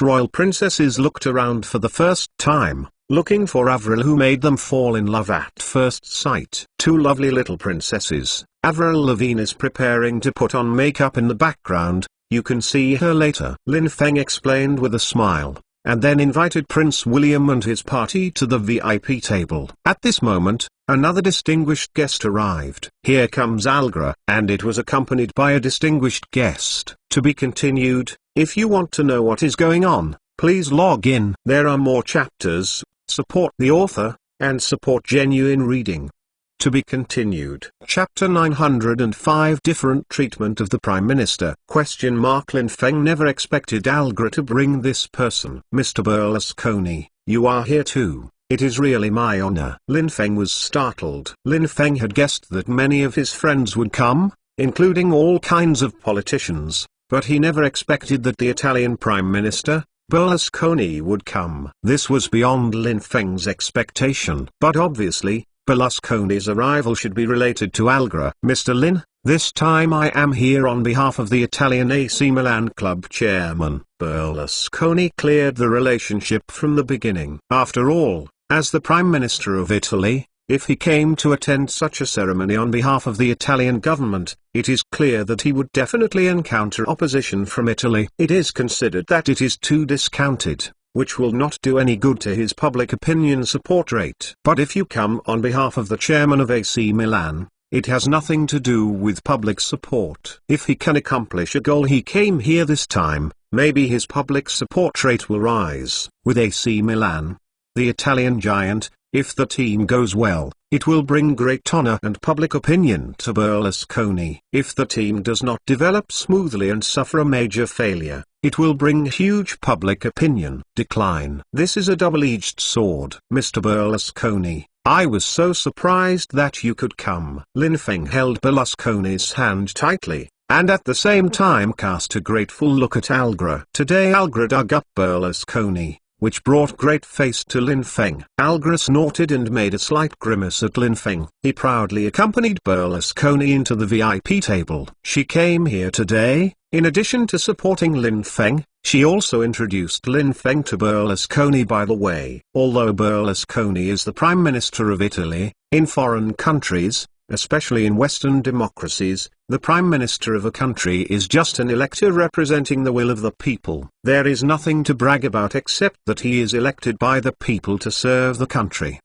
British royal princesses looked around for the first time, looking for Avril, who made them fall in love at first sight. Two lovely little princesses. Avril Lavigne is preparing to put on makeup in the background. You can see her later. Lin Feng explained with a smile, and then invited Prince William and his party to the VIP table. At this moment, another distinguished guest arrived. Here comes Algra, and it was accompanied by a distinguished guest. To be continued. If you want to know what is going on, please log in. There are more chapters. Support the author, and support genuine reading. To be continued. Chapter 905 Different Treatment of the Prime Minister. Lin Feng never expected Algra to bring this person. Mr. Berlusconi, you are here too. It is really my honor. Lin Feng was startled. Lin Feng had guessed that many of his friends would come, including all kinds of politicians, but he never expected that the Italian Prime Minister, Berlusconi, would come. This was beyond Lin Feng's expectation. But obviously, Berlusconi's arrival should be related to Algra. Mr. Lin, this time I am here on behalf of the Italian AC Milan club chairman. Berlusconi cleared the relationship from the beginning. After all, as the Prime Minister of Italy, if he came to attend such a ceremony on behalf of the Italian government, it is clear that he would definitely encounter opposition from Italy. It is considered that it is too discounted, which will not do any good to his public opinion support rate. But if you come on behalf of the chairman of AC Milan, it has nothing to do with public support. If he can accomplish a goal he came here this time, maybe his public support rate will rise. With AC Milan, the Italian giant, if the team goes well, it will bring great honor and public opinion to Berlusconi. If the team does not develop smoothly and suffer a major failure, it will bring huge public opinion decline. This is a double-edged sword. Mr. Berlusconi, I was so surprised that you could come. Lin Feng held Berlusconi's hand tightly, and at the same time cast a grateful look at Algra. Today Algra dug up Berlusconi, which brought great face to Lin Feng. Algra snorted and made a slight grimace at Lin Feng. He proudly accompanied Berlusconi into the VIP table. She came here today, in addition to supporting Lin Feng, she also introduced Lin Feng to Berlusconi. By the way, although Berlusconi is the Prime Minister of Italy, in foreign countries, especially in Western democracies, the Prime Minister of a country is just an elector representing the will of the people. There is nothing to brag about except that he is elected by the people to serve the country.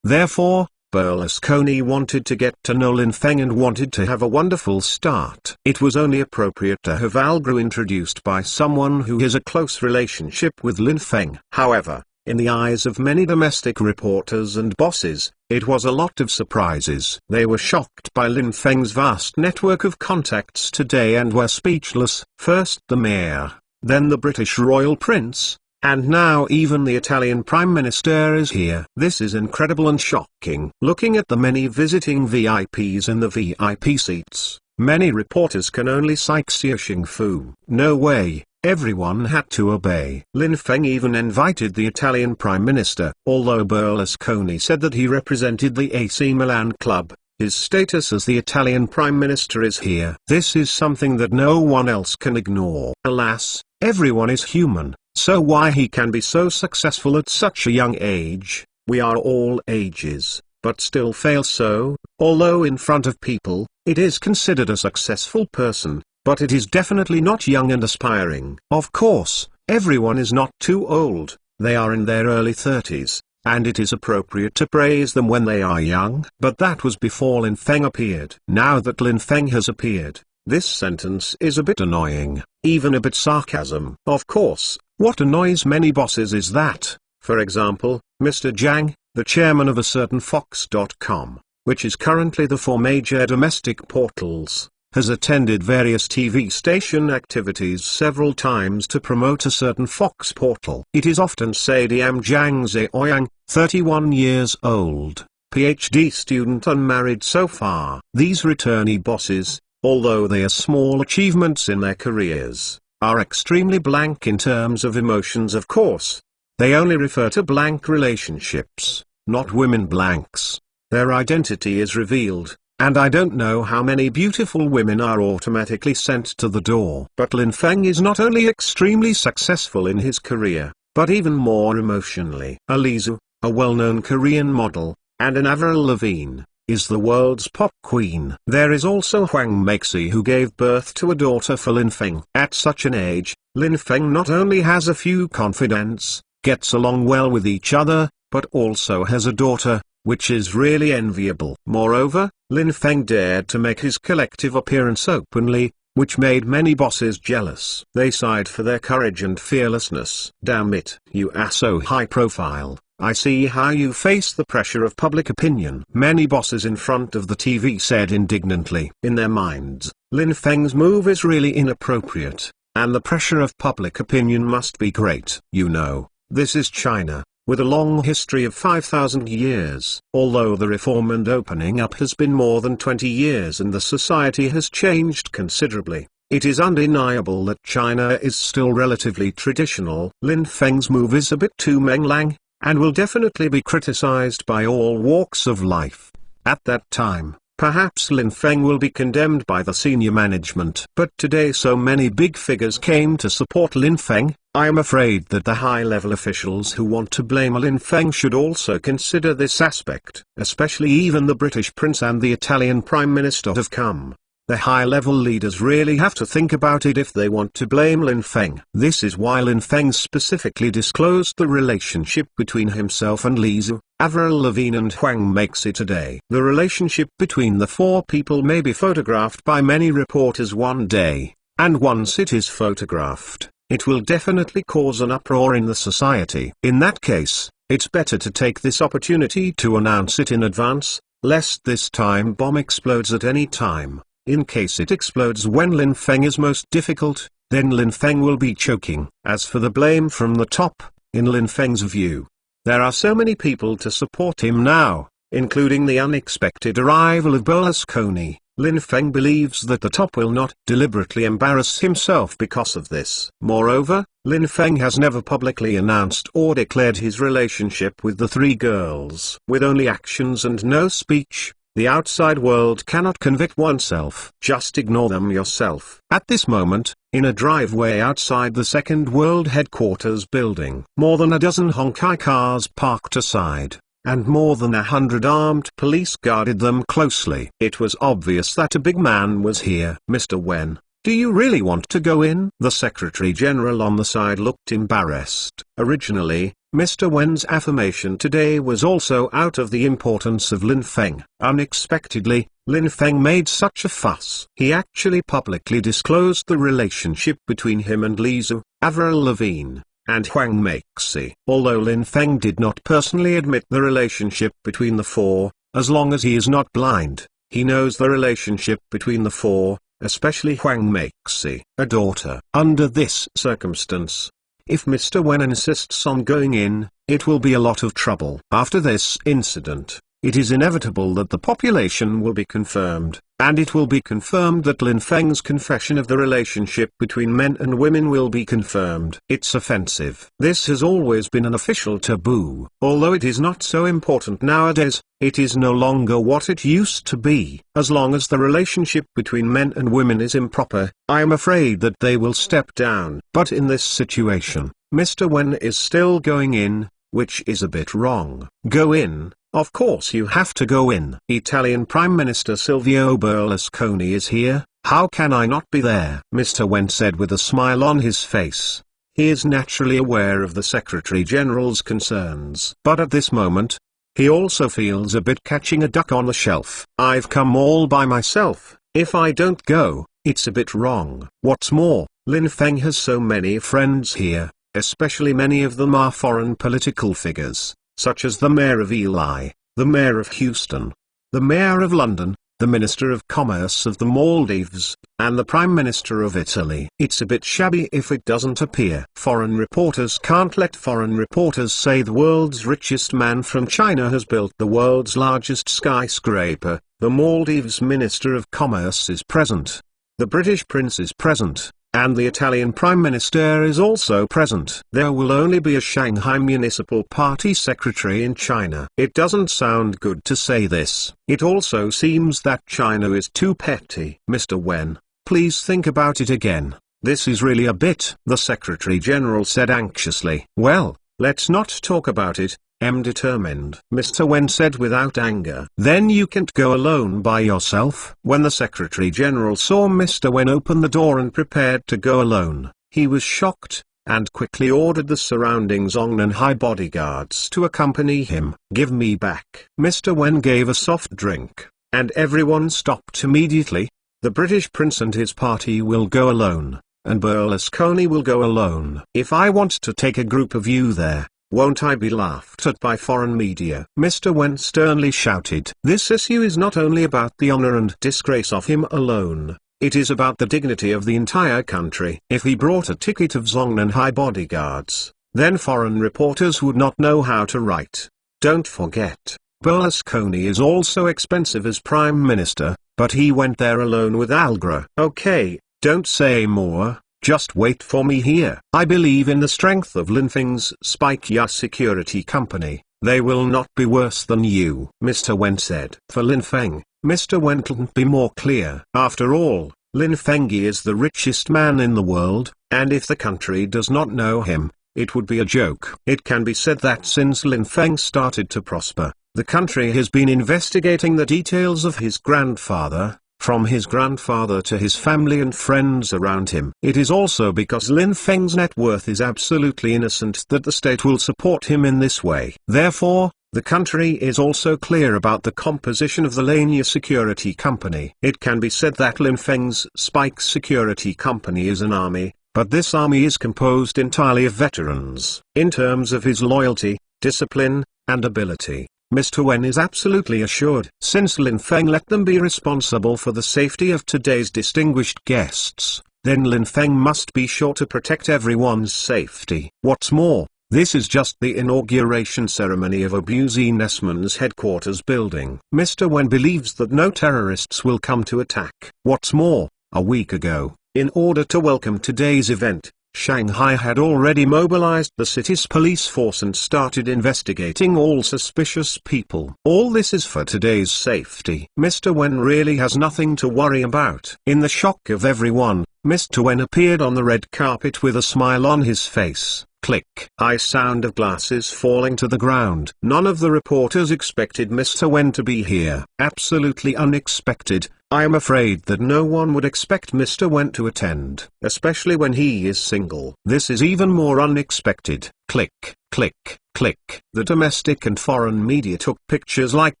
Therefore, Berlusconi wanted to get to know Lin Feng and wanted to have a wonderful start. It was only appropriate to have Algra introduced by someone who has a close relationship with Lin Feng. However, in the eyes of many domestic reporters and bosses, it was a lot of surprises. They were shocked by Lin Feng's vast network of contacts today and were speechless. First the mayor, then the British royal prince, and now even the Italian Prime Minister is here. This is incredible and shocking. Looking at the many visiting VIPs in the VIP seats, many reporters can only cite Xie Xingfu. No way. Everyone had to obey. Lin Feng even invited the Italian Prime Minister. Although Berlusconi said that he represented the AC Milan club, his status as the Italian Prime Minister is here. This is something that no one else can ignore. Alas, everyone is human, so why he can be so successful at such a young age? We are all ages, but still fail so. Although in front of people, it is considered a successful person, but it is definitely not young and aspiring. Of course, everyone is not too old, they are in their early 30s, and it is appropriate to praise them when they are young. But that was before Lin Feng appeared. Now that Lin Feng has appeared, this sentence is a bit annoying, even a bit sarcasm. Of course, what annoys many bosses is that, for example, Mr. Zhang, the chairman of a certain Fox.com, which is currently the 4 major domestic portals, has attended various TV station activities several times to promote a certain Fox portal. It is often said Zhang Zheoyang, 31 years old, PhD student, unmarried so far. These returnee bosses, although they are small achievements in their careers, are extremely blank in terms of emotions. Of course, they only refer to blank relationships, not women blanks. Their identity is revealed, and I don't know how many beautiful women are automatically sent to the door. But Lin Feng is not only extremely successful in his career, but even more emotionally. Alizu, a well-known Korean model, and an Avril Lavigne, is the world's pop queen. There is also Hwang Meixi, who gave birth to a daughter for Lin Feng. At such an age, Lin Feng not only has a few confidants, gets along well with each other, but also has a daughter, which is really enviable. Moreover, Lin Feng dared to make his collective appearance openly, which made many bosses jealous. They sighed for their courage and fearlessness. Damn it, you are so high profile. I see how you face the pressure of public opinion. Many bosses in front of the TV said indignantly. In their minds, Lin Feng's move is really inappropriate, and the pressure of public opinion must be great. You know, this is China, with a long history of 5,000 years. Although the reform and opening up has been more than 20 years and the society has changed considerably, it is undeniable that China is still relatively traditional. Lin Feng's move is a bit too menglang, and will definitely be criticized by all walks of life. At that time, perhaps Lin Feng will be condemned by the senior management. But today so many big figures came to support Lin Feng. I am afraid that the high-level officials who want to blame Lin Feng should also consider this aspect. Especially even the British Prince and the Italian Prime Minister have come. The high-level leaders really have to think about it if they want to blame Lin Feng. This is why Lin Feng specifically disclosed the relationship between himself and Lizu, Avril Lavigne and Hwang Meixi today. The relationship between the four people may be photographed by many reporters one day, and once it is photographed, it will definitely cause an uproar in the society. In that case, it's better to take this opportunity to announce it in advance, lest this time bomb explodes at any time. In case it explodes when Lin Feng is most difficult, then Lin Feng will be choking. As for the blame from the top, in Lin Feng's view, there are so many people to support him now, including the unexpected arrival of Berlusconi. Lin Feng believes that the top will not deliberately embarrass himself because of this. Moreover, Lin Feng has never publicly announced or declared his relationship with the three girls. With only actions and no speech, the outside world cannot convict oneself. Just ignore them yourself. At this moment, in a driveway outside the Second World Headquarters building, more than a dozen Honkai cars parked aside, and more than 100 armed police guarded them closely. It was obvious that a big man was here. Mr. Wen, do you really want to go in? The Secretary General on the side looked embarrassed. Originally, Mr. Wen's affirmation today was also out of the importance of Lin Feng. Unexpectedly, Lin Feng made such a fuss. He actually publicly disclosed the relationship between him and Lizu, Avril Lavigne, and Hwang Meixi. Although Lin Feng did not personally admit the relationship between the four, as long as he is not blind, he knows the relationship between the four, especially Hwang Meixi, a daughter. Under this circumstance, if Mr. Wen insists on going in, it will be a lot of trouble. After this incident, it is inevitable that the population will be confirmed, and it will be confirmed that Lin Feng's confession of the relationship between men and women will be confirmed. It's offensive. This has always been an official taboo. Although it is not so important nowadays, it is no longer what it used to be. As long as the relationship between men and women is improper, I am afraid that they will step down. But in this situation, Mr. Wen is still going in, which is a bit wrong. Go in. Of course you have to go in. Italian Prime Minister Silvio Berlusconi is here. How can I not be there? Mr. Wen said with a smile on his face. He is naturally aware of the Secretary General's concerns. But at this moment, he also feels a bit catching a duck on the shelf. I've come all by myself. If I don't go, it's a bit wrong. What's more, Lin Feng has so many friends here, especially many of them are foreign political figures, such as the Mayor of Ely, the Mayor of Houston, the Mayor of London, the Minister of Commerce of the Maldives, and the Prime Minister of Italy. It's a bit shabby if it doesn't appear. Foreign reporters can't let foreign reporters say the world's richest man from China has built the world's largest skyscraper. The Maldives Minister of Commerce is present. The British Prince is present. and the Italian Prime Minister is also present. There will only be a Shanghai Municipal Party secretary in China. It doesn't sound good to say this. It also seems that China is too petty. Mr. Wen, please think about it again. This is really a bit, the Secretary General said anxiously. Well, let's not talk about it. I'm determined, Mr. Wen said without anger. Then you can't go alone by yourself. When the Secretary General saw Mr. Wen open the door and prepared to go alone, he was shocked, and quickly ordered the surrounding Zongnanhai bodyguards to accompany him. Give me back. Mr. Wen gave a soft drink, and everyone stopped immediately. The British Prince and his party will go alone, and Berlusconi will go alone. If I want to take a group of you there, won't I be laughed at by foreign media? Mr. Wen sternly shouted. This issue is not only about the honor and disgrace of him alone, it is about the dignity of the entire country. If he brought a ticket of Zongnanhai bodyguards, then foreign reporters would not know how to write. Don't forget, Berlusconi is also expensive as Prime Minister, but he went there alone with Algra. Okay, don't say more. Just wait for me here. I believe in the strength of Linfeng's Spikeya Security Company. They will not be worse than you, Mr. Wen said. For Linfeng, Mr. Wen couldn't be more clear. After all, Linfengyi is the richest man in the world, and if the country does not know him, it would be a joke. It can be said that since Linfeng started to prosper, the country has been investigating the details of his grandfather, from his grandfather to his family and friends around him. It is also because Linfeng's net worth is absolutely innocent that the state will support him in this way. Therefore, the country is also clear about the composition of the Lania Security Company. It can be said that Linfeng's Spike Security Company is an army, but this army is composed entirely of veterans. In terms of his loyalty, discipline, and ability, Mr. Wen is absolutely assured. Since Linfeng let them be responsible for the safety of today's distinguished guests, then Linfeng must be sure to protect everyone's safety. What's more, this is just the inauguration ceremony of Abuzi Nesman's headquarters building. Mr. Wen believes that no terrorists will come to attack. What's more, a week ago, in order to welcome today's event, Shanghai had already mobilized the city's police force and started investigating all suspicious people. All this is for today's safety. Mr. Wen really has nothing to worry about. In the shock of everyone, Mr. Wen appeared on the red carpet with a smile on his face. Click. Sound of glasses falling to the ground. None of the reporters expected Mr. Wen to be here. Absolutely unexpected. I am afraid that no one would expect Mr. Wen to attend, especially when he is single. This is even more unexpected. Click, click, click. The domestic and foreign media took pictures like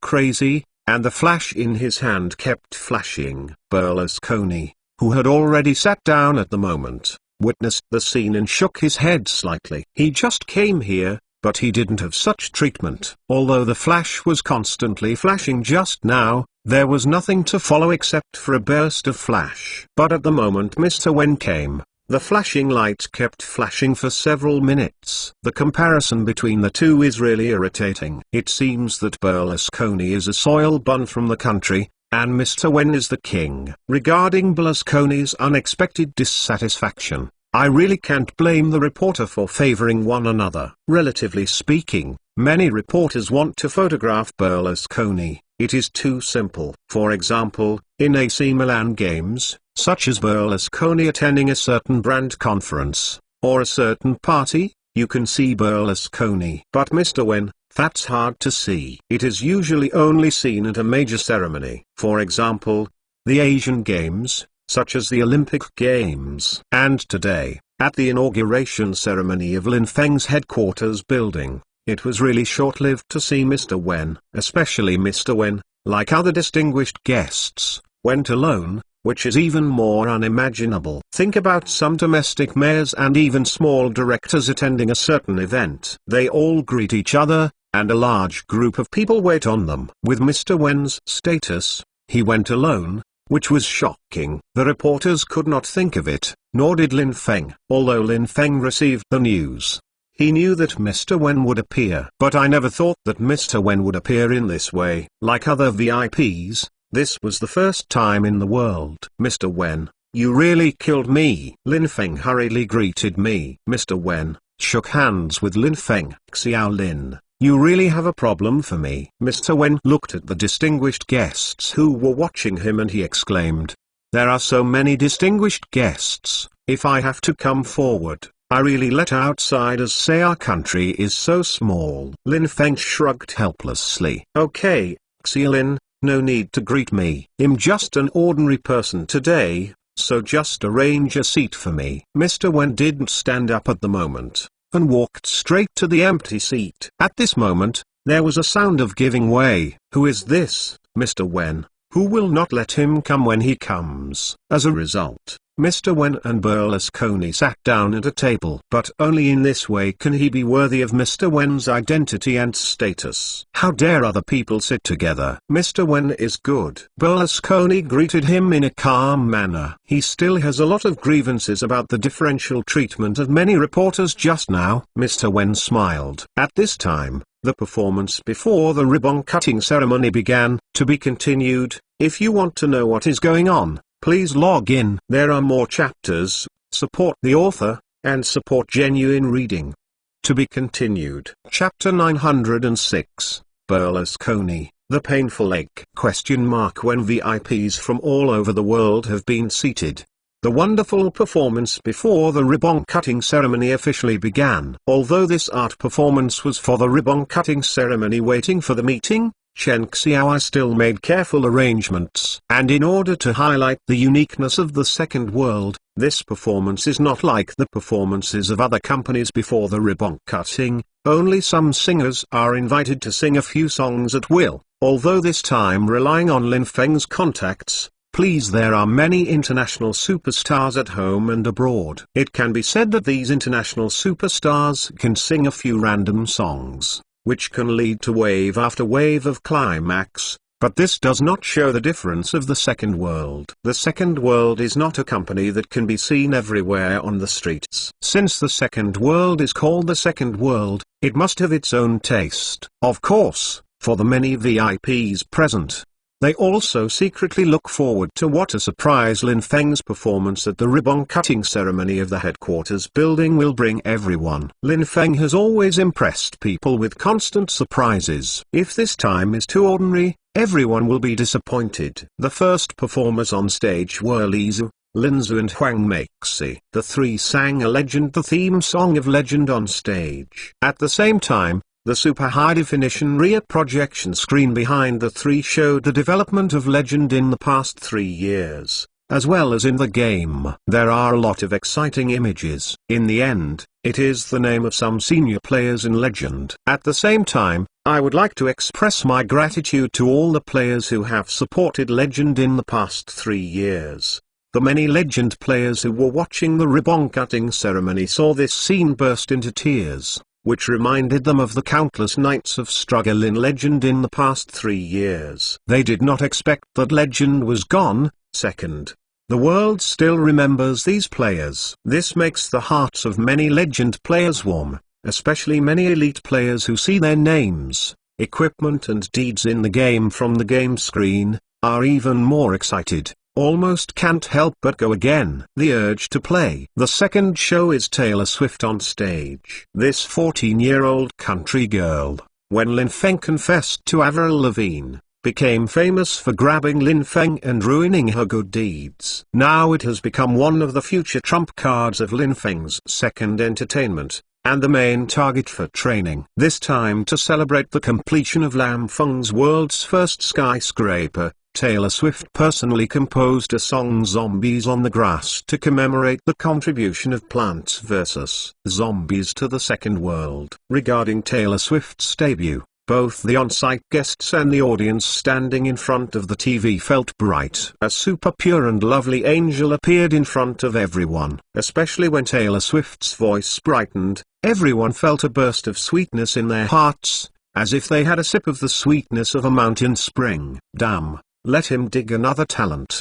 crazy, and the flash in his hand kept flashing. Berlusconi, who had already sat down at the moment, witnessed the scene and shook his head slightly. He just came here, but he didn't have such treatment. Although the flash was constantly flashing just now, there was nothing to follow except for a burst of flash. But at the moment Mr. Wen came, the flashing light kept flashing for several minutes. The comparison between the two is really irritating. It seems that Berlusconi is a soil bun from the country, and Mr. Wen is the king. Regarding Berlusconi's unexpected dissatisfaction, I really can't blame the reporter for favoring one another. Relatively speaking, many reporters want to photograph Berlusconi. It is too simple. For example, in AC Milan games, such as Berlusconi attending a certain brand conference, or a certain party, you can see Berlusconi. But Mr. Wen, that's hard to see. It is usually only seen at a major ceremony. For example, the Asian Games, such as the Olympic Games. And today, at the inauguration ceremony of Linfeng's headquarters building, it was really short-lived to see Mr. Wen. Especially Mr. Wen, like other distinguished guests, went alone, which is even more unimaginable. Think about some domestic mayors and even small directors attending a certain event. They all greet each other, and a large group of people wait on them. With Mr. Wen's status, he went alone, which was shocking. The reporters could not think of it, nor did Linfeng. Although Linfeng received the news, he knew that Mr. Wen would appear. But I never thought that Mr. Wen would appear in this way. Like other VIPs, this was the first time in the world. Mr. Wen, You really killed me." Lin Feng hurriedly greeted me. Mr. Wen shook hands with Lin Feng. "Xiao Lin, you really have a problem for me." Mr. Wen looked at the distinguished guests who were watching him and he exclaimed, "There are so many distinguished guests, if I have to come forward, I really let outsiders say our country is so small." Lin Feng shrugged helplessly. "Okay, Xiaolin, no need to greet me. I'm just an ordinary person today, so just arrange a seat for me." Mr. Wen didn't stand up at the moment, and walked straight to the empty seat. At this moment, there was a sound of giving way. "Who is this, Mr. Wen? Who will not let him come when he comes?" As a result, Mr. Wen and Berlusconi sat down at a table. But only in this way can he be worthy of Mr. Wen's identity and status. How dare other people sit together? Mr. Wen is good. Berlusconi greeted him in a calm manner. He still has a lot of grievances about the differential treatment of many reporters just now. Mr. Wen smiled. At this time, the performance before the ribbon-cutting ceremony began. To be continued. If you want to know what is going on, please log in. There are more chapters. Support the author, and support genuine reading. To be continued. Chapter 906, Berlusconi, The Painful Egg? When VIPs from all over the world have been seated, the wonderful performance before the ribbon-cutting ceremony officially began. Although this art performance was for the ribbon-cutting ceremony waiting for the meeting, Chen Xiao still made careful arrangements. And in order to highlight the uniqueness of the second world, this performance is not like the performances of other companies before the ribbon cutting. Only some singers are invited to sing a few songs at will, although this time relying on Lin Feng's contacts. Please, there are many international superstars at home and abroad. It can be said that these international superstars can sing a few random songs, which can lead to wave after wave of climax, but this does not show the difference of the second world. The second world is not a company that can be seen everywhere on the streets. Since the second world is called the second world, it must have its own taste. Of course, for the many VIPs present, they also secretly look forward to what a surprise Lin Feng's performance at the ribbon-cutting ceremony of the headquarters building will bring everyone. Lin Feng has always impressed people with constant surprises. If this time is too ordinary, everyone will be disappointed. The first performers on stage were Lizu, Linzu and Huang Meixi. The three sang a Legend, the theme song of Legend, on stage. At the same time, the super high-definition rear projection screen behind the three showed the development of Legend in the past 3 years, as well as in the game. There are a lot of exciting images. In the end, it is the name of some senior players in Legend. At the same time, I would like to express my gratitude to all the players who have supported Legend in the past 3 years. The many Legend players who were watching the ribbon-cutting ceremony saw this scene burst into tears, which reminded them of the countless nights of struggle in Legend in the past 3 years. They did not expect that Legend was gone. Second, the world still remembers these players. This makes the hearts of many Legend players warm, especially many elite players who see their names, equipment and deeds in the game from the game screen, are even more excited. Almost can't help but go again. The urge to play. The second show is Taylor Swift on stage. This 14-year-old country girl, when Lin Feng confessed to Avril Lavigne, became famous for grabbing Lin Feng and ruining her good deeds. Now it has become one of the future trump cards of Lin Feng's second entertainment, and the main target for training. This time, to celebrate the completion of Lam Feng's world's first skyscraper, Taylor Swift personally composed a song Zombies on the Grass to commemorate the contribution of Plants vs. Zombies to the second world. Regarding Taylor Swift's debut, both the on-site guests and the audience standing in front of the TV felt bright. A super pure and lovely angel appeared in front of everyone. Especially when Taylor Swift's voice brightened, everyone felt a burst of sweetness in their hearts, as if they had a sip of the sweetness of a mountain spring. Damn. Let him dig another talent.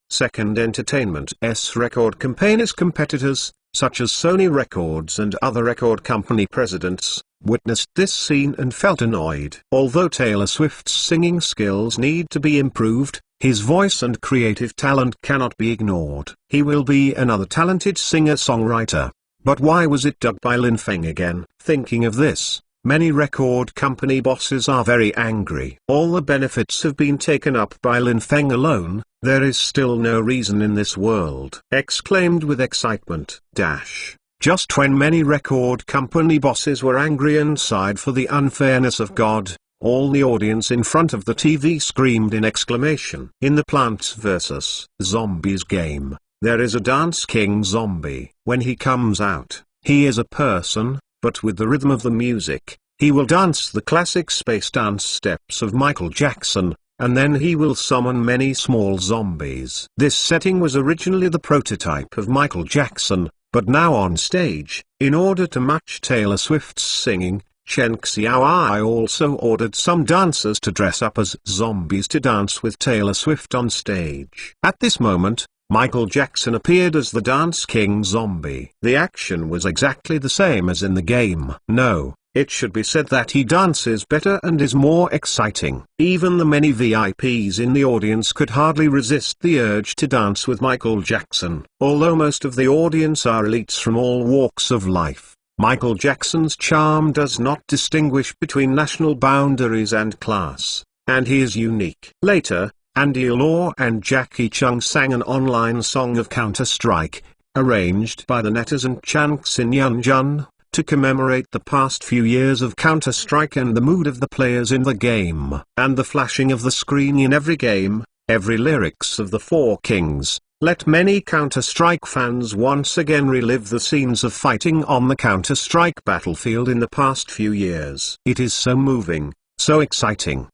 Second Entertainment's record companies competitors, such as Sony Records and other record company presidents, witnessed this scene and felt annoyed. Although Taylor Swift's singing skills need to be improved, his voice and creative talent cannot be ignored. He will be another talented singer-songwriter. But why was it dug by Lin Feng again? Thinking of this, many record company bosses are very angry. All the benefits have been taken up by Lin Feng alone. There is still no reason in this world. Exclaimed with excitement. Just when many record company bosses were angry and sighed for the unfairness of God, all the audience in front of the TV screamed in exclamation. In the Plants vs. Zombies game, there is a Dance King zombie. When he comes out, he is a person, but with the rhythm of the music, he will dance the classic space dance steps of Michael Jackson, and then he will summon many small zombies. This setting was originally the prototype of Michael Jackson, but now on stage, in order to match Taylor Swift's singing, Chen Xiaoai also ordered some dancers to dress up as zombies to dance with Taylor Swift on stage. At this moment, Michael Jackson appeared as the Dance King zombie. The action was exactly the same as in the game. No, it should be said that he dances better and is more exciting. Even the many VIPs in the audience could hardly resist the urge to dance with Michael Jackson. Although most of the audience are elites from all walks of life, Michael Jackson's charm does not distinguish between national boundaries and class, and he is unique. Later, Andy Lau and Jackie Chung sang an online song of Counter-Strike, arranged by the netizen Chan Xin Yun Jun, to commemorate the past few years of Counter-Strike and the mood of the players in the game. And the flashing of the screen in every game, every lyrics of the Four Kings, let many Counter-Strike fans once again relive the scenes of fighting on the Counter-Strike battlefield in the past few years. It is so moving, so exciting,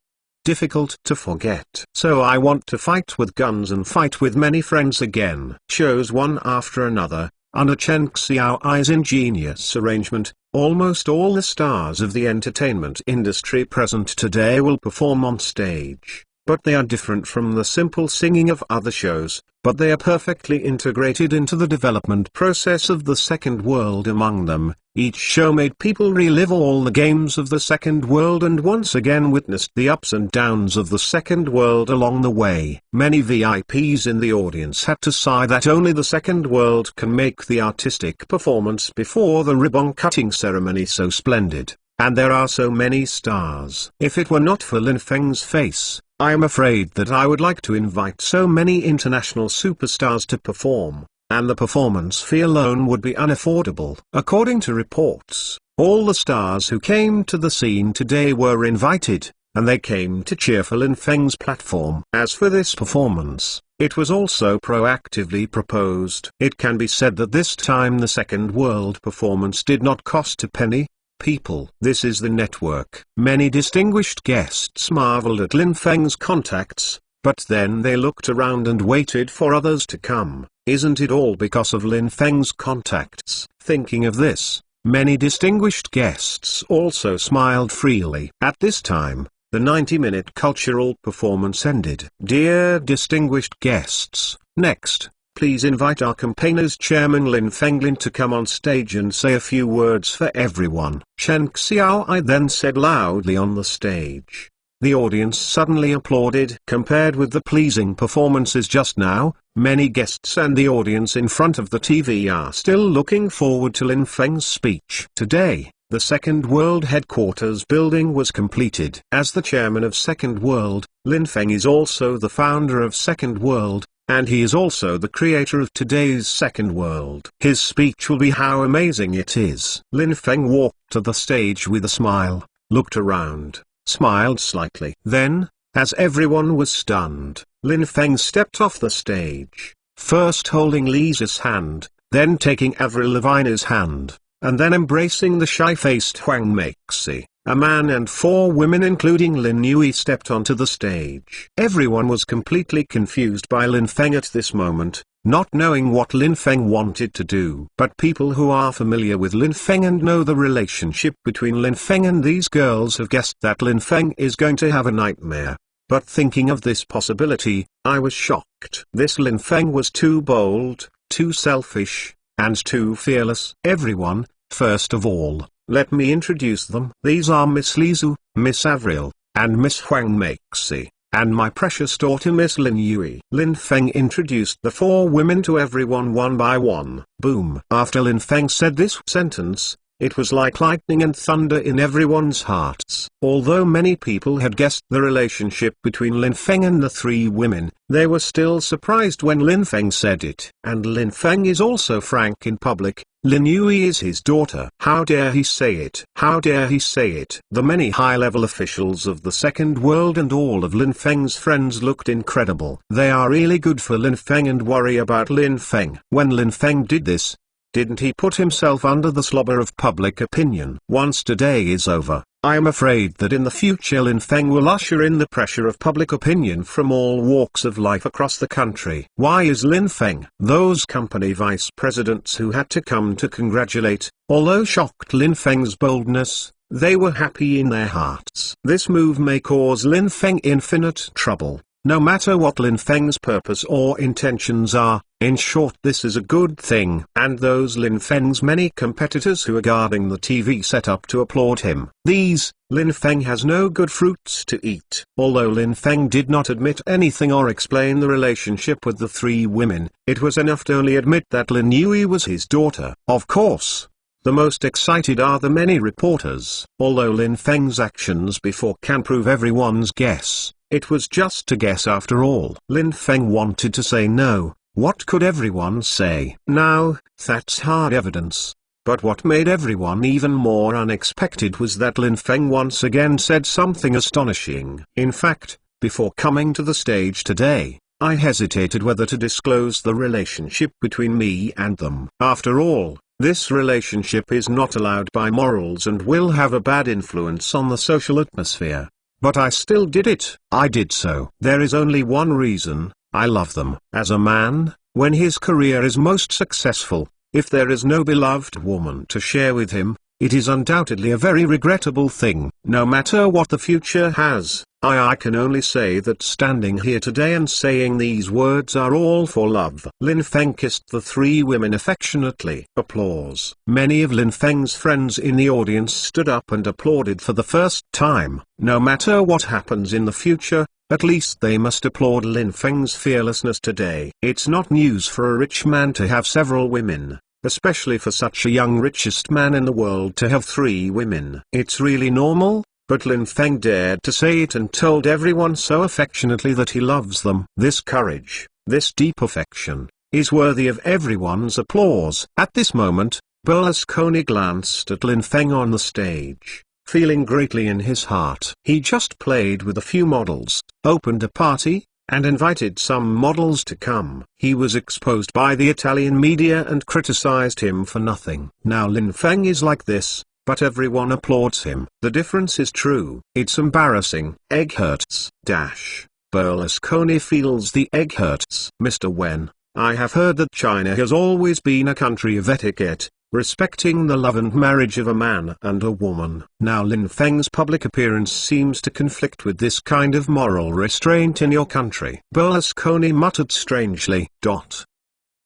difficult to forget. So I want to fight with guns and fight with many friends again. Shows one after another. Under Chen Xiaoai's ingenious arrangement, almost all the stars of the entertainment industry present today will perform on stage. But they are different from the simple singing of other shows, but they are perfectly integrated into the development process of the second world. Among them, each show made people relive all the games of the second world and once again witnessed the ups and downs of the second world along the way. Many VIPs in the audience had to sigh that only the second world can make the artistic performance before the ribbon-cutting ceremony so splendid. And there are so many stars. If it were not for Lin Feng's face, I am afraid that I would like to invite so many international superstars to perform, and the performance fee alone would be unaffordable. According to reports, all the stars who came to the scene today were invited, and they came to cheer for Lin Feng's platform. As for this performance, it was also proactively proposed. It can be said that this time the second world performance did not cost a penny. People. This is the network. Many distinguished guests marveled at Lin Feng's contacts, but then they looked around and waited for others to come. Isn't it all because of Lin Feng's contacts? Thinking of this, many distinguished guests also smiled freely. At this time, the 90-minute cultural performance ended. Dear distinguished guests, next, please invite our campaigners Chairman Lin Fenglin to come on stage and say a few words for everyone. Chen Xiaoai then said loudly on the stage. The audience suddenly applauded. Compared with the pleasing performances just now, many guests and the audience in front of the TV are still looking forward to Lin Feng's speech. Today, the Second World headquarters building was completed. As the chairman of Second World, Lin Feng is also the founder of Second World, and he is also the creator of today's Second World. His speech will be how amazing it is. Lin Feng walked to the stage with a smile, looked around, smiled slightly. Then, as everyone was stunned, Lin Feng stepped off the stage, first holding Lisa's hand, then taking Avril Lavigne's hand, and then embracing the shy-faced Huang Meixi. A man and four women including Lin Yui stepped onto the stage. Everyone was completely confused by Lin Feng at this moment, not knowing what Lin Feng wanted to do. But people who are familiar with Lin Feng and know the relationship between Lin Feng and these girls have guessed that Lin Feng is going to have a nightmare. But thinking of this possibility, I was shocked. This Lin Feng was too bold, too selfish, and too fearless. Everyone, first of all, let me introduce them. These are Miss Lizu, Miss Avril, and Miss Huang Meixi, and my precious daughter Miss Lin Yui. Lin Feng introduced the four women to everyone one by one. Boom. After Lin Feng said this sentence, it was like lightning and thunder in everyone's hearts. Although many people had guessed the relationship between Lin Feng and the three women, they were still surprised when Lin Feng said it. And Lin Feng is also frank in public. Lin Yui is his daughter. How dare he say it? How dare he say it? The many high-level officials of the second world and all of Lin Feng's friends looked incredible. They are really good for Lin Feng and worry about Lin Feng. When Lin Feng did this, didn't he put himself under the slobber of public opinion? Once today is over, I am afraid that in the future Lin Feng will usher in the pressure of public opinion from all walks of life across the country. Why is Lin Feng? Those company vice presidents who had to come to congratulate, although shocked Lin Feng's boldness, they were happy in their hearts. This move may cause Lin Feng infinite trouble. No matter what Lin Feng's purpose or intentions are, in short this is a good thing. And those Lin Feng's many competitors who are guarding the TV setup to applaud him. These, Lin Feng has no good fruits to eat. Although Lin Feng did not admit anything or explain the relationship with the three women, it was enough to only admit that Lin Yui was his daughter. Of course, the most excited are the many reporters. Although Lin Feng's actions before can prove everyone's guess, it was just a guess after all. Lin Feng wanted to say no. What could everyone say? Now, that's hard evidence. But what made everyone even more unexpected was that Lin Feng once again said something astonishing. In fact, before coming to the stage today, I hesitated whether to disclose the relationship between me and them. After all, this relationship is not allowed by morals and will have a bad influence on the social atmosphere. But I still did it. I did so. There is only one reason: I love them. As a man, when his career is most successful, if there is no beloved woman to share with him, it is undoubtedly a very regrettable thing. No matter what the future has, I can only say that standing here today and saying these words are all for love. Lin Feng kissed the three women affectionately. Applause. Many of Lin Feng's friends in the audience stood up and applauded for the first time. No matter what happens in the future, at least they must applaud Lin Feng's fearlessness today. It's not news for a rich man to have several women, especially for such a young richest man in the world to have three women. It's really normal. But Lin Feng dared to say it and told everyone so affectionately that he loves them. This courage, this deep affection, is worthy of everyone's applause. At this moment, Berlusconi glanced at Lin Feng on the stage, feeling greatly in his heart. He just played with a few models, opened a party, and invited some models to come. He was exposed by the Italian media and criticized him for nothing. Now Lin Feng is like this, but everyone applauds him. The difference is true. It's embarrassing. Egg hurts. Berlusconi feels the egg hurts. Mr. Wen, I have heard that China has always been a country of etiquette, respecting the love and marriage of a man and a woman. Now Lin Feng's public appearance seems to conflict with this kind of moral restraint in your country. Berlusconi muttered strangely.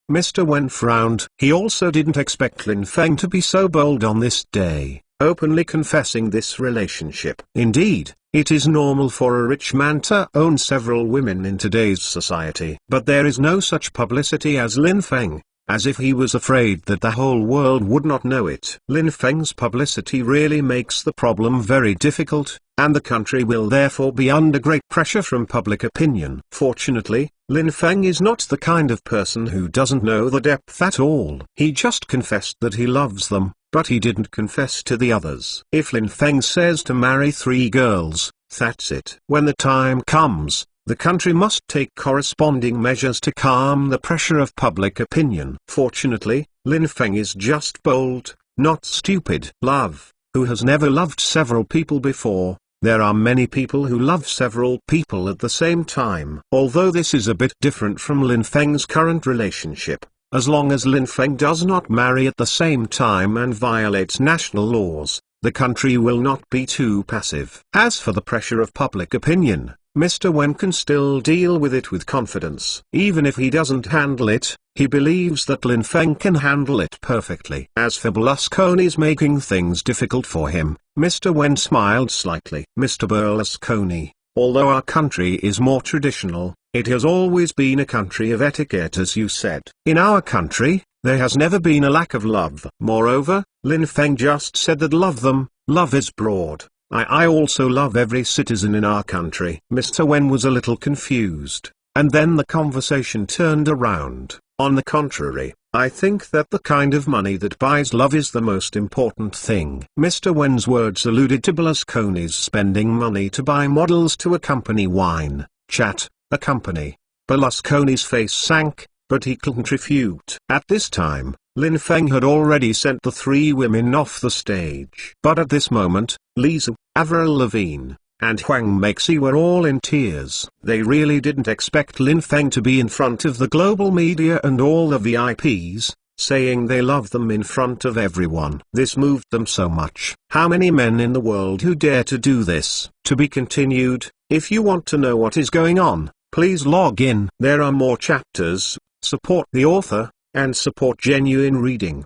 Mr. Wen frowned. He also didn't expect Lin Feng to be so bold on this day, openly confessing this relationship. Indeed, it is normal for a rich man to own several women in today's society. But there is no such publicity as Lin Feng, as if he was afraid that the whole world would not know it. Lin Feng's publicity really makes the problem very difficult, and the country will therefore be under great pressure from public opinion. Fortunately, Lin Feng is not the kind of person who doesn't know the depth at all. He just confessed that he loves them, but he didn't confess to the others. If Lin Feng says to marry three girls, that's it. When the time comes, the country must take corresponding measures to calm the pressure of public opinion. Fortunately, Lin Feng is just bold, not stupid. Love. Who has never loved several people before? There are many people who love several people at the same time. Although this is a bit different from Lin Feng's current relationship, as long as Lin Feng does not marry at the same time and violates national laws, the country will not be too passive. As for the pressure of public opinion, Mr. Wen can still deal with it with confidence. Even if he doesn't handle it, he believes that Lin Feng can handle it perfectly. As for Berlusconi's making things difficult for him, Mr. Wen smiled slightly. Mr. Berlusconi, although our country is more traditional, it has always been a country of etiquette, as you said. In our country, there has never been a lack of love. Moreover, Lin Feng just said that love is broad. I also love every citizen in our country. Mr. Wen was a little confused, and then the conversation turned around. On the contrary, I think that the kind of money that buys love is the most important thing. Mr. Wen's words alluded to Berlusconi's spending money to buy models to accompany wine, chat, accompany. Berlusconi's face sank, but he couldn't refute. At this time, Lin Feng had already sent the three women off the stage. But at this moment, Lisa, Avril Lavigne, and Huang Meixi were all in tears. They really didn't expect Lin Feng to be in front of the global media and all the VIPs, saying they love them in front of everyone. This moved them so much. How many men in the world who dare to do this? To be continued. If you want to know what is going on, please log in. There are more chapters. Support the author, and support genuine reading.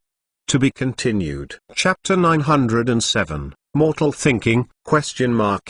To be continued. Chapter 907, Mortal Thinking, ?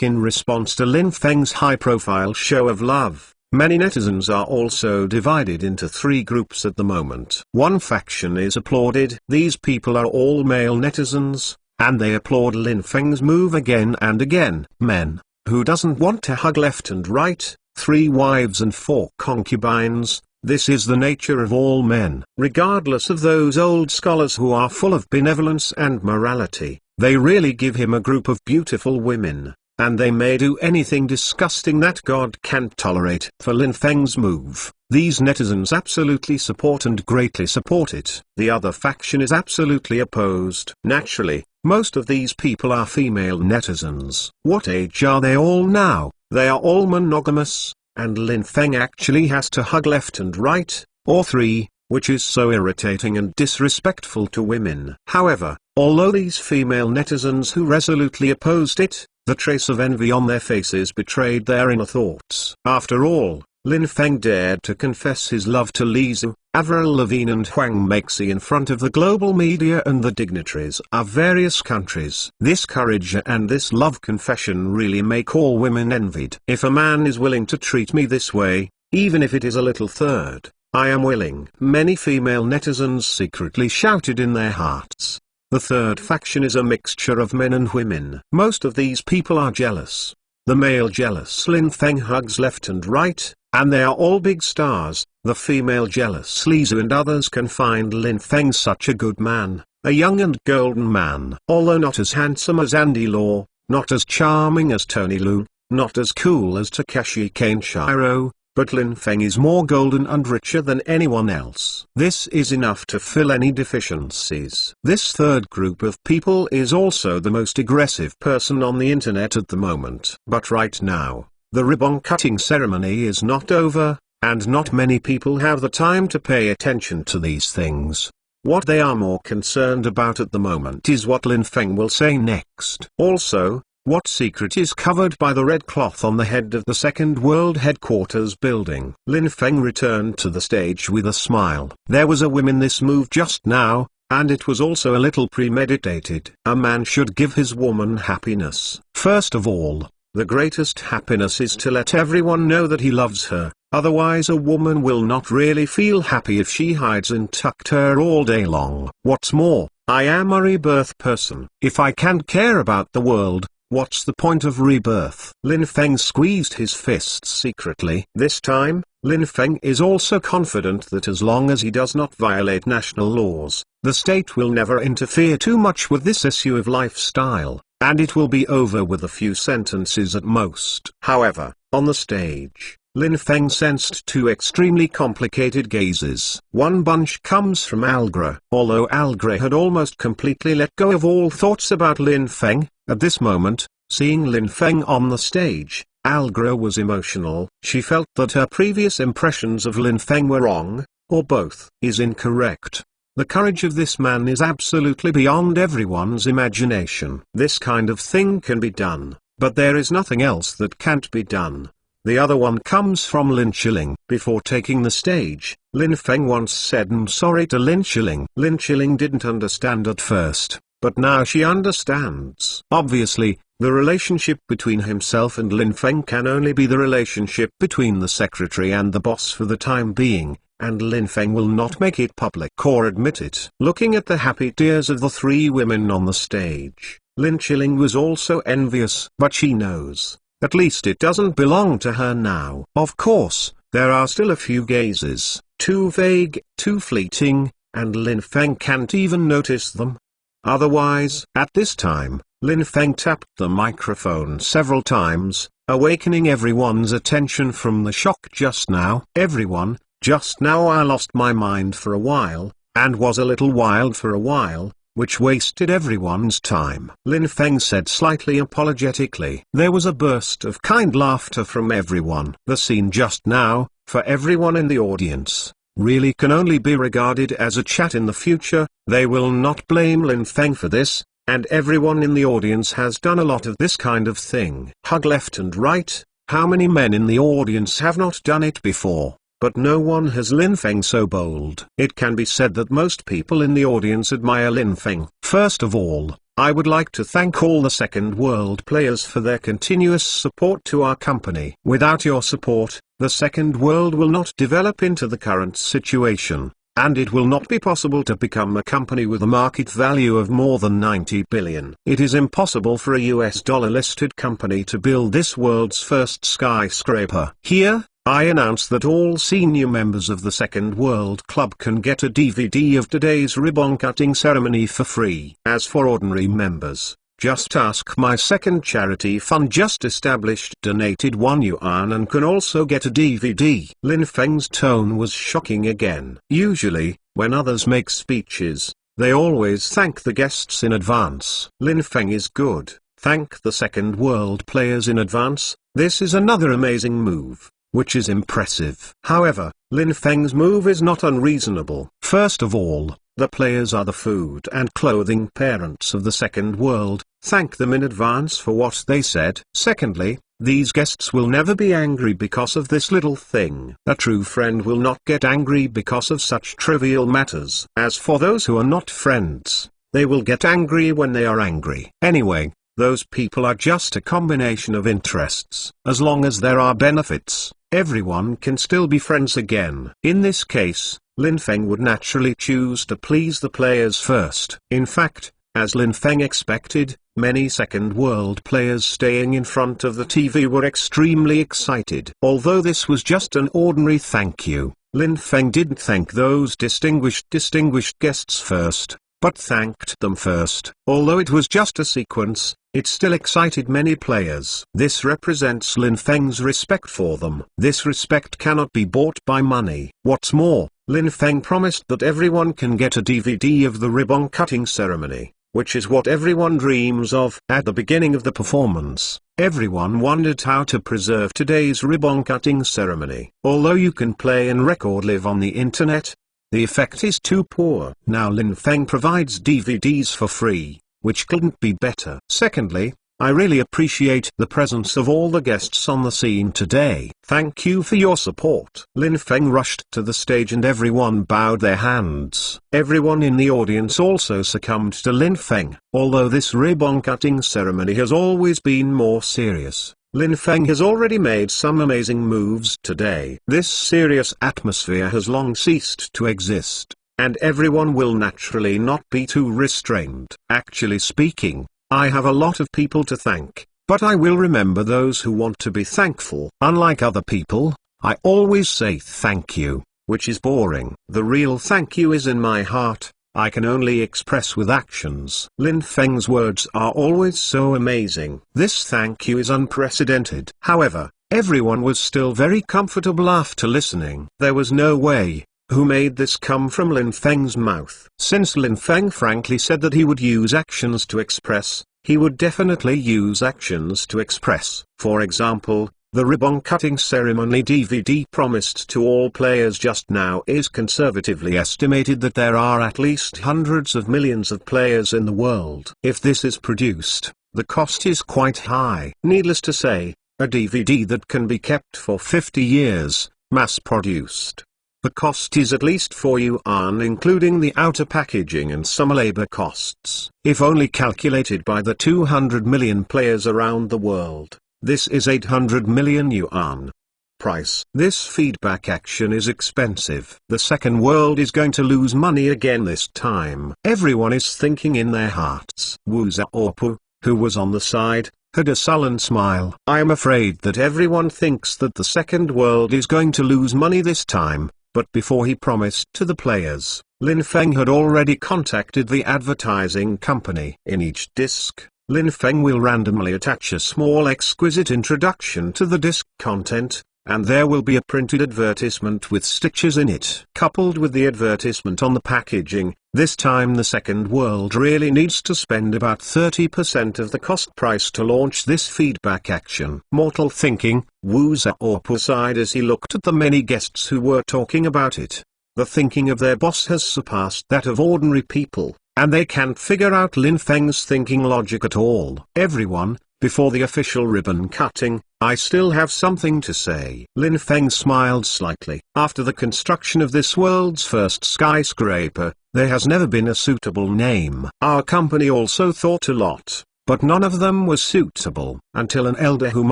In response to Lin Feng's high-profile show of love, many netizens are also divided into three groups at the moment. One faction is applauded. These people are all male netizens, and they applaud Lin Feng's move again and again. Men, who doesn't want to hug left and right, 3 wives and 4 concubines. This is the nature of all men. Regardless of those old scholars who are full of benevolence and morality, they really give him a group of beautiful women, and they may do anything disgusting that God can't tolerate. For Lin Feng's move, these netizens absolutely support and greatly support it. The other faction is absolutely opposed. Naturally, most of these people are female netizens. What age are they all now? They are all monogamous. And Lin Feng actually has to hug left and right, or 3, which is so irritating and disrespectful to women. However, although these female netizens who resolutely opposed it, the trace of envy on their faces betrayed their inner thoughts. After all, Lin Feng dared to confess his love to Lisa, Avril Lavigne and Huang Meixi in front of the global media and the dignitaries of various countries. This courage and this love confession really make all women envied. If a man is willing to treat me this way, even if it is a little third, I am willing. Many female netizens secretly shouted in their hearts. The third faction is a mixture of men and women. Most of these people are jealous. The male jealous Lin Feng hugs left and right, and they are all big stars. The female jealous Lisa and others can find Lin Feng such a good man, a young and golden man. Although not as handsome as Andy Lau, not as charming as Tony Lu, not as cool as Takashi Kenshiro, but Lin Feng is more golden and richer than anyone else. This is enough to fill any deficiencies. This third group of people is also the most aggressive person on the internet at the moment. But right now, the ribbon cutting ceremony is not over, and not many people have the time to pay attention to these things. What they are more concerned about at the moment is what Lin Feng will say next. Also, what secret is covered by the red cloth on the head of the Second World Headquarters building? Lin Feng returned to the stage with a smile. There was a whim in this move just now, and it was also a little premeditated. A man should give his woman happiness. First of all, the greatest happiness is to let everyone know that he loves her. Otherwise a woman will not really feel happy if she hides and tucked her all day long. What's more, I am a rebirth person. If I can't care about the world, what's the point of rebirth? Lin Feng squeezed his fists secretly. This time, Lin Feng is also confident that as long as he does not violate national laws, the state will never interfere too much with this issue of lifestyle, and it will be over with a few sentences at most. However, on the stage, Lin Feng sensed 2 extremely complicated gazes. One bunch comes from Algra. Although Algra had almost completely let go of all thoughts about Lin Feng, at this moment, seeing Lin Feng on the stage, Algra was emotional. She felt that her previous impressions of Lin Feng were wrong, or both is incorrect. The courage of this man is absolutely beyond everyone's imagination. This kind of thing can be done, but there is nothing else that can't be done. The other one comes from Lin Chiling. Before taking the stage, Lin Feng once said "I'm sorry" to Lin Chiling. Lin Chiling didn't understand at first, but now she understands. Obviously, the relationship between himself and Lin Feng can only be the relationship between the secretary and the boss for the time being, and Lin Feng will not make it public or admit it. Looking at the happy tears of the three women on the stage, Lin Chiling was also envious. But she knows, at least it doesn't belong to her now. Of course, there are still a few gazes, too vague, too fleeting, and Lin Feng can't even notice them. Otherwise, at this time, Lin Feng tapped the microphone several times, awakening everyone's attention from the shock just now. Everyone, just now I lost my mind for a while, and was a little wild for a while, which wasted everyone's time. Lin Feng said slightly apologetically. There was a burst of kind laughter from everyone. The scene just now, for everyone in the audience, really can only be regarded as a chat in the future. They will not blame Lin Feng for this, and everyone in the audience has done a lot of this kind of thing. Hug left and right. How many men in the audience have not done it before? But no one has Lin Feng so bold. It can be said that most people in the audience admire Lin Feng. First of all, I would like to thank all the Second World players for their continuous support to our company. Without your support, the Second World will not develop into the current situation, and it will not be possible to become a company with a market value of more than 90 billion. It is impossible for a US dollar-listed company to build this world's first skyscraper. Here, I announce that all senior members of the Second World Club can get a DVD of today's ribbon-cutting ceremony for free. As for ordinary members, just ask my second charity fund just established donated €1 and can also get a DVD. Lin Feng's tone was shocking again. Usually, when others make speeches, they always thank the guests in advance. Lin Feng is good. Thank the Second World players in advance. This is another amazing move, which is impressive. However, Lin Feng's move is not unreasonable. First of all, the players are the food and clothing parents of the Second World. Thank them in advance for what they said. Secondly, these guests will never be angry because of this little thing. A true friend will not get angry because of such trivial matters. As for those who are not friends, they will get angry when they are angry. Anyway, those people are just a combination of interests. As long as there are benefits, everyone can still be friends again. In this case, Lin Feng would naturally choose to please the players first. In fact, as Lin Feng expected, many Second World players staying in front of the TV were extremely excited. Although this was just an ordinary thank you, Lin Feng didn't thank those distinguished guests first, but thanked them first. Although it was just a sequence, it still excited many players. This represents Lin Feng's respect for them. This respect cannot be bought by money. What's more, Lin Feng promised that everyone can get a DVD of the ribbon-cutting ceremony, which is what everyone dreams of. At the beginning of the performance, everyone wondered how to preserve today's ribbon-cutting ceremony. Although you can play and record live on the internet, the effect is too poor. Now Lin Feng provides DVDs for free, which couldn't be better. Secondly, I really appreciate the presence of all the guests on the scene today. Thank you for your support. Lin Feng rushed to the stage and everyone bowed their hands. Everyone in the audience also succumbed to Lin Feng. Although this ribbon-cutting ceremony has always been more serious, Lin Feng has already made some amazing moves today. This serious atmosphere has long ceased to exist, and everyone will naturally not be too restrained. Actually speaking, I have a lot of people to thank, but I will remember those who want to be thankful. Unlike other people, I always say thank you, which is boring. The real thank you is in my heart. I can only express with actions. Lin Feng's words are always so amazing. This thank you is unprecedented. However, everyone was still very comfortable after listening. There was no way. Who made this come from Lin Feng's mouth? Since Lin Feng frankly said that he would use actions to express, he would definitely use actions to express. For example, the ribbon-cutting ceremony DVD promised to all players just now is conservatively estimated that there are at least hundreds of millions of players in the world. If this is produced, the cost is quite high. Needless to say, a DVD that can be kept for 50 years, mass-produced. The cost is at least 4 yuan including the outer packaging and some labor costs. If only calculated by the 200 million players around the world, this is 800 million yuan. Price. This feedback action is expensive. The second world is going to lose money again this time. Everyone is thinking in their hearts. Wu Zhaopu, who was on the side, had a sullen smile. I am afraid that everyone thinks that the second world is going to lose money this time. But before he promised to the players, Lin Feng had already contacted the advertising company. In each disc, Lin Feng will randomly attach a small exquisite introduction to the disc content, and there will be a printed advertisement with stitches in it. Coupled with the advertisement on the packaging, this time the second world really needs to spend about 30% of the cost price to launch this feedback action. Mortal thinking, Wu Zhaopu sighed as he looked at the many guests who were talking about it. The thinking of their boss has surpassed that of ordinary people, and they can't figure out Lin Feng's thinking logic at all. Everyone, before the official ribbon cutting, I still have something to say. Lin Feng smiled slightly. After the construction of this world's first skyscraper, there has never been a suitable name. Our company also thought a lot, but none of them was suitable. Until an elder whom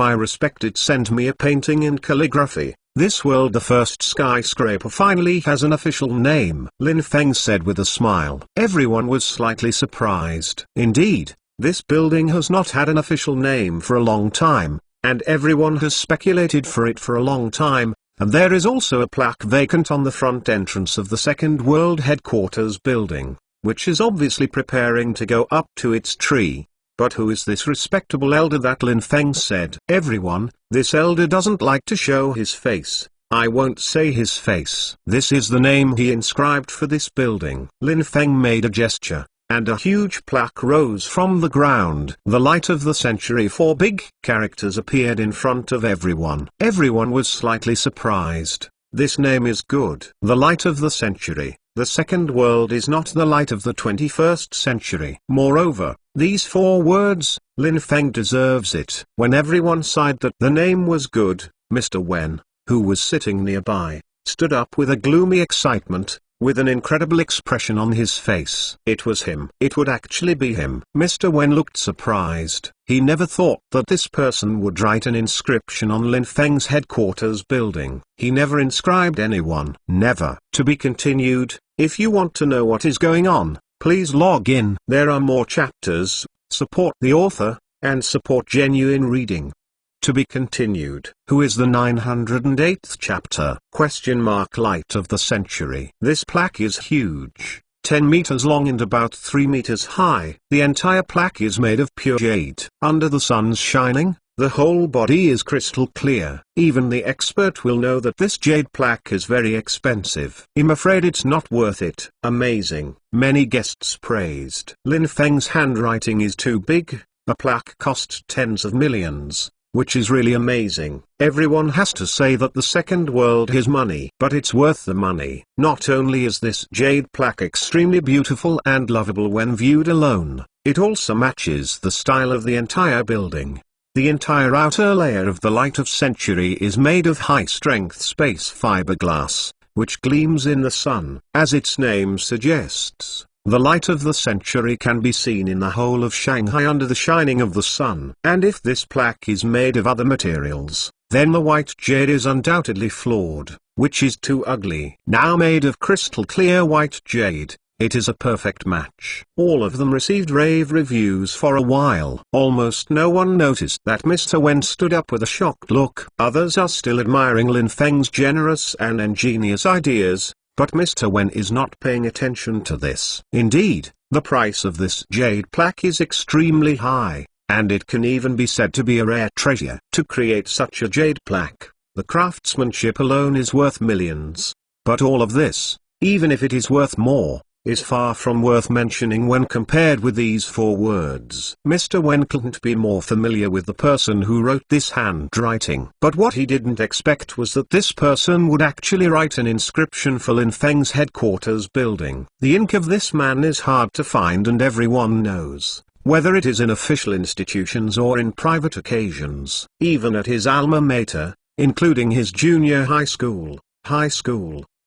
I respected sent me a painting in calligraphy. This world, the first skyscraper, finally has an official name, Lin Feng said with a smile. Everyone was slightly surprised. Indeed, this building has not had an official name for a long time, and everyone has speculated for it for a long time, and there is also a plaque vacant on the front entrance of the Second World Headquarters building, which is obviously preparing to go up to its tree. But who is this respectable elder that Lin Feng said? Everyone, this elder doesn't like to show his face. I won't say his face. This is the name he inscribed for this building. Lin Feng made a gesture, and a huge plaque rose from the ground. The light of the century, 4 big characters appeared in front of everyone. Everyone was slightly surprised. This name is good. The light of the century. The second world is not the light of the 21st century. Moreover, these 4 words, Lin Feng deserves it. When everyone sighed that the name was good, Mr. Wen, who was sitting nearby, stood up with a gloomy excitement, with an incredible expression on his face. It was him. It would actually be him. Mr. Wen looked surprised. He never thought that this person would write an inscription on Lin Feng's headquarters building. He never inscribed anyone. Never. To be continued. If you want to know what is going on, please log in. There are more chapters. Support the author, and support genuine reading. To be continued. Who is the 908th chapter? Light of the century. This plaque is huge, 10 meters long and about 3 meters high. The entire plaque is made of pure jade. Under the sun's shining, the whole body is crystal clear. Even the expert will know that this jade plaque is very expensive. I'm afraid it's not worth it. Amazing. Many guests praised. Lin Feng's handwriting is too big. A plaque costs tens of millions. Which is really amazing. Everyone has to say that the second world has money, but it's worth the money. Not only is this jade plaque extremely beautiful and lovable when viewed alone, it also matches the style of the entire building. The entire outer layer of the Light of Century is made of high-strength space fiberglass, which gleams in the sun. As its name suggests, the light of the century can be seen in the whole of Shanghai under the shining of the sun. And if this plaque is made of other materials, then the white jade is undoubtedly flawed, which is too ugly. Now made of crystal clear white jade, it is a perfect match. All of them received rave reviews for a while. Almost no one noticed that Mr. Wen stood up with a shocked look. Others are still admiring Lin Feng's generous and ingenious ideas. But Mr. Wen is not paying attention to this. Indeed, the price of this jade plaque is extremely high, and it can even be said to be a rare treasure. To create such a jade plaque, the craftsmanship alone is worth millions. But all of this, even if it is worth more, is far from worth mentioning when compared with these 4 words. Mr. Wen couldn't be more familiar with the person who wrote this handwriting. But what he didn't expect was that this person would actually write an inscription for Lin Feng's headquarters building. The ink of this man is hard to find and everyone knows. whether it is in official institutions or in private occasions. Even at his alma mater, including his junior high school,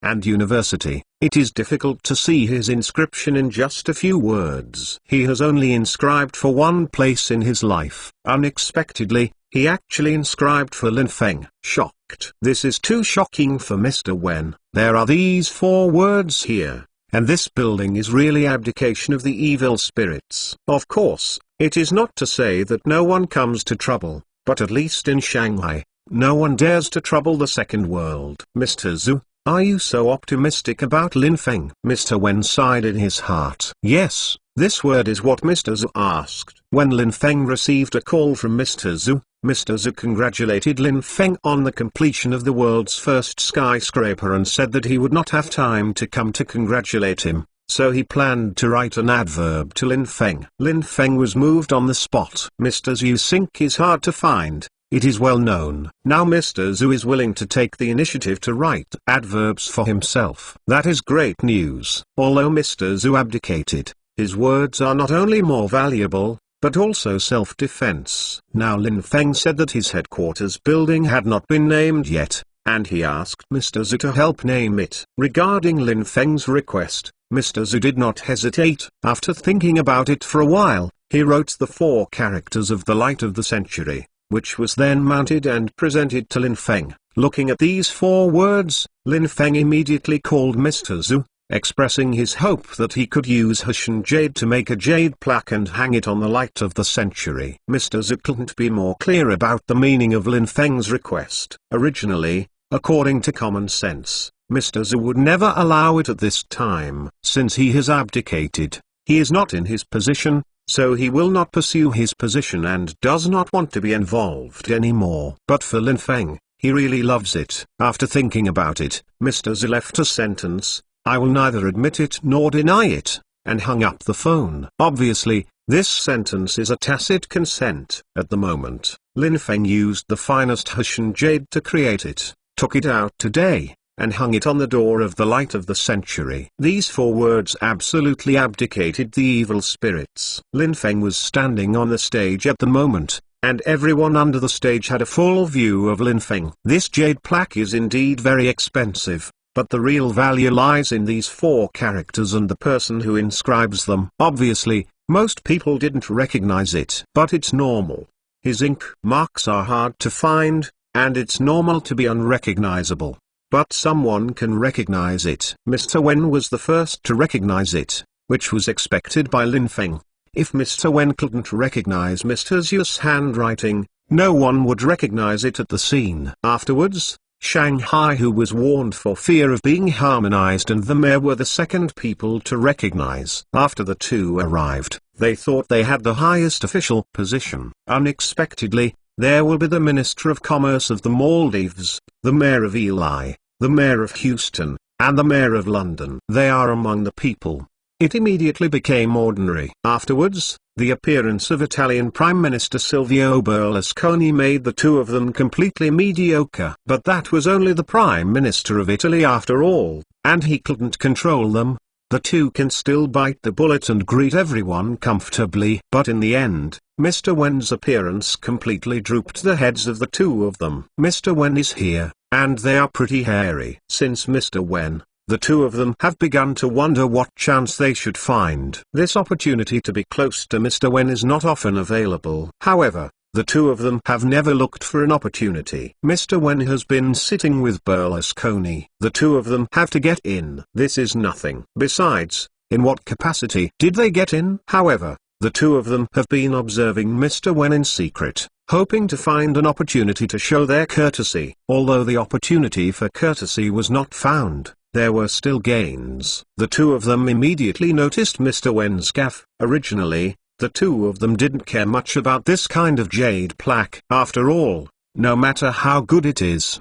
and university, it is difficult to see his inscription in just a few words. He has only inscribed for one place in his life. Unexpectedly, he actually inscribed for Lin Feng. Shocked. This is too shocking for Mr. Wen. There are these 4 words here, and this building is really abdication of the evil spirits. Of course, it is not to say that no one comes to trouble, but at least in Shanghai, no one dares to trouble the second world. Mr. Zhu, are you so optimistic about Lin Feng? Mr. Wen sighed in his heart. Yes, this word is what Mr. Zhu asked. When Lin Feng received a call from Mr. Zhu congratulated Lin Feng on the completion of the world's first skyscraper and said that he would not have time to come to congratulate him, so he planned to write an adverb to Lin Feng. Lin Feng was moved on the spot. Mr. Zhu's sink is hard to find. It is well known. Now Mr. Zhu is willing to take the initiative to write adverbs for himself. That is great news. Although Mr. Zhu abdicated, his words are not only more valuable, but also self-defense. Now Lin Feng said that his headquarters building had not been named yet, and he asked Mr. Zhu to help name it. Regarding Lin Feng's request, Mr. Zhu did not hesitate. After thinking about it for a while, he wrote the 4 characters of the Light of the Century, which was then mounted and presented to Lin Feng. Looking at these 4 words, Lin Feng immediately called Mr. Zhu, expressing his hope that he could use Hushan jade to make a jade plaque and hang it on the Light of the Century. Mr. Zhu couldn't be more clear about the meaning of Lin Feng's request. Originally, according to common sense, Mr. Zhu would never allow it at this time. Since he has abdicated, he is not in his position, so he will not pursue his position and does not want to be involved anymore. But for Lin Feng, he really loves it. After thinking about it, Mr. Zhu left a sentence, "I will neither admit it nor deny it," and hung up the phone. Obviously, this sentence is a tacit consent. At the moment, Lin Feng used the finest Hushan jade to create it, took it out today, and hung it on the door of the Light of the Century. These 4 words absolutely abdicated the evil spirits. Lin Feng was standing on the stage at the moment, and everyone under the stage had a full view of Lin Feng. This jade plaque is indeed very expensive, but the real value lies in these 4 characters and the person who inscribes them. Obviously, most people didn't recognize it. But it's normal. His ink marks are hard to find, and it's normal to be unrecognizable. But someone can recognize it. Mr. Wen was the first to recognize it, which was expected by Lin Feng. If Mr. Wen couldn't recognize Mr. Zhu's handwriting, no one would recognize it at the scene. Afterwards, Shanghai, who was warned for fear of being harmonized, and the mayor were the second people to recognize. After the 2 arrived, they thought they had the highest official position. Unexpectedly, there will be the Minister of Commerce of the Maldives, the Mayor of Ely, the Mayor of Houston, and the Mayor of London. They are among the people. It immediately became ordinary. Afterwards, the appearance of Italian Prime Minister Silvio Berlusconi made the 2 of them completely mediocre. But that was only the Prime Minister of Italy after all, and he couldn't control them. The 2 can still bite the bullet and greet everyone comfortably. But in the end, Mr. Wen's appearance completely drooped the heads of the 2 of them. Mr. Wen is here, and they are pretty hairy. Since Mr. Wen, the 2 of them have begun to wonder what chance they should find. This opportunity to be close to Mr. Wen is not often available. However, the 2 of them have never looked for an opportunity. Mr. Wen has been sitting with Berlusconi. The 2 of them have to get in. This is nothing. Besides, in what capacity did they get in? However, the 2 of them have been observing Mr. Wen in secret, hoping to find an opportunity to show their courtesy. Although the opportunity for courtesy was not found, there were still gains. The 2 of them immediately noticed Mr. Wen's gaffe. Originally, the 2 of them didn't care much about this kind of jade plaque. After all, no matter how good it is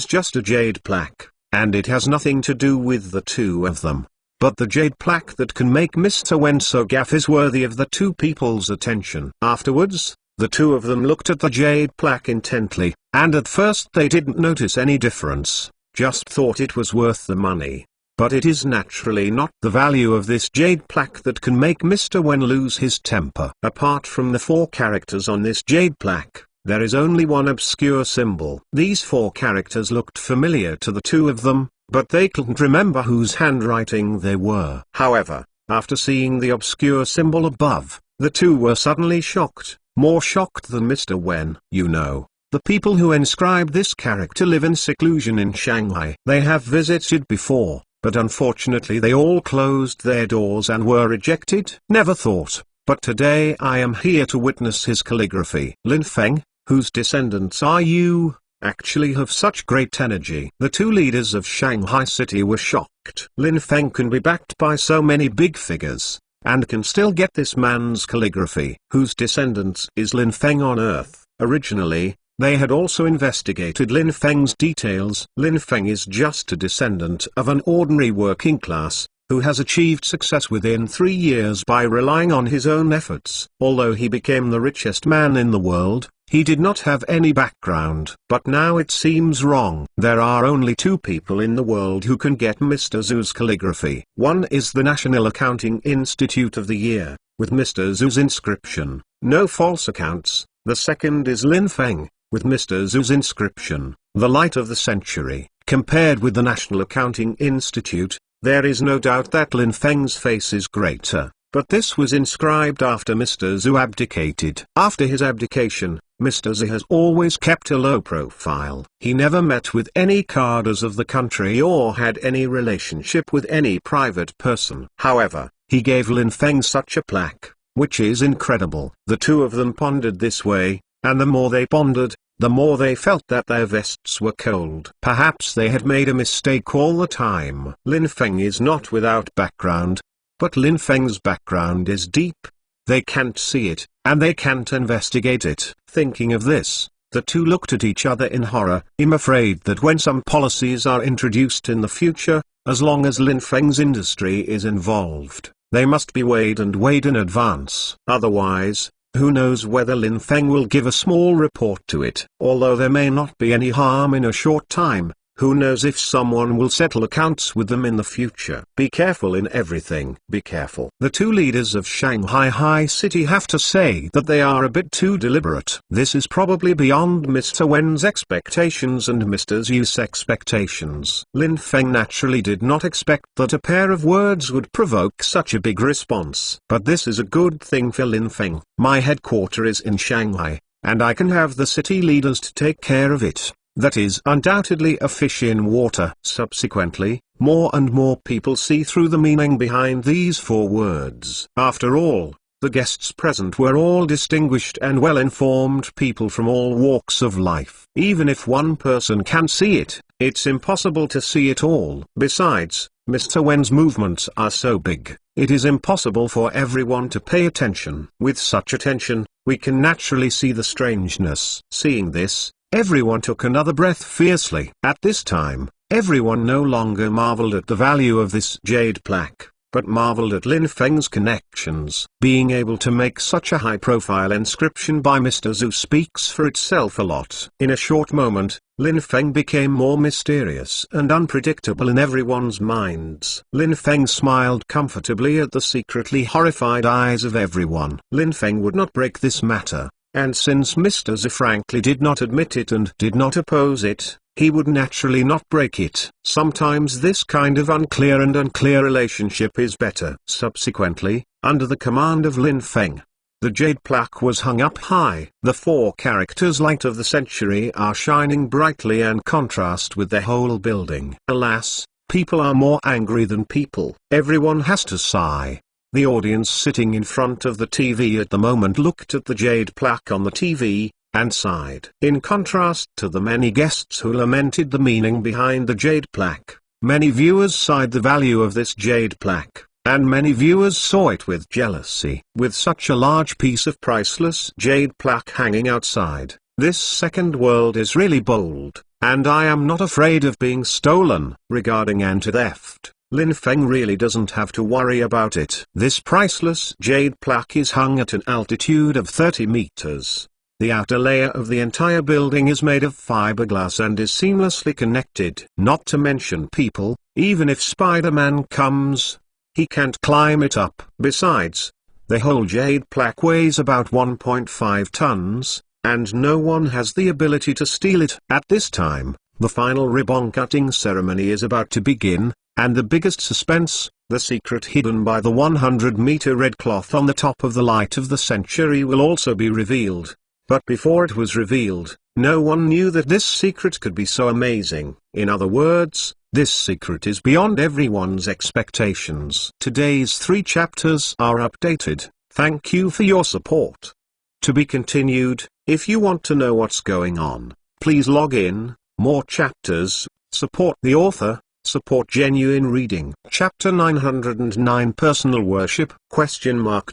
just a jade plaque, and it has nothing to do with the 2 of them. But the jade plaque that can make Mr. Wen so gaffe is worthy of the 2 people's attention. Afterwards, the 2 of them looked at the jade plaque intently, and at first they didn't notice any difference, just thought it was worth the money. But it is naturally not the value of this jade plaque that can make Mr. Wen lose his temper. Apart from the 4 characters on this jade plaque, there is only one obscure symbol. These 4 characters looked familiar to the 2 of them, but they couldn't remember whose handwriting they were. However, after seeing the obscure symbol above, the 2 were suddenly shocked, more shocked than Mr. Wen. You know, the people who inscribed this character live in seclusion in Shanghai. They have visited before, but unfortunately they all closed their doors and were rejected. Never thought, but today I am here to witness his calligraphy. Lin Feng, whose descendants are you, actually have such great energy. The 2 leaders of Shanghai City were shocked. Lin Feng can be backed by so many big figures, and can still get this man's calligraphy. Whose descendants is Lin Feng on Earth? Originally, they had also investigated Lin Feng's details. Lin Feng is just a descendant of an ordinary working class, who has achieved success within 3 years by relying on his own efforts. Although he became the richest man in the world, he did not have any background. But now it seems wrong. There are only 2 people in the world who can get Mr. Zhu's calligraphy. One is the National Accounting Institute of the Year, with Mr. Zhu's inscription, "No false accounts." The second is Lin Feng, with Mr. Zhu's inscription, "The Light of the Century." Compared with the National Accounting Institute, there is no doubt that Lin Feng's face is greater, but this was inscribed after Mr. Zhu abdicated. After his abdication, Mr. Zhu has always kept a low profile. He never met with any cadres of the country or had any relationship with any private person. However, he gave Lin Feng such a plaque, which is incredible. The 2 of them pondered this way, and the more they pondered, the more they felt that their vests were cold. Perhaps they had made a mistake all the time. Lin Feng is not without background, but Lin Feng's background is deep. They can't see it, and they can't investigate it. Thinking of this, the 2 looked at each other in horror. I'm afraid that when some policies are introduced in the future, as long as Lin Feng's industry is involved, they must be weighed in advance. Otherwise, who knows whether Lin Feng will give a small report to it. Although there may not be any harm in a short time, who knows if someone will settle accounts with them in the future. Be careful in everything. Be careful. The 2 leaders of Shanghai High City have to say that they are a bit too deliberate. This is probably beyond Mr. Wen's expectations and Mr. Zhu's expectations. Lin Feng naturally did not expect that a pair of words would provoke such a big response. But this is a good thing for Lin Feng. My headquarters is in Shanghai, and I can have the city leaders to take care of it. That is undoubtedly a fish in water. Subsequently, more and more people see through the meaning behind these 4 words. After all, the guests present were all distinguished and well-informed people from all walks of life. Even if one person can see it, it's impossible to see it all. Besides, Mr. Wen's movements are so big, it is impossible for everyone to pay attention. With such attention, we can naturally see the strangeness. Seeing this, everyone took another breath fiercely. At this time, everyone no longer marveled at the value of this jade plaque, but marveled at Lin Feng's connections. Being able to make such a high-profile inscription by Mr. Zhu speaks for itself a lot. In a short moment, Lin Feng became more mysterious and unpredictable in everyone's minds. Lin Feng smiled comfortably at the secretly horrified eyes of everyone. Lin Feng would not break this matter. And since Mr. Zhu frankly did not admit it and did not oppose it, he would naturally not break it. Sometimes this kind of unclear relationship is better. Subsequently, under the command of Lin Feng, the jade plaque was hung up high. The 4 characters Light of the Century are shining brightly and contrast with the whole building. Alas, people are more angry than people. Everyone has to sigh. The audience sitting in front of the TV at the moment looked at the jade plaque on the TV, and sighed. In contrast to the many guests who lamented the meaning behind the jade plaque, many viewers sighed the value of this jade plaque, and many viewers saw it with jealousy. With such a large piece of priceless jade plaque hanging outside, this second world is really bold, and I am not afraid of being stolen. Regarding anti-theft, Lin Feng really doesn't have to worry about it. This priceless jade plaque is hung at an altitude of 30 meters. The outer layer of the entire building is made of fiberglass and is seamlessly connected. Not to mention people, Even if Spider-Man comes, he can't climb it up. Besides, the whole jade plaque weighs about 1.5 tons, and no one has the ability to steal it. At this time, the final ribbon-cutting ceremony is about to begin, and the biggest suspense, the secret hidden by the 100-meter red cloth on the top of the Light of the Century, will also be revealed. But before it was revealed, no one knew that this secret could be so amazing. In other words, this secret is beyond everyone's expectations. Today's 3 chapters are updated. Thank you for your support. To be continued. If you want to know what's going on, please log in. More chapters. Support the author. Support genuine reading. Chapter 909, Personal Worship?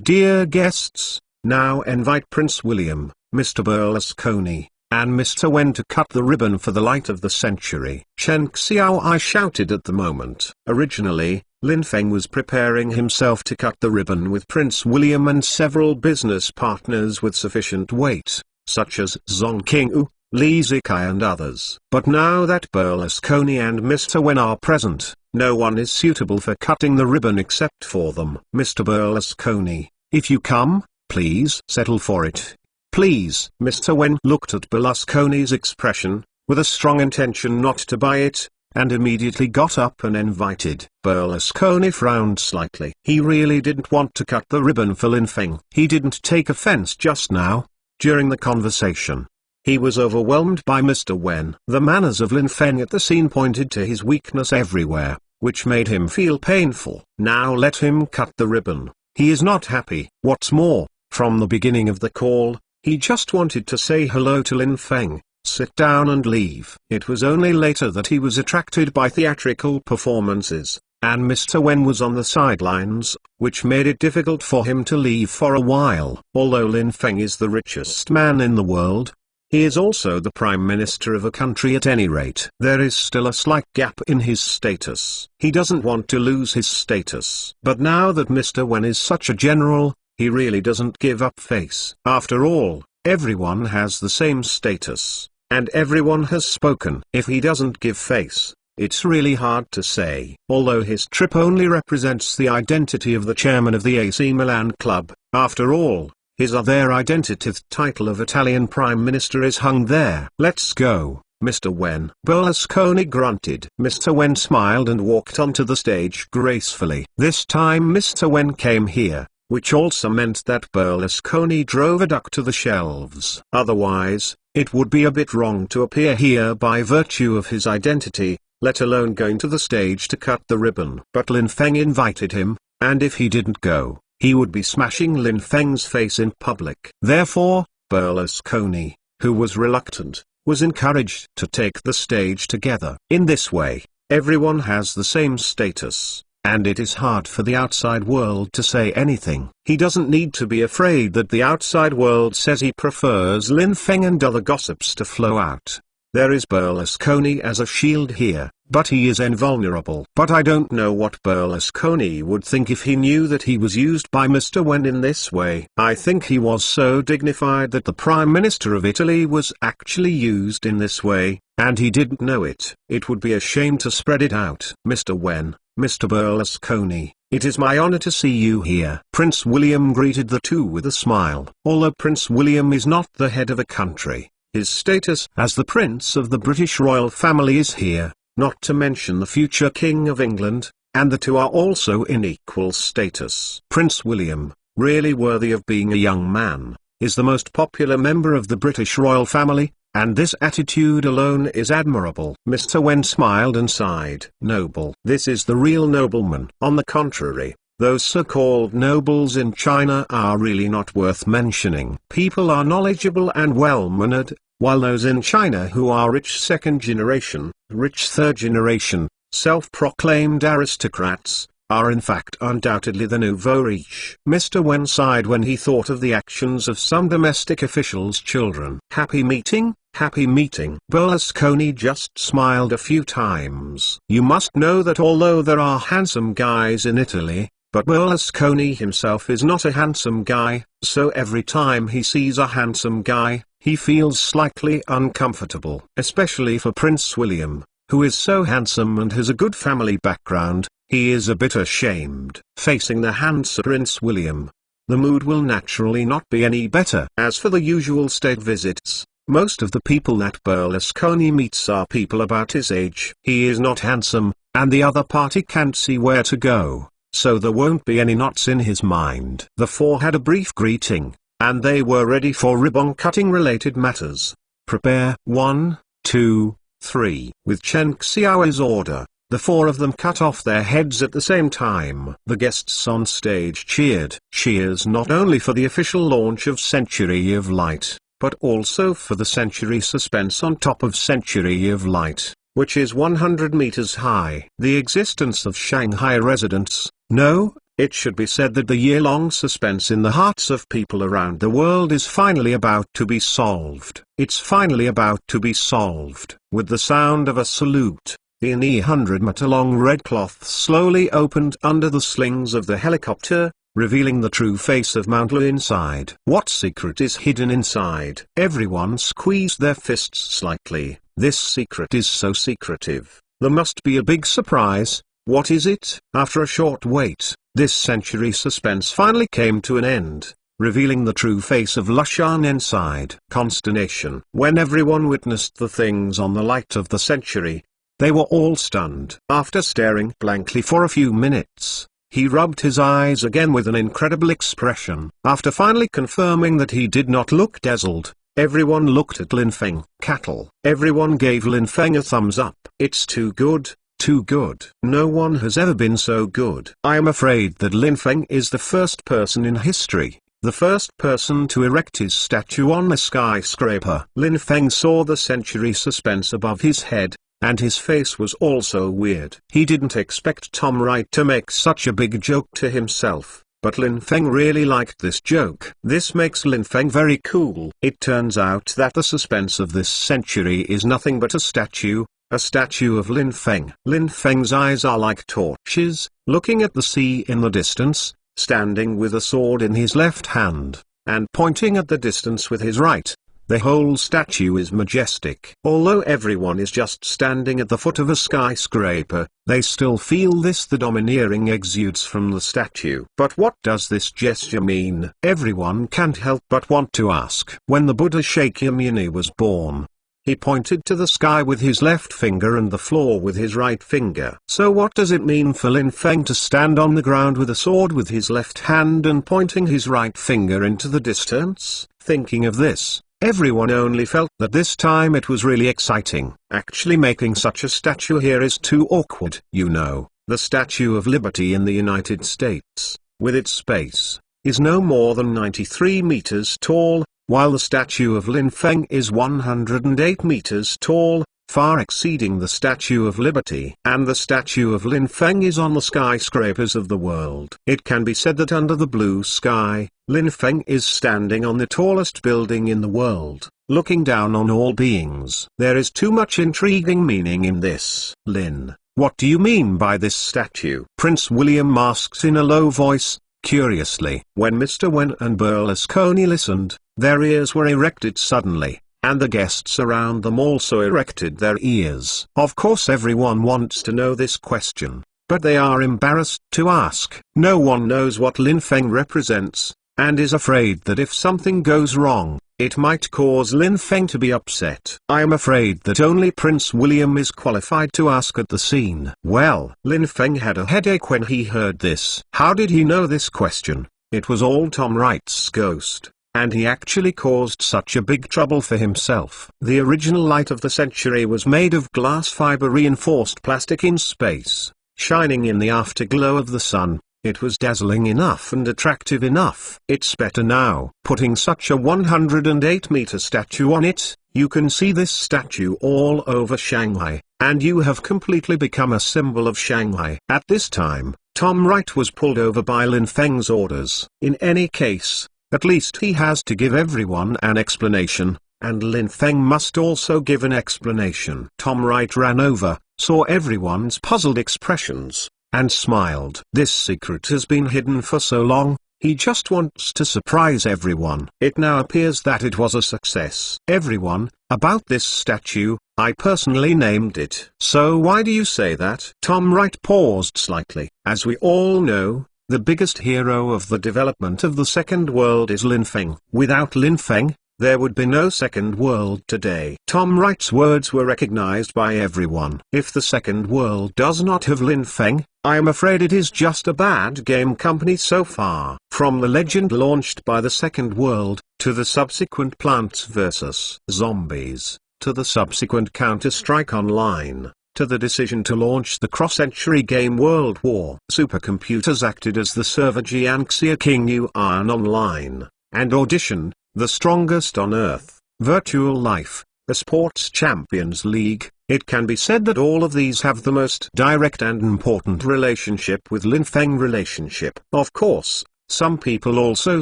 Dear guests, now invite Prince William, Mr. Berlusconi, and Mr. Wen to cut the ribbon for the Light of the Century. Chen Xiao, I shouted at the moment. Originally, Lin Feng was preparing himself to cut the ribbon with Prince William and several business partners with sufficient weight, such as Zong Qingyu, Li Zikai and others. But now that Berlusconi and Mr. Wen are present, no one is suitable for cutting the ribbon except for them. Mr. Berlusconi, if you come, please settle for it. Please. Mr. Wen looked at Berlusconi's expression, with a strong intention not to buy it, and immediately got up and invited. Berlusconi frowned slightly. He really didn't want to cut the ribbon for Lin Feng. He didn't take offense just now, during the conversation. He was overwhelmed by Mr. Wen. The manners of Lin Feng at the scene pointed to his weakness everywhere, which made him feel painful. Now let him cut the ribbon. He is not happy. What's more, from the beginning of the call, he just wanted to say hello to Lin Feng, sit down and leave. It was only later that he was attracted by theatrical performances, and Mr. Wen was on the sidelines, which made it difficult for him to leave for a while. Although Lin Feng is the richest man in the world, he is also the prime minister of a country. At any rate, there is still a slight gap in his status. He doesn't want to lose his status. But now that Mr. Wen is such a general, he really doesn't give up face. After all, everyone has the same status, and everyone has spoken. If he doesn't give face, it's really hard to say. Although his trip only represents the identity of the chairman of the AC Milan club, after all, his other identity title of Italian Prime Minister is hung there. Let's go, Mr. Wen. Berlusconi grunted. Mr. Wen smiled and walked onto the stage gracefully. This time Mr. Wen came here, which also meant that Berlusconi drove a duck to the shelves. Otherwise, it would be a bit wrong to appear here by virtue of his identity, let alone going to the stage to cut the ribbon. But Lin Feng invited him, and if he didn't go, he would be smashing Lin Feng's face in public. Therefore, Berlusconi, who was reluctant, was encouraged to take the stage together. In this way, everyone has the same status, and it is hard for the outside world to say anything. He doesn't need to be afraid that the outside world says he prefers Lin Feng and other gossips to flow out. There is Berlusconi as a shield here, but he is invulnerable. But I don't know what Berlusconi would think if he knew that he was used by Mr. Wen in this way. I think he was so dignified that the Prime Minister of Italy was actually used in this way, and he didn't know it. It would be a shame to spread it out. Mr. Wen, Mr. Berlusconi, it is my honor to see you here. Prince William greeted the two with a smile. Although Prince William is not the head of a country, his status as the Prince of the British royal family is here, not to mention the future King of England, and the two are also in equal status. Prince William, really worthy of being a young man, is the most popular member of the British royal family, and this attitude alone is admirable. Mr. Wen smiled and sighed. Noble. This is the real nobleman. On the contrary, those so-called nobles in China are really not worth mentioning. People are knowledgeable and well-mannered, while those in China who are rich second generation, rich third generation, self-proclaimed aristocrats, are in fact undoubtedly the nouveau riche. Mr. Wen sighed when he thought of the actions of some domestic officials' children. Happy meeting, happy meeting. Berlusconi just smiled a few times. You must know that although there are handsome guys in Italy, but Berlusconi himself is not a handsome guy, so every time he sees a handsome guy, he feels slightly uncomfortable. Especially for Prince William, who is so handsome and has a good family background, he is a bit ashamed. Facing the handsome Prince William, the mood will naturally not be any better. As for the usual state visits, most of the people that Berlusconi meets are people about his age. He is not handsome, and the other party can't see where to go, so there won't be any knots in his mind. The four had a brief greeting, and they were ready for ribbon-cutting related matters. Prepare. 1, 2, 3. With Chen Xiao's order, the four of them cut off their heads at the same time. The guests on stage cheered. Cheers not only for the official launch of Century of Light, but also for the Century suspense on top of Century of Light, which is 100 meters high. The existence of Shanghai residents, no, it should be said that the year-long suspense in the hearts of people around the world is finally about to be solved. It's finally about to be solved. With the sound of a salute, the 100-meter-long red cloth slowly opened under the slings of the helicopter, revealing the true face of Mount Lu inside. What secret is hidden inside? Everyone squeezed their fists slightly. This secret is so secretive. There must be a big surprise. What is it? After a short wait, this century suspense finally came to an end, revealing the true face of Lushan inside. Consternation. When everyone witnessed the things on the light of the century, they were all stunned. After staring blankly for a few minutes, he rubbed his eyes again with an incredible expression. After finally confirming that he did not look dazzled, everyone looked at Lin Feng. Cattle. Everyone gave Lin Feng a thumbs up. It's too good, too good. No one has ever been so good. I am afraid that Lin Feng is the first person in history, the first person to erect his statue on a skyscraper. Lin Feng saw the century suspense above his head, and his face was also weird. He didn't expect Tom Wright to make such a big joke to himself, but Lin Feng really liked this joke. This makes Lin Feng very cool. It turns out that the suspense of this century is nothing but a statue of Lin Feng. Lin Feng's eyes are like torches, looking at the sea in the distance, standing with a sword in his left hand, and pointing at the distance with his right. The whole statue is majestic. Although everyone is just standing at the foot of a skyscraper, they still feel the domineering exudes from the statue. But what does this gesture mean? Everyone can't help but want to ask. When the Buddha Shakyamuni was born, he pointed to the sky with his left finger and the floor with his right finger. So what does it mean for Lin Feng to stand on the ground with a sword with his left hand and pointing his right finger into the distance? Thinking of this, everyone only felt that this time it was really exciting. Actually making such a statue here is too awkward. You know, the Statue of Liberty in the United States, with its base, is no more than 93 meters tall, while the statue of Lin Feng is 108 meters tall, far exceeding the Statue of Liberty. And the statue of Lin Feng is on the skyscrapers of the world. It can be said that under the blue sky, Lin Feng is standing on the tallest building in the world, looking down on all beings. There is too much intriguing meaning in this. Lin, what do you mean by this statue? Prince William asks in a low voice, curiously. When Mr. Wen and Berlusconi listened, their ears were erected suddenly, and the guests around them also erected their ears. Of course everyone wants to know this question, but they are embarrassed to ask. No one knows what Lin Feng represents, and is afraid that if something goes wrong, it might cause Lin Feng to be upset. I am afraid that only Prince William is qualified to ask at the scene. Well, Lin Feng had a headache when he heard this. How did he know this question? It was all Tom Wright's ghost, and he actually caused such a big trouble for himself. The original light of the century was made of glass fiber reinforced plastic in space, shining in the afterglow of the sun. It was dazzling enough and attractive enough. It's better now. Putting such a 108-meter statue on it, you can see this statue all over Shanghai, and you have completely become a symbol of Shanghai. At this time, Tom Wright was pulled over by Lin Feng's orders. In any case, at least he has to give everyone an explanation, and Lin Feng must also give an explanation. Tom Wright ran over, saw everyone's puzzled expressions, and smiled. This secret has been hidden for so long, he just wants to surprise everyone. It now appears that it was a success. Everyone, about this statue, I personally named it. So why do you say that? Tom Wright paused slightly. As we all know, the biggest hero of the development of the second world is Lin Feng. Without Lin Feng, there would be no second world today. Tom Wright's words were recognized by everyone. If the second world does not have Lin Feng, I am afraid it is just a bad game company so far. From the legend launched by the second world, to the subsequent Plants vs. Zombies, to the subsequent Counter-Strike Online, to the decision to launch the cross-century game World War. Supercomputers acted as the server Jiangxia King Yuan Online, and Audition, the strongest on Earth, Virtual Life, a sports champions league. It can be said that all of these have the most direct and important relationship with Lin Feng relationship. Of course, some people also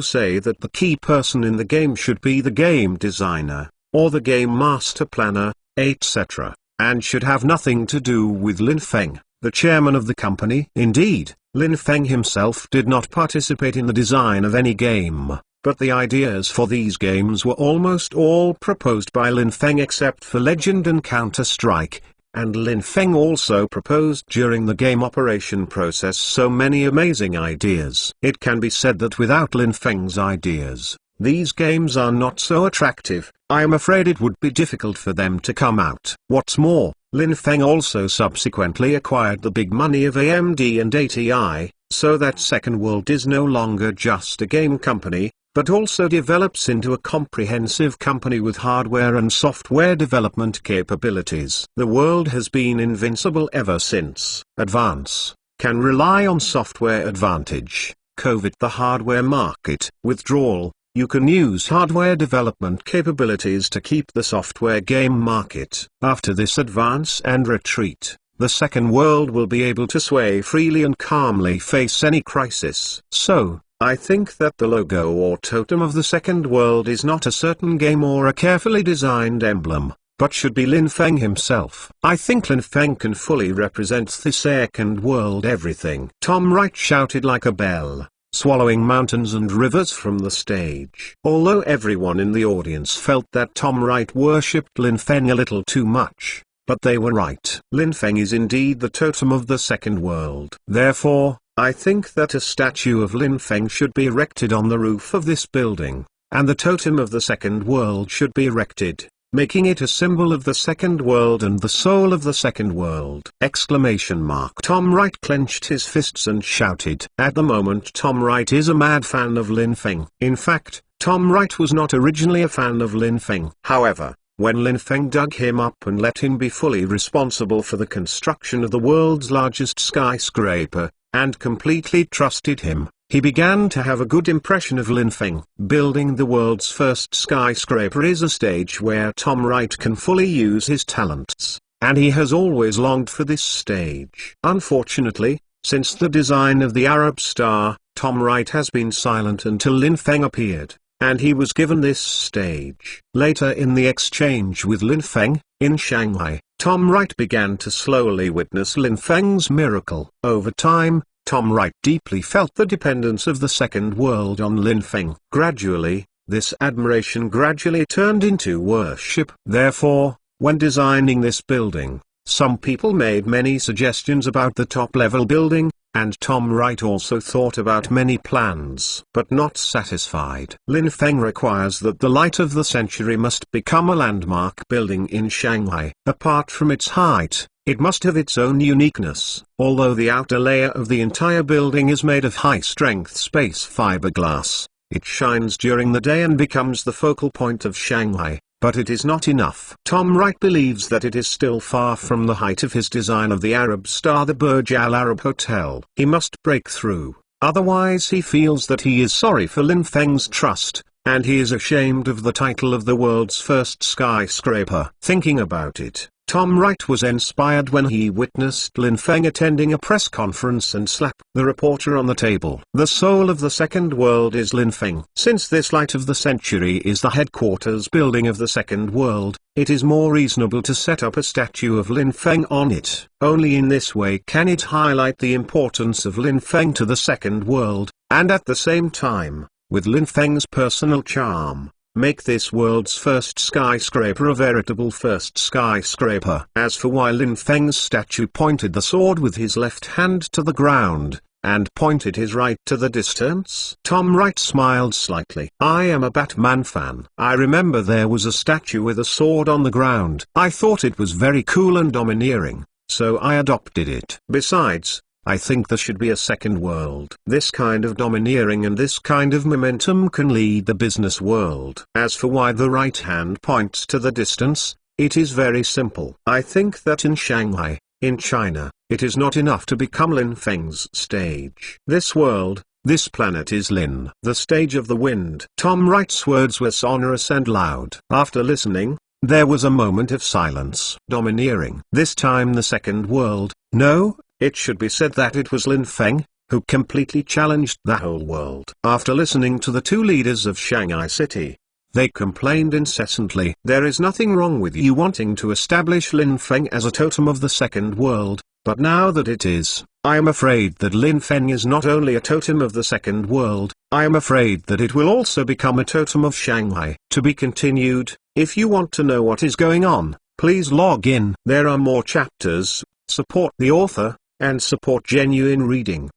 say that the key person in the game should be the game designer, or the game master planner, etc., and should have nothing to do with Lin Feng, the chairman of the company. Indeed, Lin Feng himself did not participate in the design of any game, but the ideas for these games were almost all proposed by Lin Feng except for Legend and Counter-Strike, and Lin Feng also proposed during the game operation process so many amazing ideas. It can be said that without Lin Feng's ideas, these games are not so attractive. I am afraid it would be difficult for them to come out. What's more, Lin Feng also subsequently acquired the big money of AMD and ATI, so that Second World is no longer just a game company, but also develops into a comprehensive company with hardware and software development capabilities. The world has been invincible ever since. Advance can rely on software advantage. COVID the hardware market. Withdrawal. You can use hardware development capabilities to keep the software game market. After this advance and retreat, the second world will be able to sway freely and calmly face any crisis. So, I think that the logo or totem of the second world is not a certain game or a carefully designed emblem, but should be Lin Feng himself. I think Lin Feng can fully represent the second world everything. Tom Wright shouted like a bell, swallowing mountains and rivers from the stage. Although everyone in the audience felt that Tom Wright worshipped Lin Feng a little too much, but they were right. Lin Feng is indeed the totem of the second world. Therefore, I think that a statue of Lin Feng should be erected on the roof of this building, and the totem of the second world should be erected, making it a symbol of the second world and the soul of the second world! Exclamation mark. Tom Wright clenched his fists and shouted. At the moment Tom Wright is a mad fan of Lin Feng. In fact, Tom Wright was not originally a fan of Lin Feng. However, when Lin Feng dug him up and let him be fully responsible for the construction of the world's largest skyscraper, and completely trusted him, he began to have a good impression of Lin Feng. Building the world's first skyscraper is a stage where Tom Wright can fully use his talents, and he has always longed for this stage. Unfortunately, since the design of the Arab Star, Tom Wright has been silent until Lin Feng appeared, and he was given this stage. Later in the exchange with Lin Feng, in Shanghai, Tom Wright began to slowly witness Lin Feng's miracle. Over time, Tom Wright deeply felt the dependence of the second world on Lin Feng. Gradually, this admiration gradually turned into worship. Therefore, when designing this building, some people made many suggestions about the top-level building, and Tom Wright also thought about many plans. But not satisfied, Lin Feng requires that the Light of the Century must become a landmark building in Shanghai. Apart from its height, it must have its own uniqueness. Although the outer layer of the entire building is made of high-strength space fiberglass, it shines during the day and becomes the focal point of Shanghai. But it is not enough. Tom Wright believes that it is still far from the height of his design of the Arab Star, the Burj Al Arab Hotel. He must break through, otherwise he feels that he is sorry for Lin Feng's trust, and he is ashamed of the title of the world's first skyscraper. Thinking about it, Tom Wright was inspired when he witnessed Lin Feng attending a press conference and slap the reporter on the table. The soul of the second world is Lin Feng. Since this Light of the Century is the headquarters building of the second world, it is more reasonable to set up a statue of Lin Feng on it. Only in this way can it highlight the importance of Lin Feng to the second world, and at the same time, with Lin Feng's personal charm, make this world's first skyscraper a veritable first skyscraper. As for why Lin Feng's statue pointed the sword with his left hand to the ground, and pointed his right to the distance, Tom Wright smiled slightly. I am a Batman fan. I remember there was a statue with a sword on the ground. I thought it was very cool and domineering, so I adopted it. Besides, I think there should be a second world. This kind of domineering and this kind of momentum can lead the business world. As for why the right hand points to the distance, it is very simple. I think that in Shanghai, in China, it is not enough to become Lin Feng's stage. This world, this planet is Lin, the stage of the wind. Tom Wright's words were sonorous and loud. After listening, there was a moment of silence. Domineering. This time the second world, no, it should be said that it was Lin Feng, who completely challenged the whole world. After listening to the two leaders of Shanghai City, they complained incessantly. There is nothing wrong with you wanting to establish Lin Feng as a totem of the second world, but now that it is, I am afraid that Lin Feng is not only a totem of the second world, I am afraid that it will also become a totem of Shanghai. To be continued. If you want to know what is going on, please log in. There are more chapters. Support the author, and support genuine reading.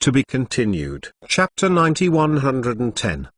To be continued. Chapter 9110.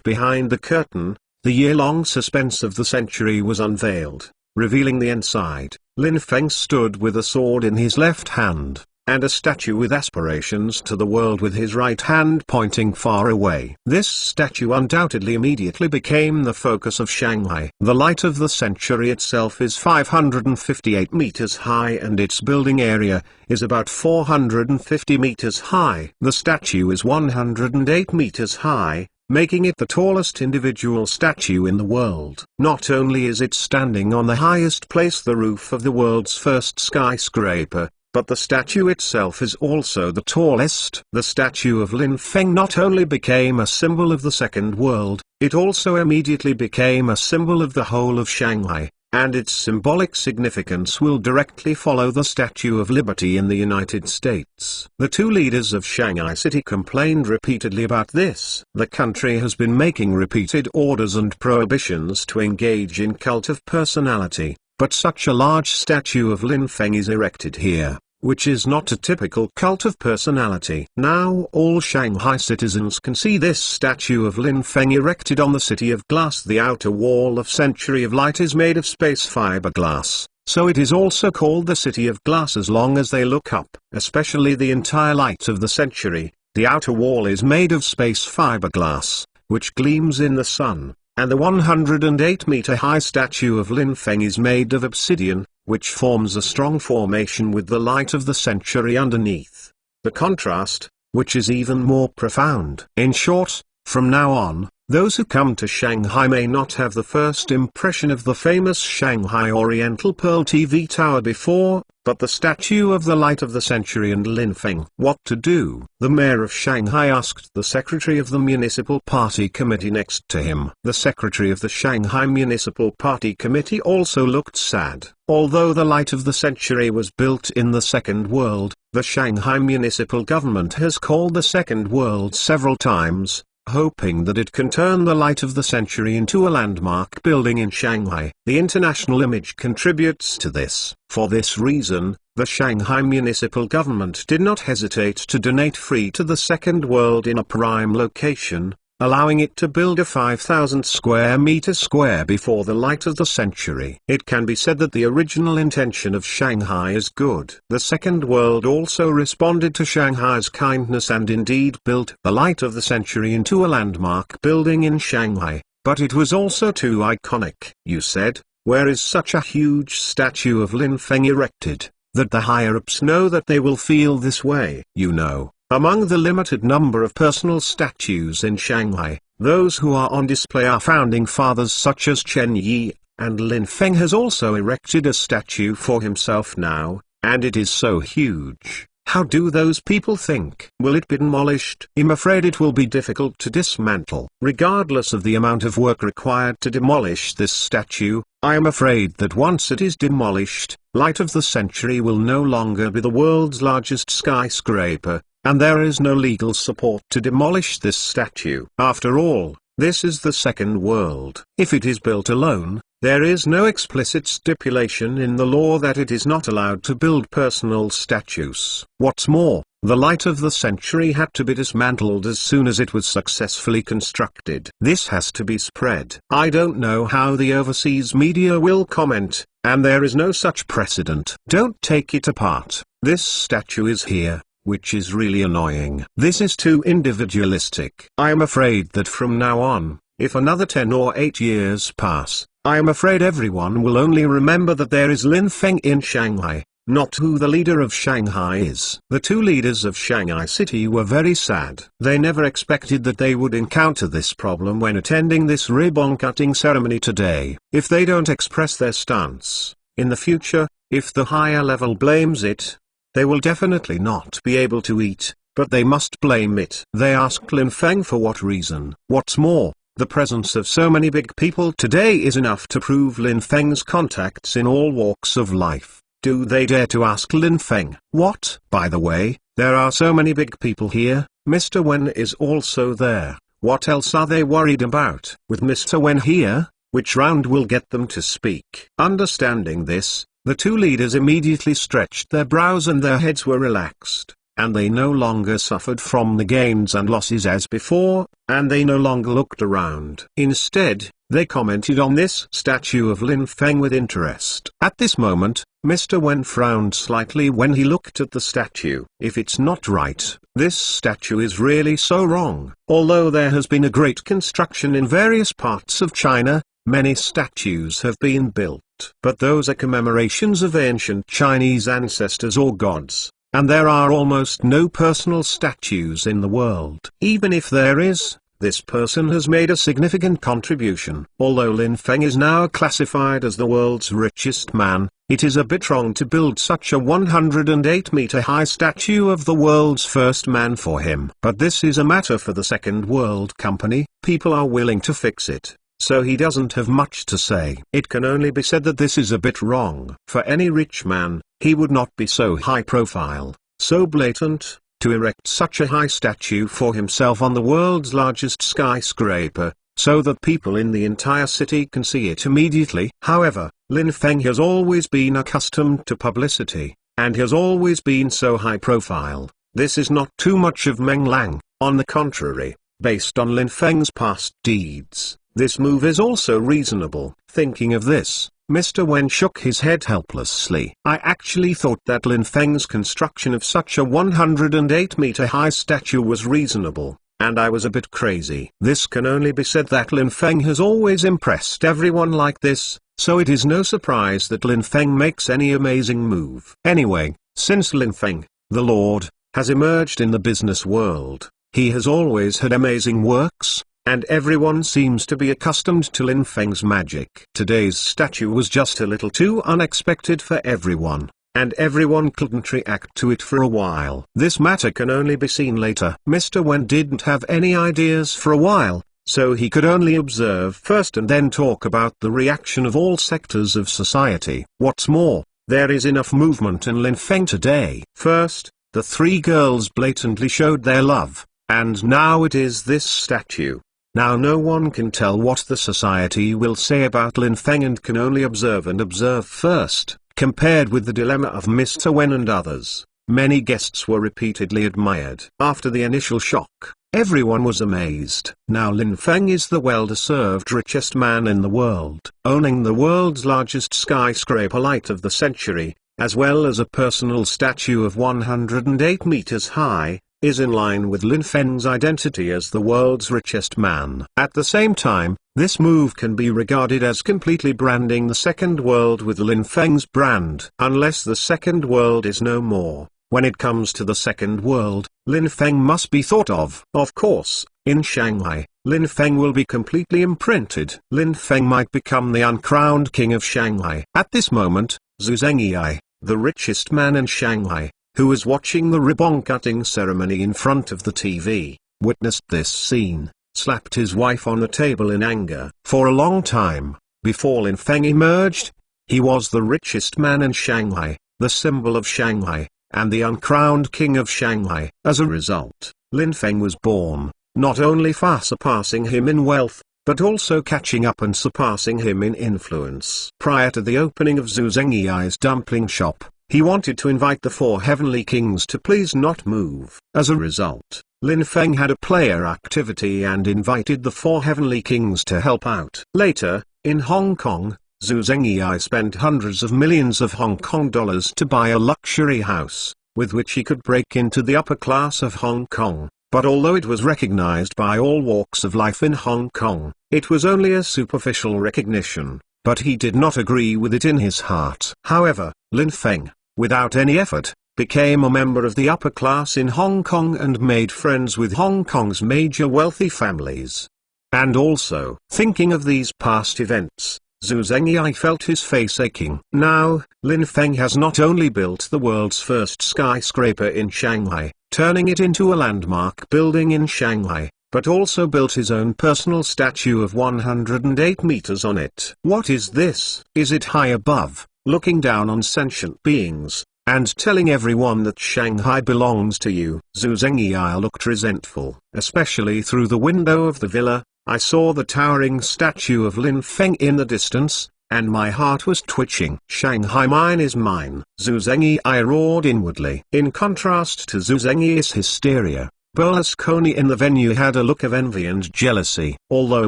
Behind the curtain, the year-long suspense of the century was unveiled, revealing the inside. Lin Feng stood with a sword in his left hand, and a statue with aspirations to the world with his right hand pointing far away. This statue undoubtedly immediately became the focus of Shanghai. The light of the century itself is 558 meters high and its building area is about 450 meters high. The statue is 108 meters high, making it the tallest individual statue in the world. Not only is it standing on the highest place, the roof of the world's first skyscraper, but the statue itself is also the tallest. The statue of Lin Feng not only became a symbol of the second world, it also immediately became a symbol of the whole of Shanghai, and its symbolic significance will directly follow the Statue of Liberty in the United States. The two leaders of Shanghai City complained repeatedly about this. The country has been making repeated orders and prohibitions to engage in cult of personality. But such a large statue of Lin Feng is erected here, which is not a typical cult of personality. Now all Shanghai citizens can see this statue of Lin Feng erected on the City of Glass. The outer wall of Century of Light is made of space fiberglass, so it is also called the City of Glass. As long as they look up, especially the entire light of the century, the outer wall is made of space fiberglass, which gleams in the sun. And the 108-meter-high statue of Lin Feng is made of obsidian, which forms a strong formation with the light of the century underneath. The contrast, which is even more profound. In short, from now on, those who come to Shanghai may not have the first impression of the famous Shanghai Oriental Pearl TV Tower before, but the statue of the light of the century and Lin Feng. What to do? The mayor of Shanghai asked the secretary of the municipal party committee next to him. The secretary of the Shanghai Municipal Party Committee also looked sad. Although the light of the century was built in the second world, the Shanghai municipal government has called the second world several times, hoping that it can turn the light of the century into a landmark building in Shanghai. The international image contributes to this. For this reason, the Shanghai municipal government did not hesitate to donate free to the second world in a prime location, allowing it to build a 5,000 square meter square before the light of the century. It can be said that the original intention of Shanghai is good. The second world also responded to Shanghai's kindness and indeed built the light of the century into a landmark building in Shanghai, but it was also too iconic. You said, where is such a huge statue of Lin Feng erected, that the higher-ups know that they will feel this way? You know, among the limited number of personal statues in Shanghai, those who are on display are founding fathers such as Chen Yi, and Lin Feng has also erected a statue for himself now, and it is so huge. How do those people think? Will it be demolished? I'm afraid it will be difficult to dismantle. Regardless of the amount of work required to demolish this statue, I am afraid that once it is demolished, Light of the Century will no longer be the world's largest skyscraper, and there is no legal support to demolish this statue. After all, This is the second world. If it is built alone, there is no explicit stipulation in the law that it is not allowed to build personal statues. What's more, the light of the century had to be dismantled as soon as it was successfully constructed. This has to be spread. I don't know how the overseas media will comment, and there is no such precedent. Don't take it apart. This statue is here, which is really annoying. This is too individualistic. I am afraid that from now on, if another 10 or 8 years pass, I am afraid everyone will only remember that there is Lin Feng in Shanghai, not who the leader of Shanghai is. The two leaders of Shanghai city were very sad. They never expected that they would encounter this problem when attending this ribbon cutting ceremony today. If they don't express their stance, in the future, if the higher level blames it, they will definitely not be able to eat, but they must blame it. They asked Lin Feng for what reason. What's more, the presence of so many big people today is enough to prove Lin Feng's contacts in all walks of life. Do they dare to ask Lin Feng? What? By the way, there are so many big people here. Mr. Wen is also there. What else are they worried about? With Mr. Wen here, which round will get them to speak? Understanding this, the two leaders immediately stretched their brows and their heads were relaxed, and they no longer suffered from the gains and losses as before, and they no longer looked around. Instead, they commented on this statue of Lin Feng with interest. At this moment, Mr. Wen frowned slightly when he looked at the statue. If it's not right, this statue is really so wrong. Although there has been a great construction in various parts of China, many statues have been built, but those are commemorations of ancient Chinese ancestors or gods, and there are almost no personal statues in the world. Even if there is, this person has made a significant contribution. Although Lin Feng is now classified as the world's richest man, it is a bit wrong to build such a 108-meter high statue of the world's first man for him. But this is a matter for the Second World Company. People are willing to fix it, so he doesn't have much to say. It can only be said that this is a bit wrong. For any rich man, he would not be so high profile, so blatant, to erect such a high statue for himself on the world's largest skyscraper, so that people in the entire city can see it immediately. However, Lin Feng has always been accustomed to publicity, and has always been so high profile. This is not too much of Meng Lang. On the contrary, based on Lin Feng's past deeds, this move is also reasonable. Thinking of this, Mr. Wen shook his head helplessly. I actually thought that Lin Feng's construction of such a 108-meter high statue was reasonable, and I was a bit crazy. This can only be said that Lin Feng has always impressed everyone like this, so it is no surprise that Lin Feng makes any amazing move. Anyway, since Lin Feng, the Lord, has emerged in the business world, he has always had amazing works, and everyone seems to be accustomed to Lin Feng's magic. Today's statue was just a little too unexpected for everyone, and everyone couldn't react to it for a while. This matter can only be seen later. Mr. Wen didn't have any ideas for a while, so he could only observe first and then talk about the reaction of all sectors of society. What's more, there is enough movement in Lin Feng today. First, the three girls blatantly showed their love, and now it is this statue. Now no one can tell what the society will say about Lin Feng and can only observe and observe first. Compared with the dilemma of Mr. Wen and others, many guests were repeatedly admired. After the initial shock, everyone was amazed. Now Lin Feng is the well-deserved richest man in the world, owning the world's largest skyscraper light of the century, as well as a personal statue of 108 meters high, is in line with Lin Feng's identity as the world's richest man. At the same time, this move can be regarded as completely branding the second world with Lin Feng's brand. Unless the second world is no more, when it comes to the second world, Lin Feng must be thought of. Of course, in Shanghai, Lin Feng will be completely imprinted. Lin Feng might become the uncrowned king of Shanghai. At this moment, Zhu Zhengyai, the richest man in Shanghai, who was watching the ribbon-cutting ceremony in front of the TV, witnessed this scene, slapped his wife on the table in anger. For a long time, before Lin Feng emerged, he was the richest man in Shanghai, the symbol of Shanghai, and the uncrowned king of Shanghai. As a result, Lin Feng was born, not only far surpassing him in wealth, but also catching up and surpassing him in influence. Prior to the opening of Zhu Zhenghai's dumpling shop, he wanted to invite the 4 heavenly kings to please not move. As a result, Lin Feng had a player activity and invited the 4 heavenly kings to help out. Later, in Hong Kong, Zhu Zhenghai spent hundreds of millions of Hong Kong dollars to buy a luxury house, with which he could break into the upper class of Hong Kong. But although it was recognized by all walks of life in Hong Kong, it was only a superficial recognition, but he did not agree with it in his heart. However, Lin Feng, without any effort, became a member of the upper class in Hong Kong and made friends with Hong Kong's major wealthy families. And also, thinking of these past events, Zhu Zhenghai felt his face aching. Now, Lin Feng has not only built the world's first skyscraper in Shanghai, turning it into a landmark building in Shanghai, but also built his own personal statue of 108 meters on it. What is this? Is it high above, looking down on sentient beings, and telling everyone that Shanghai belongs to you? Zhu Zhenghai looked resentful. Especially through the window of the villa, I saw the towering statue of Lin Feng in the distance, and my heart was twitching. Shanghai mine is mine, Zhu Zhenghai roared inwardly. In contrast to Zhu Zhenghai's hysteria, Berlusconi in the venue had a look of envy and jealousy. Although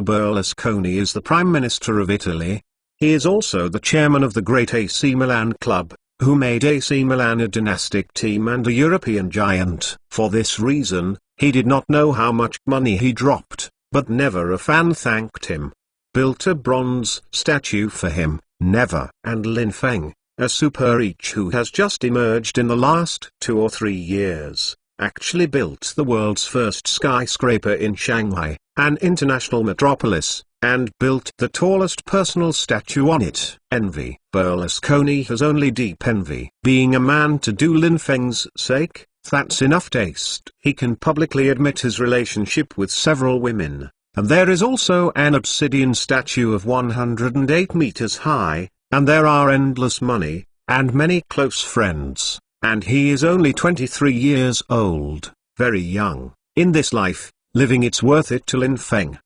Berlusconi is the Prime Minister of Italy, he is also the chairman of the great AC Milan club, who made AC Milan a dynastic team and a European giant. For this reason, he did not know how much money he dropped, but never a fan thanked him. Built a bronze statue for him, never. And Lin Feng, a super-rich who has just emerged in the last 2 or 3 years, actually built the world's first skyscraper in Shanghai, an international metropolis, and built the tallest personal statue on it. Envy. Berlusconi has only deep envy. Being a man to do Lin Feng's sake, that's enough taste. He can publicly admit his relationship with several women, and there is also an obsidian statue of 108 meters high, and there are endless money, and many close friends, and he is only 23 years old, very young. In this life, living it's worth it to Lin Feng.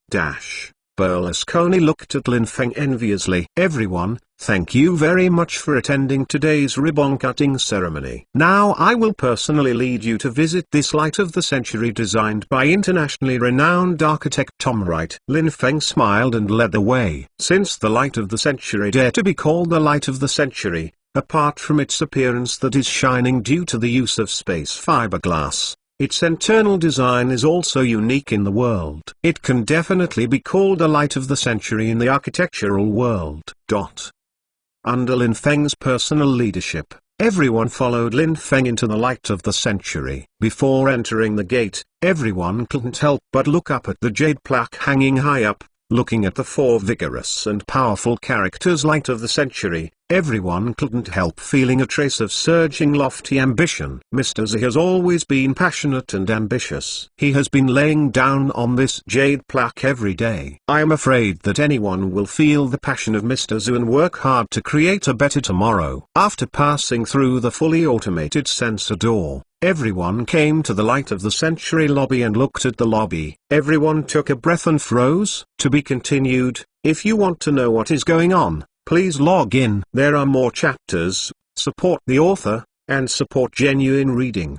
Berlusconi looked at Lin Feng enviously. Everyone, thank you very much for attending today's ribbon cutting ceremony. Now I will personally lead you to visit this light of the century designed by internationally renowned architect Tom Wright. Lin Feng smiled and led the way. Since the light of the century dare to be called the light of the century, apart from its appearance that is shining due to the use of space fiberglass, its internal design is also unique in the world. It can definitely be called a light of the century in the architectural world. Under Lin Feng's personal leadership, everyone followed Lin Feng into the light of the century. Before entering the gate, everyone couldn't help but look up at the jade plaque hanging high up. Looking at the 4 vigorous and powerful characters light of the century, everyone couldn't help feeling a trace of surging lofty ambition. Mr. Xi has always been passionate and ambitious. He has been laying down on this jade plaque every day. I am afraid that anyone will feel the passion of Mr. Xi and work hard to create a better tomorrow. After passing through the fully automated sensor door, everyone came to the light of the century lobby and looked at the lobby. Everyone took a breath and froze. To be continued. If you want to know what is going on, please log in. There are more chapters. Support the author, and support genuine reading.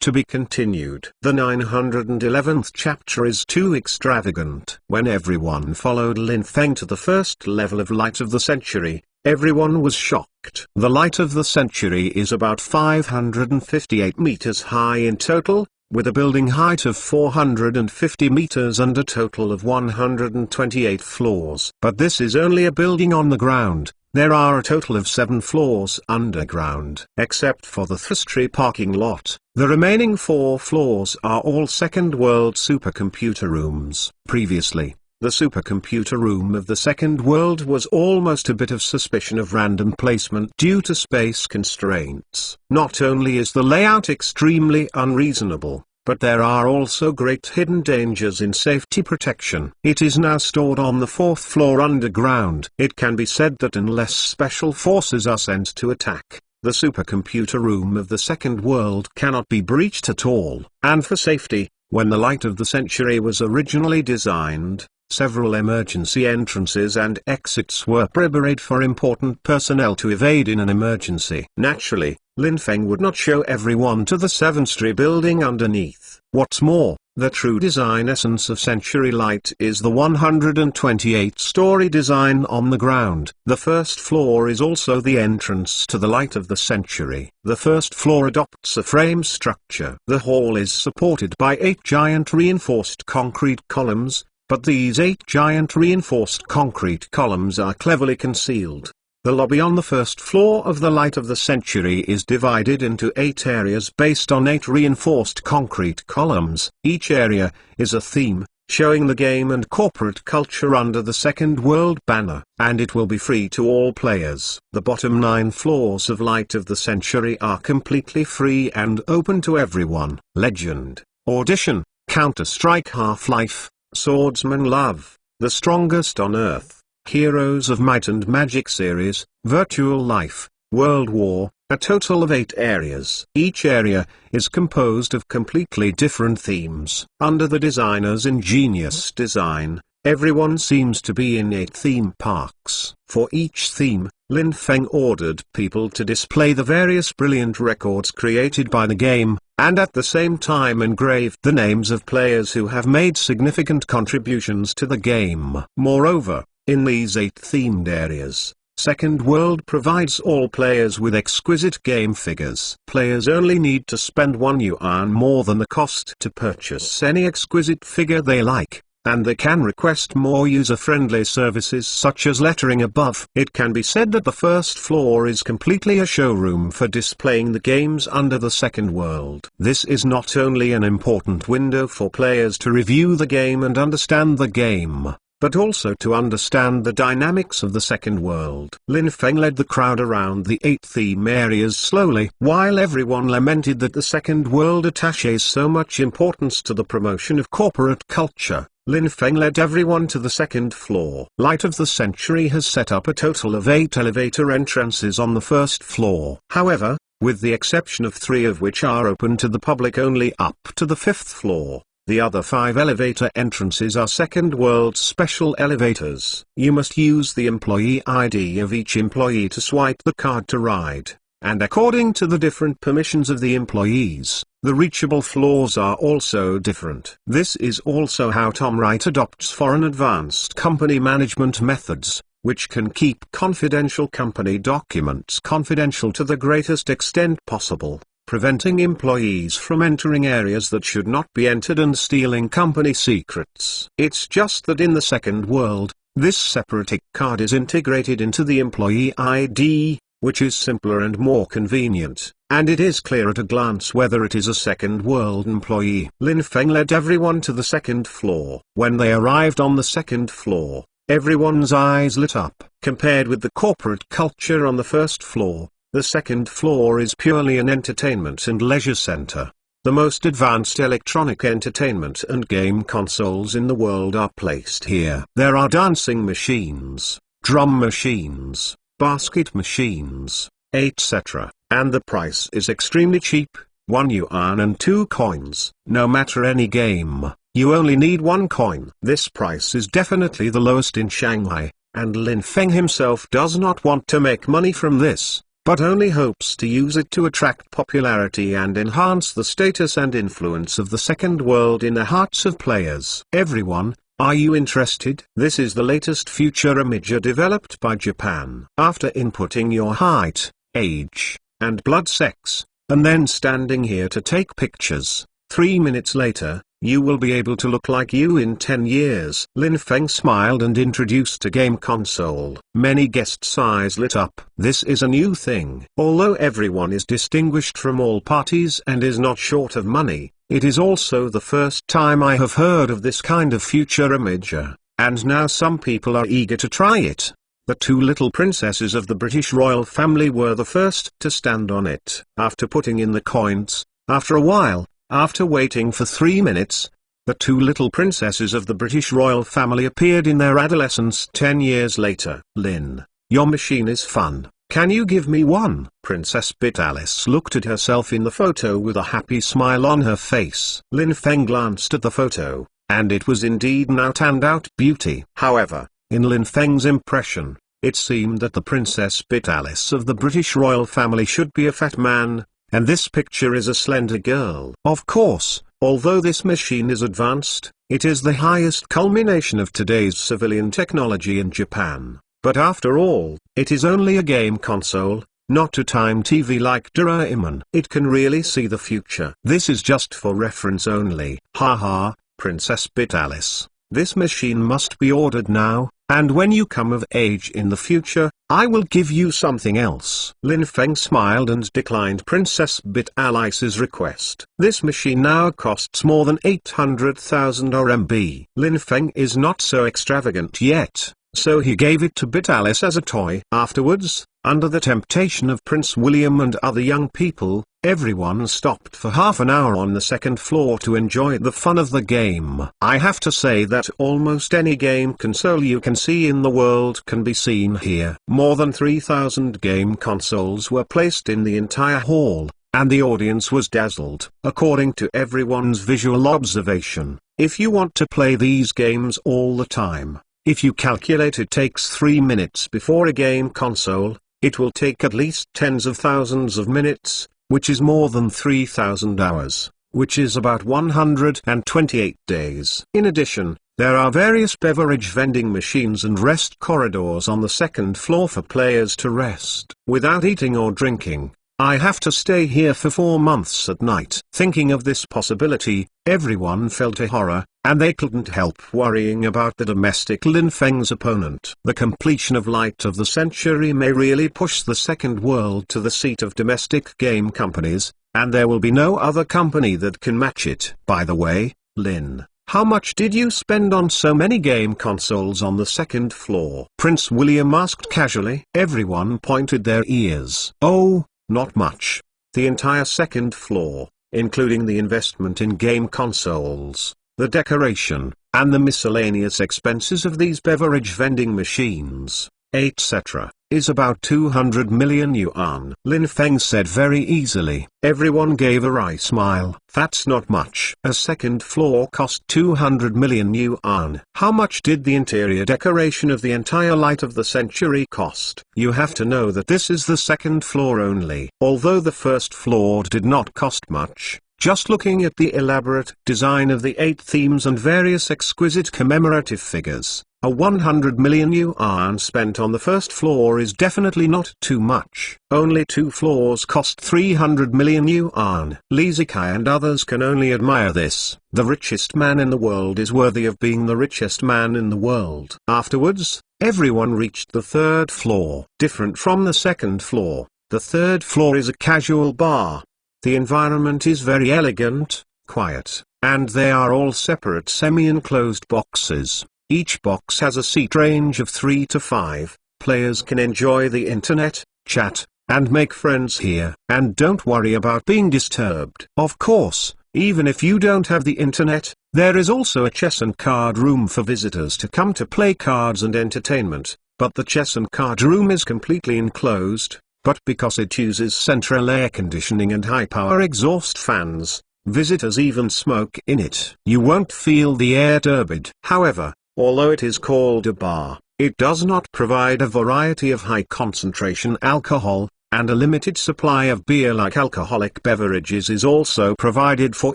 To be continued. The 911th chapter is too extravagant. When everyone followed Lin Feng to the first level of light of the century, everyone was shocked. The light of the century is about 558 meters high in total, with a building height of 450 meters and a total of 128 floors. But this is only a building on the ground. There are a total of 7 floors underground. Except for the Thrustree parking lot, the remaining 4 floors are all second world supercomputer rooms. Previously, the supercomputer room of the second world was almost a bit of suspicion of random placement due to space constraints. Not only is the layout extremely unreasonable, but there are also great hidden dangers in safety protection. It is now stored on the 4th floor underground. It can be said that unless special forces are sent to attack, the supercomputer room of the second world cannot be breached at all. And for safety, When the light of the century was originally designed, several emergency entrances and exits were prepared for important personnel to evade in an emergency. Naturally, Lin Feng would not show everyone to the 7-story building underneath. What's more, the true design essence of Century Light is the 128-story design on the ground. The first floor is also the entrance to the Light of the Century. The first floor adopts a frame structure. The hall is supported by 8 giant reinforced concrete columns, but these 8 giant reinforced concrete columns are cleverly concealed. The lobby on the first floor of the Light of the Century is divided into 8 areas based on 8 reinforced concrete columns. Each area is a theme, showing the game and corporate culture under the Second World banner, and it will be free to all players. The bottom 9 floors of Light of the Century are completely free and open to everyone. Legend, Audition, Counter-Strike Half-Life, Swordsman Love, The Strongest on Earth, Heroes of Might and Magic series, Virtual Life, World War, a total of 8 areas. Each area is composed of completely different themes. Under the designer's ingenious design, everyone seems to be in 8 theme parks. For each theme, Lin Feng ordered people to display the various brilliant records created by the game, and at the same time engraved the names of players who have made significant contributions to the game. Moreover, in these 8 themed areas, Second World provides all players with exquisite game figures. Players only need to spend 1 yuan more than the cost to purchase any exquisite figure they like, and they can request more user-friendly services such as lettering above. It can be said that the first floor is completely a showroom for displaying the games under the Second World. This is not only an important window for players to review the game and understand the game, but also to understand the dynamics of the Second World. Lin Feng led the crowd around the 8 theme areas slowly. While everyone lamented that the Second World attaches so much importance to the promotion of corporate culture, Lin Feng led everyone to the second floor. Light of the Century has set up a total of 8 elevator entrances on the first floor. However, with the exception of 3 of which are open to the public only up to the 5th floor, the other 5 elevator entrances are Second World special elevators. You must use the employee ID of each employee to swipe the card to ride, and according to the different permissions of the employees, the reachable floors are also different. This is also how Tom Wright adopts foreign advanced company management methods, which can keep confidential company documents confidential to the greatest extent possible, preventing employees from entering areas that should not be entered and stealing company secrets. It's just that in the Second World, this separate IC card is integrated into the employee ID, which is simpler and more convenient, and it is clear at a glance whether it is a Second World employee. Lin Feng led everyone to the second floor. When they arrived on the second floor, everyone's eyes lit up. Compared with the corporate culture on the first floor, the second floor is purely an entertainment and leisure center. The most advanced electronic entertainment and game consoles in the world are placed here. There are dancing machines, drum machines, basket machines, etc. And the price is extremely cheap, 1 yuan and 2 coins. No matter any game, you only need 1 coin. This price is definitely the lowest in Shanghai, and Lin Feng himself does not want to make money from this, but only hopes to use it to attract popularity and enhance the status and influence of the Second World in the hearts of players. Everyone, are you interested? This is the latest future imager developed by Japan. After inputting your height, age, and blood sex, and then standing here to take pictures, 3 minutes later, you will be able to look like you in 10 years. Lin Feng smiled and introduced a game console. Many guests' eyes lit up. This is a new thing. Although everyone is distinguished from all parties and is not short of money, it is also the first time I have heard of this kind of future imager, and now some people are eager to try it. The 2 little princesses of the British royal family were the first to stand on it. After putting in the coins, after a while, after waiting for 3 minutes, the 2 little princesses of the British royal family appeared in their adolescence 10 years later. Lin, your machine is fun. Can you give me one? Princess Bit Alice looked at herself in the photo with a happy smile on her face. Lin Feng glanced at the photo, and it was indeed an out-and-out beauty. However, in Lin Feng's impression, it seemed that the Princess Bit Alice of the British royal family should be a fat man, and this picture is a slender girl. Of course, although this machine is advanced, it is the highest culmination of today's civilian technology in Japan. But after all, it is only a game console, not a time TV like Doraemon. It can really see the future. This is just for reference only. Haha, Princess Bit Alice, this machine must be ordered now, and when you come of age in the future, I will give you something else. Lin Feng smiled and declined Princess Bit Alice's request. This machine now costs more than 800,000 RMB. Lin Feng is not so extravagant yet, so he gave it to Bit Alice as a toy. Afterwards, under the temptation of Prince William and other young people, everyone stopped for half an hour on the second floor to enjoy the fun of the game. I have to say that almost any game console you can see in the world can be seen here. More than 3,000 game consoles were placed in the entire hall, and the audience was dazzled. According to everyone's visual observation, if you want to play these games all the time, if you calculate it takes 3 minutes before a game console, it will take at least tens of thousands of minutes, which is more than 3,000 hours, which is about 128 days. In addition, there are various beverage vending machines and rest corridors on the second floor for players to rest. Without eating or drinking, I have to stay here for 4 months at night. Thinking of this possibility, everyone felt a horror, and they couldn't help worrying about the domestic Lin Feng's opponent. The completion of Light of the Century may really push the second world to the seat of domestic game companies, and there will be no other company that can match it. By the way, Lin, how much did you spend on so many game consoles on the second floor? Prince William asked casually. Everyone pointed their ears. Oh, not much. The entire second floor, including the investment in game consoles, the decoration, and the miscellaneous expenses of these beverage vending machines, etc., is about 200 million yuan. Lin Feng said very easily. Everyone gave a wry smile. That's not much. A second floor cost 200 million yuan. How much did the interior decoration of the entire Light of the Century cost? You have to know that this is the second floor only. Although the first floor did not cost much, just looking at the elaborate design of the 8 themes and various exquisite commemorative figures, a 100 million yuan spent on the first floor is definitely not too much. Only 2 floors cost 300 million yuan. Li Zikai and others can only admire this. The richest man in the world is worthy of being the richest man in the world. Afterwards, everyone reached the third floor. Different from the second floor, the third floor is a casual bar. The environment is very elegant, quiet, and they are all separate semi-enclosed boxes. Each box has a seat range of 3 to 5. Players can enjoy the internet, chat, and make friends here, and don't worry about being disturbed. Of course, even if you don't have the internet, there is also a chess and card room for visitors to come to play cards and entertainment, but the chess and card room is completely enclosed. But because it uses central air conditioning and high-power exhaust fans, visitors even smoke in it. You won't feel the air turbid. However, although it is called a bar, it does not provide a variety of high-concentration alcohol, and a limited supply of beer-like alcoholic beverages is also provided for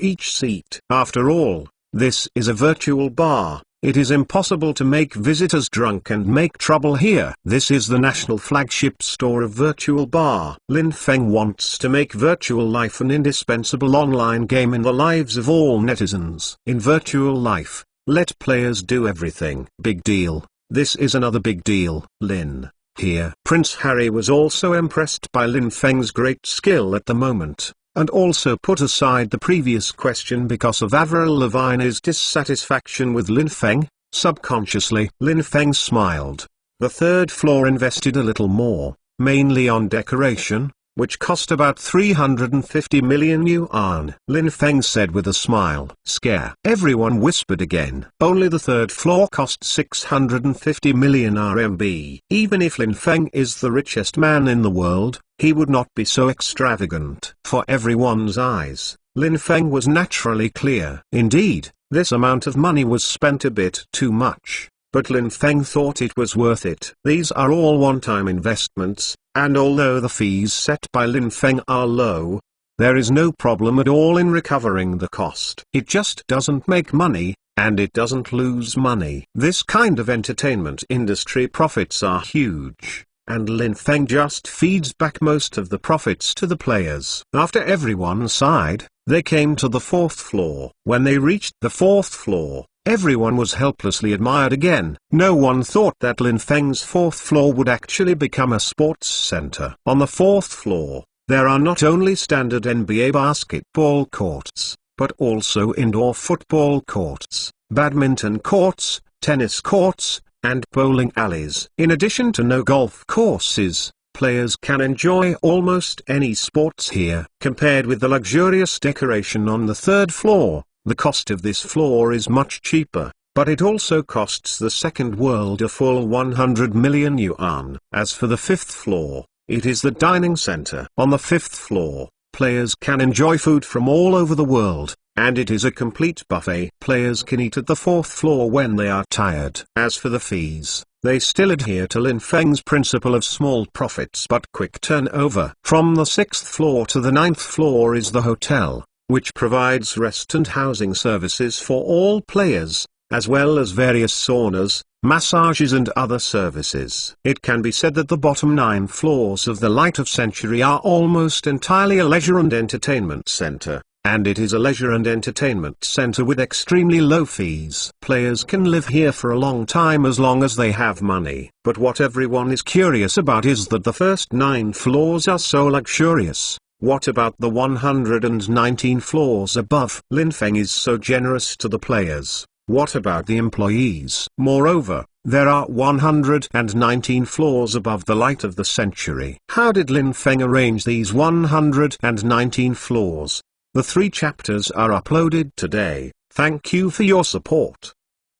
each seat. After all, this is a virtual bar. It is impossible to make visitors drunk and make trouble here. This is the national flagship store of Virtual Bar. Lin Feng wants to make virtual life an indispensable online game in the lives of all netizens. In virtual life, let players do everything. Big deal. This is another big deal. Lin, here. Prince Harry was also impressed by Lin Feng's great skill at the moment, and also put aside the previous question because of Avril Lavigne's dissatisfaction with Lin Feng. Subconsciously, Lin Feng smiled. The third floor invested a little more, mainly on decoration, which cost about 350 million yuan. Lin Feng said with a smile. Scare. Everyone whispered again. Only the third floor cost 650 million RMB. Even if Lin Feng is the richest man in the world, he would not be so extravagant. For everyone's eyes, Lin Feng was naturally clear. Indeed, this amount of money was spent a bit too much, but Lin Feng thought it was worth it. These are all one-time investments, and although the fees set by Lin Feng are low, there is no problem at all in recovering the cost. It just doesn't make money, and it doesn't lose money. This kind of entertainment industry profits are huge, and Lin Feng just feeds back most of the profits to the players. After everyone sighed, they came to the fourth floor. When they reached the fourth floor, everyone was helplessly admired again. No one thought that Lin Feng's fourth floor would actually become a sports center. On the fourth floor, there are not only standard NBA basketball courts, but also indoor football courts, badminton courts, tennis courts, and bowling alleys. In addition to no golf courses, players can enjoy almost any sports here. Compared with the luxurious decoration on the third floor, the cost of this floor is much cheaper, but it also costs the second world a full 100 million yuan. As for the fifth floor, it is the dining center. On the fifth floor, players can enjoy food from all over the world, and it is a complete buffet. Players can eat at the fourth floor when they are tired. As for the fees, they still adhere to Lin Feng's principle of small profits but quick turnover. From the sixth floor to the ninth floor is the hotel, which provides rest and housing services for all players, as well as various saunas, massages and other services. It can be said that the bottom 9 floors of the Light of Century are almost entirely a leisure and entertainment center, and it is a leisure and entertainment center with extremely low fees. Players can live here for a long time as long as they have money. But what everyone is curious about is that the first 9 floors are so luxurious. What about the 119 floors above? Lin Feng is so generous to the players. What about the employees? Moreover, there are 119 floors above the Light of the Century. How did Lin Feng arrange these 119 floors? The 3 chapters are uploaded today. Thank you for your support.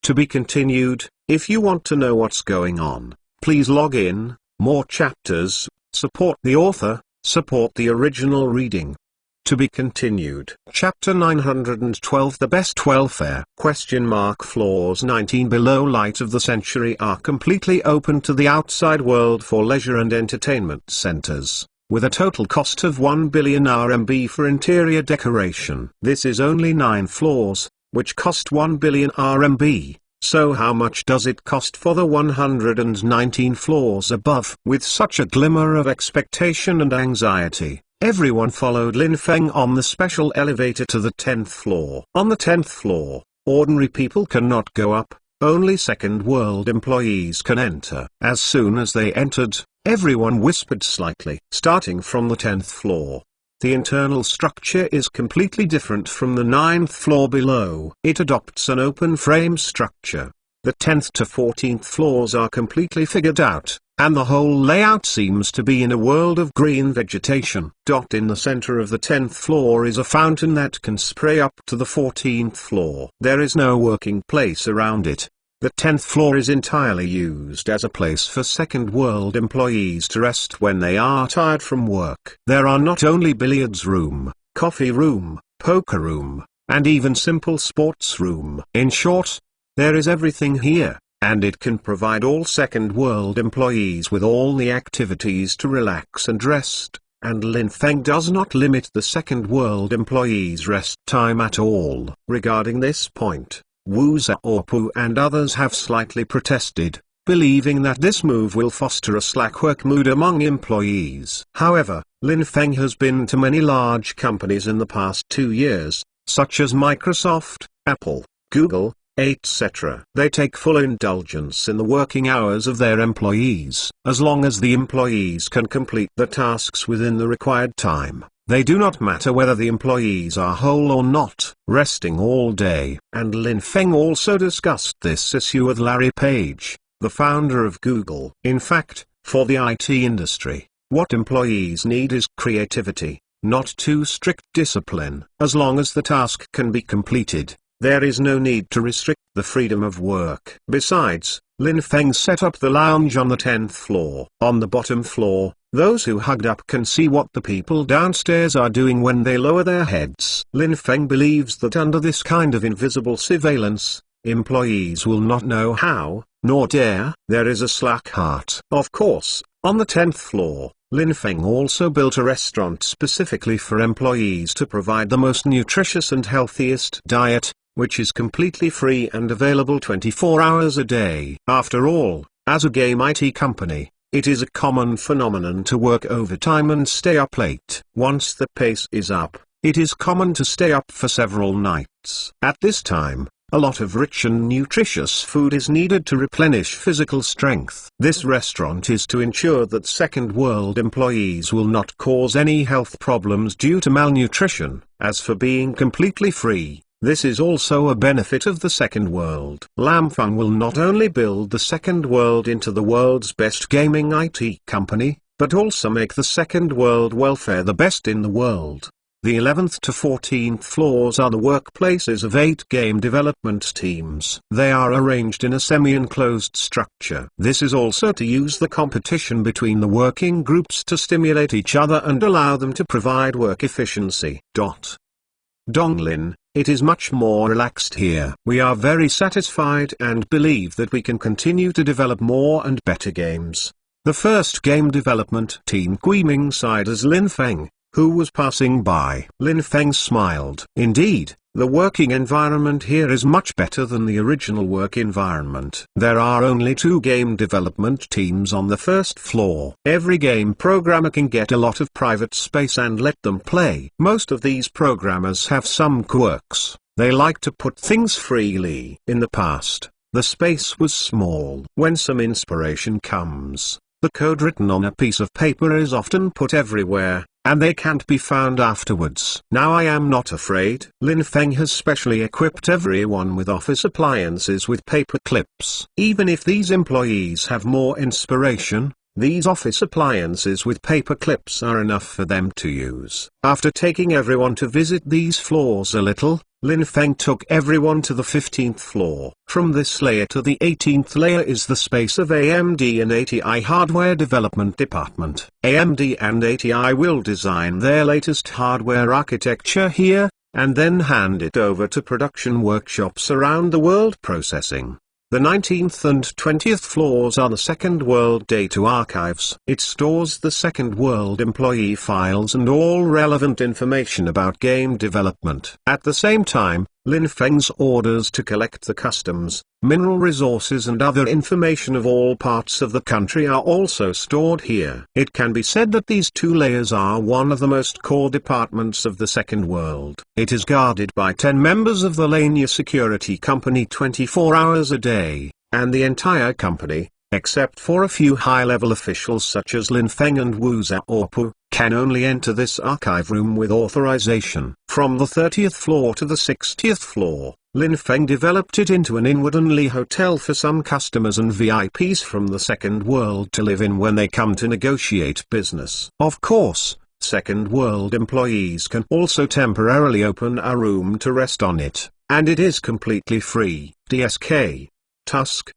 To be continued. If you want to know what's going on, please log in. More chapters. Support the author. Support the original reading. To be continued. Chapter 912 The Best Welfare? Floors 19 below Light of the Century are completely open to the outside world for leisure and entertainment centers, with a total cost of 1 billion RMB for interior decoration. This is only 9 floors, which cost 1 billion RMB. So how much does it cost for the 119 floors above? With such a glimmer of expectation and anxiety, everyone followed Lin Feng on the special elevator to the 10th floor. On the 10th floor, ordinary people cannot go up, only second world employees can enter. As soon as they entered, everyone whispered slightly. Starting from the 10th floor, the internal structure is completely different from the 9th floor below. It adopts an open frame structure. The 10th to 14th floors are completely figured out, and the whole layout seems to be in a world of green vegetation. In the center of the 10th floor is a fountain that can spray up to the 14th floor. There is no working place around it. The 10th floor is entirely used as a place for second world employees to rest when they are tired from work. There are not only billiards room, coffee room, poker room, and even simple sports room. In short, there is everything here, and it can provide all second world employees with all the activities to relax and rest, and Lin Feng does not limit the second world employees' rest time at all. Regarding this point, Wu Xiaopu and others have slightly protested, believing that this move will foster a slack work mood among employees. However, Lin Feng has been to many large companies in the past 2 years, such as Microsoft, Apple, Google, etc. They take full indulgence in the working hours of their employees. As long as the employees can complete the tasks within the required time, they do not matter whether the employees are whole or not, resting all day. And Lin Feng also discussed this issue with Larry Page, the founder of Google. In fact, for the IT industry, What employees need is creativity, not too strict discipline. As long as the task can be completed, there is no need to restrict the freedom of work. Besides, Lin Feng set up the lounge on the 10th floor. On the bottom floor, those who hugged up can see what the people downstairs are doing when they lower their heads. Lin Feng believes that under this kind of invisible surveillance, employees will not know how, nor dare. There is a slack heart. Of course, on the 10th floor, Lin Feng also built a restaurant specifically for employees to provide the most nutritious and healthiest diet, which is completely free and available 24 hours a day. After all, as a game IT company, it is a common phenomenon to work overtime and stay up late. Once the pace is up, it is common to stay up for several nights. At this time, a lot of rich and nutritious food is needed to replenish physical strength. This restaurant is to ensure that second world employees will not cause any health problems due to malnutrition. As for being completely free, this is also a benefit of the second world. Lam Feng will not only build the second world into the world's best gaming IT company, but also make the second world welfare the best in the world. The 11th to 14th floors are the workplaces of 8 game development teams. They are arranged in a semi-enclosed structure. This is also to use the competition between the working groups to stimulate each other and allow them to provide work efficiency. Donglin, it is much more relaxed here. We are very satisfied and believe that we can continue to develop more and better games. The first game development team Guiming sighed as Lin Feng, who was passing by. Lin Feng smiled. Indeed, the working environment here is much better than the original work environment. There are only 2 game development teams on the first floor. Every game programmer can get a lot of private space and let them play. Most of these programmers have some quirks. They like to put things freely. In the past, the space was small. When some inspiration comes, the code written on a piece of paper is often put everywhere, and they can't be found afterwards. Now I am not afraid. Lin Feng has specially equipped everyone with office appliances with paper clips. Even if these employees have more inspiration, these office appliances with paper clips are enough for them to use. After taking everyone to visit these floors a little, Lin Feng took everyone to the 15th floor. From this layer to the 18th layer is the space of AMD and ATI hardware development department. AMD and ATI will design their latest hardware architecture here, and then hand it over to production workshops around the world processing. The 19th and 20th floors are the Second World Data Archives. It stores the Second World employee files and all relevant information about game development. At the same time, Lin Feng's orders to collect the customs, mineral resources and other information of all parts of the country are also stored here. It can be said that these 2 layers are one of the most core departments of the Second World. It is guarded by 10 members of the Lania Security Company 24 hours a day, and the entire company, except for a few high-level officials such as Lin Feng and Wu Zhaopu, can only enter this archive room with authorization. From the 30th floor to the 60th floor, Lin Feng developed it into an inward-only hotel for some customers and VIPs from the Second World to live in when they come to negotiate business. Of course, Second World employees can also temporarily open a room to rest on it, and it is completely free. Tusk.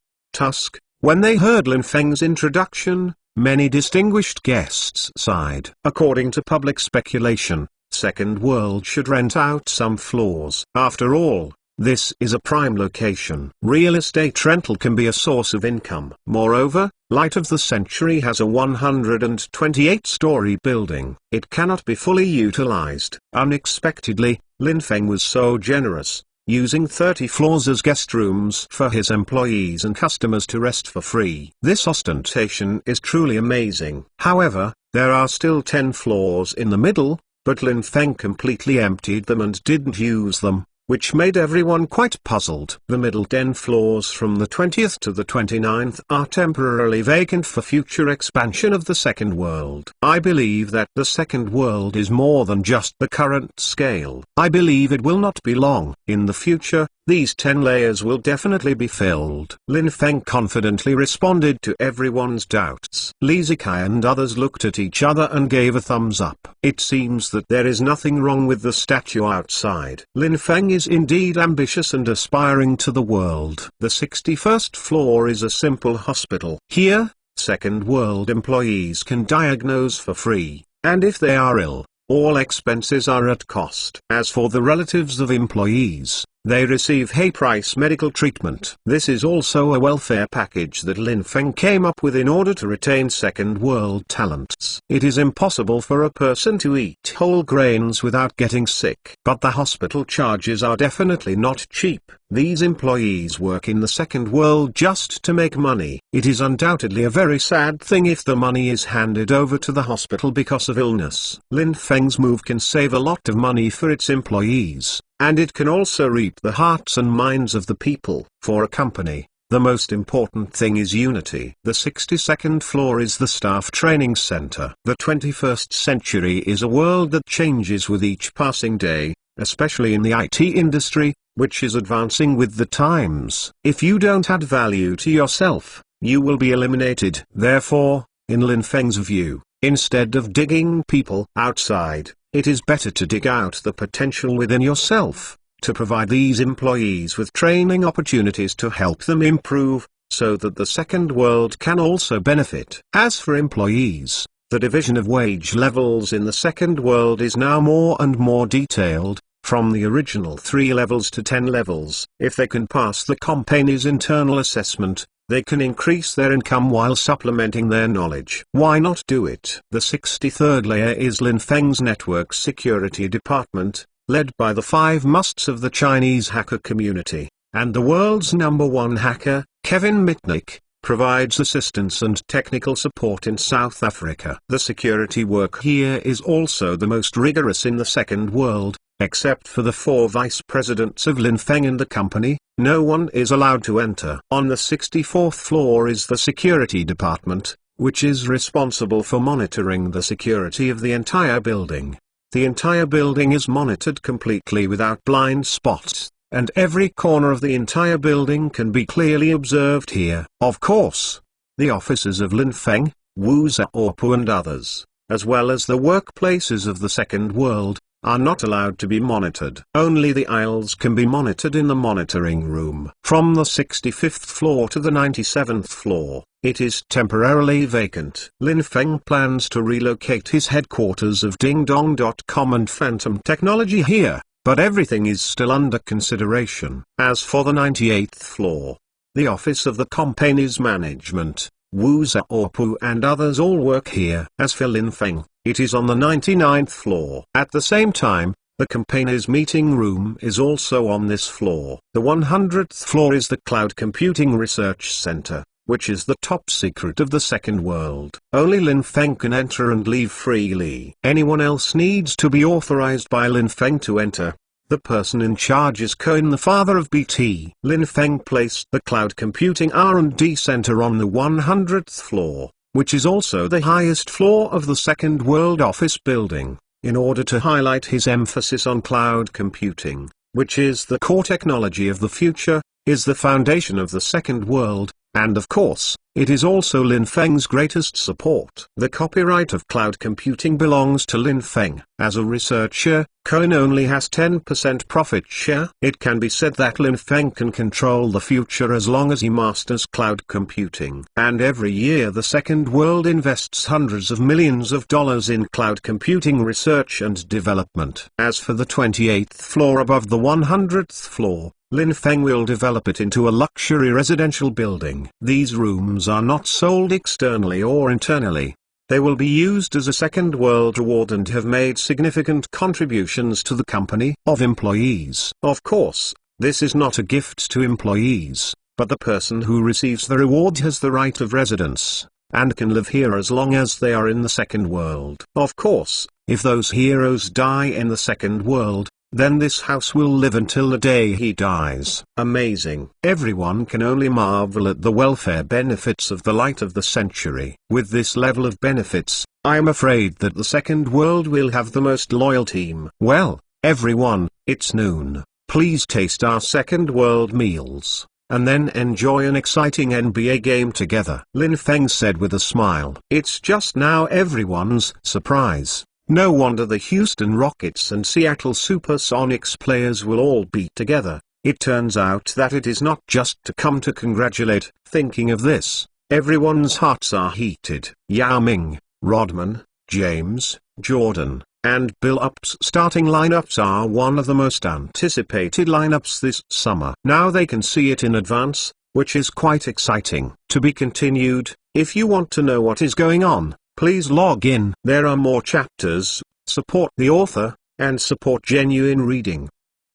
When they heard Lin Feng's introduction, many distinguished guests sighed. According to public speculation, Second World should rent out some floors. After all, this is a prime location. Real estate rental can be a source of income. Moreover, Light of the Century has a 128-story building. It cannot be fully utilized. Unexpectedly, Lin Feng was so generous, using 30 floors as guest rooms for his employees and customers to rest for free. This ostentation is truly amazing. However, there are still 10 floors in the middle, but Lin Feng completely emptied them and didn't use them. which made everyone quite puzzled. The middle 10 floors from the 20th to the 29th are temporarily vacant for future expansion of the second world. I believe that the second world is more than just the current scale. I believe it will not be long. In the future, these 10 layers will definitely be filled. Lin Feng confidently responded to everyone's doubts. Li Zikai and others looked at each other and gave a thumbs up. It seems that there is nothing wrong with the statue outside. Lin Feng is indeed ambitious and aspiring to the world. The 61st floor is a simple hospital. Here, second world employees can diagnose for free, and if they are ill, all expenses are at cost. As for the relatives of employees, they receive high-price medical treatment. This is also a welfare package that Lin Feng came up with in order to retain second world talents. It is impossible for a person to eat whole grains without getting sick. But the hospital charges are definitely not cheap. These employees work in the second world just to make money. It is undoubtedly a very sad thing if the money is handed over to the hospital because of illness. Lin Feng's move can save a lot of money for its employees, and it can also reap the hearts and minds of the people. For a company, the most important thing is unity. The 62nd floor is the staff training center. The 21st century is a world that changes with each passing day, especially in the IT industry, which is advancing with the times. If you don't add value to yourself, you will be eliminated. Therefore, in Lin Feng's view, instead of digging people outside, it is better to dig out the potential within yourself, to provide these employees with training opportunities to help them improve, so that the second world can also benefit. As for employees, the division of wage levels in the second world is now more and more detailed, from the original 3 levels to 10 levels. If they can pass the company's internal assessment, they can increase their income while supplementing their knowledge. Why not do it? The 63rd layer is Lin Feng's network security department, led by the 5 musts of the Chinese hacker community, and the world's #1 hacker, Kevin Mitnick, provides assistance and technical support in South Africa. The security work here is also the most rigorous in the second world. Except for the 4 vice presidents of Lin Feng and the company, no one is allowed to enter. On the 64th floor is the security department, which is responsible for monitoring the security of the entire building. The entire building is monitored completely without blind spots, and every corner of the entire building can be clearly observed here. Of course, the offices of Lin Feng, Wu Zhaopu and others, as well as the workplaces of the second world, are not allowed to be monitored. Only the aisles can be monitored in the monitoring room. From the 65th floor to the 97th floor, it is temporarily vacant. Lin Feng plans to relocate his headquarters of Dingdong.com and Phantom Technology here, but everything is still under consideration. As for the 98th floor, the office of the company's management, Wu Zhaopu and others all work here. As for Lin Feng, it is on the 99th floor. At the same time, the company's meeting room is also on this floor. The 100th floor is the Cloud Computing Research Center, which is the top secret of the second world. Only Lin Feng can enter and leave freely. Anyone else needs to be authorized by Lin Feng to enter. The person in charge is Cohen, the father of BT. Lin Feng placed the Cloud Computing R&D Center on the 100th floor, which is also the highest floor of the second world office building, in order to highlight his emphasis on cloud computing, which is the core technology of the future, is the foundation of the second world, and of course, it is also Lin Feng's greatest support. The copyright of cloud computing belongs to Lin Feng. As a researcher, Cohen only has 10% profit share. It can be said that Lin Feng can control the future as long as he masters cloud computing. And every year the second world invests hundreds of millions of dollars in cloud computing research and development. As for the 28th floor above the 100th floor, Lin Feng will develop it into a luxury residential building. These rooms are not sold externally or internally. They will be used as a second world reward and have made significant contributions to the company of employees. Of course, this is not a gift to employees, but the person who receives the reward has the right of residence, and can live here as long as they are in the second world. Of course, if those heroes die in the second world, then this house will live until the day he dies. Amazing. Everyone can only marvel at the welfare benefits of the light of the century. With this level of benefits, I am afraid that the second world will have the most loyal team. Well, everyone, it's noon. Please taste our second world meals, and then enjoy an exciting NBA game together. Lin Feng said with a smile. It's just now everyone's surprise. No wonder the Houston Rockets and Seattle Supersonics players will all be together. It turns out that it is not just to come to congratulate. Thinking of this, everyone's hearts are heated. Yao Ming, Rodman, James, Jordan, and Bill Up's starting lineups are one of the most anticipated lineups this summer. Now they can see it in advance, which is quite exciting. To be continued. If you want to know what is going on, please log in. There are more chapters. Support the author, and support genuine reading.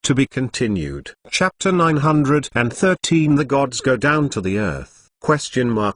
To be continued. Chapter 913. The gods go down to the earth.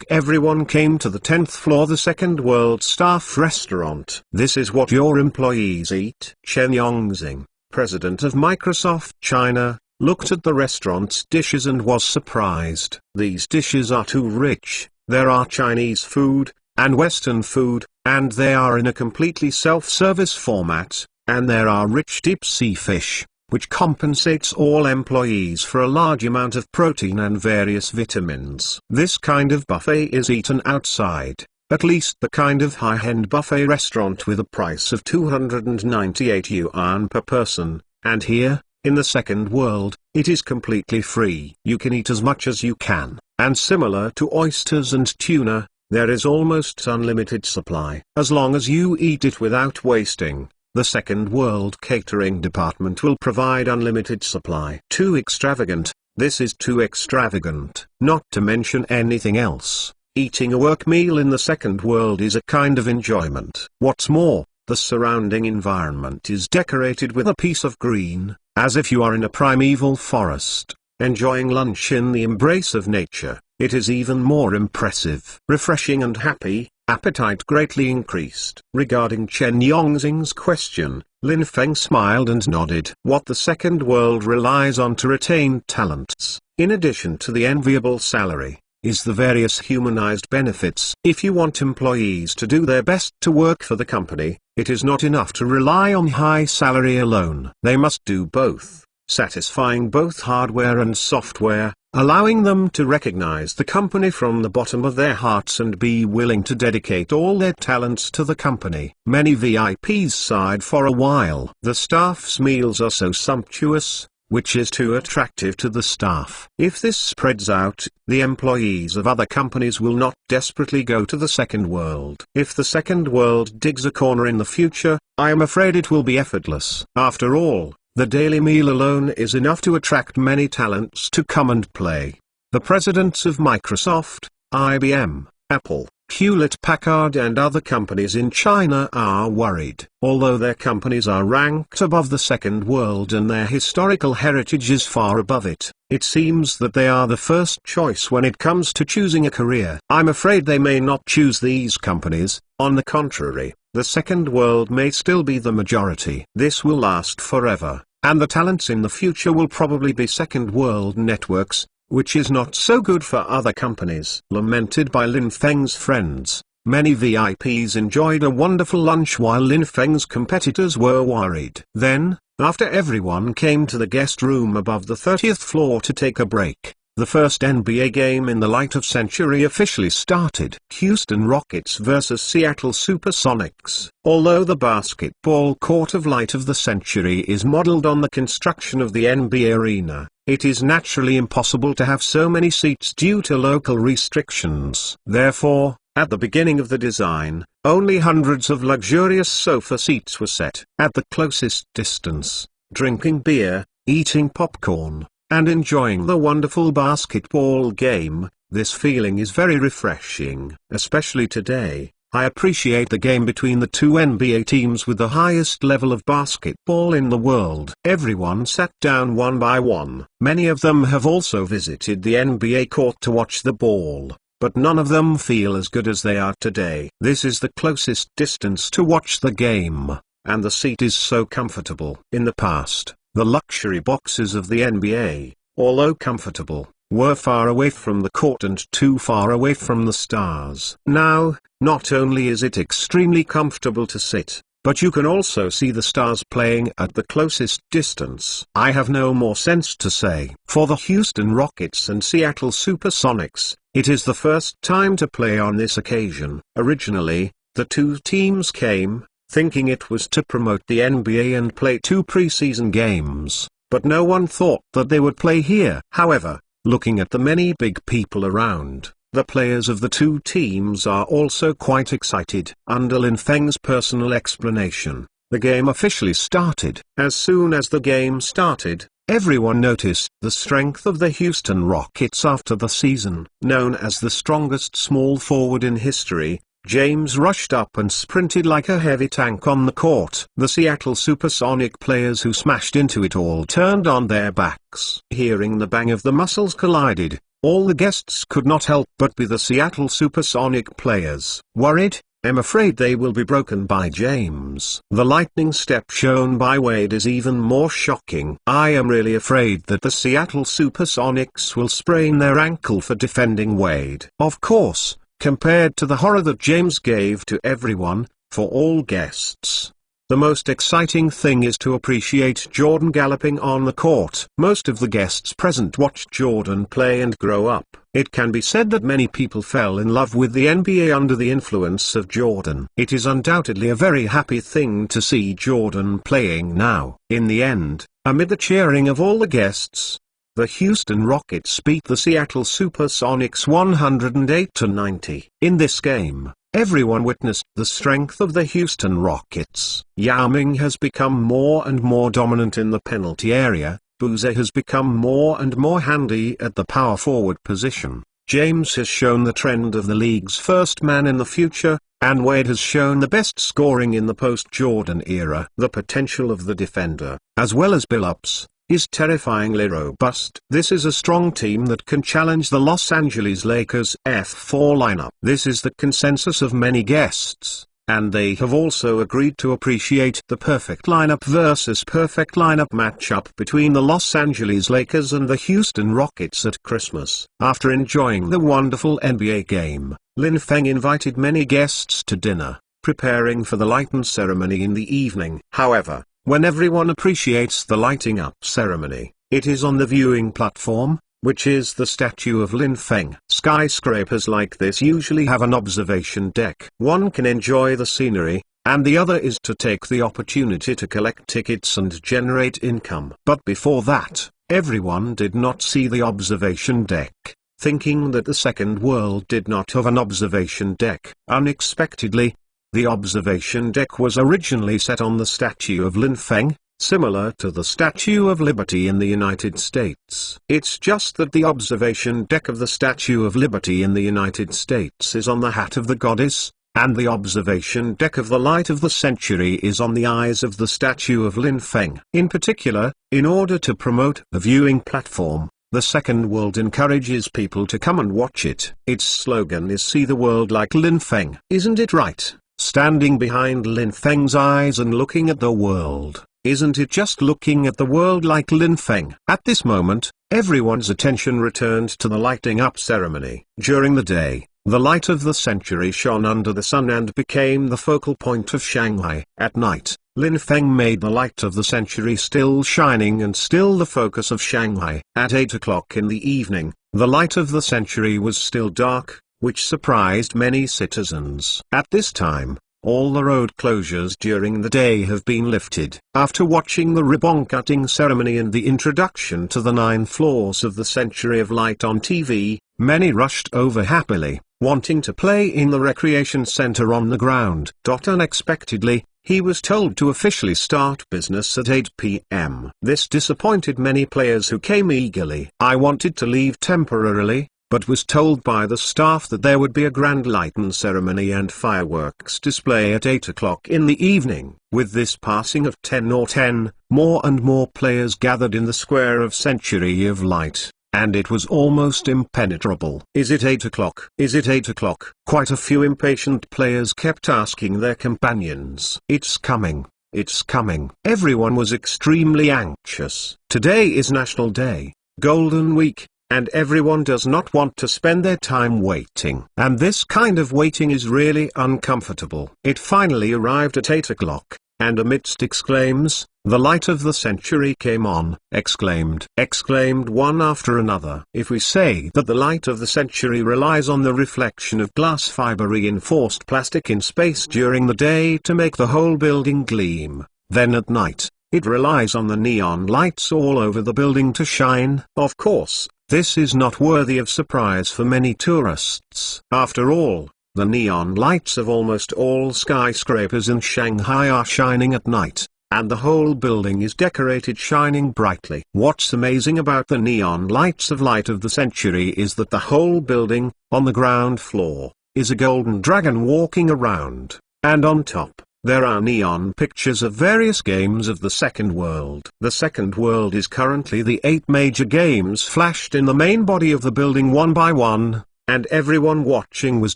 Everyone came to the 10th floor, the second world staff restaurant. This is what your employees eat. Chen Yongxing, president of Microsoft China, looked at the restaurant's dishes and was surprised. These dishes are too rich. There are Chinese food, and Western food, and they are in a completely self-service format, and there are rich deep-sea fish, which compensates all employees for a large amount of protein and various vitamins. This kind of buffet is eaten outside, at least the kind of high-end buffet restaurant with a price of 298 yuan per person, and here, in the second world, it is completely free. You can eat as much as you can, and similar to oysters and tuna, there is almost unlimited supply. As long as you eat it without wasting, the second world catering department will provide unlimited supply. Too extravagant. This is too extravagant. Not to mention anything else. Eating a work meal in the second world is a kind of enjoyment. What's more, the surrounding environment is decorated with a piece of green, as if you are in a primeval forest, enjoying lunch in the embrace of nature. It is even more impressive. Refreshing and happy. Appetite greatly increased. Regarding Chen Yongxing's question, Lin Feng smiled and nodded. What the second world relies on to retain talents, in addition to the enviable salary, is the various humanized benefits. If you want employees to do their best to work for the company, it is not enough to rely on high salary alone. They must do both, satisfying both hardware and software, allowing them to recognize the company from the bottom of their hearts and be willing to dedicate all their talents to the company. Many VIPs sighed for a while. The staff's meals are so sumptuous, which is too attractive to the staff. If this spreads out, the employees of other companies will not desperately go to the second world. If the second world digs a corner in the future, I am afraid it will be effortless. After all, the daily meal alone is enough to attract many talents to come and play. The presidents of Microsoft, IBM, Apple, Hewlett-Packard and other companies in China are worried. Although their companies are ranked above the second world and their historical heritage is far above it, it seems that they are the first choice when it comes to choosing a career. I'm afraid they may not choose these companies. On the contrary, the second world may still be the majority. This will last forever, and the talents in the future will probably be second world networks, which is not so good for other companies. Lamented by Lin Feng's friends, many VIPs enjoyed a wonderful lunch while Lin Feng's competitors were worried. Then, after everyone came to the guest room above the 30th floor to take a break, the first NBA game in the light of century officially started. Houston Rockets vs Seattle Supersonics. Although the basketball court of light of the century is modeled on the construction of the NBA arena, it is naturally impossible to have so many seats due to local restrictions. Therefore, at the beginning of the design, only hundreds of luxurious sofa seats were set. At the closest distance, drinking beer, eating popcorn, and enjoying the wonderful basketball game, this feeling is very refreshing. Especially today, I appreciate the game between the two NBA teams with the highest level of basketball in the world. Everyone sat down one by one. Many of them have also visited the NBA court to watch the ball, but none of them feel as good as they are today. This is the closest distance to watch the game, and the seat is so comfortable. In the past, The luxury boxes of the NBA, although comfortable, were far away from the court and too far away from the stars. Now, not only is it extremely comfortable to sit, but you can also see the stars playing at the closest distance. I have no more sense to say. For the Houston Rockets and Seattle Supersonics, it is the first time to play on this occasion. Originally, the two teams came, thinking it was to promote the NBA and play 2 preseason games, but no one thought that they would play here. However, looking at the many big people around, the players of the two teams are also quite excited. Under Lin Feng's personal explanation, the game officially started. As soon as the game started, everyone noticed the strength of the Houston Rockets after the season. Known as the strongest small forward in history, James rushed up and sprinted like a heavy tank on the court. The Seattle Supersonic players who smashed into it all turned on their backs. Hearing the bang of the muscles collided, all the guests could not help but be the Seattle Supersonic players. Worried? I'm afraid they will be broken by James. The lightning step shown by Wade is even more shocking. I am really afraid that the Seattle Supersonics will sprain their ankle for defending Wade. Of course, compared to the horror that James gave to everyone, for all guests, the most exciting thing is to appreciate Jordan galloping on the court. Most of the guests present watched Jordan play and grow up. It can be said that many people fell in love with the NBA under the influence of Jordan. It is undoubtedly a very happy thing to see Jordan playing now. In the end, amid the cheering of all the guests, the Houston Rockets beat the Seattle Supersonics 108-90. In this game, everyone witnessed the strength of the Houston Rockets. Yao Ming has become more and more dominant in the penalty area. Boozer has become more and more handy at the power forward position. James has shown the trend of the league's first man in the future, and Wade has shown the best scoring in the post-Jordan era. The potential of the defender, as well as Billups, is terrifyingly robust. This is a strong team that can challenge the Los Angeles Lakers' F4 lineup. This is the consensus of many guests, and they have also agreed to appreciate the perfect lineup versus perfect lineup matchup between the Los Angeles Lakers and the Houston Rockets at Christmas. After enjoying the wonderful NBA game, Lin Feng invited many guests to dinner, preparing for the lighting ceremony in the evening. However, when everyone appreciates the lighting up ceremony, it is on the viewing platform, which is the statue of Lin Feng. Skyscrapers like this usually have an observation deck. One can enjoy the scenery, and the other is to take the opportunity to collect tickets and generate income. But before that, everyone did not see the observation deck, thinking that the second world did not have an observation deck. Unexpectedly, the observation deck was originally set on the statue of Lin Feng, similar to the Statue of Liberty in the United States. It's just that the observation deck of the Statue of Liberty in the United States is on the hat of the goddess, and the observation deck of the Light of the Century is on the eyes of the statue of Lin Feng. In particular, in order to promote the viewing platform, the Second World encourages people to come and watch it. Its slogan is "See the world like Lin Feng." Isn't it right? Standing behind Lin Feng's eyes and looking at the world, isn't it just looking at the world like Lin Feng? At this moment, everyone's attention returned to the lighting up ceremony. During the day, the light of the century shone under the sun and became the focal point of Shanghai. At night, Lin Feng made the light of the century still shining and still the focus of Shanghai. At 8 o'clock in the evening, the light of the century was still dark, which surprised many citizens. At this time, all the road closures during the day have been lifted. After watching the ribbon cutting ceremony and the introduction to the 9 floors of the Century of Light on TV, many rushed over happily, wanting to play in the recreation center on the ground. Unexpectedly, he was told to officially start business at 8 p.m. This disappointed many players who came eagerly. I wanted to leave temporarily, but was told by the staff that there would be a grand lighting ceremony and fireworks display at 8 o'clock in the evening. With this passing of 10 more and more players gathered in the square of Century of Light, and it was almost impenetrable. Is it 8 o'clock? Is it 8 o'clock? Quite a few impatient players kept asking their companions. It's coming. it's coming. Everyone was extremely anxious. Today is National Day, Golden Week, and everyone does not want to spend their time waiting. And this kind of waiting is really uncomfortable. It finally arrived at 8 o'clock, and amidst exclaims, "The light of the century came on," exclaimed one after another. If we say that the light of the century relies on the reflection of glass fiber reinforced plastic in space during the day to make the whole building gleam, then at night, it relies on the neon lights all over the building to shine. Of course, this is not worthy of surprise for many tourists. After all, the neon lights of almost all skyscrapers in Shanghai are shining at night, and the whole building is decorated shining brightly. What's amazing about the neon lights of Light of the Century is that the whole building, on the ground floor, is a golden dragon walking around, and on top, there are neon pictures of various games of the Second World. The Second World is currently the 8 major games flashed in the main body of the building one by one, and everyone watching was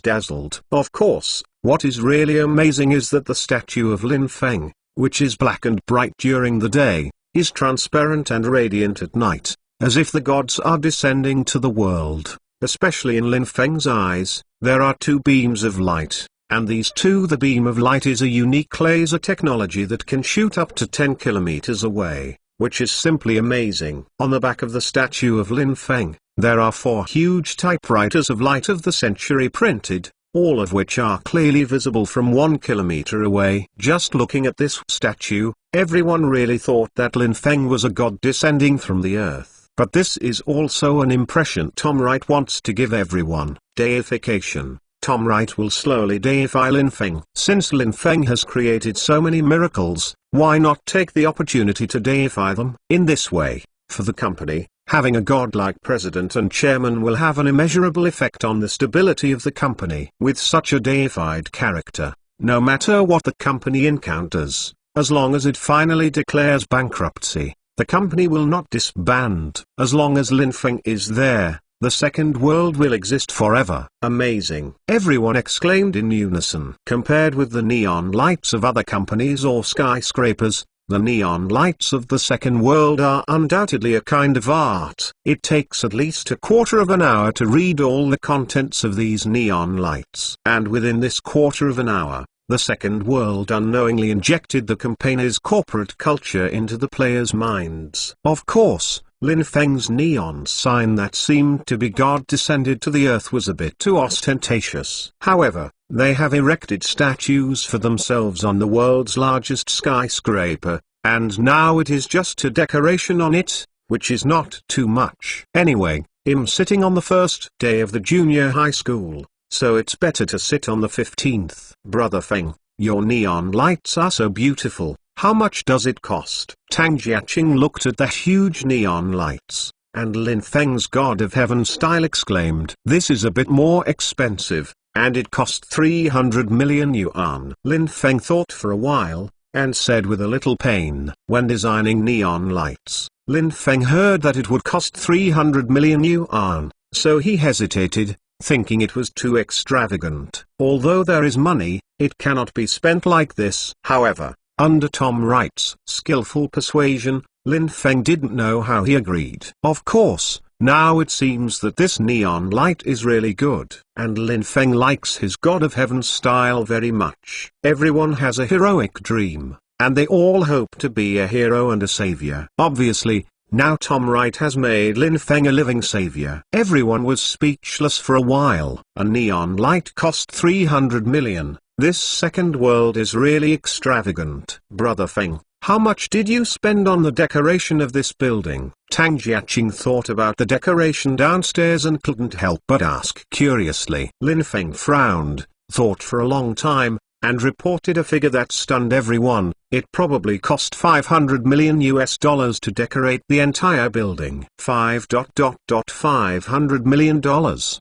dazzled. Of course, what is really amazing is that the statue of Lin Feng, which is black and bright during the day, is transparent and radiant at night, as if the gods are descending to the world. Especially in Lin Feng's eyes, there are 2 beams of light, and the beam of light is a unique laser technology that can shoot up to 10 kilometers away, which is simply amazing. On the back of the statue of Lin Feng, there are 4 huge typewriters of Light of the Century printed, all of which are clearly visible from 1 kilometer away. Just looking at this statue, everyone really thought that Lin Feng was a god descending from the earth. But this is also an impression Tom Wright wants to give everyone: deification. Tom Wright will slowly deify Lin Feng. Since Lin Feng has created so many miracles, why not take the opportunity to deify them? In this way, for the company, having a godlike president and chairman will have an immeasurable effect on the stability of the company. With such a deified character, no matter what the company encounters, as long as it finally declares bankruptcy, the company will not disband. As long as Lin Feng is there, the Second World will exist forever. Amazing! Everyone exclaimed in unison. Compared with the neon lights of other companies or skyscrapers, the neon lights of the Second World are undoubtedly a kind of art. It takes at least a quarter of an hour to read all the contents of these neon lights. And within this quarter of an hour, the Second World unknowingly injected the company's corporate culture into the players' minds. Of course, Lin Feng's neon sign that seemed to be God descended to the earth was a bit too ostentatious. However, they have erected statues for themselves on the world's largest skyscraper, and now it is just a decoration on it, which is not too much. Anyway, I'm sitting on the first day of the junior high school, so it's better to sit on the 15th. Brother Feng, your neon lights are so beautiful. How much does it cost? Tang Jiaqing looked at the huge neon lights, and Lin Feng's God of Heaven style exclaimed, "This is a bit more expensive, and it cost 300 million yuan." Lin Feng thought for a while, and said with a little pain, when designing neon lights, Lin Feng heard that it would cost 300 million yuan, so he hesitated, thinking it was too extravagant. Although there is money, it cannot be spent like this. However, under Tom Wright's skillful persuasion, Lin Feng didn't know how he agreed. Of course, now it seems that this neon light is really good, and Lin Feng likes his God of Heaven style very much. Everyone has a heroic dream, and they all hope to be a hero and a savior. Obviously, now Tom Wright has made Lin Feng a living savior. Everyone was speechless for a while. A neon light cost 300 million. This Second World is really extravagant. Brother Feng, how much did you spend on the decoration of this building? Tang Jiaqing thought about the decoration downstairs and couldn't help but ask curiously. Lin Feng frowned, thought for a long time, and reported a figure that stunned everyone. It probably cost $500 million to decorate the entire building. $500 million.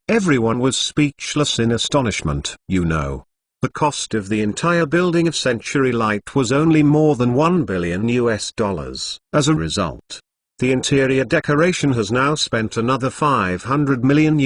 Everyone was speechless in astonishment. You know, the cost of the entire building of Century Light was only more than $1 billion. As a result, the interior decoration has now spent another $500 million,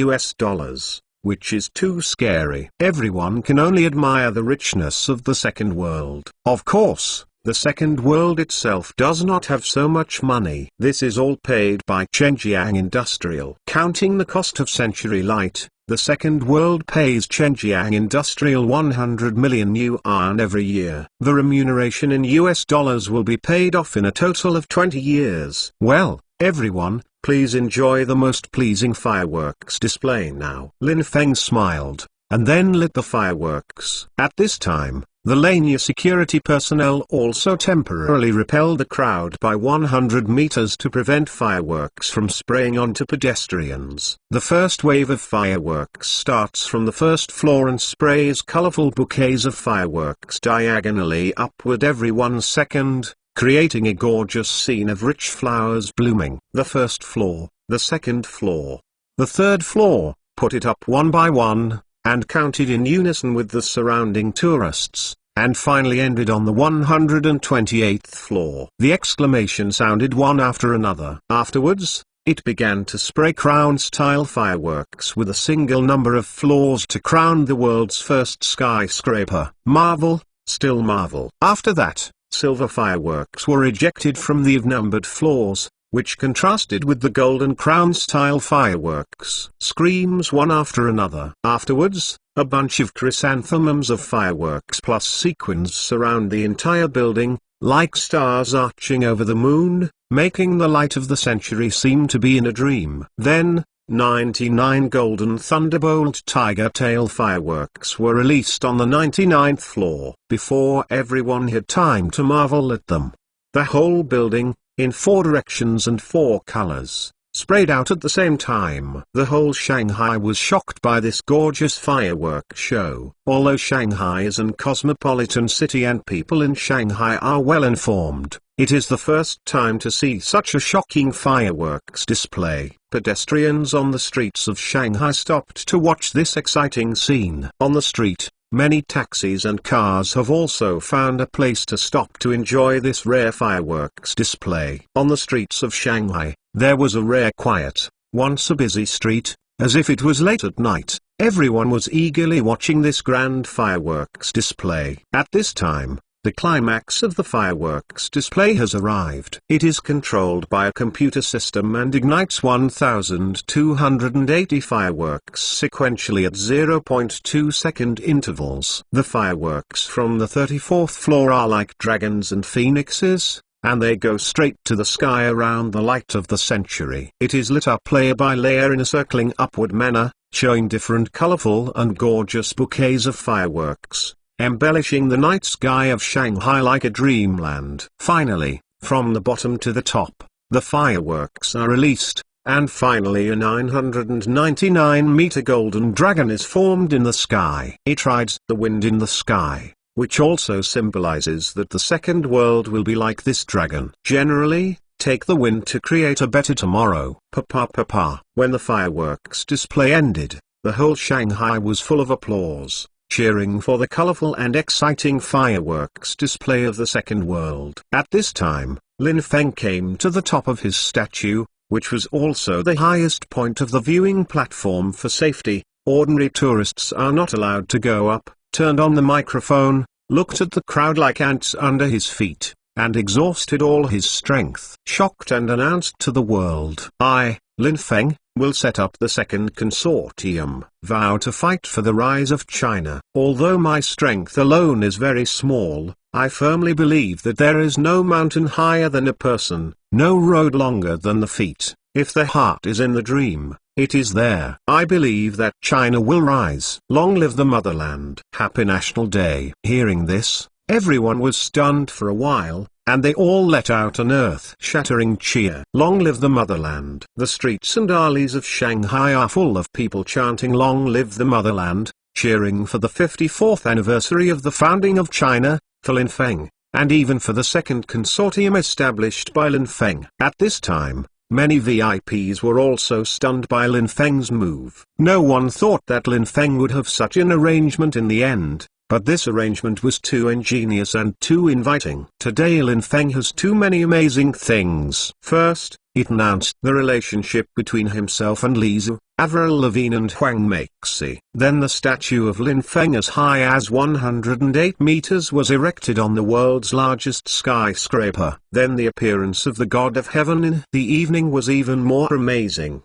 which is too scary. Everyone can only admire the richness of the Second World. Of course, The second world itself does not have so much money. This is all paid by Zhenjiang Industrial. Counting the cost of Century Light, the second world pays Zhenjiang Industrial 100 million yuan every year. The remuneration in US dollars will be paid off in a total of 20 years. Well, everyone, please enjoy the most pleasing fireworks display now. Lin Feng smiled, and then lit the fireworks. At this time, the Lania security personnel also temporarily repelled the crowd by 100 meters to prevent fireworks from spraying onto pedestrians. The first wave of fireworks starts from the first floor and sprays colorful bouquets of fireworks diagonally upward every 1 second, creating a gorgeous scene of rich flowers blooming. The first floor, the second floor, the third floor, put it up one by one, and counted in unison with the surrounding tourists, and finally ended on the 128th floor. The exclamation sounded one after another. Afterwards, it began to spray crown-style fireworks with a single number of floors to crown the world's first skyscraper. Marvel, still marvel. After that, silver fireworks were ejected from the numbered floors, which contrasted with the golden crown-style fireworks. Screams one after another. Afterwards, a bunch of chrysanthemums of fireworks plus sequins surround the entire building, like stars arching over the moon, making the light of the century seem to be in a dream. Then, 99 golden thunderbolt tiger tail fireworks were released on the 99th floor. Before everyone had time to marvel at them, the whole building, in 4 directions and 4 colors, sprayed out at the same time. The whole Shanghai was shocked by this gorgeous firework show. Although Shanghai is an cosmopolitan city and people in Shanghai are well informed, it is the first time to see such a shocking fireworks display. Pedestrians on the streets of Shanghai stopped to watch this exciting scene. On the street, many taxis and cars have also found a place to stop to enjoy this rare fireworks display. On the streets of Shanghai, there was a rare quiet. Once a busy street, as if it was late at night, everyone was eagerly watching this grand fireworks display. At this time, the climax of the fireworks display has arrived. It is controlled by a computer system and ignites 1,280 fireworks sequentially at 0.2-second intervals. The fireworks from the 34th floor are like dragons and phoenixes, and they go straight to the sky around the light of the century. It is lit up layer by layer in a circling upward manner, showing different colorful and gorgeous bouquets of fireworks, embellishing the night sky of Shanghai like a dreamland. Finally, from the bottom to the top, the fireworks are released, and finally a 999-meter golden dragon is formed in the sky. It rides the wind in the sky, which also symbolizes that the second world will be like this dragon. Generally, take the wind to create a better tomorrow. Pa. When the fireworks display ended, the whole Shanghai was full of applause, cheering for the colorful and exciting fireworks display of the second world. At this time, Lin Feng came to the top of his statue, which was also the highest point of the viewing platform for safety. Ordinary tourists are not allowed to go up, turned on the microphone, looked at the crowd like ants under his feet, and exhausted all his strength. Shocked and announced to the world, I, Lin Feng, will set up the second consortium, vow to fight for the rise of China. Although my strength alone is very small, I firmly believe that there is no mountain higher than a person, no road longer than the feet. If the heart is in the dream, it is there. I believe that China will rise. Long live the motherland. Happy National Day. Hearing this, everyone was stunned for a while, and they all let out an earth-shattering cheer. Long live the motherland. The streets and alleys of Shanghai are full of people chanting Long live the motherland, cheering for the 54th anniversary of the founding of China, for Lin Feng, and even for the second consortium established by Lin Feng. At this time, many VIPs were also stunned by Lin Feng's move. No one thought that Lin Feng would have such an arrangement in the end. But this arrangement was too ingenious and too inviting. Today Lin Feng has too many amazing things. First, It announced the relationship between himself and Li Zhu, Avril Lavigne and Huang Meixi. Then the statue of Lin Feng as high as 108 meters was erected on the world's largest skyscraper. Then the appearance of the god of heaven in the evening was even more amazing.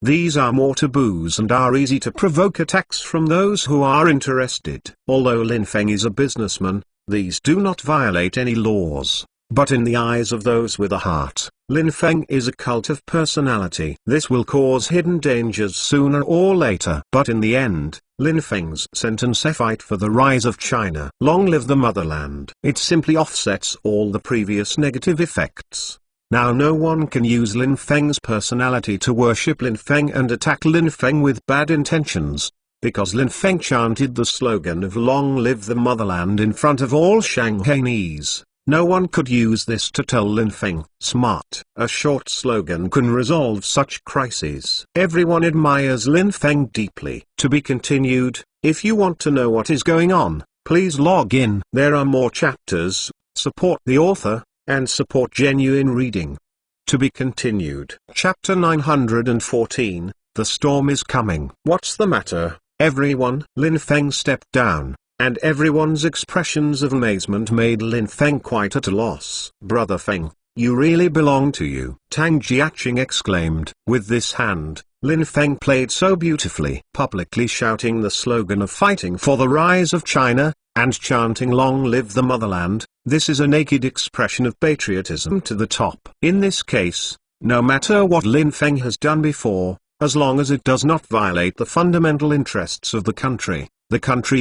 These are more taboos and are easy to provoke attacks from those who are interested. Although Lin Feng is a businessman, these do not violate any laws. But in the eyes of those with a heart, Lin Feng is a cult of personality. This will cause hidden dangers sooner or later. But in the end, Lin Feng's sentence, "A fight for the rise of China. Long live the motherland." It simply offsets all the previous negative effects. Now no one can use Lin Feng's personality to worship Lin Feng and attack Lin Feng with bad intentions, because Lin Feng chanted the slogan of "Long live the motherland" in front of all Shanghainese. No one could use this to tell Lin Feng, "Smart." A short slogan can resolve such crises. Everyone admires Lin Feng deeply. To be continued. If you want to know what is going on, please log in. There are more chapters. Support the author, and support genuine reading. To be continued. Chapter 914, The Storm is Coming. What's the matter, everyone? Lin Feng stepped down, and everyone's expressions of amazement made Lin Feng quite at a loss. "Brother Feng, you really belong to you," Tang Jiaqing exclaimed. With this hand, Lin Feng played so beautifully, publicly shouting the slogan of fighting for the rise of China, and chanting "Long live the motherland." This is a naked expression of patriotism to the top. In this case, no matter what Lin Feng has done before, as long as it does not violate the fundamental interests of the country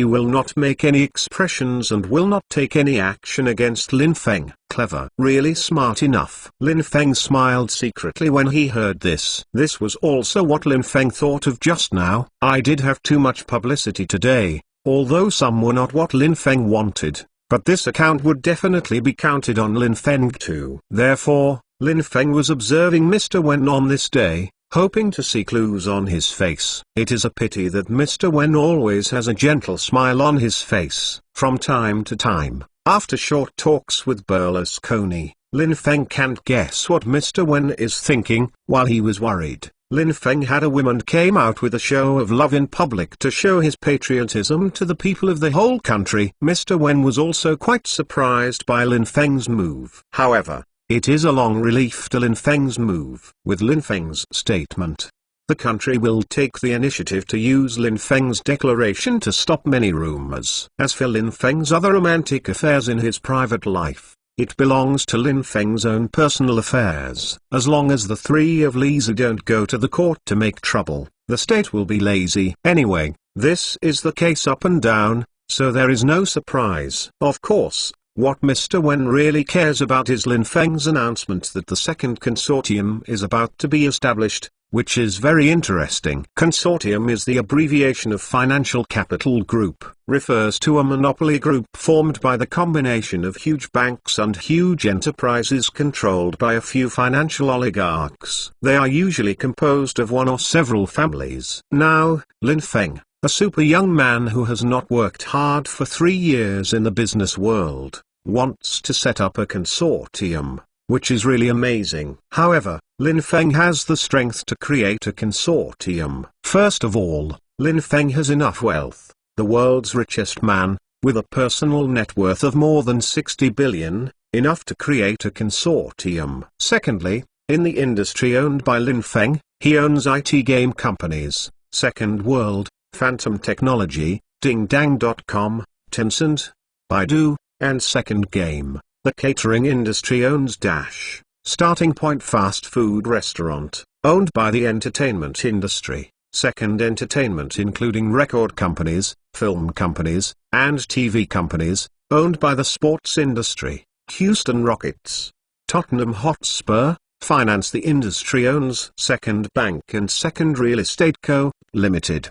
will not make any expressions and will not take any action against Lin Feng. Clever. Really smart enough. Lin Feng smiled secretly when he heard this. This was also what Lin Feng thought of just now. I did have too much publicity today, although some were not what Lin Feng wanted, but this account would definitely be counted on Lin Feng too. Therefore, Lin Feng was observing Mr. Wen on this day, hoping to see clues on his face. It is a pity that Mr. Wen always has a gentle smile on his face. From time to time, after short talks with Berlusconi, Lin Feng can't guess what Mr. Wen is thinking. While he was worried, Lin Feng had a whim and came out with a show of love in public to show his patriotism to the people of the whole country. Mr. Wen was also quite surprised by Lin Feng's move. However, it is a long relief to Lin Feng's move. With Lin Feng's statement, the country will take the initiative to use Lin Feng's declaration to stop many rumors. As for Lin Feng's other romantic affairs in his private life, it belongs to Lin Feng's own personal affairs. As long as the three of Li Zhu don't go to the court to make trouble, the state will be lazy. Anyway, this is the case up and down, so there is no surprise. Of course, what Mr. Wen really cares about is Lin Feng's announcement that the second consortium is about to be established, which is very interesting. Consortium is the abbreviation of Financial Capital Group, refers to a monopoly group formed by the combination of huge banks and huge enterprises controlled by a few financial oligarchs. They are usually composed of one or several families. Now, Lin Feng, a super young man who has not worked hard for 3 years in the business world, wants to set up a consortium, which is really amazing. However, Lin Feng has the strength to create a consortium. First of all, Lin Feng has enough wealth, the world's richest man, with a personal net worth of more than 60 billion, enough to create a consortium. Secondly, in the industry owned by Lin Feng, he owns IT game companies, Second World, Phantom Technology, DingDang.com, Tencent, Baidu, and Second Game. The catering industry owns Dash, Starting Point fast food restaurant, owned by the entertainment industry, Second Entertainment including record companies, film companies, and TV companies, owned by the sports industry, Houston Rockets, Tottenham Hotspur. Finance the industry owns Second Bank and Second Real Estate Co., Limited.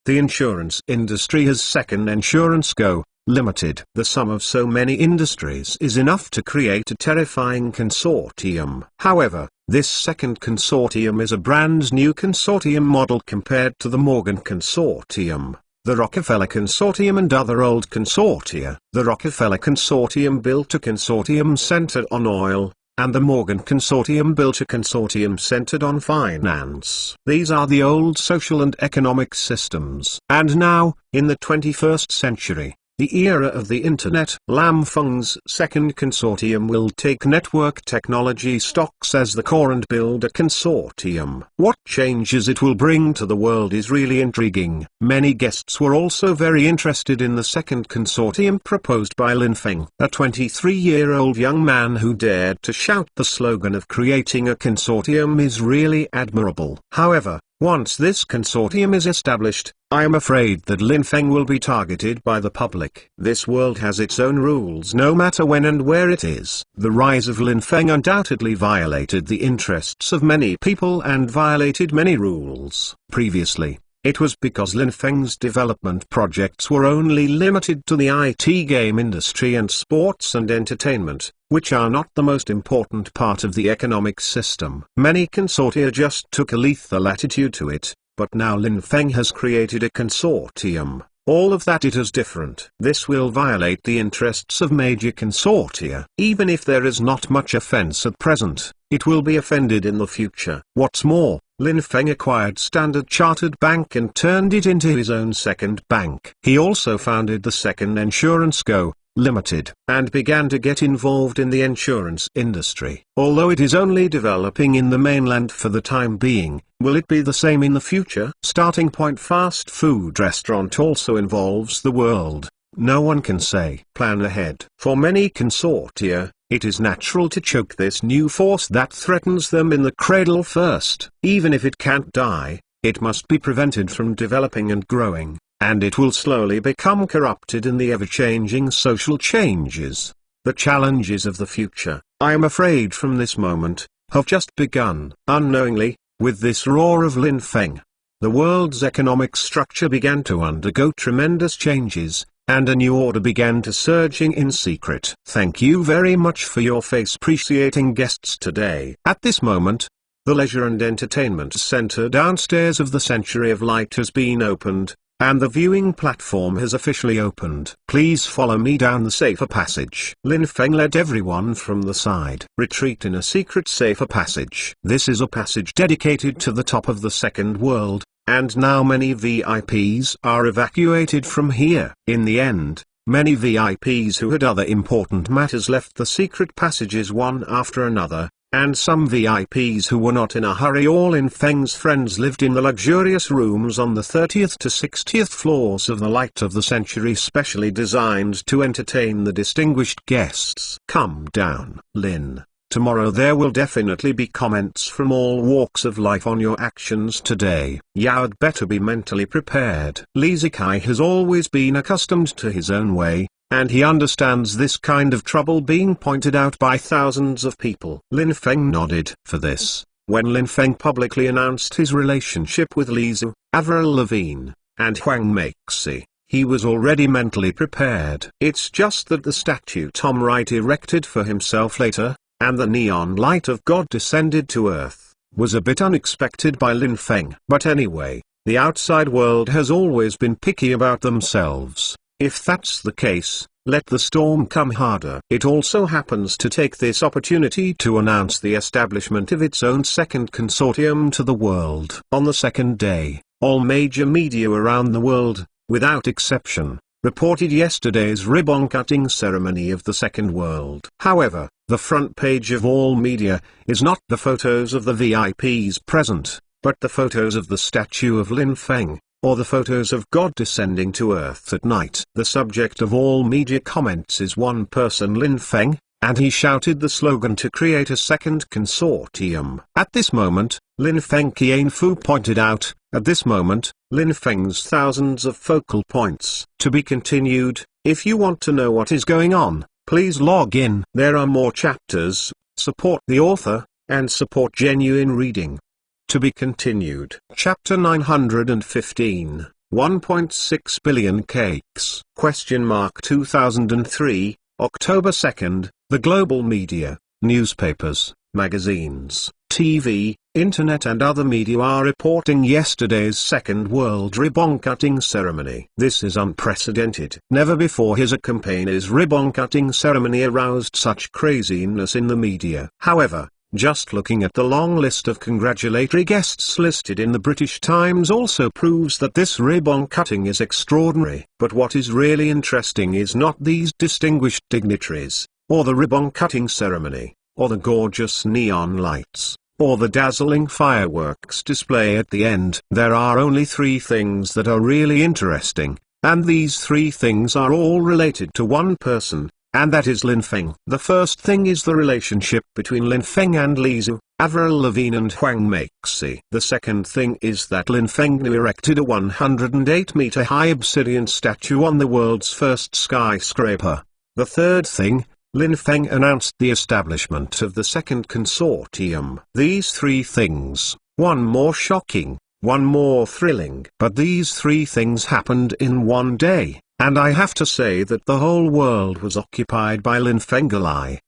The insurance industry has Second Insurance Co., Limited. The sum of so many industries is enough to create a terrifying consortium. However, this second consortium is a brand new consortium model compared to the Morgan Consortium, the Rockefeller Consortium and other old consortia. The Rockefeller Consortium built a consortium centered on oil, and the Morgan Consortium built a consortium centered on finance. These are the old social and economic systems. And now, in the 21st century, the era of the Internet, Lam Feng's second consortium will take network technology stocks as the core and build a consortium. What changes it will bring to the world is really intriguing. Many guests were also very interested in the second consortium proposed by Lin Feng, a 23-year-old young man who dared to shout the slogan of creating a consortium is really admirable. However, once this consortium is established, I am afraid that Lin Feng will be targeted by the public. This world has its own rules no matter when and where it is. The rise of Lin Feng undoubtedly violated the interests of many people and violated many rules. Previously, it was because Lin Feng's development projects were only limited to the IT game industry and sports and entertainment, which are not the most important part of the economic system. Many consortia just took a lethal attitude to it, but now Lin Feng has created a consortium. All of that it is different. This will violate the interests of major consortia. Even if there is not much offense at present, it will be offended in the future. What's more, Lin Feng acquired Standard Chartered Bank and turned it into his own second bank. He also founded the Second Insurance Co. Limited, and began to get involved in the insurance industry. Although it is only developing in the mainland for the time being, will it be the same in the future? Starting Point fast food restaurant also involves the world. No one can say. Plan ahead. For many consortia, it is natural to choke this new force that threatens them in the cradle first. Even if it can't die, it must be prevented from developing and growing, and it will slowly become corrupted in the ever-changing social changes. The challenges of the future, I am afraid from this moment, have just begun. Unknowingly, with this roar of Lin Feng, the world's economic structure began to undergo tremendous changes, and a new order began to surging in secret. Thank you very much for your face-appreciating guests today. At this moment, the Leisure and Entertainment Center downstairs of the Century of Light has been opened, and the viewing platform has officially opened. Please follow me down the safer passage. Lin Feng led everyone from the side. Retreat in a secret safer passage. This is a passage dedicated to the top of the second world, and now many VIPs are evacuated from here. In the end, many VIPs who had other important matters left the secret passages one after another, and some VIPs who were not in a hurry. All Lin Feng's friends lived in the luxurious rooms on the 30th to 60th floors of the Light of the Century, specially designed to entertain the distinguished guests. Calm down, Lin. Tomorrow there will definitely be comments from all walks of life on your actions today. You'd better be mentally prepared. Li Zikai has always been accustomed to his own way, and he understands this kind of trouble being pointed out by thousands of people. Lin Feng nodded. For this, when Lin Feng publicly announced his relationship with Li Zhu, Avril Lavigne, and Huang Meixi, he was already mentally prepared. It's just that the statue Tom Wright erected for himself later, and the neon light of God descended to earth, was a bit unexpected by Lin Feng. But anyway, the outside world has always been picky about themselves. If that's the case, let the storm come harder. It also happens to take this opportunity to announce the establishment of its own second consortium to the world. On the second day, all major media around the world, without exception, reported yesterday's ribbon-cutting ceremony of the Second World. However, the front page of all media is not the photos of the VIPs present, but the photos of the statue of Lin Feng, or the photos of God descending to earth at night. The subject of all media comments is one person, Lin Feng, and he shouted the slogan to create a second consortium. At this moment, Lin Feng Qianfu pointed out, at this moment, Lin Feng's thousands of focal points. To be continued. If you want to know what is going on, please log in. There are more chapters. Support the author, and support genuine reading. To be continued. Chapter 915, 1.6 billion cakes. 2003, October 2nd, the global media, newspapers, magazines, TV, internet and other media are reporting yesterday's Second World ribbon-cutting ceremony. This is unprecedented. Never before has a campaigner's ribbon-cutting ceremony aroused such craziness in the media. However, just looking at the long list of congratulatory guests listed in the British Times also proves that this ribbon cutting is extraordinary. But what is really interesting is not these distinguished dignitaries, or the ribbon cutting ceremony, or the gorgeous neon lights, or the dazzling fireworks display at the end. There are only three things that are really interesting, and these three things are all related to one person, and that is Lin Feng. The first thing is the relationship between Lin Feng and Li Zhu, Avril Lavigne and Huang Meixi. The second thing is that Lin Feng erected a 108-meter-high obsidian statue on the world's first skyscraper. The third thing, Lin Feng announced the establishment of the second consortium. These three things, one more shocking, one more thrilling. But these three things happened in one day. And I have to say that the whole world was occupied by Lin Feng.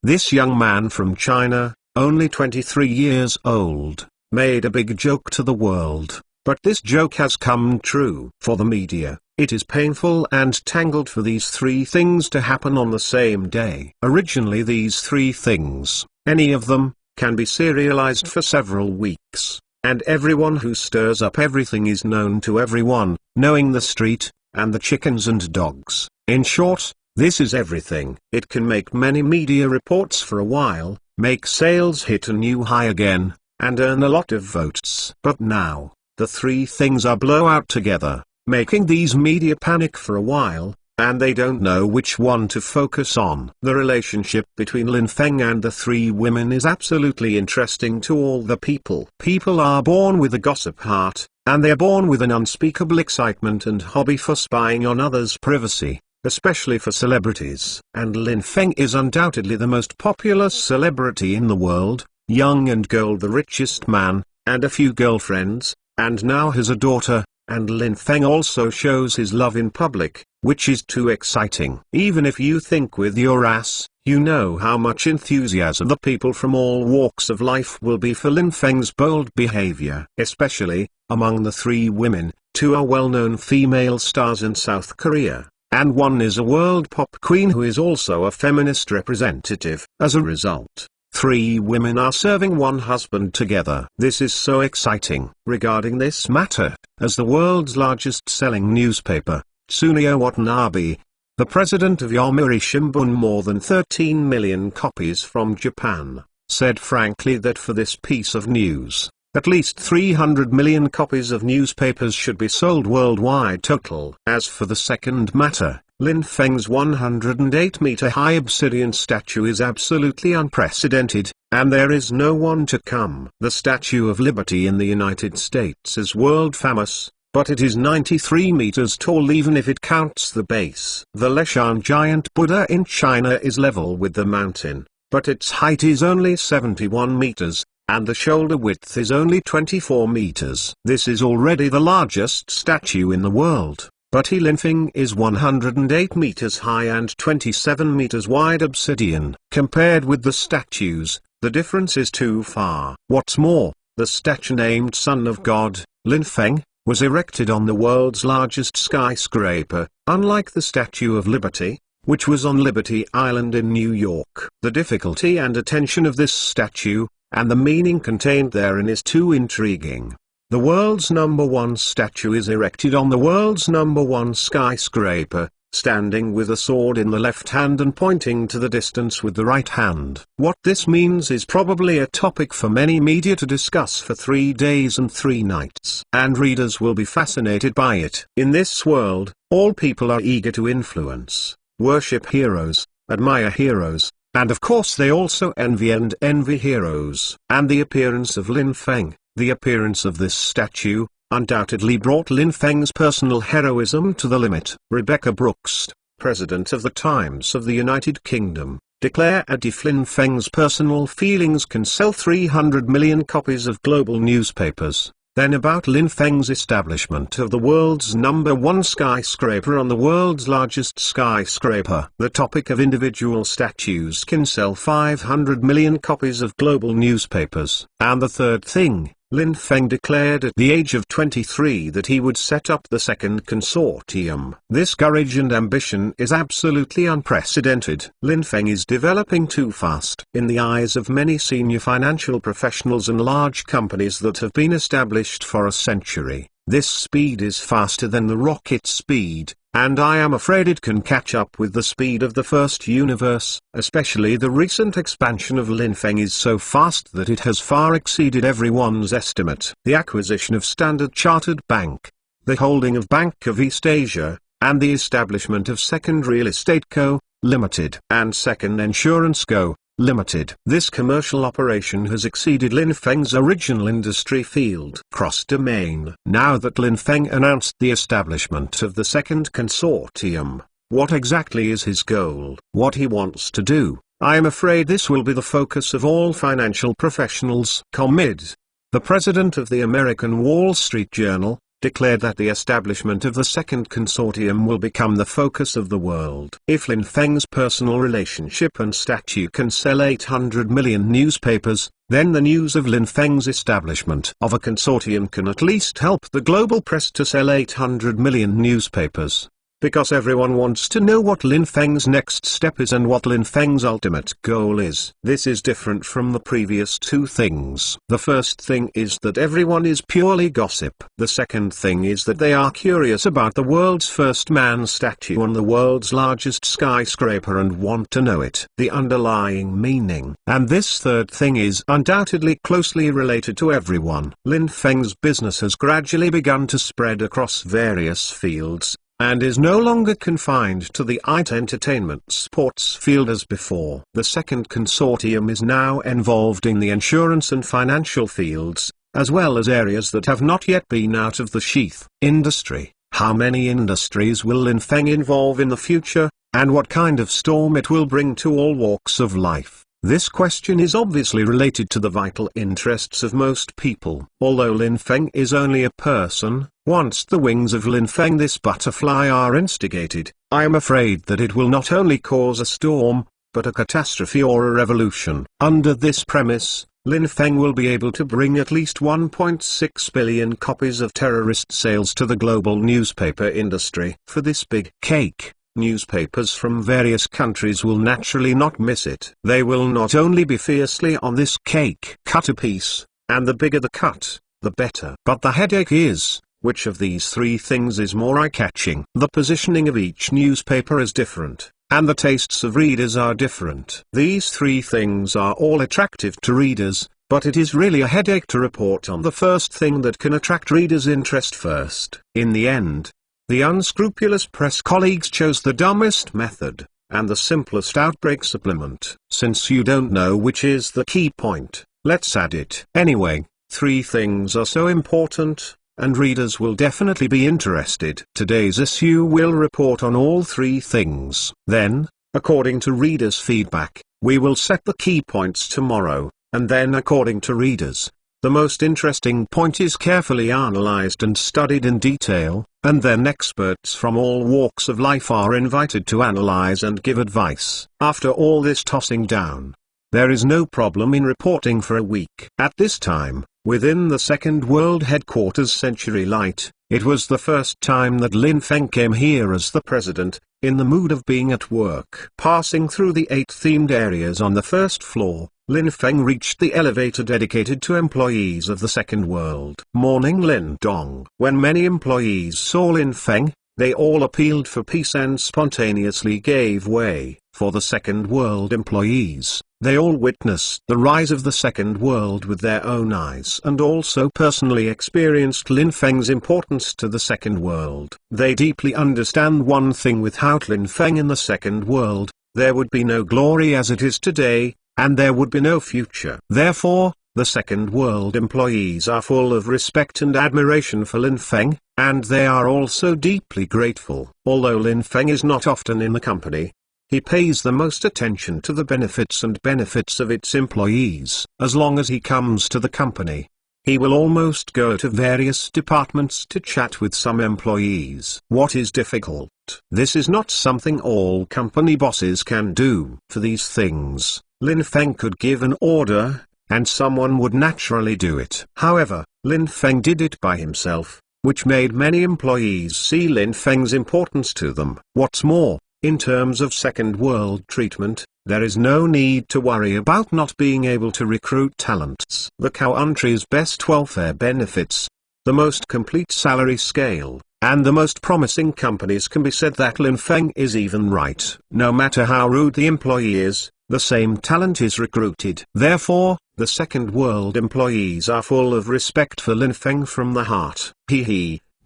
This young man from China, only 23 years old, made a big joke to the world, but this joke has come true. For the media, it is painful and tangled for these three things to happen on the same day. Originally these three things, any of them, can be serialized for several weeks, and everyone who stirs up everything is known to everyone, knowing the street, and the chickens and dogs. In short, this is everything. It can make many media reports for a while, make sales hit a new high again, and earn a lot of votes. But now, the three things are blow out together, making these media panic for a while, and they don't know which one to focus on. The relationship between Lin Feng and the three women is absolutely interesting to all the people. People are born with a gossip heart, and they're born with an unspeakable excitement and hobby for spying on others' privacy, especially for celebrities. And Lin Feng is undoubtedly the most popular celebrity in the world, young and gold, the richest man, and a few girlfriends, and now has a daughter, and Lin Feng also shows his love in public, which is too exciting. Even if you think with your ass, you know how much enthusiasm the people from all walks of life will be for Lin Feng's bold behavior. Especially, among the three women, two are well-known female stars in South Korea, and one is a world pop queen who is also a feminist representative. As a result, three women are serving one husband together. This is so exciting. Regarding this matter, as the world's largest selling newspaper, Tsuneo Watanabe, the president of Yomiuri Shimbun, more than 13 million copies from Japan, said frankly that for this piece of news, at least 300 million copies of newspapers should be sold worldwide total. As for the second matter, Lin Feng's 108-meter-high obsidian statue is absolutely unprecedented, and there is no one to come. The Statue of Liberty in the United States is world famous, but it is 93 meters tall even if it counts the base. The Leshan giant Buddha in China is level with the mountain, but its height is only 71 meters, and the shoulder width is only 24 meters. This is already the largest statue in the world, but Lin Feng is 108 meters high and 27 meters wide obsidian. Compared with the statues, the difference is too far. What's more, the statue named Son of God, Lin Feng, was erected on the world's largest skyscraper, unlike the Statue of Liberty, which was on Liberty Island in New York. The difficulty and attention of this statue, and the meaning contained therein, is too intriguing. The world's #1 statue is erected on the world's #1 skyscraper, standing with a sword in the left hand and pointing to the distance with the right hand. What this means is probably a topic for many media to discuss for 3 days and 3 nights. And readers will be fascinated by it. In this world, all people are eager to influence, worship heroes, admire heroes, and of course they also envy heroes. And the appearance of Lin Feng, the appearance of this statue, undoubtedly brought Lin Feng's personal heroism to the limit. Rebecca Brooks, president of the Times of the United Kingdom, declared if Lin Feng's personal feelings can sell 300 million copies of global newspapers, Then about Lin Feng's establishment of the world's #1 skyscraper on the world's largest skyscraper. The topic of individual statues can sell 500 million copies of global newspapers. And the third thing, Lin Feng declared at the age of 23 that he would set up the second consortium. This courage and ambition is absolutely unprecedented. Lin Feng is developing too fast. In the eyes of many senior financial professionals and large companies that have been established for a century, this speed is faster than the rocket speed. And I am afraid it can catch up with the speed of the first universe. Especially the recent expansion of Lin Feng is so fast that it has far exceeded everyone's estimate. The acquisition of Standard Chartered Bank, the holding of Bank of East Asia, and the establishment of Second Real Estate Co., Limited, and Second Insurance Co., Limited. This commercial operation has exceeded Lin Feng's original industry field. Cross-domain. Now that Lin Feng announced the establishment of the second consortium, what exactly is his goal? What he wants to do? I am afraid this will be the focus of all financial professionals. Comid, the president of the American Wall Street Journal, declared that the establishment of the second consortium will become the focus of the world. If Lin Feng's personal relationship and statue can sell 800 million newspapers, then the news of Lin Feng's establishment of a consortium can at least help the global press to sell 800 million newspapers. Because everyone wants to know what Lin Feng's next step is and what Lin Feng's ultimate goal is. This is different from the previous two things. The first thing is that everyone is purely gossip. The second thing is that they are curious about the world's first man statue on the world's largest skyscraper and want to know it. The underlying meaning. And this third thing is undoubtedly closely related to everyone. Lin Feng's business has gradually begun to spread across various fields, and is no longer confined to the IT entertainment sports field as before. The second consortium is now involved in the insurance and financial fields, as well as areas that have not yet been out of the sheath. Industry. How many industries will Lin Feng involve in the future, and what kind of storm it will bring to all walks of life? This question is obviously related to the vital interests of most people. Although Lin Feng is only a person, once the wings of Lin Feng, this butterfly, are instigated, I am afraid that it will not only cause a storm, but a catastrophe or a revolution. Under this premise, Lin Feng will be able to bring at least 1.6 billion copies of terrorist sales to the global newspaper industry. For this big cake, newspapers from various countries will naturally not miss it. They will not only be fiercely on this cake. Cut a piece, and the bigger the cut, the better. But the headache is, which of these three things is more eye-catching? The positioning of each newspaper is different, and the tastes of readers are different. These three things are all attractive to readers, but it is really a headache to report on the first thing that can attract readers' interest first. In the end, the unscrupulous press colleagues chose the dumbest method, and the simplest outbreak supplement. Since you don't know which is the key point, let's add it. Anyway, three things are so important, and readers will definitely be interested. Today's issue will report on all three things. Then, according to readers' feedback, we will set the key points tomorrow, and then according to readers, the most interesting point is carefully analyzed and studied in detail, and then experts from all walks of life are invited to analyze and give advice. After all this tossing down, there is no problem in reporting for a week. At this time, within the Second World Headquarters Century Light, it was the first time that Lin Feng came here as the president, in the mood of being at work. Passing through the 8 themed areas on the first floor, Lin Feng reached the elevator dedicated to employees of the Second World. Morning Lin Dong. When many employees saw Lin Feng, they all appealed for peace and spontaneously gave way. For the Second World employees, they all witnessed the rise of the Second World with their own eyes and also personally experienced Lin Feng's importance to the Second World. They deeply understand one thing: without Lin Feng in the Second World, there would be no glory as it is today, and there would be no future. Therefore, the Second World employees are full of respect and admiration for Lin Feng, and they are also deeply grateful. Although Lin Feng is not often in the company, he pays the most attention to the benefits of its employees. As long as he comes to the company, He will almost go to various departments to chat with some employees. What is difficult? This is not something all company bosses can do. For these things, Lin Feng could give an order, and someone would naturally do it. However, Lin Feng did it by himself, which made many employees see Lin Feng's importance to them. What's more, in terms of second world treatment, there is no need to worry about not being able to recruit talents. The country's best welfare benefits, the most complete salary scale, and the most promising companies can be said that Lin Feng is even right. No matter how rude the employee is, the same talent is recruited. Therefore, the second world employees are full of respect for Lin Feng from the heart.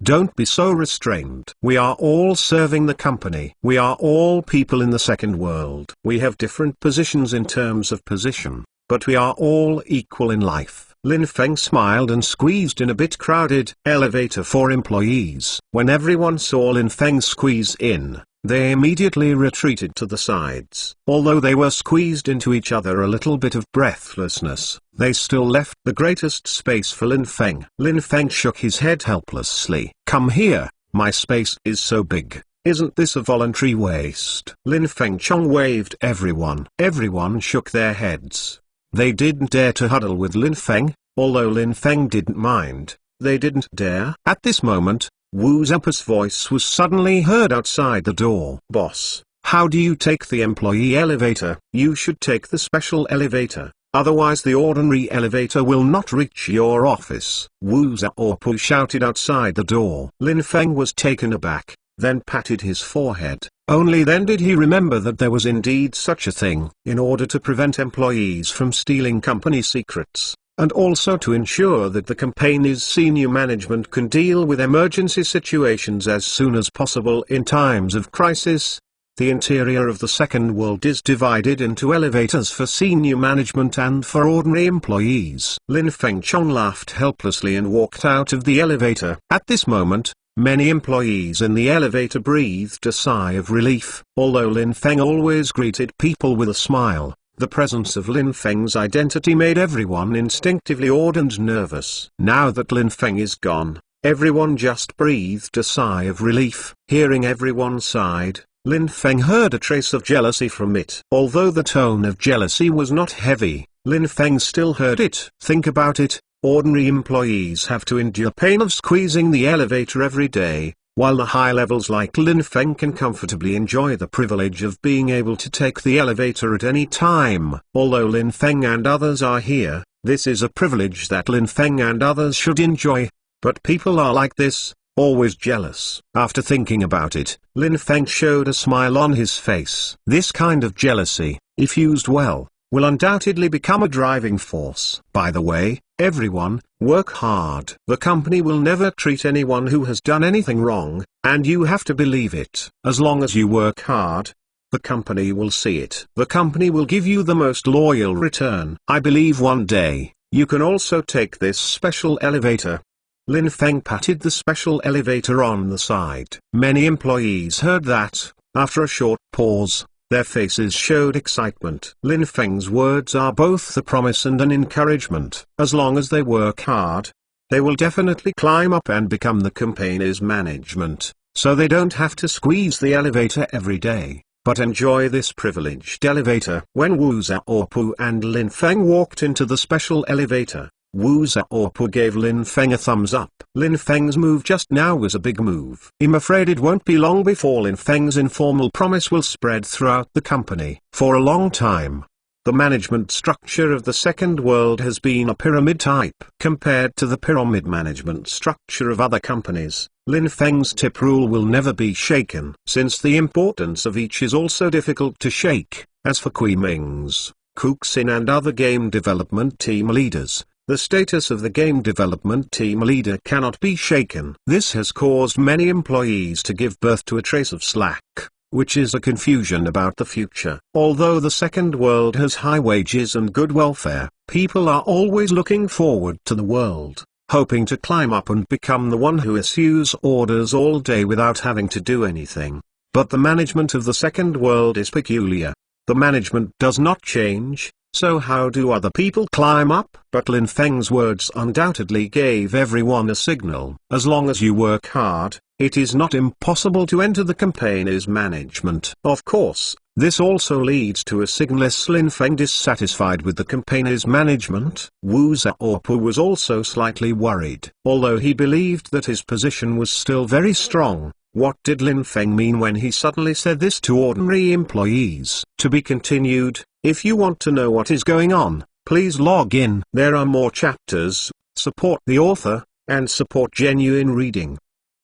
Don't be so restrained. We are all serving the company. We are all people in the second world. We have different positions in terms of position, but we are all equal in life. Lin Feng smiled and squeezed in a bit crowded elevator for employees. When everyone saw Lin Feng squeeze in, they immediately retreated to the sides. Although they were squeezed into each other a little bit of breathlessness, they still left the greatest space for Lin Feng. Lin Feng shook his head helplessly. Come here, my space is so big. Isn't this a voluntary waste? Lin Feng Chong waved everyone. Everyone shook their heads. They didn't dare to huddle with Lin Feng, although Lin Feng didn't mind. They didn't dare. At this moment, Wu Zappa's voice was suddenly heard outside the door. Boss, how do you take the employee elevator? You should take the special elevator, otherwise the ordinary elevator will not reach your office. Wu Zappa shouted outside the door. Lin Feng was taken aback, then patted his forehead. Only then did he remember that there was indeed such a thing. In order to prevent employees from stealing company secrets, and also to ensure that the company's senior management can deal with emergency situations as soon as possible in times of crisis, the interior of the second world is divided into elevators for senior management and for ordinary employees. Lin Feng Chong laughed helplessly and walked out of the elevator. At this moment, many employees in the elevator breathed a sigh of relief. Although Lin Feng always greeted people with a smile, the presence of Lin Feng's identity made everyone instinctively awed and nervous. Now that Lin Feng is gone, everyone just breathed a sigh of relief. Hearing everyone sighed, Lin Feng heard a trace of jealousy from it. Although the tone of jealousy was not heavy, Lin Feng still heard it. Think about it, ordinary employees have to endure pain of squeezing the elevator every day, while the high levels like Lin Feng can comfortably enjoy the privilege of being able to take the elevator at any time. Although Lin Feng and others are here, this is a privilege that Lin Feng and others should enjoy. But people are like this, always jealous. After thinking about it, Lin Feng showed a smile on his face. This kind of jealousy, if used well, will undoubtedly become a driving force. By the way, everyone, work hard. The company will never treat anyone who has done anything wrong, and you have to believe it. As long as you work hard, the company will see it. The company will give you the most loyal return. I believe one day, you can also take this special elevator. Lin Feng patted the special elevator on the side. Many employees heard that. After a short pause, their faces showed excitement. Lin Feng's words are both a promise and an encouragement. As long as they work hard, they will definitely climb up and become the company's management, so they don't have to squeeze the elevator every day, but enjoy this privileged elevator. When Wu Zaopu and Lin Feng walked into the special elevator, Wu Zaopu gave Lin Feng a thumbs up. Lin Feng's move just now was a big move. I'm afraid it won't be long before Lin Feng's informal promise will spread throughout the company. For a long time, the management structure of the second world has been a pyramid type. Compared to the pyramid management structure of other companies, Lin Feng's tip rule will never be shaken. Since the importance of each is also difficult to shake, as for Kui Ming's, Kuxin and other game development team leaders, the status of the game development team leader cannot be shaken. This has caused many employees to give birth to a trace of slack, which is a confusion about the future. Although the second world has high wages and good welfare, people are always looking forward to the world, hoping to climb up and become the one who issues orders all day without having to do anything. But the management of the second world is peculiar. The management does not change, So how do other people climb up? But Lin Feng's words undoubtedly gave everyone a signal. As long as you work hard, it is not impossible to enter the company's management. Of course, this also leads to a signal as Lin Feng dissatisfied with the company's management. Wu Xiaopu was also slightly worried. Although he believed that his position was still very strong, what did Lin Feng mean when he suddenly said this to ordinary employees? To be continued. If you want to know what is going on, please log in. There are more chapters. Support the author, and support genuine reading.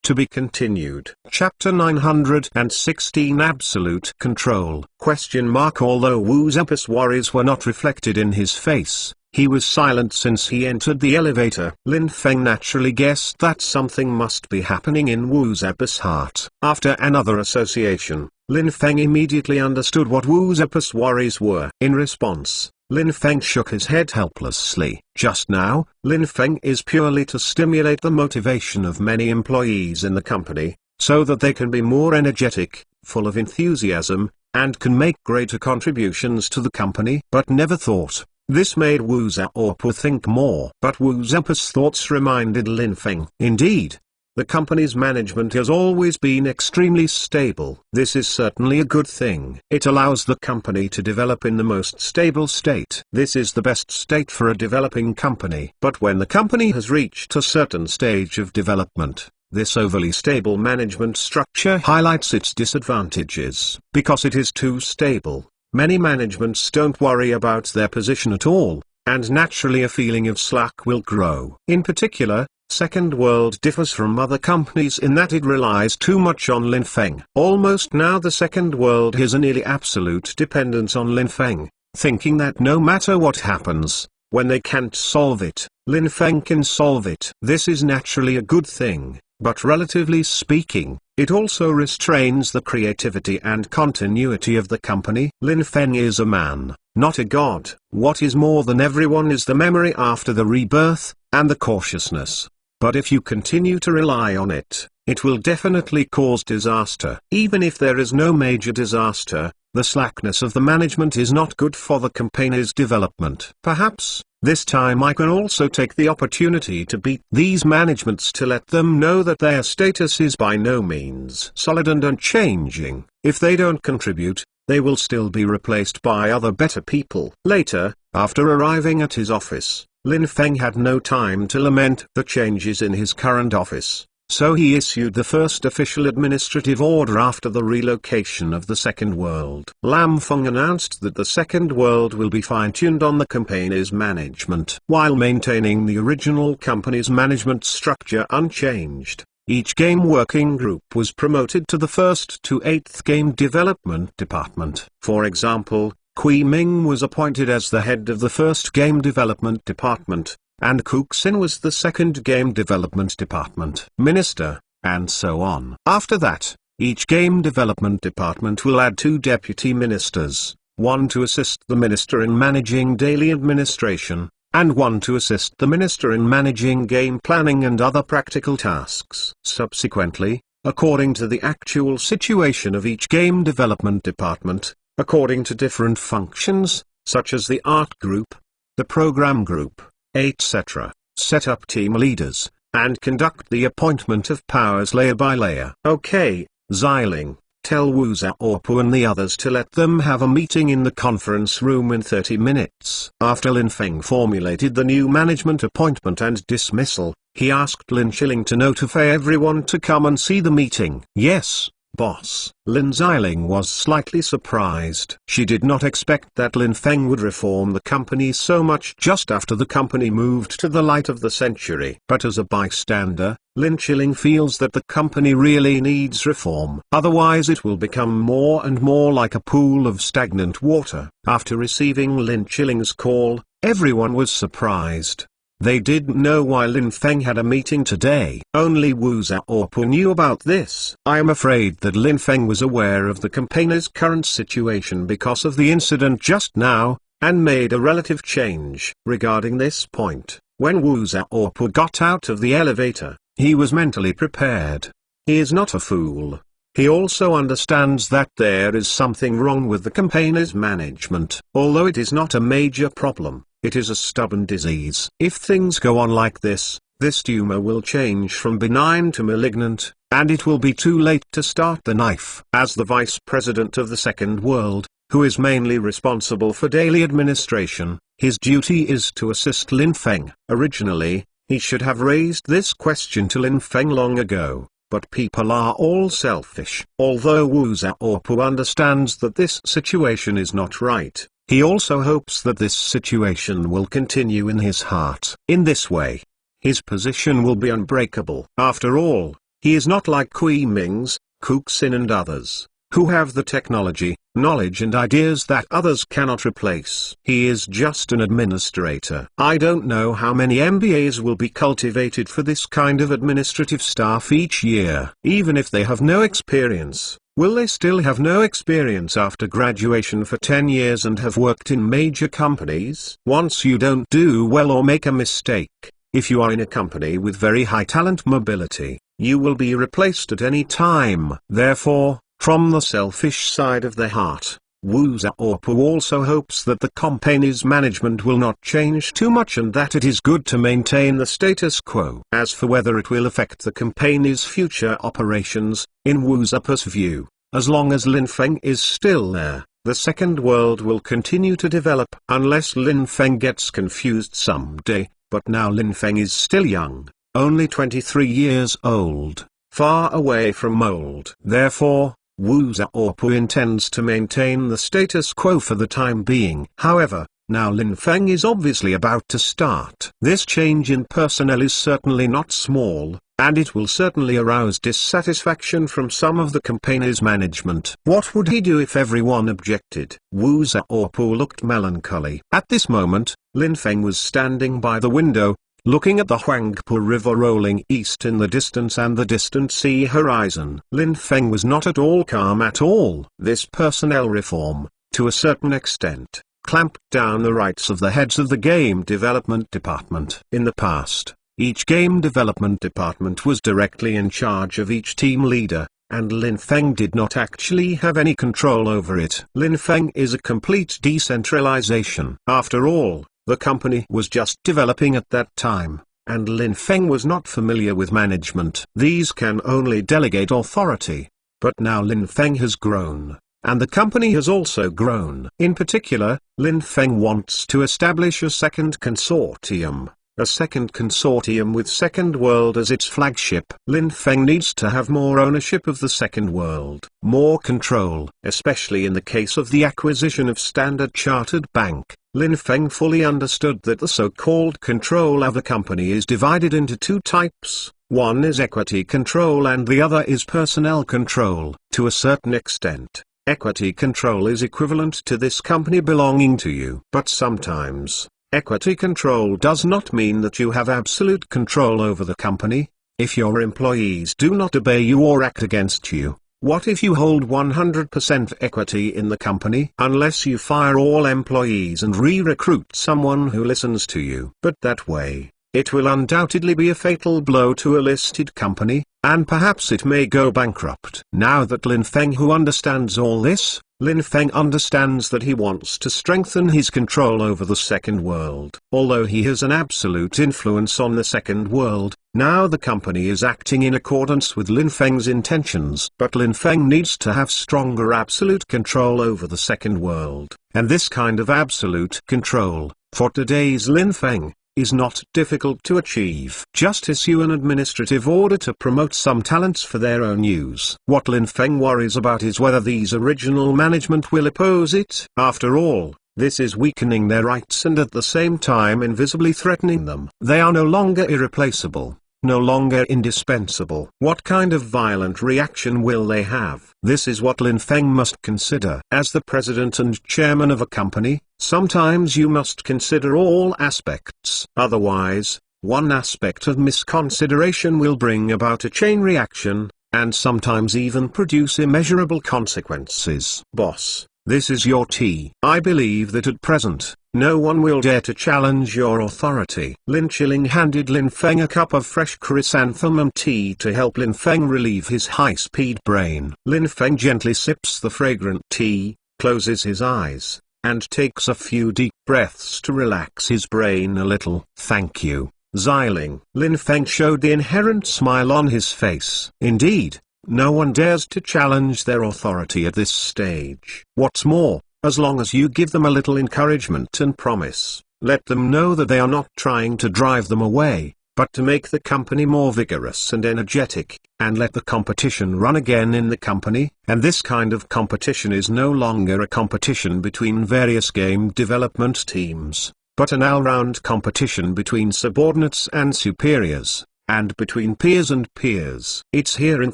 To be continued. Chapter 916 Absolute Control. Although Wu Zeppa's worries were not reflected in his face, he was silent since he entered the elevator. Lin Feng naturally guessed that something must be happening in Wu Zeppa's heart. After another association, Lin Feng immediately understood what Wu Zeppa's worries were. In response, Lin Feng shook his head helplessly. Just now, Lin Feng is purely to stimulate the motivation of many employees in the company, so that they can be more energetic, full of enthusiasm, and can make greater contributions to the company. But never thought. This made Wu Xiaopu think more. But Wu Zeppa's thoughts reminded Lin Feng. Indeed, the company's management has always been extremely stable. This is certainly a good thing. It allows the company to develop in the most stable state. This is the best state for a developing company. But when the company has reached a certain stage of development, this overly stable management structure highlights its disadvantages. Because it is too stable, many managements don't worry about their position at all, and naturally a feeling of slack will grow. In particular, Second World differs from other companies in that it relies too much on Lin Feng. Almost now the Second World has a nearly absolute dependence on Lin Feng, thinking that no matter what happens, when they can't solve it, Lin Feng can solve it. This is naturally a good thing, but relatively speaking, it also restrains the creativity and continuity of the company. Lin Feng is a man, not a god. What is more than everyone is the memory after the rebirth, and the cautiousness. But if you continue to rely on it, it will definitely cause disaster. Even if there is no major disaster, the slackness of the management is not good for the company's development. Perhaps, this time I can also take the opportunity to beat these managements to let them know that their status is by no means solid and unchanging. If they don't contribute, they will still be replaced by other better people. Later, after arriving at his office, Lin Feng had no time to lament the changes in his current office, so he issued the first official administrative order after the relocation of the Second World. Lam Feng announced that the Second World will be fine-tuned on the company's management, while maintaining the original company's management structure unchanged. Each game working group was promoted to the 1st to 8th game development department. For example, Kui Ming was appointed as the head of the 1st game development department, and Kuxin was the 2nd game development department minister, and so on. After that, each game development department will add 2 deputy ministers, one to assist the minister in managing daily administration, and one to assist the minister in managing game planning and other practical tasks. Subsequently, according to the actual situation of each game development department, according to different functions, such as the art group, the program group, etc., set up team leaders, and conduct the appointment of powers layer by layer. Okay, Xiling, tell Wu Xiaopu and the others to let them have a meeting in the conference room in 30 minutes. After Lin Feng formulated the new management appointment and dismissal, he asked Lin Qiling to notify everyone to come and see the meeting. Yes, boss. Lin Xiling was slightly surprised. She did not expect that Lin Feng would reform the company so much just after the company moved to the light of the century. But as a bystander, Lin Qiling feels that the company really needs reform. Otherwise it will become more and more like a pool of stagnant water. After receiving Lin Qiling's call, everyone was surprised. They didn't know why Lin Feng had a meeting today. Only Wu Xiaopu knew about this. I am afraid that Lin Feng was aware of the company's current situation because of the incident just now, and made a relative change. Regarding this point, when Wu Xiaopu got out of the elevator, he was mentally prepared. He is not a fool. He also understands that there is something wrong with the company's management. Although it is not a major problem, it is a stubborn disease. If things go on like this tumor will change from benign to malignant, and it will be too late to start the knife. As the vice president of the second world, who is mainly responsible for daily administration, his duty is to assist Lin Feng. Originally, he should have raised this question to Lin Feng long ago, but people are all selfish. Although Wu Xiaopu understands that this situation is not right, he also hopes that this situation will continue in his heart. In this way, his position will be unbreakable. After all, he is not like Kui Ming's, Kuxin and others, who have the technology, knowledge and ideas that others cannot replace. He is just an administrator. I don't know how many MBAs will be cultivated for this kind of administrative staff each year. Even if they have no experience, will they still have no experience after graduation for 10 years and have worked in major companies? Once you don't do well or make a mistake, if you are in a company with very high talent mobility, you will be replaced at any time. Therefore, from the selfish side of the heart, Wu Xiaopu also hopes that the company's management will not change too much and that it is good to maintain the status quo. As for whether it will affect the company's future operations, in Wu Xiaopu's view, as long as Lin Feng is still there, the second world will continue to develop unless Lin Feng gets confused someday. But now Lin Feng is still young, only 23 years old, far away from old. Therefore, Wu Xiaopu intends to maintain the status quo for the time being. However, now Lin Feng is obviously about to start. This change in personnel is certainly not small, and it will certainly arouse dissatisfaction from some of the company's management. What would he do if everyone objected? Wu Xiaopu looked melancholy. At this moment, Lin Feng was standing by the window, looking at the Huangpu River rolling east in the distance and the distant sea horizon. Lin Feng was not at all calm at all. This personnel reform, to a certain extent, clamped down the rights of the heads of the game development department. In the past, each game development department was directly in charge of each team leader, and Lin Feng did not actually have any control over it. Lin Feng is a complete decentralization. After all, the company was just developing at that time, and Lin Feng was not familiar with management. These can only delegate authority. But now Lin Feng has grown, and the company has also grown. In particular, Lin Feng wants to establish a second consortium. A second consortium with Second World as its flagship. Lin Feng needs to have more ownership of the Second World, more control, especially in the case of the acquisition of Standard Chartered Bank. Lin Feng fully understood that the so-called control of a company is divided into two types. One is equity control and the other is personnel control. To a certain extent, equity control is equivalent to this company belonging to you. But sometimes, equity control does not mean that you have absolute control over the company. If your employees do not obey you or act against you, what if you hold 100% equity in the company? Unless you fire all employees and re-recruit someone who listens to you. But that way, it will undoubtedly be a fatal blow to a listed company, and perhaps it may go bankrupt. Now that Lin Feng who understands all this, Lin Feng understands that he wants to strengthen his control over the Second World. Although he has an absolute influence on the Second World, now the company is acting in accordance with Lin Feng's intentions. But Lin Feng needs to have stronger absolute control over the Second World. And this kind of absolute control, for today's Lin Feng, is not difficult to achieve. Just issue an administrative order to promote some talents for their own use. What Lin Feng worries about is whether these original management will oppose it. After all, this is weakening their rights and at the same time invisibly threatening them. They are no longer irreplaceable, no longer indispensable. What kind of violent reaction will they have? This is what Lin Feng must consider. As the president and chairman of a company, sometimes you must consider all aspects. Otherwise, one aspect of misconsideration will bring about a chain reaction, and sometimes even produce immeasurable consequences. Boss, This is your tea. I believe that at present, no one will dare to challenge your authority. Lin Chilling handed Lin Feng a cup of fresh chrysanthemum tea to help Lin Feng relieve his high-speed brain. Lin Feng gently sips the fragrant tea, closes his eyes, and takes a few deep breaths to relax his brain a little. Thank you, Xiling. Lin Feng showed the inherent smile on his face. Indeed, no one dares to challenge their authority at this stage. What's more, as long as you give them a little encouragement and promise, let them know that they are not trying to drive them away, but to make the company more vigorous and energetic, and let the competition run again in the company. And this kind of competition is no longer a competition between various game development teams, but an all-round competition between subordinates and superiors, and between peers and peers. It's here in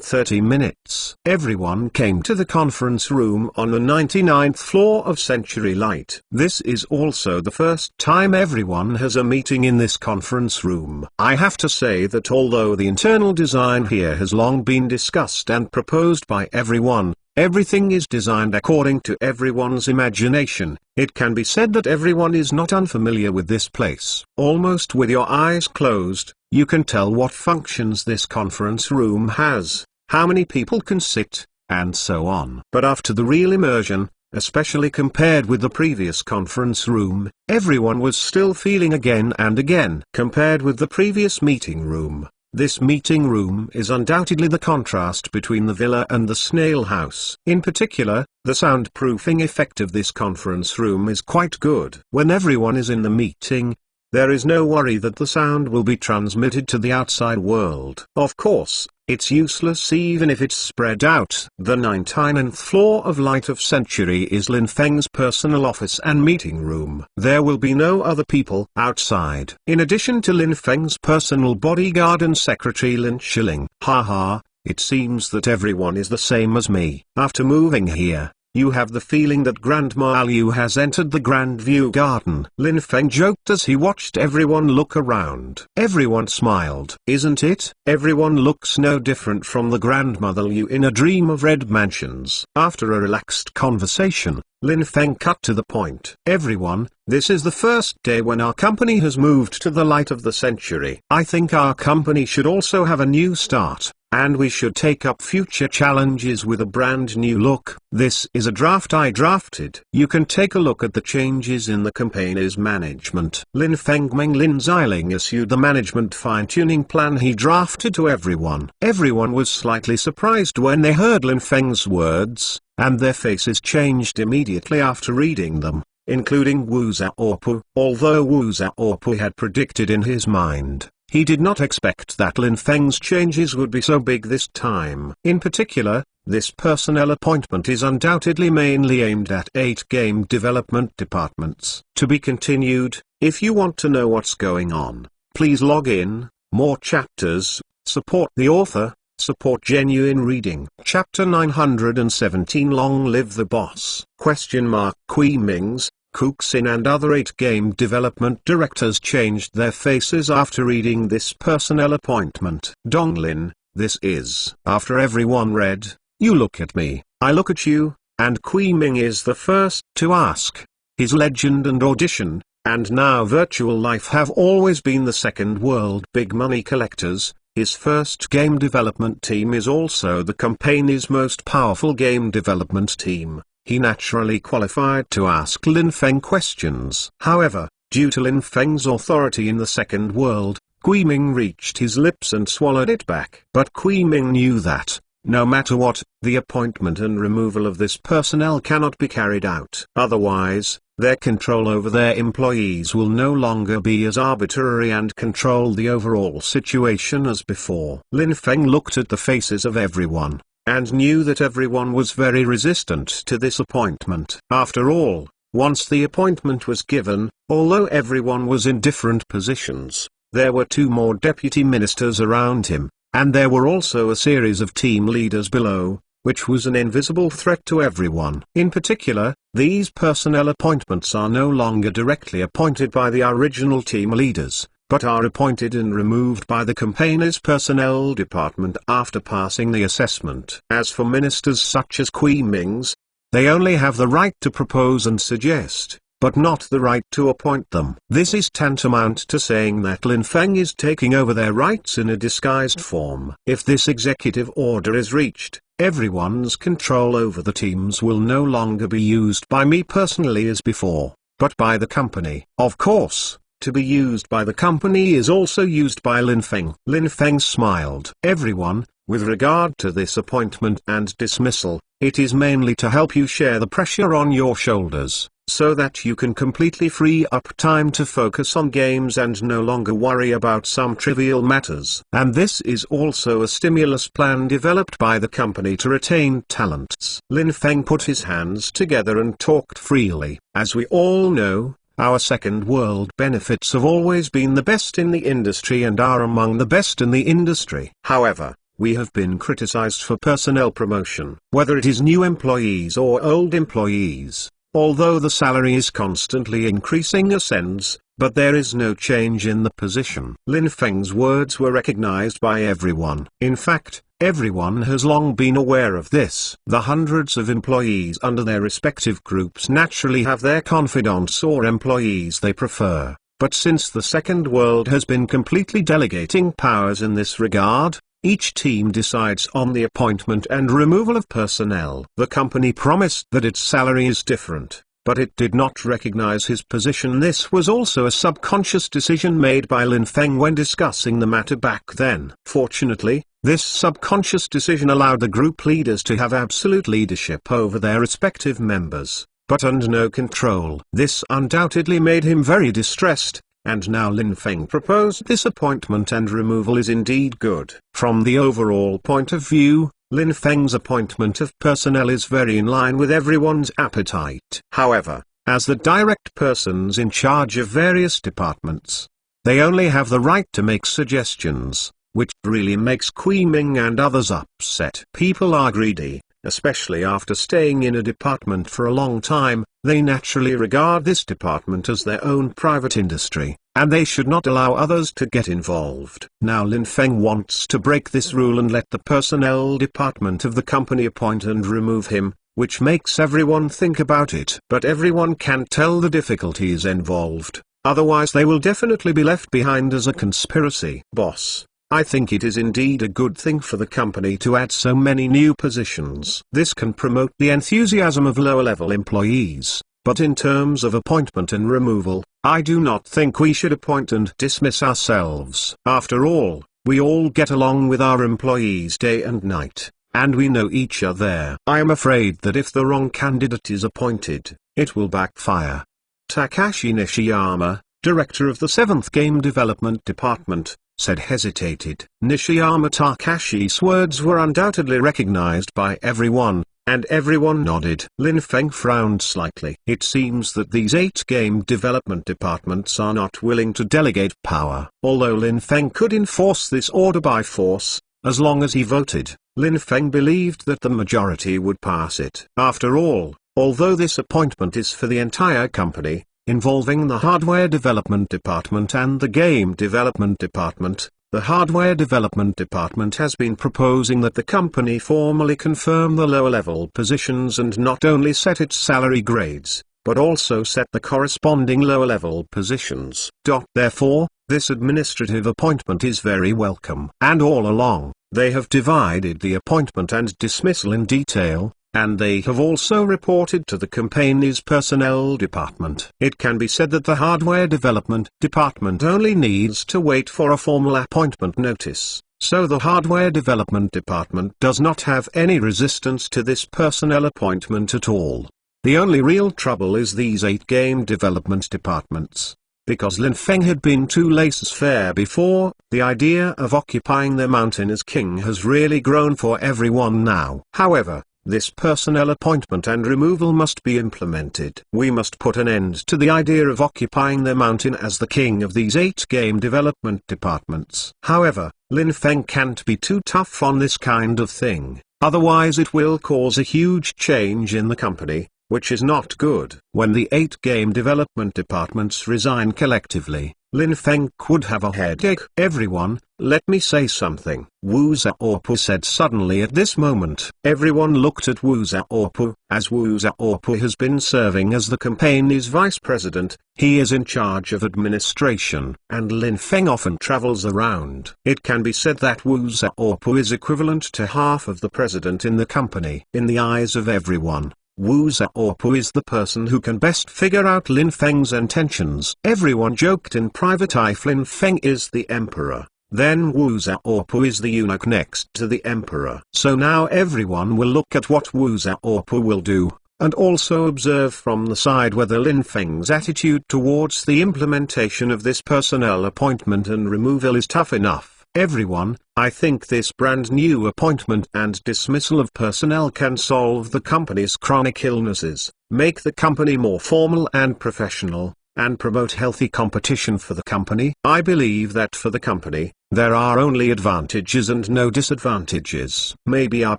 30 minutes. Everyone came to the conference room on the 99th floor of Century Light. This is also the first time everyone has a meeting in this conference room. I have to say that although the internal design here has long been discussed and proposed by everyone, everything is designed according to everyone's imagination, it can be said that everyone is not unfamiliar with this place. Almost with your eyes closed, you can tell what functions this conference room has, how many people can sit, and so on. But after the real immersion, especially compared with the previous conference room, everyone was still feeling again and again. Compared with the previous meeting room, this meeting room is undoubtedly the contrast between the villa and the snail house. In particular, the soundproofing effect of this conference room is quite good. When everyone is in the meeting, there is no worry that the sound will be transmitted to the outside world. Of course, it's useless even if it's spread out. The 99th floor of Light of Century is Lin Feng's personal office and meeting room. There will be no other people outside. In addition to Lin Feng's personal bodyguard and secretary Lin Chilling. Haha, it seems that everyone is the same as me. After moving here, you have the feeling that Grandma Liu has entered the Grand View Garden. Lin Feng joked as he watched everyone look around. Everyone smiled. Isn't it? Everyone looks no different from the Grandmother Liu in A Dream of Red Mansions. After a relaxed conversation, Lin Feng cut to the point. Everyone, this is the first day when our company has moved to the Light of the Century. I think our company should also have a new start, and we should take up future challenges with a brand new look. This is a draft I drafted. You can take a look at the changes in the company's management. Lin Feng Meng Lin Xiling issued the management fine-tuning plan he drafted to everyone. Everyone was slightly surprised when they heard Lin Feng's words, and their faces changed immediately after reading them, including Wu Xiaopu. Although Wu Xiaopu had predicted in his mind, he did not expect that Lin Feng's changes would be so big this time. In particular, this personnel appointment is undoubtedly mainly aimed at 8 game development departments. To be continued. If you want to know what's going on, please log in. More chapters, support the author, support genuine reading. Chapter 917 Long Live the Boss? Kui Ming's, Kuxin and other 8 game development directors changed their faces after reading this personnel appointment. Donglin, this is. After everyone read, you look at me, I look at you, and Kui Ming is the first to ask. His legend and audition, and now virtual life have always been the second world big money collectors. His first game development team is also the company's most powerful game development team. He naturally qualified to ask Lin Feng questions. However, due to Lin Feng's authority in the second world, Kui Ming reached his lips and swallowed it back. But Kui Ming knew that, no matter what, the appointment and removal of this personnel cannot be carried out. Otherwise, their control over their employees will no longer be as arbitrary and control the overall situation as before. Lin Feng looked at the faces of everyone, and knew that everyone was very resistant to this appointment. After all, once the appointment was given, although everyone was in different positions, there were 2 more deputy ministers around him, and there were also a series of team leaders below, which was an invisible threat to everyone. In particular, these personnel appointments are no longer directly appointed by the original team leaders, but are appointed and removed by the company's personnel department after passing the assessment. As for ministers such as Kui Ming's, They only have the right to propose and suggest, but not the right to appoint them. This is tantamount to saying that Lin Feng is taking over their rights in a disguised form. If this executive order is reached, everyone's control over the teams will no longer be used by me personally as before, but by the company. Of course, to be used by the company is also used by Lin Feng. Lin Feng smiled. Everyone, with regard to this appointment and dismissal, it is mainly to help you share the pressure on your shoulders, so that you can completely free up time to focus on games and no longer worry about some trivial matters. And this is also a stimulus plan developed by the company to retain talents. Lin Feng put his hands together and talked freely. As we all know, our second world benefits have always been the best in the industry and are among the best in the industry. However, we have been criticized for personnel promotion, whether it is new employees or old employees. Although the salary is constantly increasing ascends, but there is no change in the position. Lin Feng's words were recognized by everyone. In fact, everyone has long been aware of this. The hundreds of employees under their respective groups naturally have their confidants or employees they prefer, but since the second world has been completely delegating powers in this regard, each team decides on the appointment and removal of personnel. The company promised that its salary is different, but it did not recognize his position. This was also a subconscious decision made by Lin Feng when discussing the matter back then. Fortunately, this subconscious decision allowed the group leaders to have absolute leadership over their respective members, but under no control. This undoubtedly made him very distressed. And now Lin Feng proposed this appointment and removal is indeed good. From the overall point of view, Lin Feng's appointment of personnel is very in line with everyone's appetite. However, as the direct persons in charge of various departments, they only have the right to make suggestions, which really makes Kui Ming and others upset. People are greedy, especially after staying in a department for a long time. They naturally regard this department as their own private industry, and they should not allow others to get involved. Now Lin Feng wants to break this rule and let the personnel department of the company appoint and remove him, which makes everyone think about it. But everyone can tell the difficulties involved, otherwise they will definitely be left behind as a conspiracy. Boss, I think it is indeed a good thing for the company to add so many new positions. This can promote the enthusiasm of lower-level employees, but in terms of appointment and removal, I do not think we should appoint and dismiss ourselves. After all, we all get along with our employees day and night, and we know each other. I am afraid that if the wrong candidate is appointed, it will backfire. Takashi Nishiyama, director of the 7th Game Development Department, said hesitated. Nishiyama Takashi's words were undoubtedly recognized by everyone, and everyone nodded. Lin Feng frowned slightly. It seems that these 8 game development departments are not willing to delegate power. Although Lin Feng could enforce this order by force, as long as he voted, Lin Feng believed that the majority would pass it. After all, although this appointment is for the entire company, involving the Hardware Development Department and the Game Development Department, the Hardware Development Department has been proposing that the company formally confirm the lower-level positions and not only set its salary grades, but also set the corresponding lower-level positions. Therefore, this administrative appointment is very welcome. And all along, they have divided the appointment and dismissal in detail, and they have also reported to the company's personnel department. It can be said that the Hardware Development Department only needs to wait for a formal appointment notice, so the Hardware Development Department does not have any resistance to this personnel appointment at all. The only real trouble is these 8 game development departments. Because Lin Feng had been too laissez-faire before, the idea of occupying the mountain as king has really grown for everyone now. However, this personnel appointment and removal must be implemented. We must put an end to the idea of occupying the mountain as the king of these 8 game development departments. However, Lin Feng can't be too tough on this kind of thing, otherwise it will cause a huge change in the company, which is not good. When the 8 game development departments resign collectively, Lin Feng would have a headache. Everyone, let me say something, Wu Zhaopu said suddenly at this moment. Everyone looked at Wu Zhaopu. As Wu Zhaopu has been serving as the company's vice president, he is in charge of administration, and Lin Feng often travels around. It can be said that Wu Zhaopu is equivalent to half of the president in the company. In the eyes of everyone, Wu Zhaopu is the person who can best figure out Lin Feng's intentions. Everyone joked in private if Lin Feng is the emperor, then Wu Zhaopu is the eunuch next to the emperor. So now everyone will look at what Wu Zhaopu will do, and also observe from the side whether Lin Feng's attitude towards the implementation of this personnel appointment and removal is tough enough. Everyone, I think this brand new appointment and dismissal of personnel can solve the company's chronic illnesses, make the company more formal and professional, and promote healthy competition for the company. I believe that for the company, there are only advantages and no disadvantages. Maybe our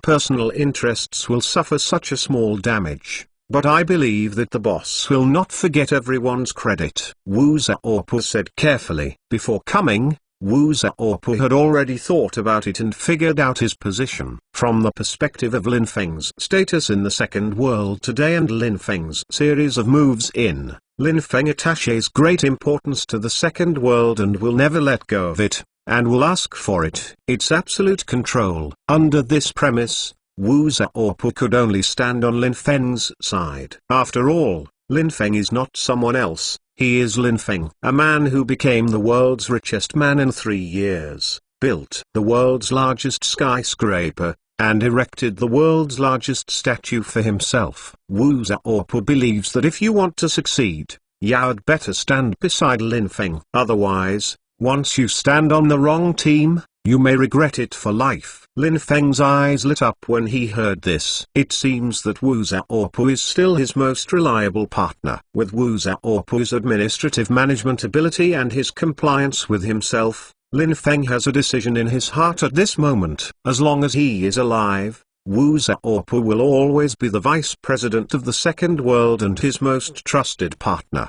personal interests will suffer such a small damage, but I believe that the boss will not forget everyone's credit. Wu Zhaopu said carefully. Before coming, Wu Zhaopu had already thought about it and figured out his position. From the perspective of Lin Feng's status in the second world today and Lin Feng's series of moves in, Lin Feng attaches great importance to the second world and will never let go of it, and will ask for it. Its absolute control. Under this premise, Wu Zhaopu could only stand on Lin Feng's side. After all, Lin Feng is not someone else. He is Lin Feng, a man who became the world's richest man in 3 years, built the world's largest skyscraper, and erected the world's largest statue for himself. Wu Zhaopu believes that if you want to succeed, you'd better stand beside Lin Feng. Otherwise, once you stand on the wrong team, you may regret it for life. Lin Feng's eyes lit up when he heard this. It seems that Wu Zhaopu is still his most reliable partner. With Wu Zhaopu's administrative management ability and his compliance with himself, Lin Feng has a decision in his heart at this moment. As long as he is alive, Wu Zhaopu will always be the vice president of the second world and his most trusted partner.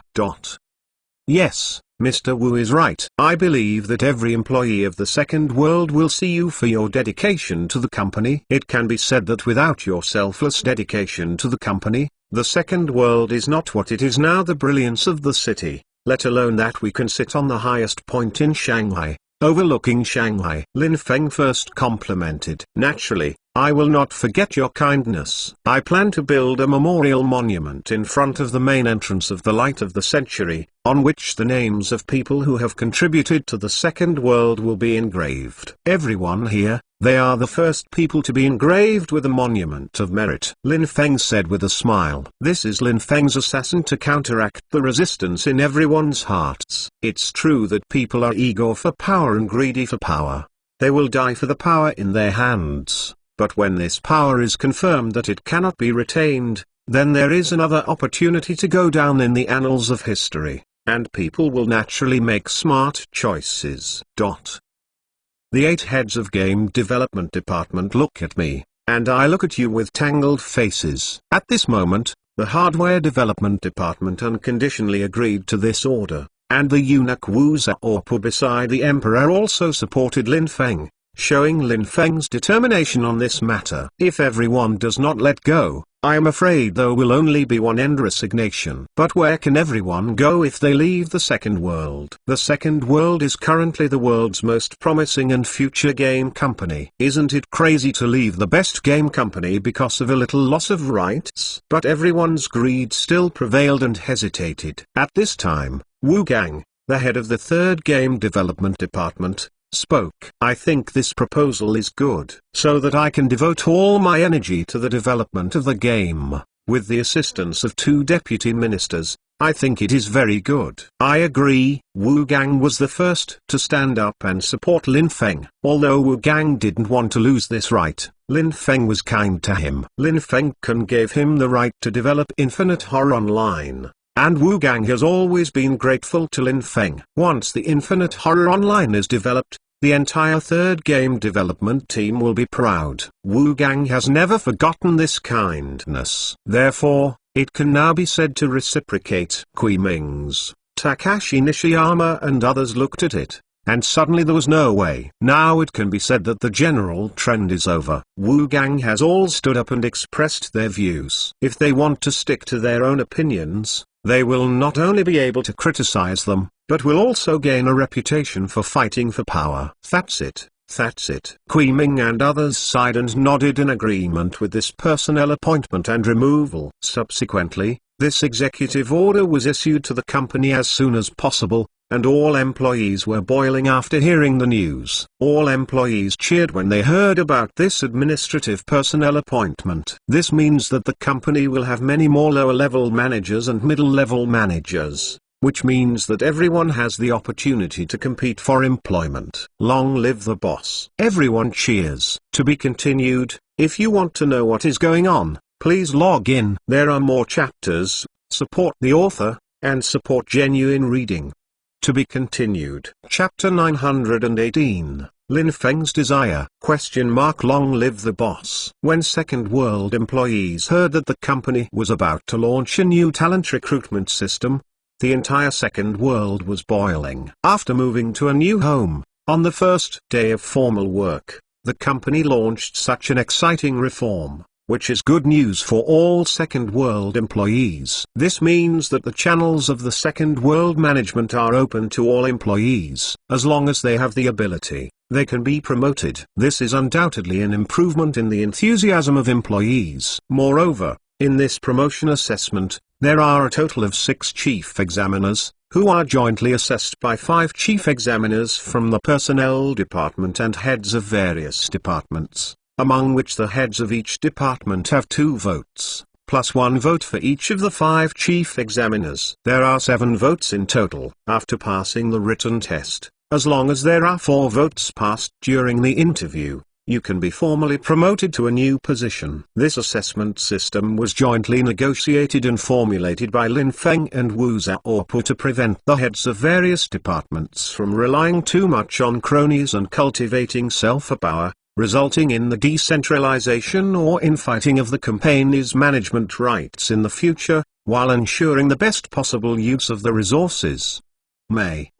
Yes, Mr. Wu is right. I believe that every employee of the second world will see you for your dedication to the company. It can be said that without your selfless dedication to the company, the second world is not what it is now. The brilliance of the city, let alone that we can sit on the highest point in Shanghai, overlooking Shanghai. Lin Feng first complimented. Naturally, I will not forget your kindness. I plan to build a memorial monument in front of the main entrance of the Light of the Century, on which the names of people who have contributed to the second world will be engraved. Everyone here, they are the first people to be engraved with a monument of merit. Lin Feng said with a smile. This is Lin Feng's assassin to counteract the resistance in everyone's hearts. It's true that people are eager for power and greedy for power. They will die for the power in their hands. But when this power is confirmed that it cannot be retained, then there is another opportunity to go down in the annals of history, and people will naturally make smart choices. The 8 heads of game development department look at me, and I look at you with tangled faces. At this moment, the hardware development department unconditionally agreed to this order, and the eunuch Wu Zhaopu beside the emperor also supported Lin Feng, showing Lin Feng's determination on this matter. If everyone does not let go, I am afraid there will only be one end: resignation. But where can everyone go if they leave the second world? The second world is currently the world's most promising and future game company. Isn't it crazy to leave the best game company because of a little loss of rights? But everyone's greed still prevailed and hesitated. At this time, Wu Gang, the head of the 3rd game development department, spoke. I think this proposal is good, so that I can devote all my energy to the development of the game. With the assistance of 2 deputy ministers, I think it is very good. I agree. Wu Gang was the first to stand up and support Lin Feng. Although Wu Gang didn't want to lose this right, Lin Feng was kind to him. Lin Feng gave him the right to develop Infinite Horror Online, and Wu Gang has always been grateful to Lin Feng. Once the Infinite Horror Online is developed, the entire 3rd game development team will be proud. Wu Gang has never forgotten this kindness. Therefore, it can now be said to reciprocate. Kui Ming's Takashi Nishiyama and others looked at it, and suddenly there was no way. Now it can be said that the general trend is over. Wu Gang has all stood up and expressed their views. If they want to stick to their own opinions, they will not only be able to criticize them, but will also gain a reputation for fighting for power. That's it. That's it. Kui Ming and others sighed and nodded in agreement with this personnel appointment and removal. Subsequently, this executive order was issued to the company as soon as possible, and all employees were boiling after hearing the news. All employees cheered when they heard about this administrative personnel appointment. This means that the company will have many more lower-level managers and middle-level managers, which means that everyone has the opportunity to compete for employment. Long live the boss. Everyone cheers. To be continued. If you want to know what is going on, please log in. There are more chapters. Support the author, and support genuine reading. To be continued. Chapter 918. Lin Feng's Desire? Long live the boss. When Second World employees heard that the company was about to launch a new talent recruitment system, the entire Second World was boiling. After moving to a new home, on the first day of formal work, the company launched such an exciting reform, which is good news for all Second World employees. This means that the channels of the Second World management are open to all employees. As long as they have the ability, they can be promoted. This is undoubtedly an improvement in the enthusiasm of employees. Moreover, in this promotion assessment, there are a total of 6 chief examiners, who are jointly assessed by 5 chief examiners from the personnel department and heads of various departments, among which the heads of each department have 2 votes, plus 1 vote for each of the 5 chief examiners. There are 7 votes in total. After passing the written test, as long as there are 4 votes passed during the interview, you can be formally promoted to a new position. This assessment system was jointly negotiated and formulated by Lin Feng and Wu Zhaopu to prevent the heads of various departments from relying too much on cronies and cultivating self-power, resulting in the decentralization or infighting of the company's management rights in the future, while ensuring the best possible use of the resources.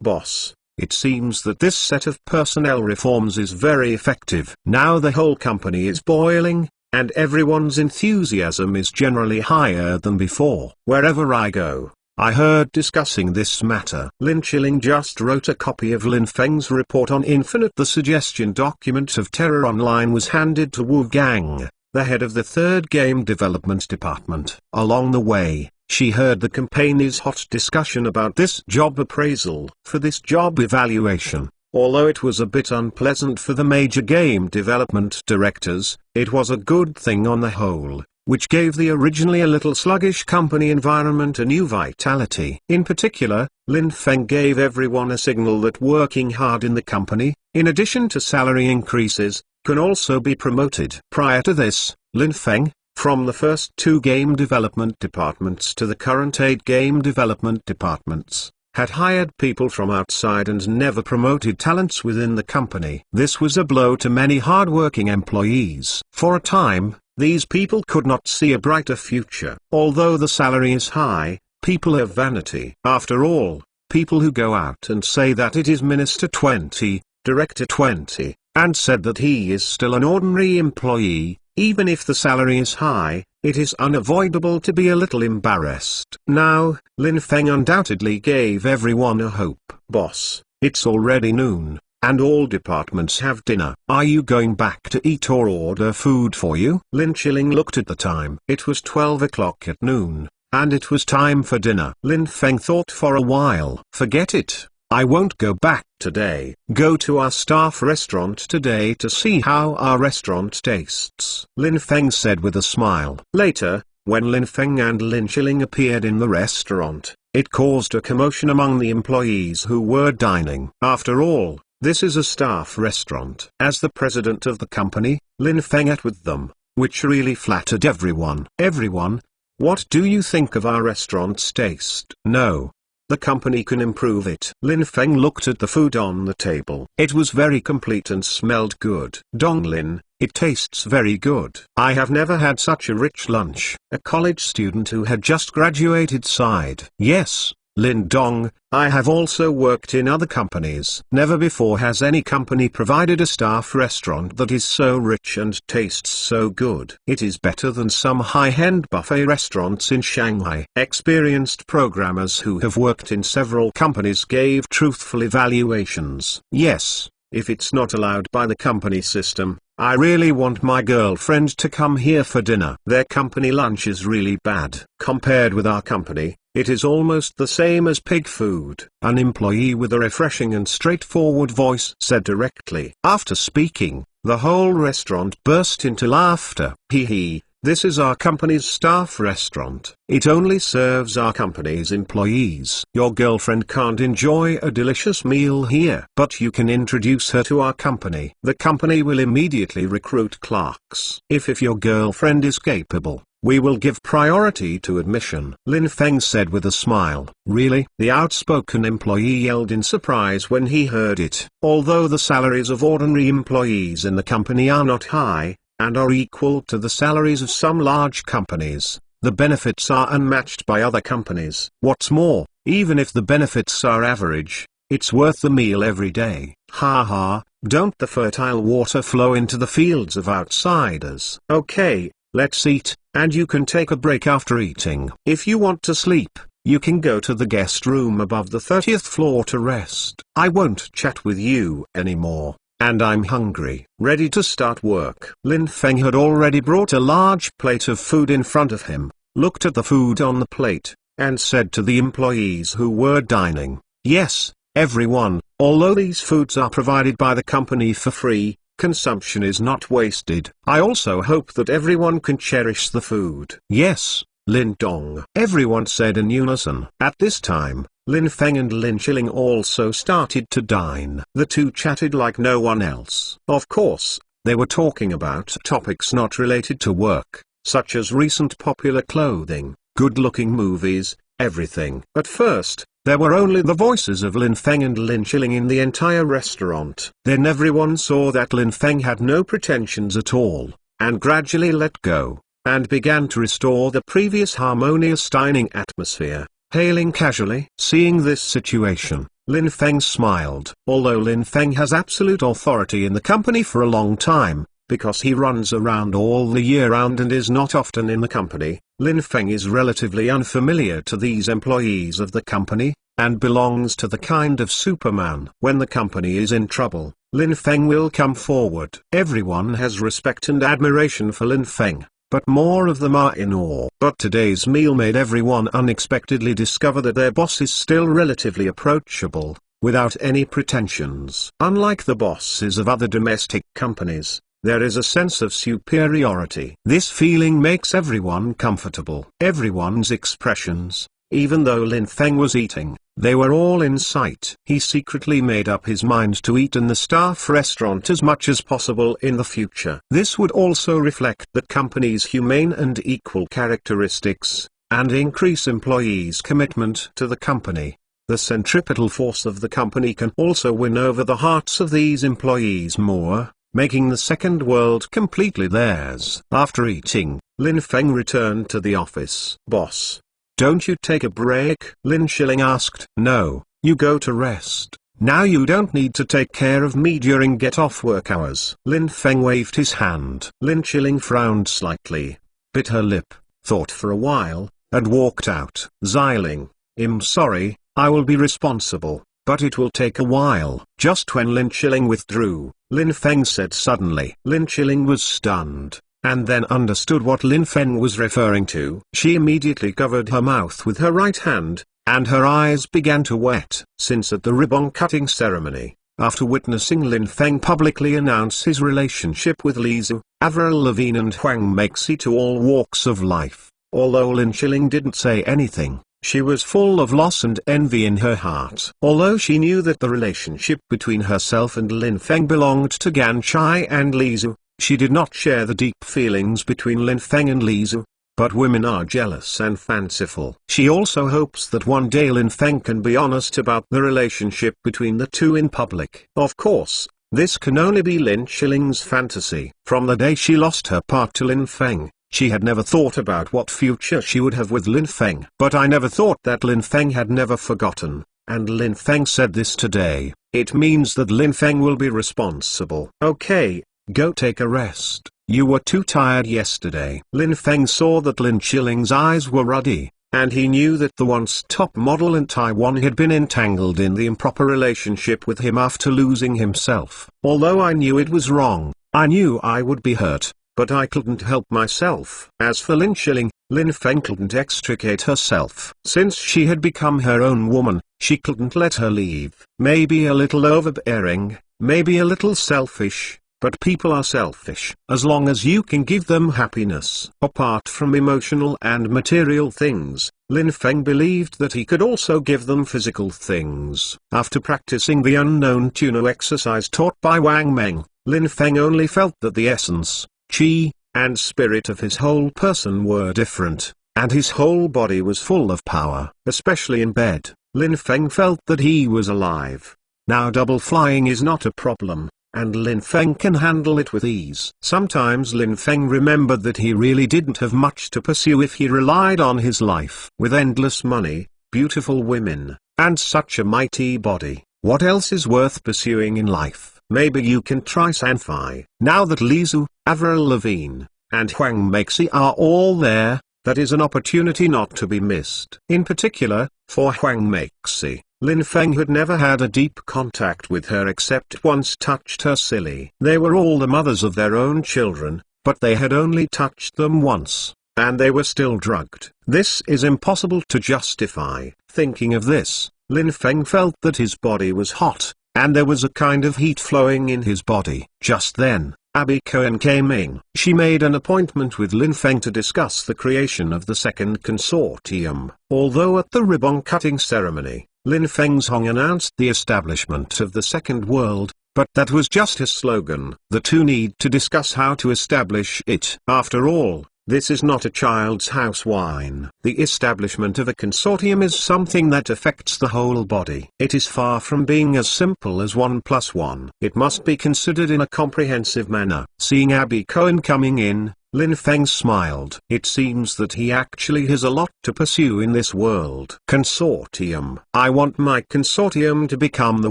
Boss. It seems that this set of personnel reforms is very effective. Now the whole company is boiling, and everyone's enthusiasm is generally higher than before. Wherever I go, I heard discussing this matter. Lin Chiling just wrote a copy of Lin Feng's report on Infinite. The suggestion document of Terror Online was handed to Wu Gang, the head of the 3rd game development department. Along the way, she heard the company's hot discussion about this job appraisal. For this job evaluation, although it was a bit unpleasant for the major game development directors, it was a good thing on the whole, which gave the originally a little sluggish company environment a new vitality. In particular, Lin Feng gave everyone a signal that working hard in the company, in addition to salary increases, can also be promoted. Prior to this, Lin Feng, from the first 2 game development departments to the current 8 game development departments, had hired people from outside and never promoted talents within the company. This was a blow to many hard-working employees. For a time, these people could not see a brighter future. Although the salary is high, people have vanity. After all, people who go out and say that it is Minister 20, Director 20, and said that he is still an ordinary employee, even if the salary is high, it is unavoidable to be a little embarrassed. Now, Lin Feng undoubtedly gave everyone a hope. Boss, it's already noon, and all departments have dinner. Are you going back to eat or order food for you? Lin Chiling looked at the time. It was 12 o'clock at noon, and it was time for dinner. Lin Feng thought for a while. Forget it. I won't go back today. Go to our staff restaurant today to see how our restaurant tastes, Lin Feng said with a smile. Later, when Lin Feng and Lin Chiling appeared in the restaurant, it caused a commotion among the employees who were dining. After all, this is a staff restaurant. As the president of the company, Lin Feng ate with them, which really flattered everyone. Everyone, what do you think of our restaurant's taste? No. The company can improve it. Lin Feng looked at the food on the table. It was very complete and smelled good. Dong Lin, it tastes very good. I have never had such a rich lunch. A college student who had just graduated sighed. Yes, Lin Dong, I have also worked in other companies. Never before has any company provided a staff restaurant that is so rich and tastes so good. It is better than some high-end buffet restaurants in Shanghai. Experienced programmers who have worked in several companies gave truthful evaluations. Yes, if it's not allowed by the company system, I really want my girlfriend to come here for dinner. Their company lunch is really bad. Compared with our company, it is almost the same as pig food. An employee with a refreshing and straightforward voice said directly. After speaking, the whole restaurant burst into laughter. Hee hee. This is our company's staff restaurant. It only serves our company's employees. Your girlfriend can't enjoy a delicious meal here, but you can introduce her to our company. The company will immediately recruit clerks. If your girlfriend is capable, we will give priority to admission. Lin Feng said with a smile. Really? The outspoken employee yelled in surprise when he heard it. Although the salaries of ordinary employees in the company are not high, and are equal to the salaries of some large companies, the benefits are unmatched by other companies. What's more, even if the benefits are average, it's worth the meal every day. Ha ha, don't the fertile water flow into the fields of outsiders? Okay, let's eat, and you can take a break after eating. If you want to sleep, you can go to the guest room above the 30th floor to rest. I won't chat with you anymore. And I'm hungry. Ready to start work. Lin Feng had already brought a large plate of food in front of him, looked at the food on the plate, and said to the employees who were dining, "Yes, everyone, although these foods are provided by the company for free, consumption is not wasted. I also hope that everyone can cherish the food." "Yes, Lin Dong," everyone said in unison. At this time, Lin Feng and Lin Chilling also started to dine. The two chatted like no one else. Of course, they were talking about topics not related to work, such as recent popular clothing, good-looking movies, everything. At first, there were only the voices of Lin Feng and Lin Chilling in the entire restaurant. Then everyone saw that Lin Feng had no pretensions at all, and gradually let go, and began to restore the previous harmonious dining atmosphere. Hailing casually. Seeing this situation, Lin Feng smiled. Although Lin Feng has absolute authority in the company for a long time, because he runs around all the year round and is not often in the company, Lin Feng is relatively unfamiliar to these employees of the company, and belongs to the kind of Superman. When the company is in trouble, Lin Feng will come forward. Everyone has respect and admiration for Lin Feng, but more of them are in awe. But today's meal made everyone unexpectedly discover that their boss is still relatively approachable, without any pretensions. Unlike the bosses of other domestic companies, there is a sense of superiority. This feeling makes everyone comfortable. Everyone's expressions, even though Lin Feng was eating, they were all in sight. He secretly made up his mind to eat in the staff restaurant as much as possible in the future. This would also reflect the company's humane and equal characteristics, and increase employees' commitment to the company. The centripetal force of the company can also win over the hearts of these employees more, making the second world completely theirs. After eating, Lin Feng returned to the office. "Boss, don't you take a break?" Lin Chilling asked. "No, you go to rest. Now you don't need to take care of me during get-off work hours." Lin Feng waved his hand. Lin Chilling frowned slightly, bit her lip, thought for a while, and walked out. "Xiling, I'm sorry, I will be responsible, but it will take a while." Just when Lin Chilling withdrew, Lin Feng said suddenly. Lin Chilling was stunned, and then understood what Lin Feng was referring to. She immediately covered her mouth with her right hand, and her eyes began to wet. Since at the ribbon-cutting ceremony, after witnessing Lin Feng publicly announce his relationship with Li Zhu, Avril Lavigne and Huang Meixi to all walks of life, although Lin Chilling didn't say anything, she was full of loss and envy in her heart. Although she knew that the relationship between herself and Lin Feng belonged to Gan Chai and Li Zhu, she did not share the deep feelings between Lin Feng and Li Zhu. But women are jealous and fanciful. She also hopes that one day Lin Feng can be honest about the relationship between the two in public. Of course, this can only be Lin Chilling's fantasy. From the day she lost her part to Lin Feng, She had never thought about what future she would have with Lin Feng. But I never thought that Lin Feng had never forgotten, and Lin Feng said this today. It means that Lin Feng will be responsible. Okay, go take a rest. You were too tired yesterday. Lin Feng saw that Lin Qiling's eyes were ruddy, and he knew that the once top model in Taiwan had been entangled in the improper relationship with him after losing himself. Although I knew it was wrong, I knew I would be hurt, but I couldn't help myself. As for Lin Qiling, Lin Feng couldn't extricate herself. Since she had become her own woman, she couldn't let her leave. Maybe a little overbearing, maybe a little selfish, but people are selfish. As long as you can give them happiness. Apart from emotional and material things, Lin Feng believed that he could also give them physical things. After practicing the unknown tuner exercise taught by Wang Meng, Lin Feng only felt that the essence, qi, and spirit of his whole person were different, and his whole body was full of power. Especially in bed, Lin Feng felt that he was alive. Now double flying is not a problem, and Lin Feng can handle it with ease. Sometimes Lin Feng remembered that he really didn't have much to pursue if he relied on his life. With endless money, beautiful women, and such a mighty body, what else is worth pursuing in life? Maybe you can try Sanfei. Now that Li Zhu, Avril Lavigne, and Huang Meixi are all there, that is an opportunity not to be missed. In particular, for Huang Meixi, Lin Feng had never had a deep contact with her except once touched her silly. They were all the mothers of their own children, but they had only touched them once, and they were still drugged. This is impossible to justify. Thinking of this, Lin Feng felt that his body was hot, and there was a kind of heat flowing in his body. Just then, Abby Cohen came in. She made an appointment with Lin Feng to discuss the creation of the second consortium. Although at the ribbon cutting ceremony, Lin Feng's Hong announced the establishment of the second world, but that was just his slogan. The two need to discuss how to establish it. After all, this is not a child's house wine. The establishment of a consortium is something that affects the whole body. It is far from being as simple as 1 + 1. It must be considered in a comprehensive manner. Seeing Abby Cohen coming in, Lin Feng smiled. It seems that he actually has a lot to pursue in this world. Consortium. I want my consortium to become the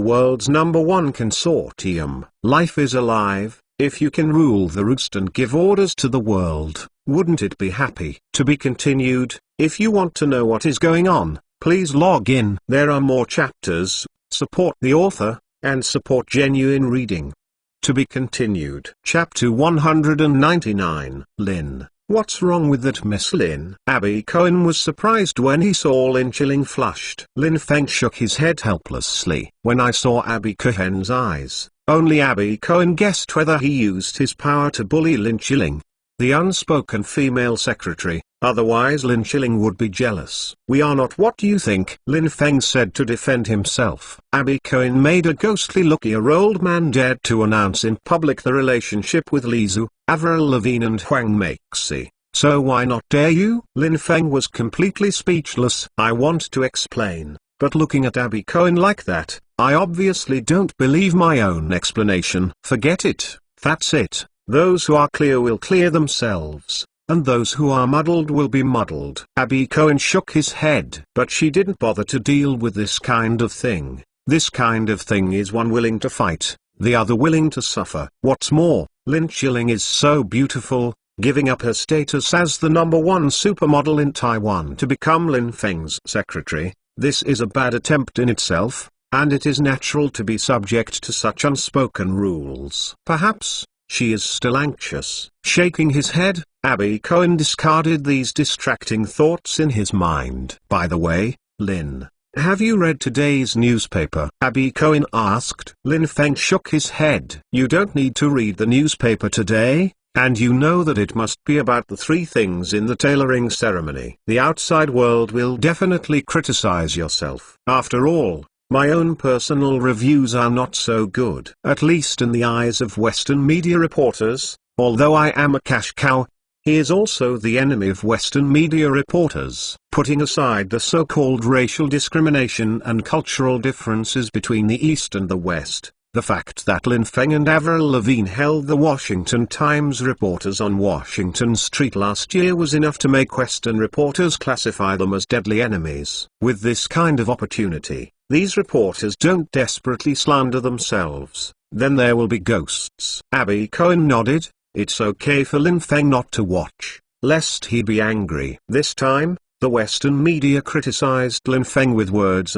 world's #1 consortium. Life is alive. If you can rule the roost and give orders to the world, wouldn't it be happy? To be continued. If you want to know what is going on, please log in. There are more chapters. Support the author, and support genuine reading. To be continued. Chapter 199. Lin. What's wrong with that Miss Lin? Abby Cohen was surprised when he saw Lin Qiling flushed. Lin Feng shook his head helplessly. When I saw Abby Cohen's eyes, only Abby Cohen guessed whether he used his power to bully Lin Qiling, the unspoken female secretary. Otherwise Lin Qiling would be jealous. We are not what you think, Lin Feng said to defend himself. Abby Cohen made a ghostly look-year-old man dared to announce in public the relationship with Li Zhu, Avril Lavigne and Huang Meixi. So why not dare you? Lin Feng was completely speechless. I want to explain, but looking at Abby Cohen like that, I obviously don't believe my own explanation. Forget it. That's it. Those who are clear will clear themselves, and those who are muddled will be muddled. Abby Cohen shook his head. But she didn't bother to deal with this kind of thing. This kind of thing is one willing to fight, the other willing to suffer. What's more, Lin Qiling is so beautiful, giving up her status as the #1 supermodel in Taiwan to become Lin Feng's secretary. This is a bad attempt in itself, and it is natural to be subject to such unspoken rules. Perhaps she is still anxious. Shaking his head, Abby Cohen discarded these distracting thoughts in his mind. By the way, Lin, have you read today's newspaper? Abby Cohen asked. Lin Feng shook his head. You don't need to read the newspaper today, and you know that it must be about the 3 things in the tailoring ceremony. The outside world will definitely criticize yourself. After all, my own personal reviews are not so good. At least in the eyes of Western media reporters, although I am a cash cow. He is also the enemy of Western media reporters. Putting aside the so-called racial discrimination and cultural differences between the East and the West, The fact that Lin Feng and Avril Lavigne held the Washington Times reporters on Washington Street last year was enough to make Western reporters classify them as deadly enemies. With this kind of opportunity, these reporters don't desperately slander themselves, then there will be ghosts. Abby Cohen nodded. It's okay for Lin Feng not to watch, lest he be angry. This time, the Western media criticized Lin Feng with words,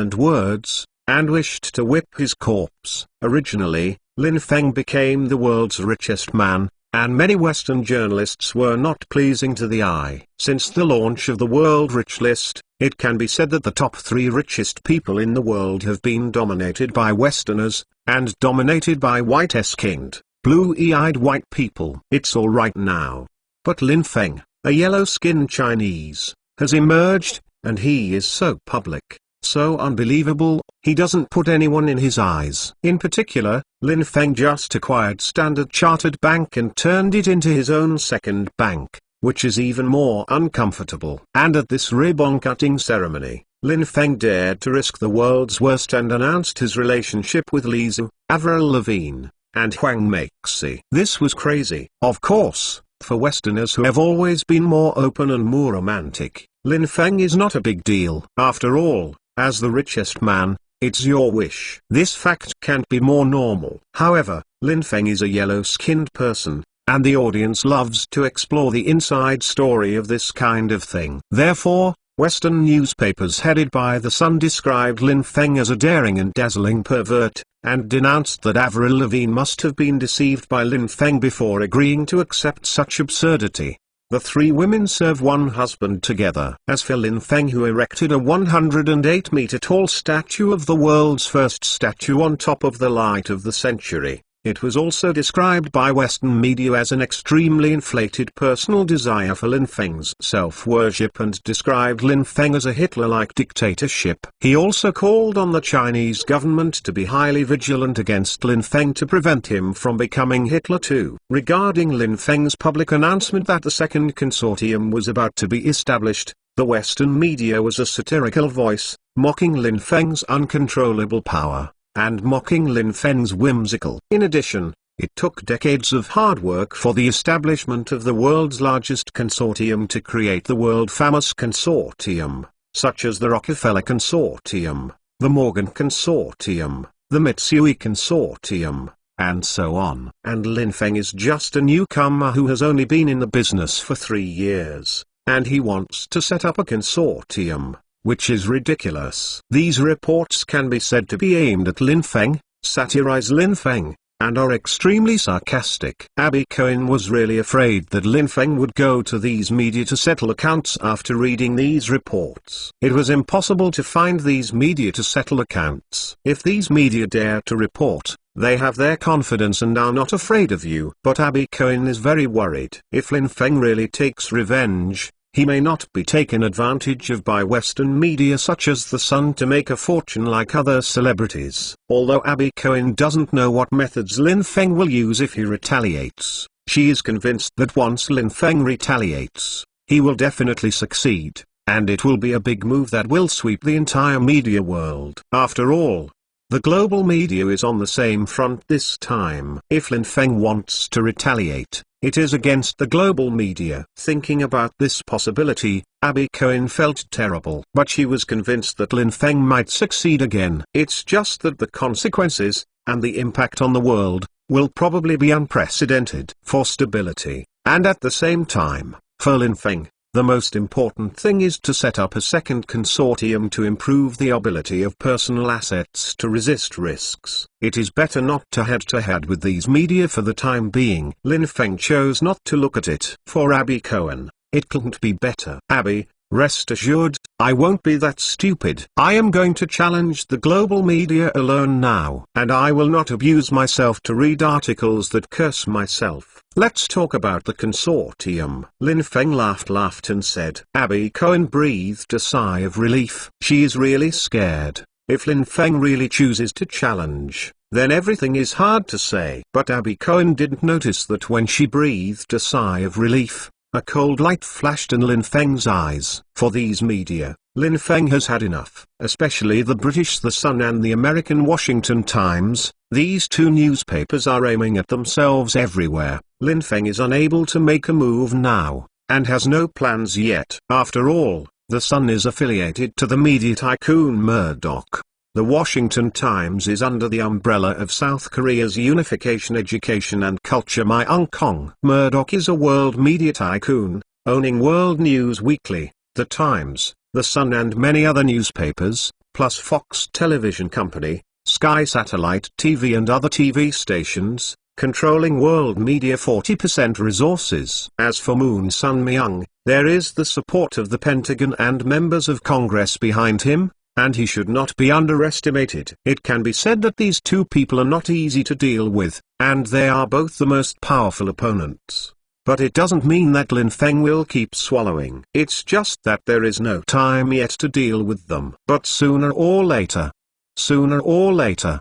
and wished to whip his corpse. Originally, Lin Feng became the world's richest man, and many Western journalists were not pleasing to the eye. Since the launch of the World Rich List, it can be said that the top 3 richest people in the world have been dominated by Westerners, and dominated by white-skinned, blue-eyed white people. It's all right now. But Lin Feng, a yellow-skinned Chinese, has emerged, and he is so public, so unbelievable, he doesn't put anyone in his eyes. In particular, Lin Feng just acquired Standard Chartered Bank and turned it into his own second bank, which is even more uncomfortable. And at this ribbon-cutting ceremony, Lin Feng dared to risk the world's worst and announced his relationship with Lisa, Avril Lavigne, and Huang Meixi. This was crazy. Of course, for Westerners who have always been more open and more romantic, Lin Feng is not a big deal. After all, as the richest man, it's your wish. This fact can't be more normal. However, Lin Feng is a yellow-skinned person, and the audience loves to explore the inside story of this kind of thing. Therefore, Western newspapers headed by The Sun described Lin Feng as a daring and dazzling pervert, and denounced that Avril Lavigne must have been deceived by Lin Feng before agreeing to accept such absurdity. The 3 women serve one husband together. As for Lin Feng, who erected a 108-meter-tall statue of the world's first statue on top of the light of the century, it was also described by Western media as an extremely inflated personal desire for Lin Feng's self-worship and described Lin Feng as a Hitler-like dictatorship. He also called on the Chinese government to be highly vigilant against Lin Feng to prevent him from becoming Hitler too. Regarding Lin Feng's public announcement that the second consortium was about to be established, the Western media was a satirical voice, mocking Lin Feng's uncontrollable power, and mocking Lin Feng's whimsical. In addition, it took decades of hard work for the establishment of the world's largest consortium to create the world-famous consortium, such as the Rockefeller Consortium, the Morgan Consortium, the Mitsui Consortium, and so on. And Lin Feng is just a newcomer who has only been in the business for 3 years, and he wants to set up a consortium, which is ridiculous. These reports can be said to be aimed at Lin Feng, satirize Lin Feng, and are extremely sarcastic. Abby Cohen was really afraid that Lin Feng would go to these media to settle accounts after reading these reports. It was impossible to find these media to settle accounts. If these media dare to report, they have their confidence and are not afraid of you. But Abby Cohen is very worried. If Lin Feng really takes revenge, he may not be taken advantage of by Western media such as The Sun to make a fortune like other celebrities. Although Abby Cohen doesn't know what methods Lin Feng will use if he retaliates, she is convinced that once Lin Feng retaliates, he will definitely succeed, and it will be a big move that will sweep the entire media world. After all, the global media is on the same front this time. If Lin Feng wants to retaliate, it is against the global media. Thinking about this possibility, Abby Cohen felt terrible. But she was convinced that Lin Feng might succeed again. It's just that the consequences, and the impact on the world, will probably be unprecedented. For stability, and at the same time, for Lin Feng, the most important thing is to set up a second consortium to improve the ability of personal assets to resist risks. It is better not to head-to-head with these media for the time being. Lin Feng chose not to look at it. For Abby Cohen, it couldn't be better. Abby, rest assured, I won't be that stupid. I am going to challenge the global media alone now. And I will not abuse myself to read articles that curse myself. Let's talk about the consortium. Lin Feng laughed and said. Abby Cohen breathed a sigh of relief. She is really scared. If Lin Feng really chooses to challenge, then everything is hard to say. But Abby Cohen didn't notice that when she breathed a sigh of relief, a cold light flashed in Lin Feng's eyes. For these media, Lin Feng has had enough, especially the British The Sun and the American Washington Times. These two newspapers are aiming at themselves everywhere. Lin Feng is unable to make a move now, and has no plans yet. After all, the Sun is affiliated to the media tycoon Murdoch. The Washington Times is under the umbrella of South Korea's Unification Education and Culture Myeongkong. Murdoch is a world media tycoon, owning World News Weekly, The Times, The Sun and many other newspapers, plus Fox Television Company, Sky Satellite TV and other TV stations, controlling world media 40% resources. As for Moon Sun-myung, there is the support of the Pentagon and members of Congress behind him, and he should not be underestimated. It can be said that these two people are not easy to deal with, and they are both the most powerful opponents. But it doesn't mean that Lin Feng will keep swallowing. It's just that there is no time yet to deal with them. But sooner or later.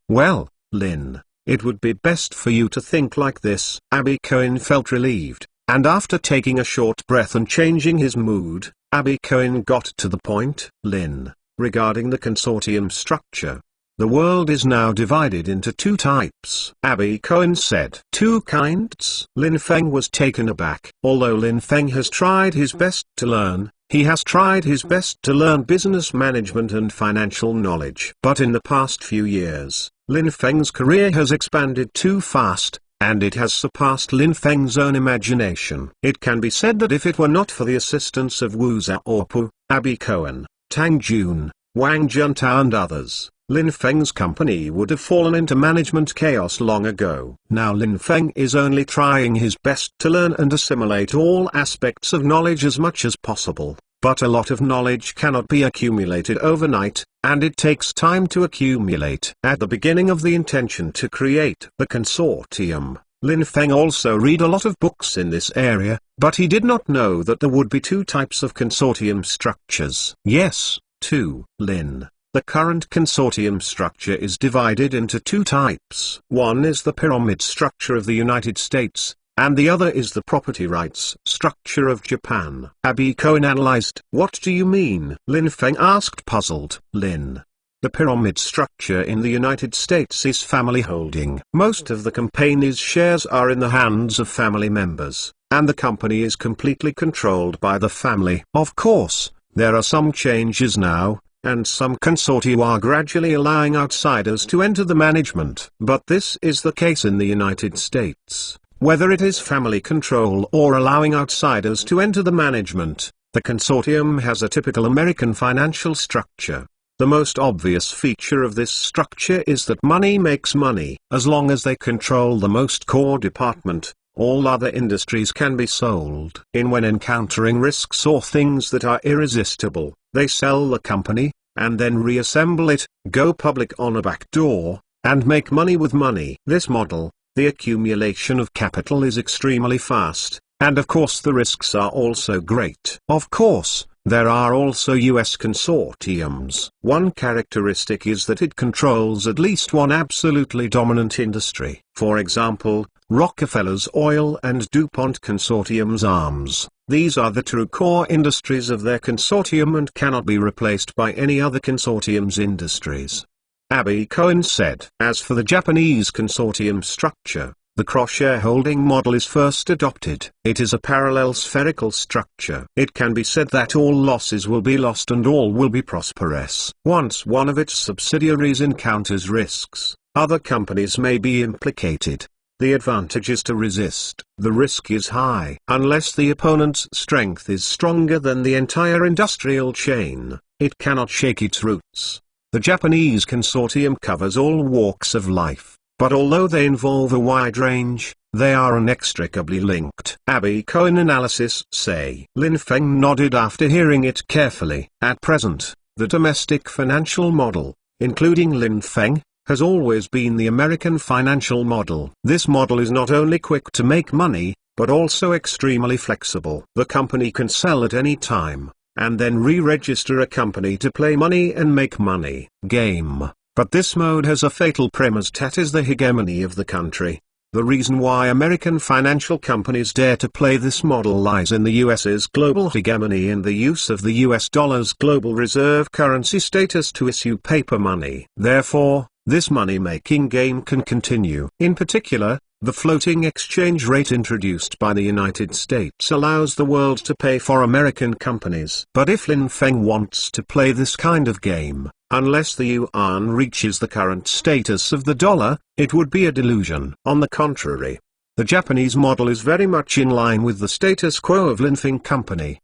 Well, Lin, it would be best for you to think like this. Abby Cohen felt relieved, and after taking a short breath and changing his mood, Abby Cohen got to the point. Lin, regarding the consortium structure, the world is now divided into two types. Abby Cohen said. Two kinds? Lin Feng was taken aback. Although Lin Feng has tried his best to learn, he has tried his best to learn business management and financial knowledge. But in the past few years, Lin Feng's career has expanded too fast, and it has surpassed Lin Feng's own imagination. It can be said that if it were not for the assistance of Wu Xiaopu, Abby Cohen, Tang Jun, Wang Juntao and others, Lin Feng's company would have fallen into management chaos long ago. Now Lin Feng is only trying his best to learn and assimilate all aspects of knowledge as much as possible, but a lot of knowledge cannot be accumulated overnight, and it takes time to accumulate. At the beginning of the intention to create the consortium, Lin Feng also read a lot of books in this area, but he did not know that there would be two types of consortium structures. Yes, two. Lin. The current consortium structure is divided into two types. One is the pyramid structure of the United States, and the other is the property rights structure of Japan. Abby Cohen analyzed. What do you mean? Lin Feng asked, puzzled. Lin. The pyramid structure in the United States is family holding. Most of the company's shares are in the hands of family members, and the company is completely controlled by the family. Of course, there are some changes now, and some consortia are gradually allowing outsiders to enter the management. But this is the case in the United States. Whether it is family control or allowing outsiders to enter the management, the consortium has a typical American financial structure. The most obvious feature of this structure is that money makes money. As long as they control the most core department, all other industries can be sold. When encountering risks or things that are irresistible, they sell the company, and then reassemble it, go public on a back door, and make money with money. This model, the accumulation of capital is extremely fast, and of course the risks are also great. Of course, there are also US consortiums. One characteristic is that it controls at least one absolutely dominant industry. For example, Rockefeller's oil and DuPont consortium's arms. These are the true core industries of their consortium and cannot be replaced by any other consortium's industries. Abby Cohen said. As for the Japanese consortium structure, the cross-shareholding model is first adopted. It is a parallel spherical structure. It can be said that all losses will be lost and all will be prosperous. Once one of its subsidiaries encounters risks, other companies may be implicated. The advantage is to resist. The risk is high. Unless the opponent's strength is stronger than the entire industrial chain, it cannot shake its roots. The Japanese consortium covers all walks of life, but although they involve a wide range, they are inextricably linked. Abby Cohen analysis say. Lin Feng nodded after hearing it carefully. At present, the domestic financial model, including Lin Feng, has always been the American financial model. This model is not only quick to make money, but also extremely flexible. The company can sell at any time, and then re-register a company to play money and make money. Game. But this mode has a fatal premise, that is the hegemony of the country. The reason why American financial companies dare to play this model lies in the US's global hegemony and the use of the US dollar's global reserve currency status to issue paper money. Therefore, this money-making game can continue. In particular, the floating exchange rate introduced by the United States allows the world to pay for American companies. But if Lin Feng wants to play this kind of game, unless the yuan reaches the current status of the dollar, it would be a delusion. On the contrary, the Japanese model is very much in line with the status quo of Lin Feng Company.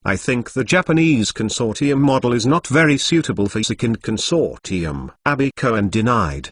I think the Japanese consortium model is not very suitable for second consortium. Abby Cohen denied.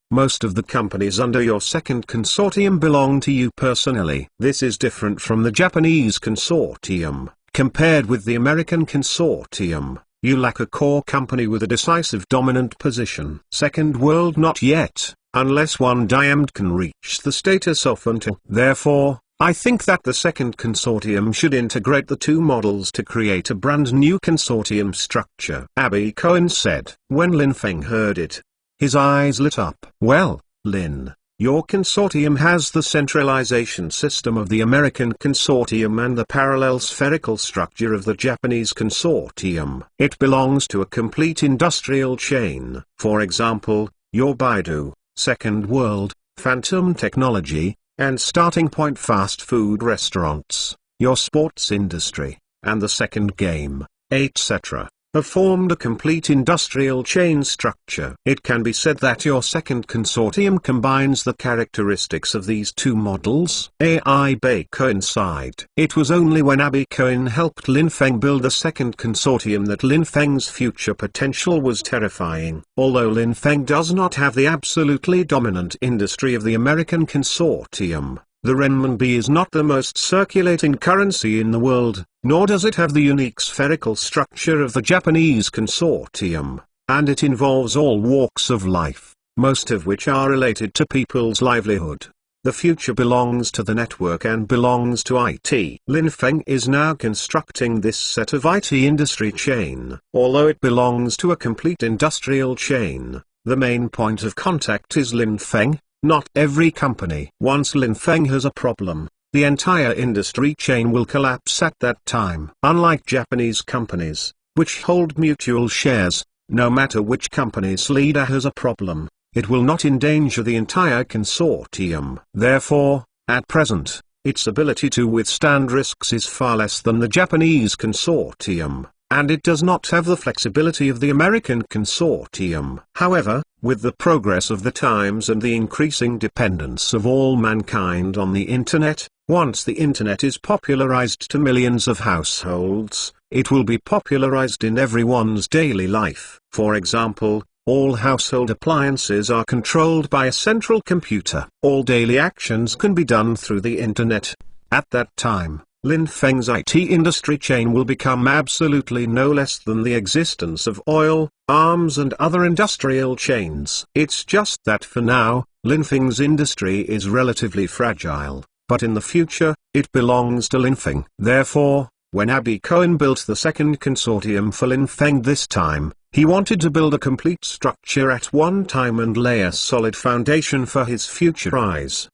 Most of the companies under your second consortium belong to you personally. This is different from the Japanese consortium. Compared with the American consortium, you lack a core company with a decisive dominant position. Second world not yet, unless one diamond can reach the status of until. Therefore, I think that the second consortium should integrate the two models to create a brand new consortium structure. Abby Cohen said. When Lin Feng heard it, his eyes lit up. Well, Lin, your consortium has the centralization system of the American consortium and the parallel spherical structure of the Japanese consortium. It belongs to a complete industrial chain. For example, your Baidu, Second World, Phantom Technology, and Starting Point fast food restaurants, your sports industry, and the second game, etc., have formed a complete industrial chain structure. It can be said that your second consortium combines the characteristics of these two models. Abby Cohen sighed. It was only when Abby Cohen helped Lin Feng build a second consortium that Lin Feng's future potential was terrifying. Although Lin Feng does not have the absolutely dominant industry of the American consortium, the renminbi is not the most circulating currency in the world, nor does it have the unique spherical structure of the Japanese consortium, and it involves all walks of life, most of which are related to people's livelihood. The future belongs to the network and belongs to IT. Lin Feng is now constructing this set of IT industry chain. Although it belongs to a complete industrial chain, the main point of contact is Lin Feng, not every company. Once Lin Feng has a problem, the entire industry chain will collapse at that time. Unlike Japanese companies, which hold mutual shares, no matter which company's leader has a problem, it will not endanger the entire consortium. Therefore, at present, its ability to withstand risks is far less than the Japanese consortium, and it does not have the flexibility of the American consortium. However, with the progress of the times and the increasing dependence of all mankind on the Internet, once the Internet is popularized to millions of households, it will be popularized in everyone's daily life. For example, all household appliances are controlled by a central computer. All daily actions can be done through the Internet. At that time, Lin Feng's IT industry chain will become absolutely no less than the existence of oil, arms and other industrial chains. It's just that for now, Lin Feng's industry is relatively fragile, but in the future, it belongs to Lin Feng. Therefore, when Abby Cohen built the second consortium for Lin Feng this time, he wanted to build a complete structure at one time and lay a solid foundation for his future.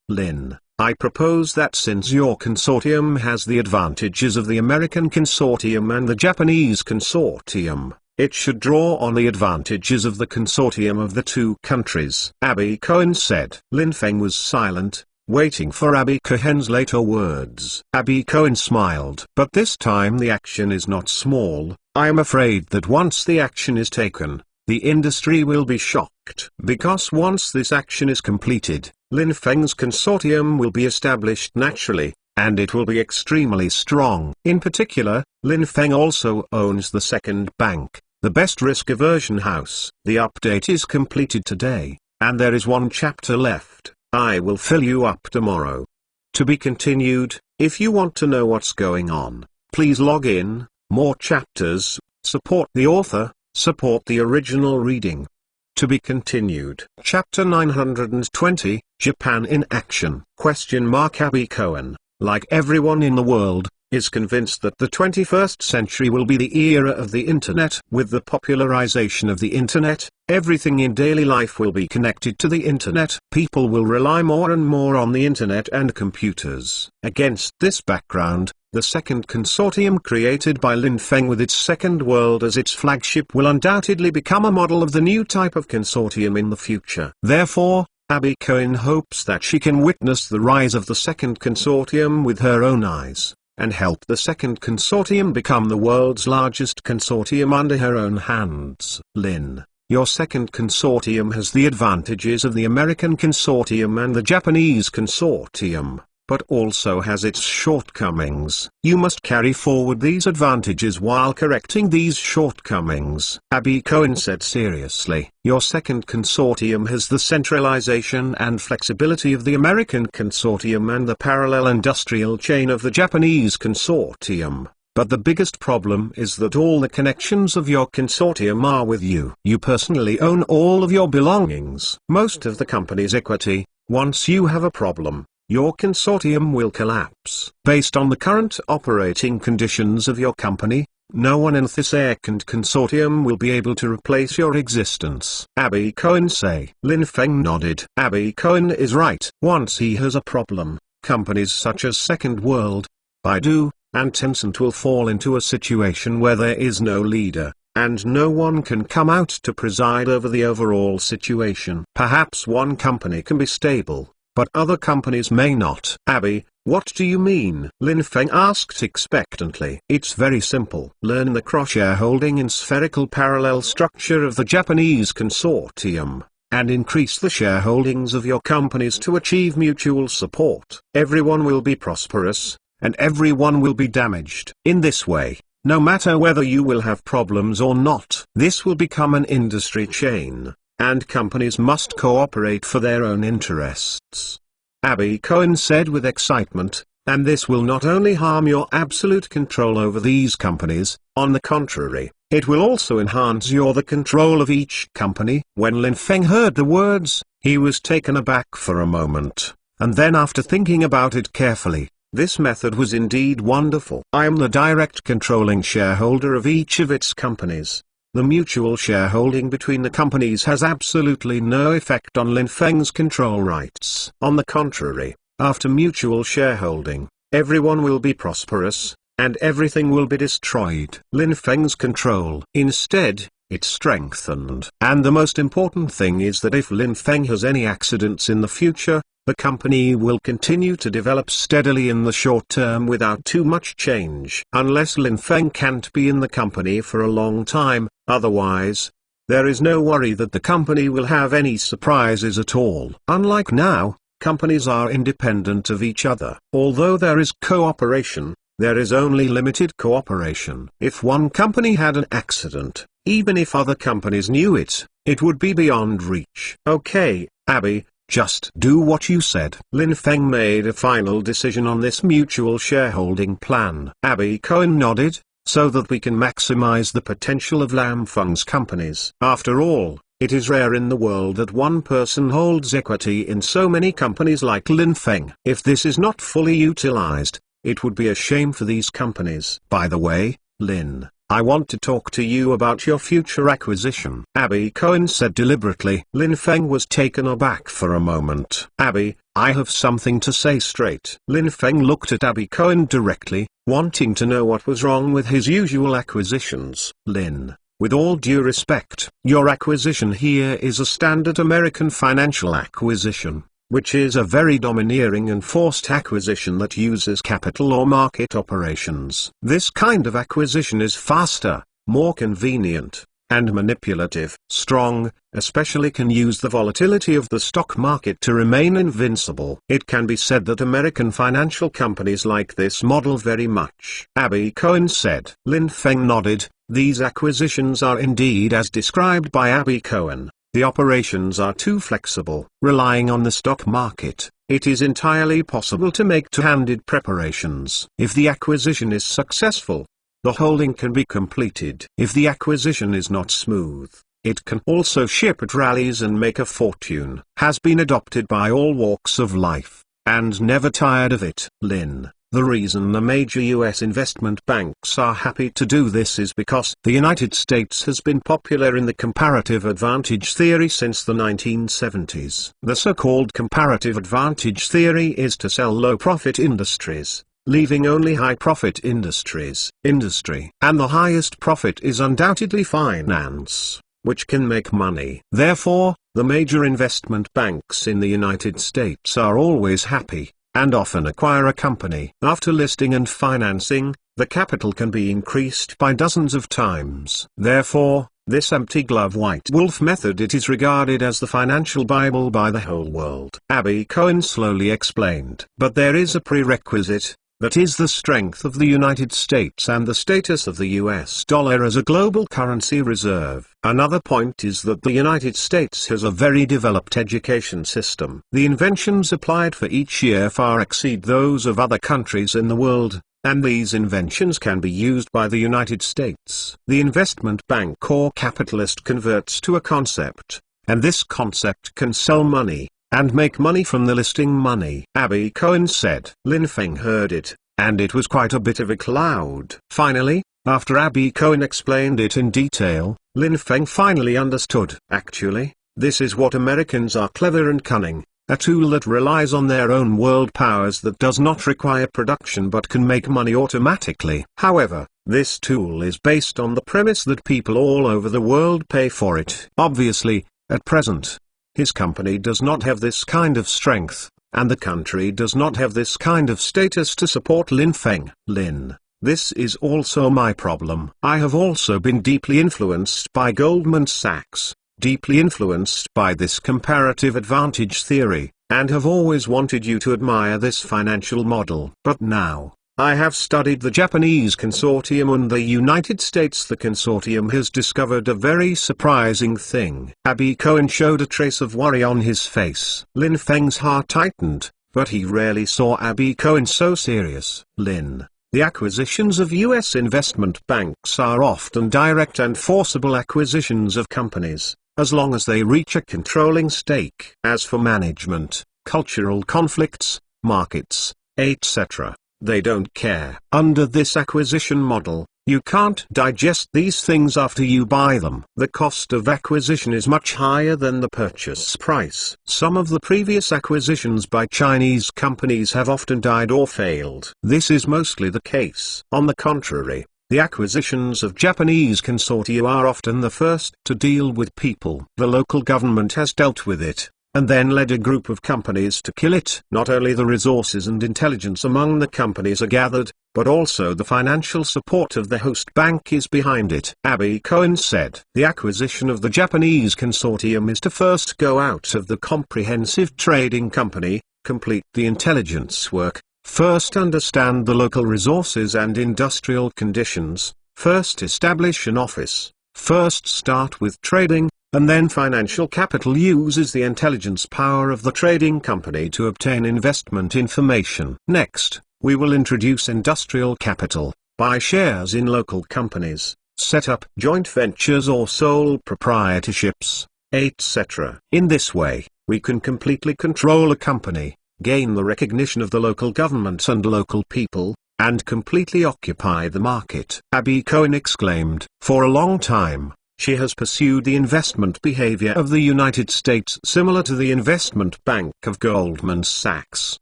Lin, I propose that since your consortium has the advantages of the American consortium and the Japanese consortium, it should draw on the advantages of the consortium of the two countries. Abby Cohen said. Lin Feng was silent, waiting for Abby Cohen's later words. Abby Cohen smiled. But this time the action is not small. I am afraid that once the action is taken, the industry will be shocked. Because once this action is completed, Lin Feng's consortium will be established naturally, and it will be extremely strong. In particular, Lin Feng also owns the second bank, the best risk aversion house. The update is completed today, and there is one chapter left. I will fill you up tomorrow. To be continued. If you want to know what's going on, please log in. More chapters, support the author, support the original reading. To be continued. Chapter 920, Japan in Action. Abby Cohen, like everyone in the world, is convinced that the 21st century will be the era of the internet. With the popularization of the internet, everything in daily life will be connected to the internet. People will rely more and more on the internet and computers. Against this background, the second consortium created by Lin Feng with its Second World as its flagship will undoubtedly become a model of the new type of consortium in the future. Therefore, Abby Cohen hopes that she can witness the rise of the second consortium with her own eyes, and help the second consortium become the world's largest consortium under her own hands. Lin, your second consortium has the advantages of the American consortium and the Japanese consortium, but also has its shortcomings. You must carry forward these advantages while correcting these shortcomings. Abby Cohen said seriously. Your second consortium has the centralization and flexibility of the American consortium and the parallel industrial chain of the Japanese consortium. But the biggest problem is that all the connections of your consortium are with you. You personally own all of your belongings. Most of the company's equity. Once you have a problem, your consortium will collapse. Based on the current operating conditions of your company, no one in this second consortium will be able to replace your existence. Abby Cohen say. Lin Feng nodded. Abby Cohen is right. Once he has a problem, companies such as Second World, Baidu, and Tencent will fall into a situation where there is no leader, and no one can come out to preside over the overall situation. Perhaps one company can be stable, but other companies may not. Abby, what do you mean? Lin Feng asked expectantly. It's very simple. Learn the cross-shareholding in spherical parallel structure of the Japanese consortium, and increase the shareholdings of your companies to achieve mutual support. Everyone will be prosperous, and everyone will be damaged. In this way, no matter whether you will have problems or not, this will become an industry chain, and companies must cooperate for their own interests. Abby Cohen said with excitement, and this will not only harm your absolute control over these companies, on the contrary, it will also enhance the control of each company. When Lin Feng heard the words, he was taken aback for a moment, and then after thinking about it carefully, this method was indeed wonderful. I am the direct controlling shareholder of each of its companies. The mutual shareholding between the companies has absolutely no effect on Lin Feng's control rights. On the contrary, after mutual shareholding, everyone will be prosperous, and everything will be destroyed. Lin Feng's control, instead, it's strengthened. And the most important thing is that if Lin Feng has any accidents in the future, the company will continue to develop steadily in the short term without too much change. Unless Lin Feng can't be in the company for a long time, otherwise, there is no worry that the company will have any surprises at all. Unlike now, companies are independent of each other. Although there is cooperation, there is only limited cooperation. If one company had an accident, even if other companies knew it, it would be beyond reach. Okay, Abby, just do what you said. Lin Feng made a final decision on this mutual shareholding plan. Abby Cohen nodded, so that we can maximize the potential of Lam Feng's companies. After all, it is rare in the world that one person holds equity in so many companies like Lin Feng. If this is not fully utilized, it would be a shame for these companies. By the way, Lin, I want to talk to you about your future acquisition. Abby Cohen said deliberately. Lin Feng was taken aback for a moment. Abby, I have something to say straight. Lin Feng looked at Abby Cohen directly, wanting to know what was wrong with his usual acquisitions. Lin, with all due respect, your acquisition here is a standard American financial acquisition, which is a very domineering and forced acquisition that uses capital or market operations. This kind of acquisition is faster, more convenient, and manipulative. Strong, especially can use the volatility of the stock market to remain invincible. It can be said that American financial companies like this model very much. Abby Cohen said. Lin Feng nodded. These acquisitions are indeed as described by Abby Cohen. The operations are too flexible. Relying on the stock market, it is entirely possible to make two-handed preparations. If the acquisition is successful, the holding can be completed. If the acquisition is not smooth, it can also ship at rallies and make a fortune. Has been adopted by all walks of life, and never tired of it. Lin, The reason the major US investment banks are happy to do this is because the United States has been popular in the comparative advantage theory since the 1970s. The so-called comparative advantage theory is to sell low-profit industries, leaving only high-profit industries. And the highest profit is undoubtedly finance, which can make money. Therefore, the major investment banks in the United States are always happy, and often acquire a company. After listing and financing, the capital can be increased by dozens of times. Therefore, this empty glove white wolf method it is regarded as the financial Bible by the whole world. Abby Cohen slowly explained. But there is a prerequisite, that is the strength of the United States and the status of the US dollar as a global currency reserve. Another point is that the United States has a very developed education system. The inventions applied for each year far exceed those of other countries in the world, and these inventions can be used by the United States. The investment bank or capitalist converts to a concept, and this concept can sell money, and make money from the listing money. Abby Cohen said. Lin Feng heard it, and it was quite a bit of a cloud. Finally, after Abby Cohen explained it in detail, Lin Feng finally understood. Actually, this is what Americans are clever and cunning, a tool that relies on their own world powers that does not require production but can make money automatically. However, this tool is based on the premise that people all over the world pay for it. Obviously, at present, his company does not have this kind of strength, and the country does not have this kind of status to support Lin Feng. Lin, this is also my problem. I have also been deeply influenced by Goldman Sachs, deeply influenced by this comparative advantage theory, and have always wanted you to admire this financial model. But now, I have studied the Japanese consortium and the United States. The consortium has discovered a very surprising thing. Abby Cohen showed a trace of worry on his face. Lin Feng's heart tightened, but he rarely saw Abby Cohen so serious. Lin, the acquisitions of U.S. investment banks are often direct and forcible acquisitions of companies, as long as they reach a controlling stake. As for management, cultural conflicts, markets, etc., they don't care. Under this acquisition model, you can't digest these things after you buy them. The cost of acquisition is much higher than the purchase price. Some of the previous acquisitions by Chinese companies have often died or failed. This is mostly the case. On the contrary, the acquisitions of Japanese consortia are often the first to deal with people. The local government has dealt with it, and then led a group of companies to kill it. Not only the resources and intelligence among the companies are gathered, but also the financial support of the host bank is behind it. Abby Cohen said. The acquisition of the Japanese consortium is to first go out of the comprehensive trading company, complete the intelligence work, first understand the local resources and industrial conditions, first establish an office, first start with trading, and then financial capital uses the intelligence power of the trading company to obtain investment information. Next, we will introduce industrial capital, buy shares in local companies, set up joint ventures or sole proprietorships, etc. In this way, we can completely control a company, gain the recognition of the local government and local people, and completely occupy the market. Abby Cohen exclaimed. For a long time, she has pursued the investment behavior of the United States similar to the investment bank of Goldman Sachs,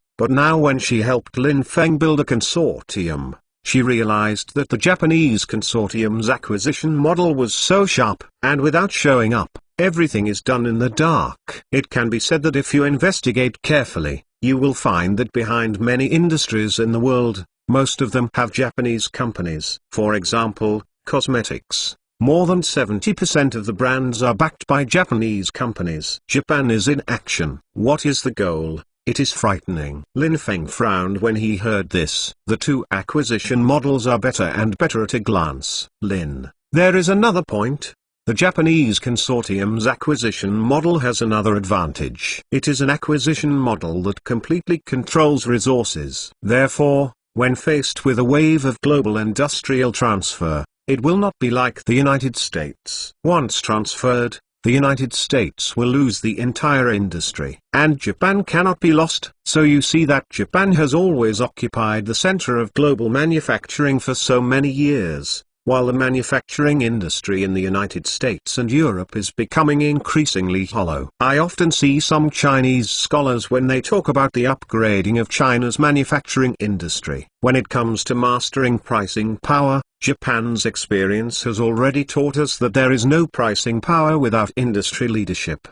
but now when she helped Lin Feng build a consortium, she realized that the Japanese consortium's acquisition model was so sharp, and without showing up, everything is done in the dark. It can be said that if you investigate carefully, you will find that behind many industries in the world, most of them have Japanese companies. For example, cosmetics. More than 70% of the brands are backed by Japanese companies. Japan is in action. What is the goal? It is frightening. Lin Feng frowned when he heard this. The two acquisition models are better and better at a glance. Lin, there is another point. The Japanese consortium's acquisition model has another advantage. It is an acquisition model that completely controls resources. Therefore, when faced with a wave of global industrial transfer, it will not be like the United States. Once transferred, the United States will lose the entire industry. And Japan cannot be lost. So you see that Japan has always occupied the center of global manufacturing for so many years, while the manufacturing industry in the United States and Europe is becoming increasingly hollow. I often see some Chinese scholars when they talk about the upgrading of China's manufacturing industry. When it comes to mastering pricing power, Japan's experience has already taught us that there is no pricing power without industry leadership.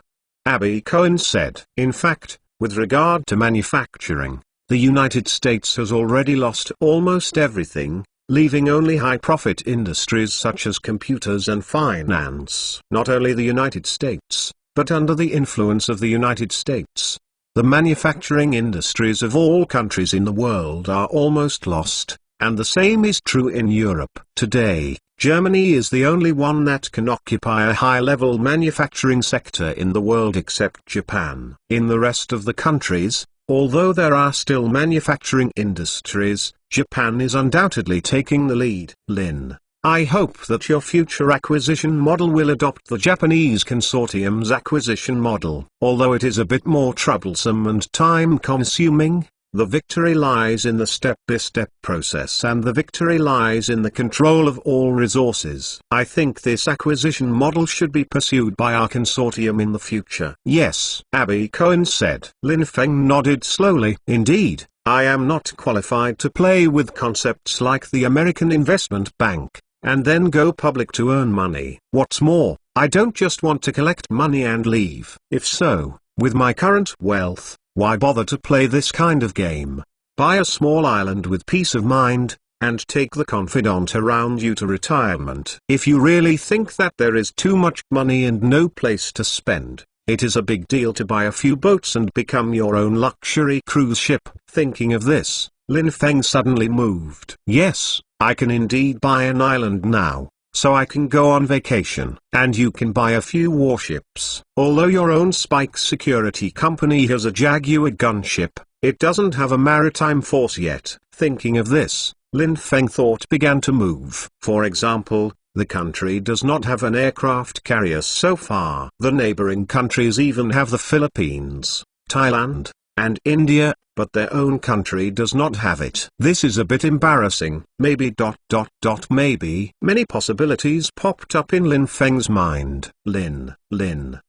Abby Cohen said, in fact, with regard to manufacturing, the United States has already lost almost everything, leaving only high-profit industries such as computers and finance. Not only the United States, but under the influence of the United States, the manufacturing industries of all countries in the world are almost lost, and the same is true in Europe. Today, Germany is the only one that can occupy a high-level manufacturing sector in the world except Japan. In the rest of the countries, although there are still manufacturing industries, Japan is undoubtedly taking the lead. Lin, I hope that your future acquisition model will adopt the Japanese consortium's acquisition model. Although it is a bit more troublesome and time-consuming, the victory lies in the step-by-step process and the victory lies in the control of all resources. I think this acquisition model should be pursued by our consortium in the future. Yes, Abby Cohen said. Lin Feng nodded slowly. Indeed, I am not qualified to play with concepts like the American Investment Bank, and then go public to earn money. What's more, I don't just want to collect money and leave. If so, with my current wealth, why bother to play this kind of game? Buy a small island with peace of mind, and take the confidant around you to retirement. If you really think that there is too much money and no place to spend, it is a big deal to buy a few boats and become your own luxury cruise ship. Thinking of this, Lin Feng suddenly moved. Yes, I can indeed buy an island now, so I can go on vacation. And you can buy a few warships. Although your own Spike Security Company has a Jaguar gunship, it doesn't have a maritime force yet. Thinking of this, Lin Feng thought began to move. For example, the country does not have an aircraft carrier so far. The neighboring countries even have the Philippines, Thailand, and India, but their own country does not have it. This is a bit embarrassing. Maybe ... maybe. Many possibilities popped up in Lin Feng's mind.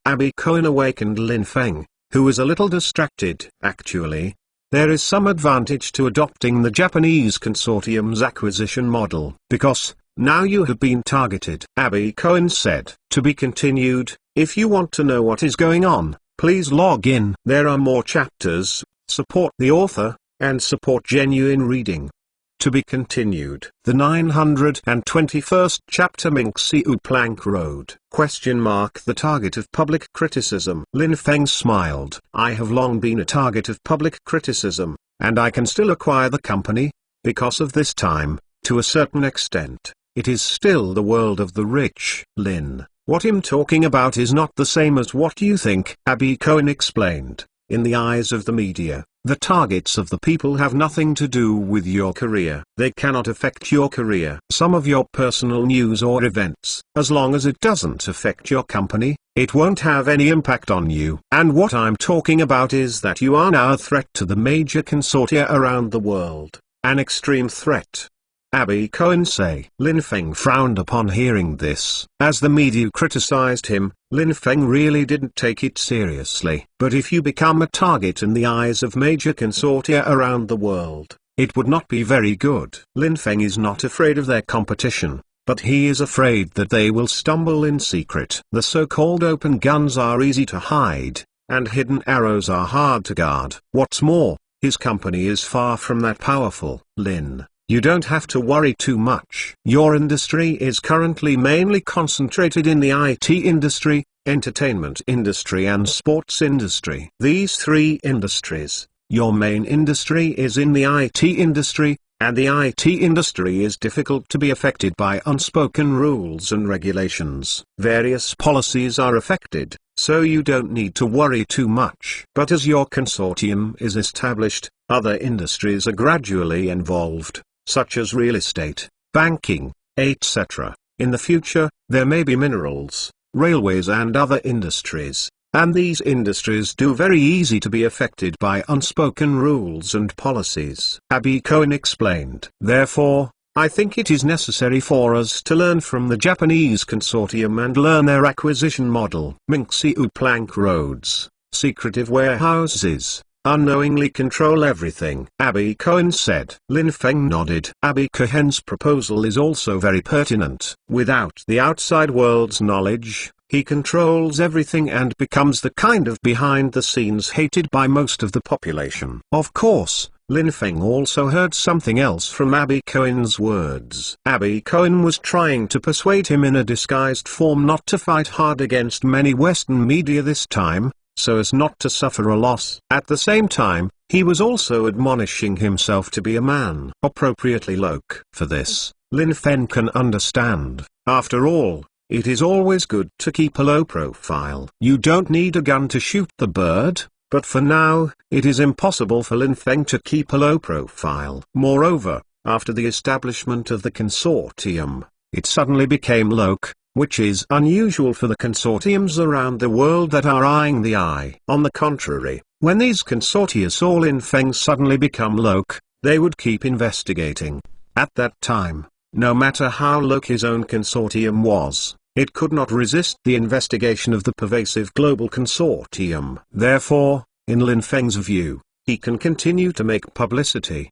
Abby Cohen awakened Lin Feng, who was a little distracted. Actually, there is some advantage to adopting the Japanese consortium's acquisition model, because now you have been targeted. Abby Cohen said, to be continued. If you want to know what is going on, please log in. There are more chapters. Support the author, and support genuine reading. To be continued. The 921st chapter, Minxiu Plank Road. The target of public criticism. Lin Feng smiled. I have long been a target of public criticism, and I can still acquire the company, because of this time, to a certain extent. It is still the world of the rich. Lin, what I'm talking about is not the same as what you think, Abby Cohen explained. In the eyes of the media, the targets of the people have nothing to do with your career. They cannot affect your career. Some of your personal news or events, as long as it doesn't affect your company, it won't have any impact on you. And what I'm talking about is that you are now a threat to the major consortia around the world. An extreme threat. Abby Cohen say. Lin Feng frowned upon hearing this. As the media criticized him, Lin Feng really didn't take it seriously. But if you become a target in the eyes of major consortia around the world, it would not be very good. Lin Feng is not afraid of their competition, but he is afraid that they will stumble in secret. The so-called open guns are easy to hide, and hidden arrows are hard to guard. What's more, his company is far from that powerful. Lin, you don't have to worry too much. Your industry is currently mainly concentrated in the IT industry, entertainment industry and sports industry. These three industries, your main industry is in the IT industry, and the IT industry is difficult to be affected by unspoken rules and regulations. Various policies are affected, so you don't need to worry too much. But as your consortium is established, other industries are gradually involved, such as real estate, banking, etc. In the future, there may be minerals, railways and other industries. And these industries do very easy to be affected by unspoken rules and policies. Abby Cohen explained. Therefore, I think it is necessary for us to learn from the Japanese consortium and learn their acquisition model. Minxiu plank roads, secretive warehouses, unknowingly control everything, Abby Cohen said. Lin Feng nodded. Abby Cohen's proposal is also very pertinent. Without the outside world's knowledge, he controls everything and becomes the kind of behind-the-scenes hated by most of the population. Of course, Lin Feng also heard something else from Abby Cohen's words. Abby Cohen was trying to persuade him in a disguised form not to fight hard against many Western media this time, so as not to suffer a loss. At the same time, he was also admonishing himself to be a man appropriately low-key. For this, Lin Feng can understand. After all, it is always good to keep a low profile. You don't need a gun to shoot the bird, but for now, it is impossible for Lin Feng to keep a low profile. Moreover, after the establishment of the consortium, it suddenly became low-key, which is unusual for the consortiums around the world that are eyeing the eye. On the contrary, when these consortia saw Lin Feng suddenly become low-key, they would keep investigating. At that time, no matter how low-key his own consortium was, it could not resist the investigation of the pervasive global consortium. Therefore, in Lin Feng's view, he can continue to make publicity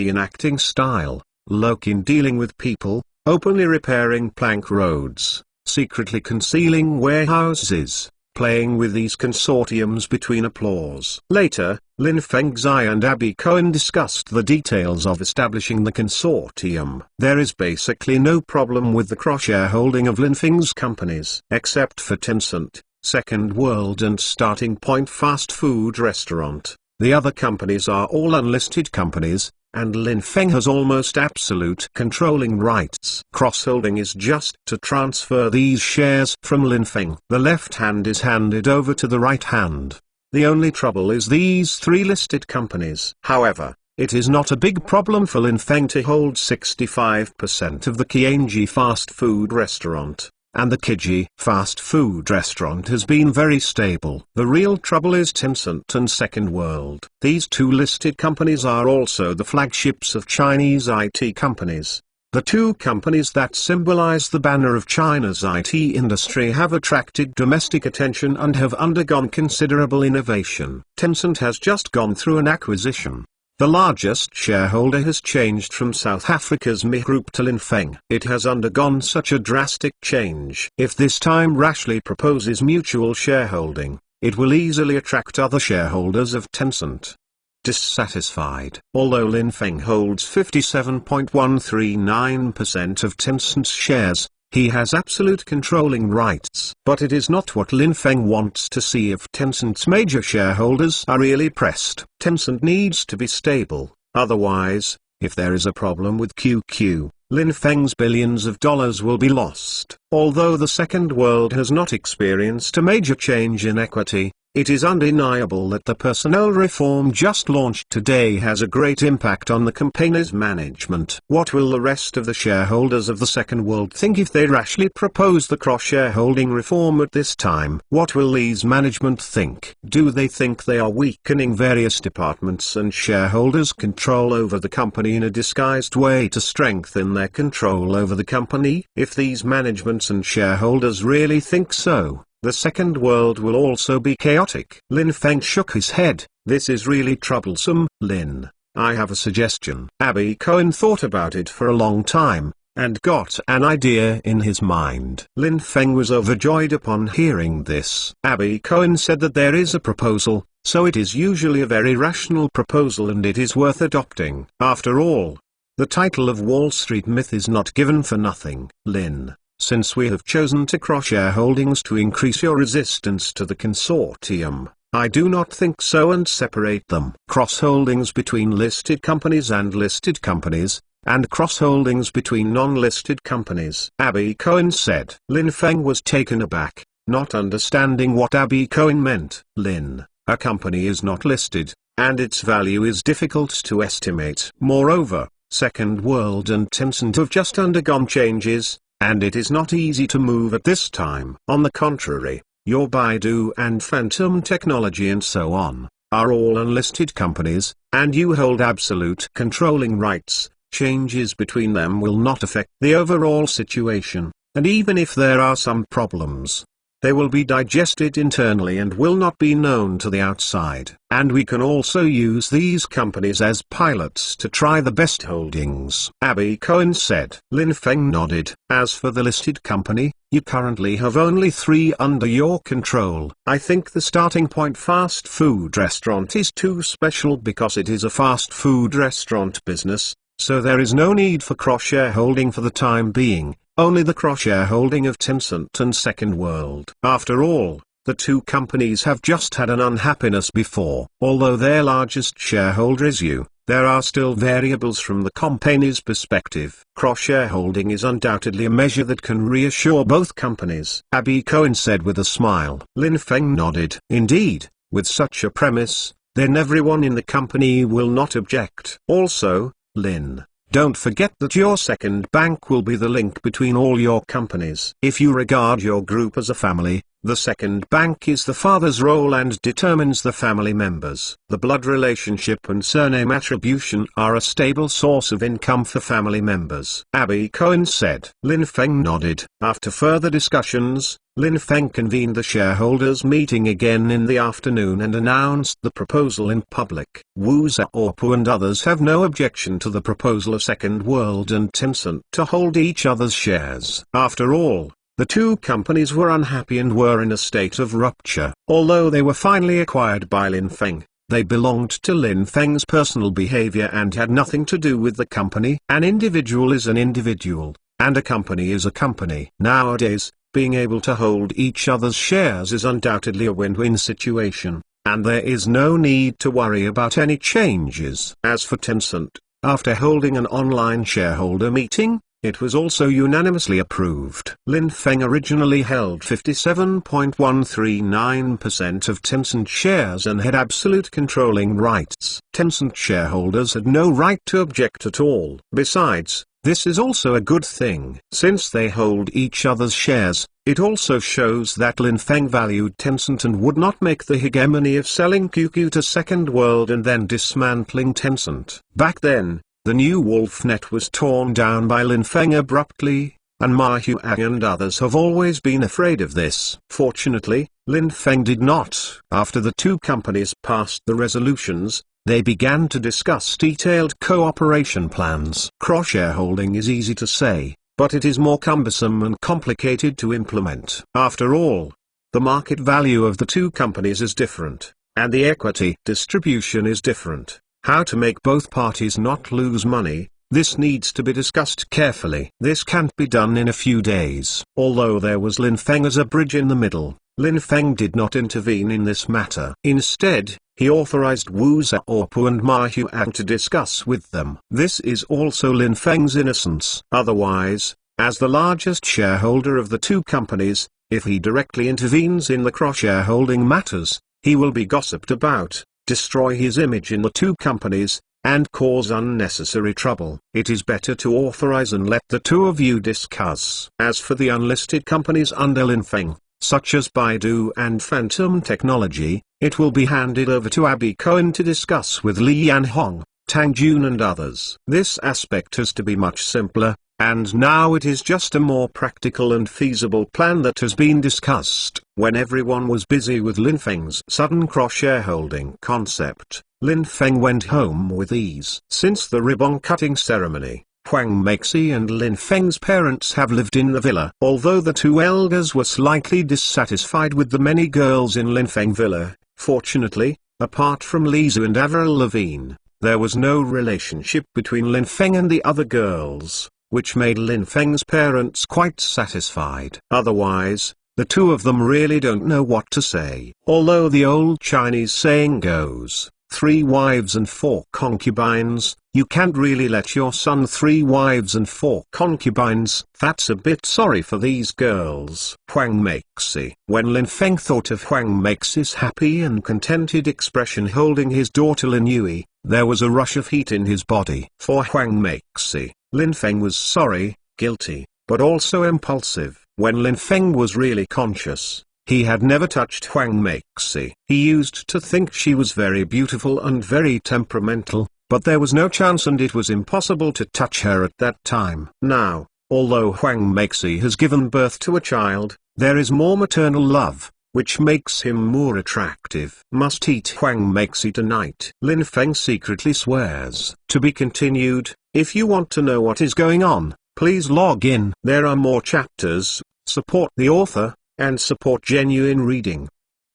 in acting style, low-key in dealing with people, openly repairing plank roads, secretly concealing warehouses, playing with these consortiums between applause. Later, Lin Feng Zai and Abby Cohen discussed the details of establishing the consortium. There is basically no problem with the cross-shareholding of Lin Feng's companies, except for Tencent, Second World and Starting Point fast food restaurant. The other companies are all unlisted companies, and Lin Feng has almost absolute controlling rights. Cross-holding is just to transfer these shares from Lin Feng. The left hand is handed over to the right hand. The only trouble is these three listed companies. However, it is not a big problem for Lin Feng to hold 65% of the Qianji fast food restaurant, and the Kiji fast food restaurant has been very stable. The real trouble is Tencent and Second World. These two listed companies are also the flagships of Chinese IT companies. The two companies that symbolize the banner of China's IT industry have attracted domestic attention and have undergone considerable innovation. Tencent has just gone through an acquisition. The largest shareholder has changed from South Africa's Mi Group to Lin Feng. It has undergone such a drastic change. If this time rashly proposes mutual shareholding, it will easily attract other shareholders of Tencent. Dissatisfied. Although Lin Feng holds 57.139% of Tencent's shares, he has absolute controlling rights. But it is not what Lin Feng wants to see if Tencent's major shareholders are really pressed. Tencent needs to be stable, otherwise, if there is a problem with QQ, Lin Feng's billions of dollars will be lost. Although the Second World has not experienced a major change in equity, it is undeniable that the personnel reform just launched today has a great impact on the company's management. What will the rest of the shareholders of the Second World think if they rashly propose the cross-shareholding reform at this time? What will these management think? Do they think they are weakening various departments and shareholders' control over the company in a disguised way to strengthen their control over the company? If these managements and shareholders really think so, the Second World will also be chaotic. Lin Feng shook his head. This is really troublesome. Lin, I have a suggestion. Abby Cohen thought about it for a long time, and got an idea in his mind. Lin Feng was overjoyed upon hearing this. Abby Cohen said that there is a proposal, so it is usually a very rational proposal and it is worth adopting. After all, the title of Wall Street myth is not given for nothing. Lin, since we have chosen to cross-shareholdings to increase your resistance to the consortium, I do not think so and separate them. Cross-holdings between listed companies and listed companies, and cross-holdings between non-listed companies. Abby Cohen said. Lin Feng was taken aback, not understanding what Abby Cohen meant. Lin, a company is not listed, and its value is difficult to estimate. Moreover, Second World and Tencent have just undergone changes, and it is not easy to move at this time. On the contrary, your Baidu and Phantom Technology and so on, are all unlisted companies, and you hold absolute controlling rights. Changes between them will not affect the overall situation, and even if there are some problems, they will be digested internally and will not be known to the outside. And we can also use these companies as pilots to try the best holdings. Abby Cohen said. Lin Feng nodded. As for the listed company, you currently have only 3 under your control. I think the starting point fast food restaurant is too special because it is a fast food restaurant business, so there is no need for cross-shareholding for the time being. Only the cross-shareholding of Tencent and Second World. After all, the 2 companies have just had an unhappiness before. Although their largest shareholder is you, there are still variables from the company's perspective. Cross-shareholding is undoubtedly a measure that can reassure both companies, Abby Cohen said with a smile. Lin Feng nodded. Indeed, with such a premise, then everyone in the company will not object. Also, Lin, don't forget that your second bank will be the link between all your companies. If you regard your group as a family, the second bank is the father's role and determines the family members. The blood relationship and surname attribution are a stable source of income for family members, Abby Cohen said. Lin Feng nodded. After further discussions, Lin Feng convened the shareholders meeting again in the afternoon and announced the proposal in public. Wu Xiaopu and others have no objection to the proposal of Second World and Tencent to hold each other's shares. After all, the 2 companies were unhappy and were in a state of rupture. Although they were finally acquired by Lin Feng, they belonged to Lin Feng's personal behavior and had nothing to do with the company. An individual is an individual, and a company is a company. Nowadays, being able to hold each other's shares is undoubtedly a win-win situation, and there is no need to worry about any changes. As for Tencent, after holding an online shareholder meeting, it was also unanimously approved. Lin Feng originally held 57.139% of Tencent shares and had absolute controlling rights. Tencent shareholders had no right to object at all. Besides, this is also a good thing. Since they hold each other's shares, it also shows that Lin Feng valued Tencent and would not make the hegemony of selling QQ to Second World and then dismantling Tencent. Back then, the new WolfNet was torn down by Lin Feng abruptly, and Ma Huang and others have always been afraid of this. Fortunately, Lin Feng did not. After the 2 companies passed the resolutions, they began to discuss detailed cooperation plans. Cross-shareholding is easy to say, but it is more cumbersome and complicated to implement. After all, the market value of the 2 companies is different, and the equity distribution is different. How to make both parties not lose money, this needs to be discussed carefully. This can't be done in a few days. Although there was Lin Feng as a bridge in the middle, Lin Feng did not intervene in this matter. Instead, he authorized Wu Xiaopu and Ma Huang to discuss with them. This is also Lin Feng's innocence. Otherwise, as the largest shareholder of the 2 companies, if he directly intervenes in the cross-shareholding matters, he will be gossiped about, destroy his image in the 2 companies, and cause unnecessary trouble. It is better to authorize and let the 2 of you discuss. As for the unlisted companies under Lin Feng, such as Baidu and Phantom Technology, it will be handed over to Abby Cohen to discuss with Li Yanhong, Tang Jun and others. This aspect has to be much simpler, and now it is just a more practical and feasible plan that has been discussed. When everyone was busy with Lin Feng's sudden cross-shareholding concept, Lin Feng went home with ease. Since the ribbon-cutting ceremony, Huang Meixi and Lin Feng's parents have lived in the villa. Although the 2 elders were slightly dissatisfied with the many girls in Lin Feng villa, fortunately, apart from Lizu and Avril Lavigne, there was no relationship between Lin Feng and the other girls, which made Lin Feng's parents quite satisfied. Otherwise, the 2 of them really don't know what to say. Although the old Chinese saying goes, 3 wives and 4 concubines, you can't really let your son 3 wives and 4 concubines. That's a bit sorry for these girls. Huang Meixi. When Lin Feng thought of Huang Meixi's happy and contented expression holding his daughter Lin Yui, there was a rush of heat in his body. For Huang Meixi, Lin Feng was sorry, guilty, but also impulsive. When Lin Feng was really conscious, he had never touched Huang Meixi. He used to think she was very beautiful and very temperamental, but there was no chance and it was impossible to touch her at that time. Now, although Huang Meixi has given birth to a child, there is more maternal love, which makes him more attractive. Must eat Huang Meixi tonight. Lin Feng secretly swears. To be continued. If you want to know what is going on, please log in. There are more chapters. Support the author, and support genuine reading.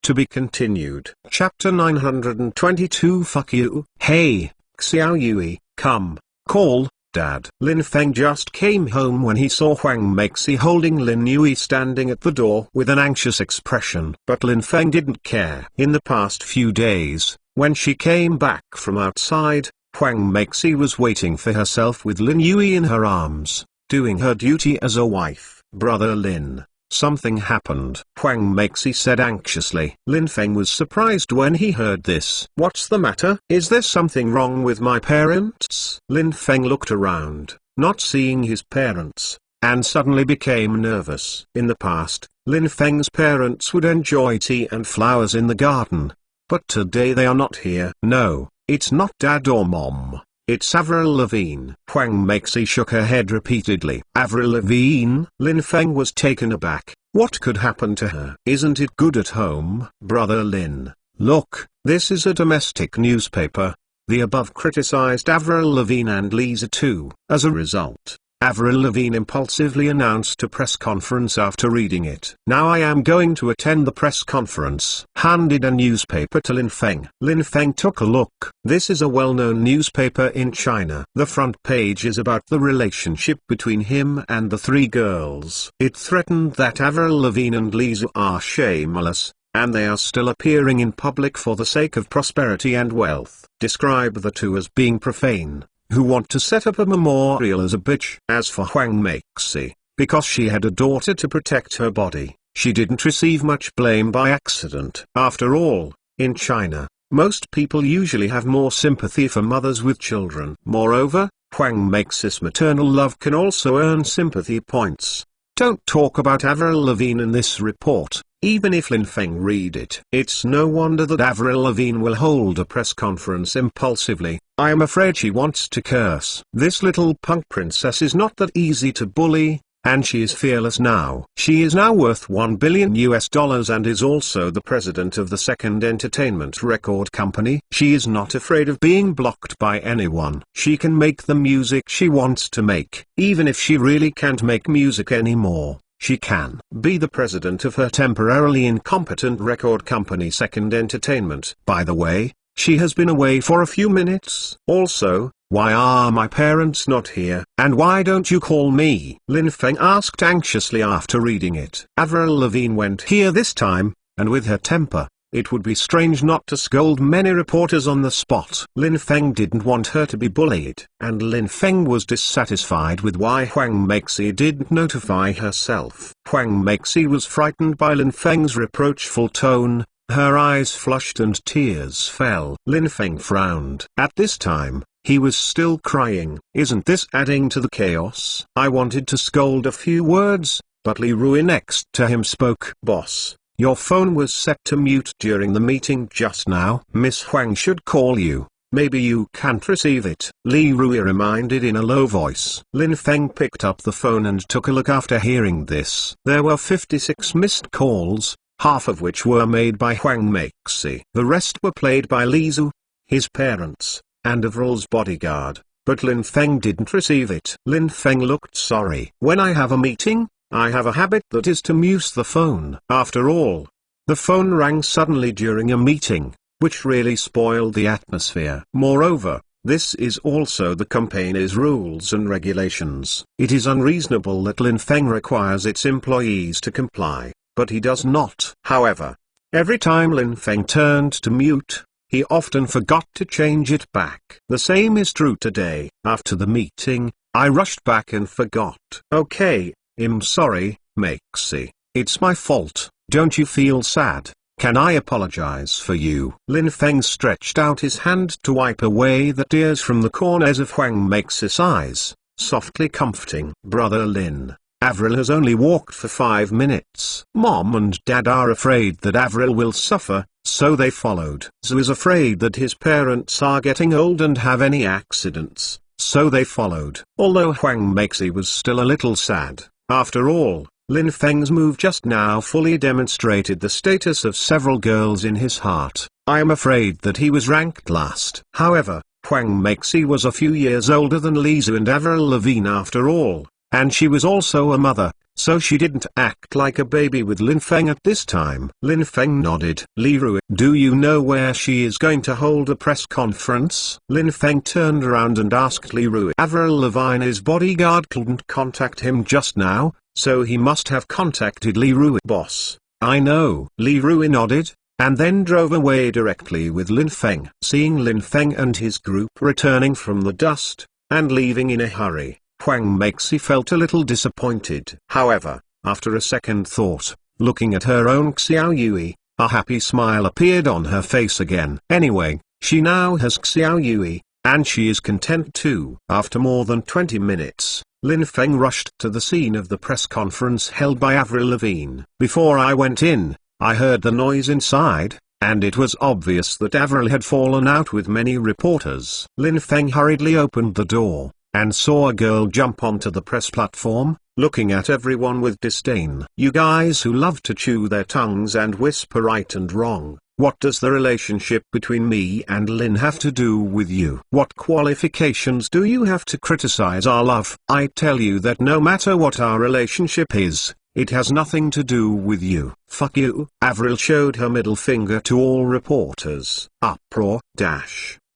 To be continued. Chapter 922. Fuck you. Hey, Xiao Yui, come. Call. Dad. Lin Feng just came home when he saw Huang Meixi holding Lin Yui standing at the door with an anxious expression. But Lin Feng didn't care. In the past few days, when she came back from outside, Huang Meixi was waiting for herself with Lin Yui in her arms, doing her duty as a wife. Brother Lin, something happened, Huang Meixi said anxiously. Lin Feng was surprised when he heard this. What's the matter? Is there something wrong with my parents? Lin Feng looked around, not seeing his parents, and suddenly became nervous. In the past, Lin Feng's parents would enjoy tea and flowers in the garden. But today they are not here. No, it's not Dad or Mom. It's Avril Lavigne. Huang Meixi shook her head repeatedly. Avril Lavigne? Lin Feng was taken aback. What could happen to her? Isn't it good at home? Brother Lin, look, this is a domestic newspaper. The above criticized Avril Lavigne and Lisa too. As a result, Avril Lavigne impulsively announced a press conference after reading it. Now I am going to attend the press conference. Handed a newspaper to Lin Feng. Lin Feng took a look. This is a well-known newspaper in China. The front page is about the relationship between him and the three girls. It threatened that Avril Lavigne and Lisa are shameless, and they are still appearing in public for the sake of prosperity and wealth. Describe the two as being profane, who want to set up a memorial as a bitch. As for Huang Meixi, because she had a daughter to protect her body, she didn't receive much blame by accident. After all, in China, most people usually have more sympathy for mothers with children. Moreover, Huang Meixi's maternal love can also earn sympathy points. Don't talk about Avril Lavigne in this report, even if Lin Feng read it. It's no wonder that Avril Lavigne will hold a press conference impulsively. I am afraid she wants to curse. This little punk princess is not that easy to bully, and she is fearless now. She is now worth $1 billion and is also the president of the Second Entertainment Record Company. She is not afraid of being blocked by anyone. She can make the music she wants to make. Even if she really can't make music anymore, she can be the president of her temporarily incompetent record company Second Entertainment. By the way, she has been away for a few minutes. Also, why are my parents not here? And why don't you call me? Lin Feng asked anxiously after reading it. Avril Lavigne went here this time, and with her temper, it would be strange not to scold many reporters on the spot. Lin Feng didn't want her to be bullied, and Lin Feng was dissatisfied with why Huang Meixi didn't notify herself. Huang Meixi was frightened by Lin Feng's reproachful tone. Her eyes flushed and tears fell. Lin Feng frowned. At this time, he was still crying. Isn't this adding to the chaos? I wanted to scold a few words, but Li Rui next to him spoke. Boss, your phone was set to mute during the meeting just now. Miss Huang should call you. Maybe you can't receive it. Li Rui reminded in a low voice. Lin Feng picked up the phone and took a look after hearing this. There were 56 missed calls, half of which were made by Huang Meixi. The rest were played by Li Zhu, his parents, and Avril's bodyguard, but Lin Feng didn't receive it. Lin Feng looked sorry. When I have a meeting, I have a habit that is to mute the phone. After all, the phone rang suddenly during a meeting, which really spoiled the atmosphere. Moreover, this is also the company's rules and regulations. It is unreasonable that Lin Feng requires its employees to comply, but he does not. However, every time Lin Feng turned to mute, he often forgot to change it back. The same is true today. After the meeting, I rushed back and forgot. Okay, I'm sorry, Meixi. It's my fault. Don't you feel sad? Can I apologize for you? Lin Feng stretched out his hand to wipe away the tears from the corners of Huang Meixi's eyes, softly comforting. Brother Lin, Avril has only walked for 5 minutes. Mom and Dad are afraid that Avril will suffer, so they followed. Zhu is afraid that his parents are getting old and have any accidents, so they followed. Although Huang Meixi was still a little sad. After all, Lin Feng's move just now fully demonstrated the status of several girls in his heart. I am afraid that he was ranked last. However, Huang Meixi was a few years older than Li Zhu and Avril Lavigne after all, and she was also a mother, so she didn't act like a baby with Lin Feng at this time. Lin Feng nodded. Li Rui, do you know where she is going to hold a press conference? Lin Feng turned around and asked Li Rui. Avril Lavigne's bodyguard couldn't contact him just now, so he must have contacted Li Rui. Boss, I know. Li Rui nodded, and then drove away directly with Lin Feng. Seeing Lin Feng and his group returning from the dust, and leaving in a hurry, Huang Meixi felt a little disappointed. However, after a second thought, looking at her own Xiao Yui, a happy smile appeared on her face again. Anyway, she now has Xiao Yui, and she is content too. After more than 20 minutes, Lin Feng rushed to the scene of the press conference held by Avril Lavigne. Before I went in, I heard the noise inside, and it was obvious that Avril had fallen out with many reporters. Lin Feng hurriedly opened the door, and saw a girl jump onto the press platform, looking at everyone with disdain. You guys who love to chew their tongues and whisper right and wrong, what does the relationship between me and Lin have to do with you? What qualifications do you have to criticize our love? I tell you that no matter what our relationship is, it has nothing to do with you. Fuck you. Avril showed her middle finger to all reporters. Uproar.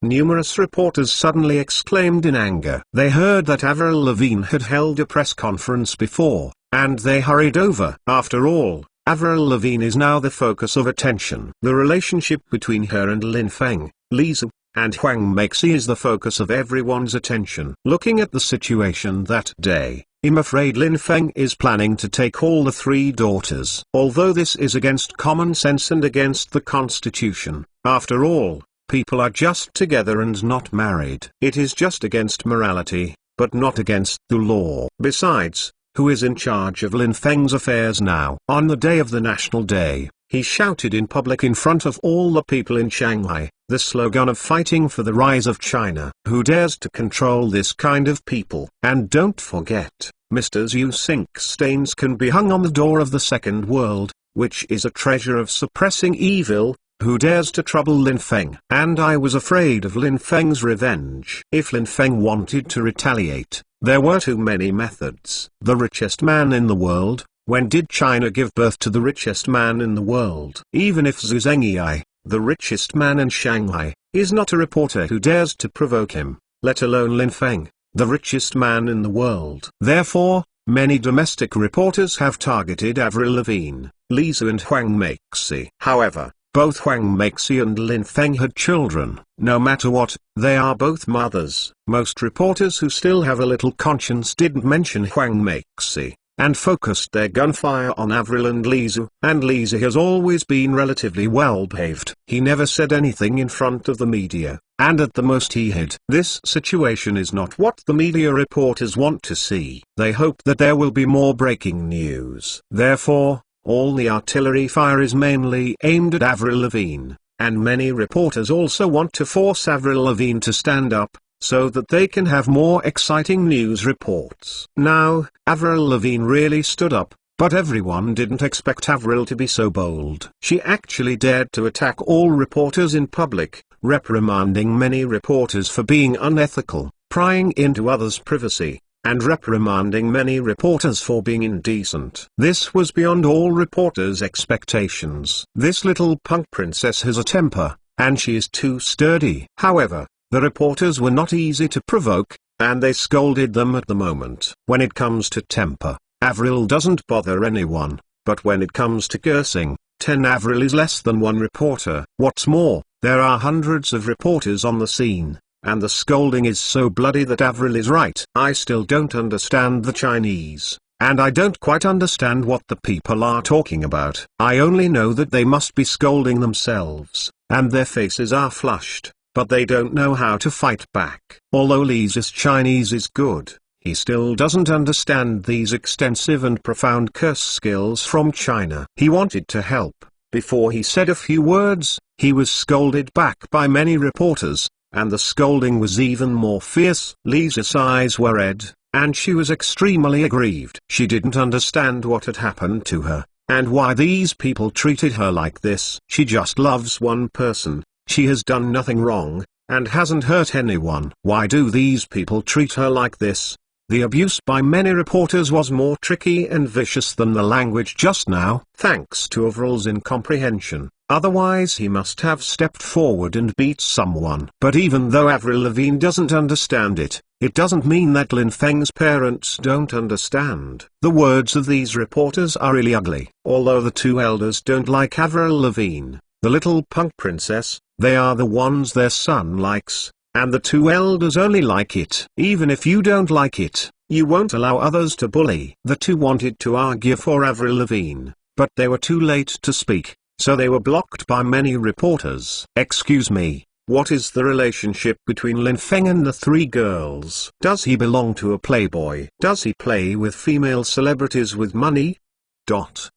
Numerous reporters suddenly exclaimed in anger. They heard that Avril Lavigne had held a press conference before, and they hurried over. After all, Avril Lavigne is now the focus of attention. The relationship between her and Lin Feng, Li Zhu, and Huang Meixi is the focus of everyone's attention. Looking at the situation that day, I'm afraid Lin Feng is planning to take all the 3 daughters. Although this is against common sense and against the constitution, after all, people are just together and not married. It is just against morality, but not against the law. Besides, who is in charge of Lin Feng's affairs now? On the day of the National Day, he shouted in public in front of all the people in Shanghai, the slogan of fighting for the rise of China. Who dares to control this kind of people? And don't forget, Mr. Zhu sink stains can be hung on the door of the second world, which is a treasure of suppressing evil. Who dares to trouble Lin Feng? And I was afraid of Lin Feng's revenge. If Lin Feng wanted to retaliate, there were too many methods. The richest man in the world. When did China give birth to the richest man in the world? Even if Zhu Zhengyai, the richest man in Shanghai, is not a reporter who dares to provoke him, let alone Lin Feng, the richest man in the world. Therefore, many domestic reporters have targeted Avril Lavigne, Li Zhu and Huang Meixi. However, both Huang Meixi and Lin Feng had children. No matter what, they are both mothers. Most reporters who still have a little conscience didn't mention Huang Meixi, and focused their gunfire on Avril and Li Zhu. And Li Zhu has always been relatively well behaved. He never said anything in front of the media, and at the most he hid. This situation is not what the media reporters want to see. They hope that there will be more breaking news. Therefore, all the artillery fire is mainly aimed at Avril Lavigne, and many reporters also want to force Avril Lavigne to stand up, so that they can have more exciting news reports. Now, Avril Lavigne really stood up, but everyone didn't expect Avril to be so bold. She actually dared to attack all reporters in public, reprimanding many reporters for being unethical, prying into others' privacy, and reprimanding many reporters for being indecent. This was beyond all reporters' expectations. This little punk princess has a temper, and she is too sturdy. However, the reporters were not easy to provoke, and they scolded them at the moment. When it comes to temper, Avril doesn't bother anyone, but when it comes to cursing, 10 Avril is less than 1 reporter. What's more, there are hundreds of reporters on the scene, and the scolding is so bloody that Avril is right. I still don't understand the Chinese, and I don't quite understand what the people are talking about. I only know that they must be scolding themselves, and their faces are flushed, but they don't know how to fight back. Although Li's Chinese is good, he still doesn't understand these extensive and profound curse skills from China. He wanted to help. Before he said a few words, he was scolded back by many reporters, and the scolding was even more fierce. Lisa's eyes were red, and she was extremely aggrieved. She didn't understand what had happened to her, and why these people treated her like this. She just loves one person. She has done nothing wrong, and hasn't hurt anyone. Why do these people treat her like this? The abuse by many reporters was more tricky and vicious than the language just now, thanks to Averil's incomprehension. Otherwise he must have stepped forward and beat someone. But even though Avril Lavigne doesn't understand it, it doesn't mean that Lin Feng's parents don't understand. The words of these reporters are really ugly. Although the two elders don't like Avril Lavigne, the little punk princess, they are the ones their son likes. And the two elders only like it. Even if you don't like it, you won't allow others to bully. The two wanted to argue for Avril Lavigne, but they were too late to speak, so they were blocked by many reporters. Excuse me, what is the relationship between Lin Feng and the three girls? Does he belong to a playboy? Does he play with female celebrities with money?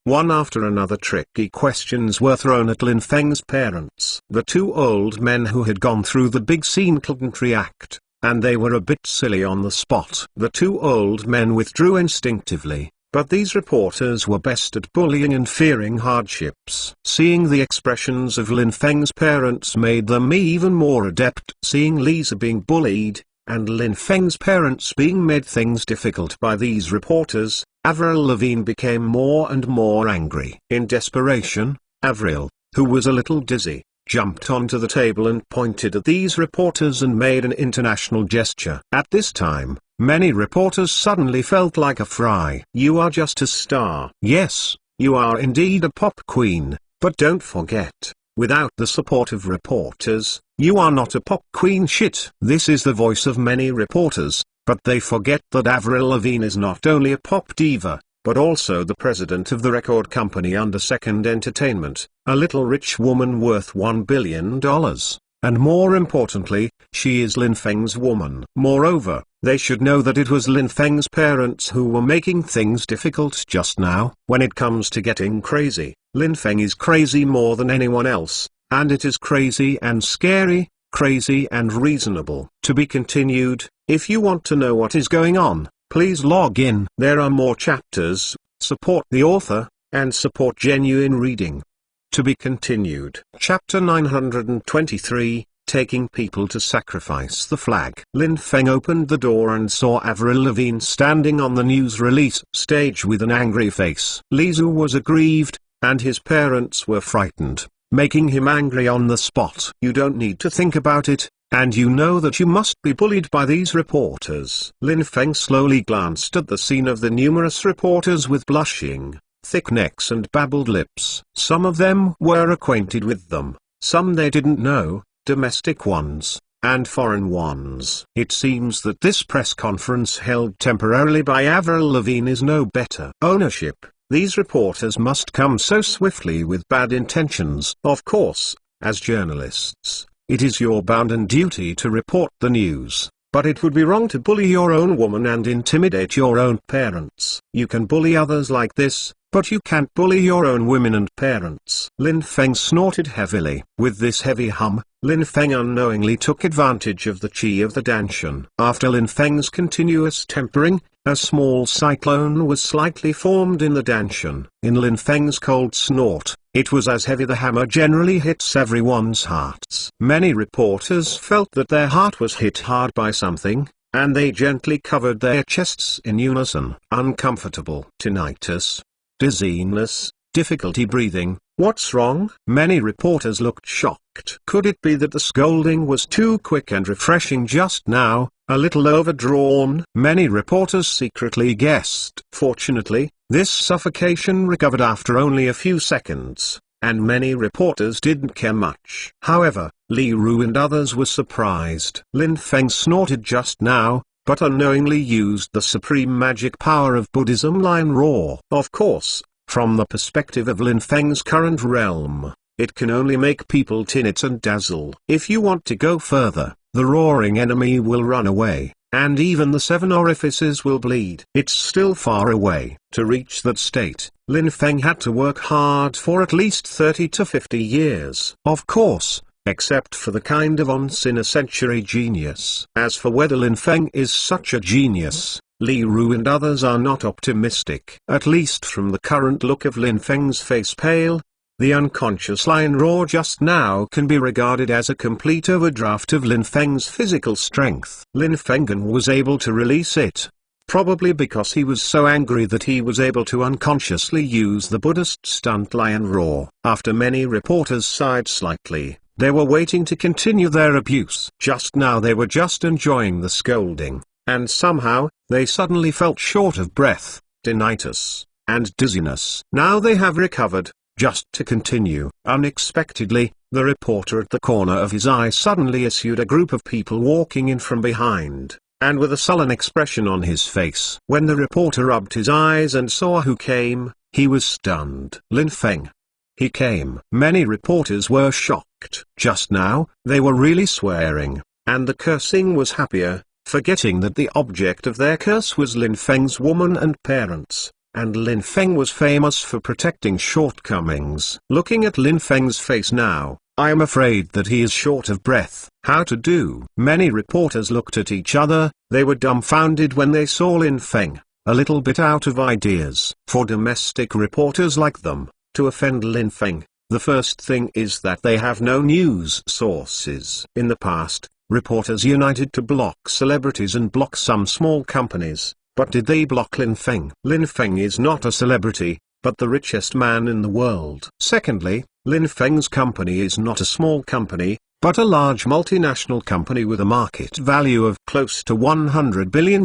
One after another tricky questions were thrown at Lin Feng's parents. The two old men who had gone through the big scene couldn't react, and they were a bit silly on the spot. The two old men withdrew instinctively, but these reporters were best at bullying and fearing hardships. Seeing the expressions of Lin Feng's parents made them even more adept. Seeing Lisa being bullied, and Lin Feng's parents being made things difficult by these reporters, Avril Lavigne became more and more angry. In desperation, Avril, who was a little dizzy, jumped onto the table and pointed at these reporters and made an international gesture. At this time, many reporters suddenly felt like a fry. You are just a star. Yes, you are indeed a pop queen, but don't forget, without the support of reporters, you are not a pop queen shit. This is the voice of many reporters. But they forget that Avril Lavigne is not only a pop diva, but also the president of the record company Under Second Entertainment, a little rich woman worth $1 billion. And more importantly, she is Lin Feng's woman. Moreover, they should know that it was Lin Feng's parents who were making things difficult just now. When it comes to getting crazy, Lin Feng is crazy more than anyone else, and it is crazy and scary, crazy and reasonable. To be continued. If you want to know what is going on, please log in. There are more chapters. Support the author, and support genuine reading. To be continued. Chapter 923, Taking People to Sacrifice the Flag. Lin Feng opened the door and saw Avril Lavigne standing on the news release stage with an angry face. Lisa was aggrieved, and his parents were frightened, making him angry on the spot. You don't need to think about it, and you know that you must be bullied by these reporters. Lin Feng slowly glanced at the scene of the numerous reporters with blushing, thick necks and babbled lips. Some of them were acquainted with them, some they didn't know, domestic ones, and foreign ones. It seems that this press conference held temporarily by Avril Lavigne is no better. Ownership. These reporters must come so swiftly with bad intentions. Of course, as journalists, it is your bounden duty to report the news, but it would be wrong to bully your own woman and intimidate your own parents. You can bully others like this, but you can't bully your own women and parents. Lin Feng snorted heavily. With this heavy hum, Lin Feng unknowingly took advantage of the chi of the Danshan. After Lin Feng's continuous tempering, a small cyclone was slightly formed in the Danshan. In Lin Feng's cold snort, it was as heavy the hammer generally hits everyone's hearts. Many reporters felt that their heart was hit hard by something, and they gently covered their chests in unison. Uncomfortable. Tinnitus. Dizziness. Difficulty breathing. What's wrong? Many reporters looked shocked. Could it be that the scolding was too quick and refreshing just now, a little overdrawn? Many reporters secretly guessed. Fortunately, this suffocation recovered after only a few seconds, and many reporters didn't care much. However, Li Ru and others were surprised. Lin Feng snorted just now, but unknowingly used the supreme magic power of Buddhism Lion Roar. Of course, from the perspective of Lin Feng's current realm, it can only make people tinnitus and dazzle. If you want to go further, the roaring enemy will run away. and even the 7 orifices will bleed. It's still far away. To reach that state, Lin Feng had to work hard for at least 30 to 50 years. Of course, except for the kind of once-in-a-century genius. As for whether Lin Feng is such a genius, Li Ru and others are not optimistic. At least from the current look of Lin Feng's face pale, the unconscious Lion Roar just now can be regarded as a complete overdraft of Lin Feng's physical strength. Lin Fengen was able to release it, probably because he was so angry that he was able to unconsciously use the Buddhist stunt Lion Roar. After many reporters sighed slightly, they were waiting to continue their abuse. Just now they were just enjoying the scolding, and somehow, they suddenly felt short of breath, tinnitus, and dizziness. Now they have recovered. Just to continue. Unexpectedly, the reporter at the corner of his eye suddenly issued a group of people walking in from behind, and with a sullen expression on his face. When the reporter rubbed his eyes and saw who came, he was stunned. Lin Feng. He came. Many reporters were shocked. Just now, they were really swearing, and the cursing was happier, forgetting that the object of their curse was Lin Feng's woman and parents. And Lin Feng was famous for protecting shortcomings. Looking at Lin Feng's face now, I am afraid that he is short of breath. How to do? Many reporters looked at each other. They were dumbfounded when they saw Lin Feng, a little bit out of ideas. For domestic reporters like them, to offend Lin Feng, the first thing is that they have no news sources. In the past, reporters united to block celebrities and block some small companies. But did they block Lin Feng? Lin Feng is not a celebrity, but the richest man in the world. Secondly, Lin Feng's company is not a small company, but a large multinational company with a market value of close to $100 billion.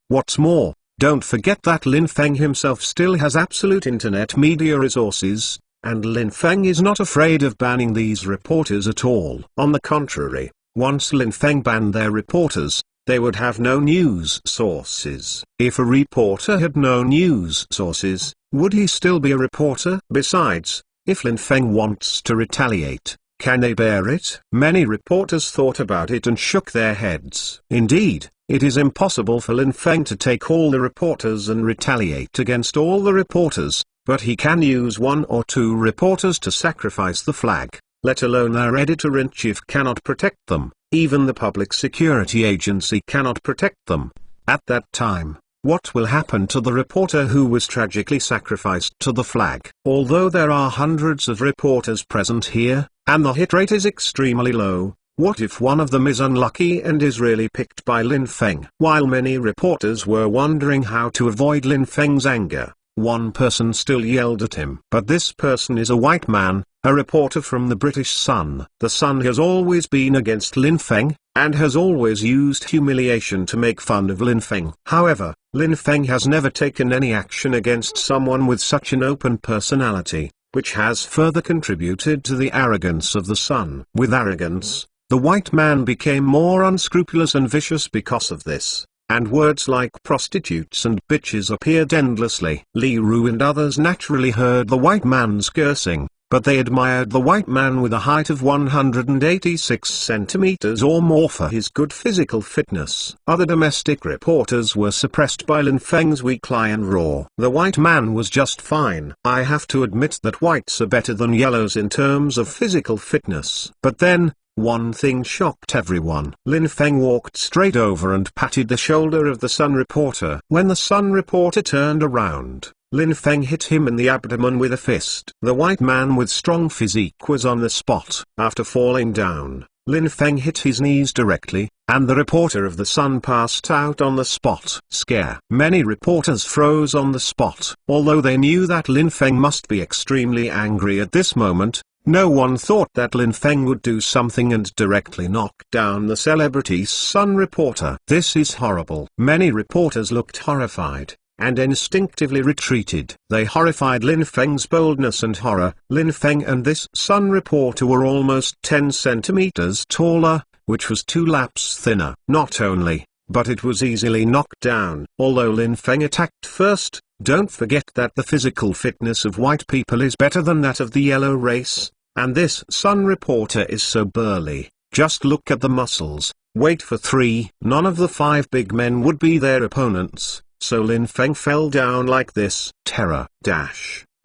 What's more, don't forget that Lin Feng himself still has absolute internet media resources, and Lin Feng is not afraid of banning these reporters at all. On the contrary, once Lin Feng banned their reporters, they would have no news sources. If a reporter had no news sources, would he still be a reporter? Besides, if Lin Feng wants to retaliate, can they bear it? Many reporters thought about it and shook their heads. Indeed, it is impossible for Lin Feng to take all the reporters and retaliate against all the reporters, but he can use 1 or 2 reporters to sacrifice the flag, let alone their editor-in-chief cannot protect them. Even the public security agency cannot protect them. At that time, what will happen to the reporter who was tragically sacrificed to the flag? Although there are hundreds of reporters present here, and the hit rate is extremely low, what if one of them is unlucky and is really picked by Lin Feng? While many reporters were wondering how to avoid Lin Feng's anger, one person still yelled at him. But this person is a white man, a reporter from the British Sun. The Sun has always been against Lin Feng, and has always used humiliation to make fun of Lin Feng. However, Lin Feng has never taken any action against someone with such an open personality, which has further contributed to the arrogance of the Sun. With arrogance, the white man became more unscrupulous and vicious because of this, and words like prostitutes and bitches appeared endlessly. Li Ru and others naturally heard the white man's cursing, but they admired the white man with a height of 186 centimeters or more for his good physical fitness. Other domestic reporters were suppressed by Lin Feng's weak Lion Roar. The white man was just fine. I have to admit that whites are better than yellows in terms of physical fitness. But then, one thing shocked everyone. Lin Feng walked straight over and patted the shoulder of the Sun reporter. When the Sun reporter turned around, Lin Feng hit him in the abdomen with a fist. The white man with strong physique was on the spot. After falling down, Lin Feng hit his knees directly, and the reporter of the Sun passed out on the spot. Scare. Many reporters froze on the spot. Although they knew that Lin Feng must be extremely angry at this moment, no one thought that Lin Feng would do something and directly knock down the celebrity Sun reporter. This is horrible. Many reporters looked horrified, and instinctively retreated. They horrified Lin Feng's boldness and horror. Lin Feng and this Sun reporter were almost 10 centimeters taller, which was 2 laps thinner. Not only, but it was easily knocked down. Although Lin Feng attacked first, don't forget that the physical fitness of white people is better than that of the yellow race, and this Sun reporter is so burly. Just look at the muscles, Wait for 3. None of the 5 big men would be their opponents, so Lin Feng fell down like this. Terror.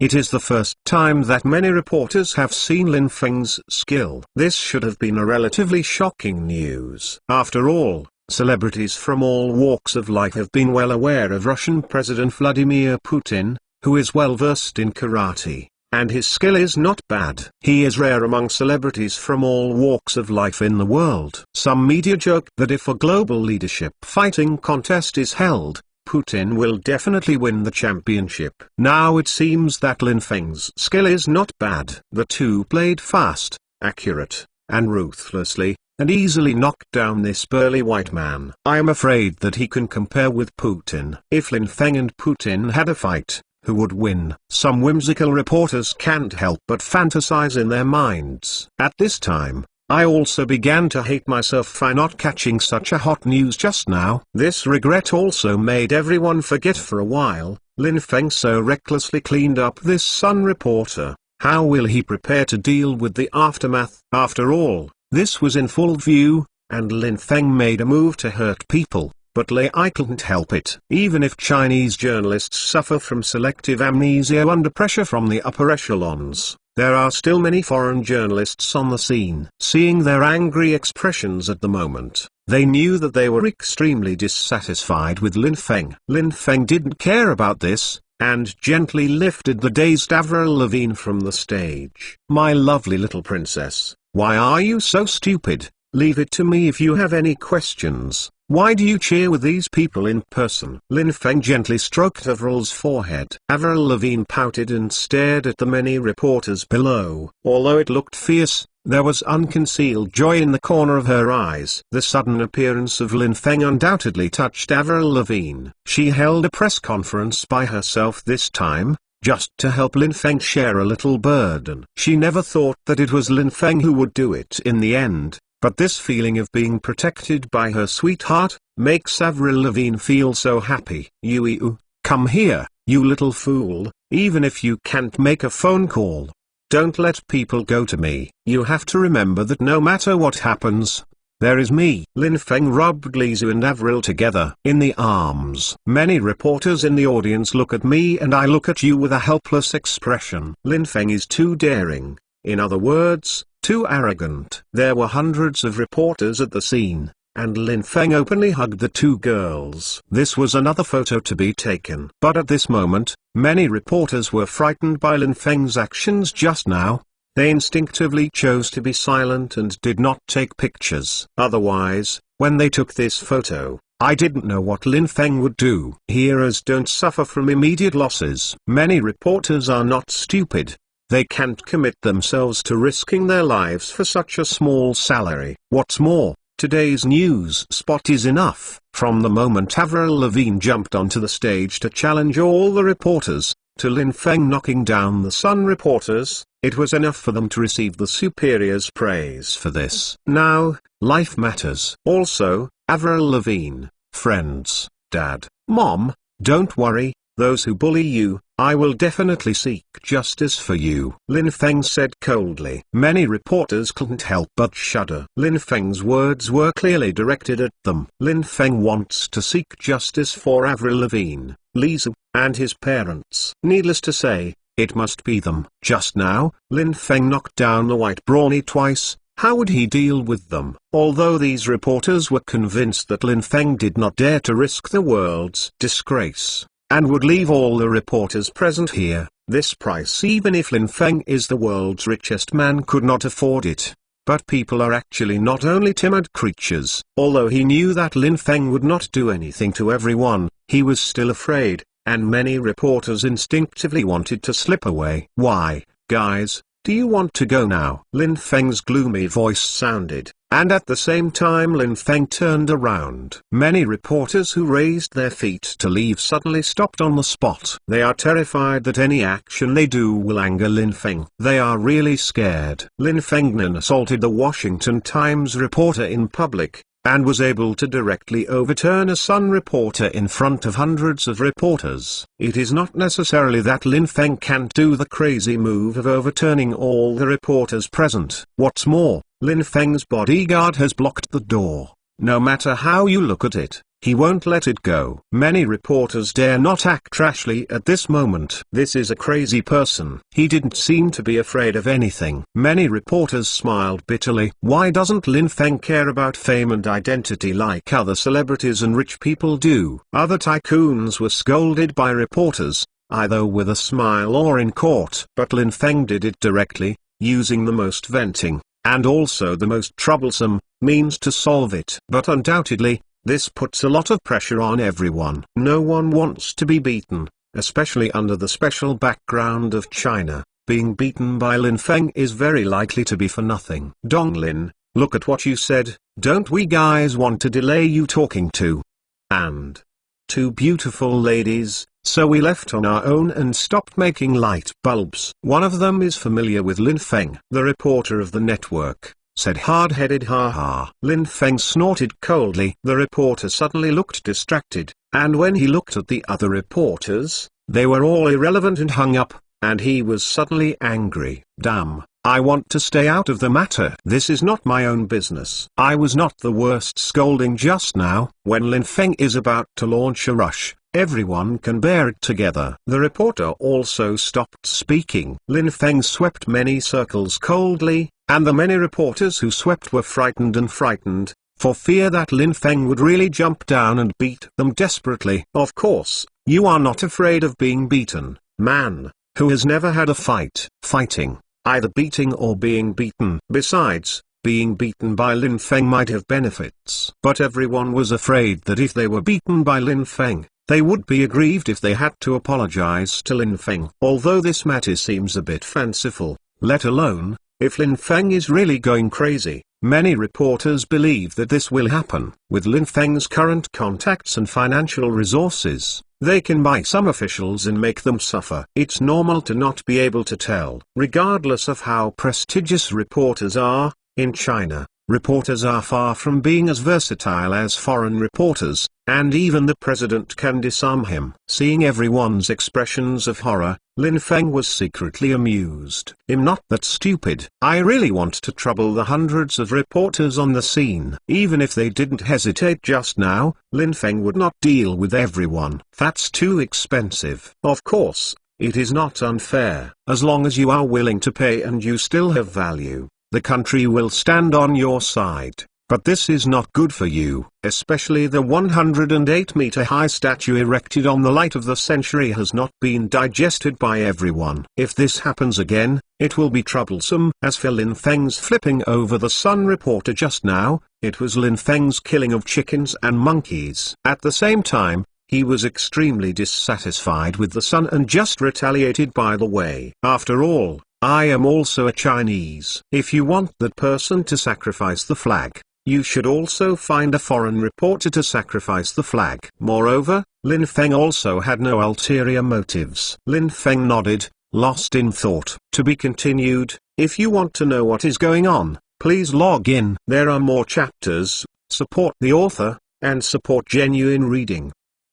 It is the first time that many reporters have seen Lin Feng's skill. This should have been a relatively shocking news. After all, celebrities from all walks of life have been well aware of Russian President Vladimir Putin, who is well versed in karate, and his skill is not bad. He is rare among celebrities from all walks of life in the world. Some media joke that if a global leadership fighting contest is held, Putin will definitely win the championship. Now it seems that Lin Feng's skill is not bad. The two played fast, accurate, and ruthlessly, and easily knocked down this burly white man. I am afraid that he can compare with Putin. If Lin Feng and Putin had a fight, who would win? Some whimsical reporters can't help but fantasize in their minds. At this time, I also began to hate myself for not catching such a hot news just now. This regret also made everyone forget for a while. Lin Feng so recklessly cleaned up this Sun reporter. How will he prepare to deal with the aftermath? After all, this was in full view, and Lin Feng made a move to hurt people, but I couldn't help it. Even if Chinese journalists suffer from selective amnesia under pressure from the upper echelons, there are still many foreign journalists on the scene. Seeing their angry expressions at the moment, they knew that they were extremely dissatisfied with Lin Feng. Lin Feng didn't care about this, and gently lifted the dazed Avril Lavigne from the stage. "My lovely little princess, why are you so stupid? Leave it to me if you have any questions. Why do you cheer with these people in person?" Lin Feng gently stroked Avril's forehead. Avril Lavigne pouted and stared at the many reporters below. Although it looked fierce, there was unconcealed joy in the corner of her eyes. The sudden appearance of Lin Feng undoubtedly touched Avril Lavigne. She held a press conference by herself this time, just to help Lin Feng share a little burden. She never thought that it was Lin Feng who would do it in the end. But this feeling of being protected by her sweetheart, makes Avril Lavigne feel so happy. "You, come here, you little fool, even if you can't make a phone call. Don't let people go to me. You have to remember that no matter what happens, there is me." Lin Feng rubbed Lizu and Avril together in the arms. "Many reporters in the audience look at me and I look at you with a helpless expression." Lin Feng is too daring, in other words, too arrogant. There were hundreds of reporters at the scene, and Lin Feng openly hugged the two girls. This was another photo to be taken. But at this moment, many reporters were frightened by Lin Feng's actions just now. They instinctively chose to be silent and did not take pictures. Otherwise, when they took this photo, I didn't know what Lin Feng would do. Heroes don't suffer from immediate losses. Many reporters are not stupid. They can't commit themselves to risking their lives for such a small salary. What's more, today's news spot is enough. From the moment Avril Lavigne jumped onto the stage to challenge all the reporters, to Lin Feng knocking down the Sun reporters, it was enough for them to receive the superior's praise for this. Now, life matters. Also, Avril Lavigne, friends, dad, mom, don't worry, those who bully you, I will definitely seek justice for you," Lin Feng said coldly. Many reporters couldn't help but shudder. Lin Feng's words were clearly directed at them. Lin Feng wants to seek justice for Avril Lavigne, Lizu, and his parents. Needless to say, it must be them. Just now, Lin Feng knocked down the white brawny twice. How would he deal with them? Although these reporters were convinced that Lin Feng did not dare to risk the world's disgrace, and would leave all the reporters present here, this price even if Lin Feng is the world's richest man could not afford it. But people are actually not only timid creatures. Although he knew that Lin Feng would not do anything to everyone, he was still afraid, and many reporters instinctively wanted to slip away. "Why, guys, do you want to go now?" Lin Feng's gloomy voice sounded, and at the same time Lin Feng turned around. Many reporters who raised their feet to leave suddenly stopped on the spot. They are terrified that any action they do will anger Lin Feng. They are really scared. Lin Feng assaulted the Washington Times reporter in public, and was able to directly overturn a Sun reporter in front of hundreds of reporters. It is not necessarily that Lin Feng can't do the crazy move of overturning all the reporters present. What's more, Lin Feng's bodyguard has blocked the door. No matter how you look at it, he won't let it go. Many reporters dare not act rashly at this moment. This is a crazy person. He didn't seem to be afraid of anything. Many reporters smiled bitterly. Why doesn't Lin Feng care about fame and identity like other celebrities and rich people do? Other tycoons were scolded by reporters, either with a smile or in court. But Lin Feng did it directly, using the most venting, and also the most troublesome, means to solve it. But undoubtedly, this puts a lot of pressure on everyone. No one wants to be beaten, especially under the special background of China. Being beaten by Lin Feng is very likely to be for nothing. Dong Lin, look at what you said. Don't we guys want to delay you talking to? And two beautiful ladies, so we left on our own and stopped making light bulbs. One of them is familiar with Lin Feng. The reporter of the network said hard-headed ha-ha. Lin Feng snorted coldly. The reporter suddenly looked distracted, and when he looked at the other reporters, they were all irrelevant and hung up, and he was suddenly angry. Damn, I want to stay out of the matter. This is not my own business. I was not the worst scolding just now. When Lin Feng is about to launch a rush, everyone can bear it together. The reporter also stopped speaking. Lin Feng swept many circles coldly, and the many reporters who swept were frightened and frightened, for fear that Lin Feng would really jump down and beat them desperately. Of course, you are not afraid of being beaten, man, who has never had a fight. Fighting, either beating or being beaten. Besides, being beaten by Lin Feng might have benefits. But everyone was afraid that if they were beaten by Lin Feng, they would be aggrieved if they had to apologize to Lin Feng. Although this matter seems a bit fanciful, let alone, if Lin Feng is really going crazy, many reporters believe that this will happen. With Lin Feng's current contacts and financial resources, they can buy some officials and make them suffer. It's normal to not be able to tell. Regardless of how prestigious reporters are, in China, reporters are far from being as versatile as foreign reporters, and even the president can disarm him. Seeing everyone's expressions of horror, Lin Feng was secretly amused. I'm not that stupid. I really want to trouble the hundreds of reporters on the scene. Even if they didn't hesitate just now, Lin Feng would not deal with everyone. That's too expensive. Of course, it is not unfair. As long as you are willing to pay and you still have value, the country will stand on your side. But this is not good for you. Especially the 108-meter-high statue erected on the light of the century has not been digested by everyone. If this happens again, it will be troublesome. As for Lin Feng's flipping over the Sun reporter just now, it was Lin Feng's killing of chickens and monkeys. At the same time, he was extremely dissatisfied with the Sun and just retaliated by the way. After all, I am also a Chinese. If you want that person to sacrifice the flag, you should also find a foreign reporter to sacrifice the flag. Moreover, Lin Feng also had no ulterior motives. Lin Feng nodded, lost in thought. To be continued. If you want to know what is going on, please log in. There are more chapters. Support the author, and support genuine reading.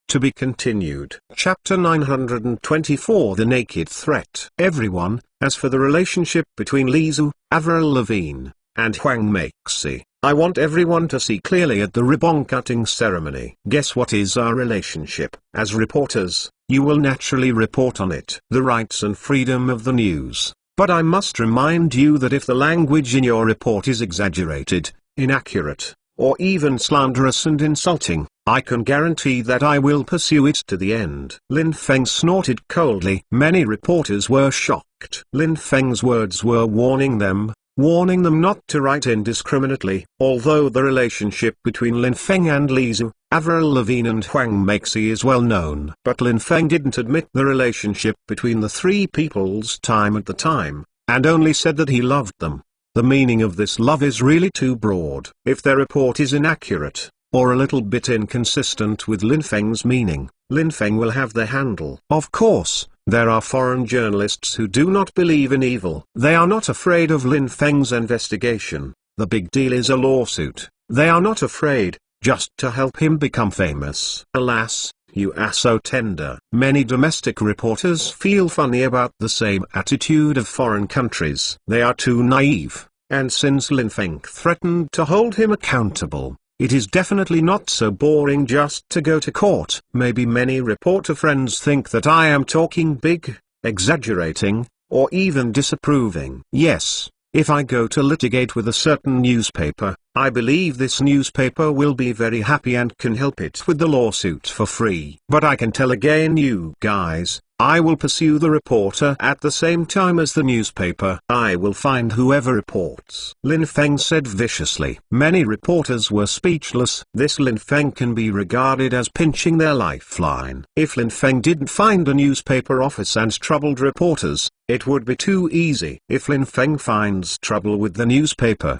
To be continued. Chapter 924 The Naked Threat. Everyone, as for the relationship between Li Zhu, Avril Lavigne, and Huang Meixi, I want everyone to see clearly at the ribbon cutting ceremony. Guess what is our relationship? As reporters, you will naturally report on it. The rights and freedom of the news. But I must remind you that if the language in your report is exaggerated, inaccurate, or even slanderous and insulting, I can guarantee that I will pursue it to the end. Lin Feng snorted coldly. Many reporters were shocked. Lin Feng's words were warning them not to write indiscriminately. Although the relationship between Lin Feng and Li Zhu, Avril Lavigne and Huang Meixi is well known. But Lin Feng didn't admit the relationship between the three people's time at the time, and only said that he loved them. The meaning of this love is really too broad. If their report is inaccurate, or a little bit inconsistent with Lin Feng's meaning, Lin Feng will have their handle. Of course, there are foreign journalists who do not believe in evil. They are not afraid of Lin Feng's investigation. The big deal is a lawsuit. They are not afraid, just to help him become famous. Alas, you are so tender. Many domestic reporters feel funny about the same attitude of foreign countries. They are too naive, and since Lin Feng threatened to hold him accountable, It is definitely not so boring just to go to court. Maybe many reporter friends think that I am talking big, exaggerating, or even disapproving. Yes, if I go to litigate with a certain newspaper, I believe this newspaper will be very happy and can help it with the lawsuit for free. But I can tell again you guys, I will pursue the reporter at the same time as the newspaper. I will find whoever reports. Lin Feng said viciously. Many reporters were speechless. This Lin Feng can be regarded as pinching their lifeline. If Lin Feng didn't find a newspaper office and troubled reporters, it would be too easy. If Lin Feng finds trouble with the newspaper,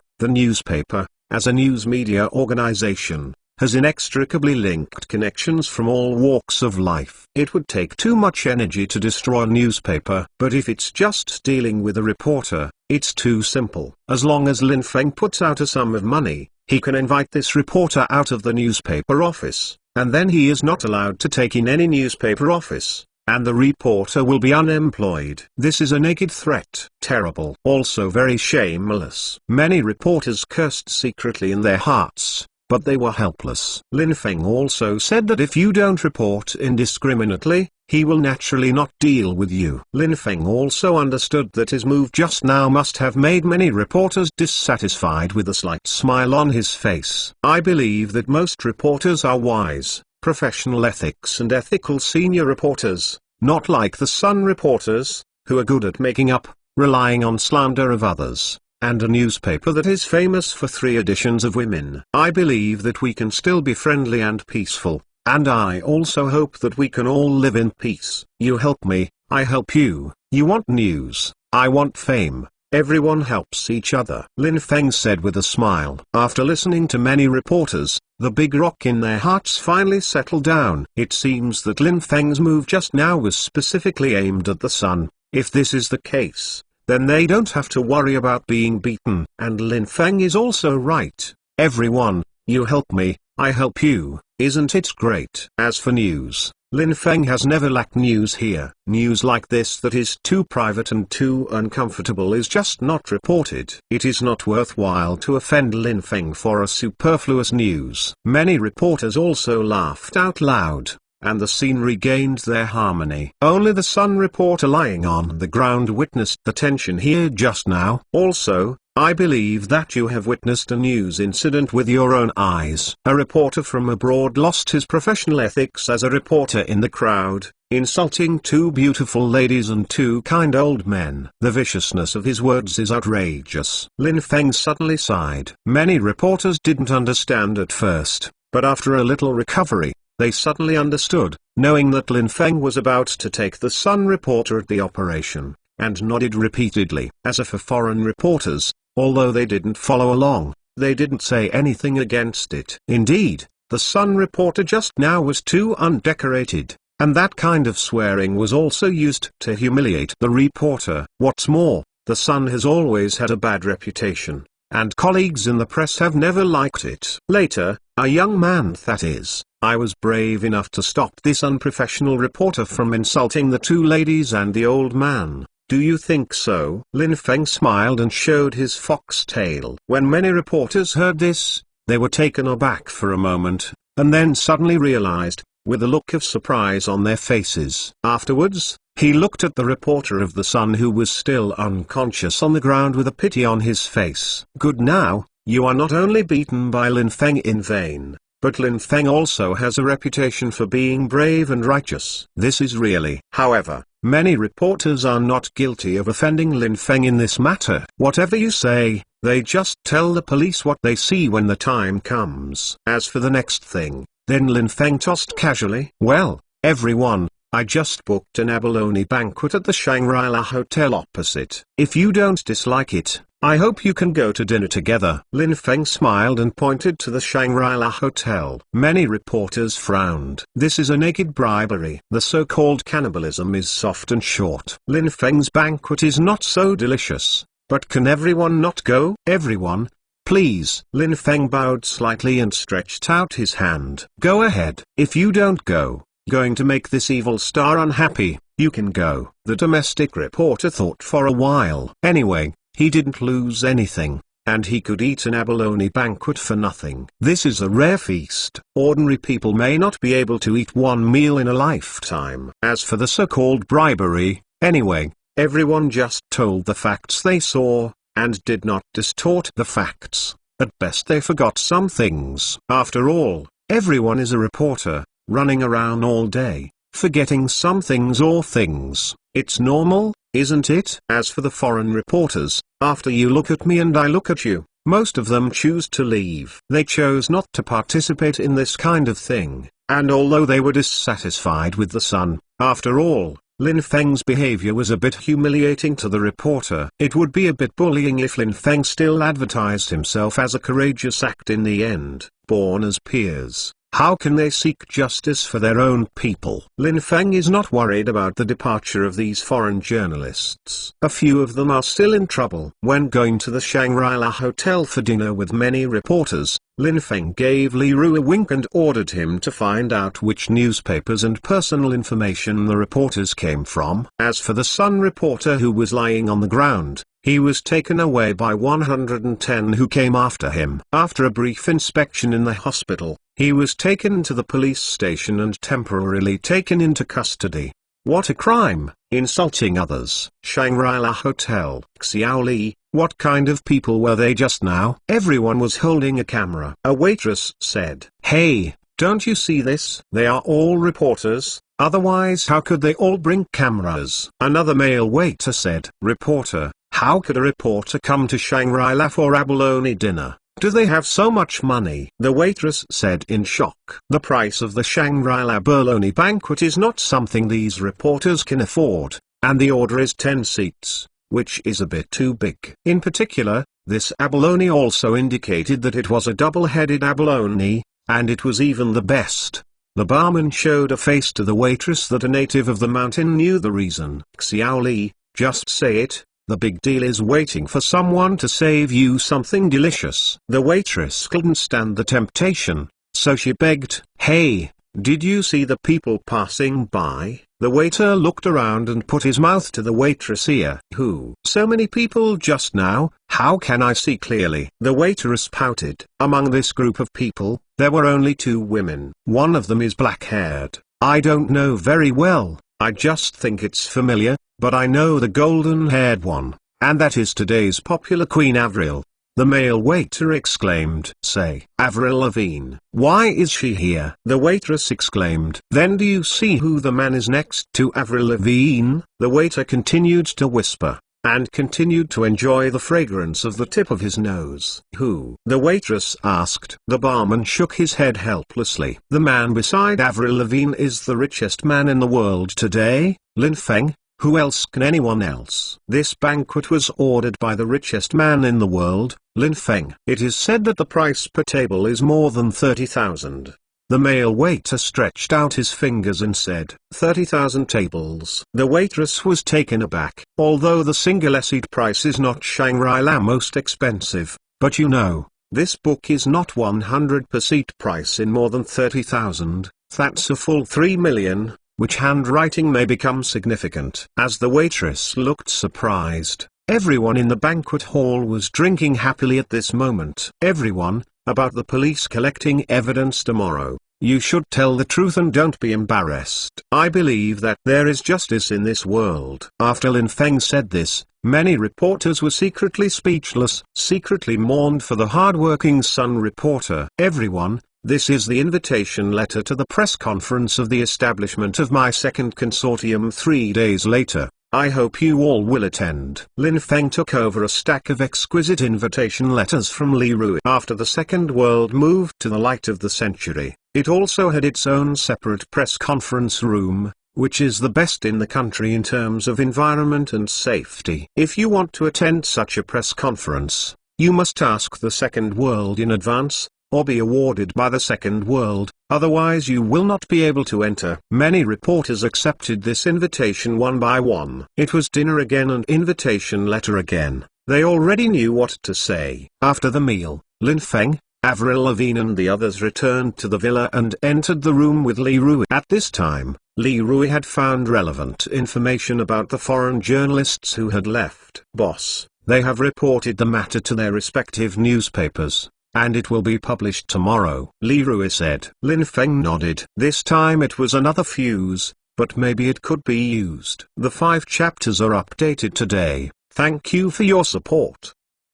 as a news media organization, has inextricably linked connections from all walks of life. It would take too much energy to destroy a newspaper. But if it's just dealing with a reporter, it's too simple. As long as Lin Feng puts out a sum of money, he can invite this reporter out of the newspaper office, and then he is not allowed to take in any newspaper office, and the reporter will be unemployed. This is a naked threat. Terrible. Also very shameless. Many reporters cursed secretly in their hearts, but they were helpless. Lin Feng also said that if you don't report indiscriminately, he will naturally not deal with you. Lin Feng also understood that his move just now must have made many reporters dissatisfied. With a slight smile on his face, I believe that most reporters are wise, professional ethics and ethical senior reporters, not like the Sun reporters, who are good at making up, relying on slander of others, and a newspaper that is famous for 3 editions of women. I believe that we can still be friendly and peaceful, and I also hope that we can all live in peace. You help me, I help you. You want news, I want fame. Everyone helps each other. Lin Feng said with a smile. After listening to many reporters, the big rock in their hearts finally settled down. It seems that Lin Feng's move just now was specifically aimed at the Sun. If this is the case, then they don't have to worry about being beaten. And Lin Feng is also right. Everyone, you help me, I help you. Isn't it great? As for news, Lin Feng has never lacked news here. News like this that is too private and too uncomfortable is just not reported. It is not worthwhile to offend Lin Feng for a superfluous news. Many reporters also laughed out loud, and the scene regained their harmony. Only the Sun reporter lying on the ground witnessed the tension here just now. Also, I believe that you have witnessed a news incident with your own eyes. A reporter from abroad lost his professional ethics as a reporter in the crowd, insulting 2 beautiful ladies and 2 kind old men. The viciousness of his words is outrageous. Lin Feng suddenly sighed. Many reporters didn't understand at first, but after a little recovery, they suddenly understood, knowing that Lin Feng was about to take the Sun reporter at the operation, and nodded repeatedly. As for foreign reporters, although they didn't follow along, they didn't say anything against it. Indeed, the Sun reporter just now was too undecorated, and that kind of swearing was also used to humiliate the reporter. What's more, the Sun has always had a bad reputation, and colleagues in the press have never liked it. Later, a young man, that is, I was brave enough to stop this unprofessional reporter from insulting the 2 ladies and the old man. Do you think so? Lin Feng smiled and showed his fox tail. When many reporters heard this, they were taken aback for a moment, and then suddenly realized, with a look of surprise on their faces. Afterwards, he looked at the reporter of the Sun who was still unconscious on the ground with a pity on his face. Good, now, you are not only beaten by Lin Feng in vain, but Lin Feng also has a reputation for being brave and righteous. This is really. However, many reporters are not guilty of offending Lin Feng in this matter. Whatever you say, they just tell the police what they see when the time comes. As for the next thing, then Lin Feng tossed casually. Well, everyone, I just booked an abalone banquet at the Shangri-La Hotel opposite. If you don't dislike it, I hope you can go to dinner together. Lin Feng smiled and pointed to the Shangri-La Hotel. Many reporters frowned. This is a naked bribery. The so-called cannibalism is soft and short. Lin Feng's banquet is not so delicious, but can everyone not go? Everyone, please. Lin Feng bowed slightly and stretched out his hand. Go ahead. If you don't go, going to make this evil star unhappy, you can go. The domestic reporter thought for a while. Anyway, he didn't lose anything, and he could eat an abalone banquet for nothing. This is a rare feast. Ordinary people may not be able to eat one meal in a lifetime. As for the so-called bribery, anyway, everyone just told the facts they saw, and did not distort the facts. At best they forgot some things. After all, everyone is a reporter, running around all day, forgetting some things or things. It's normal, isn't it? As for the foreign reporters, after you look at me and I look at you, most of them choose to leave. They chose not to participate in this kind of thing, and although they were dissatisfied with the Sun, after all, Lin Feng's behavior was a bit humiliating to the reporter. It would be a bit bullying if Lin Feng still advertised himself as a courageous act in the end. Born as peers, how can they seek justice for their own people? Lin Feng is not worried about the departure of these foreign journalists. A few of them are still in trouble. When going to the Shangri-La Hotel for dinner with many reporters, Lin Feng gave Li Ru a wink and ordered him to find out which newspapers and personal information the reporters came from. As for the Sun reporter who was lying on the ground, he was taken away by 110 who came after him. After a brief inspection in the hospital, he was taken to the police station and temporarily taken into custody. What a crime, insulting others. Shangri-La Hotel. Xiao Li, what kind of people were they just now? Everyone was holding a camera. A waitress said, "Hey, don't you see this? They are all reporters, otherwise how could they all bring cameras?" Another male waiter said, "Reporter, how could a reporter come to Shangri-La for abalone dinner? Do they have so much money?" The waitress said in shock. The price of the Shangri-La abalone banquet is not something these reporters can afford, and the order is 10 seats, which is a bit too big. In particular, this abalone also indicated that it was a double-headed abalone, and it was even the best. The barman showed a face to the waitress that a native of the mountain knew the reason. "Xiao Li, just say it. The big deal is waiting for someone to save you something delicious." The waitress couldn't stand the temptation, so she begged, "Hey, did you see the people passing by?" The waiter looked around and put his mouth to the waitress' ear. "Who? So many people just now, how can I see clearly?" The waitress pouted. Among this group of people, there were only 2 women. One of them is black-haired. I don't know very well, I just think it's familiar, but I know the golden-haired one, and that is today's popular Queen Avril. The male waiter exclaimed, "Say, Avril Lavigne. Why is she here?" The waitress exclaimed, "Then do you see who the man is next to Avril Lavigne?" The waiter continued to whisper, and continued to enjoy the fragrance of the tip of his nose. "Who?" the waitress asked. The barman shook his head helplessly. "The man beside Avril Lavigne is the richest man in the world today, Lin Feng. Who else can anyone else?" This banquet was ordered by the richest man in the world, Lin Feng. It is said that the price per table is more than 30,000. The male waiter stretched out his fingers and said, 30,000 tables. The waitress was taken aback. Although the single seat price is not Shangri-La most expensive, but you know, this book is not 100 per seat price in more than 30,000, that's a full 3 million. Which handwriting may become significant. As the waitress looked surprised, everyone in the banquet hall was drinking happily at this moment. "Everyone, about the police collecting evidence tomorrow, you should tell the truth and don't be embarrassed. I believe that there is justice in this world." After Lin Feng said this, many reporters were secretly speechless, secretly mourned for the hard-working Sun reporter. "Everyone, this is the invitation letter to the press conference of the establishment of my second consortium 3 days later. I hope you all will attend." Lin Feng took over a stack of exquisite invitation letters from Li Ru. After the Second World moved to the light of the century, it also had its own separate press conference room, which is the best in the country in terms of environment and safety. If you want to attend such a press conference, you must ask the Second World in advance, or be awarded by the Second World, otherwise you will not be able to enter. Many reporters accepted this invitation one by one. It was dinner again and invitation letter again. They already knew what to say. After the meal, Lin Feng, Avril Lavigne and the others returned to the villa and entered the room with Li Ru. At this time, Li Ru had found relevant information about the foreign journalists who had left. "Boss, They have reported the matter to their respective newspapers, and it will be published tomorrow, Li Rui said. Lin Feng nodded. This time it was another fuse, but maybe it could be used. The 5 chapters are updated today. Thank you for your support.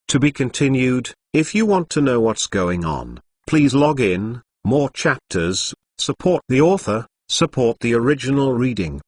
To be continued. If you want to know what's going on, please log in. More chapters. Support the author. Support the original reading.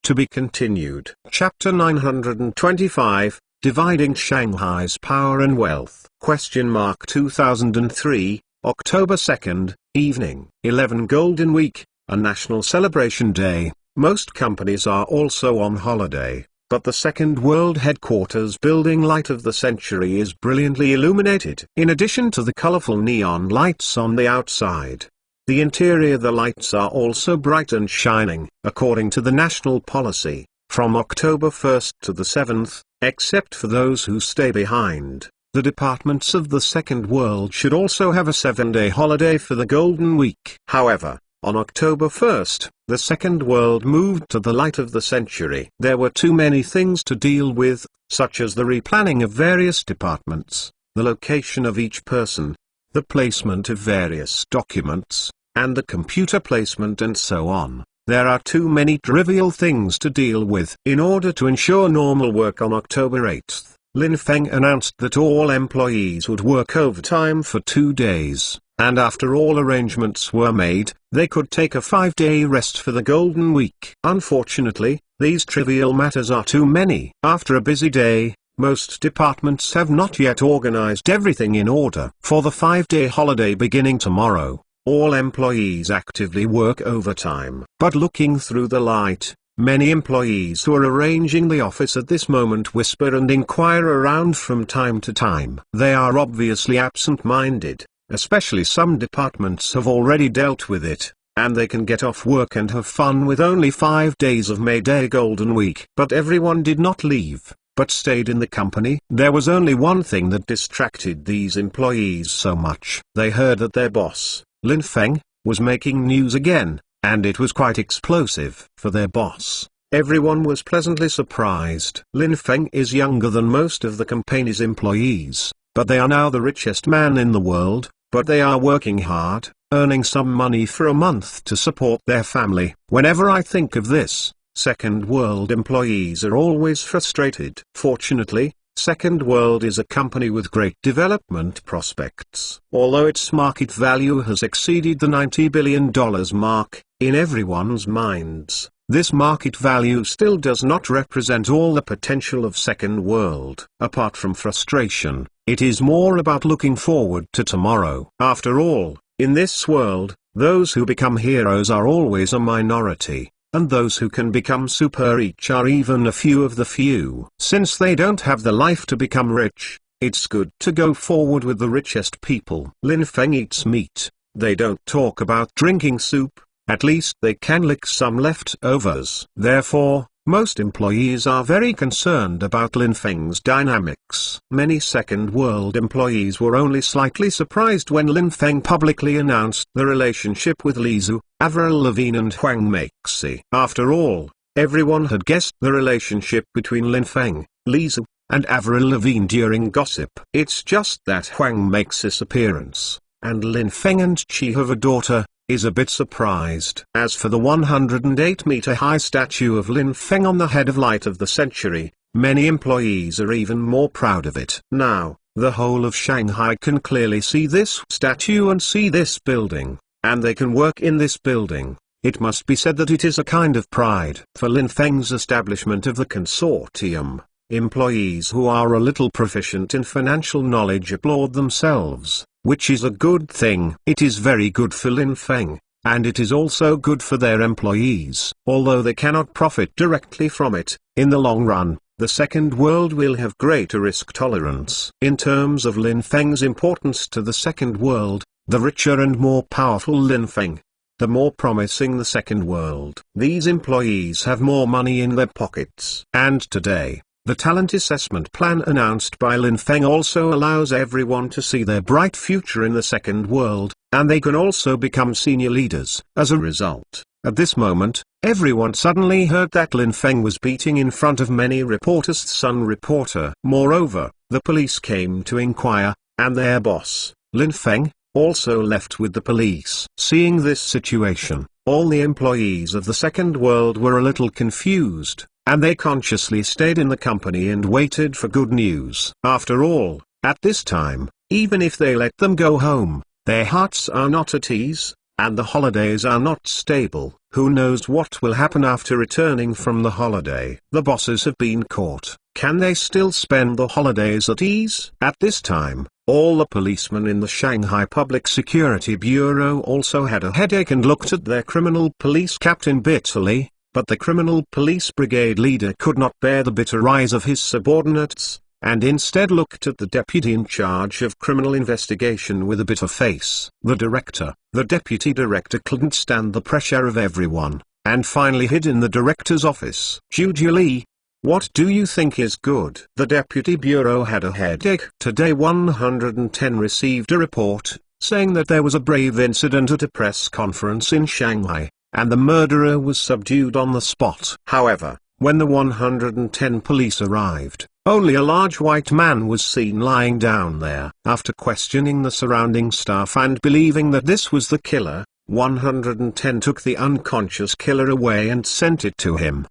To be continued. Chapter 925, Dividing Shanghai's Power and Wealth. 2003, October 2nd, evening. 11 Golden Week, a national celebration day. Most companies are also on holiday, but the Second World Headquarters building light of the century is brilliantly illuminated. In addition to the colorful neon lights on the outside, the interior the lights are also bright and shining, according to the national policy, from October 1st to the 7th, except for those who stay behind. The departments of the Second World should also have a 7-day holiday for the Golden Week. However, on October 1st, the Second World moved to the light of the century. There were too many things to deal with, such as the replanning of various departments, the location of each person, the placement of various documents, and the computer placement and so on. There are too many trivial things to deal with. In order to ensure normal work on October 8th, Lin Feng announced that all employees would work overtime for 2 days, and after all arrangements were made, they could take a 5-day rest for the Golden Week. Unfortunately, these trivial matters are too many. After a busy day, most departments have not yet organized everything in order. For the 5-day holiday beginning tomorrow, all employees actively work overtime. But looking through the light, many employees who are arranging the office at this moment whisper and inquire around from time to time. They are obviously absent-minded, especially some departments have already dealt with it, and they can get off work and have fun with only 5 days of May Day Golden Week. But everyone did not leave, but stayed in the company. There was only one thing that distracted these employees so much. They heard that their boss, Lin Feng, was making news again, and it was quite explosive. For their boss, everyone was pleasantly surprised. Lin Feng is younger than most of the company's employees, but they are now the richest man in the world, but they are working hard, earning some money for a month to support their family. Whenever I think of this, Second World employees are always frustrated. Fortunately, Second World is a company with great development prospects. Although its market value has exceeded the $90 billion mark, in everyone's minds, this market value still does not represent all the potential of Second World. Apart from frustration, it is more about looking forward to tomorrow. After all, in this world, those who become heroes are always a minority, and those who can become super rich are even a few of the few. Since they don't have the life to become rich, it's good to go forward with the richest people. Lin Feng eats meat. They don't talk about drinking soup, at least they can lick some leftovers. Therefore, most employees are very concerned about Lin Feng's dynamics. Many Second World employees were only slightly surprised when Lin Feng publicly announced the relationship with Li Zhu, Avril Lavigne and Huang Meixi. After all, everyone had guessed the relationship between Lin Feng, Li Zhu, and Avril Lavigne during gossip. It's just that Huang Meixi's appearance, and Lin Feng and she have a daughter, is a bit surprised. As for the 108-meter-high statue of Lin Feng on the head of light of the century, many employees are even more proud of it. Now, the whole of Shanghai can clearly see this statue and see this building, and they can work in this building. It must be said that it is a kind of pride. For Lin Feng's establishment of the consortium, employees who are a little proficient in financial knowledge applaud themselves, which is a good thing. It is very good for Lin Feng, and it is also good for their employees. Although they cannot profit directly from it, in the long run, the Second World will have greater risk tolerance. In terms of Lin Feng's importance to the Second World, the richer and more powerful Lin Feng, the more promising the Second World. These employees have more money in their pockets. And today, the talent assessment plan announced by Lin Feng also allows everyone to see their bright future in the Second World, and they can also become senior leaders. As a result, At this moment, everyone suddenly heard that Lin Feng was beating in front of many reporters the Sun reporter. Moreover, the police came to inquire, and their boss, Lin Feng, also left with the police. Seeing this situation, all the employees of the Second World were a little confused, and they consciously stayed in the company and waited for good news. After all, at this time, even if they let them go home, their hearts are not at ease, and the holidays are not stable. Who knows what will happen after returning from the holiday? The bosses have been caught. Can they still spend the holidays at ease? At this time, all the policemen in the Shanghai Public Security Bureau also had a headache and looked at their criminal police captain bitterly, but the criminal police brigade leader could not bear the bitter eyes of his subordinates, and instead looked at the deputy in charge of criminal investigation with a bitter face. The deputy director couldn't stand the pressure of everyone, and finally hid in the director's office. Li, what do you think is good? The deputy bureau had a headache. Today 110 received a report, saying that there was a brave incident at a press conference in Shanghai, and the murderer was subdued on the spot. However, when the 110 police arrived, only a large white man was seen lying down there. After questioning the surrounding staff and believing that this was the killer, 110 took the unconscious killer away and sent it to him.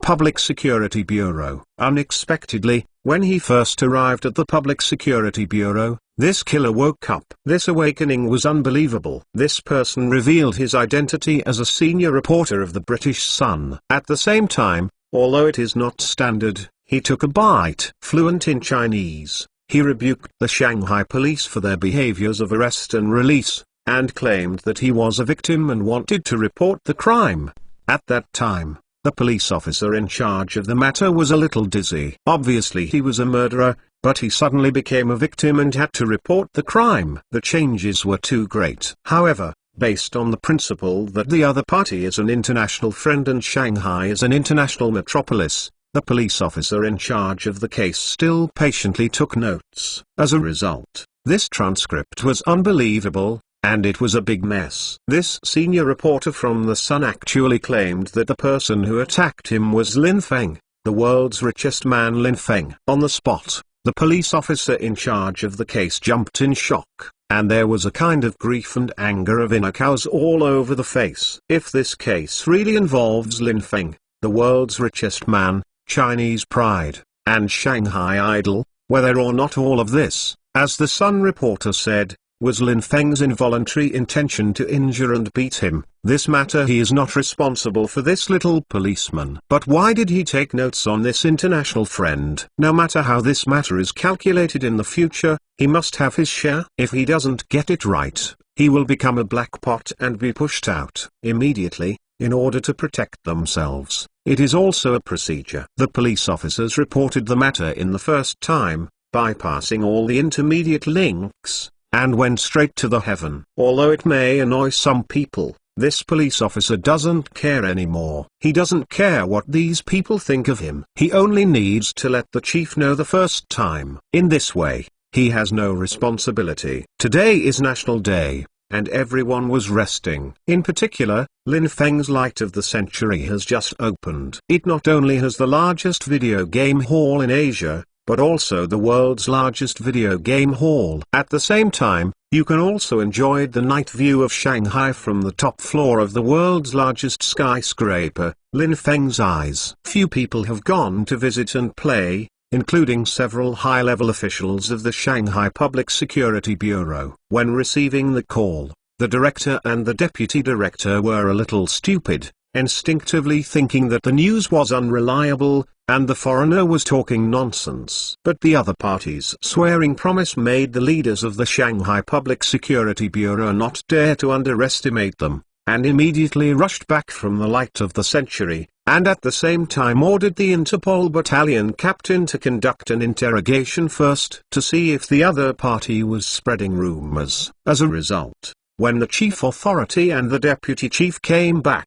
Public Security Bureau. Unexpectedly, when he first arrived at the Public Security Bureau, this killer woke up. This awakening was unbelievable. This person revealed his identity as a senior reporter of the British Sun. At the same time, although it is not standard, he took a bite. Fluent in Chinese, he rebuked the Shanghai police for their behaviors of arrest and release, and claimed that he was a victim and wanted to report the crime. At that time, the police officer in charge of the matter was a little dizzy. Obviously he was a murderer, but he suddenly became a victim and had to report the crime. The changes were too great. However, based on the principle that the other party is an international friend and Shanghai is an international metropolis, the police officer in charge of the case still patiently took notes. As a result, this transcript was unbelievable, and it was a big mess. This senior reporter from The Sun actually claimed that the person who attacked him was Lin Feng, the world's richest man. Lin Feng. On the spot, the police officer in charge of the case jumped in shock, and there was a kind of grief and anger of inner cows all over the face. If this case really involves Lin Feng, the world's richest man, Chinese pride, and Shanghai idol, whether or not all of this, as the Sun reporter said, was Lin Feng's involuntary intention to injure and beat him, this matter he is not responsible for. This little policeman. But why did he take notes on this international friend? No matter how this matter is calculated in the future, he must have his share. If he doesn't get it right, he will become a black pot and be pushed out immediately, in order to protect themselves. It is also a procedure. The police officers reported the matter in the first time, bypassing all the intermediate links, and went straight to the heaven. Although it may annoy some people, this police officer doesn't care anymore. He doesn't care what these people think of him. He only needs to let the chief know the first time. In this way, he has no responsibility. Today is National Day, and everyone was resting. In particular, Lin Feng's Light of the Century has just opened. It not only has the largest video game hall in Asia, but also the world's largest video game hall. At the same time, you can also enjoy the night view of Shanghai from the top floor of the world's largest skyscraper, Lin Feng's Eyes. Few people have gone to visit and play, including several high-level officials of the Shanghai Public Security Bureau. When receiving the call, the director and the deputy director were a little stupid, instinctively thinking that the news was unreliable, and the foreigner was talking nonsense. But the other party's swearing promise made the leaders of the Shanghai Public Security Bureau not dare to underestimate them, and immediately rushed back from the Light of the Century, and at the same time ordered the Interpol battalion captain to conduct an interrogation first to see if the other party was spreading rumors. As a result, when the chief authority and the deputy chief came back,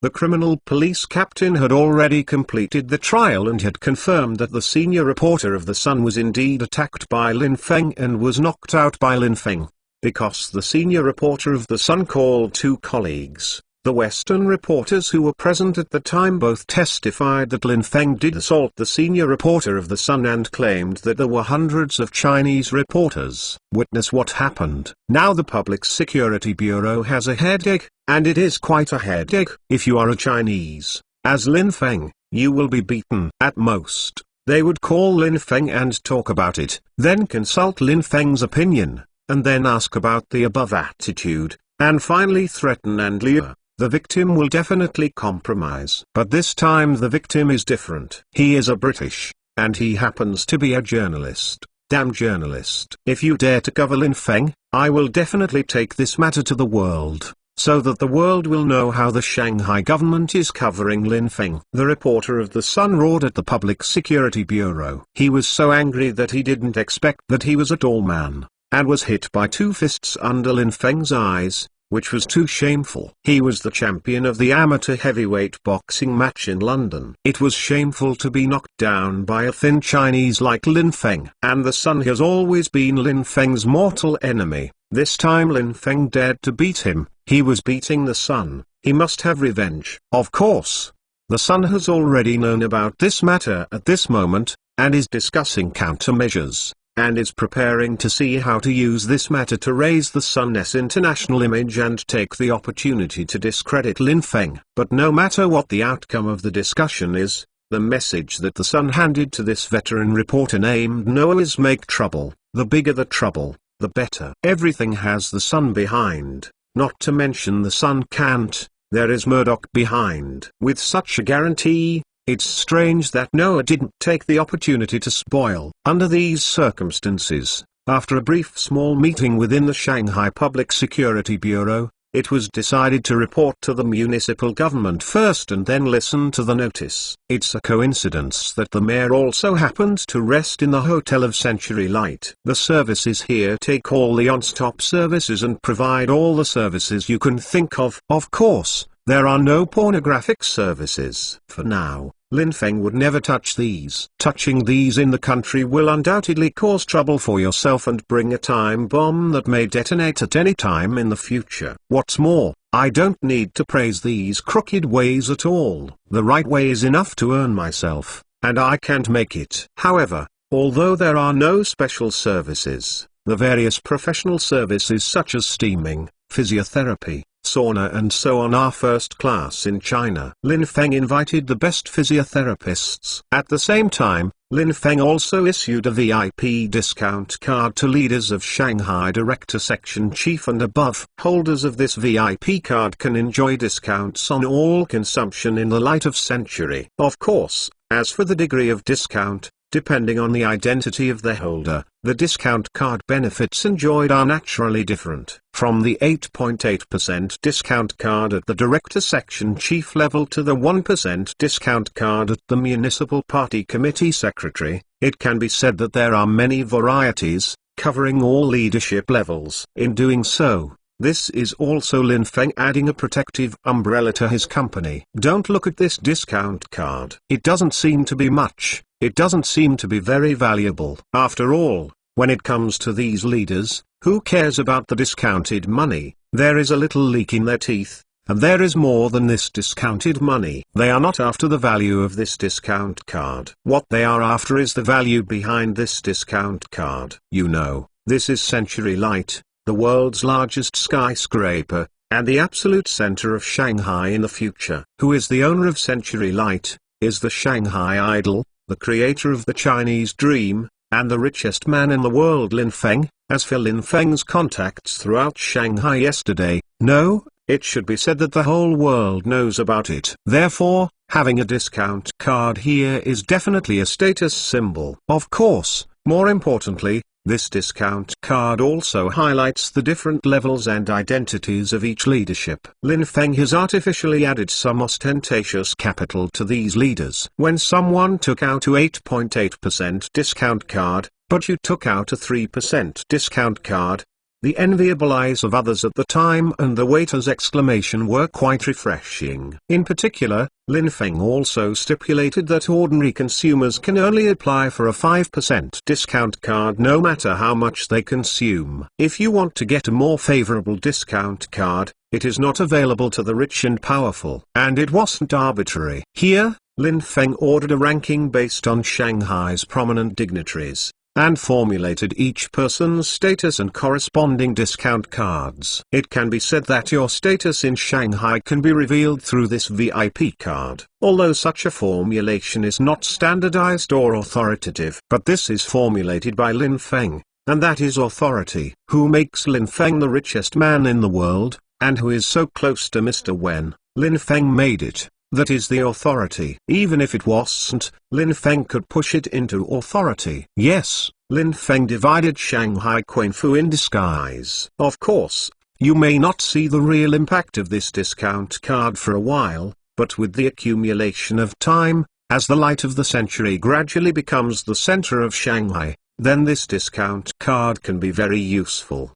the criminal police captain had already completed the trial and had confirmed that the senior reporter of The Sun was indeed attacked by Lin Feng and was knocked out by Lin Feng. Because the senior reporter of The Sun called two colleagues, The Western reporters who were present at the time both testified that Lin Feng did assault the senior reporter of The Sun and claimed that there were hundreds of Chinese reporters. Witness what happened. Now the Public Security Bureau has a headache, and it is quite a headache. If you are a Chinese, as Lin Feng, you will be beaten. At most, they would call Lin Feng and talk about it, then consult Lin Feng's opinion, and then ask about the above attitude, and finally threaten and lure. The victim will definitely compromise. But this time the victim is different. He is a British, and he happens to be a journalist. Damn journalist. If you dare to cover Lin Feng, I will definitely take this matter to the world, so that the world will know how the Shanghai government is covering Lin Feng. The reporter of The Sun roared at the Public Security Bureau. He was so angry that he didn't expect that he was a tall man, and was hit by two fists under Lin Feng's eyes, which was too shameful. He was the champion of the amateur heavyweight boxing match in London. It was shameful to be knocked down by a thin Chinese like Lin Feng. And the Sun has always been Lin Feng's mortal enemy. This time Lin Feng dared to beat him. He was beating the Sun. He must have revenge. Of course, the Sun has already known about this matter at this moment, and is discussing countermeasures, and is preparing to see how to use this matter to raise the Sun's international image and take the opportunity to discredit Lin Feng. But no matter what the outcome of the discussion is, the message that the Sun handed to this veteran reporter named Noah is make trouble. The bigger the trouble, the better. Everything has the Sun behind, not to mention the Sun can't, there is Murdoch behind. With such a guarantee, it's strange that Noah didn't take the opportunity to spoil. Under these circumstances, after a brief small meeting within the Shanghai Public Security Bureau, it was decided to report to the municipal government first and then listen to the notice. It's a coincidence that the mayor also happened to rest in the Hotel of Century Light. The services here take all the on-stop services and provide all the services you can think of. Of course, there are no pornographic services. For now, Lin Feng would never touch these. Touching these in the country will undoubtedly cause trouble for yourself and bring a time bomb that may detonate at any time in the future. What's more, I don't need to praise these crooked ways at all. The right way is enough to earn myself, and I can't make it. However, although there are no special services, the various professional services such as steaming, physiotherapy, sauna and so on are first class in China. Lin Feng invited the best physiotherapists. At the same time, Lin Feng also issued a VIP discount card to leaders of Shanghai Director Section Chief and above. Holders of this VIP card can enjoy discounts on all consumption in the Light of Century. Of course, as for the degree of discount, depending on the identity of the holder, the discount card benefits enjoyed are naturally different. From the 8.8% discount card at the Director Section Chief level to the 1% discount card at the Municipal Party Committee Secretary, it can be said that there are many varieties, covering all leadership levels. In doing so, this is also Lin Feng adding a protective umbrella to his company. Don't look at this discount card. It doesn't seem to be much. It doesn't seem to be very valuable. After all, when it comes to these leaders, who cares about the discounted money? There is a little leak in their teeth, and there is more than this discounted money. They are not after the value of this discount card. What they are after is the value behind this discount card. You know, this is Century Light, the world's largest skyscraper, and the absolute center of Shanghai in the future. Who is the owner of Century Light? Is the Shanghai Idol, the creator of the Chinese dream, and the richest man in the world Lin Feng? As for Lin Feng's contacts throughout Shanghai yesterday, no, it should be said that the whole world knows about it. Therefore, having a discount card here is definitely a status symbol. Of course, more importantly, this discount card also highlights the different levels and identities of each leadership. Lin Feng has artificially added some ostentatious capital to these leaders. When someone took out a 8.8% discount card, but you took out a 3% discount card, The enviable eyes of others at the time and the waiter's exclamation were quite refreshing. In particular, Lin Feng also stipulated that ordinary consumers can only apply for a 5% discount card no matter how much they consume. If you want to get a more favorable discount card, it is not available to the rich and powerful. And it wasn't arbitrary. Here, Lin Feng ordered a ranking based on Shanghai's prominent dignitaries, and formulated each person's status and corresponding discount cards. It can be said that your status in Shanghai can be revealed through this VIP card, although such a formulation is not standardized or authoritative. But this is formulated by Lin Feng, and that is authority. Who makes Lin Feng the richest man in the world, and who is so close to Mr. Wen? Lin Feng made it. That is the authority. Even if it wasn't, Lin Feng could push it into authority. Yes, Lin Feng divided Shanghai Quanfu in disguise. Of course, you may not see the real impact of this discount card for a while, but with the accumulation of time, as the light of the century gradually becomes the center of Shanghai, then this discount card can be very useful.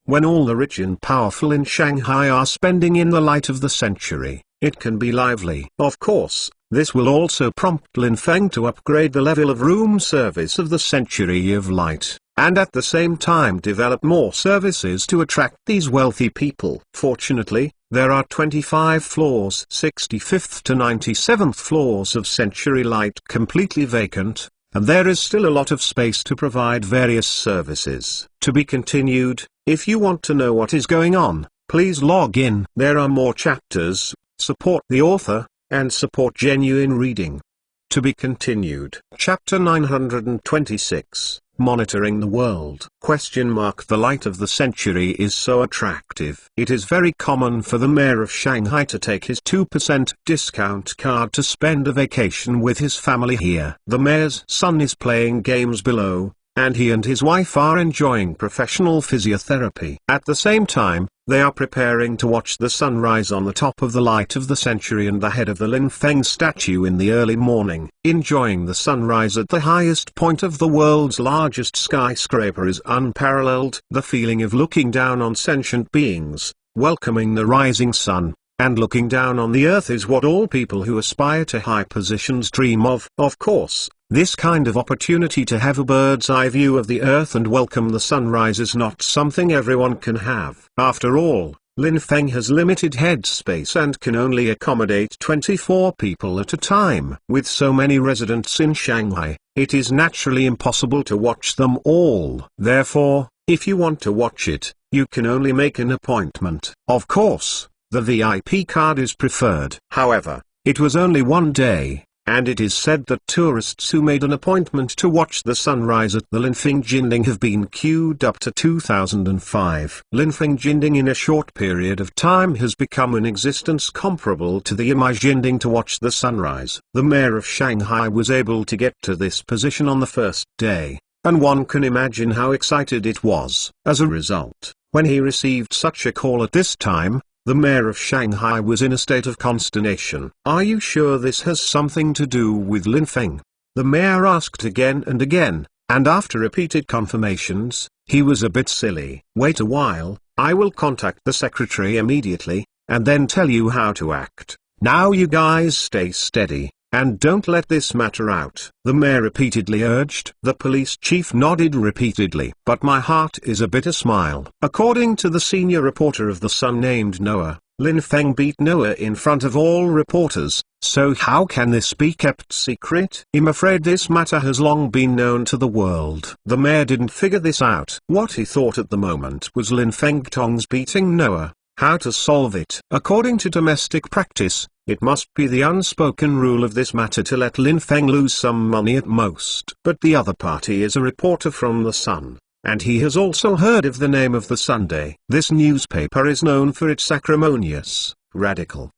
When all the rich and powerful in Shanghai are spending in the light of the century, it can be lively. Of course, this will also prompt Lin Feng to upgrade the level of room service of the Century of Light, and at the same time develop more services to attract these wealthy people. Fortunately, there are 25 floors, 65th to 97th floors of Century Light completely vacant, and there is still a lot of space to provide various services. To be continued. If you want to know what is going on, please log in. There are more chapters. Support the author, and support genuine reading. To be continued. Chapter 926, Monitoring the World. The light of the century is so attractive. It is very common for the mayor of Shanghai to take his 2% discount card to spend a vacation with his family here. The mayor's son is playing games below, and he and his wife are enjoying professional physiotherapy. At the same time, they are preparing to watch the sunrise on the top of the light of the century and the head of the Lin Feng statue in the early morning. Enjoying the sunrise at the highest point of the world's largest skyscraper is unparalleled. The feeling of looking down on sentient beings, welcoming the rising sun, and looking down on the earth is what all people who aspire to high positions dream of. Of course, this kind of opportunity to have a bird's eye view of the earth and welcome the sunrise is not something everyone can have. After all, Lin Feng has limited headspace and can only accommodate 24 people at a time. With so many residents in Shanghai, it is naturally impossible to watch them all. Therefore, if you want to watch it, you can only make an appointment. Of course, the VIP card is preferred. However, it was only one day, and it is said that tourists who made an appointment to watch the sunrise at the Linfeng Jinding have been queued up to 2005. Linfeng Jinding in a short period of time has become an existence comparable to the Yimai Jinding to watch the sunrise. The mayor of Shanghai was able to get to this position on the first day, and one can imagine how excited it was. As a result, when he received such a call at this time, the mayor of Shanghai was in a state of consternation. "Are you sure this has something to do with Lin Feng?" the mayor asked again and again, and after repeated confirmations, he was a bit silly. "Wait a while, I will contact the secretary immediately, and then tell you how to act. Now you guys stay steady, and don't let this matter out," the mayor repeatedly urged. The police chief nodded repeatedly. "But my heart is a bitter smile." According to the senior reporter of The Sun named Noah, Lin Feng beat Noah in front of all reporters, so how can this be kept secret? "I'm afraid this matter has long been known to the world." The mayor didn't figure this out. What he thought at the moment was Lin Feng Tong's beating Noah. How to solve it? According to domestic practice, it must be the unspoken rule of this matter to let Lin Feng lose some money at most. But the other party is a reporter from The Sun, and he has also heard of the name of the Sunday. This newspaper is known for its acrimonious, radical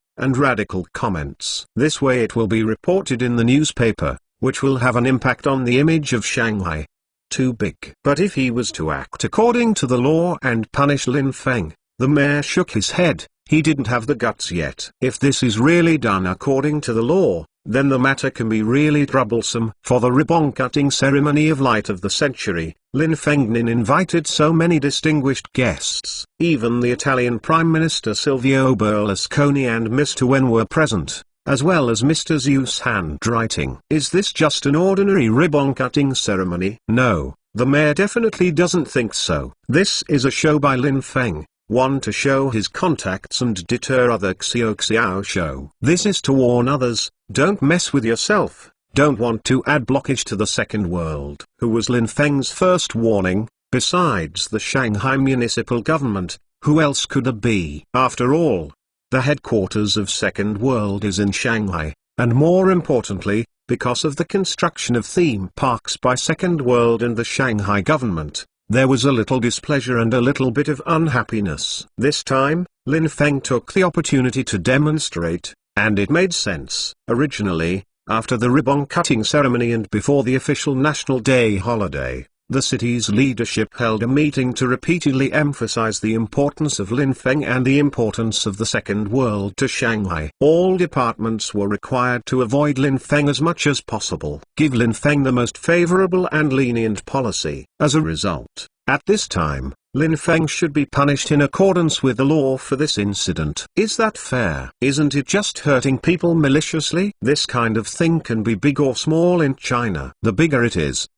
comments. This way it will be reported in the newspaper, which will have an impact on the image of Shanghai. Too big. But if he was to act according to the law and punish Lin Feng, the mayor shook his head. He didn't have the guts yet. If this is really done according to the law, then the matter can be really troublesome. For the ribbon-cutting ceremony of Light of the Century, Lin Fengnin invited so many distinguished guests. Even the Italian Prime Minister Silvio Berlusconi and Mr. Wen were present, as well as Mr. Zhu's handwriting. Is this just an ordinary ribbon-cutting ceremony? No, the mayor definitely doesn't think so. This is a show by Lin Feng, one to show his contacts and deter other Xiao show. This is to warn others, don't mess with yourself, don't want to add blockage to the second world. Who was Lin Feng's first warning? Besides the Shanghai municipal government, who else could it be? After all, the headquarters of Second World is in Shanghai, and more importantly, because of the construction of theme parks by Second World and the Shanghai government, there was a little displeasure and a little bit of unhappiness. This time, Lin Feng took the opportunity to demonstrate, and it made sense. Originally, after the ribbon-cutting ceremony and before the official National Day holiday, the city's leadership held a meeting to repeatedly emphasize the importance of Lin Feng and the importance of the Second World to Shanghai. All departments were required to avoid Lin Feng as much as possible, give Lin Feng the most favorable and lenient policy. As a result, at this time, Lin Feng should be punished in accordance with the law for this incident. Is that fair? Isn't it just hurting people maliciously? This kind of thing can be big or small in China. The bigger it is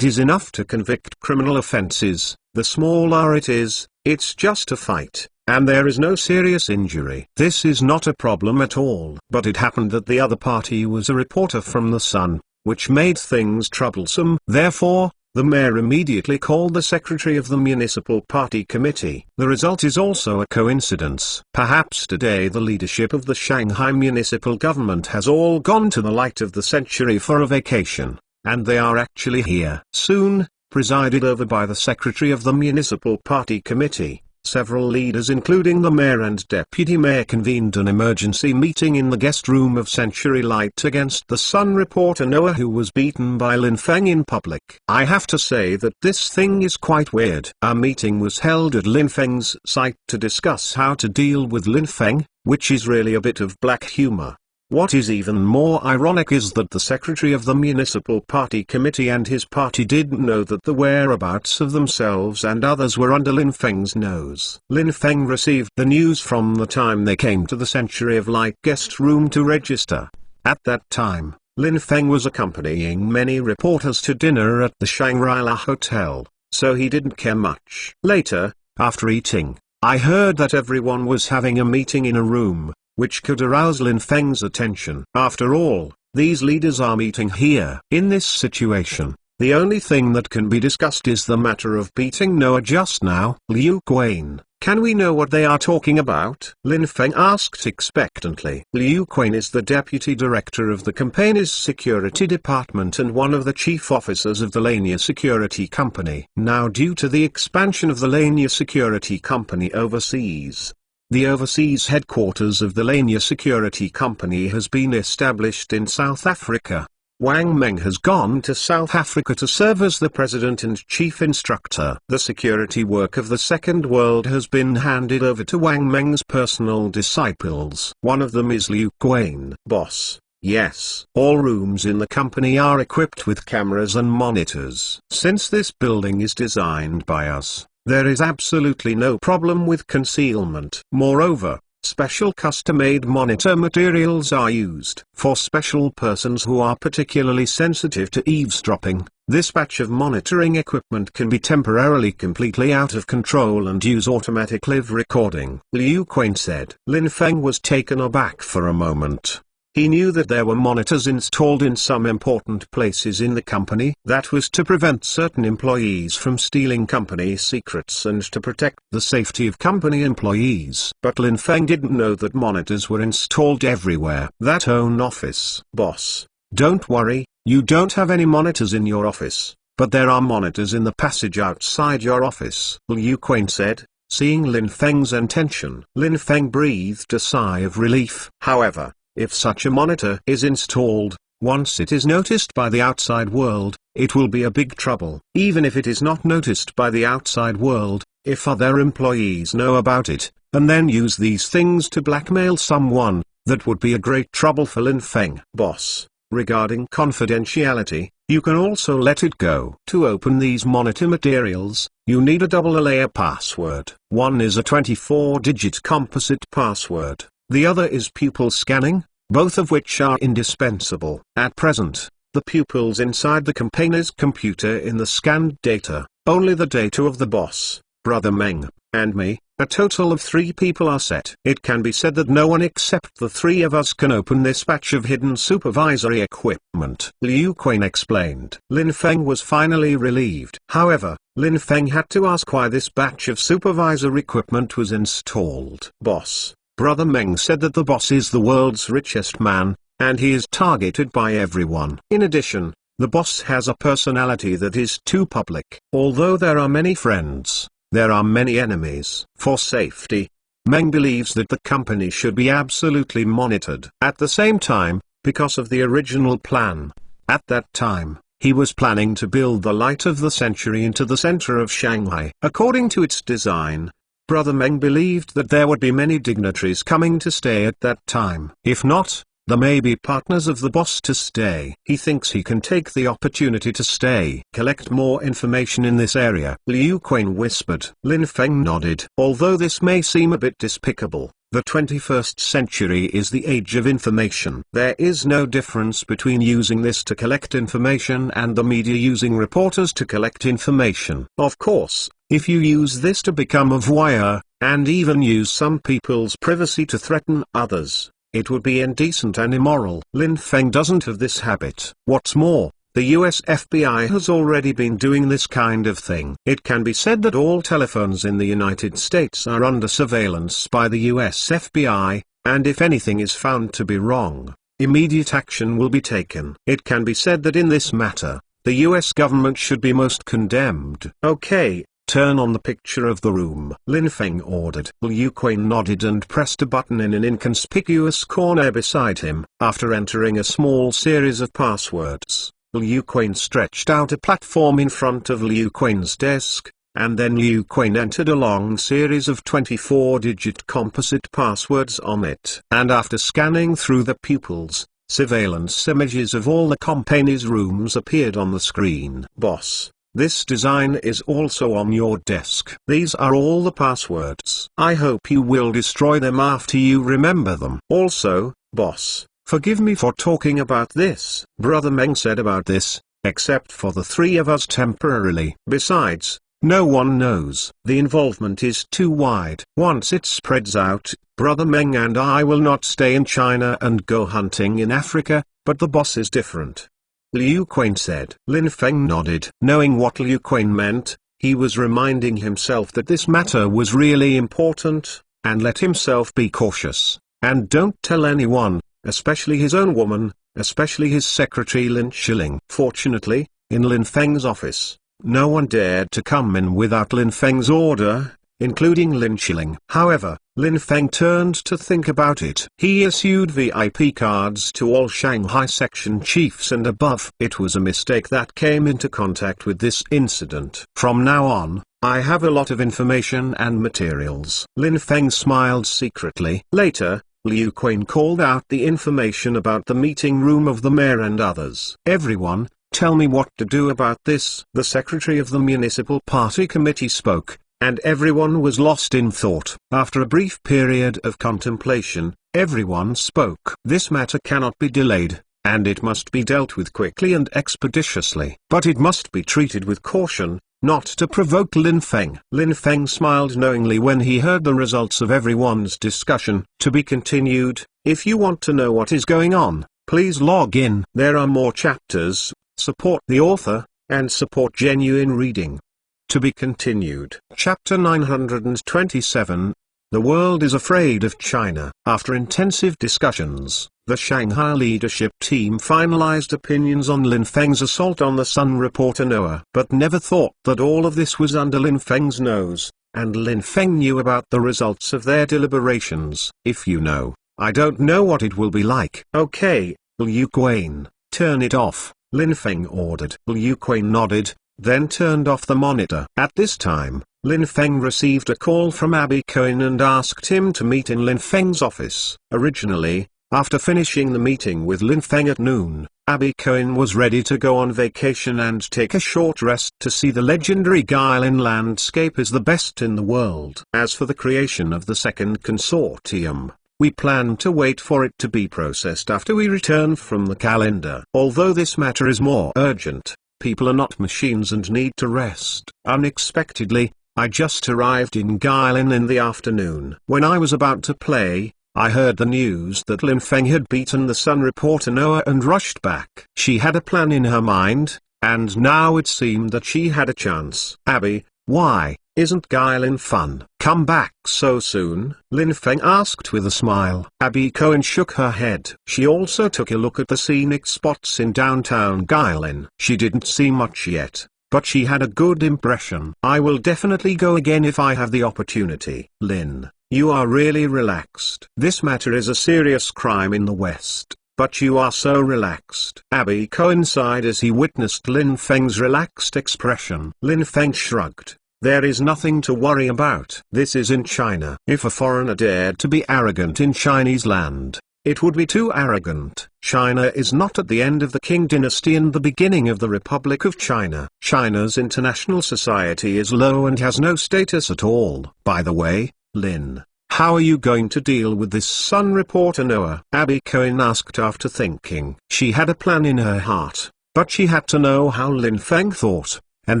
enough to convict criminal offenses. The smaller it is, it's just a fight, and there is no serious injury. This is not a problem at all. But it happened that the other party was a reporter from the Sun, which made things troublesome. Therefore, the mayor immediately called the secretary of the municipal party committee. The result is also a coincidence. Perhaps today the leadership of the Shanghai municipal government has all gone to the Light of the Century for a vacation. And they are actually here. Soon, presided over by the secretary of the municipal party committee, several leaders including the mayor and deputy mayor convened an emergency meeting in the guest room of Century Light against the Sun reporter Noah, who was beaten by Lin Feng in public. I have to say that this thing is quite weird. A meeting was held at Lin Feng's site to discuss how to deal with Lin Feng, which is really a bit of black humor. What is even more ironic is that the secretary of the municipal party committee and his party didn't know that the whereabouts of themselves and others were under Lin Feng's nose. Lin Feng received the news from the time they came to the Century of Light guest room to register. At that time, Lin Feng was accompanying many reporters to dinner at the Shangri-La Hotel, so he didn't care much. Later, after eating, I heard that everyone was having a meeting in a room, which could arouse Lin Feng's attention. After all, these leaders are meeting here. In this situation, the only thing that can be discussed is the matter of beating Noah just now. Liu Quain, can we know what they are talking about? Lin Feng asked expectantly. Liu Quain is the deputy director of the company's security department and one of the chief officers of the Lania Security Company. Now, due to the expansion of the Lania Security Company overseas, the overseas headquarters of the Lania Security Company has been established in South Africa. Wang Meng has gone to South Africa to serve as the president and chief instructor. The security work of the Second World has been handed over to Wang Meng's personal disciples. One of them is Liu Quain. Boss, yes. All rooms in the company are equipped with cameras and monitors. Since this building is designed by us, there is absolutely no problem with concealment. Moreover, special custom-made monitor materials are used. For special persons who are particularly sensitive to eavesdropping, this batch of monitoring equipment can be temporarily completely out of control and use automatic live recording. Liu Quain said. Lin Feng was taken aback for a moment. He knew that there were monitors installed in some important places in the company. That was to prevent certain employees from stealing company secrets and to protect the safety of company employees. But Lin Feng didn't know that monitors were installed everywhere. That own office. Boss, don't worry, you don't have any monitors in your office, but there are monitors in the passage outside your office, Liu Quain said, seeing Lin Feng's intention. Lin Feng breathed a sigh of relief. However, if such a monitor is installed, once it is noticed by the outside world, it will be a big trouble. Even if it is not noticed by the outside world, if other employees know about it, and then use these things to blackmail someone, that would be a great trouble for Lin Feng. Boss, Regarding confidentiality, you can also let it go. To open these monitor materials, you need a double layer password. One is a 24-digit composite password, the other is pupil scanning, both of which are indispensable. At present, the pupils inside the campaigner's computer in the scanned data, only the data of the boss, Brother Meng, and me, a total of 3 people are set. It can be said that no one except the 3 of us can open this batch of hidden supervisory equipment. Liu Quinn explained. Lin Feng was finally relieved. However, Lin Feng had to ask why this batch of supervisor equipment was installed. Boss, Brother Meng said that the boss is the world's richest man, and he is targeted by everyone. In addition, the boss has a personality that is too public. Although there are many friends, there are many enemies. For safety, Meng believes that the company should be absolutely monitored. At the same time, because of the original plan, at that time, he was planning to build the Light of the Century into the center of Shanghai. According to its design, Brother Meng believed that there would be many dignitaries coming to stay at that time. If not, there may be partners of the boss to stay. He thinks he can take the opportunity to stay. Collect more information in this area, Liu Quinn whispered. Lin Feng nodded. Although this may seem a bit despicable, the 21st century is the age of information. There is no difference between using this to collect information and the media using reporters to collect information. Of course, if you use this to become a voyeur, and even use some people's privacy to threaten others, it would be indecent and immoral. Lin Feng doesn't have this habit. What's more, the US FBI has already been doing this kind of thing. It can be said that all telephones in the United States are under surveillance by the US FBI, and if anything is found to be wrong, immediate action will be taken. It can be said that in this matter, the US government should be most condemned. Okay. Turn on the picture of the room, Lin Feng ordered. Liu Quinn nodded and pressed a button in an inconspicuous corner beside him. After entering a small series of passwords, Liu Quinn stretched out a platform in front of Liu Quinn's desk, and then Liu Quinn entered a long series of 24-digit composite passwords on it. And after scanning through the pupils, surveillance images of all the company's rooms appeared on the screen. Boss, this design is also on your desk. These are all the passwords. I hope you will destroy them after you remember them. Also, boss, forgive me for talking about this. Brother Meng said about this, except for the 3 of us temporarily. Besides, no one knows. The involvement is too wide. Once it spreads out, Brother Meng and I will not stay in China and go hunting in Africa, but the boss is different. Liu Quinn said. Lin Feng nodded. Knowing what Liu Quinn meant, he was reminding himself that this matter was really important, and let himself be cautious, and don't tell anyone, especially his own woman, especially his secretary Lin Shilling. Fortunately, in Lin Feng's office, no one dared to come in without Lin Feng's order, including Lin Shilling. However, Lin Feng turned to think about it. He issued VIP cards to all Shanghai section chiefs and above. It was a mistake that came into contact with this incident. From now on, I have a lot of information and materials. Lin Feng smiled secretly. Later, Liu Quinn called out the information about the meeting room of the mayor and others. Everyone, tell me what to do about this. The secretary of the municipal party committee spoke, and everyone was lost in thought. After a brief period of contemplation, everyone spoke. This matter cannot be delayed, and it must be dealt with quickly and expeditiously. But it must be treated with caution, not to provoke Lin Feng. Lin Feng smiled knowingly when he heard the results of everyone's discussion. To be continued. If you want to know what is going on, please log in. There are more chapters. Support the author, and support genuine reading. To be continued. Chapter 927. The world is afraid of China. After intensive discussions, the Shanghai leadership team finalized opinions on Lin Feng's assault on the Sun reporter Noah. But never thought that all of this was under Lin Feng's nose, and Lin Feng knew about the results of their deliberations. If you know, I don't know what it will be like. Okay, Liu Quinn, turn it off, Lin Feng ordered. Liu Quinn nodded, then turned off the monitor. At this time, Lin Feng received a call from Abby Cohen and asked him to meet in Lin Feng's office. Originally, after finishing the meeting with Lin Feng at noon, Abby Cohen was ready to go on vacation and take a short rest to see the legendary Guilin landscape is the best in the world. As for the creation of the second consortium, we plan to wait for it to be processed after we return from the calendar. Although this matter is more urgent, people are not machines and need to rest. Unexpectedly, I just arrived in Guilin in the afternoon. When I was about to play, I heard the news that Lin Feng had beaten the Sun reporter Noah and rushed back. She had a plan in her mind, and now it seemed that she had a chance. Abby, why isn't Guilin fun? Come back so soon? Lin Feng asked with a smile. Abby Cohen shook her head. She also took a look at the scenic spots in downtown Guilin. She didn't see much yet, but she had a good impression. I will definitely go again if I have the opportunity. Lin, you are really relaxed. This matter is a serious crime in the West, but you are so relaxed. Abby Cohen sighed as he witnessed Lin Feng's relaxed expression. Lin Feng shrugged. There is nothing to worry about. This is in China. If a foreigner dared to be arrogant in Chinese land, it would be too arrogant. China is not at the end of the Qing dynasty and the beginning of the Republic of China. China's international society is low and has no status at all. By the way, Lin, how are you going to deal with this Sun reporter Noah? Abby Cohen asked after thinking. She had a plan in her heart, but she had to know how Lin Feng thought, and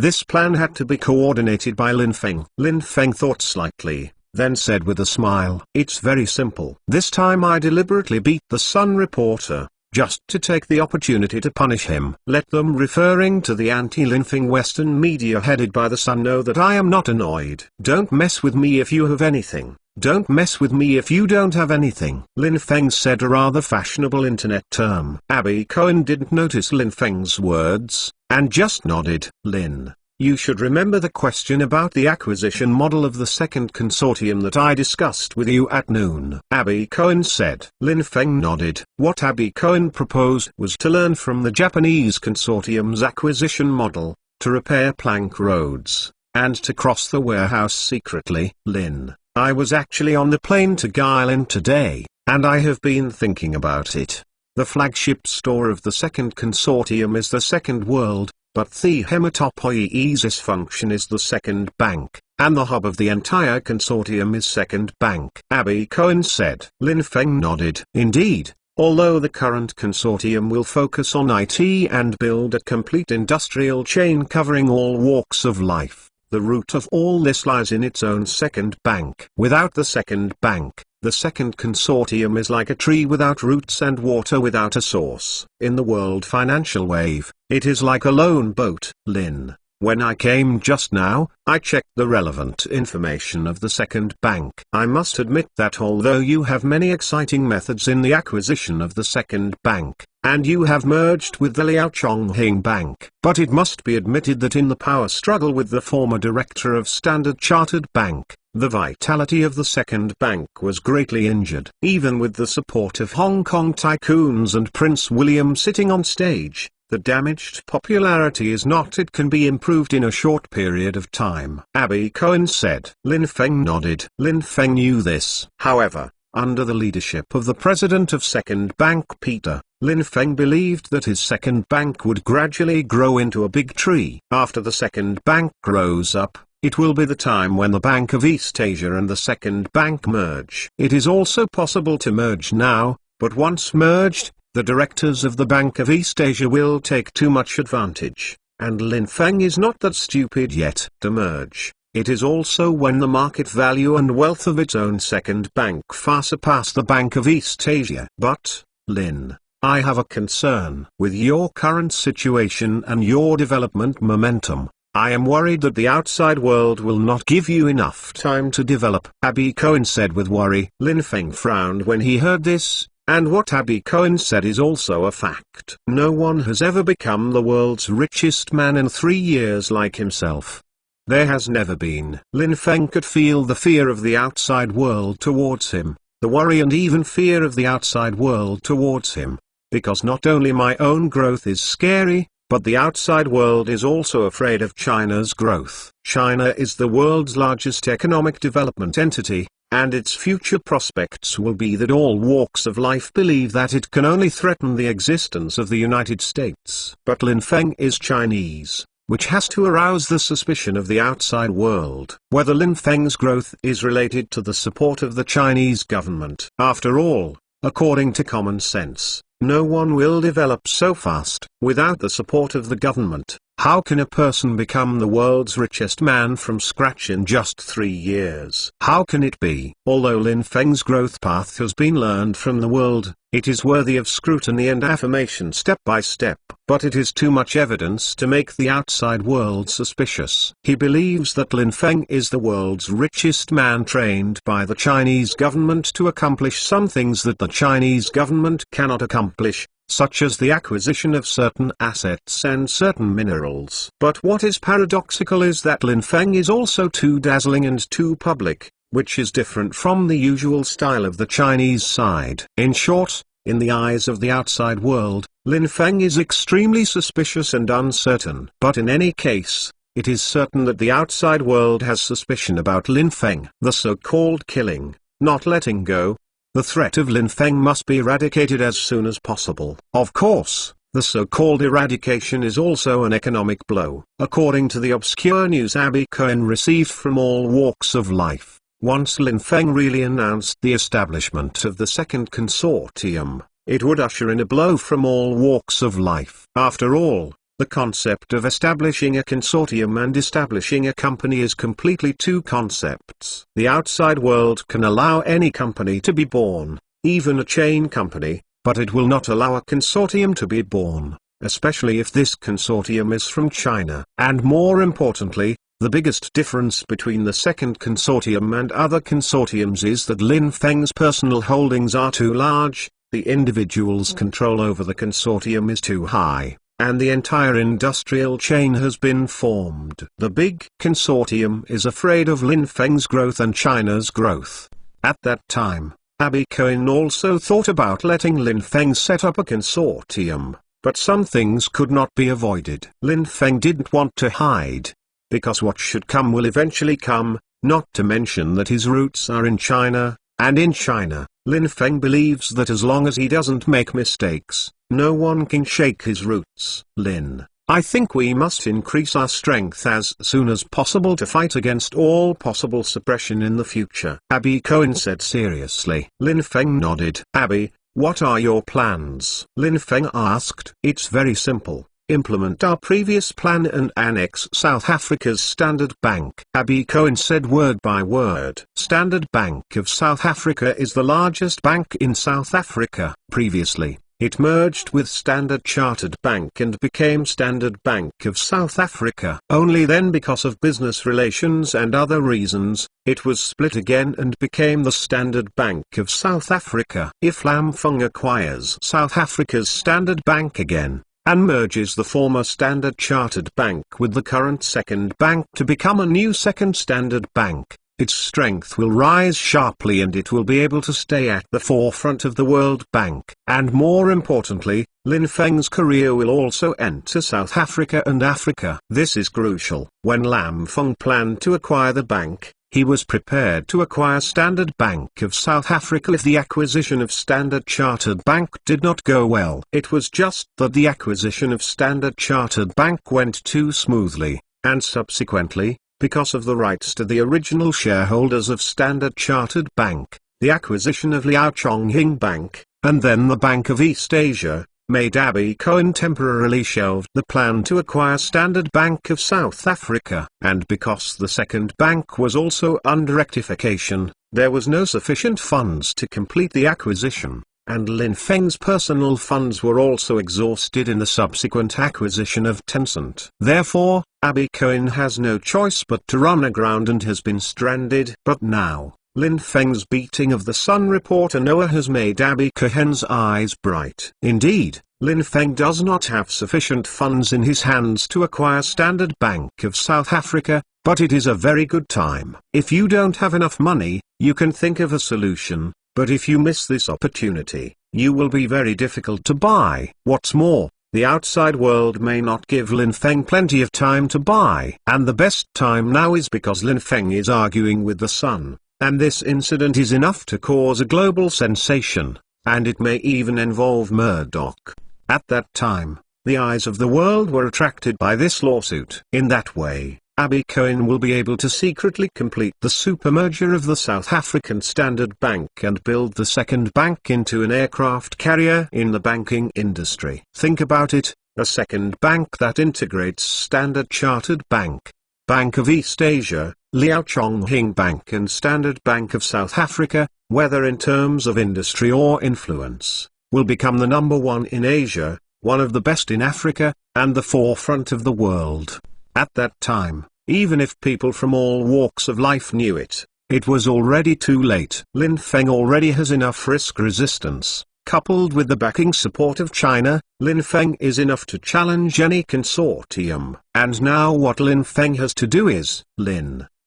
this plan had to be coordinated by Lin Feng. Lin Feng thought slightly, then said with a smile, "It's very simple. This time I deliberately beat the Sun reporter, just to take the opportunity to punish him. Let them," referring to the anti-Lin Feng Western media headed by the Sun, "know that I am not annoyed. Don't mess with me if you have anything. Don't mess with me if you don't have anything." Lin Feng said a rather fashionable internet term. Abby Cohen didn't notice Lin Feng's words, and just nodded. "Lin, you should remember the question about the acquisition model of the second consortium that I discussed with you at noon," Abby Cohen said. Lin Feng nodded. What Abby Cohen proposed was to learn from the Japanese consortium's acquisition model, to repair plank roads, and to cross the warehouse secretly. "Lin, I was actually on the plane to Guilin today, and I have been thinking about it. The flagship store of the second consortium is the Second World, but the hematopoiesis function is the second bank, and the hub of the entire consortium is Second Bank," Abby Cohen said. Lin Feng nodded. Indeed, although the current consortium will focus on IT and build a complete industrial chain covering all walks of life, the root of all this lies in its own second bank. Without the second bank, the second consortium is like a tree without roots and water without a source. In the world financial wave, it is like a lone boat. Lin, when I came just now, I checked the relevant information of the second bank. I must admit that although you have many exciting methods in the acquisition of the second bank, and you have merged with the Liao Chonghing Bank, but it must be admitted that in the power struggle with the former director of Standard Chartered Bank, the vitality of the second bank was greatly injured. Even with the support of Hong Kong tycoons and Prince William sitting on stage, the damaged popularity is not. It can be improved in a short period of time," Abby Cohen said. Lin Feng nodded. Lin Feng knew this. However, under the leadership of the president of Second Bank Peter, Lin Feng believed that his second bank would gradually grow into a big tree. After the second bank grows up, it will be the time when the Bank of East Asia and the second bank merge. It is also possible to merge now, but once merged, the directors of the Bank of East Asia will take too much advantage, and Lin Feng is not that stupid yet. To merge, it is also when the market value and wealth of its own second bank far surpass the Bank of East Asia. But, Lin, I have a concern. With your current situation and your development momentum, I am worried that the outside world will not give you enough time to develop," Abby Cohen said with worry. Lin Feng frowned when he heard this, and what Abby Cohen said is also a fact. No one has ever become the world's richest man in 3 years like himself. There has never been. Lin Feng could feel the fear of the outside world towards him, the worry and even fear of the outside world towards him, because not only my own growth is scary, but the outside world is also afraid of China's growth. China is the world's largest economic development entity, and its future prospects will be that all walks of life believe that it can only threaten the existence of the United States. But Lin Feng is Chinese, which has to arouse the suspicion of the outside world whether Lin Feng's growth is related to the support of the Chinese government. After all, according to common sense, no one will develop so fast without the support of the government. How can a person become the world's richest man from scratch in just 3 years? How can it be? Although Lin Feng's growth path has been learned from the world, it is worthy of scrutiny and affirmation step by step. But it is too much evidence to make the outside world suspicious. He believes that Lin Feng is the world's richest man trained by the Chinese government to accomplish some things that the Chinese government cannot accomplish, such as the acquisition of certain assets and certain minerals. But what is paradoxical is that Lin Feng is also too dazzling and too public, which is different from the usual style of the Chinese side. In short, in the eyes of the outside world, Lin Feng is extremely suspicious and uncertain. But in any case, it is certain that the outside world has suspicion about Lin Feng. The so-called killing, not letting go, the threat of Lin Feng must be eradicated as soon as possible. Of course, the so-called eradication is also an economic blow. According to the obscure news Abby Cohen received from all walks of life, once Lin Feng really announced the establishment of the second consortium, it would usher in a blow from all walks of life. After all, the concept of establishing a consortium and establishing a company is completely two concepts. The outside world can allow any company to be born, even a chain company, but it will not allow a consortium to be born, especially if this consortium is from China. And more importantly, the biggest difference between the second consortium and other consortiums is that Lin Feng's personal holdings are too large, the individual's control over the consortium is too high, and the entire industrial chain has been formed. The big consortium is afraid of Lin Feng's growth and China's growth. At that time, Abby Cohen also thought about letting Lin Feng set up a consortium, but some things could not be avoided. Lin Feng didn't want to hide, because what should come will eventually come, not to mention that his roots are in China, and in China, Lin Feng believes that as long as he doesn't make mistakes, no one can shake his roots. Lin, I think we must increase our strength as soon as possible to fight against all possible suppression in the future, Abby Cohen said seriously. Lin Feng nodded. Abby, what are your plans? Lin Feng asked. It's very simple. Implement our previous plan and annex South Africa's Standard Bank. Abby Cohen said word by word. Standard Bank of South Africa is the largest bank in South Africa. Previously, it merged with Standard Chartered Bank and became Standard Bank of South Africa. Only then, because of business relations and other reasons, it was split again and became the Standard Bank of South Africa. If Lam Fung acquires South Africa's Standard Bank again, and merges the former Standard Chartered Bank with the current Second Bank to become a new Second Standard Bank, its strength will rise sharply and it will be able to stay at the forefront of the World Bank. And more importantly, Lin Feng's career will also enter South Africa and Africa. This is crucial. When Lam Fung planned to acquire the bank, he was prepared to acquire Standard Bank of South Africa if the acquisition of Standard Chartered Bank did not go well. It was just that the acquisition of Standard Chartered Bank went too smoothly, and subsequently, because of the rights to the original shareholders of Standard Chartered Bank, the acquisition of Liao Chonghing Bank, and then the Bank of East Asia, made Abby Cohen temporarily shelve the plan to acquire Standard Bank of South Africa. And because the second bank was also under rectification, there was no sufficient funds to complete the acquisition, and Lin Feng's personal funds were also exhausted in the subsequent acquisition of Tencent. Therefore, Abby Cohen has no choice but to run aground and has been stranded. But now, Lin Feng's beating of the Sun reporter Noah has made Abby Cohen's eyes bright. Indeed, Lin Feng does not have sufficient funds in his hands to acquire Standard Bank of South Africa, but it is a very good time. If you don't have enough money, you can think of a solution, but if you miss this opportunity, you will be very difficult to buy. What's more, the outside world may not give Lin Feng plenty of time to buy. And the best time now is because Lin Feng is arguing with the Sun, And this incident is enough to cause a global sensation, and it may even involve Murdoch. At that time, the eyes of the world were attracted by this lawsuit. In that way, Abby Cohen will be able to secretly complete the supermerger of the South African Standard Bank and build the second bank into an aircraft carrier in the banking industry. Think about it, a second bank that integrates Standard Chartered Bank, Bank of East Asia, Liao Chonghing Bank and Standard Bank of South Africa, whether in terms of industry or influence, will become the number one in Asia, one of the best in Africa, and the forefront of the world. At that time, even if people from all walks of life knew it, it was already too late. Lin Feng already has enough risk resistance. Coupled with the backing support of China, Lin Feng is enough to challenge any consortium. And now what Lin Feng has to do is,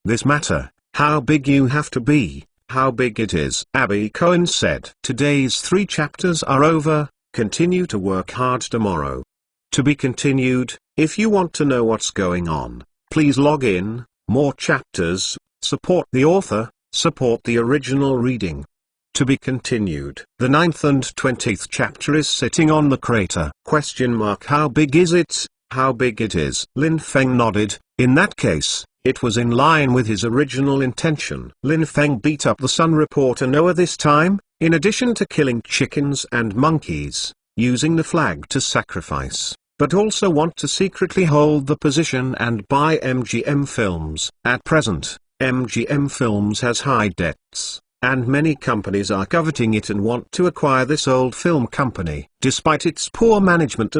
this matter, how big you have to be, how big it is. Abby Cohen said, today's 3 chapters are over, continue to work hard tomorrow. To be continued. If you want to know what's going on, please log in, more chapters, support the author, support the original reading. To be continued. The 9th and 20th chapter is sitting on the crater. How big is it? How big it is? Lin Feng nodded. In that case, it was in line with his original intention. Lin Feng beat up the Sun reporter Noah this time, in addition to killing chickens and monkeys, using the flag to sacrifice, but also want to secretly hold the position and buy MGM Films. At present, MGM Films has high debts, and many companies are coveting it and want to acquire this old film company. Despite its poor management,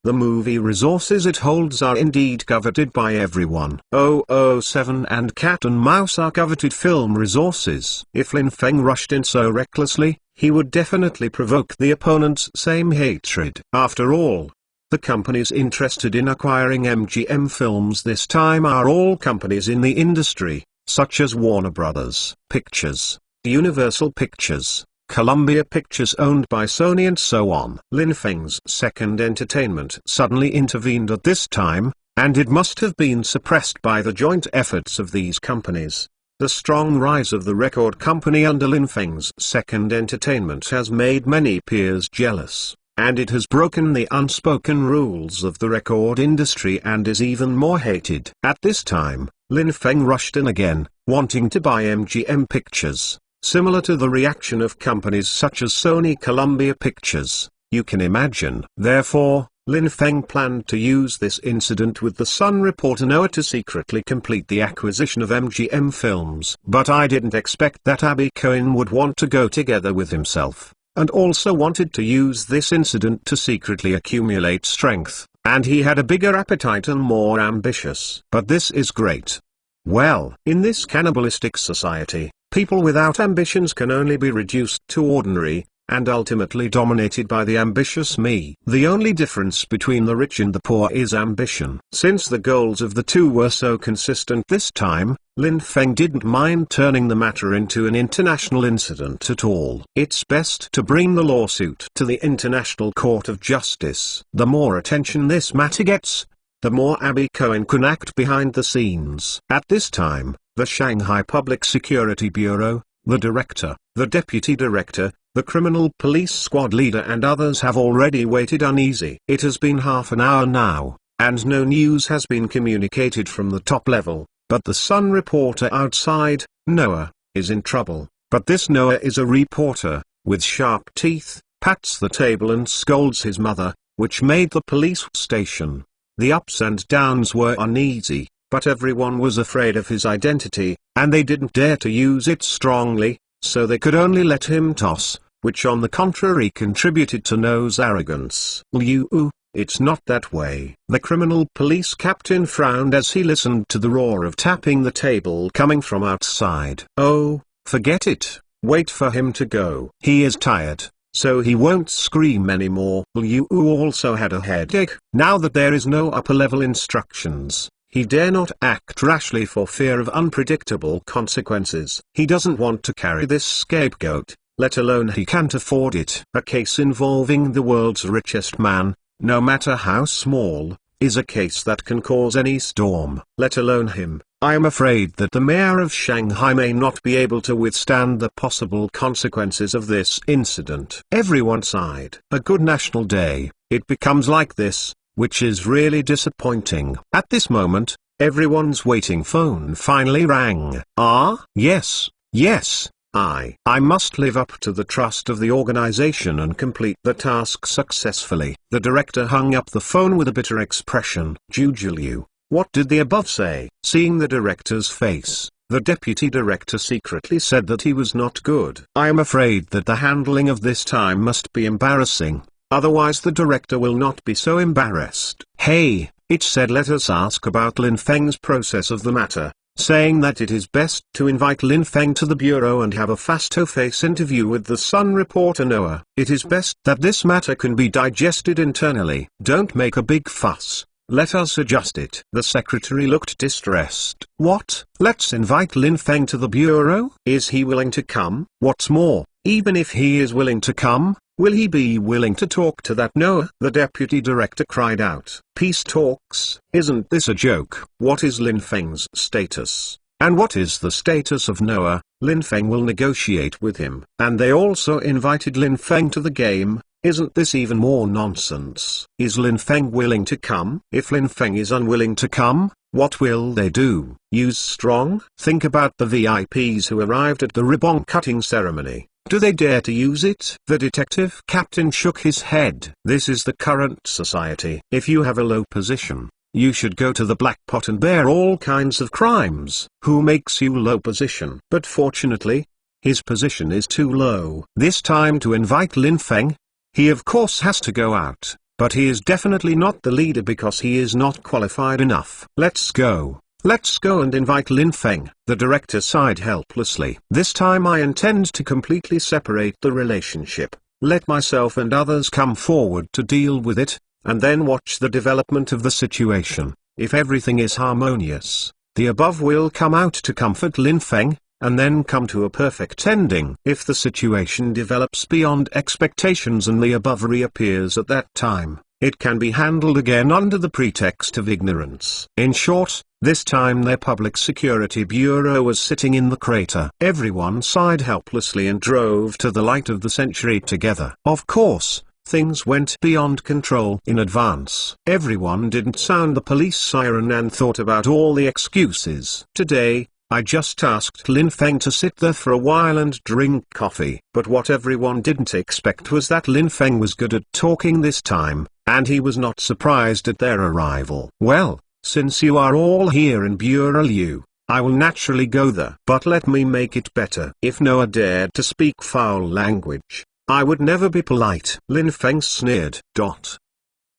the movie resources it holds are indeed coveted by everyone. 007 and Cat and Mouse are coveted film resources. If Lin Feng rushed in so recklessly, he would definitely provoke the opponent's same hatred. After all, the companies interested in acquiring MGM Films this time are all companies in the industry, such as Warner Brothers Pictures, Universal Pictures, Columbia Pictures owned by Sony and so on. Lin Feng's Second Entertainment suddenly intervened at this time, and it must have been suppressed by the joint efforts of these companies. The strong rise of the record company under Lin Feng's Second Entertainment has made many peers jealous, and it has broken the unspoken rules of the record industry and is even more hated. At this time, Lin Feng rushed in again, wanting to buy MGM Pictures, similar to the reaction of companies such as Sony Columbia Pictures, you can imagine. Therefore, Lin Feng planned to use this incident with the Sun reporter Noah to secretly complete the acquisition of MGM Films. But I didn't expect that Abby Cohen would want to go together with himself, and also wanted to use this incident to secretly accumulate strength, and he had a bigger appetite and more ambitious. But this is great. Well, in this cannibalistic society, people without ambitions can only be reduced to ordinary, and ultimately dominated by the ambitious me. The only difference between the rich and the poor is ambition. Since the goals of the two were so consistent this time, Lin Feng didn't mind turning the matter into an international incident at all. It's best to bring the lawsuit to the International Court of Justice. The more attention this matter gets, the more Abby Cohen can act behind the scenes. At this time, the Shanghai Public Security Bureau, the director, the deputy director, the criminal police squad leader and others have already waited uneasy. It has been half an hour now, and no news has been communicated from the top level, but the Sun reporter outside, Noah, is in trouble. But this Noah is a reporter, with sharp teeth, pats the table and scolds his mother, which made the police station. The ups and downs were uneasy, but everyone was afraid of his identity, and they didn't dare to use it strongly, so they could only let him toss, which on the contrary contributed to Noah's arrogance. It's not that way. The criminal police captain frowned as he listened to the roar of tapping the table coming from outside. Oh, forget it, wait for him to go. He is tired, so he won't scream anymore. Liu also had a headache. Now that there is no upper-level instructions, he dare not act rashly for fear of unpredictable consequences. He doesn't want to carry this scapegoat, let alone he can't afford it. A case involving the world's richest man, no matter how small, is a case that can cause any storm, let alone him. I am afraid that the mayor of Shanghai may not be able to withstand the possible consequences of this incident. Everyone sighed. A good national day, it becomes like this, which is really disappointing. At this moment, everyone's waiting phone finally rang. Ah, yes, yes. I must live up to the trust of the organization and complete the task successfully. The director hung up the phone with a bitter expression. Juju, what did the above say? Seeing the director's face, the deputy director secretly said that he was not good. I am afraid that the handling of this time must be embarrassing, otherwise the director will not be so embarrassed. Hey, it said let us ask about Lin Feng's process of the matter, saying that it is best to invite Lin Feng to the bureau and have a face-to-face interview with the Sun reporter Noah. It is best that this matter can be digested internally. Don't make a big fuss. Let us adjust it. The secretary looked distressed. What? Let's invite Lin Feng to the bureau? Is he willing to come? What's more, even if he is willing to come, will he be willing to talk to that Noah? The deputy director cried out. Peace talks? Isn't this a joke? What is Lin Feng's status? And what is the status of Noah? Lin Feng will negotiate with him. And they also invited Lin Feng to the game. Isn't this even more nonsense? Is Lin Feng willing to come? If Lin Feng is unwilling to come, what will they do? Use strong? Think about the VIPs who arrived at the ribbon cutting ceremony. Do they dare to use it? The detective captain shook his head. This is the current society. If you have a low position, you should go to the black pot and bear all kinds of crimes. Who makes you low position? But fortunately, his position is too low. This time to invite Lin Feng? He of course has to go out, but he is definitely not the leader because he is not qualified enough. Let's go. Let's go and invite Lin Feng. The director sighed helplessly. This time I intend to completely separate the relationship. Let myself and others come forward to deal with it, and then watch the development of the situation. If everything is harmonious, the above will come out to comfort Lin Feng, and then come to a perfect ending. If the situation develops beyond expectations and the above reappears at that time, it can be handled again under the pretext of ignorance. In short, this time their public security bureau was sitting in the crater. Everyone sighed helplessly and drove to the light of the century together. Of course, things went beyond control in advance. Everyone didn't sound the police siren and thought about all the excuses. Today, I just asked Lin Feng to sit there for a while and drink coffee. But what everyone didn't expect was that Lin Feng was good at talking this time, and he was not surprised at their arrival. Well, since you are all here in Bureau U, I will naturally go there. But let me make it better. If Noah dared to speak foul language, I would never be polite. Lin Feng sneered.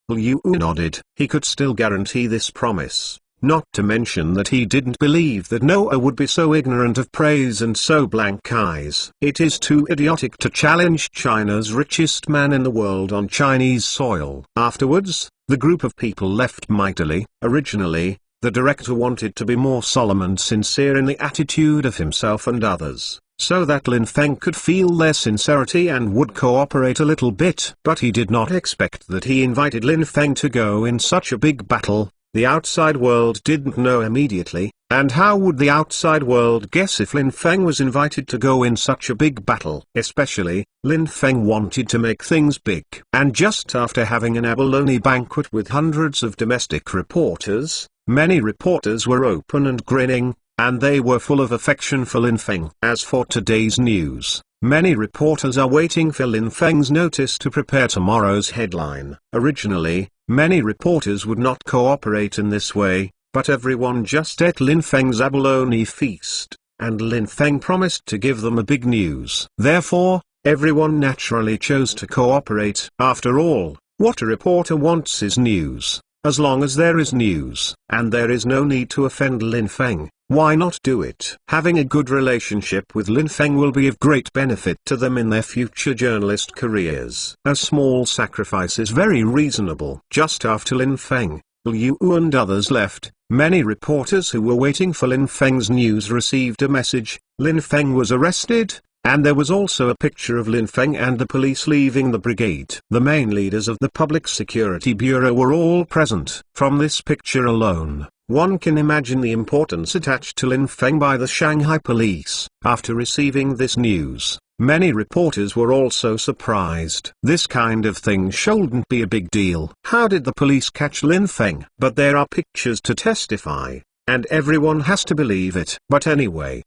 Liu nodded. He could still guarantee this promise. Not to mention that he didn't believe that Noah would be so ignorant of praise and so blank eyes. It is too idiotic to challenge China's richest man in the world on Chinese soil. Afterwards, the group of people left mightily. Originally, the director wanted to be more solemn and sincere in the attitude of himself and others, so that Lin Feng could feel their sincerity and would cooperate a little bit. But he did not expect that he invited Lin Feng to go in such a big battle. The outside world didn't know immediately, and how would the outside world guess if Lin Feng was invited to go in such a big battle? Especially, Lin Feng wanted to make things big. And just after having an abalone banquet with hundreds of domestic reporters, many reporters were open and grinning, and they were full of affection for Lin Feng. As for today's news, many reporters are waiting for Lin Feng's notice to prepare tomorrow's headline. Originally, many reporters would not cooperate in this way, but everyone just ate Lin Feng's abalone feast, and Lin Feng promised to give them a big news. Therefore, everyone naturally chose to cooperate. After all, what a reporter wants is news. As long as there is news, and there is no need to offend Lin Feng, why not do it? Having a good relationship with Lin Feng will be of great benefit to them in their future journalist careers. A small sacrifice is very reasonable. Just after Lin Feng, Liu and others left, many reporters who were waiting for Lin Feng's news received a message. Lin Feng was arrested, And there was also a picture of Lin Feng and the police leaving the brigade. The main leaders of the Public Security Bureau were all present. From this picture alone, one can imagine the importance attached to Lin Feng by the Shanghai police. After receiving this news, many reporters were also surprised. This kind of thing shouldn't be a big deal. How did the police catch Lin Feng? But there are pictures to testify, and everyone has to believe it. But anyway,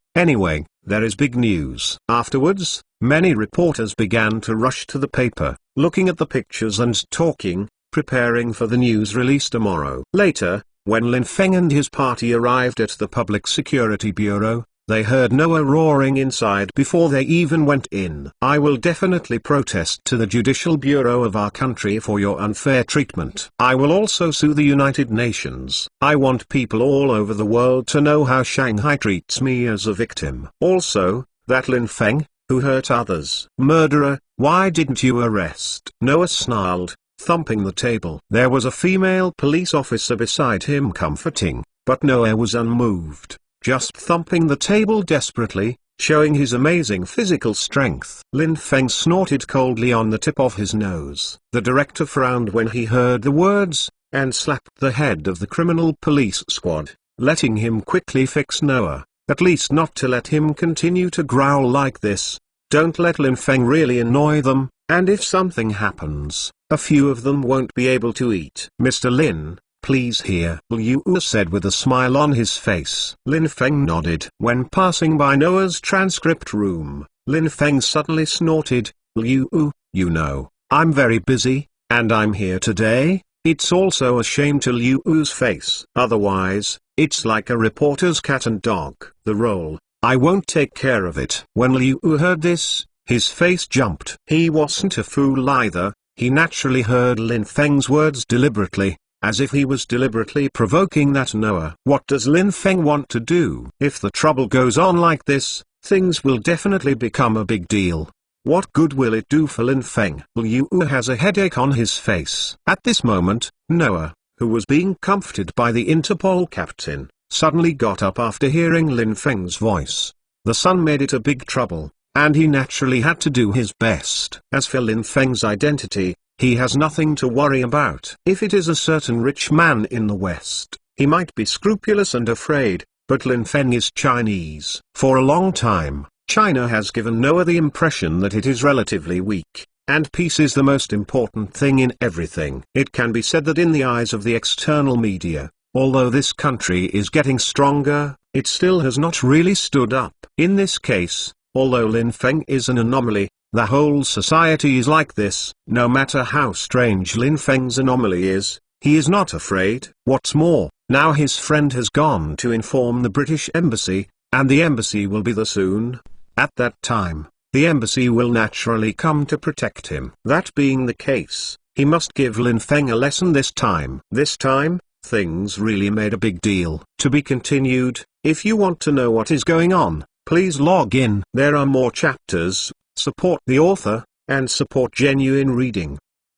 there is big news. Afterwards, many reporters began to rush to the paper, looking at the pictures and talking, preparing for the news release tomorrow. Later, when Lin Feng and his party arrived at the Public Security Bureau, they heard Noah roaring inside before they even went in. "I will definitely protest to the Judicial Bureau of our country for your unfair treatment. I will also sue the United Nations. I want people all over the world to know how Shanghai treats me as a victim. Also, that Lin Feng, who hurt others. Murderer, why didn't you arrest?" Noah snarled, thumping the table. There was a female police officer beside him comforting, but Noah was unmoved, just thumping the table desperately, showing his amazing physical strength. Lin Feng snorted coldly on the tip of his nose. The director frowned when he heard the words, and slapped the head of the criminal police squad, letting him quickly fix Noah, at least not to let him continue to growl like this. Don't let Lin Feng really annoy them, and if something happens, a few of them won't be able to eat. "Mr. Lin, please here," Liu said with a smile on his face. Lin Feng nodded. When passing by Noah's transcript room, Lin Feng suddenly snorted, "Liu, you know, I'm very busy, and I'm here today." It's also a shame to Liu's face. Otherwise, it's like a reporter's cat and dog. The role, "I won't take care of it." When Liu heard this, his face jumped. He wasn't a fool either. He naturally heard Lin Feng's words deliberately, as if he was deliberately provoking that Noah. What does Lin Feng want to do? If the trouble goes on like this, things will definitely become a big deal. What good will it do for Lin Feng? Liu has a headache on his face. At this moment, Noah, who was being comforted by the Interpol captain, suddenly got up after hearing Lin Feng's voice. The son made it a big trouble, and he naturally had to do his best. As for Lin Feng's identity, he has nothing to worry about. If it is a certain rich man in the West, he might be scrupulous and afraid, but Lin Feng is Chinese. For a long time, China has given Noah the impression that it is relatively weak, and peace is the most important thing in everything. It can be said that in the eyes of the external media, although this country is getting stronger, it still has not really stood up. In this case, although Lin Feng is an anomaly, the whole society is like this. No matter how strange Lin Feng's anomaly is, he is not afraid. What's more, now his friend has gone to inform the British Embassy, and the embassy will be there soon. At that time, the embassy will naturally come to protect him. That being the case, he must give Lin Feng a lesson this time. This time, things really made a big deal. To be continued. If you want to know what is going on, please log in. There are more chapters. Support the author, and support genuine reading.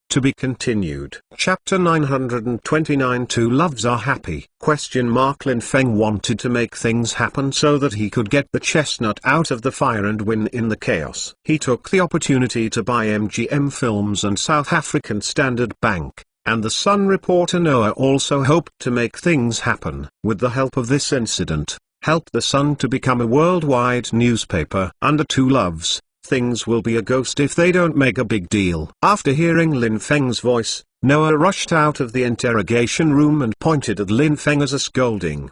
To be continued. Chapter 929. Two loves are happy. Lin Feng wanted to make things happen so that he could get the chestnut out of the fire and win in the chaos. He took the opportunity to buy MGM Films and South African Standard Bank, and the Sun reporter Noah also hoped to make things happen. With the help of this incident, help the Sun to become a worldwide newspaper. Under Two Loves, things will be a ghost if they don't make a big deal. After hearing Lin Feng's voice, Noah rushed out of the interrogation room and pointed at Lin Feng as a scolding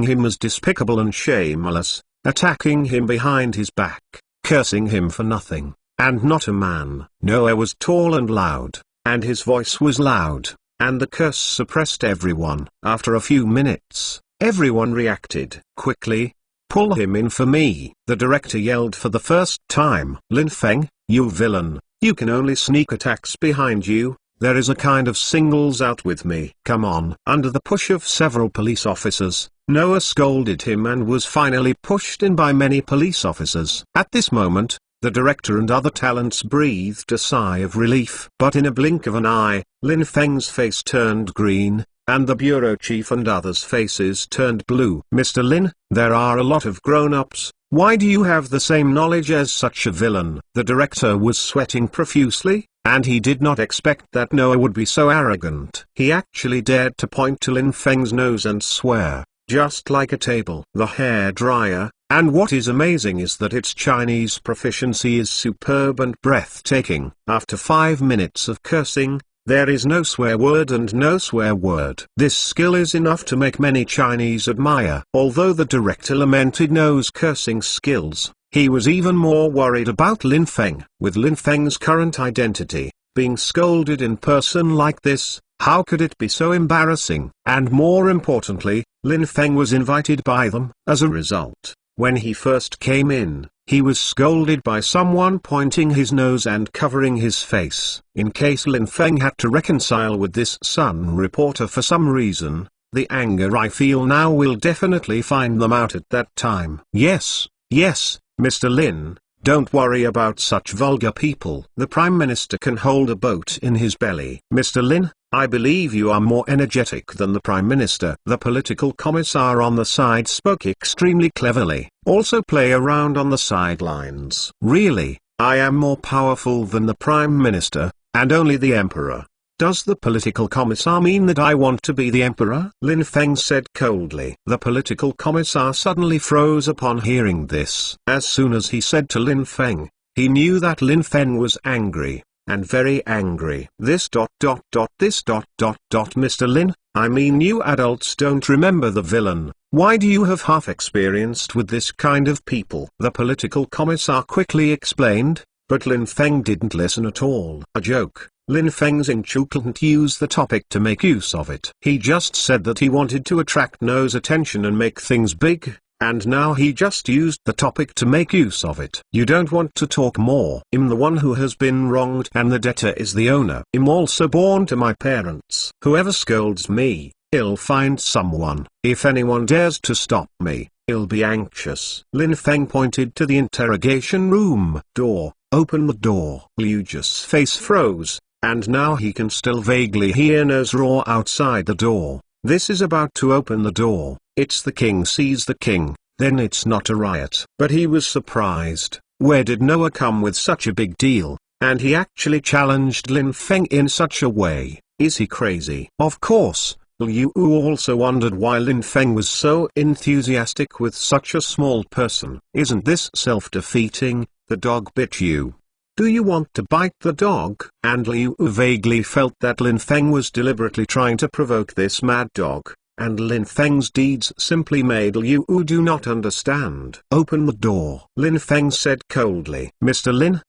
him as despicable and shameless, attacking him behind his back, cursing him for nothing, and not a man. Noah was tall and loud, and his voice was loud, and the curse suppressed everyone. After a few minutes, everyone reacted quickly. "Pull him in for me," the director yelled for the first time. "Lin Feng, you villain, you can only sneak attacks behind you. There is a kind of singles out with me. Come on." Under the push of several police officers, Noah scolded him and was finally pushed in by many police officers. At this moment, the director and other talents breathed a sigh of relief. But in a blink of an eye, Lin Feng's face turned green, and the bureau chief and others' faces turned blue. "Mr. Lin, there are a lot of grown-ups. Why do you have the same knowledge as such a villain?" The director was sweating profusely, and he did not expect that Noah would be so arrogant. He actually dared to point to Lin Feng's nose and swear, "Just like a table." The hair dryer, and what is amazing is that its Chinese proficiency is superb and breathtaking. After 5 minutes of cursing, there is no swear word and no swear word. This skill is enough to make many Chinese admire. Although the director lamented Noah's cursing skills, he was even more worried about Lin Feng. With Lin Feng's current identity, being scolded in person like this, how could it be so embarrassing? And more importantly, Lin Feng was invited by them. As a result, when he first came in, he was scolded by someone pointing his nose and covering his face. In case Lin Feng had to reconcile with this Sun reporter for some reason, the anger I feel now will definitely find them out at that time. Yes, Mr. Lin, don't worry about such vulgar people. The Prime Minister can hold a boat in his belly. Mr. Lin, I believe you are more energetic than the Prime Minister. The political commissar on the side spoke extremely cleverly. Also play around on the sidelines. Really, I am more powerful than the Prime Minister, and only the Emperor. Does the political commissar mean that I want to be the Emperor? Lin Feng said coldly. The political commissar suddenly froze upon hearing this. As soon as he said to Lin Feng, he knew that Lin Feng was angry, and very angry. Mr. Lin, I mean you adults don't remember the villain. Why do you have half experienced with this kind of people? The political commissar quickly explained, but Lin Feng didn't listen at all. A joke. Lin Feng's Inchu couldn't use the topic to make use of it. He just said that he wanted to attract Noah's attention and make things big, and now he just used the topic to make use of it. You don't want to talk more. I'm the one who has been wronged and the debtor is the owner. I'm also born to my parents. Whoever scolds me, he'll find someone. If anyone dares to stop me, he'll be anxious. Lin Feng pointed to the interrogation room door. Open the door. Liu Jia's face froze, and now he can still vaguely hear Noah's roar outside the door. This is about to open the door. It's the king sees the king, then it's not a riot. But he was surprised. Where did Noah come with such a big deal? And he actually challenged Lin Feng in such a way. Is he crazy? Of course, Liu also wondered why Lin Feng was so enthusiastic with such a small person. Isn't this self-defeating? The dog bit you. Do you want to bite the dog? And Liu vaguely felt that Lin Feng was deliberately trying to provoke this mad dog, and Lin Feng's deeds simply made Liu do not understand. Open the door. Lin Feng said coldly. Mr. Lin,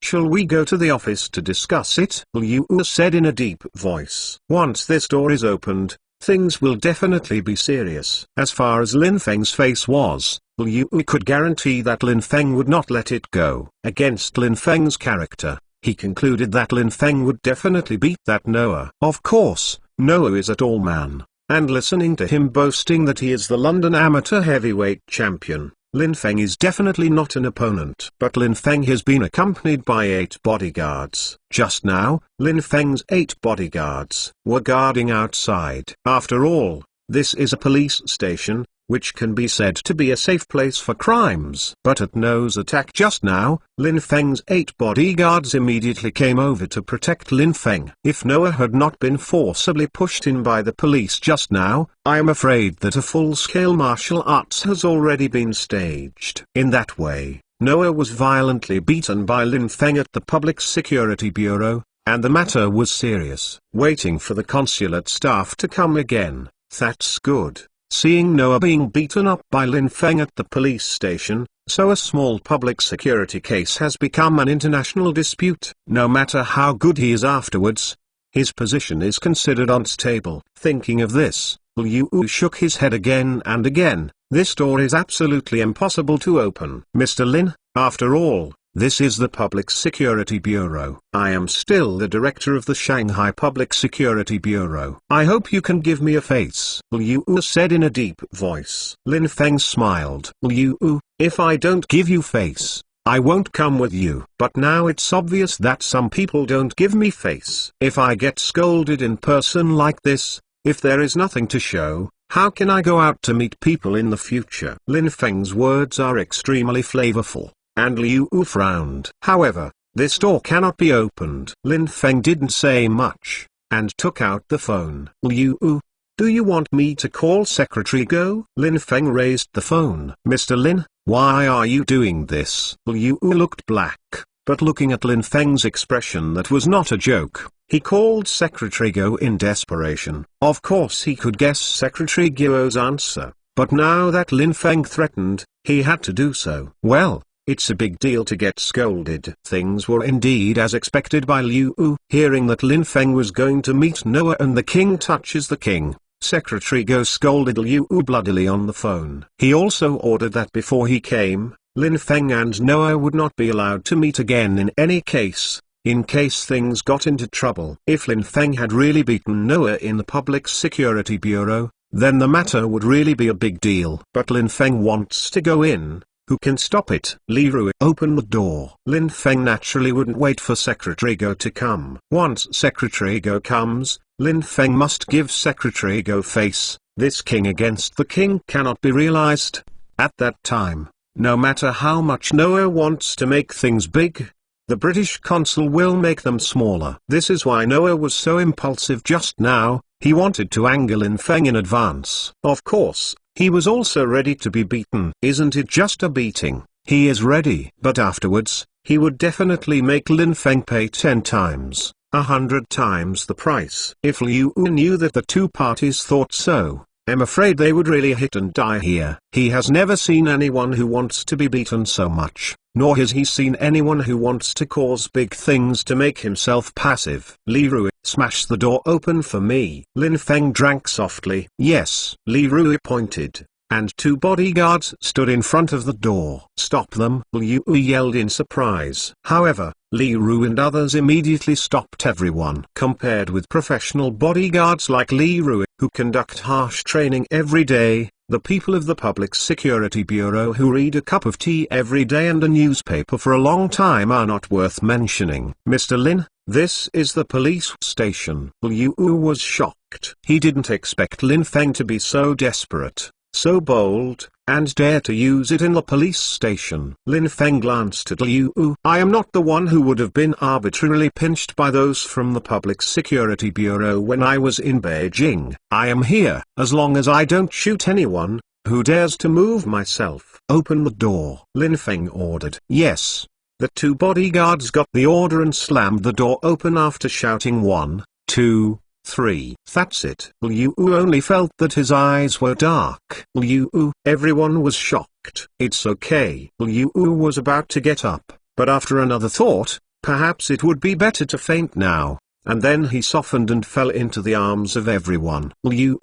shall we go to the office to discuss it? Liu said in a deep voice. Once this door is opened, things will definitely be serious. As far as Lin Feng's face was, Liu could guarantee that Lin Feng would not let it go. Against Lin Feng's character, he concluded that Lin Feng would definitely beat that Noah. Of course, Noah is a tall man, and listening to him boasting that he is the London amateur heavyweight champion, Lin Feng is definitely not an opponent. But Lin Feng has been accompanied by 8 bodyguards. Just now, Lin Feng's 8 bodyguards were guarding outside. After all, this is a police station, which can be said to be a safe place for crimes. But at Noah's attack just now, Lin Feng's 8 bodyguards immediately came over to protect Lin Feng. If Noah had not been forcibly pushed in by the police just now, I am afraid that a full-scale martial arts has already been staged. In that way, Noah was violently beaten by Lin Feng at the Public Security Bureau, and the matter was serious. Waiting for the consulate staff to come again. That's good. Seeing Noah being beaten up by Lin Feng at the police station, so a small public security case has become an international dispute. No matter how good he is afterwards, his position is considered unstable. Thinking of this, Liu shook his head again and again. This door is absolutely impossible to open. Mr. Lin, after all, this is the Public Security Bureau. I am still the director of the Shanghai Public Security Bureau. I hope you can give me a face. Liu said in a deep voice. Lin Feng smiled. Liu, if I don't give you face, I won't come with you. But now it's obvious that some people don't give me face. If I get scolded in person like this, If there is nothing to show, how can I go out to meet people in the future? Lin Feng's words are extremely flavorful, and Liu frowned. However, this door cannot be opened. Lin Feng didn't say much, and took out the phone. Liu, do you want me to call Secretary Go? Lin Feng raised the phone. Mr. Lin, why are you doing this? Liu looked black, but looking at Lin Feng's expression, that was not a joke. He called Secretary Go in desperation. Of course he could guess Secretary Go's answer, but now that Lin Feng threatened, he had to do so. Well, it's a big deal to get scolded. Things were indeed as expected by Liu. Hearing that Lin Feng was going to meet Noah and the king touches the king, Secretary Go scolded Liu bloodily on the phone. He also ordered that before he came, Lin Feng and Noah would not be allowed to meet again in any case, in case things got into trouble. If Lin Feng had really beaten Noah in the Public Security Bureau, then the matter would really be a big deal. But Lin Feng wants to go in. Who can stop it? Li Rui, open the door. Lin Feng naturally wouldn't wait for Secretary Go to come. Once Secretary Go comes, Lin Feng must give Secretary Go face. This king against the king cannot be realized. At that time, no matter how much Noah wants to make things big, the British consul will make them smaller. This is why Noah was so impulsive just now. He wanted to anger Lin Feng in advance. Of course, he was also ready to be beaten. Isn't it just a beating? He is ready. But afterwards, he would definitely make Lin Feng pay 10 times, 100 times the price. If Liu knew that the two parties thought so, I'm afraid they would really hit and die here. He has never seen anyone who wants to be beaten so much, nor has he seen anyone who wants to cause big things to make himself passive. Li Rui, smash the door open for me. Lin Feng drank softly. Yes. Li Rui pointed, and two bodyguards stood in front of the door. Stop them, Liu yelled in surprise. However, Li Rui and others immediately stopped everyone. Compared with professional bodyguards like Li Rui, who conduct harsh training every day, the people of the Public Security Bureau who read a cup of tea every day and a newspaper for a long time are not worth mentioning. Mr. Lin, this is the police station. Liu was shocked. He didn't expect Lin Feng to be so desperate, so bold, and dare to use it in the police station. Lin Feng glanced at Liu. I am not the one who would have been arbitrarily pinched by those from the Public Security Bureau when I was in Beijing. I am here, as long as I don't shoot anyone who dares to move myself. Open the door, Lin Feng ordered. Yes. The two bodyguards got the order and slammed the door open after shouting 1, 2, 3. That's it. Liu only felt that his eyes were dark. Liu, everyone was shocked. It's okay. Liu was about to get up, but after another thought, perhaps it would be better to faint now, and then he softened and fell into the arms of everyone. Liu,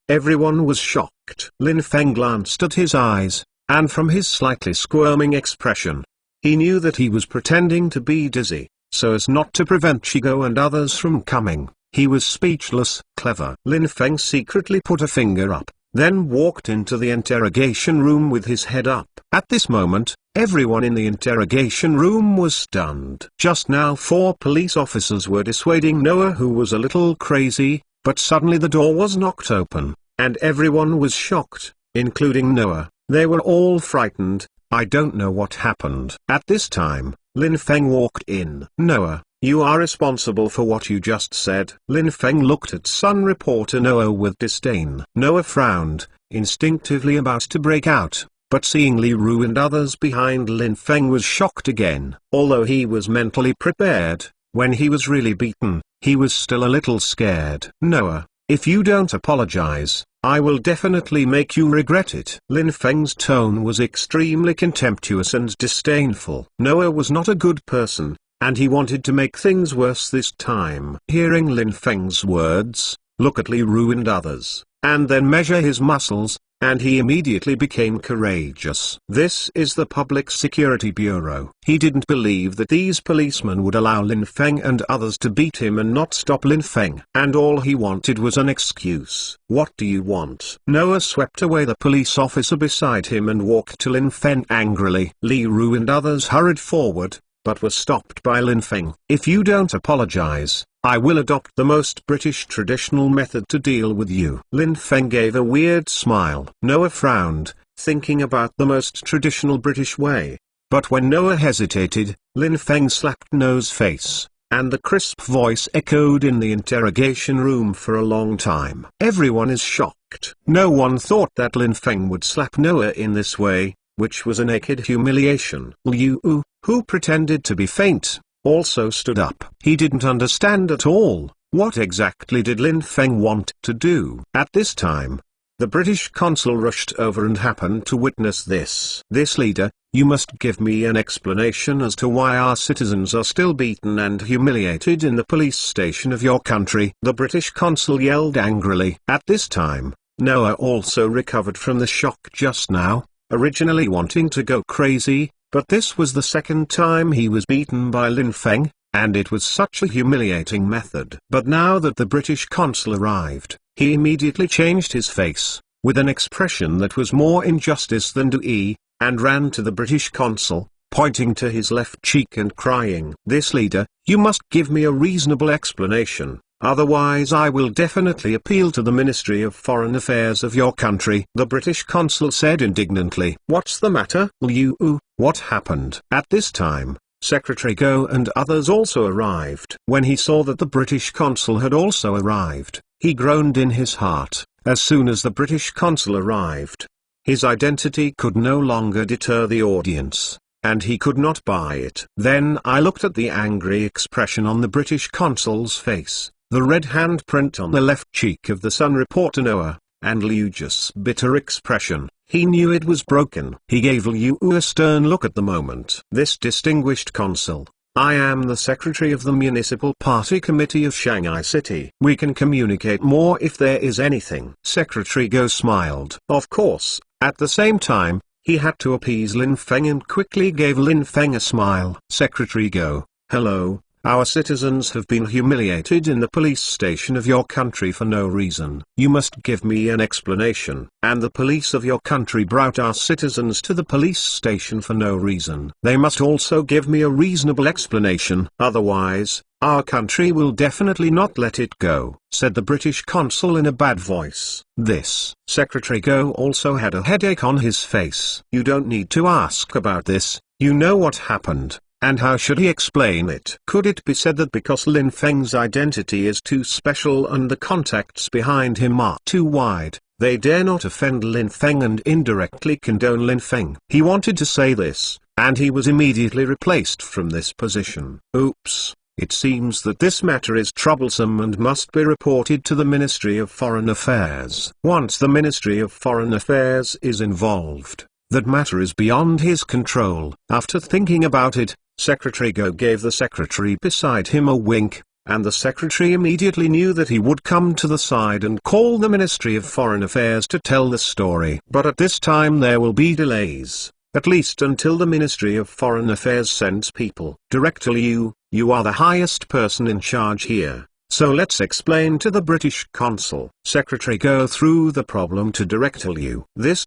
everyone was shocked. Lin Feng glanced at his eyes, and from his slightly squirming expression, he knew that he was pretending to be dizzy, so as not to prevent Shigo and others from coming. He was speechless. Clever. Lin Feng secretly put a finger up, then walked into the interrogation room with his head up. At this moment, everyone in the interrogation room was stunned. Just now 4 police officers were dissuading Noah, who was a little crazy, but suddenly the door was knocked open, and everyone was shocked, including Noah. They were all frightened. I don't know what happened. At this time, Lin Feng walked in. Noah, you are responsible for what you just said. Lin Feng looked at Sun reporter Noah with disdain. Noah frowned, instinctively about to break out, but seeing Li Ru and others behind Lin Feng was shocked again. Although he was mentally prepared, when he was really beaten, he was still a little scared. Noah, if you don't apologize, I will definitely make you regret it. Lin Feng's tone was extremely contemptuous and disdainful. Noah was not a good person, and he wanted to make things worse this time. Hearing Lin Feng's words, look at Li Ru and others, and then measure his muscles, and he immediately became courageous. This is the Public Security Bureau. He didn't believe that these policemen would allow Lin Feng and others to beat him and not stop Lin Feng. And all he wanted was an excuse. What do you want? Noah swept away the police officer beside him and walked to Lin Feng angrily. Li Ru and others hurried forward, but were stopped by Lin Feng. If you don't apologize, I will adopt the most British traditional method to deal with you. Lin Feng gave a weird smile. Noah frowned, thinking about the most traditional British way. But when Noah hesitated, Lin Feng slapped Noah's face, and the crisp voice echoed in the interrogation room for a long time. Everyone is shocked. No one thought that Lin Feng would slap Noah in this way, which was a naked humiliation. Liu, who pretended to be faint, also stood up. He didn't understand at all, what exactly did Lin Feng want to do. At this time, the British consul rushed over and happened to witness this. This leader, you must give me an explanation as to why our citizens are still beaten and humiliated in the police station of your country. The British consul yelled angrily. At this time, Noah also recovered from the shock just now, originally wanting to go crazy, but this was the second time he was beaten by Lin Feng, and it was such a humiliating method. But now that the British consul arrived, he immediately changed his face, with an expression that was more injustice than do, and ran to the British consul, pointing to his left cheek and crying, "This leader, you must give me a reasonable explanation, otherwise I will definitely appeal to the Ministry of Foreign Affairs of your country." The British consul said indignantly, "What's the matter, Liu? What happened?" At this time, Secretary Go and others also arrived. When he saw that the British consul had also arrived, he groaned in his heart. As soon as the British consul arrived, his identity could no longer deter the audience, and he could not buy it. Then I looked at the angry expression on the British consul's face, the red handprint on the left cheek of the Sun reporter Noah, and Liu's bitter expression. He knew it was broken. He gave Liu a stern look at the moment. "This distinguished consul, I am the secretary of the Municipal Party Committee of Shanghai City. We can communicate more if there is anything." Secretary Go smiled. Of course, at the same time, he had to appease Lin Feng and quickly gave Lin Feng a smile. Secretary Go, hello. Our citizens have been humiliated in the police station of your country for no reason. You must give me an explanation. And the police of your country brought our citizens to the police station for no reason. They must also give me a reasonable explanation. Otherwise, our country will definitely not let it go, said the British consul in a bad voice. This Secretary Go also had a headache on his face. You don't need to ask about this, you know what happened. And how should he explain it? Could it be said that because Lin Feng's identity is too special and the contacts behind him are too wide, they dare not offend Lin Feng and indirectly condone Lin Feng? He wanted to say this, and he was immediately replaced from this position. Oops. It seems that this matter is troublesome and must be reported to the Ministry of Foreign Affairs. Once the Ministry of Foreign Affairs is involved, that matter is beyond his control. After thinking about it, Secretary Go gave the secretary beside him a wink, and the secretary immediately knew that he would come to the side and call the Ministry of Foreign Affairs to tell the story. But at this time there will be delays, at least until the Ministry of Foreign Affairs sends people. Director Liu, you are the highest person in charge here, so let's explain to the British consul. Secretary Go threw the problem to Director Liu. This.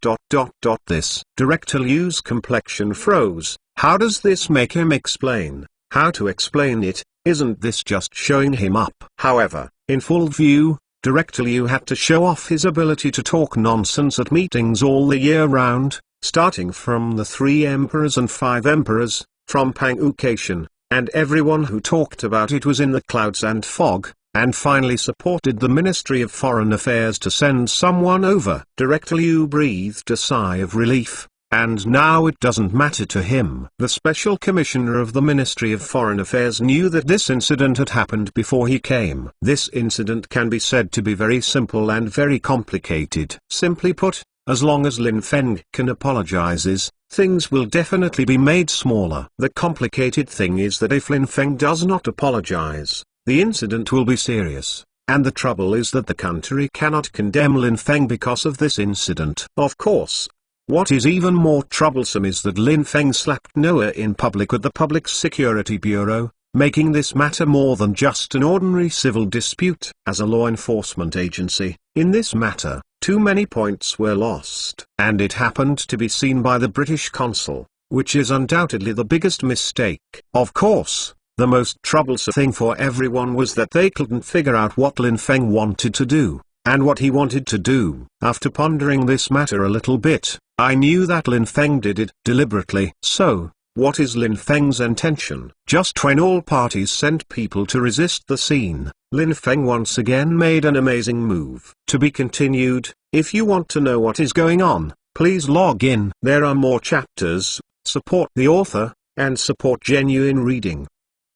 Director Liu's complexion froze. How does this make him explain? How to explain it? Isn't this just showing him up? However, in full view, Director Liu had to show off his ability to talk nonsense at meetings all the year round, starting from the 3 emperors and 5 emperors, from Pang Ucation, and everyone who talked about it was in the clouds and fog, and finally supported the Ministry of Foreign Affairs to send someone over. Director Liu breathed a sigh of relief. And now it doesn't matter to him. The Special Commissioner of the Ministry of Foreign Affairs knew that this incident had happened before he came. This incident can be said to be very simple and very complicated. Simply put, as long as Lin Feng can apologizes, things will definitely be made smaller. The complicated thing is that if Lin Feng does not apologize, the incident will be serious. And the trouble is that the country cannot condemn Lin Feng because of this incident. Of course. What is even more troublesome is that Lin Feng slapped Noah in public at the Public Security Bureau, making this matter more than just an ordinary civil dispute. As a law enforcement agency, in this matter, too many points were lost. And it happened to be seen by the British consul, which is undoubtedly the biggest mistake. Of course, The most troublesome thing for everyone was that they couldn't figure out what Lin Feng wanted to do, and what he wanted to do. After pondering this matter a little bit, I knew that Lin Feng did it deliberately. So, what is Lin Feng's intention? Just when all parties sent people to resist the scene, Lin Feng once again made an amazing move. To be continued. If you want to know what is going on, please log in. There are more chapters. Support the author, and support genuine reading.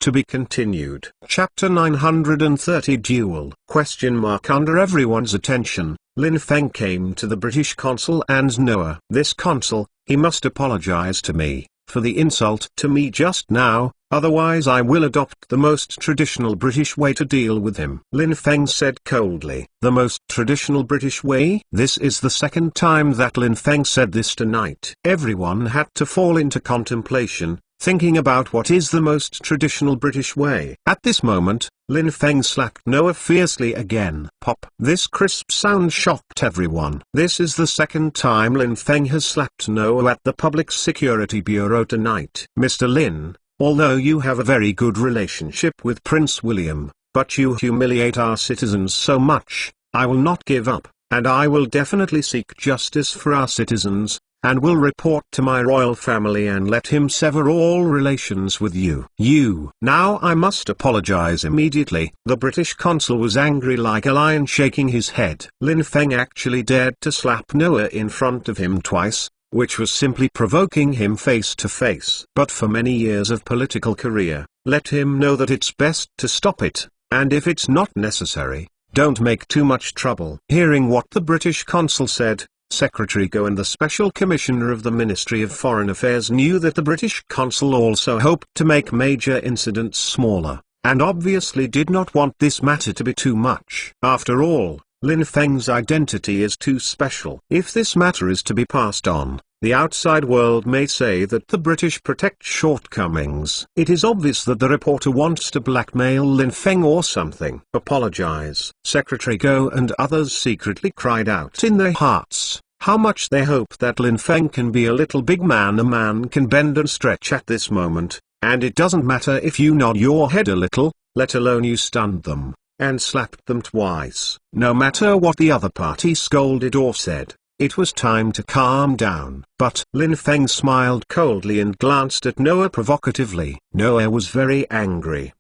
To be continued. Chapter 930 Duel? Under everyone's attention, Lin Feng came to the British consul and Noah. This consul, he must apologize to me for the insult to me just now, otherwise I will adopt the most traditional British way to deal with him. Lin Feng said coldly. The most traditional British way? This is the second time that Lin Feng said this tonight. Everyone had to fall into contemplation, thinking about what is the most traditional British way. At this moment, Lin Feng slapped Noah fiercely again. Pop! This crisp sound shocked everyone. This is the second time Lin Feng has slapped Noah at the Public Security Bureau tonight. Mr. Lin, although you have a very good relationship with Prince William, but you humiliate our citizens so much, I will not give up, and I will definitely seek justice for our citizens, and will report to my royal family and let him sever all relations with you. Now I must apologize immediately. The British consul was angry like a lion, shaking his head. Lin Feng actually dared to slap Noah in front of him twice, which was simply provoking him face to face. But for many years of political career, let him know that it's best to stop it, and if it's not necessary, don't make too much trouble. Hearing what the British consul said, Secretary Go and the Special Commissioner of the Ministry of Foreign Affairs knew that the British consul also hoped to make major incidents smaller, and obviously did not want this matter to be too much. After all, Lin Feng's identity is too special. If this matter is to be passed on, the outside world may say that the British protect shortcomings. It is obvious that the reporter wants to blackmail Lin Feng or something. Apologize. Secretary Go and others secretly cried out in their hearts how much they hope that Lin Feng can be a little big man a man can bend and stretch at this moment, and it doesn't matter if you nod your head a little, let alone you stunned them, and slapped them twice. No matter what the other party scolded or said, it was time to calm down. But Lin Feng smiled coldly and glanced at Noah provocatively. Noah was very angry,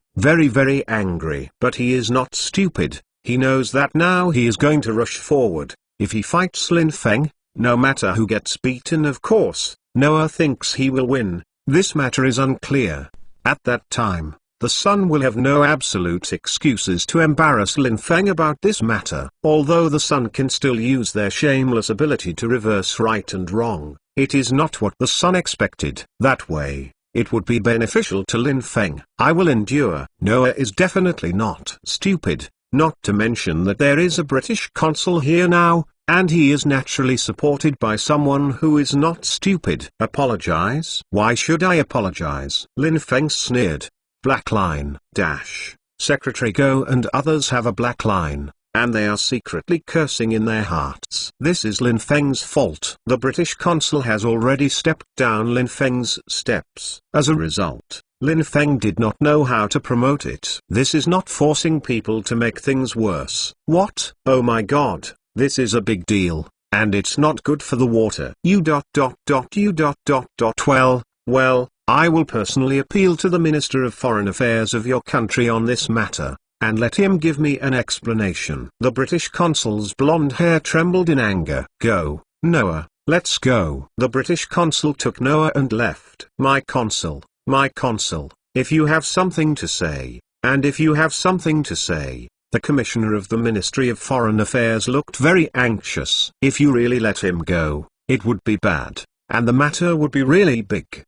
very angry. But he is not stupid. He knows that now he is going to rush forward. If he fights Lin Feng, no matter who gets beaten, of course, Noah thinks he will win. This matter is unclear. At that time, the Sun will have no absolute excuses to embarrass Lin Feng about this matter. Although the Sun can still use their shameless ability to reverse right and wrong, it is not what the Sun expected. That way, it would be beneficial to Lin Feng. I will endure. Noah is definitely not stupid, not to mention that there is a British consul here now, and he is naturally supported by someone who is not stupid. Apologize? Why should I apologize? Lin Feng sneered. Black line, dash. Secretary Go and others have a black line, and they are secretly cursing in their hearts. This is Lin Feng's fault. The British consul has already stepped down Lin Feng's steps. As a result, Lin Feng did not know how to promote it. This is not forcing people to make things worse. What? Oh my god, this is a big deal, and it's not good for the water. Well, I will personally appeal to the Minister of Foreign Affairs of your country on this matter, and let him give me an explanation. The British consul's blonde hair trembled in anger. Go, Noah, let's go. The British consul took Noah and left. My consul, if you have something to say, and if you have something to say. The Commissioner of the Ministry of Foreign Affairs looked very anxious. If you really let him go, it would be bad, and the matter would be really big.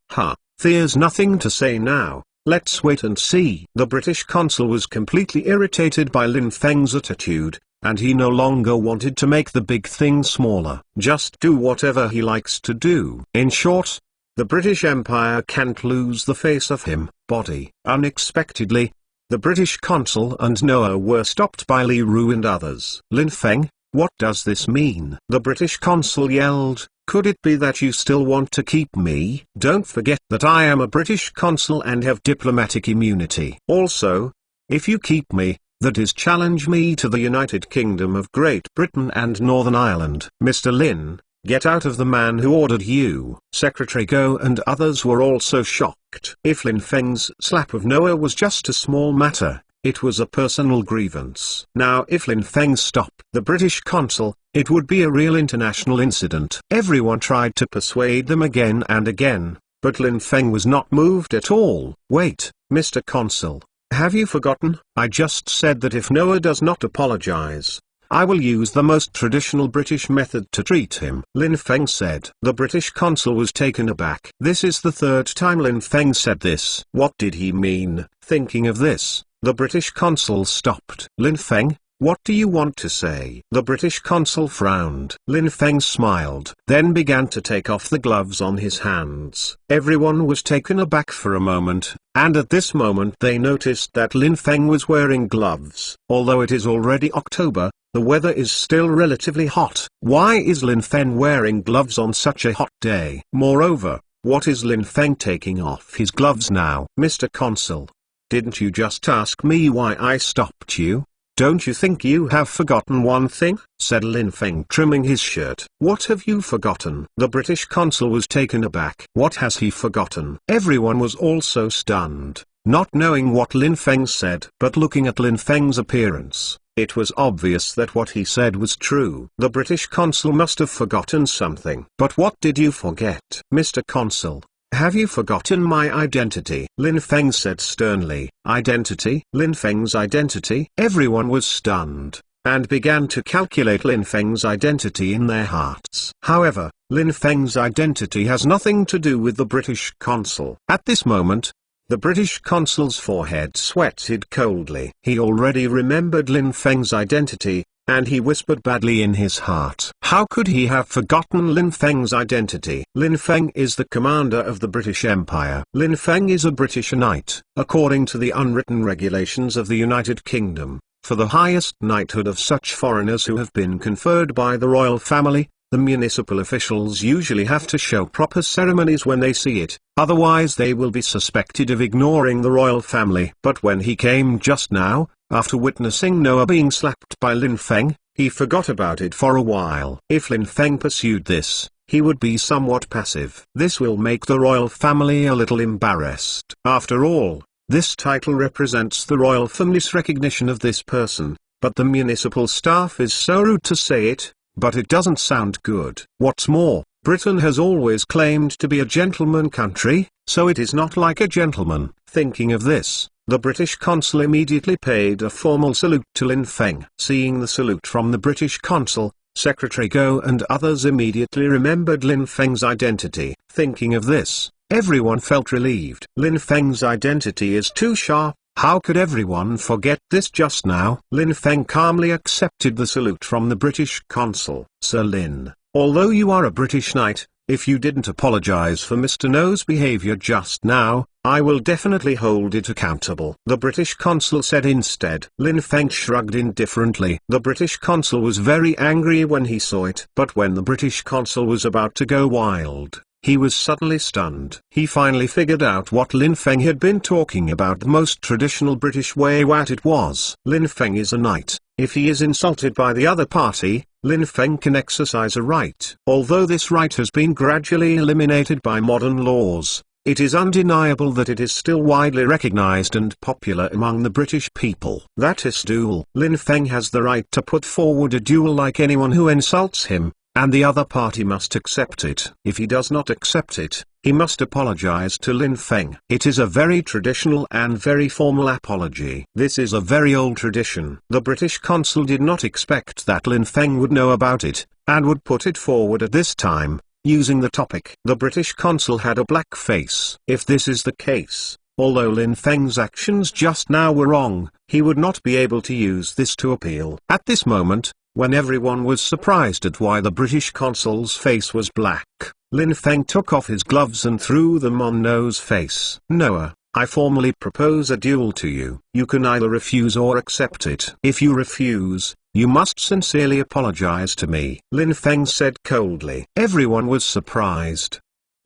There's nothing to say now, let's wait and see. The British consul was completely irritated by Lin Feng's attitude, and he no longer wanted to make the big thing smaller. Just do whatever he likes to do. In short, the British Empire can't lose the face of him. Body. Unexpectedly, the British consul and Noah were stopped by Li Ru and others. Lin Feng, what does this mean? The British consul yelled, Could it be that you still want to keep me? Don't forget that I am a British consul and have diplomatic immunity. Also, if you keep me, that is challenge me to the United Kingdom of Great Britain and Northern Ireland. Mr. Lin, get out of the man who ordered you. Secretary Go and others were also shocked. If Lin Feng's slap of Noah was just a small matter, it was a personal grievance. Now if Lin Feng stopped the British consul, it would be a real international incident. Everyone tried to persuade them again and again, but Lin Feng was not moved at all. Wait, Mr. Consul, have you forgotten? I just said that if Noah does not apologize, I will use the most traditional British method to treat him. Lin Feng said. The British consul was taken aback. This is the third time Lin Feng said this. What did he mean? Thinking of this, the British consul stopped. Lin Feng, what do you want to say? The British consul frowned. Lin Feng smiled, then began to take off the gloves on his hands. Everyone was taken aback for a moment, and at this moment they noticed that Lin Feng was wearing gloves. Although it is already October, the weather is still relatively hot. Why is Lin Feng wearing gloves on such a hot day? Moreover, what is Lin Feng taking off his gloves now? Mr. Consul, didn't you just ask me why I stopped you? Don't you think you have forgotten one thing? Said Lin Feng, trimming his shirt. What have you forgotten? The British consul was taken aback. What has he forgotten? Everyone was also stunned, not knowing what Lin Feng said. But looking at Lin Feng's appearance, it was obvious that what he said was true. The British consul must have forgotten something. But what did you forget? Mr. Consul, have you forgotten my identity? Lin Feng said sternly. Identity? Lin Feng's identity? Everyone was stunned, and began to calculate Lin Feng's identity in their hearts. However, Lin Feng's identity has nothing to do with the British consul. At this moment, the British consul's forehead sweated coldly. He already remembered Lin Feng's identity, and he whispered badly in his heart. How could he have forgotten Lin Feng's identity? Lin Feng is the commander of the British Empire. Lin Feng is a British knight, according to the unwritten regulations of the United Kingdom. For the highest knighthood of such foreigners who have been conferred by the royal family, the municipal officials usually have to show proper ceremonies when they see it, otherwise they will be suspected of ignoring the royal family. But when he came just now, after witnessing Noah being slapped by Lin Feng, he forgot about it for a while. If Lin Feng pursued this, he would be somewhat passive. This will make the royal family a little embarrassed. After all, this title represents the royal family's recognition of this person, but the municipal staff is so rude to say it, but it doesn't sound good. What's more, Britain has always claimed to be a gentleman country, so it is not like a gentleman. Thinking of this, the British consul immediately paid a formal salute to Lin Feng. Seeing the salute from the British consul, Secretary Go and others immediately remembered Lin Feng's identity. Thinking of this, everyone felt relieved. Lin Feng's identity is too sharp. How could everyone forget this just now? Lin Feng calmly accepted the salute from the British consul. Sir Lin, although you are a British knight, if you didn't apologize for Mr. No's behavior just now, I will definitely hold it accountable. The British consul said instead. Lin Feng shrugged indifferently. The British consul was very angry when he saw it. But when the British consul was about to go wild, he was suddenly stunned. He finally figured out what Lin Feng had been talking about, the most traditional British way. What it was. Lin Feng is a knight. If he is insulted by the other party, Lin Feng can exercise a right. Although this right has been gradually eliminated by modern laws, it is undeniable that it is still widely recognized and popular among the British people. That is duel. Lin Feng has the right to put forward a duel like anyone who insults him, and the other party must accept it. If he does not accept it, he must apologize to Lin Feng. It is a very traditional and very formal apology. This is a very old tradition. The British consul did not expect that Lin Feng would know about it, and would put it forward at this time, using the topic. The British consul had a black face. If this is the case, although Lin Feng's actions just now were wrong, he would not be able to use this to appeal. At this moment, when everyone was surprised at why the British consul's face was black, Lin Feng took off his gloves and threw them on Noah's face. Noah, I formally propose a duel to you. You can either refuse or accept it. If you refuse, You must sincerely apologize to me," Lin Feng said coldly. Everyone was surprised.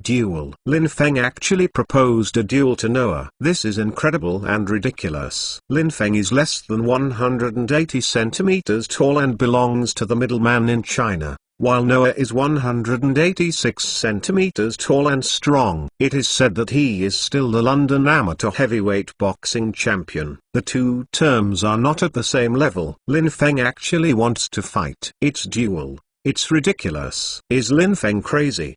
Duel. Lin Feng actually proposed a duel to Noah. This is incredible and ridiculous. Lin Feng is less than 180 centimeters tall and belongs to the middleman in China, while Noah is 186 centimeters tall and strong. It is said that he is still the London amateur heavyweight boxing champion. The two terms are not at the same level. Lin Feng actually wants to fight. It's duel. It's ridiculous. Is Lin Feng crazy?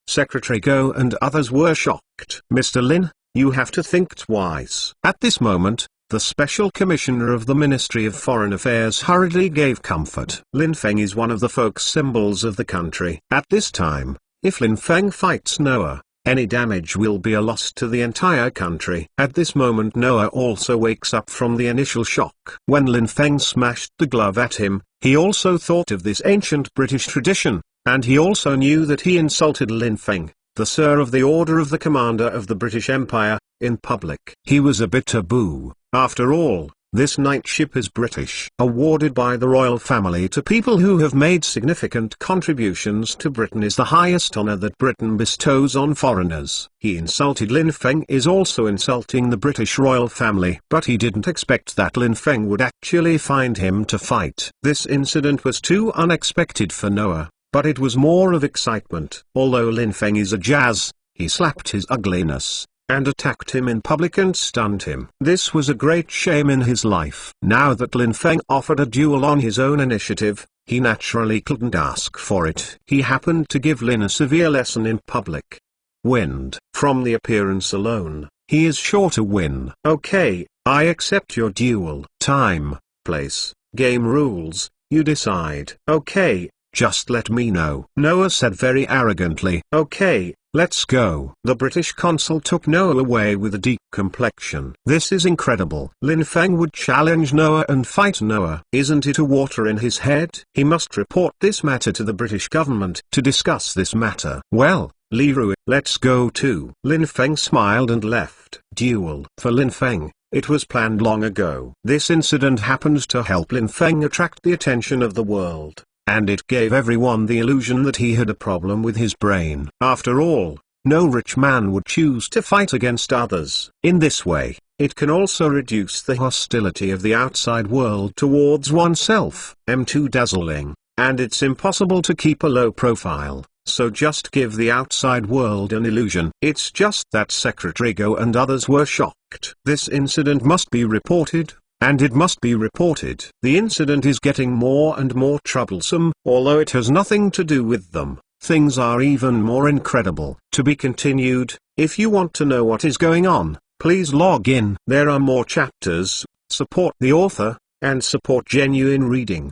Secretary Go and others were shocked. "Mr. Lin, you have to think twice." At this moment, the Special Commissioner of the Ministry of Foreign Affairs hurriedly gave comfort. Lin Feng is one of the folk symbols of the country. At this time, if Lin Feng fights Noah, any damage will be a loss to the entire country. At this moment Noah also wakes up from the initial shock. When Lin Feng smashed the glove at him, he also thought of this ancient British tradition. And he also knew that he insulted Lin Feng, the Sir of the Order of the Commander of the British Empire, in public. He was a bit taboo. After all, this knightship is British, awarded by the royal family to people who have made significant contributions to Britain, is the highest honor that Britain bestows on foreigners. He insulted Lin Feng is also insulting the British royal family. But he didn't expect that Lin Feng would actually find him to fight. This incident was too unexpected for Noah. But it was more of excitement. Although Lin Feng is a jazz, he slapped his ugliness, and attacked him in public and stunned him. This was a great shame in his life. Now that Lin Feng offered a duel on his own initiative, he naturally couldn't ask for it. He happened to give Lin a severe lesson in public. Wind. From the appearance alone, he is sure to win. "Okay, I accept your duel. Time, place, game rules, you decide." "Okay. Just let me know," Noah said very arrogantly. "Okay, let's go." The British consul took Noah away with a deep complexion. This is incredible. Lin Feng would challenge Noah and fight Noah. Isn't it a water in his head? He must report this matter to the British government to discuss this matter. "Well, Leroy, let's go too." Lin Feng smiled and left. Duel. For Lin Feng, it was planned long ago. This incident happened to help Lin Feng attract the attention of the world. And it gave everyone the illusion that he had a problem with his brain. After all, no rich man would choose to fight against others. In this way, it can also reduce the hostility of the outside world towards oneself. Too dazzling, and it's impossible to keep a low profile, so just give the outside world an illusion. It's just that Secretary Go and others were shocked. This incident must be reported. And it must be reported. The incident is getting more and more troublesome. Although it has nothing to do with them, things are even more incredible. To be continued. If you want to know what is going on, please log in. There are more chapters. Support the author, and support genuine reading.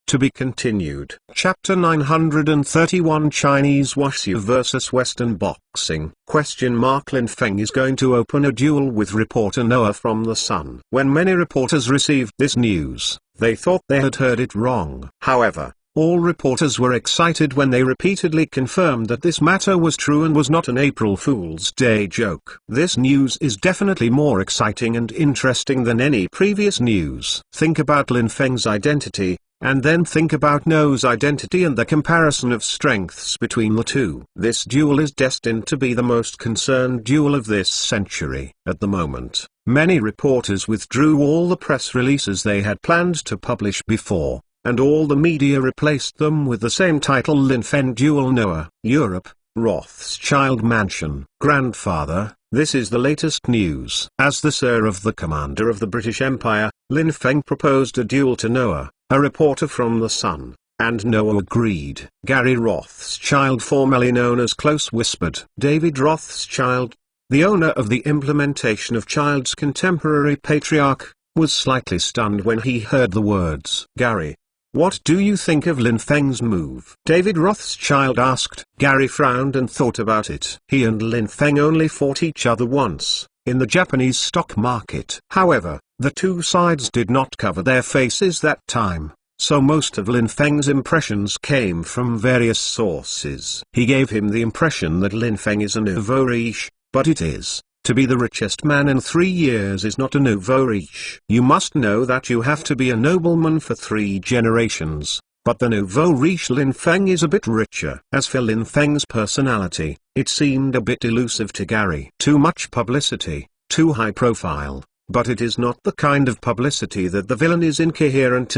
To be continued. Chapter 931 Chinese Wushu vs Western Boxing. Lin Feng is going to open a duel with reporter Noah from The Sun. When many reporters received this news, they thought they had heard it wrong. However, all reporters were excited when they repeatedly confirmed that this matter was true and was not an April Fool's Day joke. This news is definitely more exciting and interesting than any previous news. Think about Lin Feng's identity, and then think about Noah's identity and the comparison of strengths between the two. This duel is destined to be the most concerned duel of this century. At the moment, many reporters withdrew all the press releases they had planned to publish before, and all the media replaced them with the same title: Lin Feng Duel Noah, Europe, Rothschild Mansion. Grandfather, this is the latest news. As the Sir of the Commander of the British Empire, Lin Feng proposed a duel to Noah, a reporter from The Sun, and Noah agreed. Gary Rothschild, formerly known as Close, whispered. David Rothschild, the owner of the implementation of Child's contemporary patriarch, was slightly stunned when he heard the words. Gary, what do you think of Lin Feng's move? David Rothschild asked. Gary frowned and thought about it. He and Lin Feng only fought each other once, in the Japanese stock market. However, the two sides did not cover their faces that time, so most of Lin Feng's impressions came from various sources. He gave him the impression that Lin Feng is a nouveau riche, but it is, To be the richest man in 3 years is not a nouveau riche. You must know that you have to be a nobleman for 3 generations. But the nouveau riche Lin Feng is a bit richer. As for Lin Feng's personality, it seemed a bit elusive to Gary. Too much publicity, too high profile. But it is not the kind of publicity that the villain is incoherent,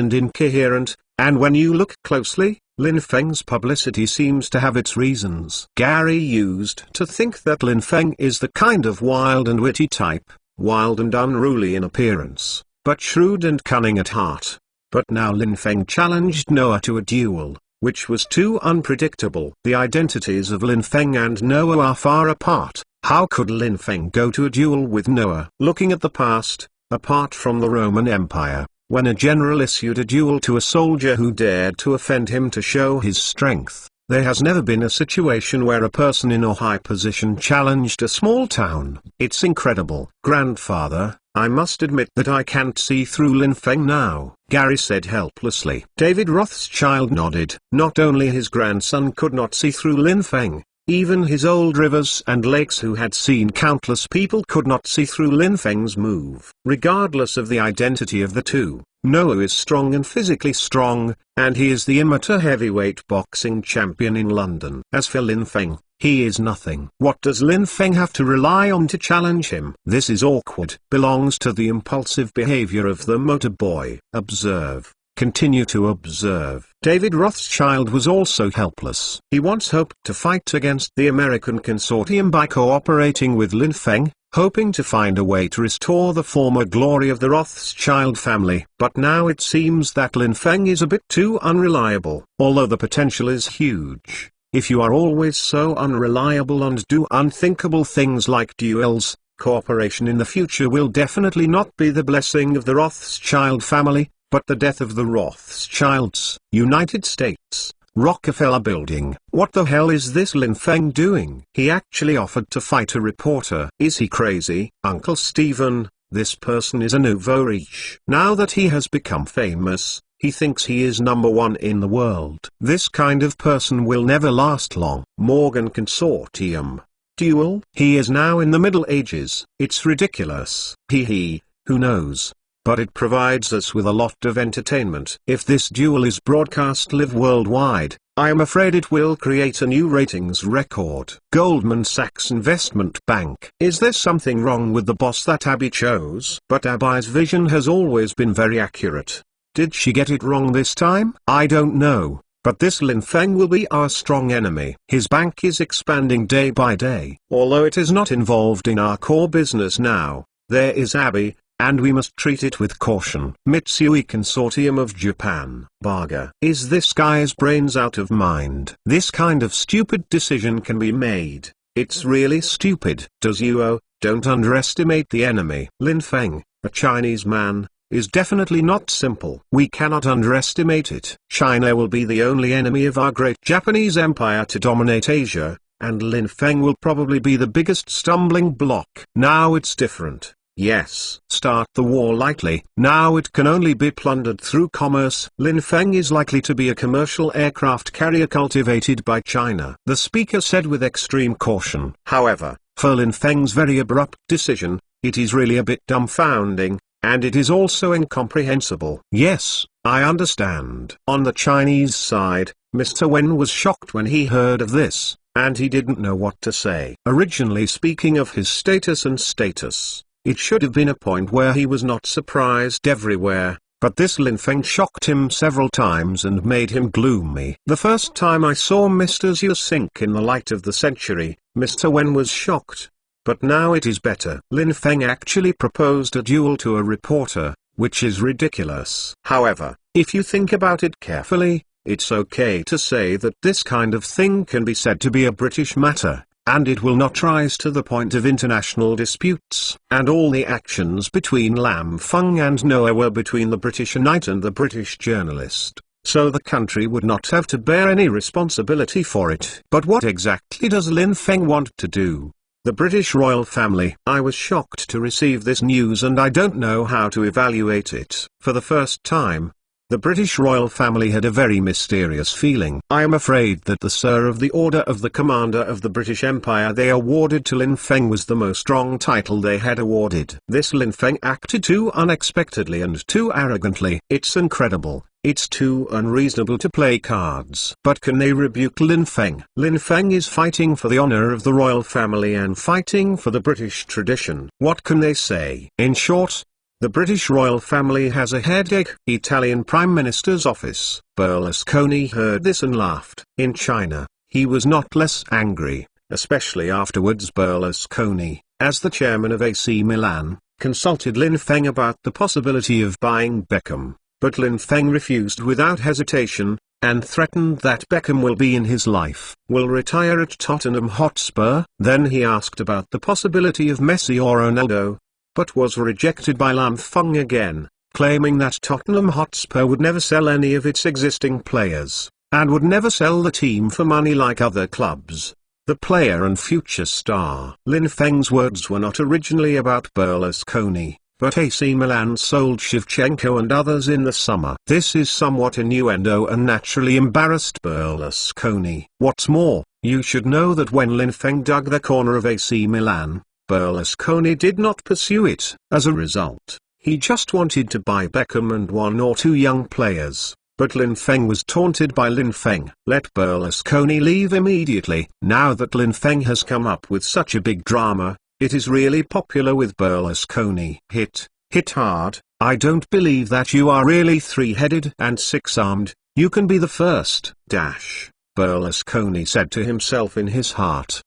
and when you look closely, Lin Feng's publicity seems to have its reasons. Gary used to think that Lin Feng is the kind of wild and witty type, wild and unruly in appearance, but shrewd and cunning at heart. But now Lin Feng challenged Noah to a duel, which was too unpredictable. The identities of Lin Feng and Noah are far apart. How could Lin Feng go to a duel with Noah? Looking at the past, apart from the Roman Empire, when a general issued a duel to a soldier who dared to offend him to show his strength, there has never been a situation where a person in a high position challenged a small town. It's incredible. Grandfather, I must admit that I can't see through Lin Feng now, Gary said helplessly. David Rothschild nodded. Not only his grandson could not see through Lin Feng, even his old rivers and lakes who had seen countless people could not see through Lin Feng's move. Regardless of the identity of the two, Noah is strong and physically strong, and he is the amateur heavyweight boxing champion in London. As for Lin Feng, he is nothing. What does Lin Feng have to rely on to challenge him? This is awkward. Belongs to the impulsive behavior of the motor boy. Observe. Continue to observe. David Rothschild was also helpless. He once hoped to fight against the American consortium by cooperating with Lin Feng, hoping to find a way to restore the former glory of the Rothschild family. But now it seems that Lin Feng is a bit too unreliable. Although the potential is huge, if you are always so unreliable and do unthinkable things like duels, cooperation in the future will definitely not be the blessing of the Rothschild family, but the death of the Rothschilds. United States, Rockefeller Building. What the hell is this Lin Feng doing? He actually offered to fight a reporter. Is he crazy? Uncle Stephen, this person is a nouveau riche. Now that he has become famous, he thinks he is #1 in the world. This kind of person will never last long. Morgan Consortium. Duel? He is now in the Middle Ages. It's ridiculous. Who knows? But it provides us with a lot of entertainment. If this duel is broadcast live worldwide, I am afraid it will create a new ratings record. Goldman Sachs Investment Bank. Is there something wrong with the boss that Abby chose? But Abby's vision has always been very accurate. Did she get it wrong this time? I don't know. But this Lin Feng will be our strong enemy. His bank is expanding day by day. Although it is not involved in our core business now, there is Abby, and we must treat it with caution. Mitsui Consortium of Japan. Barga. Is this guy's brains out of mind? This kind of stupid decision can be made. It's really stupid. Don't underestimate the enemy. Lin Feng, a Chinese man, is definitely not simple. We cannot underestimate it. China will be the only enemy of our great Japanese empire to dominate Asia, and Lin Feng will probably be the biggest stumbling block. Now it's different. Yes. Start the war lightly. Now it can only be plundered through commerce. Lin Feng is likely to be a commercial aircraft carrier cultivated by China, the speaker said with extreme caution. However, for Lin Feng's very abrupt decision, it is really a bit dumbfounding, and it is also incomprehensible. Yes, I understand. On the Chinese side, Mr. Wen was shocked when he heard of this, and he didn't know what to say. Originally speaking of his status, it should have been a point where he was not surprised everywhere, but this Lin Feng shocked him several times and made him gloomy. The first time I saw Mr. Zhu sink in the light of the century, Mr. Wen was shocked. But now it is better. Lin Feng actually proposed a duel to a reporter, which is ridiculous. However, if you think about it carefully, it's okay to say that this kind of thing can be said to be a British matter, and it will not rise to the point of international disputes. And all the actions between Lam Feng and Noah were between the British knight and the British journalist, so the country would not have to bear any responsibility for it. But what exactly does Lin Feng want to do? The British royal family. I was shocked to receive this news and I don't know how to evaluate it. For the first time, The British royal family had a very mysterious feeling. I am afraid that the Sir of the Order of the Commander of the British Empire they awarded to Lin Feng was the most wrong title they had awarded. This Lin Feng acted too unexpectedly and too arrogantly. It's incredible. It's too unreasonable to play cards. But can they rebuke Lin Feng? Lin Feng is fighting for the honor of the royal family and fighting for the British tradition. What can they say? In short, the British royal family has a headache. Italian Prime Minister's office. Berlusconi heard this and laughed. In China, he was not less angry, especially afterwards. Berlusconi, as the chairman of AC Milan, consulted Lin Feng about the possibility of buying Beckham, but Lin Feng refused without hesitation, and threatened that Beckham will be in his life, will retire at Tottenham Hotspur. Then he asked about the possibility of Messi or Ronaldo, but was rejected by Lam Feng again, claiming that Tottenham Hotspur would never sell any of its existing players, and would never sell the team for money like other clubs. The player and future star. Lin Feng's words were not originally about Berlusconi, but AC Milan sold Shevchenko and others in the summer. This is somewhat innuendo and naturally embarrassed Berlusconi. What's more, you should know that when Lin Feng dug the corner of AC Milan, Berlusconi did not pursue it. As a result, he just wanted to buy Beckham and one or two young players. But Lin Feng was taunted by Lin Feng. Let Berlusconi leave immediately. Now that Lin Feng has come up with such a big drama, it is really popular with Berlusconi. Hit hard. I don't believe that you are really three-headed and six-armed. You can be the first. Berlusconi said to himself in his heart.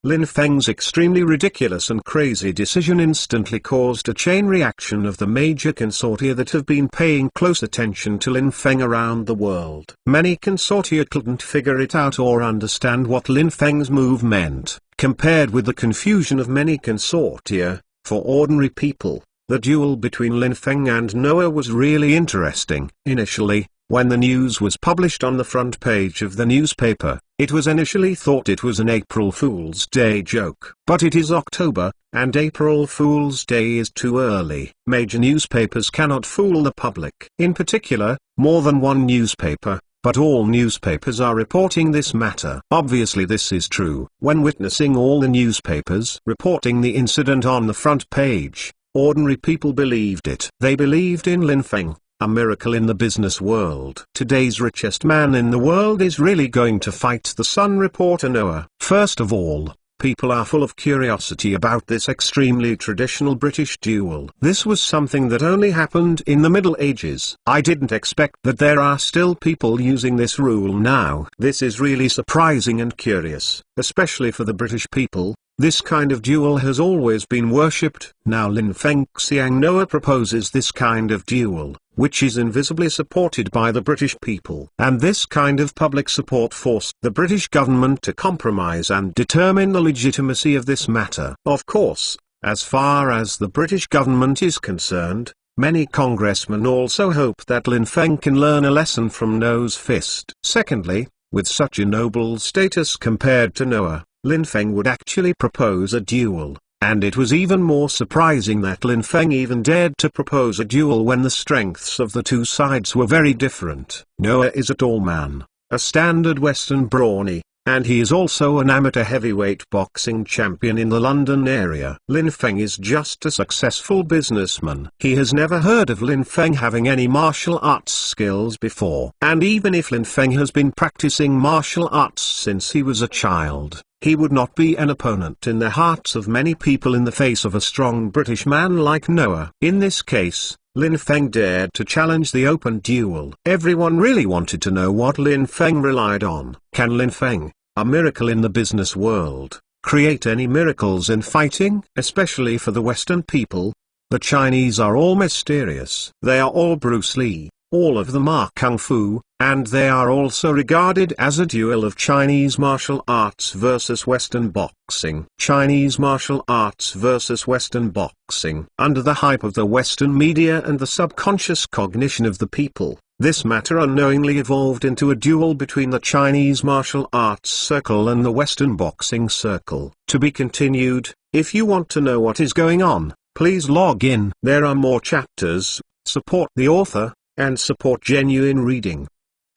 Lin Feng's extremely ridiculous and crazy decision instantly caused a chain reaction of the major consortia that have been paying close attention to Lin Feng around the world. Many consortia couldn't figure it out or understand what Lin Feng's move meant. Compared with the confusion of many consortia, for ordinary people, the duel between Lin Feng and Noah was really interesting. Initially, when the news was published on the front page of the newspaper, it was initially thought it was an April Fool's Day joke. But it is October, and April Fool's Day is too early. Major newspapers cannot fool the public. In particular, more than one newspaper, but all newspapers are reporting this matter. Obviously this is true. When witnessing all the newspapers reporting the incident on the front page, ordinary people believed it. They believed in Lin Feng. A miracle in the business world. Today's richest man in the world is really going to fight the Sun reporter Noah. First of all, people are full of curiosity about this extremely traditional British duel. This was something that only happened in the Middle Ages. I didn't expect that there are still people using this rule now. This is really surprising and curious, especially for the British people. This kind of duel has always been worshipped. Now Lin Feng Xiang Noah proposes this kind of duel, which is invisibly supported by the British people. And this kind of public support forced the British government to compromise and determine the legitimacy of this matter. Of course, as far as the British government is concerned, many congressmen also hope that Lin Feng can learn a lesson from Noah's fist. Secondly, with such a noble status compared to Noah, Lin Feng would actually propose a duel, and it was even more surprising that Lin Feng even dared to propose a duel when the strengths of the two sides were very different. Noah is a tall man, a standard Western brawny, and he is also an amateur heavyweight boxing champion in the London area. Lin Feng is just a successful businessman. He has never heard of Lin Feng having any martial arts skills before. And even if Lin Feng has been practicing martial arts since he was a child, he would not be an opponent in the hearts of many people in the face of a strong British man like Noah. In this case, Lin Feng dared to challenge the open duel. Everyone really wanted to know what Lin Feng relied on. Can Lin Feng, a miracle in the business world, create any miracles in fighting? Especially for the Western people, the Chinese are all mysterious. They are all Bruce Lee. All of them are Kung Fu, and they are also regarded as a duel of Chinese martial arts versus Western boxing. Chinese martial arts versus Western boxing. Under the hype of the Western media and the subconscious cognition of the people, this matter unknowingly evolved into a duel between the Chinese martial arts circle and the Western boxing circle. To be continued. If you want to know what is going on, please log in. There are more chapters. Support the author. and support genuine reading.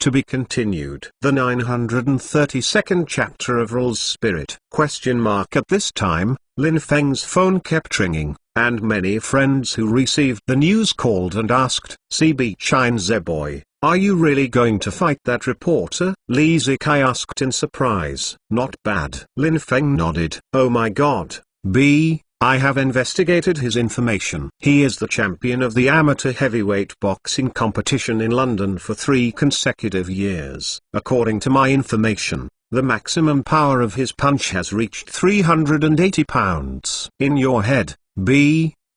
To be continued. The 932nd chapter of Rul's Spirit. At this time, Lin Feng's phone kept ringing, and many friends who received the news called and asked, "CB Chine Zeboy, are you really going to fight that reporter?" Li Zikai asked in surprise. "Not bad." Lin Feng nodded. "Oh my god, I have investigated his information. He is the champion of the amateur heavyweight boxing competition in London for 3 consecutive years. According to my information, the maximum power of his punch has reached 380 pounds. In your head,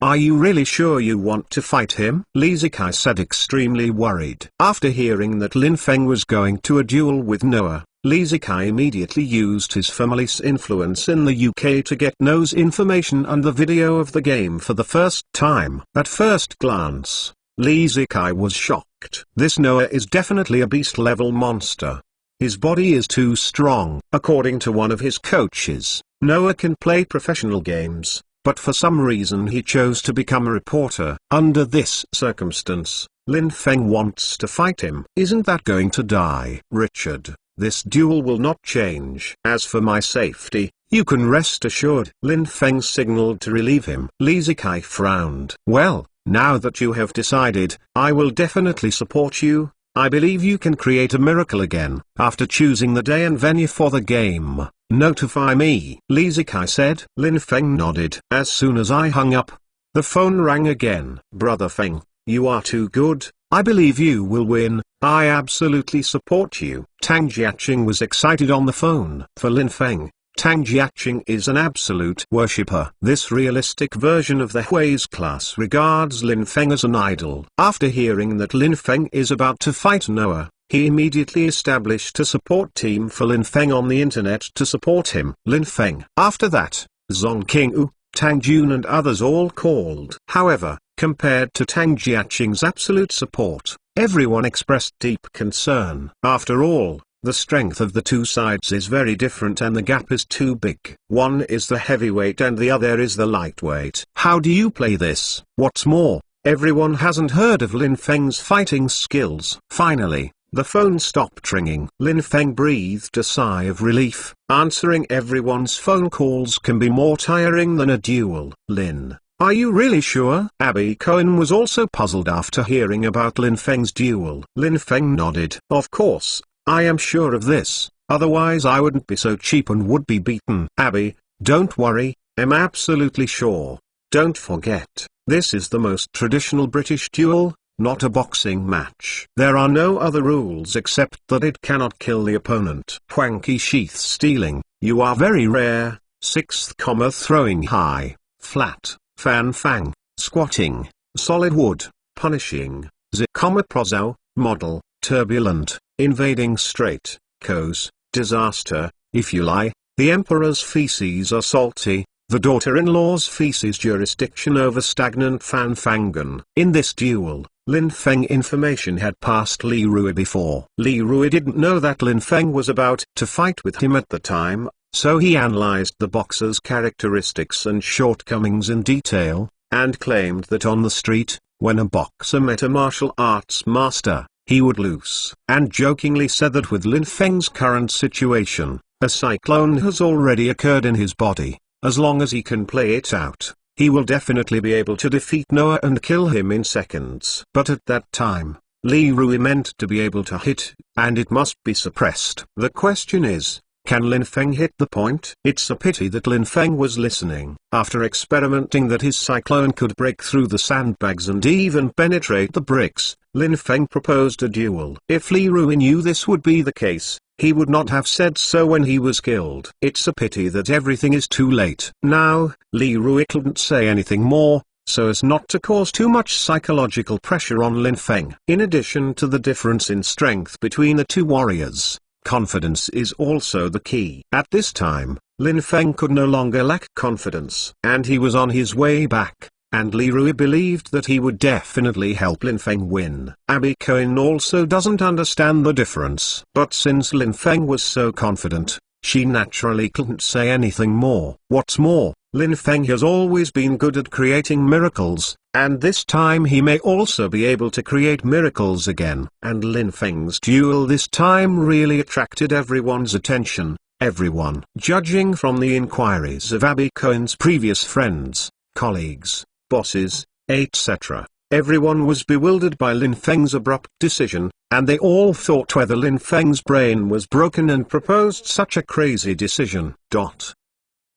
are you really sure you want to fight him?" Li Zikai said, extremely worried. After hearing that Lin Feng was going to a duel with Noah, Li Zikai immediately used his family's influence in the UK to get Noah's information and the video of the game for the first time. At first glance, Li Zikai was shocked. This Noah is definitely a beast-level monster. His body is too strong. According to one of his coaches, Noah can play professional games, but for some reason he chose to become a reporter. Under this circumstance, Lin Feng wants to fight him. "Isn't that going to die, Richard? This duel will not change. As for my safety, you can rest assured." Lin Feng signaled to relieve him. Li Zikai frowned. "Well, now that you have decided, I will definitely support you. I believe you can create a miracle again. After choosing the day and venue for the game, notify me," Li Zikai said. Lin Feng nodded. As soon as I hung up, the phone rang again. "Brother Feng, you are too good. I believe you will win. I absolutely support you." Tang Jiaqing was excited on the phone. For Lin Feng, Tang Jiaqing is an absolute worshipper. This realistic version of the Hui's class regards Lin Feng as an idol. After hearing that Lin Feng is about to fight Noah, he immediately established a support team for Lin Feng on the internet to support him. Lin Feng. After that, Zong Qingyu, Tang Jun and others all called. However, compared to Tang Jiaqing's absolute support, everyone expressed deep concern. After all, the strength of the two sides is very different and the gap is too big. One is the heavyweight and the other is the lightweight. How do you play this? What's more, everyone hasn't heard of Lin Feng's fighting skills. Finally, the phone stopped ringing. Lin Feng breathed a sigh of relief. Answering everyone's phone calls can be more tiring than a duel. "Lin, are you really sure?" Abby Cohen was also puzzled after hearing about Lin Feng's duel. Lin Feng nodded. "Of course, I am sure of this, otherwise I wouldn't be so cheap and would be beaten." "Abby, don't worry, I'm absolutely sure. Don't forget, this is the most traditional British duel, not a boxing match. There are no other rules except that it cannot kill the opponent." "Huangqi sheath stealing, you are very rare." 6th, throwing high, flat, fan fang, squatting, solid wood, punishing, prozo, model, turbulent, invading straight, cause, disaster, if you lie, the emperor's feces are salty, the daughter-in-law's feces jurisdiction over stagnant fan fangan. In this duel, Lin Feng information had passed Li Rui before. Li Rui didn't know that Lin Feng was about to fight with him at the time, so he analyzed the boxer's characteristics and shortcomings in detail, and claimed that on the street, when a boxer met a martial arts master, he would lose. And jokingly said that with Lin Feng's current situation, a cyclone has already occurred in his body. As long as he can play it out, he will definitely be able to defeat Noah and kill him in seconds. But at that time, Li Rui meant to be able to hit, and it must be suppressed. The question is, can Lin Feng hit the point? It's a pity that Lin Feng was listening. After experimenting that his cyclone could break through the sandbags and even penetrate the bricks, Lin Feng proposed a duel. If Li Rui knew this would be the case, he would not have said so when he was killed. It's a pity that everything is too late. Now, Li Rui couldn't say anything more, so as not to cause too much psychological pressure on Lin Feng. In addition to the difference in strength between the two warriors, confidence is also the key. At this time, Lin Feng could no longer lack confidence, and he was on his way back, and Li Rui believed that he would definitely help Lin Feng win. Abby Cohen also doesn't understand the difference. But since Lin Feng was so confident, she naturally couldn't say anything more. What's more, Lin Feng has always been good at creating miracles, and this time he may also be able to create miracles again. And Lin Feng's duel this time really attracted everyone's attention. Everyone, judging from the inquiries of Abby Cohen's previous friends, colleagues, bosses, etc. Everyone was bewildered by Lin Feng's abrupt decision, and they all thought whether Lin Feng's brain was broken and proposed such a crazy decision.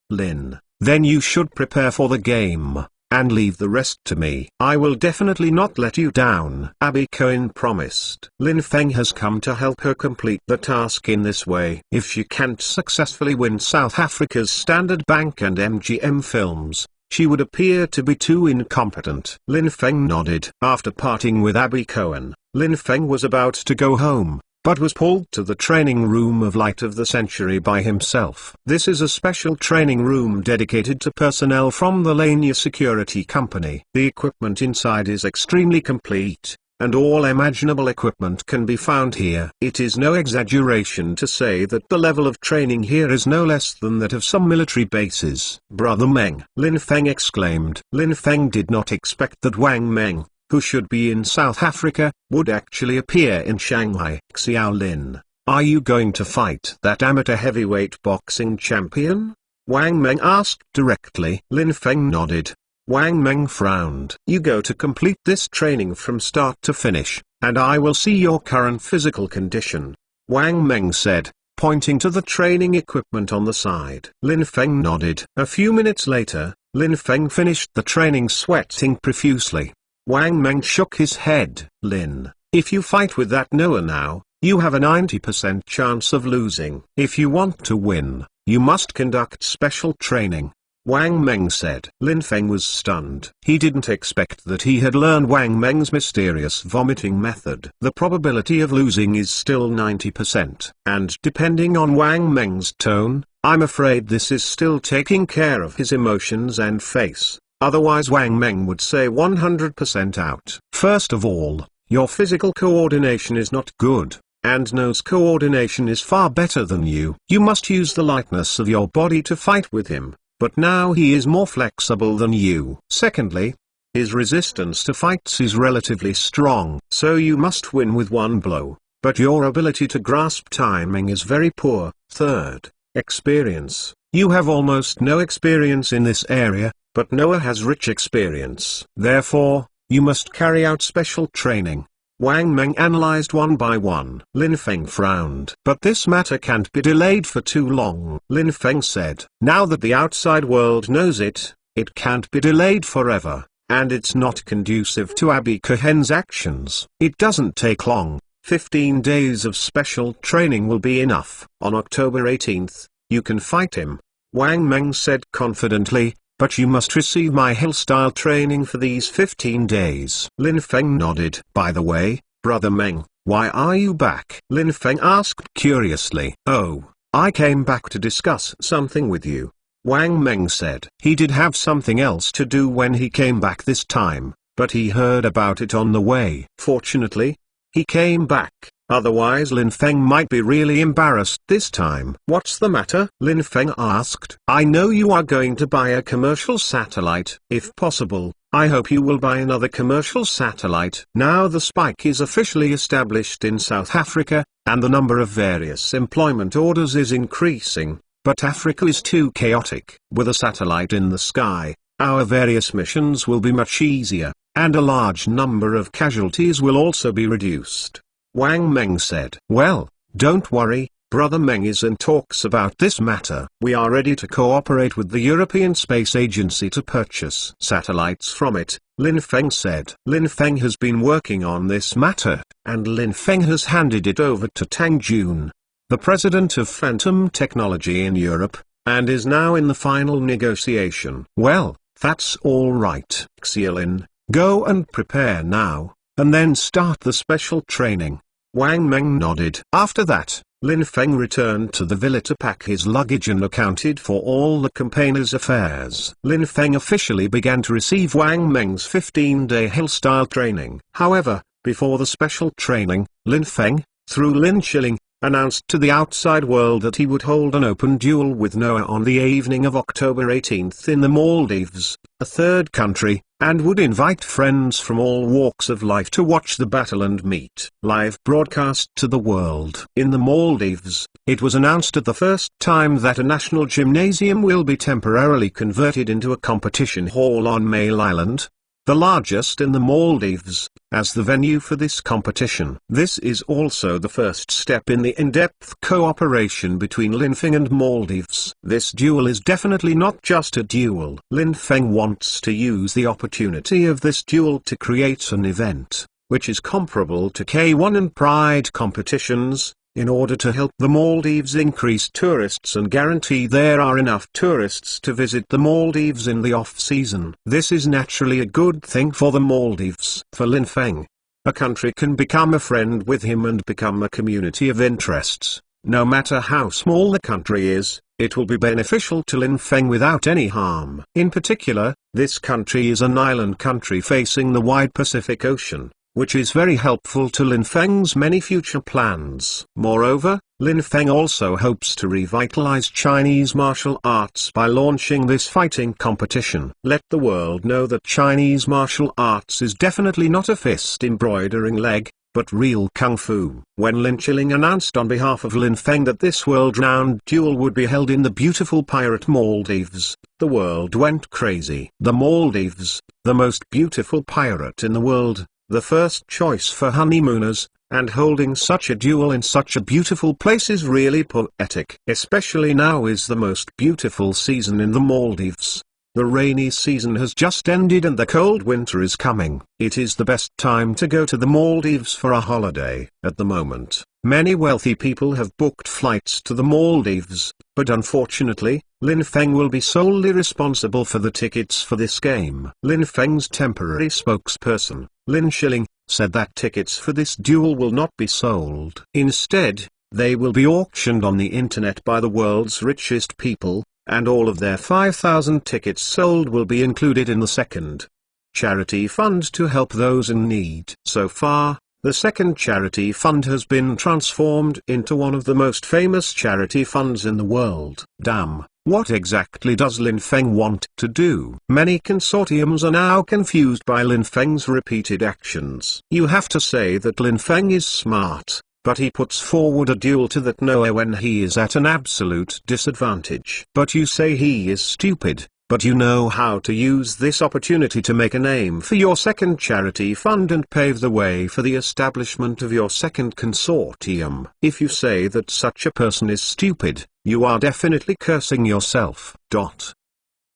Lin, then you should prepare for the game, and leave the rest to me. I will definitely not let you down, Abby Cohen promised. Lin Feng has come to help her complete the task in this way. If she can't successfully win South Africa's Standard Bank and MGM Films, she would appear to be too incompetent. Lin Feng nodded. After parting with Abby Cohen, Lin Feng was about to go home, but was pulled to the training room of Light of the Century by himself. This is a special training room dedicated to personnel from the Lania Security Company. The equipment inside is extremely complete, and all imaginable equipment can be found here. It is no exaggeration to say that the level of training here is no less than that of some military bases. Brother Meng, Lin Feng exclaimed. Lin Feng did not expect that Wang Meng, who should be in South Africa, would actually appear in Shanghai. Xiao Lin, are you going to fight that amateur heavyweight boxing champion? Wang Meng asked directly. Lin Feng nodded. Wang Meng frowned. You go to complete this training from start to finish, and I will see your current physical condition, Wang Meng said, pointing to the training equipment on the side. Lin Feng nodded. A few minutes later, Lin Feng finished the training sweating profusely. Wang Meng shook his head. Lin, if you fight with that Noah now, you have a 90% chance of losing. If you want to win, you must conduct special training, Wang Meng said. Lin Feng was stunned. He didn't expect that he had learned Wang Meng's mysterious vomiting method. The probability of losing is still 90%. And depending on Wang Meng's tone, I'm afraid this is still taking care of his emotions and face. Otherwise Wang Meng would say 100% out. First of all, your physical coordination is not good, and nose coordination is far better than you. You must use the lightness of your body to fight with him, but now he is more flexible than you. Secondly, his resistance to fights is relatively strong, so you must win with one blow, but your ability to grasp timing is very poor. Third, experience. You have almost no experience in this area, but Noah has rich experience. Therefore, you must carry out special training. Wang Meng analyzed one by one. Lin Feng frowned. But this matter can't be delayed for too long. Lin Feng said, now that the outside world knows it, it can't be delayed forever, and it's not conducive to Abby Cohen's actions. It doesn't take long. 15 days of special training will be enough. On October 18th, you can fight him, Wang Meng said confidently. But you must receive my Hill-style training for these 15 days. Lin Feng nodded. By the way, Brother Meng, why are you back? Lin Feng asked curiously. Oh, I came back to discuss something with you, Wang Meng said. He did have something else to do when he came back this time, but he heard about it on the way. Fortunately, he came back. Otherwise Lin Feng might be really embarrassed this time. What's the matter? Lin Feng asked. I know you are going to buy a commercial satellite. If possible, I hope you will buy another commercial satellite. Now the spike is officially established in South Africa, and the number of various employment orders is increasing, but Africa is too chaotic. With a satellite in the sky, our various missions will be much easier, and a large number of casualties will also be reduced, Wang Meng said. Well, don't worry, Brother Meng is in talks about this matter. We are ready to cooperate with the European Space Agency to purchase satellites from it, Lin Feng said. Lin Feng has been working on this matter, and Lin Feng has handed it over to Tang Jun, the president of Phantom Technology in Europe, and is now in the final negotiation. Well, that's all right. Xialin, go and prepare now, and then start the special training. Wang Meng nodded. After that, Lin Feng returned to the villa to pack his luggage and accounted for all the campaigner's affairs. Lin Feng officially began to receive Wang Meng's 15-day Hill-style training. However, before the special training, Lin Feng, through Lin Shilling, announced to the outside world that he would hold an open duel with Noah on the evening of October 18th in the Maldives, a third country, and would invite friends from all walks of life to watch the battle and meet. Live broadcast to the world. In the Maldives, it was announced at the first time that a national gymnasium will be temporarily converted into a competition hall on Mail Island, the largest in the Maldives, as the venue for this competition. This is also the first step in the in-depth cooperation between Linfeng and Maldives. This duel is definitely not just a duel. Linfeng wants to use the opportunity of this duel to create an event, which is comparable to K1 and Pride competitions, in order to help the Maldives increase tourists and guarantee there are enough tourists to visit the Maldives in the off-season. This is naturally a good thing for the Maldives. For Linfeng, a country can become a friend with him and become a community of interests. No matter how small the country is, it will be beneficial to Linfeng without any harm. In particular, this country is an island country facing the wide Pacific Ocean, which is very helpful to Linfeng's many future plans. Moreover, Linfeng also hopes to revitalize Chinese martial arts by launching this fighting competition. Let the world know that Chinese martial arts is definitely not a fist embroidering leg, but real kung fu. When Lin Chiling announced on behalf of Linfeng that this world-renowned duel would be held in the beautiful pirate Maldives, the world went crazy. The Maldives, the most beautiful pirate in the world, the first choice for honeymooners, and holding such a duel in such a beautiful place is really poetic. Especially now is the most beautiful season in the Maldives. The rainy season has just ended and the cold winter is coming. It is the best time to go to the Maldives for a holiday. At the moment, many wealthy people have booked flights to the Maldives, but unfortunately, Linfeng will be solely responsible for the tickets for this game. Linfeng's temporary spokesperson, Lin Chiling, said that tickets for this duel will not be sold. Instead, they will be auctioned on the internet by the world's richest people, and all of their 5,000 tickets sold will be included in the second charity fund to help those in need. So far, the second charity fund has been transformed into one of the most famous charity funds in the world. Damn, what exactly does Linfeng want to do? Many consortiums are now confused by Linfeng's repeated actions. You have to say that Linfeng is smart, but he puts forward a duel to that Noah when he is at an absolute disadvantage. But you say he is stupid, but you know how to use this opportunity to make a name for your second charity fund and pave the way for the establishment of your second consortium. If you say that such a person is stupid, you are definitely cursing yourself.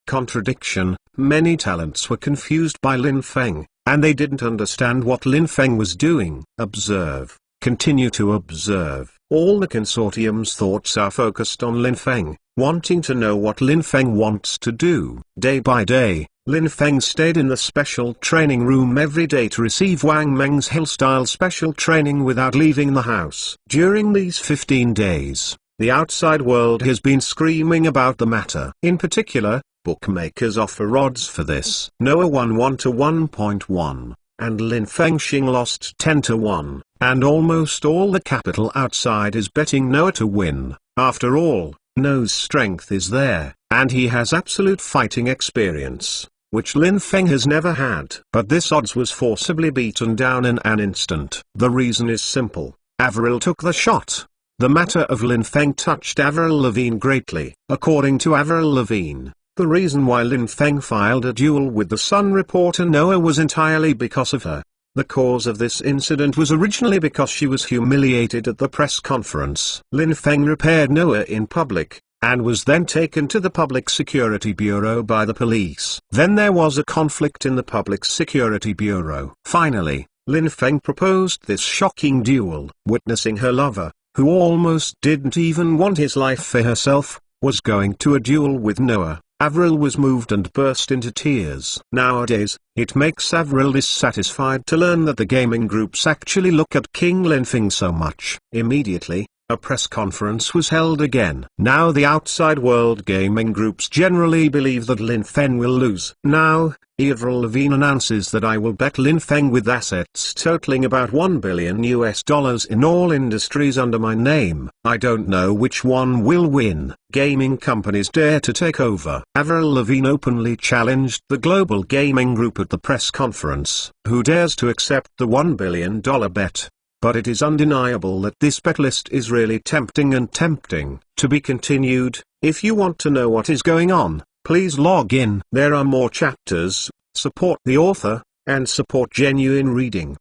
Contradiction. Many talents were confused by Linfeng, and they didn't understand what Linfeng was doing. Observe. Continue to observe. All the consortium's thoughts are focused on Linfeng, wanting to know what Linfeng wants to do. Day by day, Linfeng stayed in the special training room every day to receive Wang Meng's Hill-style special training without leaving the house. During these 15 days, the outside world has been screaming about the matter. In particular, bookmakers offer odds for this. Noah won 1 to 1.1. And Linfeng Xing lost 10 to 1, and almost all the capital outside is betting Noah to win. After all, Noah's strength is there, and he has absolute fighting experience, which Linfeng has never had. But this odds was forcibly beaten down in an instant. The reason is simple. Avril took the shot. The matter of Linfeng touched Avril Lavigne greatly. According to Avril Lavigne, the reason why Linfeng filed a duel with the Sun reporter Noah was entirely because of her. The cause of this incident was originally because she was humiliated at the press conference. Linfeng repaired Noah in public, and was then taken to the Public Security Bureau by the police. Then there was a conflict in the Public Security Bureau. Finally, Linfeng proposed this shocking duel. Witnessing her lover, who almost didn't even want his life for herself, was going to a duel with Noah, Avril was moved and burst into tears. Nowadays, it makes Avril dissatisfied to learn that the gaming groups actually look at King Linfeng so much. Immediately, a press conference was held again. Now the outside world gaming groups generally believe that Linfeng will lose. Now, Avril Lavigne announces that I will bet Lin Feng with assets totaling about $1 billion in all industries under my name. I don't know which one will win. Gaming companies dare to take over. Avril Lavigne openly challenged the global gaming group at the press conference. Who dares to accept the $1 billion bet? But it is undeniable that this bet list is really tempting and tempting. To be continued. If you want to know what is going on, please log in. There are more chapters. Support the author, and support genuine reading.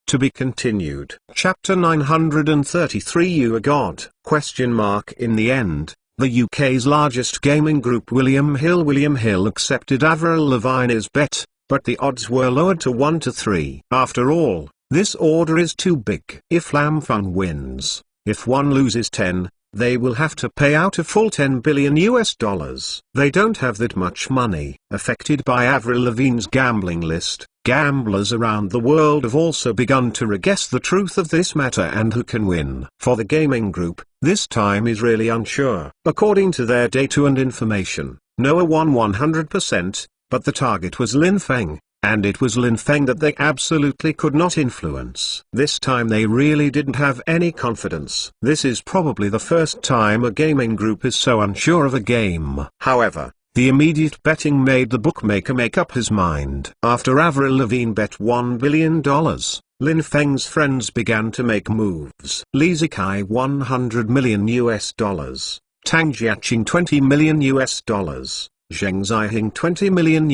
To be continued. Chapter 933 You a God? In the end, the UK's largest gaming group William Hill accepted Avril Lavigne's bet, but the odds were lowered to 1 to 3. After all, this order is too big. If Lam Feng wins, if one loses 10, they will have to pay out a full $10 billion. They don't have that much money. Affected by Avril Lavigne's gambling list, gamblers around the world have also begun to guess the truth of this matter and who can win. For the gaming group, this time is really unsure. According to their data and information, Noah won 100%, but the target was Lin Feng. And it was Lin Feng that they absolutely could not influence. This time they really didn't have any confidence. This is probably the first time a gaming group is so unsure of a game. However, the immediate betting made the bookmaker make up his mind. After Avril Lavigne bet $1 billion, Lin Feng's friends began to make moves. Li Zikai $100 million, Tang Jiaqing $20 million, Zheng Ziheng $20 million.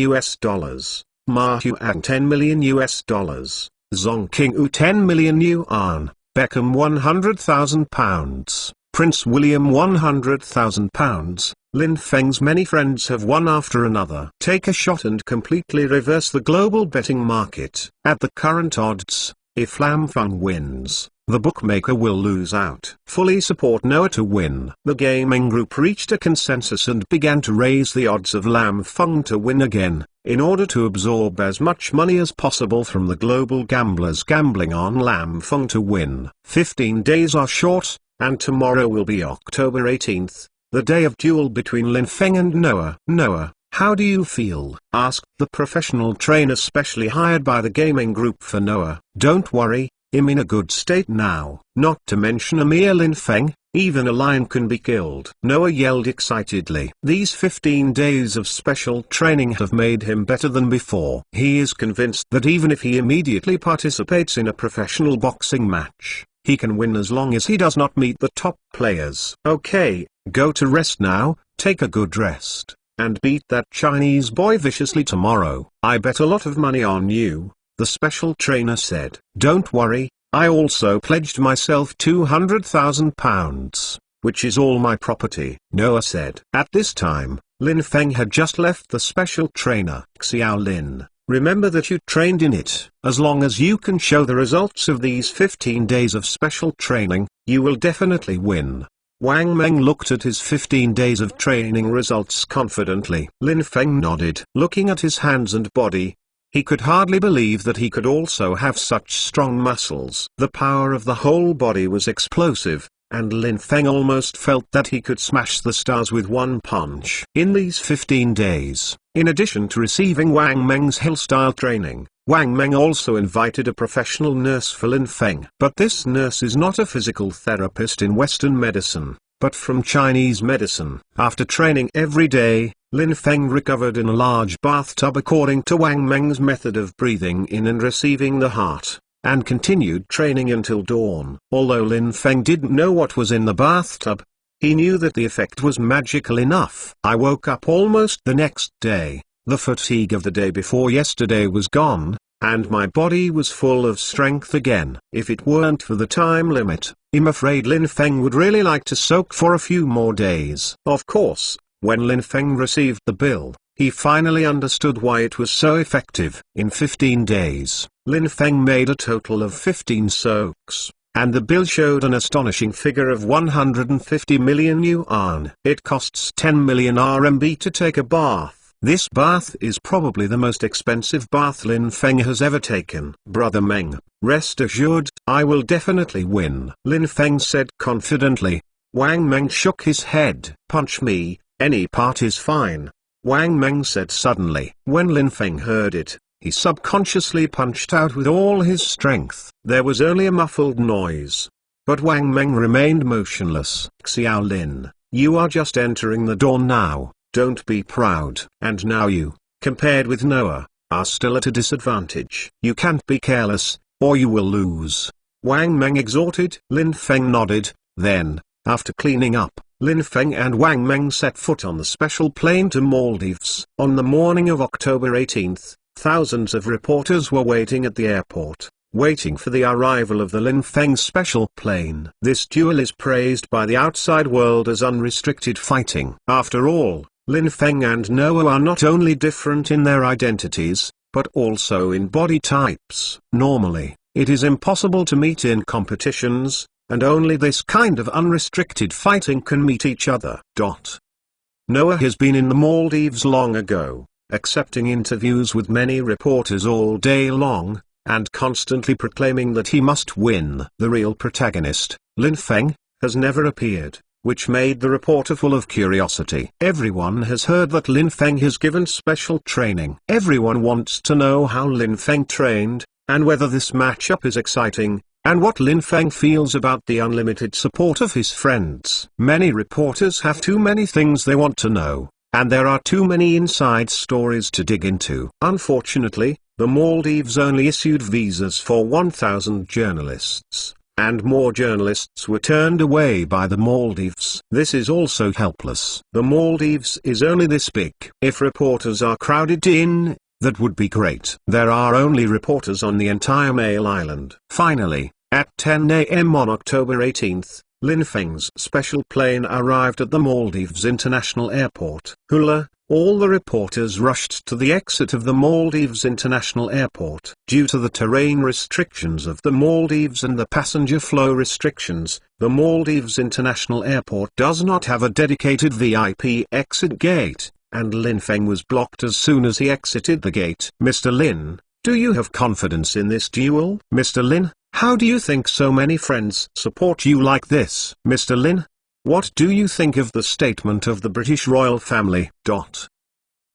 Ma Huan $10 million, Zong Qingyu $10 million yuan, Beckham £100,000, Prince William £100,000. Lin Feng's many friends have one after another. Take a shot and completely reverse the global betting market. At the current odds, if Lam Feng wins, the bookmaker will lose out. Fully support Noah to win. The gaming group reached a consensus and began to raise the odds of Lam Feng to win again, in order to absorb as much money as possible from the global gamblers gambling on Lam Feng to win. 15 days are short, and tomorrow will be October 18th, the day of duel between Lin Feng and Noah. Noah, how do you feel? Asked the professional trainer specially hired by the gaming group for Noah. Don't worry, I'm in a good state now. Not to mention a mere Lin Feng, even a lion can be killed. Noah yelled excitedly. These 15 days of special training have made him better than before. He is convinced that even if he immediately participates in a professional boxing match, he can win as long as he does not meet the top players. Okay, go to rest now, take a good rest, and beat that Chinese boy viciously tomorrow. I bet a lot of money on you, the special trainer said. Don't worry, I also pledged myself £200,000, which is all my property, Noah said. At this time, Lin Feng had just left the special trainer. Xiao Lin, remember that you trained in it. As long as you can show the results of these 15 days of special training, you will definitely win. Wang Meng looked at his 15 days of training results confidently. Lin Feng nodded. Looking at his hands and body, he could hardly believe that he could also have such strong muscles. The power of the whole body was explosive, and Lin Feng almost felt that he could smash the stars with one punch. In these 15 days, in addition to receiving Wang Meng's hill-style training, Wang Meng also invited a professional nurse for Lin Feng. But this nurse is not a physical therapist in Western medicine, but from Chinese medicine. After training every day, Lin Feng recovered in a large bathtub according to Wang Meng's method of breathing in and receiving the heart, and continued training until dawn. Although Lin Feng didn't know what was in the bathtub, he knew that the effect was magical enough. I woke up almost the next day. The fatigue of the day before yesterday was gone, and my body was full of strength again. If it weren't for the time limit, I'm afraid Lin Feng would really like to soak for a few more days. Of course, when Lin Feng received the bill, he finally understood why it was so effective. In 15 days, Lin Feng made a total of 15 soaks, and the bill showed an astonishing figure of 150 million yuan. It costs 10 million RMB to take a bath. This bath is probably the most expensive bath Lin Feng has ever taken. Brother Meng, rest assured, I will definitely win, Lin Feng said confidently. Wang Meng shook his head. Punch me, any part is fine. Wang Meng said suddenly. When Lin Feng heard it, he subconsciously punched out with all his strength. There was only a muffled noise. But Wang Meng remained motionless. Xiao Lin, you are just entering the door now, don't be proud. And now you, compared with Noah, are still at a disadvantage. You can't be careless, or you will lose. Wang Meng exhorted. Lin Feng nodded. Then, after cleaning up, Lin Feng and Wang Meng set foot on the special plane to Maldives. On the morning of October 18th, thousands of reporters were waiting at the airport, waiting for the arrival of the Lin Feng special plane. This duel is praised by the outside world as unrestricted fighting. After all, Lin Feng and Noah are not only different in their identities, but also in body types. Normally, it is impossible to meet in competitions, and only this kind of unrestricted fighting can meet each other. Noah has been in the Maldives long ago, accepting interviews with many reporters all day long, and constantly proclaiming that he must win. The real protagonist, Lin Feng, has never appeared, which made the reporter full of curiosity. Everyone has heard that Lin Feng has given special training. Everyone wants to know how Lin Feng trained, and whether this matchup is exciting, and what Lin Feng feels about the unlimited support of his friends. Many reporters have too many things they want to know, and there are too many inside stories to dig into. Unfortunately, the Maldives only issued visas for 1,000 journalists, and more journalists were turned away by the Maldives. This is also helpless. The Maldives is only this big. If reporters are crowded in, that would be great. There are only reporters on the entire Male Island. Finally, at 10 a.m. on October 18th, Lin Feng's special plane arrived at the Maldives International Airport. Hula, all the reporters rushed to the exit of the Maldives International Airport. Due to the terrain restrictions of the Maldives and the passenger flow restrictions, the Maldives International Airport does not have a dedicated VIP exit gate, and Lin Feng was blocked as soon as he exited the gate. Mr. Lin, do you have confidence in this duel? Mr. Lin, how do you think so many friends support you like this? Mr. Lin, what do you think of the statement of the British royal family?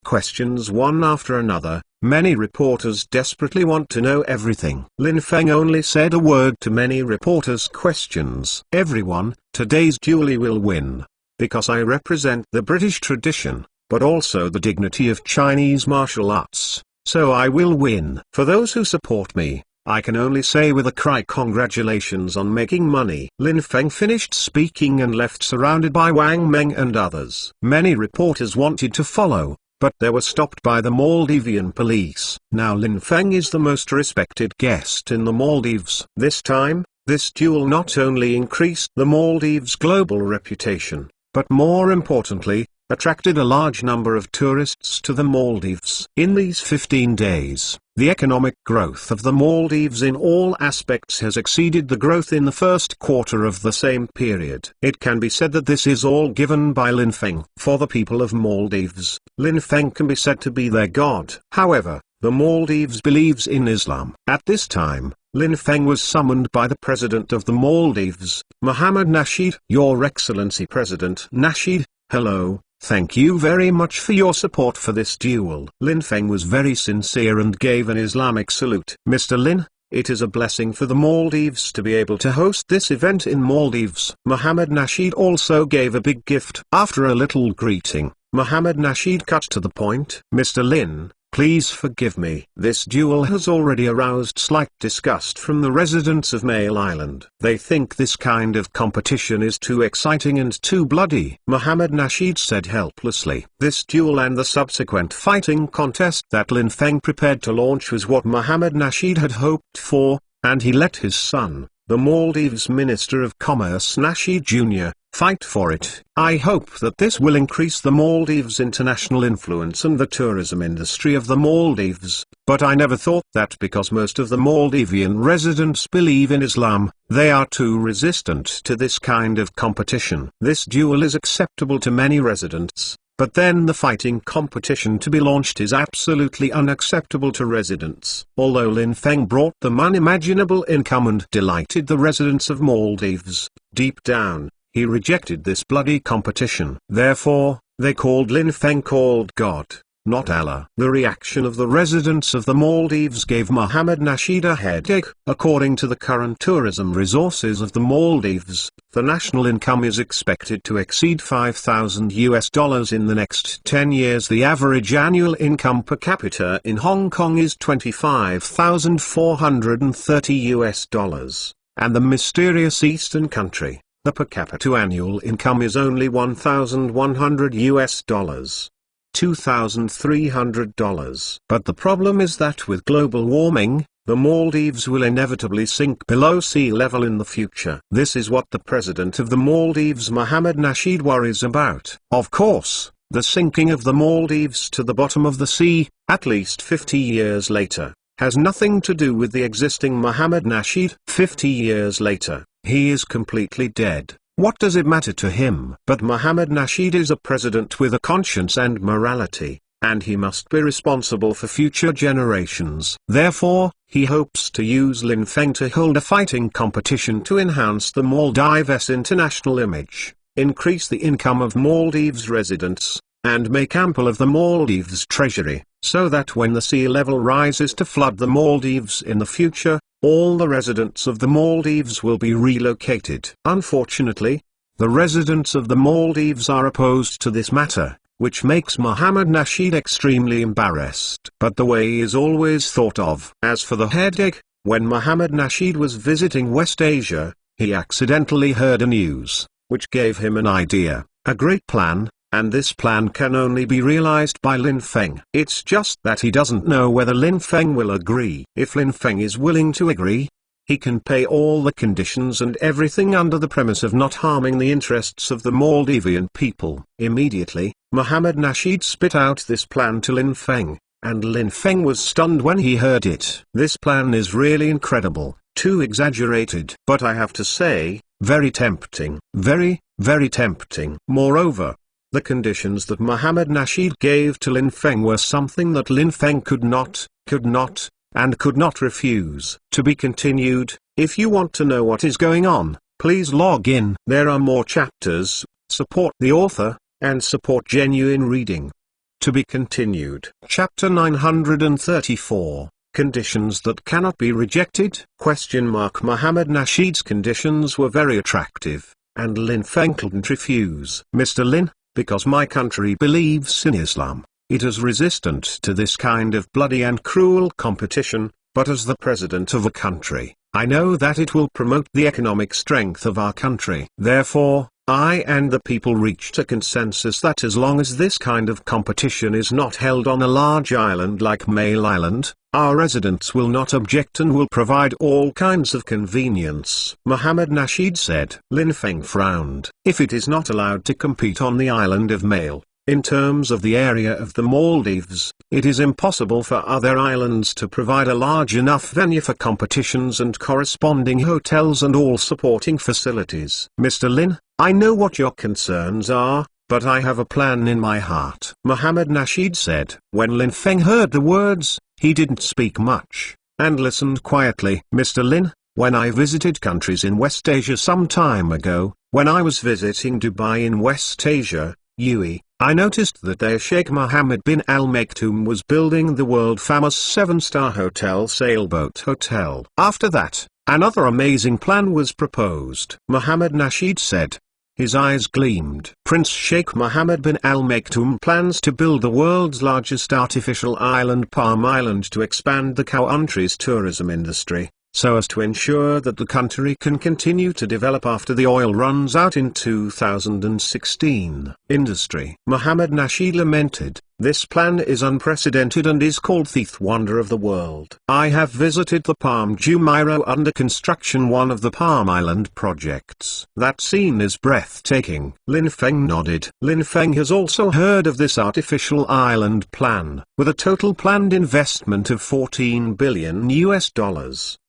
Questions one after another. Many reporters desperately want to know everything. Lin Feng only said a word to many reporters' questions. Everyone, today's duel will win, because I represent the British tradition, but also the dignity of Chinese martial arts, so I will win. For those who support me, I can only say with a cry, congratulations on making money. Lin Feng finished speaking and left surrounded by Wang Meng and others. Many reporters wanted to follow, but they were stopped by the Maldivian police. Now Lin Feng is the most respected guest in the Maldives. This time, this duel not only increased the Maldives' global reputation, but more importantly, attracted a large number of tourists to the Maldives. In these 15 days, the economic growth of the Maldives in all aspects has exceeded the growth in the first quarter of the same period. It can be said that this is all given by Lin Feng. For the people of Maldives, Lin Feng can be said to be their god. However, the Maldives believes in Islam. At this time, Lin Feng was summoned by the President of the Maldives, Mohammed Nasheed. Your Excellency President Nasheed, hello. Thank you very much for your support for this duel. Lin Feng was very sincere and gave an Islamic salute. Mr. Lin, it is a blessing for the Maldives to be able to host this event in Maldives. Mohammed Nasheed also gave a big gift. After a little greeting, Mohammed Nasheed cut to the point. Mr. Lin, please forgive me. This duel has already aroused slight disgust from the residents of Male Island. They think this kind of competition is too exciting and too bloody. Mohammed Nasheed said helplessly. This duel and the subsequent fighting contest that Lin Feng prepared to launch was what Mohammed Nasheed had hoped for, and he let his son, the Maldives Minister of Commerce Nasheed Jr., fight for it. I hope that this will increase the Maldives' international influence and the tourism industry of the Maldives, but I never thought that because most of the Maldivian residents believe in Islam, they are too resistant to this kind of competition. This duel is acceptable to many residents, but then the fighting competition to be launched is absolutely unacceptable to residents. Although Lin Feng brought them unimaginable income and delighted the residents of Maldives, deep down, he rejected this bloody competition. Therefore, They called Lin Feng called God, not Allah. The reaction of the residents of the Maldives gave Mohammed Nasheed a headache. According to the current tourism resources of the Maldives, the national income is expected to exceed $5,000 in the next 10 years. The average annual income per capita in Hong Kong is $25,430, and the mysterious eastern country, the per capita annual income is only $1,100, $2,300. But the problem is that with global warming, the Maldives will inevitably sink below sea level in the future. This is what the president of the Maldives, Mohammed Nasheed, worries about. Of course, the sinking of the Maldives to the bottom of the sea, at least 50 years later, has nothing to do with the existing Mohammed Nasheed. 50 years later, he is completely dead. What does it matter to him? But Mohammed Nasheed is a president with a conscience and morality, and he must be responsible for future generations. Therefore, he hopes to use Lin Feng to hold a fighting competition to enhance the Maldives' international image, increase the income of Maldives residents, and make ample of the Maldives treasury, so that when the sea level rises to flood the Maldives in the future, all the residents of the Maldives will be relocated. Unfortunately, the residents of the Maldives are opposed to this matter, which makes Mohammed Nasheed extremely embarrassed. But the way is always thought of. As for the headache, when Mohammed Nasheed was visiting West Asia, he accidentally heard a news, which gave him an idea, a great plan, and this plan can only be realized by Lin Feng. It's just that he doesn't know whether Lin Feng will agree. If Lin Feng is willing to agree, he can pay all the conditions and everything under the premise of not harming the interests of the Maldivian people. Immediately, Mohammed Nasheed spit out this plan to Lin Feng, and Lin Feng was stunned when he heard it. This plan is really incredible, too exaggerated. But I have to say, very tempting. Very, very tempting. Moreover, the conditions that Mohammed Nasheed gave to Lin Feng were something that Lin Feng could not refuse. To be continued. If you want to know what is going on, please log in. There are more chapters. Support the author, and support genuine reading. To be continued. Chapter 934. Conditions that cannot be rejected? Mohammed Nasheed's conditions were very attractive, and Lin Feng couldn't refuse. Mr. Lin, because my country believes in Islam, it is resistant to this kind of bloody and cruel competition, but as the president of a country, I know that it will promote the economic strength of our country. Therefore, I and the people reached a consensus that as long as this kind of competition is not held on a large island like Mail Island, our residents will not object and will provide all kinds of convenience. Mohammed Nasheed said. Lin Feng frowned. If it is not allowed to compete on the island of Mail, in terms of the area of the Maldives, it is impossible for other islands to provide a large enough venue for competitions and corresponding hotels and all supporting facilities. Mr. Lin, I know what your concerns are, but I have a plan in my heart. Mohammed Nasheed said. When Lin Feng heard the words, he didn't speak much, and listened quietly. Mr. Lin, when I visited countries in West Asia some time ago, when I was visiting Dubai in West Asia, UAE, I noticed that their Sheikh Mohammed bin Al Maktoum was building the world-famous 7-star hotel Sailboat Hotel. After that, another amazing plan was proposed. Mohammed Nasheed said. His eyes gleamed. Prince Sheikh Mohammed bin Al Maktoum plans to build the world's largest artificial island, Palm Island, to expand the country's tourism industry, so as to ensure that the country can continue to develop after the oil runs out in 2016. Industry. Mohammed Nasheed lamented, this plan is unprecedented and is called the wonder of the world. I have visited the Palm Jumeirah under construction, one of the Palm Island projects. That scene is breathtaking. Lin Feng nodded. Lin Feng has also heard of this artificial island plan, with a total planned investment of $14 billion.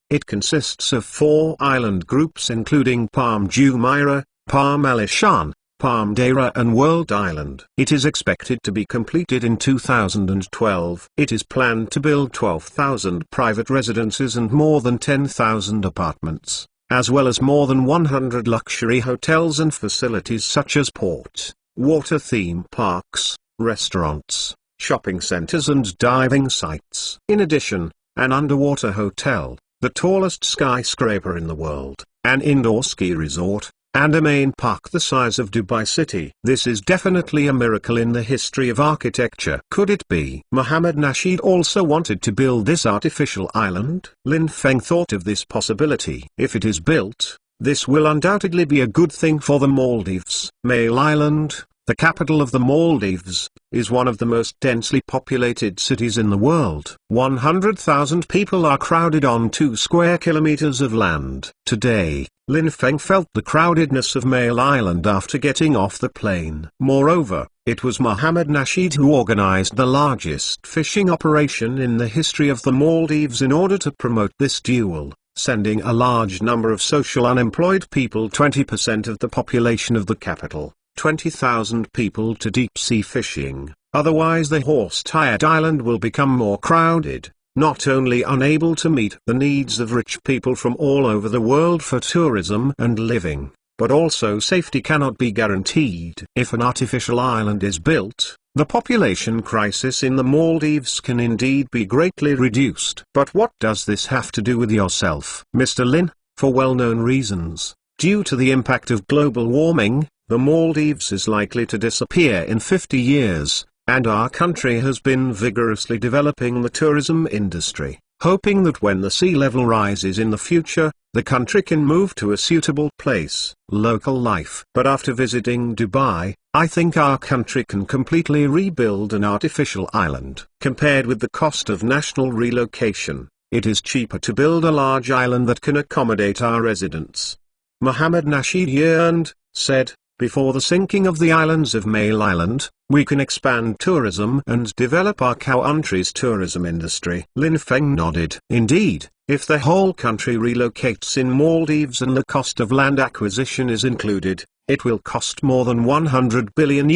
It consists of 4 island groups including Palm Jumeirah, Palm Alishan, Palm Deira and World Island. It is expected to be completed in 2012. It is planned to build 12,000 private residences and more than 10,000 apartments, as well as more than 100 luxury hotels and facilities such as port, water theme parks, restaurants, shopping centers and diving sites. In addition, an underwater hotel, the tallest skyscraper in the world, an indoor ski resort, and a main park the size of Dubai City. This is definitely a miracle in the history of architecture. Could it be? Mohammed Nasheed also wanted to build this artificial island. Lin Feng thought of this possibility. If it is built, this will undoubtedly be a good thing for the Maldives. Mail Island, the capital of the Maldives, is one of the most densely populated cities in the world. 100,000 people are crowded on 2 square kilometers of land. Today, Lin Feng felt the crowdedness of Mail Island after getting off the plane. Moreover, it was Mohammed Nasheed who organized the largest fishing operation in the history of the Maldives in order to promote this duel, sending a large number of social unemployed people, 20% of the population of the capital, 20,000 people, to deep-sea fishing. Otherwise the horse-tired island will become more crowded, not only unable to meet the needs of rich people from all over the world for tourism and living, but also safety cannot be guaranteed. If an artificial island is built, the population crisis in the Maldives can indeed be greatly reduced. But what does this have to do with yourself, Mr. Lin? For well-known reasons, due to the impact of global warming, the Maldives is likely to disappear in 50 years, and our country has been vigorously developing the tourism industry, hoping that when the sea level rises in the future, the country can move to a suitable place, local life. But after visiting Dubai, I think our country can completely rebuild an artificial island. Compared with the cost of national relocation, it is cheaper to build a large island that can accommodate our residents. Mohammed Nasheed yearned, said, before the sinking of the islands of Mail Island, we can expand tourism and develop our country's tourism industry. Lin Feng nodded. Indeed, if the whole country relocates in Maldives and the cost of land acquisition is included, it will cost more than $100 billion.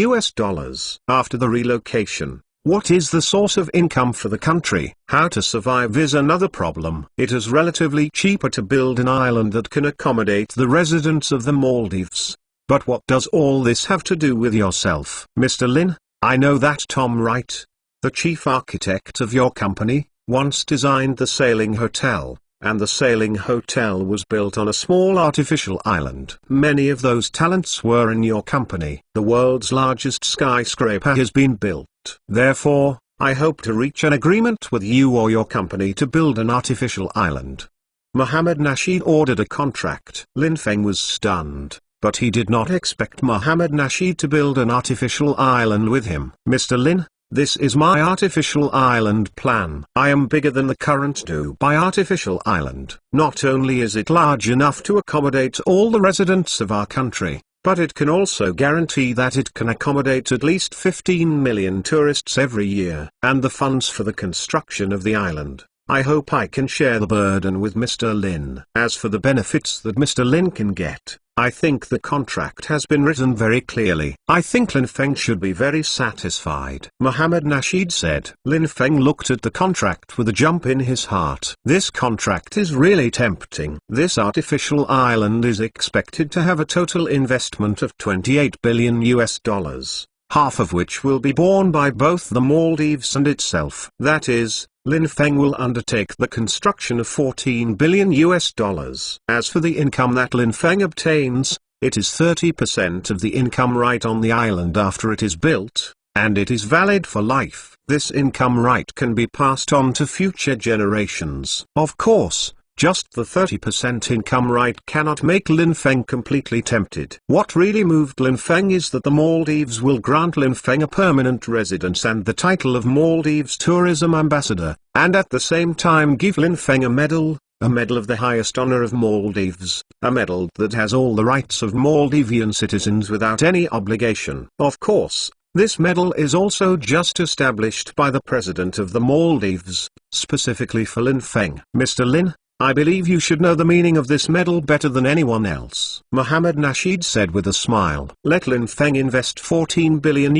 After the relocation, what is the source of income for the country? How to survive is another problem. It is relatively cheaper to build an island that can accommodate the residents of the Maldives. But what does all this have to do with yourself, Mr. Lin? I know that Tom Wright, the chief architect of your company, once designed the sailing hotel, and the sailing hotel was built on a small artificial island. Many of those talents were in your company. The world's largest skyscraper has been built. Therefore, I hope to reach an agreement with you or your company to build an artificial island. Mohammed Nasheed ordered a contract. Lin Feng was stunned. But he did not expect Mohammed Nasheed to build an artificial island with him. Mr. Lin, this is my artificial island plan. I am bigger than the current Dubai artificial island. Not only is it large enough to accommodate all the residents of our country, but it can also guarantee that it can accommodate at least 15 million tourists every year. And the funds for the construction of the island, I hope I can share the burden with Mr. Lin. As for the benefits that Mr. Lin can get, I think the contract has been written very clearly. I think Lin Feng should be very satisfied. Mohammed Nasheed said. Lin Feng looked at the contract with a jump in his heart. This contract is really tempting. This artificial island is expected to have a total investment of $28 billion, half of which will be borne by both the Maldives and itself. That is, Lin Feng will undertake the construction of $14 billion. As for the income that Lin Feng obtains, it is 30% of the income right on the island after it is built, and it is valid for life. This income right can be passed on to future generations. Of course, just the 30% income right cannot make Lin Feng completely tempted. What really moved Lin Feng is that the Maldives will grant Lin Feng a permanent residence and the title of Maldives Tourism Ambassador, and at the same time give Lin Feng a medal of the highest honor of Maldives, a medal that has all the rights of Maldivian citizens without any obligation. Of course, this medal is also just established by the president of the Maldives, specifically for Lin Feng. Mr. Lin, I believe you should know the meaning of this medal better than anyone else. Mohammed Nasheed said with a smile. Let Lin Feng invest $14 billion,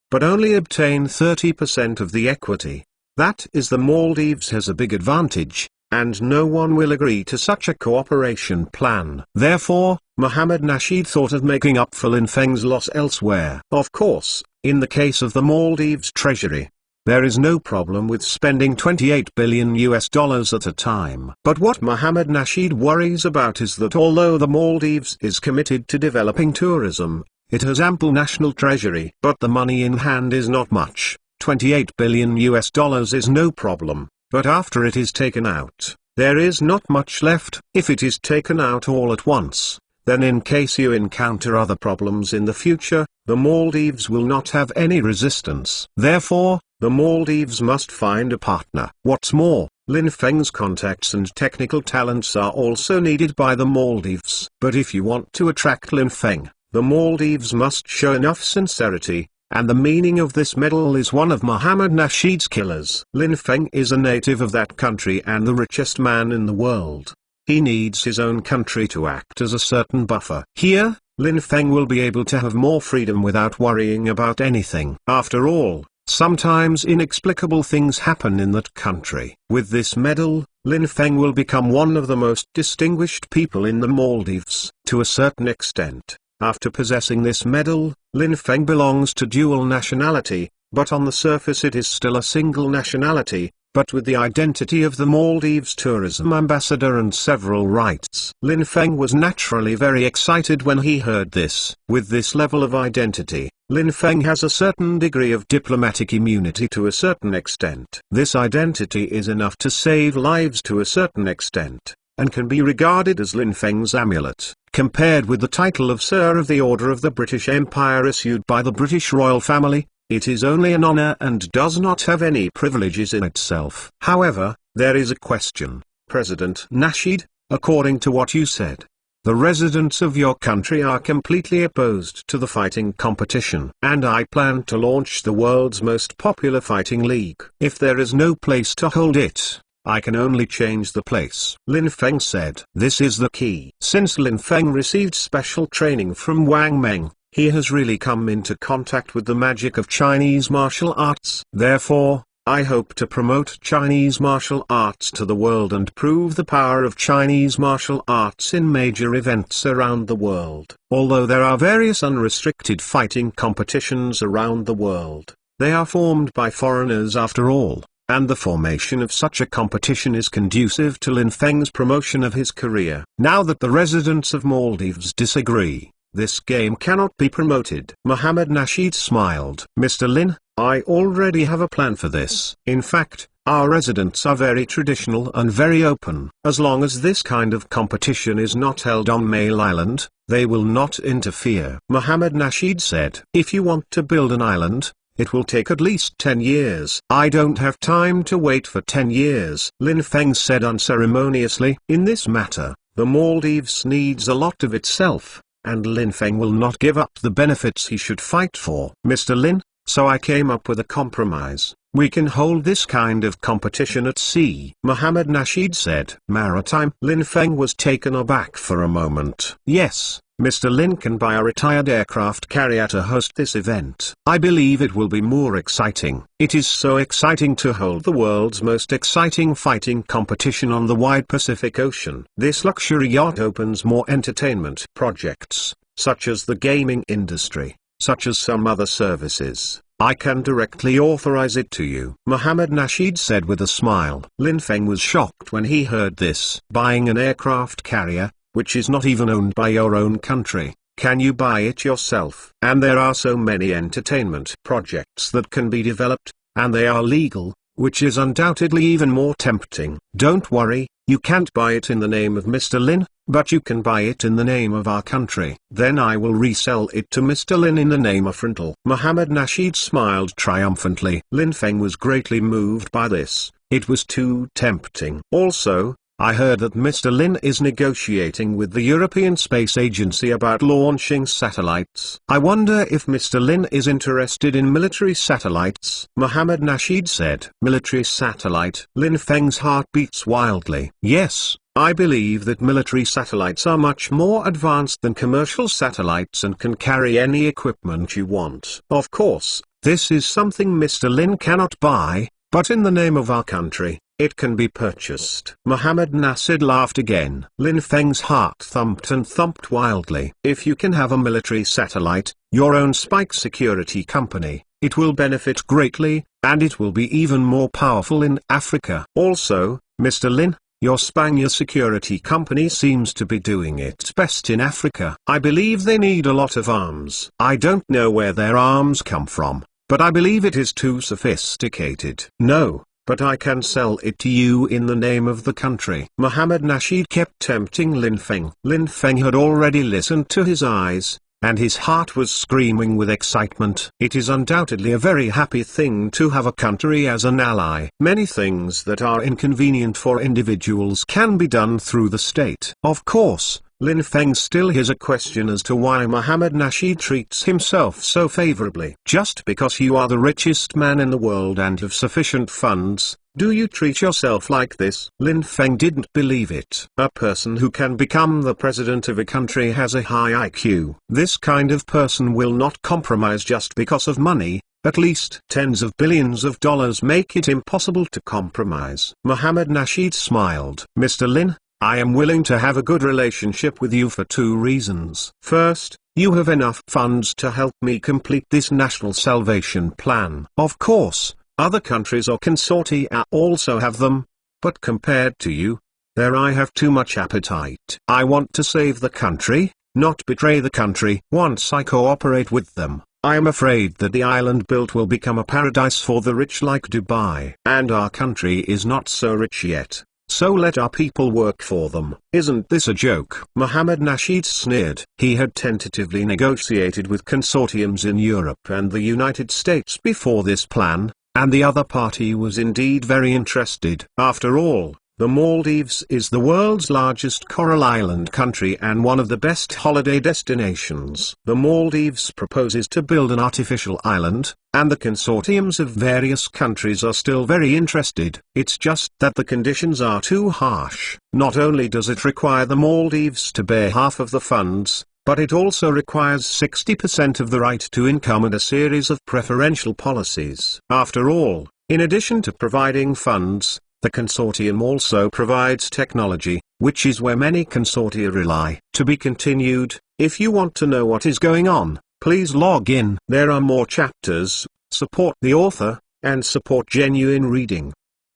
but only obtain 30% of the equity. That is, the Maldives has a big advantage. and no one will agree to such a cooperation plan. Therefore, Mohammed Nasheed thought of making up for Lin Feng's loss elsewhere. Of course, in the case of the Maldives Treasury, there is no problem with spending $28 billion at a time. But what Mohammed Nasheed worries about is that although the Maldives is committed to developing tourism, it has ample national treasury. But the money in hand is not much. $28 billion is no problem, but after it is taken out, there is not much left. If it is taken out all at once, then in case you encounter other problems in the future, the Maldives will not have any resistance. Therefore, the Maldives must find a partner. What's more, Lin Feng's contacts and technical talents are also needed by the Maldives. But if you want to attract Lin Feng, the Maldives must show enough sincerity, and the meaning of this medal is one of Mohammed Nasheed's killers. Lin Feng is a native of that country and the richest man in the world. He needs his own country to act as a certain buffer. Here, Lin Feng will be able to have more freedom without worrying about anything. After all, sometimes inexplicable things happen in that country. With this medal, Lin Feng will become one of the most distinguished people in the Maldives. To a certain extent, after possessing this medal, Lin Feng belongs to dual nationality, but on the surface it is still a single nationality, but with the identity of the Maldives tourism ambassador and several rights. Lin Feng was naturally very excited when he heard this. With this level of identity, Lin Feng has a certain degree of diplomatic immunity to a certain extent. This identity is enough to save lives to a certain extent, and can be regarded as Lin Feng's amulet. Compared with the title of Sir of the Order of the British Empire issued by the British royal family, it is only an honor and does not have any privileges in itself. However, there is a question, President Nasheed, according to what you said. The residents of your country are completely opposed to the fighting competition. And I plan to launch the world's most popular fighting league. If there is no place to hold it, I can only change the place. Lin Feng said. This is the key. Since Lin Feng received special training from Wang Meng, he has really come into contact with the magic of Chinese martial arts. Therefore, I hope to promote Chinese martial arts to the world and prove the power of Chinese martial arts in major events around the world. Although there are various unrestricted fighting competitions around the world, they are formed by foreigners after all, and the formation of such a competition is conducive to Lin Feng's promotion of his career. Now that the residents of Maldives disagree, this game cannot be promoted. Mohammed Nasheed smiled. Mr. Lin, I already have a plan for this. In fact, our residents are very traditional and very open. As long as this kind of competition is not held on Mail Island, they will not interfere. Mohammed Nasheed said. If you want to build an island, it will take at least 10 years. I don't have time to wait for 10 years. Lin Feng said unceremoniously. In this matter, the Maldives needs a lot of itself, and Lin Feng will not give up the benefits he should fight for. Mr. Lin, so I came up with a compromise. We can hold this kind of competition at sea. Mohammed Nasheed said. Maritime. Lin Feng was taken aback for a moment. Yes, Mr. Lin can buy a retired aircraft carrier to host this event. I believe it will be more exciting. It is so exciting to hold the world's most exciting fighting competition on the wide Pacific Ocean. This luxury yacht opens more entertainment projects, such as the gaming industry, such as some other services. I can directly authorize it to you. Mohammed Nasheed said with a smile. Lin Feng was shocked when he heard this. Buying an aircraft carrier, which is not even owned by your own country, can you buy it yourself? And there are so many entertainment projects that can be developed, and they are legal, which is undoubtedly even more tempting. Don't worry, you can't buy it in the name of Mr. Lin, but you can buy it in the name of our country. Then I will resell it to Mr. Lin in the name of rental. Mohammed Nasheed smiled triumphantly. Lin Feng was greatly moved by this. It was too tempting. Also, I heard that Mr. Lin is negotiating with the European Space Agency about launching satellites. I wonder if Mr. Lin is interested in military satellites. Mohammed Nasheed said. Military satellite. Lin Feng's heart beats wildly. Yes, I believe that military satellites are much more advanced than commercial satellites and can carry any equipment you want. Of course, this is something Mr. Lin cannot buy, but in the name of our country, It can be purchased. Mohammed Nasrid laughed again. Lin Feng's heart thumped and thumped wildly. If you can have a military satellite, your own spike security company, it will benefit greatly, and it will be even more powerful in Africa. Also, Mr. Lin, your Spanier security company seems to be doing its best in Africa. I believe they need a lot of arms. I don't know where their arms come from, but I believe it is too sophisticated. No, but I can sell it to you in the name of the country. Mohammed Nasrid kept tempting Lin Feng. Lin Feng had already listened to his eyes, and his heart was screaming with excitement. It is undoubtedly a very happy thing to have a country as an ally. Many things that are inconvenient for individuals can be done through the state. Of course, Lin Feng still has a question as to why Mohammed Nasrid treats himself so favorably. Just because you are the richest man in the world and have sufficient funds, do you treat yourself like this? Lin Feng didn't believe it. A person who can become the president of a country has a high IQ. This kind of person will not compromise just because of money. At least tens of billions of dollars make it impossible to compromise. Mohammed Nasrid smiled. Mr. Lin, I am willing to have a good relationship with you for two reasons. First, you have enough funds to help me complete this national salvation plan. Of course, other countries or consortia also have them, but compared to you, there I have too much appetite. I want to save the country, not betray the country. Once I cooperate with them, I am afraid that the island built will become a paradise for the rich like Dubai. And our country is not so rich yet. So let our people work for them. Isn't this a joke? Mohammed Nasrid sneered. He had tentatively negotiated with consortiums in Europe and the United States before this plan, and the other party was indeed very interested. After all, the Maldives is the world's largest coral island country and one of the best holiday destinations. The Maldives proposes to build an artificial island, and the consortiums of various countries are still very interested. It's just that the conditions are too harsh. Not only does it require the Maldives to bear half of the funds, but it also requires 60% of the right to income and a series of preferential policies. After all, in addition to providing funds, the consortium also provides technology, which is where many consortia rely. To be continued. If you want to know what is going on, please log in. There are more chapters. Support the author, and support genuine reading.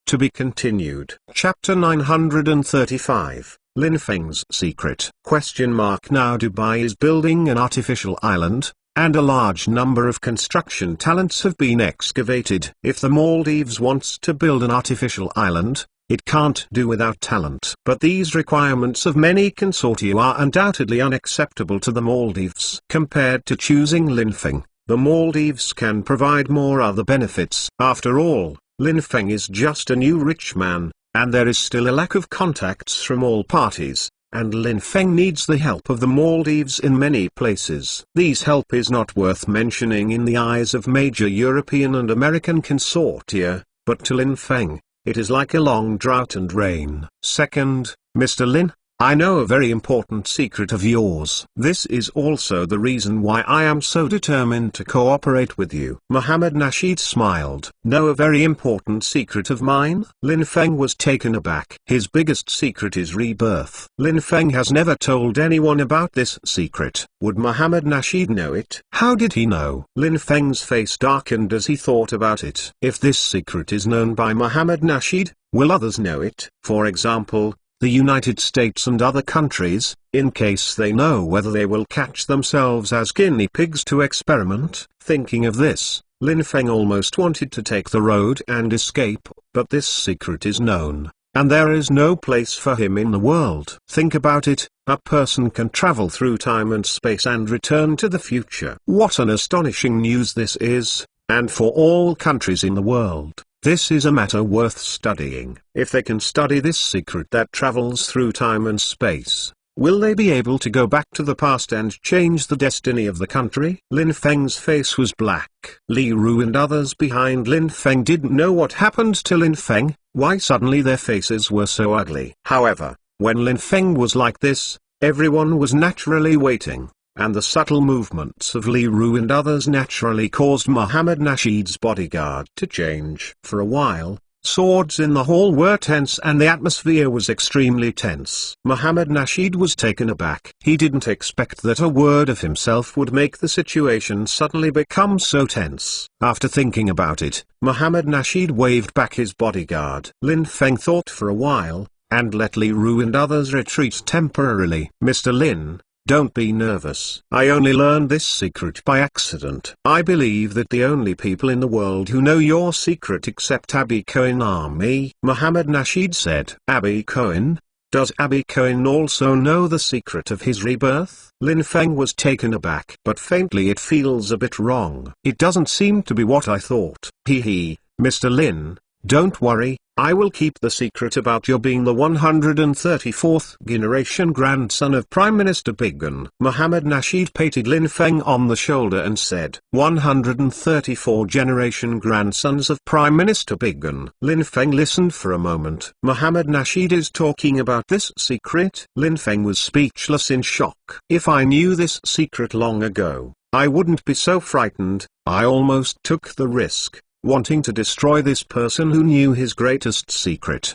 To be continued. Chapter 935. Lin Feng's Secret. Now Dubai is building an artificial island, and a large number of construction talents have been excavated. If the Maldives wants to build an artificial island, it can't do without talent. But these requirements of many consortia are undoubtedly unacceptable to the Maldives. Compared to choosing Lin Feng, the Maldives can provide more other benefits. After all, Lin Feng is just a new rich man, and there is still a lack of contacts from all parties. And Lin Feng needs the help of the Maldives in many places. This help is not worth mentioning in the eyes of major European and American consortia, but to Lin Feng, it is like a long drought and rain. Second, Mr. Lin, I know a very important secret of yours. This is also the reason why I am so determined to cooperate with you. Mohammed Nasrid smiled. Know a very important secret of mine? Lin Feng was taken aback. His biggest secret is rebirth. Lin Feng has never told anyone about this secret. Would Mohammed Nasrid know it? How did he know? Lin Feng's face darkened as he thought about it. If this secret is known by Mohammed Nasrid, will others know it? For example, the United States and other countries, in case they know whether they will catch themselves as guinea pigs to experiment. Thinking of this, Lin Feng almost wanted to take the road and escape, but this secret is known, and there is no place for him in the world. Think about it, a person can travel through time and space and return to the future. What an astonishing news this is, and for all countries in the world. This is a matter worth studying. If they can study this secret that travels through time and space, will they be able to go back to the past and change the destiny of the country? Lin Feng's face was black. Li Ru and others behind Lin Feng didn't know what happened to Lin Feng, why suddenly their faces were so ugly. However, when Lin Feng was like this, everyone was naturally waiting. And the subtle movements of Li Ru and others naturally caused Mohammed Nasrid's bodyguard to change. For a while, Swords in the hall were tense and the atmosphere was extremely tense. Muhammad Nasheed was taken aback. He didn't expect that a word of himself would make the situation suddenly become so tense. After thinking about it, Muhammad Nasheed waved back his bodyguard. Lin Feng thought for a while, and let Li Ru and others retreat temporarily. Mr. Lin, don't be nervous. I only learned this secret by accident. I believe that the only people in the world who know your secret except Abby Cohen are me. Muhammad Nasheed said. Abby Cohen? Does Abby Cohen also know the secret of his rebirth? Lin Feng was taken aback. But faintly it feels a bit wrong. It doesn't seem to be what I thought. Mr. Lin, don't worry. I will keep the secret about your being the 134th generation grandson of Prime Minister Bigun. Muhammad Nasheed patted Lin Feng on the shoulder and said, 134 generation grandsons of Prime Minister Bigun. Lin Feng listened for a moment. Muhammad Nasheed is talking about this secret? Lin Feng was speechless in shock. If I knew this secret long ago, I wouldn't be so frightened. I almost took the risk, wanting to destroy this person who knew his greatest secret.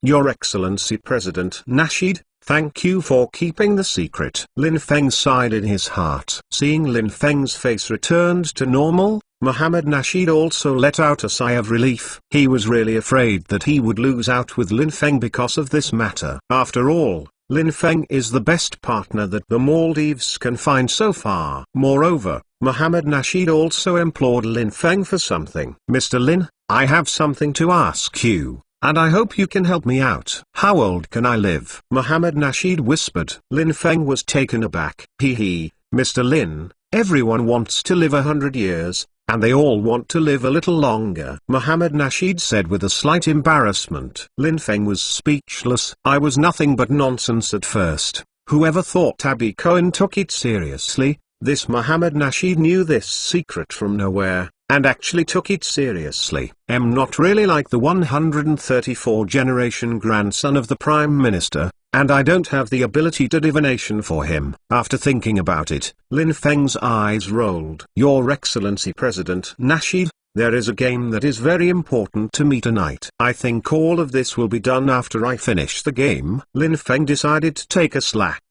Your Excellency President Nasheed, thank you for keeping the secret. Lin Feng sighed in his heart. Seeing Lin Feng's face returned to normal, Muhammad Nasheed also let out a sigh of relief. He was really afraid that he would lose out with Lin Feng because of this matter. After all, Lin Feng is the best partner that the Maldives can find so far. Moreover, Muhammad Nasheed also implored Lin Feng for something. Mr. Lin, I have something to ask you, and I hope you can help me out. How old can I live? Muhammad Nasheed whispered. Lin Feng was taken aback. Mr. Lin, everyone wants to live 100 years, and they all want to live a little longer. Muhammad Nasheed said with a slight embarrassment. Lin Feng was speechless. I was nothing but nonsense at first. Whoever thought Abby Cohen took it seriously? This Muhammad Nasheed knew this secret from nowhere, and actually took it seriously. I'm not really like the 134 generation grandson of the Prime Minister, and I don't have the ability to divination for him. After thinking about it, Lin Feng's eyes rolled. Your Excellency President Nasheed, there is a game that is very important to me tonight. I think all of this will be done after I finish the game. Lin Feng decided to take a slack.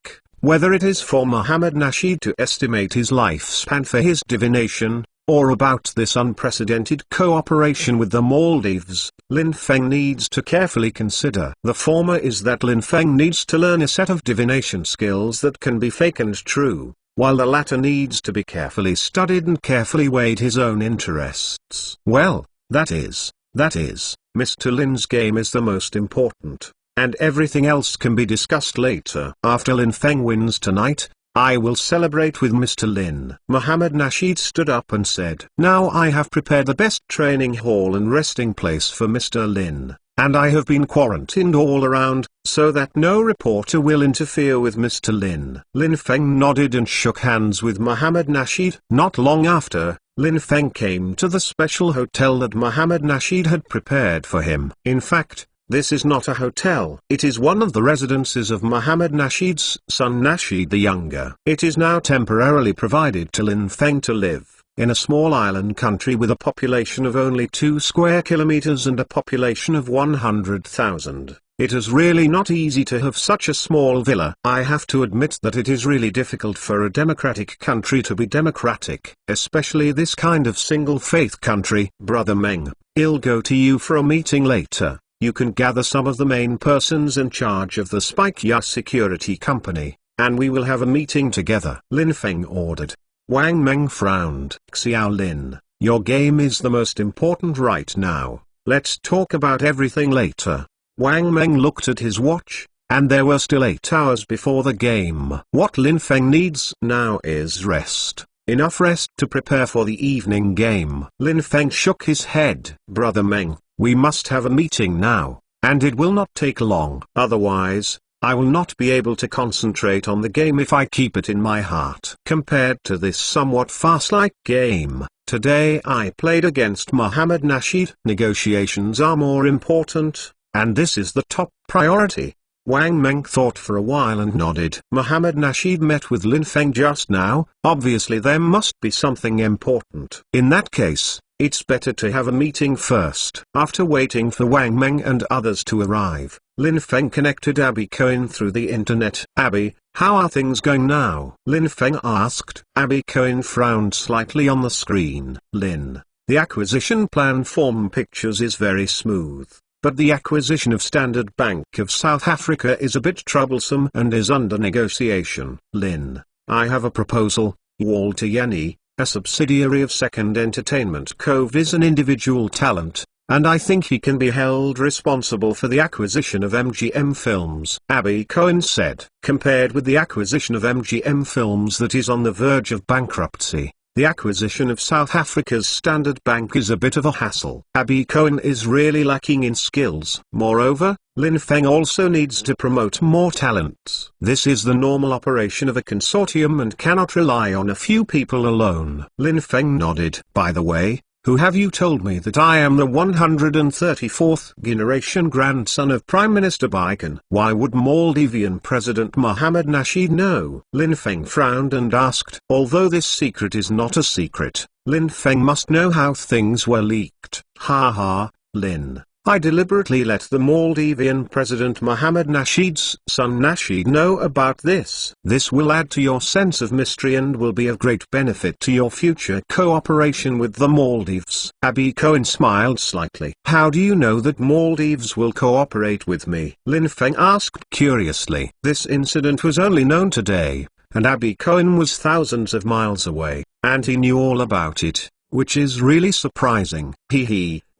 Whether it is for Muhammad Nasheed to estimate his lifespan for his divination, or about this unprecedented cooperation with the Maldives, Lin Feng needs to carefully consider. The former is that Lin Feng needs to learn a set of divination skills that can be fake and true, while the latter needs to be carefully studied and carefully weighed his own interests. Well, that is, Mr. Lin's game is the most important, and everything else can be discussed later. After Lin Feng wins tonight, I will celebrate with Mr. Lin. Muhammad Nasheed stood up and said, now I have prepared the best training hall and resting place for Mr. Lin, and I have been quarantined all around, so that no reporter will interfere with Mr. Lin. Lin Feng nodded and shook hands with Muhammad Nasheed. Not long after, Lin Feng came to the special hotel that Muhammad Nasheed had prepared for him. In fact, this is not a hotel. It is one of the residences of Muhammad Nasheed's son Nasheed the Younger. It is now temporarily provided to Lin Feng to live in a small island country with a population of only 2 square kilometers and a population of 100,000. It is really not easy to have such a small villa. I have to admit that it is really difficult for a democratic country to be democratic, especially this kind of single-faith country. Brother Meng, I'll go to you for a meeting later. You can gather some of the main persons in charge of the Spike Ya security company, and we will have a meeting together. Lin Feng ordered. Wang Meng frowned. Xiao Lin, your game is the most important right now. Let's talk about everything later. Wang Meng looked at his watch, and there were still 8 hours before the game. What Lin Feng needs now is rest. Enough rest to prepare for the evening game. Lin Feng shook his head. Brother Meng, we must have a meeting now, and it will not take long. Otherwise, I will not be able to concentrate on the game if I keep it in my heart. Compared to this somewhat farce-like game, today I played against Muhammad Nasheed. Negotiations are more important, and this is the top priority. Wang Meng thought for a while and nodded. Muhammad Nasheed met with Lin Feng just now. Obviously there must be something important. In that case, It's better to have a meeting first. After waiting for Wang Meng and others to arrive, Lin Feng connected Abby Cohen through the internet. Abby, how are things going now? Lin Feng asked. Abby Cohen frowned slightly on the screen. Lin, the acquisition plan for Pictures is very smooth, but the acquisition of Standard Bank of South Africa is a bit troublesome and is under negotiation. Lin, I have a proposal. Walter Yenny, a subsidiary of Second Entertainment Cove, is an individual talent, and I think he can be held responsible for the acquisition of MGM Films. Abby Cohen said, compared with the acquisition of MGM Films that is on the verge of bankruptcy, the acquisition of South Africa's Standard Bank is a bit of a hassle. Abby Cohen is really lacking in skills. Moreover, Lin Feng also needs to promote more talents. This is the normal operation of a consortium and cannot rely on a few people alone. Lin Feng nodded. By the way, who have you told me that I am the 134th generation grandson of Prime Minister Baikan? Why would Maldivian President Mohammed Nasheed know? Lin Feng frowned and asked. Although this secret is not a secret, Lin Feng must know how things were leaked. Ha ha, Lin. I deliberately let the Maldivian President Mohammed Nasheed's son Nasheed know about this. This will add to your sense of mystery and will be of great benefit to your future cooperation with the Maldives. Abby Cohen smiled slightly. How do you know that Maldives will cooperate with me? Lin Feng asked curiously. This incident was only known today, and Abby Cohen was thousands of miles away, and he knew all about it, which is really surprising.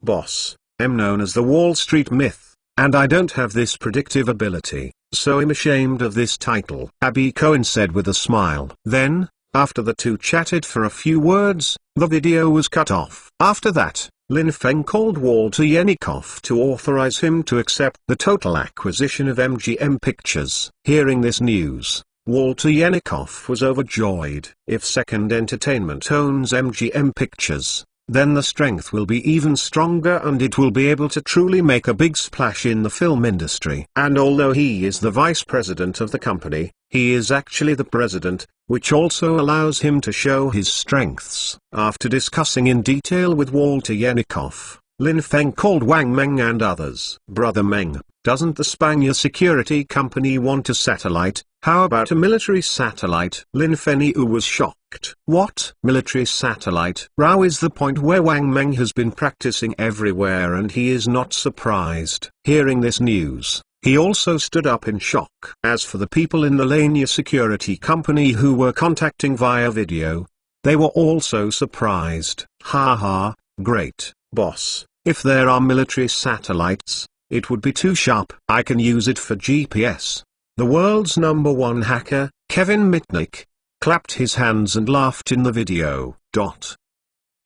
Boss. I'm known as the Wall Street Myth, and I don't have this predictive ability, so I'm ashamed of this title. Abby Cohen said with a smile. Then, after the two chatted for a few words, the video was cut off. After that, Lin Feng called Walter Yenikoff to authorize him to accept the total acquisition of MGM Pictures. Hearing this news, Walter Yenikoff was overjoyed. If Second Entertainment owns MGM Pictures, then the strength will be even stronger and it will be able to truly make a big splash in the film industry. And although he is the vice president of the company, he is actually the president, which also allows him to show his strengths. After discussing in detail with Walter Yenikoff, Lin Feng called Wang Meng and others. Brother Meng, doesn't the Spania security company want a satellite? How about a military satellite? Lin Feng was shocked. What? Military satellite? Rao is the point where Wang Meng has been practicing everywhere and he is not surprised. Hearing this news, he also stood up in shock. As for the people in the Lania security company who were contacting via video, they were also surprised. Ha ha, great, boss. If there are military satellites, it would be too sharp. I can use it for GPS. The world's #1 hacker, Kevin Mitnick, clapped his hands and laughed in the video.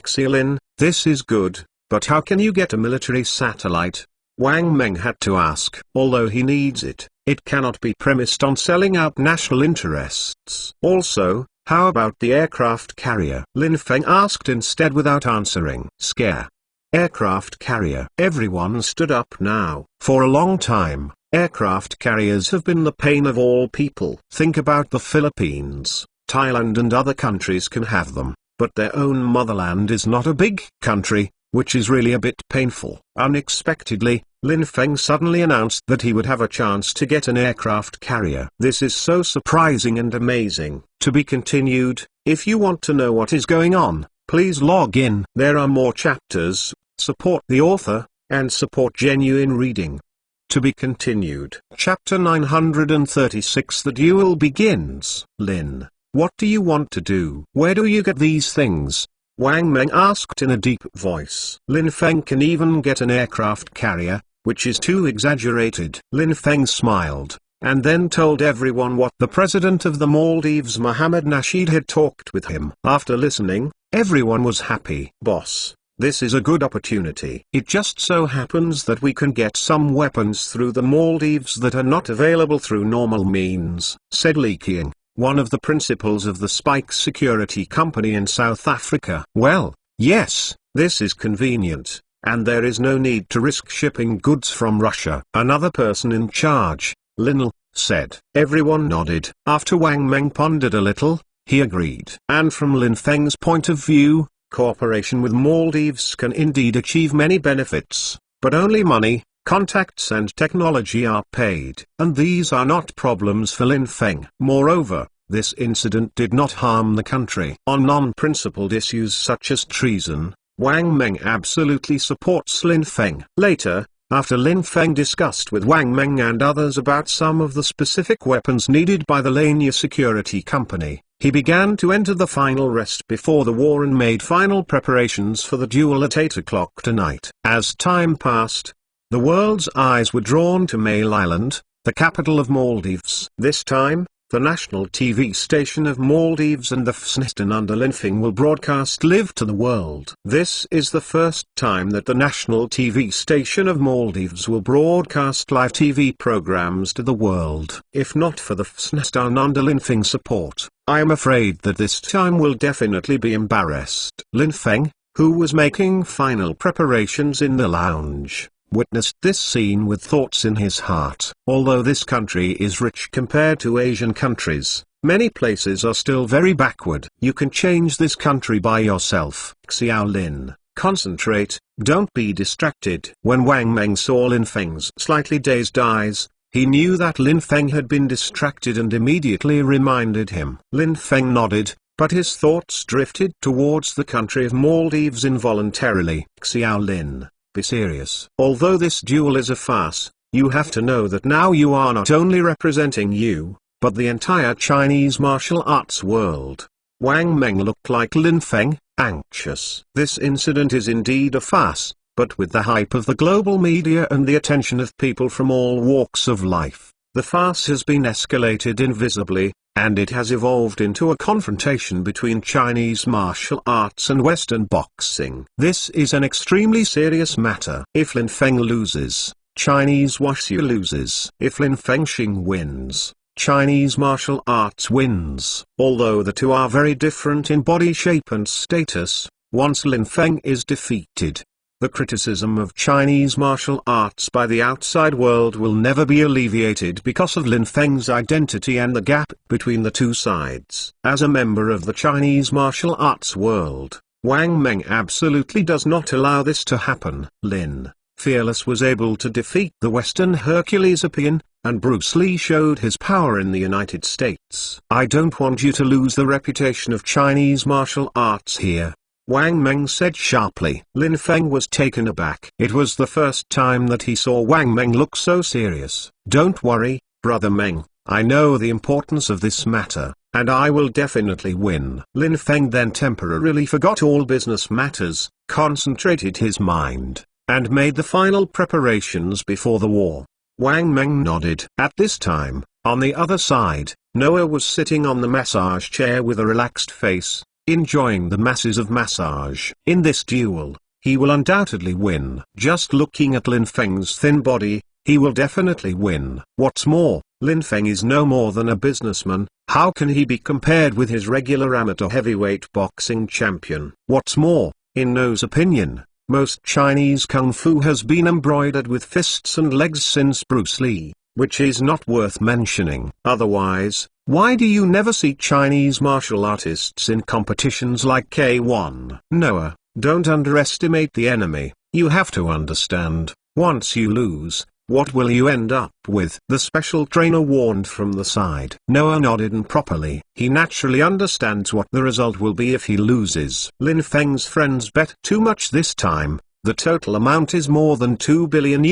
Xilin, this is good, but how can you get a military satellite? Wang Meng had to ask. Although he needs it, it cannot be premised on selling out national interests. Also, how about the aircraft carrier? Lin Feng asked instead without answering. Scare. Aircraft carrier. Everyone stood up now. For a long time, aircraft carriers have been the pain of all people. Think about the Philippines, Thailand and other countries can have them, but their own motherland is not a big country, which is really a bit painful. Unexpectedly, Lin Feng suddenly announced that he would have a chance to get an aircraft carrier. This is so surprising and amazing. To be continued. If you want to know what is going on, please log in. There are more chapters. Support the author, and support genuine reading. To be continued. Chapter 936. The duel begins. Lin, what do you want to do? Where do you get these things? Wang Meng asked in a deep voice. Lin Feng can even get an aircraft carrier, which is too exaggerated. Lin Feng smiled, and then told everyone what the president of the Maldives Mohammed Nasheed had talked with him. After listening, everyone was happy. Boss, this is a good opportunity. It just so happens that we can get some weapons through the Maldives that are not available through normal means, said Li Qiang, one of the principals of the Spike Security Company in South Africa. Well, yes, this is convenient, and there is no need to risk shipping goods from Russia. Another person in charge, Linl, said. Everyone nodded. After Wang Meng pondered a little, he agreed. And from Lin Feng's point of view, Cooperation with Maldives can indeed achieve many benefits, but only money, contacts and technology are paid. And these are not problems for Lin Feng. Moreover, this incident did not harm the country. On non-principled issues such as treason, Wang Meng absolutely supports Lin Feng. Later, after Lin Feng discussed with Wang Meng and others about some of the specific weapons needed by the Lania Security Company, he began to enter the final rest before the war and made final preparations for the duel at 8 o'clock tonight. As time passed, the world's eyes were drawn to Mail Island, the capital of Maldives. This time, the national TV station of Maldives and the FSNistan under Lin Feng will broadcast live to the world. This is the first time that the national TV station of Maldives will broadcast live TV programs to the world. If not for the FSNistan under Lin Feng's support, I am afraid that this time will definitely be embarrassed. Lin Feng, who was making final preparations in the lounge, witnessed this scene with thoughts in his heart. Although this country is rich compared to Asian countries, many places are still very backward. You can change this country by yourself. Xiao Lin, concentrate, don't be distracted. When Wang Meng saw Lin Feng's slightly dazed eyes, he knew that Lin Feng had been distracted and immediately reminded him. Lin Feng nodded, but his thoughts drifted towards the country of Maldives involuntarily. Xiao Lin, be serious. Although this duel is a farce, you have to know that now you are not only representing you, but the entire Chinese martial arts world. Wang Meng looked like Lin Feng, anxious. This incident is indeed a farce, but with the hype of the global media and the attention of people from all walks of life, the farce has been escalated invisibly, and it has evolved into a confrontation between Chinese martial arts and Western boxing. This is an extremely serious matter. If Lin Feng loses, Chinese Wushu loses. If Lin Fengxing wins, Chinese martial arts wins. Although the two are very different in body shape and status, once Lin Feng is defeated, the criticism of Chinese martial arts by the outside world will never be alleviated because of Lin Feng's identity and the gap between the two sides. As a member of the Chinese martial arts world, Wang Meng absolutely does not allow this to happen. Lin Fearless was able to defeat the Western Hercules Appian, and Bruce Lee showed his power in the United States. I don't want you to lose the reputation of Chinese martial arts here, Wang Meng said sharply. Lin Feng was taken aback. It was the first time that he saw Wang Meng look so serious. Don't worry, Brother Meng, I know the importance of this matter, and I will definitely win. Lin Feng then temporarily forgot all business matters, concentrated his mind, and made the final preparations before the war. Wang Meng nodded. At this time, on the other side, Noah was sitting on the massage chair with a relaxed face, enjoying the masses of massage. In this duel, he will undoubtedly win. Just looking at Lin Feng's thin body, he will definitely win. What's more, Lin Feng is no more than a businessman. How can he be compared with his regular amateur heavyweight boxing champion? What's more, in No's opinion, most Chinese kung fu has been embroidered with fists and legs since Bruce Lee, which is not worth mentioning. Otherwise, why do you never see Chinese martial artists in competitions like K1? Noah, don't underestimate the enemy. You have to understand, once you lose, what will you end up with? The special trainer warned from the side. Noah nodded, and properly, he naturally understands what the result will be if he loses. Lin Feng's friends bet too much this time. The total amount is more than $2 billion.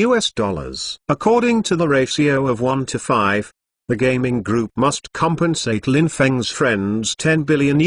According to the ratio of 1 to 5, the gaming group must compensate Lin Feng's friends $10 billion.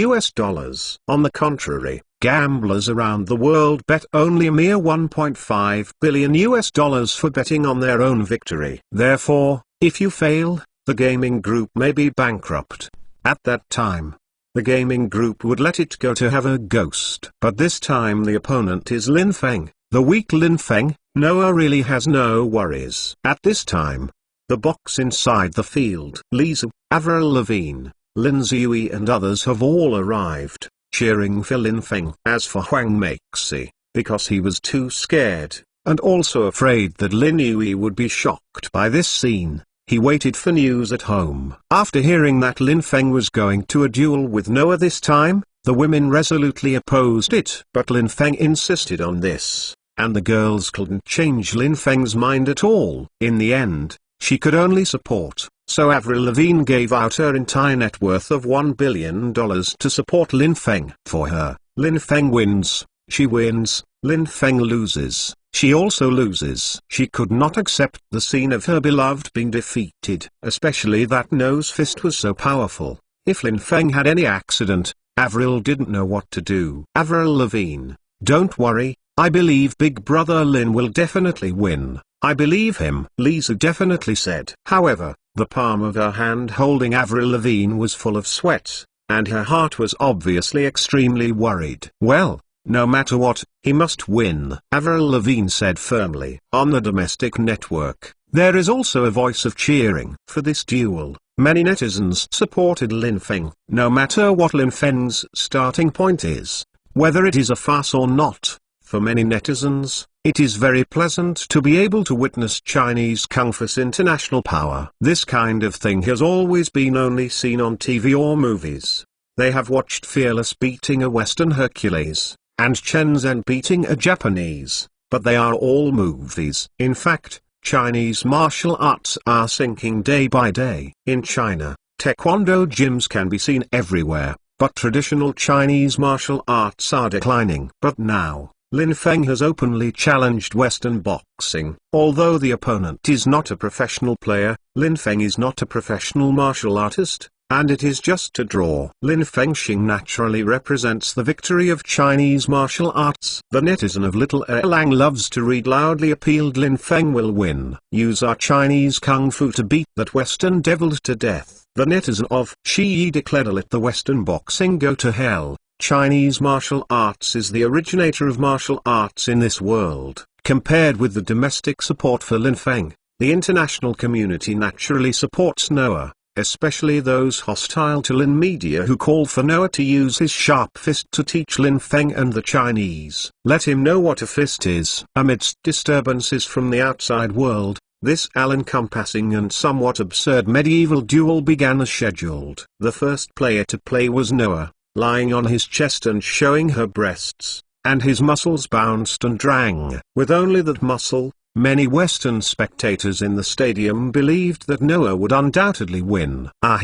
On the contrary, gamblers around the world bet only a mere $1.5 billion for betting on their own victory. Therefore, if you fail, the gaming group may be bankrupt. At that time, the gaming group would let it go to have a ghost. But this time the opponent is Lin Feng, the weak Lin Feng. Noah really has no worries. At this time, the box inside the field. Lisa, Avril Lavigne, Lin Ziyue and others have all arrived, cheering for Lin Feng. As for Huang Meixi, because he was too scared, and also afraid that Lin Yue would be shocked by this scene, he waited for news at home. After hearing that Lin Feng was going to a duel with Noah this time, The women resolutely opposed it. But Lin Feng insisted on this, and the girls couldn't change Lin Feng's mind at all. In the end, she could only support, so Avril Lavigne gave out her entire net worth of $1 billion to support Lin Feng. For her, Lin Feng wins, she wins. Lin Feng loses, she also loses. She could not accept the scene of her beloved being defeated, especially that No's fist was so powerful. If Lin Feng had any accident, Avril didn't know what to do. Avril Lavigne, don't worry, I believe Big Brother Lin will definitely win. I believe him, Lisa definitely said. However, the palm of her hand holding Avril Lavigne was full of sweat, and her heart was obviously extremely worried. Well, no matter what, he must win, Avril Lavigne said firmly. On the domestic network, there is also a voice of cheering for this duel. Many netizens supported Lin Feng, no matter what Lin Feng's starting point is, whether it is a farce or not. For many netizens, it is very pleasant to be able to witness Chinese Kung Fu's international power. This kind of thing has always been only seen on TV or movies. They have watched Fearless beating a Western Hercules, and Chen Zhen beating a Japanese, but they are all movies. In fact, Chinese martial arts are sinking day by day. In China, taekwondo gyms can be seen everywhere, but traditional Chinese martial arts are declining. But now, Lin Feng has openly challenged Western boxing. Although the opponent is not a professional player, Lin Feng is not a professional martial artist, and it is just a draw. Lin Feng Xing naturally represents the victory of Chinese martial arts. The netizen of Little Erlang loves to read loudly appealed Lin Feng will win. Use our Chinese Kung Fu to beat that Western devil to death. The netizen of Shi Yi declared let the Western boxing go to hell. Chinese martial arts is the originator of martial arts in this world. Compared with the domestic support for Lin Feng, the international community naturally supports Noah, especially those hostile to Lin media who call for Noah to use his sharp fist to teach Lin Feng and the Chinese. Let him know what a fist is. Amidst disturbances from the outside world, this all-encompassing and somewhat absurd medieval duel began as scheduled. The first player to play was Noah, lying on his chest and showing her breasts, and his muscles bounced and rang. With only that muscle, many Western spectators in the stadium believed that Noah would undoubtedly win. At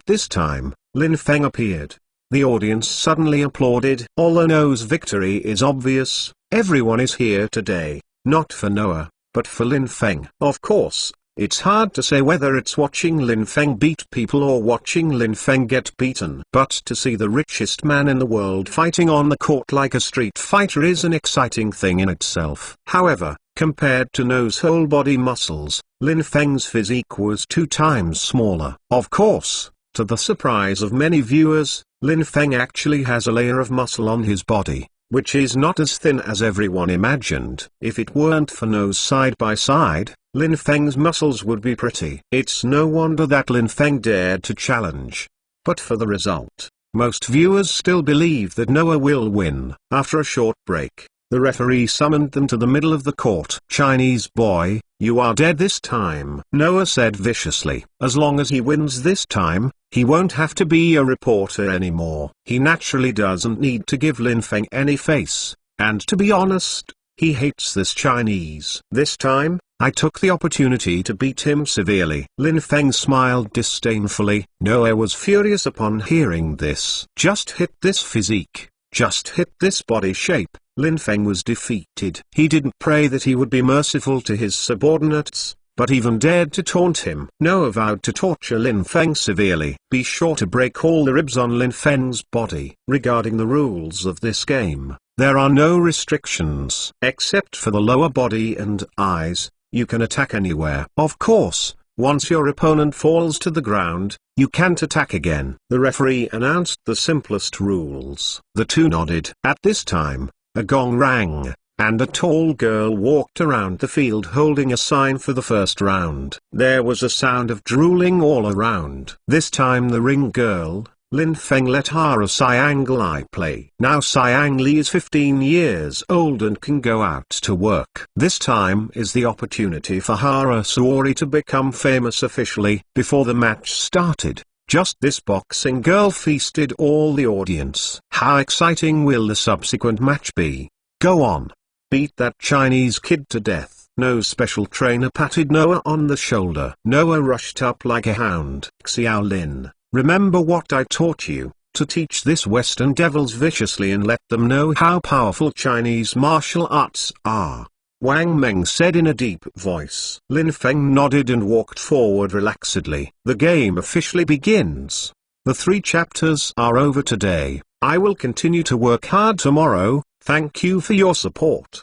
this time, Lin Feng appeared. The audience suddenly applauded. Although Noah's victory is obvious, everyone is here today, not for Noah, but for Lin Feng. Of course, it's hard to say whether it's watching Lin Feng beat people or watching Lin Feng get beaten. But to see the richest man in the world fighting on the court like a street fighter is an exciting thing in itself. However, compared to Noah's whole body muscles, Lin Feng's physique was 2 times smaller. Of course, to the surprise of many viewers, Lin Feng actually has a layer of muscle on his body, which is not as thin as everyone imagined. If it weren't for Noah's side by side, Lin Feng's muscles would be pretty. It's no wonder that Lin Feng dared to challenge. But for the result, most viewers still believe that Noah will win. After a short break, the referee summoned them to the middle of the court. Chinese boy, you are dead this time, Noah said viciously. As long as he wins this time, he won't have to be a reporter anymore. He naturally doesn't need to give Lin Feng any face, and to be honest, he hates this Chinese. This time, I took the opportunity to beat him severely. Lin Feng smiled disdainfully. Noah was furious upon hearing this. Just hit this physique, just hit this body shape. Lin Feng was defeated. He didn't pray that he would be merciful to his subordinates, but even dared to taunt him. Noah vowed to torture Lin Feng severely. Be sure to break all the ribs on Lin Feng's body. Regarding the rules of this game, there are no restrictions. Except for the lower body and eyes, you can attack anywhere. Of course, once your opponent falls to the ground, you can't attack again. The referee announced the simplest rules. The two nodded. At this time, a gong rang, and a tall girl walked around the field holding a sign for the first round. There was a sound of drooling all around. This time the ring girl, Lin Feng let Hara Siang Li play. Now Siang Li is 15 years old and can go out to work. This time is the opportunity for Hara Suori to become famous officially. Before the match started, just this boxing girl feasted all the audience. How exciting will the subsequent match be? Go on. Beat that Chinese kid to death. Noah's special trainer patted Noah on the shoulder. Noah rushed up like a hound. Xiao Lin, remember what I taught you, to teach this Western devils viciously and let them know how powerful Chinese martial arts are. Wang Meng said in a deep voice. Lin Feng nodded and walked forward relaxedly. The game officially begins. The 3 chapters are over today. I will continue to work hard tomorrow. Thank you for your support.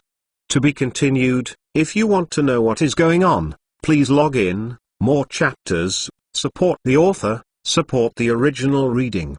To be continued. If you want to know what is going on, please log in. More chapters. Support the author. Support the original reading.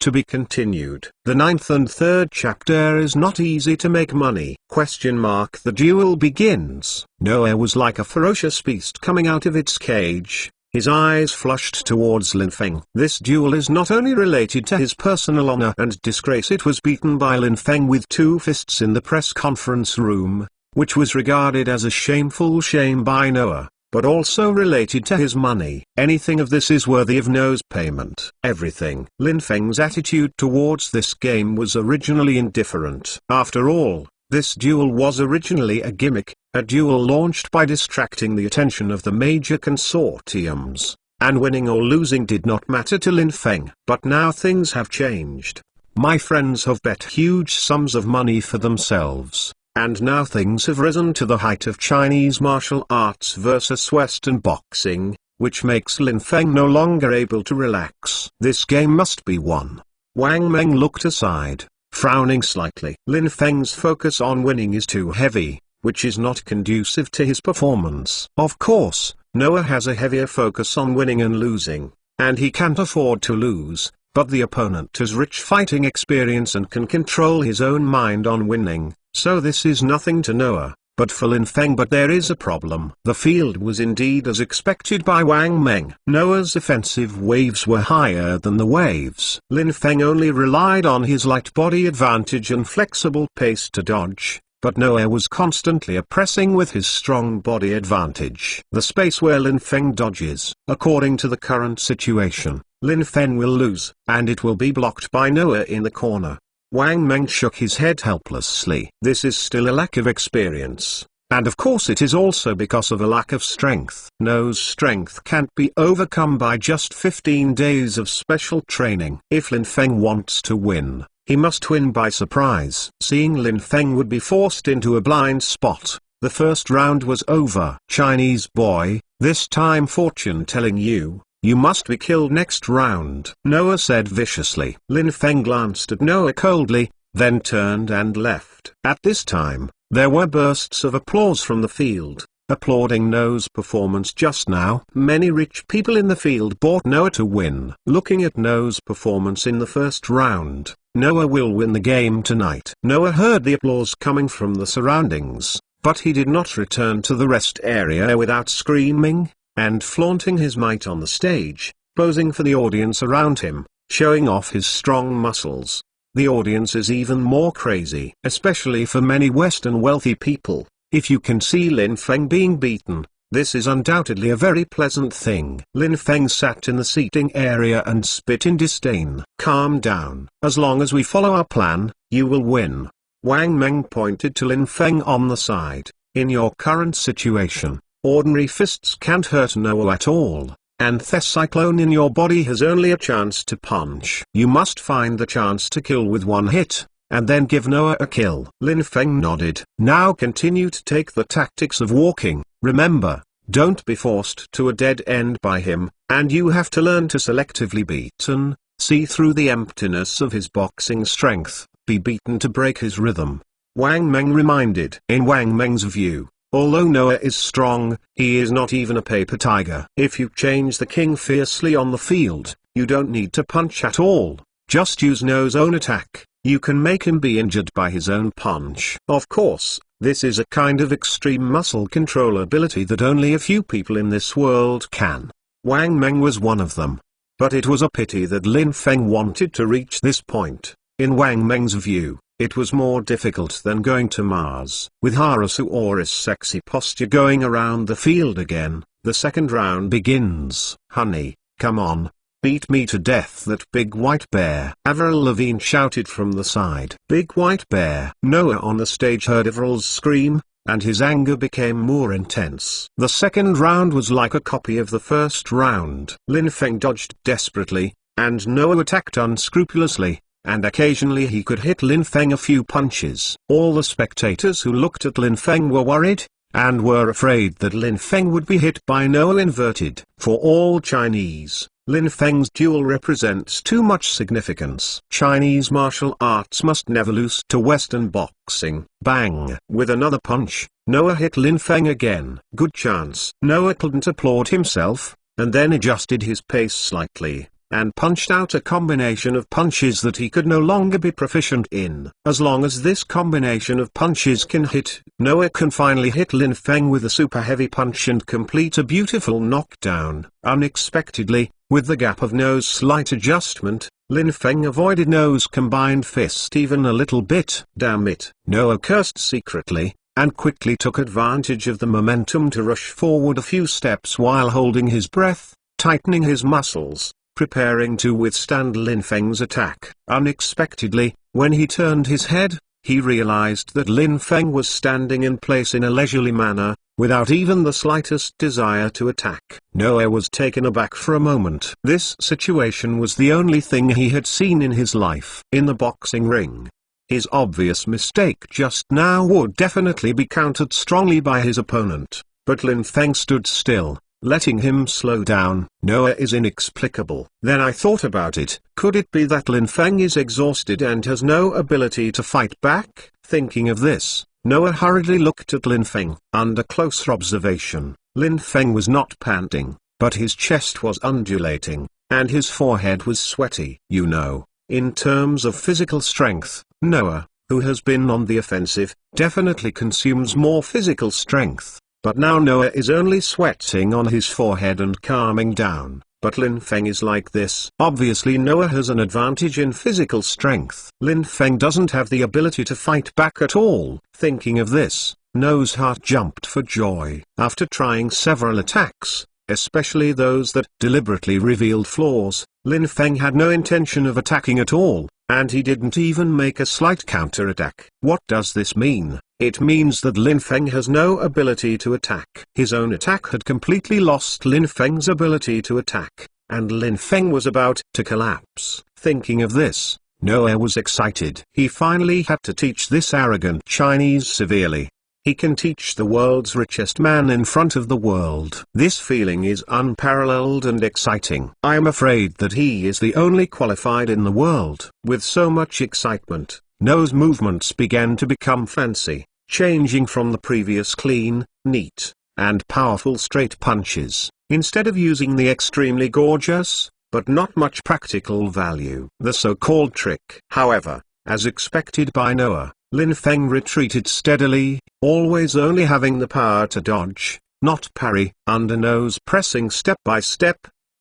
To be continued. The 9th and 3rd chapter is not easy to make money. The duel begins. Noah was like a ferocious beast coming out of its cage. His eyes flushed towards Lin Feng. This duel is not only related to his personal honor and disgrace. It was beaten by Lin Feng with 2 fists in the press conference room, which was regarded as a shameful shame by Noah, but also related to his money. Anything of this is worthy of Noah's payment. Everything. Lin Feng's attitude towards this game was originally indifferent. After all, this duel was originally a gimmick, a duel launched by distracting the attention of the major consortiums, and winning or losing did not matter to Lin Feng. But now things have changed. My friends have bet huge sums of money for themselves, and now things have risen to the height of Chinese martial arts versus Western boxing, which makes Lin Feng no longer able to relax. This game must be won. Wang Meng looked aside, frowning slightly. Lin Feng's focus on winning is too heavy, which is not conducive to his performance. Of course, Noah has a heavier focus on winning and losing, and he can't afford to lose, but the opponent has rich fighting experience and can control his own mind on winning, so this is nothing to Noah, but for Lin Feng. But there is a problem. The field was indeed as expected by Wang Meng. Noah's offensive waves were higher than the waves. Lin Feng only relied on his light body advantage and flexible pace to dodge, but Noah was constantly oppressing with his strong body advantage. The space where Lin Feng dodges, according to the current situation, Lin Feng will lose, and it will be blocked by Noah in the corner. Wang Meng shook his head helplessly. This is still a lack of experience, and of course it is also because of a lack of strength. Noah's strength can't be overcome by just 15 days of special training. If Lin Feng wants to win, he must win by surprise. Seeing Lin Feng would be forced into a blind spot, the first round was over. Chinese boy, this time fortune telling you, you must be killed next round, Noah said viciously. Lin Feng glanced at Noah coldly, then turned and left. At this time, there were bursts of applause from the field, applauding Noah's performance just now. Many rich people in the field bought Noah to win. Looking at Noah's performance in the first round, Noah will win the game tonight. Noah heard the applause coming from the surroundings, but he did not return to the rest area without screaming and flaunting his might on the stage, posing for the audience around him, showing off his strong muscles. The audience is even more crazy, especially for many Western wealthy people. If you can see Lin Feng being beaten, this is undoubtedly a very pleasant thing. Lin Feng sat in the seating area and spit in disdain. Calm down. As long as we follow our plan, you will win. Wang Meng pointed to Lin Feng on the side. In your current situation, ordinary fists can't hurt Noah at all, and the cyclone in your body has only a chance to punch. You must find the chance to kill with one hit, and then give Noah a kill. Lin Feng nodded. Now continue to take the tactics of walking. Remember, don't be forced to a dead end by him, and you have to learn to selectively beaten, see through the emptiness of his boxing strength, be beaten to break his rhythm. Wang Meng reminded. In Wang Meng's view, although Noah is strong, he is not even a paper tiger. If you change the king fiercely on the field, you don't need to punch at all, just use Noah's own attack. You can make him be injured by his own punch. Of course, this is a kind of extreme muscle control ability that only a few people in this world can. Wang Meng was one of them. But it was a pity that Lin Feng wanted to reach this point. In Wang Meng's view, it was more difficult than going to Mars. With Harasaurus' sexy posture going around the field again, the second round begins. "Honey, come on. Beat me to death, that big white bear," Avril Lavigne shouted from the side. Big white bear. Noah on the stage heard Avril's scream, and his anger became more intense. The second round was like a copy of the first round. Lin Feng dodged desperately, and Noah attacked unscrupulously, and occasionally he could hit Lin Feng a few punches. All the spectators who looked at Lin Feng were worried, and were afraid that Lin Feng would be hit by Noah inverted. For all Chinese, Lin Feng's duel represents too much significance. Chinese martial arts must never lose to Western boxing. Bang! With another punch, Noah hit Lin Feng again. Good chance. Noah couldn't applaud himself, and then adjusted his pace slightly, and punched out a combination of punches that he could no longer be proficient in. As long as this combination of punches can hit, Noah can finally hit Lin Feng with a super heavy punch and complete a beautiful knockdown. Unexpectedly, with the gap of Noah's slight adjustment, Lin Feng avoided Noah's combined fist even a little bit. Damn it! Noah cursed secretly, and quickly took advantage of the momentum to rush forward a few steps while holding his breath, tightening his muscles, preparing to withstand Lin Feng's attack. Unexpectedly, when he turned his head, he realized that Lin Feng was standing in place in a leisurely manner, without even the slightest desire to attack. Noah was taken aback for a moment. This situation was the only thing he had seen in his life. In the boxing ring, his obvious mistake just now would definitely be countered strongly by his opponent, but Lin Feng stood still, letting him slow down. Noah is inexplicable. Then I thought about it. Could it be that Lin Feng is exhausted and has no ability to fight back? Thinking of this, Noah hurriedly looked at Lin Feng. Under closer observation, Lin Feng was not panting, but his chest was undulating, and his forehead was sweaty. You know, in terms of physical strength, Noah, who has been on the offensive, definitely consumes more physical strength. But now Noah is only sweating on his forehead and calming down. But Lin Feng is like this. Obviously Noah has an advantage in physical strength. Lin Feng doesn't have the ability to fight back at all. Thinking of this, Noah's heart jumped for joy. After trying several attacks, especially those that deliberately revealed flaws, Lin Feng had no intention of attacking at all, and he didn't even make a slight counterattack. What does this mean? It means that Lin Feng has no ability to attack. His own attack had completely lost Lin Feng's ability to attack, and Lin Feng was about to collapse. Thinking of this, Noah was excited. He finally had to teach this arrogant Chinese severely. He can teach the world's richest man in front of the world. This feeling is unparalleled and exciting. I am afraid that he is the only qualified in the world. With so much excitement, Noah's movements began to become fancy, changing from the previous clean, neat, and powerful straight punches, instead of using the extremely gorgeous, but not much practical value, the so-called trick. However, as expected by Noah, Lin Feng retreated steadily, always only having the power to dodge, not parry. Under Noah's pressing step by step,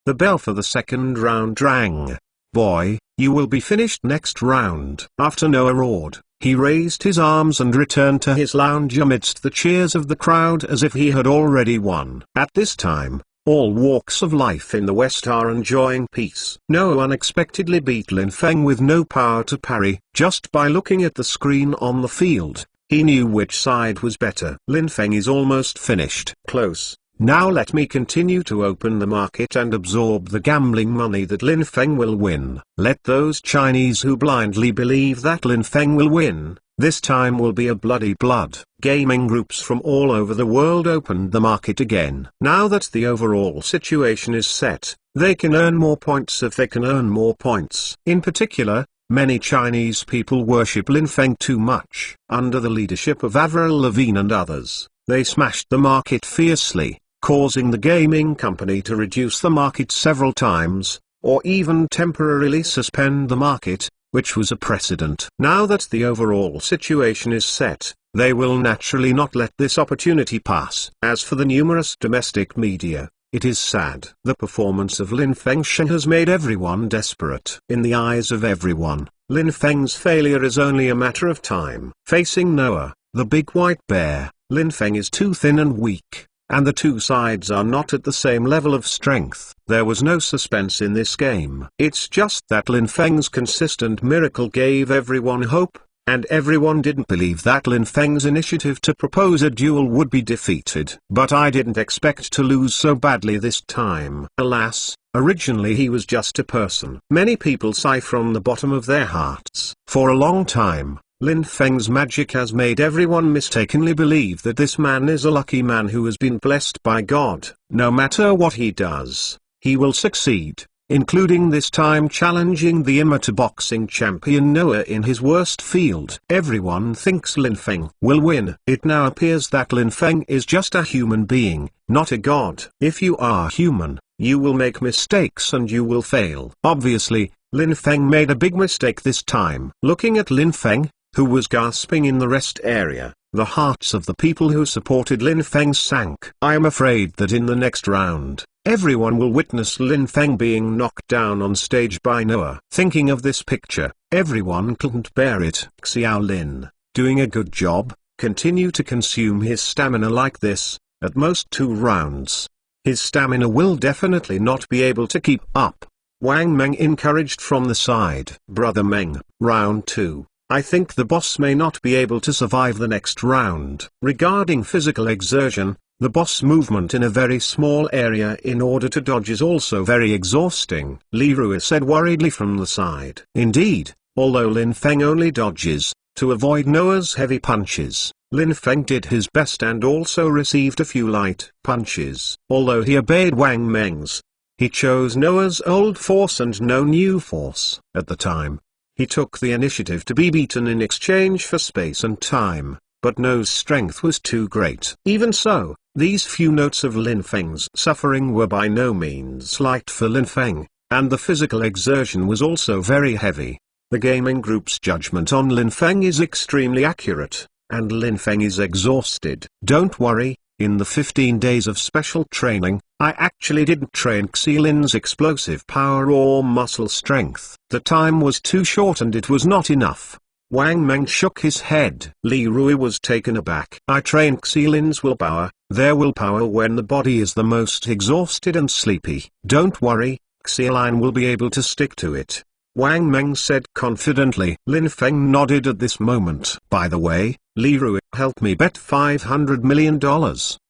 the bell for the second round rang. "Boy, you will be finished next round." After Noah roared, he raised his arms and returned to his lounge amidst the cheers of the crowd as if he had already won. At this time, all walks of life in the West are enjoying peace. Noah unexpectedly beat Lin Feng with no power to parry. Just by looking at the screen on the field, he knew which side was better. Lin Feng is almost finished. Close. Now let me continue to open the market and absorb the gambling money that Lin Feng will win. Let those Chinese who blindly believe that Lin Feng will win, this time will be a bloody blood. Gaming groups from all over the world opened the market again. Now that the overall situation is set, they can earn more points if they can earn more points. In particular, many Chinese people worship Lin Feng too much. Under the leadership of Avril Lavigne and others, they smashed the market fiercely, causing the gaming company to reduce the market several times, or even temporarily suspend the market, which was a precedent. Now that the overall situation is set, they will naturally not let this opportunity pass. As for the numerous domestic media, It is sad. The performance of Lin Fengsheng has made everyone desperate. In the eyes of everyone, Lin Feng's failure is only a matter of time. Facing Noah, the big white bear, Lin Feng is too thin and weak, and the two sides are not at the same level of strength. There was no suspense in this game. It's just that Lin Feng's consistent miracle gave everyone hope, and everyone didn't believe that Lin Feng's initiative to propose a duel would be defeated. But I didn't expect to lose so badly this time. Alas, originally he was just a person. Many people sigh from the bottom of their hearts. For a long time, Lin Feng's magic has made everyone mistakenly believe that this man is a lucky man who has been blessed by God. No matter what he does, he will succeed, including this time challenging the amateur boxing champion Noah in his worst field. Everyone thinks Lin Feng will win. It now appears that Lin Feng is just a human being, not a god. If you are human, you will make mistakes and you will fail. Obviously, Lin Feng made a big mistake this time. Looking at Lin Feng, who was gasping in the rest area, the hearts of the people who supported Lin Feng sank. I am afraid that in the next round, everyone will witness Lin Feng being knocked down on stage by Noah. Thinking of this picture, everyone couldn't bear it. Xiao Lin, doing a good job, continue to consume his stamina like this, at most 2 rounds. His stamina will definitely not be able to keep up. Wang Meng encouraged from the side. Brother Meng, round 2. I think the boss may not be able to survive the next round. Regarding physical exertion, the boss movement in a very small area in order to dodge is also very exhausting, Li Rui said worriedly from the side. Indeed, although Lin Feng only dodges, to avoid Noah's heavy punches, Lin Feng did his best and also received a few light punches. Although he obeyed Wang Meng's, he chose Noah's old force and no new force. At the time, he took the initiative to be beaten in exchange for space and time, but Noah's strength was too great. Even so, these few notes of Lin Feng's suffering were by no means light for Lin Feng, and the physical exertion was also very heavy. The gaming group's judgment on Lin Feng is extremely accurate, and Lin Feng is exhausted. Don't worry, in the 15 days of special training, I actually didn't train Xilin's explosive power or muscle strength. The time was too short and it was not enough. Wang Meng shook his head. Li Rui was taken aback. I trained Xilin's willpower, their willpower when the body is the most exhausted and sleepy. Don't worry, Xilin will be able to stick to it, Wang Meng said confidently. Lin Feng nodded at this moment. By the way, Li Rui, help me bet $500 million.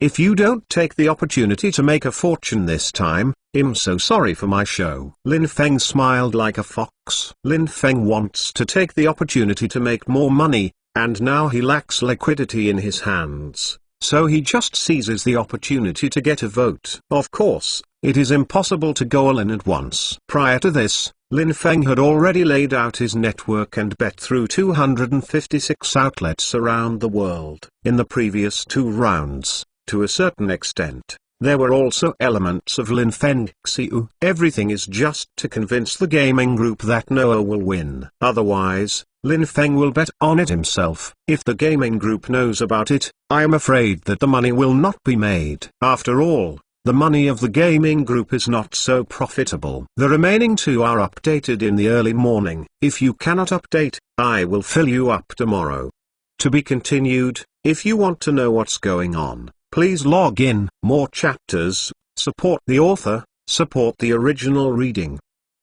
If you don't take the opportunity to make a fortune this time, I'm so sorry for my show. Lin Feng smiled like a fox. Lin Feng wants to take the opportunity to make more money, and now he lacks liquidity in his hands, so he just seizes the opportunity to get a vote. Of course, it is impossible to go all in at once. Prior to this, Lin Feng had already laid out his network and bet through 256 outlets around the world. In the previous 2 rounds, to a certain extent, there were also elements of Lin Feng Xiu. Everything is just to convince the gaming group that Noah will win. Otherwise, Lin Feng will bet on it himself. If the gaming group knows about it, I am afraid that the money will not be made. After all, the money of the gaming group is not so profitable. The remaining 2 are updated in the early morning. If you cannot update, I will fill you up tomorrow. To be continued. If you want to know what's going on, please log in. More chapters, support the author, support the original reading.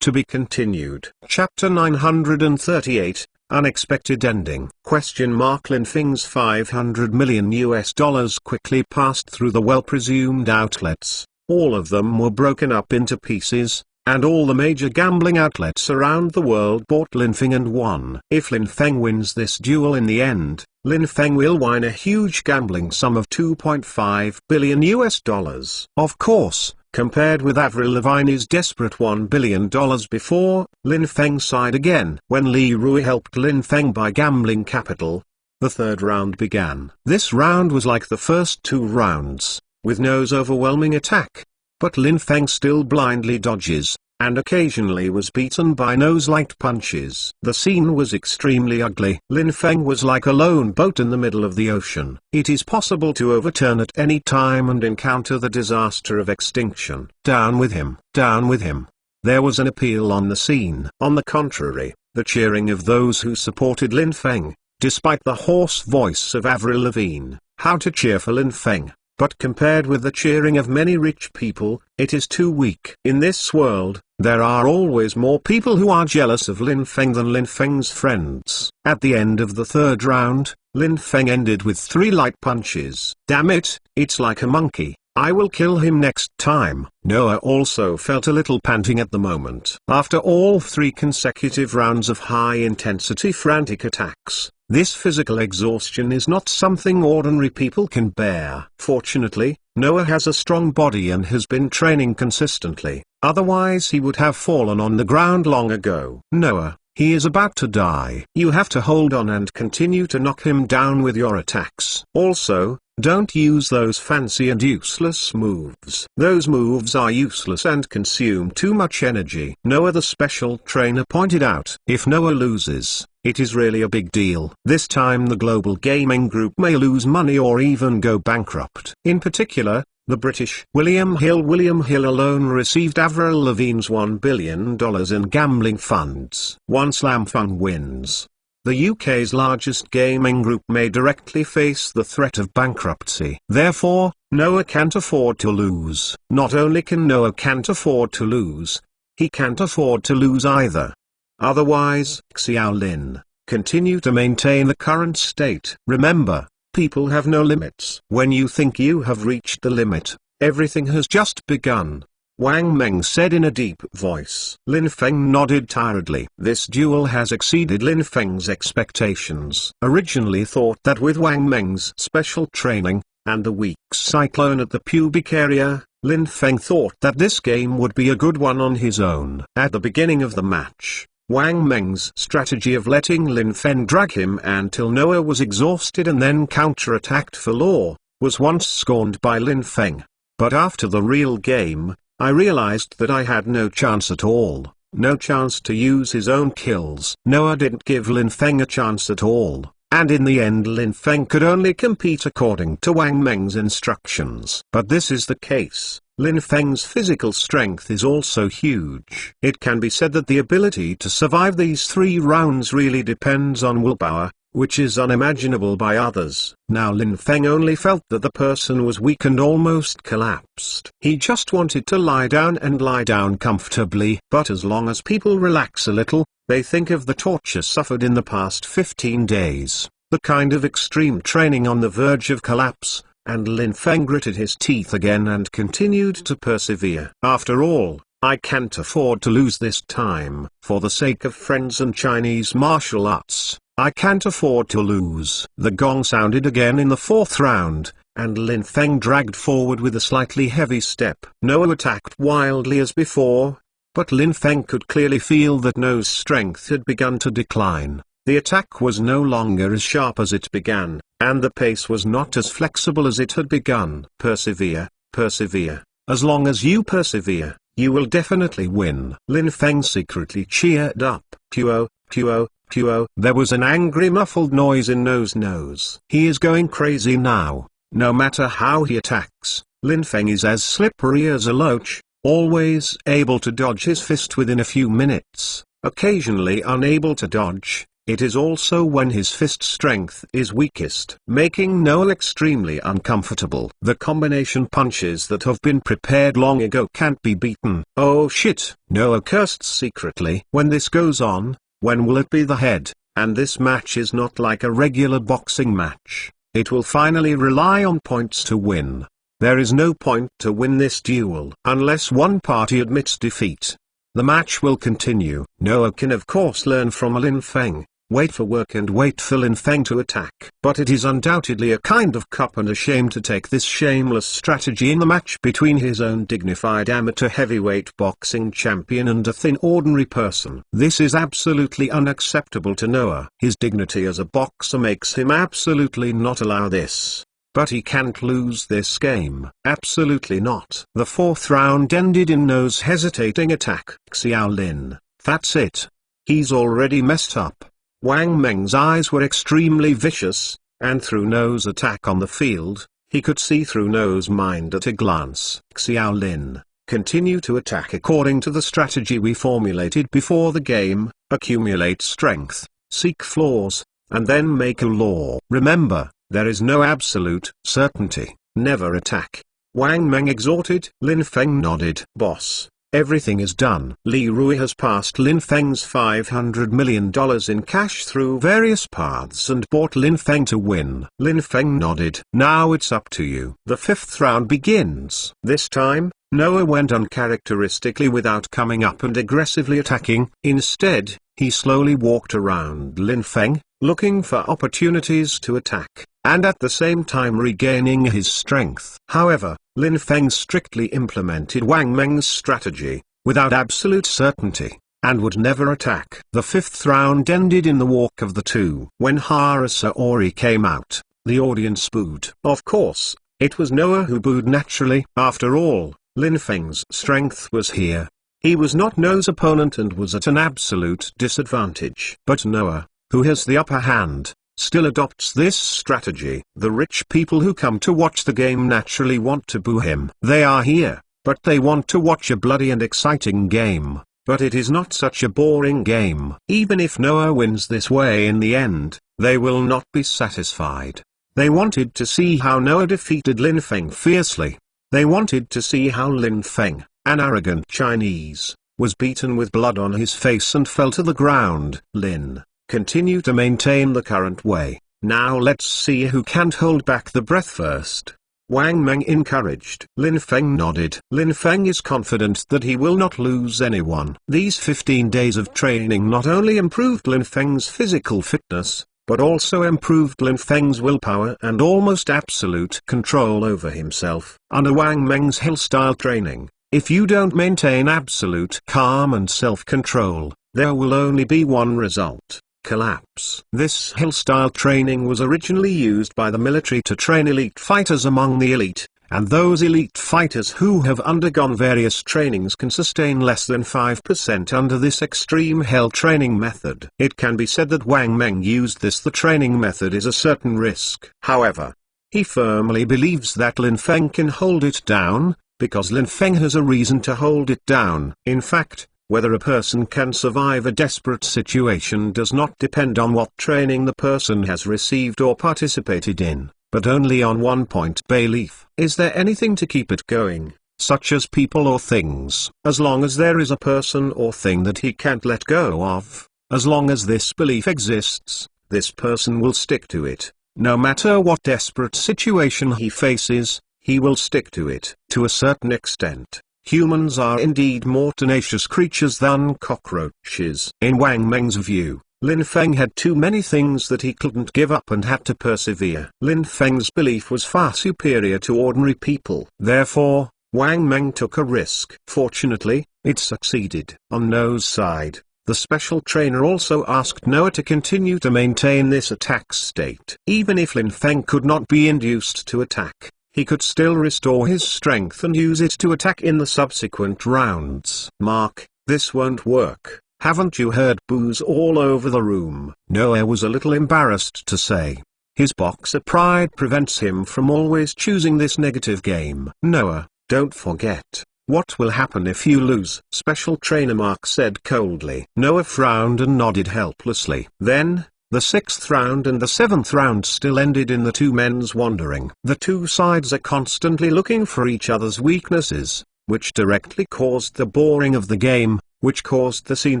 To be continued. Chapter 938, Unexpected Ending. Lin Feng's $500 million quickly passed through the well-presumed outlets. All of them were broken up into pieces, and all the major gambling outlets around the world bought Lin Feng and won. If Lin Feng wins this duel in the end, Lin Feng will win a huge gambling sum of $2.5 billion. Of course, compared with Avril Lavigne's desperate $1 billion before, Lin Feng sighed again. When Li Rui helped Lin Feng buy gambling capital, the 3rd round began. This round was like the first 2 rounds, with Noah's overwhelming attack. But Lin Feng still blindly dodges, and occasionally was beaten by Noah's light punches. The scene was extremely ugly. Lin Feng was like a lone boat in the middle of the ocean. It is possible to overturn at any time and encounter the disaster of extinction. Down with him! Down with him! There was an appeal on the scene. On the contrary, the cheering of those who supported Lin Feng, despite the hoarse voice of Avril Lavigne. How to cheer for Lin Feng, but compared with the cheering of many rich people, it is too weak. In this world, there are always more people who are jealous of Lin Feng than Lin Feng's friends. At the end of the third round, Lin Feng ended with 3 light punches. Damn it, it's like a monkey. I will kill him next time. Noah also felt a little panting at the moment. After all 3 consecutive rounds of high-intensity frantic attacks, this physical exhaustion is not something ordinary people can bear. Fortunately, Noah has a strong body and has been training consistently, otherwise he would have fallen on the ground long ago. Noah, he is about to die. You have to hold on and continue to knock him down with your attacks. Also, don't use those fancy and useless moves. Those moves are useless and consume too much energy. Noah the special trainer pointed out. If Noah loses, it is really a big deal. This time the global gaming group may lose money or even go bankrupt. In particular, the British William Hill alone received Avril Lavigne's $1 billion in gambling funds. One Slam Fun wins. The UK's largest gaming group may directly face the threat of bankruptcy. Therefore, Noah can't afford to lose. Not only can Noah can't afford to lose, he can't afford to lose either. Otherwise, Xiao Lin, continue to maintain the current state. Remember, people have no limits. When you think you have reached the limit, everything has just begun. Wang Meng said in a deep voice. Lin Feng nodded tiredly. This duel has exceeded Lin Feng's expectations. Originally thought that with Wang Meng's special training, and the weak cyclone at the pubic area, Lin Feng thought that this game would be a good one on his own. At the beginning of the match, Wang Meng's strategy of letting Lin Feng drag him until Noah was exhausted and then counter-attacked for law, was once scorned by Lin Feng. But after the real game, I realized that I had no chance at all, no chance to use his own kills. Noah didn't give Lin Feng a chance at all, and in the end Lin Feng could only compete according to Wang Meng's instructions. But this is the case. Lin Feng's physical strength is also huge. It can be said that the ability to survive these 3 rounds really depends on willpower, which is unimaginable by others. Now Lin Feng only felt that the person was weak and almost collapsed. He just wanted to lie down and lie down comfortably. But as long as people relax a little, they think of the torture suffered in the past 15 days, the kind of extreme training on the verge of collapse, and Lin Feng gritted his teeth again and continued to persevere. After all, I can't afford to lose this time. For the sake of friends and Chinese martial arts, I can't afford to lose. The gong sounded again in the 4th round, and Lin Feng dragged forward with a slightly heavy step. Noah attacked wildly as before, but Lin Feng could clearly feel that Noah's strength had begun to decline. The attack was no longer as sharp as it began, and the pace was not as flexible as it had begun. Persevere, persevere. As long as you persevere, you will definitely win. Lin Feng secretly cheered up. Puo, puo, puo. There was an angry muffled noise in Noah's nose. He is going crazy now. No matter how he attacks, Lin Feng is as slippery as a loach, always able to dodge his fist within a few minutes, occasionally unable to dodge. It is also when his fist strength is weakest, making Noah extremely uncomfortable. The combination punches that have been prepared long ago can't be beaten. Oh shit, Noah cursed secretly. When this goes on, when will it be the head? And this match is not like a regular boxing match. It will finally rely on points to win. There is no point to win this duel unless one party admits defeat. The match will continue. Noah can of course learn from Lin Feng. Wait for work and wait for Lin Feng to attack. But it is undoubtedly a kind of cop and a shame to take this shameless strategy in the match between his own dignified amateur heavyweight boxing champion and a thin ordinary person. This is absolutely unacceptable to Noah. His dignity as a boxer makes him absolutely not allow this. But he can't lose this game. Absolutely not. The fourth round ended in No's hesitating attack. Xiaolin, that's it. He's already messed up. Wang Meng's eyes were extremely vicious, and through No's attack on the field, he could see through No's mind at a glance. Xiaolin, continue to attack according to the strategy we formulated before the game, accumulate strength, seek flaws, and then make a law. Remember, there is no absolute certainty. Never attack. Wang Meng exhorted. Lin Feng nodded. Boss, everything is done. Li Rui has passed Lin Feng's $500 million in cash through various paths and bought Lin Feng to win. Lin Feng nodded. Now it's up to you. The fifth round begins. This time, Noah went uncharacteristically without coming up and aggressively attacking. Instead, he slowly walked around Lin Feng, looking for opportunities to attack, and at the same time regaining his strength. However, Lin Feng strictly implemented Wang Meng's strategy, without absolute certainty, and would never attack. The fifth round ended in the walk of the two. When Harasa Ori came out, the audience booed. Of course, it was Noah who booed naturally. After all, Lin Feng's strength was here. He was not Noah's opponent and was at an absolute disadvantage. But Noah, who has the upper hand, still adopts this strategy. The rich people who come to watch the game naturally want to boo him. They are here, but they want to watch a bloody and exciting game. But it is not such a boring game. Even if Noah wins this way in the end, they will not be satisfied. They wanted to see how Noah defeated Lin Feng fiercely. They wanted to see how Lin Feng, an arrogant Chinese, was beaten with blood on his face and fell to the ground. Lin, continue to maintain the current way. Now let's see who can't hold back the breath first. Wang Meng encouraged. Lin Feng nodded. Lin Feng is confident that he will not lose anyone. These 15 days of training not only improved Lin Feng's physical fitness, but also improved Lin Feng's willpower and almost absolute control over himself. Under Wang Meng's Hellstyle training, if you don't maintain absolute calm and self-control, there will only be one result: collapse. This Hellstyle training was originally used by the military to train elite fighters among the elite, and those elite fighters who have undergone various trainings can sustain less than 5% under this extreme hell training method. It can be said that Wang Meng used this. The training method is a certain risk. However, he firmly believes that Lin Feng can hold it down, because Lin Feng has a reason to hold it down. In fact, whether a person can survive a desperate situation does not depend on what training the person has received or participated in, but only on one point: belief. Is there anything to keep it going, such as people or things? As long as there is a person or thing that he can't let go of, as long as this belief exists, this person will stick to it. No matter what desperate situation he faces, he will stick to it. To a certain extent, humans are indeed more tenacious creatures than cockroaches. In Wang Meng's view, Lin Feng had too many things that he couldn't give up and had to persevere. Lin Feng's belief was far superior to ordinary people. Therefore, Wang Meng took a risk. Fortunately, it succeeded. On Noah's side, the special trainer also asked Noah to continue to maintain this attack state. Even if Lin Feng could not be induced to attack, he could still restore his strength and use it to attack in the subsequent rounds. Mark, this won't work. Haven't you heard boos all over the room? Noah was a little embarrassed to say. His boxer pride prevents him from always choosing this negative game. Noah, don't forget, what will happen if you lose? Special trainer Mark said coldly. Noah frowned and nodded helplessly. Then, the sixth round and the seventh round still ended in the two men's wandering. The two sides are constantly looking for each other's weaknesses, which directly caused the boring of the game, which caused the scene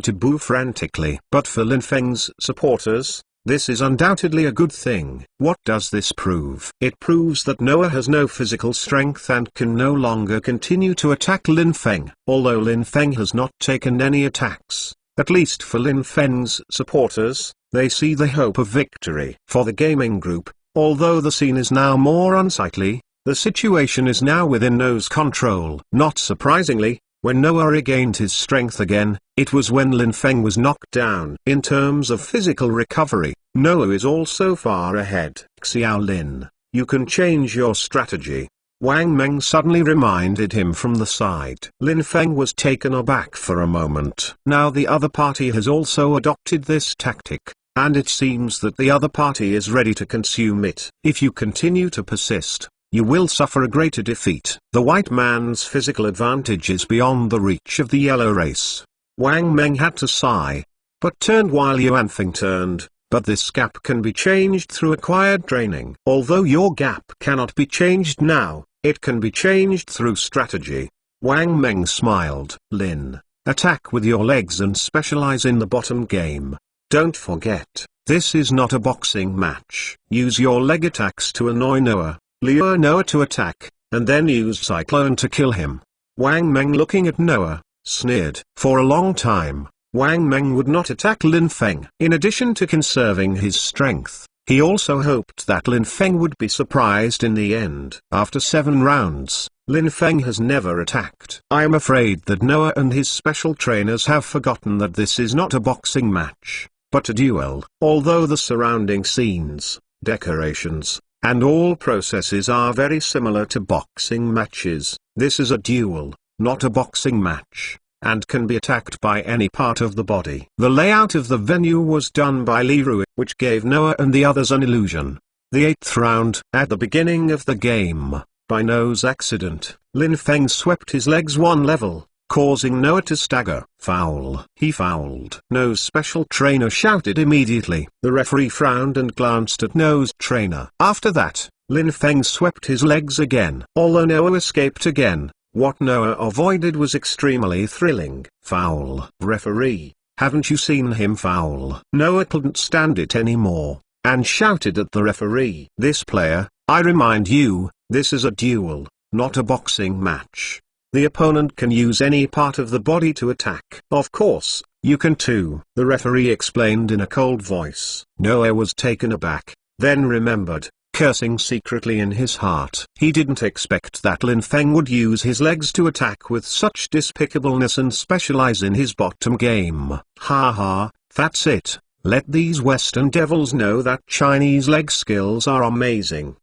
to boo frantically. But for Lin Feng's supporters, this is undoubtedly a good thing. What does this prove? It proves that Noah has no physical strength and can no longer continue to attack Lin Feng. Although Lin Feng has not taken any attacks, at least for Lin Feng's supporters, they see the hope of victory. For the gaming group, although the scene is now more unsightly, the situation is now within Noah's control. Not surprisingly, when Noah regained his strength again, it was when Lin Feng was knocked down. In terms of physical recovery, Noah is also far ahead. Xiaolin, you can change your strategy. Wang Meng suddenly reminded him from the side. Lin Feng was taken aback for a moment. Now the other party has also adopted this tactic, and it seems that the other party is ready to consume it. If you continue to persist, you will suffer a greater defeat. The white man's physical advantage is beyond the reach of the yellow race. Wang Meng had to sigh, but turned while Yuan Feng turned. But this gap can be changed through acquired training. Although your gap cannot be changed now, it can be changed through strategy. Wang Meng smiled. Lin, attack with your legs and specialize in the bottom game. Don't forget, this is not a boxing match. Use your leg attacks to annoy Noah, lure Noah to attack, and then use Cyclone to kill him. Wang Meng, looking at Noah, sneered. For a long time, Wang Meng would not attack Lin Feng. In addition to conserving his strength, he also hoped that Lin Feng would be surprised in the end. After 7 rounds, Lin Feng has never attacked. I am afraid that Noah and his special trainers have forgotten that this is not a boxing match, but a duel. Although the surrounding scenes, decorations, and all processes are very similar to boxing matches, this is a duel, not a boxing match, and can be attacked by any part of the body. The layout of the venue was done by Li Rui, which gave Noah and the others an illusion. The 8th round. At the beginning of the game, by Noah's accident, Lin Feng swept his legs 1 level, causing Noah to stagger. Foul. He fouled. Noah's special trainer shouted immediately. The referee frowned and glanced at Noah's trainer. After that, Lin Feng swept his legs again. Although Noah escaped again, what Noah avoided was extremely thrilling. Foul. Referee, haven't you seen him foul? Noah couldn't stand it anymore, and shouted at the referee. This player, I remind you, this is a duel, not a boxing match. The opponent can use any part of the body to attack. Of course, you can too, the referee explained in a cold voice. Noah was taken aback, then remembered, cursing secretly in his heart. He didn't expect that Lin Feng would use his legs to attack with such despicableness and specialize in his bottom game. Ha ha, that's it. Let these Western devils know that Chinese leg skills are amazing.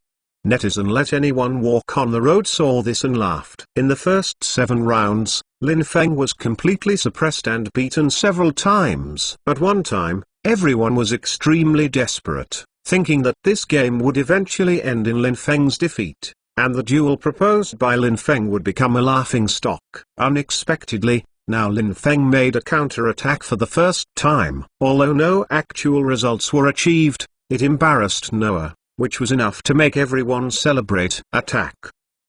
Netizen Let Anyone Walk on the Road saw this and laughed. In the first 7 rounds, Lin Feng was completely suppressed and beaten several times. But one time, everyone was extremely desperate, thinking that this game would eventually end in Lin Feng's defeat, and the duel proposed by Lin Feng would become a laughingstock. Unexpectedly, now Lin Feng made a counter-attack for the first time. Although no actual results were achieved, it embarrassed Noah, which was enough to make everyone celebrate. Attack.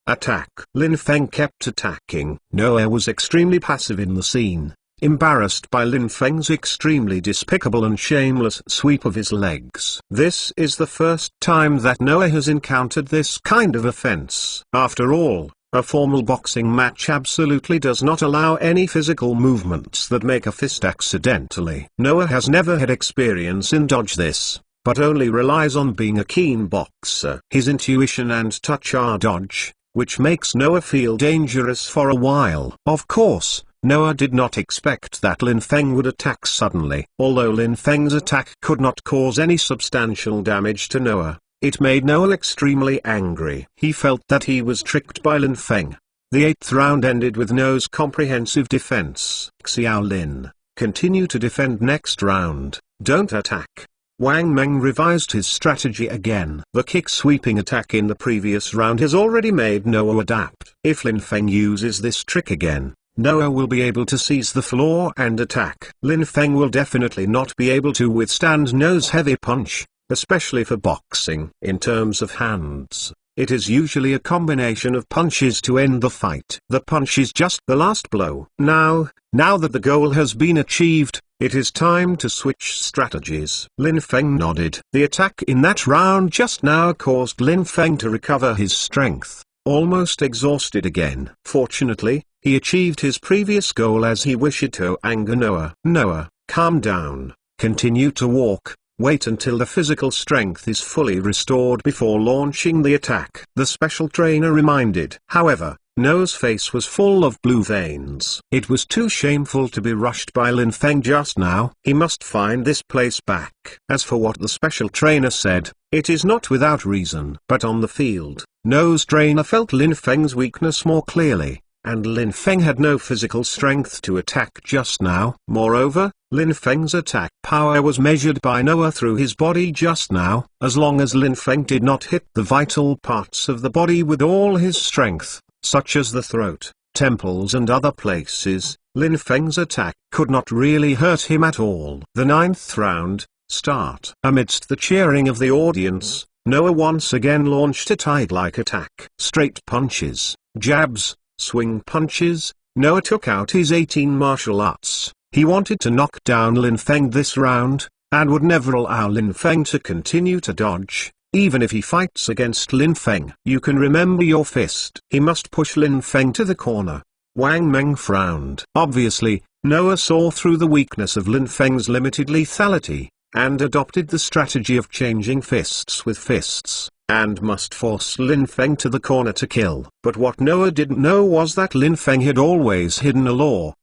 Attack. Lin Feng kept attacking. Noah was extremely passive in the scene, embarrassed by Lin Feng's extremely despicable and shameless sweep of his legs. This is the first time that Noah has encountered this kind of offense. After all, a formal boxing match absolutely does not allow any physical movements that make a fist accidentally. Noah has never had experience in dodge this, but only relies on being a keen boxer. His intuition and touch are dodge, which makes Noah feel dangerous for a while. Of course, Noah did not expect that Lin Feng would attack suddenly. Although Lin Feng's attack could not cause any substantial damage to Noah, it made Noah extremely angry. He felt that he was tricked by Lin Feng. The 8th round ended with Noah's comprehensive defense. Xiao Lin, continue to defend next round, don't attack. Wang Meng revised his strategy again. The kick-sweeping attack in the previous round has already made Noah adapt. If Lin Feng uses this trick again, Noah will be able to seize the floor and attack. Lin Feng will definitely not be able to withstand Noah's heavy punch, especially for boxing. In terms of hands, it is usually a combination of punches to end the fight. The punch is just the last blow. Now that the goal has been achieved, it is time to switch strategies. Lin Feng nodded. The attack in that round just now caused Lin Feng to recover his strength, almost exhausted again. Fortunately, he achieved his previous goal as he wished to anger Noah. Noah, calm down, continue to walk, wait until the physical strength is fully restored before launching the attack, the special trainer reminded. However, Noah's face was full of blue veins. It was too shameful to be rushed by Lin Feng just now. He must find this place back. As for what the special trainer said, it is not without reason. But on the field, Noah's trainer felt Lin Feng's weakness more clearly, and Lin Feng had no physical strength to attack just now. Moreover, Lin Feng's attack power was measured by Noah through his body just now. As long as Lin Feng did not hit the vital parts of the body with all his strength, such as the throat, temples and other places, Lin Feng's attack could not really hurt him at all. The 9th round, start. Amidst the cheering of the audience, Noah once again launched a tide-like attack. Straight punches, jabs, swing punches. Noah took out his 18 martial arts. He wanted to knock down Lin Feng this round, and would never allow Lin Feng to continue to dodge, even if he fights against Lin Feng. You can remember your fist. He must push Lin Feng to the corner. Wang Meng frowned. Obviously, Noah saw through the weakness of Lin Feng's limited lethality, and adopted the strategy of changing fists with fists, and must force Lin Feng to the corner to kill. But what Noah didn't know was that Lin Feng had always hidden a law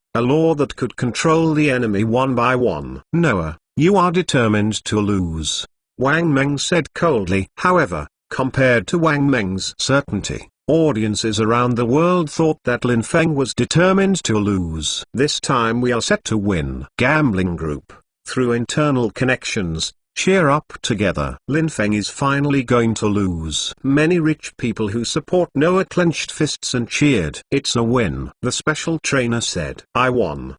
that could control the enemy one by one. Noah, you are determined to lose, Wang Meng said coldly. However, compared to Wang Meng's certainty, audiences around the world thought that Lin Feng was determined to lose. This time we are set to win. Gambling group, through internal connections, cheer up together. Lin Feng is finally going to lose. Many rich people who support Noah clenched fists and cheered. It's a win, the special trainer said. I won.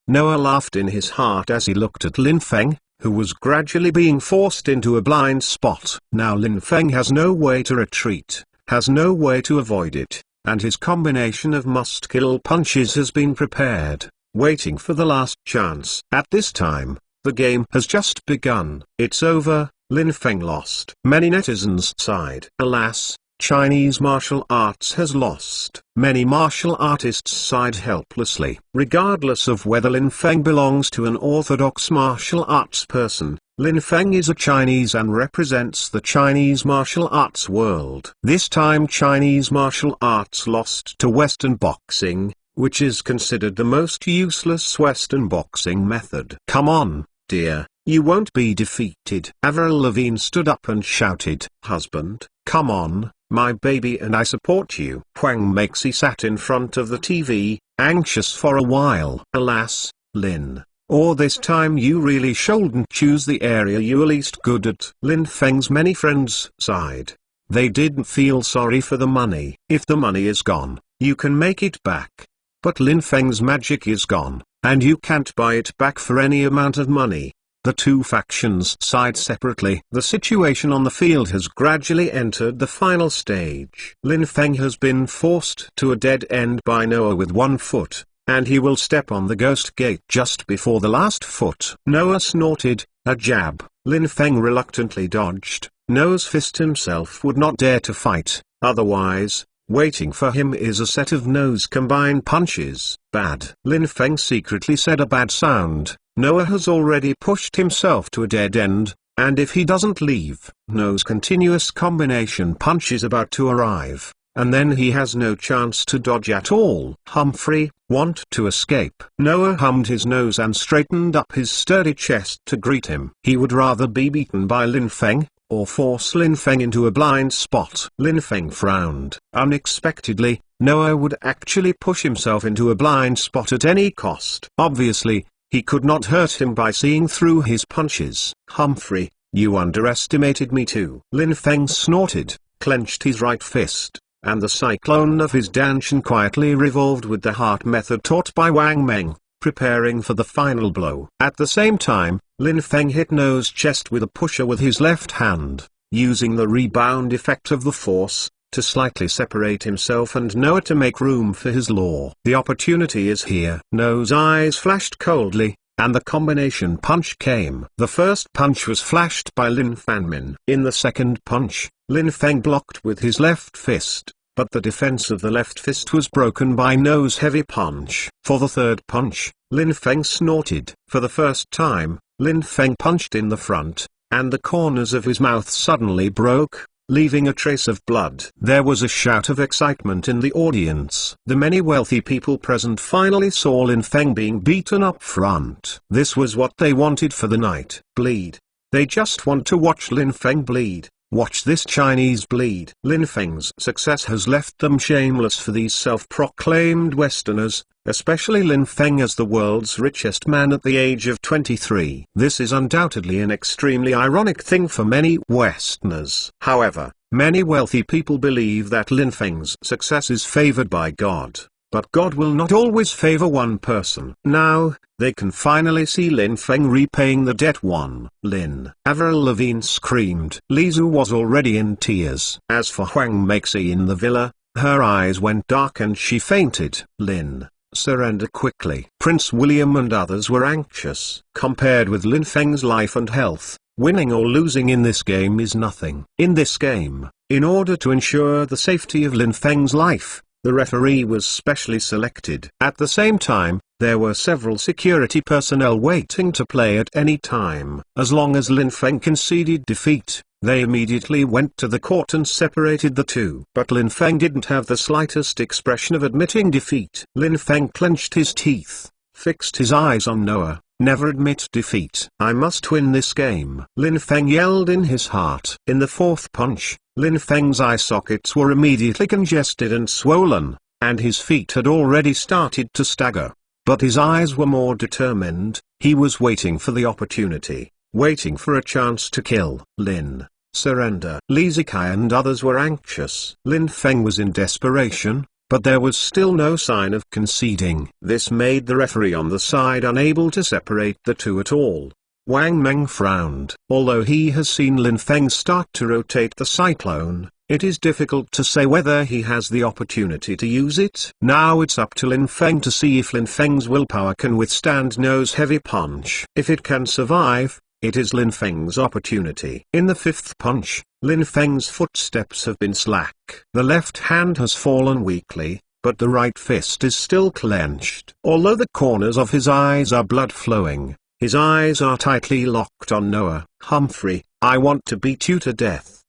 Noah laughed in his heart as he looked at Lin Feng, who was gradually being forced into a blind spot. Now Lin Feng has no way to retreat, has no way to avoid it, and his combination of must-kill punches has been prepared, waiting for the last chance. At this time, the game has just begun. It's over, Lin Feng lost. Many netizens sighed. Alas, Chinese martial arts has lost. Many martial artists sighed helplessly. Regardless of whether Lin Feng belongs to an orthodox martial arts person, Lin Feng is a Chinese and represents the Chinese martial arts world. This time Chinese martial arts lost to Western boxing, which is considered the most useless Western boxing method. Come on, dear, you won't be defeated. Avril Lavigne stood up and shouted, husband, come on, my baby, and I support you. Huang Meixi sat in front of the TV, anxious for a while. Alas, Lin, or this time you really shouldn't choose the area you are least good at. Lin Feng's many friends sighed. They didn't feel sorry for the money. If the money is gone, you can make it back. But Lin Feng's magic is gone, and you can't buy it back for any amount of money. The two factions sighed separately. The situation on the field has gradually entered the final stage. Lin Feng has been forced to a dead end by Noah with one foot, and he will step on the ghost gate just before the last foot. Noah snorted, a jab. Lin Feng reluctantly dodged. Noah's fist himself would not dare to fight, otherwise, waiting for him is a set of nose combined punches. Bad. Lin Feng secretly said a bad sound. Noah has already pushed himself to a dead end, and if he doesn't leave, Noah's continuous combination punch is about to arrive, and then he has no chance to dodge at all. Humphrey, want to escape. Noah hummed his nose and straightened up his sturdy chest to greet him. He would rather be beaten by Lin Feng, or force Lin Feng into a blind spot. Lin Feng frowned. Unexpectedly, Noah would actually push himself into a blind spot at any cost. Obviously, he could not hurt him by seeing through his punches. Humphrey, you underestimated me too. Lin Feng snorted, clenched his right fist, and the cyclone of his danshan quietly revolved with the heart method taught by Wang Meng, preparing for the final blow. At the same time, Lin Feng hit Noah's chest with a pusher with his left hand, using the rebound effect of the force, to slightly separate himself and Noah to make room for his law. The opportunity is here. Noah's eyes flashed coldly, and the combination punch came. The first punch was flashed by Lin Fanmin. In the second punch, Lin Feng blocked with his left fist, but the defense of the left fist was broken by Noah's heavy punch. For the third punch, Lin Feng snorted. For the first time, Lin Feng punched in the front, and the corners of his mouth suddenly broke. leaving a trace of blood. There was a shout of excitement in the audience. The many wealthy people present finally saw Lin Feng being beaten up front. This was what they wanted for the night. Bleed. They just want to watch Lin Feng bleed. Watch this Chinese bleed. Lin Feng's success has left them shameless for these self-proclaimed Westerners, especially Lin Feng as the world's richest man at the age of 23. This is undoubtedly an extremely ironic thing for many Westerners. However, many wealthy people believe that Lin Feng's success is favored by God. But God will not always favor one person. Now, they can finally see Lin Feng repaying the debt. Lin. Avril Lavigne screamed. Lizu was already in tears. As for Huang Meixi in the villa, her eyes went dark and she fainted. Lin, surrender quickly. Prince William and others were anxious. Compared with Lin Feng's life and health, winning or losing in this game is nothing. In this game, in order to ensure the safety of Lin Feng's life, the referee was specially selected. At the same time, there were several security personnel waiting to play at any time. As long as Lin Feng conceded defeat, they immediately went to the court and separated the two. But Lin Feng didn't have the slightest expression of admitting defeat. Lin Feng clenched his teeth, fixed his eyes on Noah. Never admit defeat. I must win this game. Lin Feng yelled in his heart. In the fourth punch, Lin Feng's eye sockets were immediately congested and swollen, and his feet had already started to stagger. But his eyes were more determined. He was waiting for the opportunity, waiting for a chance to kill. Lin, surrender. Li Zikai and others were anxious. Lin Feng was in desperation, but there was still no sign of conceding. This made the referee on the side unable to separate the two at all. Wang Meng frowned. Although he has seen Lin Feng start to rotate the cyclone, it is difficult to say whether he has the opportunity to use it. Now it's up to Lin Feng to see if Lin Feng's willpower can withstand No's heavy punch. If it can survive, it is Lin Feng's opportunity. In the fifth punch, Lin Feng's footsteps have been slack. The left hand has fallen weakly, but the right fist is still clenched. Although the corners of his eyes are blood flowing, his eyes are tightly locked on Noah. Humphrey, I want to beat you to death.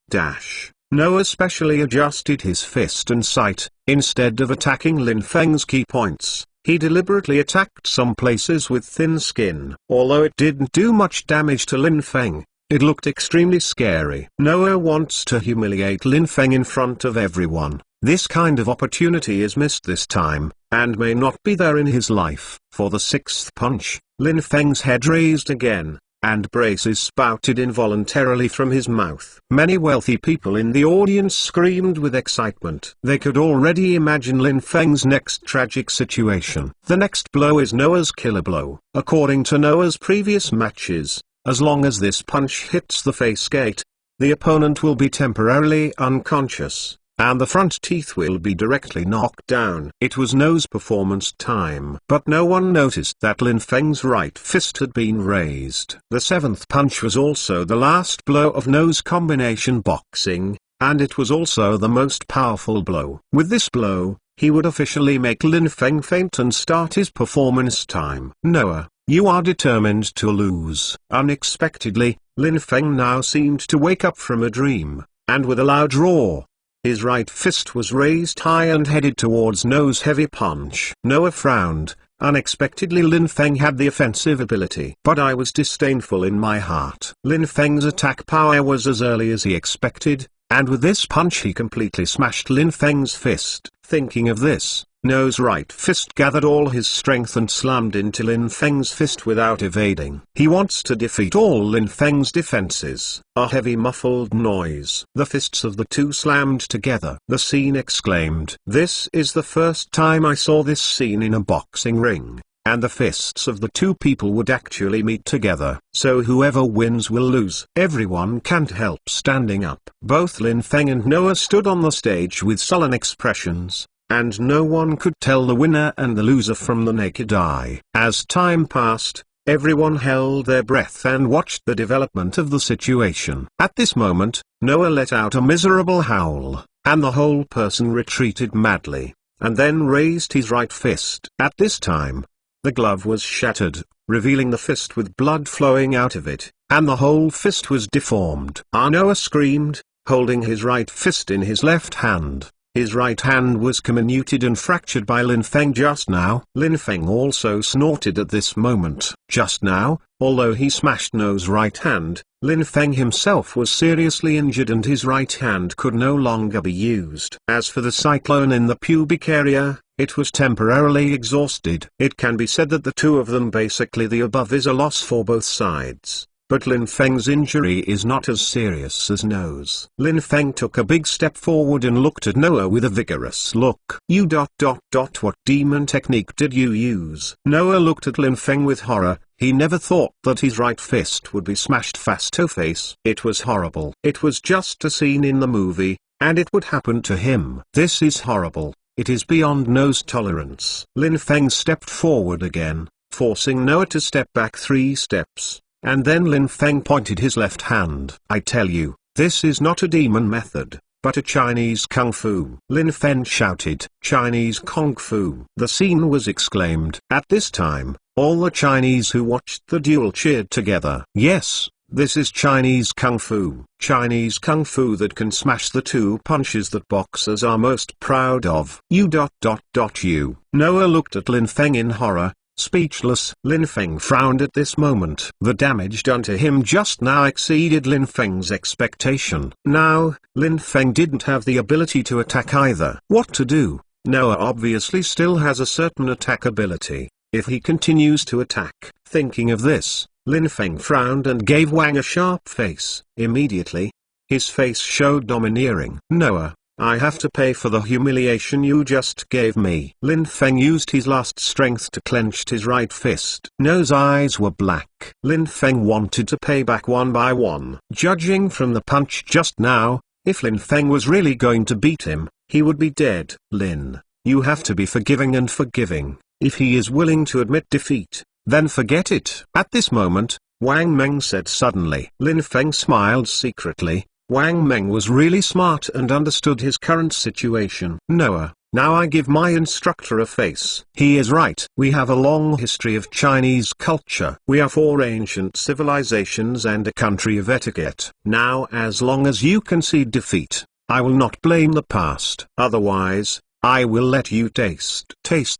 Noah specially adjusted his fist and sight. Instead of attacking Lin Feng's key points, he deliberately attacked some places with thin skin. Although it didn't do much damage to Lin Feng, it looked extremely scary. Noah wants to humiliate Lin Feng in front of everyone. This kind of opportunity is missed this time, and may not be there in his life. For the sixth punch, Lin Feng's head raised again, and braces spouted involuntarily from his mouth. Many wealthy people in the audience screamed with excitement. They could already imagine Lin Feng's next tragic situation. The next blow is Noah's killer blow. According to Noah's previous matches, as long as this punch hits the face gate, the opponent will be temporarily unconscious, and the front teeth will be directly knocked down. It was No's performance time. But no one noticed that Lin Feng's right fist had been raised. The seventh punch was also the last blow of No's combination boxing, and it was also the most powerful blow. With this blow, he would officially make Lin Feng faint and start his performance time. Noah, you are determined to lose. Unexpectedly, Lin Feng now seemed to wake up from a dream, and with a loud roar, his right fist was raised high and headed towards No's heavy punch. Noah frowned. Unexpectedly Lin Feng had the offensive ability. But I was disdainful in my heart. Lin Feng's attack power was as early as he expected, and with this punch he completely smashed Lin Feng's fist. Thinking of this, No's right fist gathered all his strength and slammed into Lin Feng's fist without evading. He wants to defeat all Lin Feng's defenses. A heavy muffled noise. The fists of the two slammed together. The scene exclaimed. This is the first time I saw this scene in a boxing ring, and the fists of the two people would actually meet together. So whoever wins will lose. Everyone can't help standing up. Both Lin Feng and Noah stood on the stage with sullen expressions, and no one could tell the winner and the loser from the naked eye. As time passed, everyone held their breath and watched the development of the situation. At this moment, Noah let out a miserable howl, and the whole person retreated madly, and then raised his right fist. At this time, the glove was shattered, revealing the fist with blood flowing out of it, and the whole fist was deformed. Noah screamed, holding his right fist in his left hand. His right hand was comminuted and fractured by Lin Feng just now. Lin Feng also snorted at this moment. Just now, although he smashed No's right hand, Lin Feng himself was seriously injured and his right hand could no longer be used. As for the cyclone in the pubic area, it was temporarily exhausted. It can be said that the two of them, basically the above, is a loss for both sides. But Lin Feng's injury is not as serious as No's. Lin Feng took a big step forward and looked at Noah with a vigorous look. What demon technique did you use? Noah looked at Lin Feng with horror. He never thought that his right fist would be smashed face-to-face. It was horrible. It was just a scene in the movie, and it would happen to him. This is horrible. It is beyond Noah's tolerance. Lin Feng stepped forward again, forcing Noah to step back 3 steps. And then Lin Feng pointed his left hand. I tell you, this is not a demon method, but a Chinese Kung Fu. Lin Feng shouted, Chinese Kung Fu. The scene was exclaimed. At this time, all the Chinese who watched the duel cheered together. Yes, this is Chinese Kung Fu. Chinese Kung Fu that can smash the 2 punches that boxers are most proud of. Noah looked at Lin Feng in horror. Speechless. Lin Feng frowned at this moment. The damage done to him just now exceeded Lin Feng's expectation. Now, Lin Feng didn't have the ability to attack either. What to do? Noah obviously still has a certain attack ability. If he continues to attack. Thinking of this, Lin Feng frowned and gave Wang a sharp face. Immediately, his face showed domineering. Noah, I have to pay for the humiliation you just gave me. Lin Feng used his last strength to clench his right fist. No's eyes were black. Lin Feng wanted to pay back one by one. Judging from the punch just now, if Lin Feng was really going to beat him, he would be dead. Lin, you have to be forgiving and forgiving. If he is willing to admit defeat, then forget it. At this moment, Wang Meng said suddenly. Lin Feng smiled secretly. Wang Meng was really smart and understood his current situation. Noah, now I give my instructor a face. He is right. We have a long history of Chinese culture. We are 4 ancient civilizations and a country of etiquette. Now as long as you concede defeat, I will not blame the past. Otherwise, I will let you taste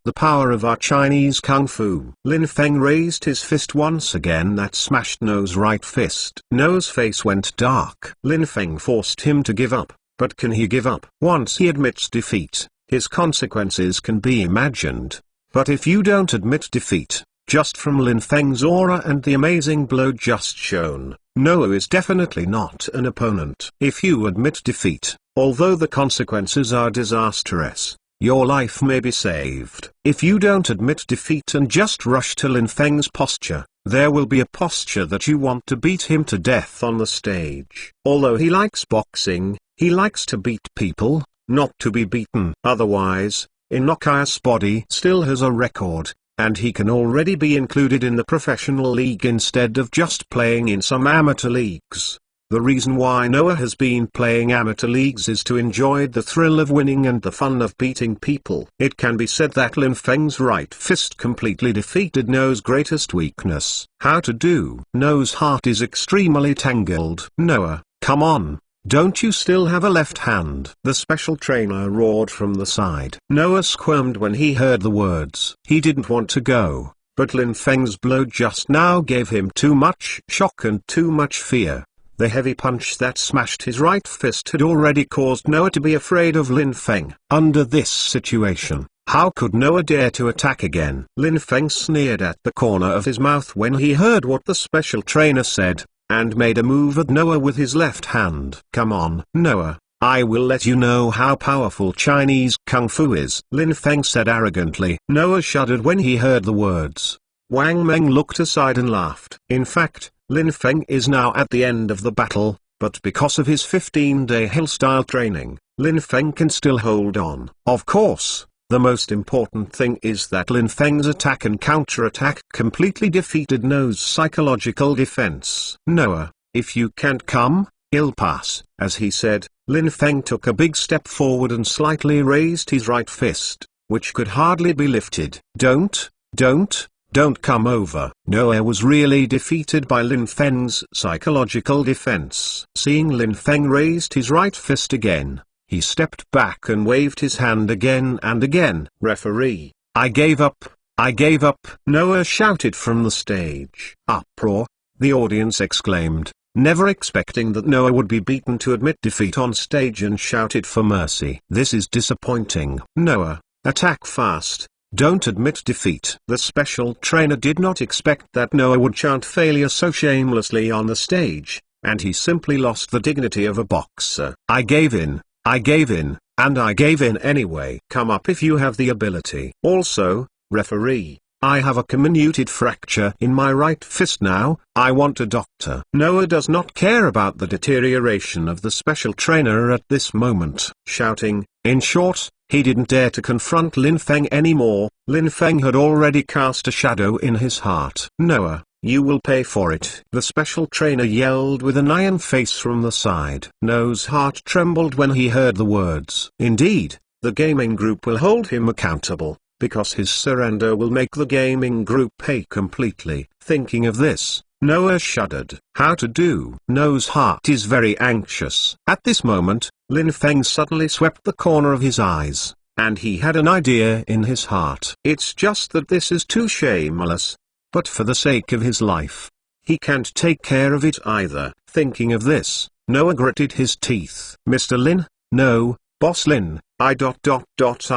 the power of our Chinese Kung Fu. Lin Feng raised his fist once again that smashed No's right fist. No's face went dark. Lin Feng forced him to give up, but can he give up? Once he admits defeat, his consequences can be imagined. But if you don't admit defeat, just from Lin Feng's aura and the amazing blow just shown, Noah is definitely not an opponent. If you admit defeat, although the consequences are disastrous, your life may be saved. If you don't admit defeat and just rush to Lin Feng's posture, there will be a posture that you want to beat him to death on the stage. Although he likes boxing, he likes to beat people, not to be beaten. Otherwise, Inoki's body still has a record, and he can already be included in the professional league instead of just playing in some amateur leagues. The reason why Noah has been playing amateur leagues is to enjoy the thrill of winning and the fun of beating people. It can be said that Lin Feng's right fist completely defeated Noah's greatest weakness. How to do? Noah's heart is extremely tangled. Noah, come on. Don't you still have a left hand? The special trainer roared from the side. Noah squirmed when he heard the words. He didn't want to go, but Lin Feng's blow just now gave him too much shock and too much fear. The heavy punch that smashed his right fist had already caused Noah to be afraid of Lin Feng. Under this situation, how could Noah dare to attack again? Lin Feng sneered at the corner of his mouth when he heard what the special trainer said, and made a move at Noah with his left hand. Come on, Noah, I will let you know how powerful Chinese Kung Fu is, Lin Feng said arrogantly. Noah shuddered when he heard the words. Wang Meng looked aside and laughed. In fact, Lin Feng is now at the end of the battle, but because of his 15-day Hill-style training, Lin Feng can still hold on. Of course, the most important thing is that Lin Feng's attack and counter-attack completely defeated Noah's psychological defense. Noah, if you can't come, I'll pass. As he said, Lin Feng took a big step forward and slightly raised his right fist, which could hardly be lifted. Don't, don't come over. Noah was really defeated by Lin Feng's psychological defense. Seeing Lin Feng raised his right fist again, he stepped back and waved his hand again and again. Referee, I gave up. I gave up, Noah shouted from the stage. Uproar, the audience exclaimed, never expecting that Noah would be beaten to admit defeat on stage, and shouted for mercy. This is disappointing. Noah, attack fast. Don't admit defeat. The special trainer did not expect that Noah would chant failure so shamelessly on the stage, and he simply lost the dignity of a boxer. I gave in, and I gave in anyway. Come up if you have the ability. Also, referee, I have a comminuted fracture in my right fist now. I want a doctor. Noah does not care about the deterioration of the special trainer at this moment, shouting. In short, he didn't dare to confront Lin Feng anymore. Lin Feng had already cast a shadow in his heart. Noah, you will pay for it, the special trainer yelled with an iron face from the side. Noah's heart trembled when he heard the words. Indeed, the gaming group will hold him accountable, because his surrender will make the gaming group pay completely. Thinking of this, Noah shuddered. How to do? Noah's heart is very anxious. At this moment, Lin Feng suddenly swept the corner of his eyes, and he had an idea in his heart. It's just that this is too shameless. But for the sake of his life, he can't take care of it either. Thinking of this, Noah gritted his teeth. Mr. Lin, no, Boss Lin, I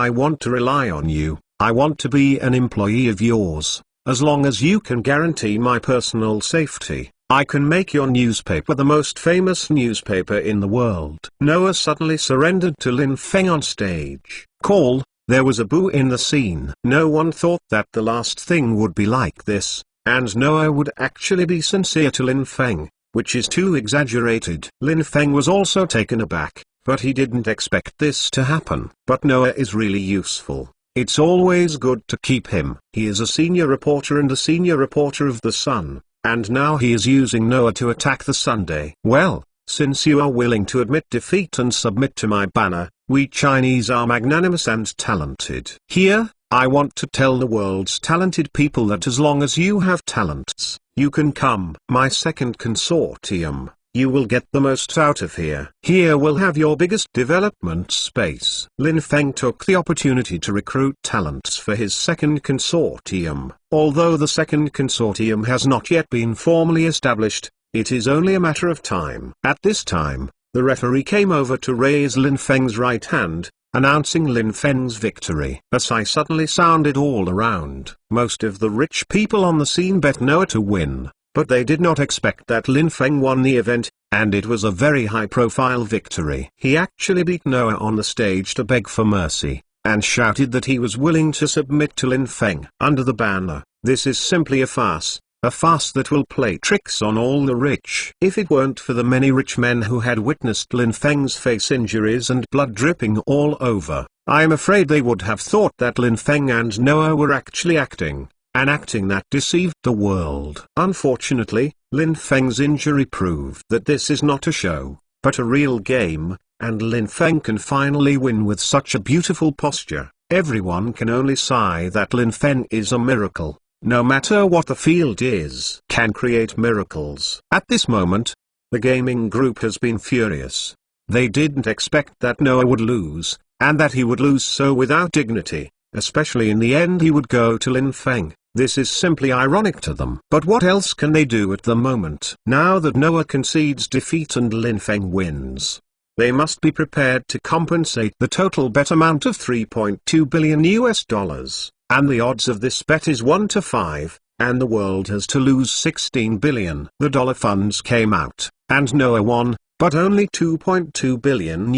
want to rely on you. I want to be an employee of yours. As long as you can guarantee my personal safety, I can make your newspaper the most famous newspaper in the world. Noah suddenly surrendered to Lin Feng on stage. Call. There was a boo in the scene. No one thought that the last thing would be like this, and Noah would actually be sincere to Lin Feng, which is too exaggerated. Lin Feng was also taken aback, but he didn't expect this to happen. But Noah is really useful. It's always good to keep him. He is a senior reporter and a senior reporter of The Sun, and now he is using Noah to attack the Sunday. Well, since you are willing to admit defeat and submit to my banner, we Chinese are magnanimous and talented. Here, I want to tell the world's talented people that as long as you have talents, you can come. My second consortium, you will get the most out of here. Here will have your biggest development space. Lin Feng took the opportunity to recruit talents for his second consortium. Although the second consortium has not yet been formally established, it is only a matter of time. At this time, the referee came over to raise Lin Feng's right hand, announcing Lin Feng's victory. A sigh suddenly sounded all around. Most of the rich people on the scene bet Noah to win, but they did not expect that Lin Feng won the event, and it was a very high-profile victory. He actually beat Noah on the stage to beg for mercy, and shouted that he was willing to submit to Lin Feng. Under the banner, this is simply a farce that will play tricks on all the rich. If it weren't for the many rich men who had witnessed Lin Feng's face injuries and blood dripping all over, I am afraid they would have thought that Lin Feng and Noah were actually acting, an acting that deceived the world. Unfortunately, Lin Feng's injury proved that this is not a show, but a real game, and Lin Feng can finally win with such a beautiful posture. Everyone can only sigh that Lin Feng is a miracle. No matter what the field is, can create miracles. At this moment, the gaming group has been furious. They didn't expect that Noah would lose, and that he would lose so without dignity, especially in the end he would go to Lin Feng. This is simply ironic to them. But what else can they do at the moment? Now that Noah concedes defeat and Lin Feng wins, they must be prepared to compensate the total bet amount of $3.2 billion. And the odds of this bet is 1 to 5, and the world has to lose $16 billion. The dollar funds came out, and Noah won, but only $2.2 billion.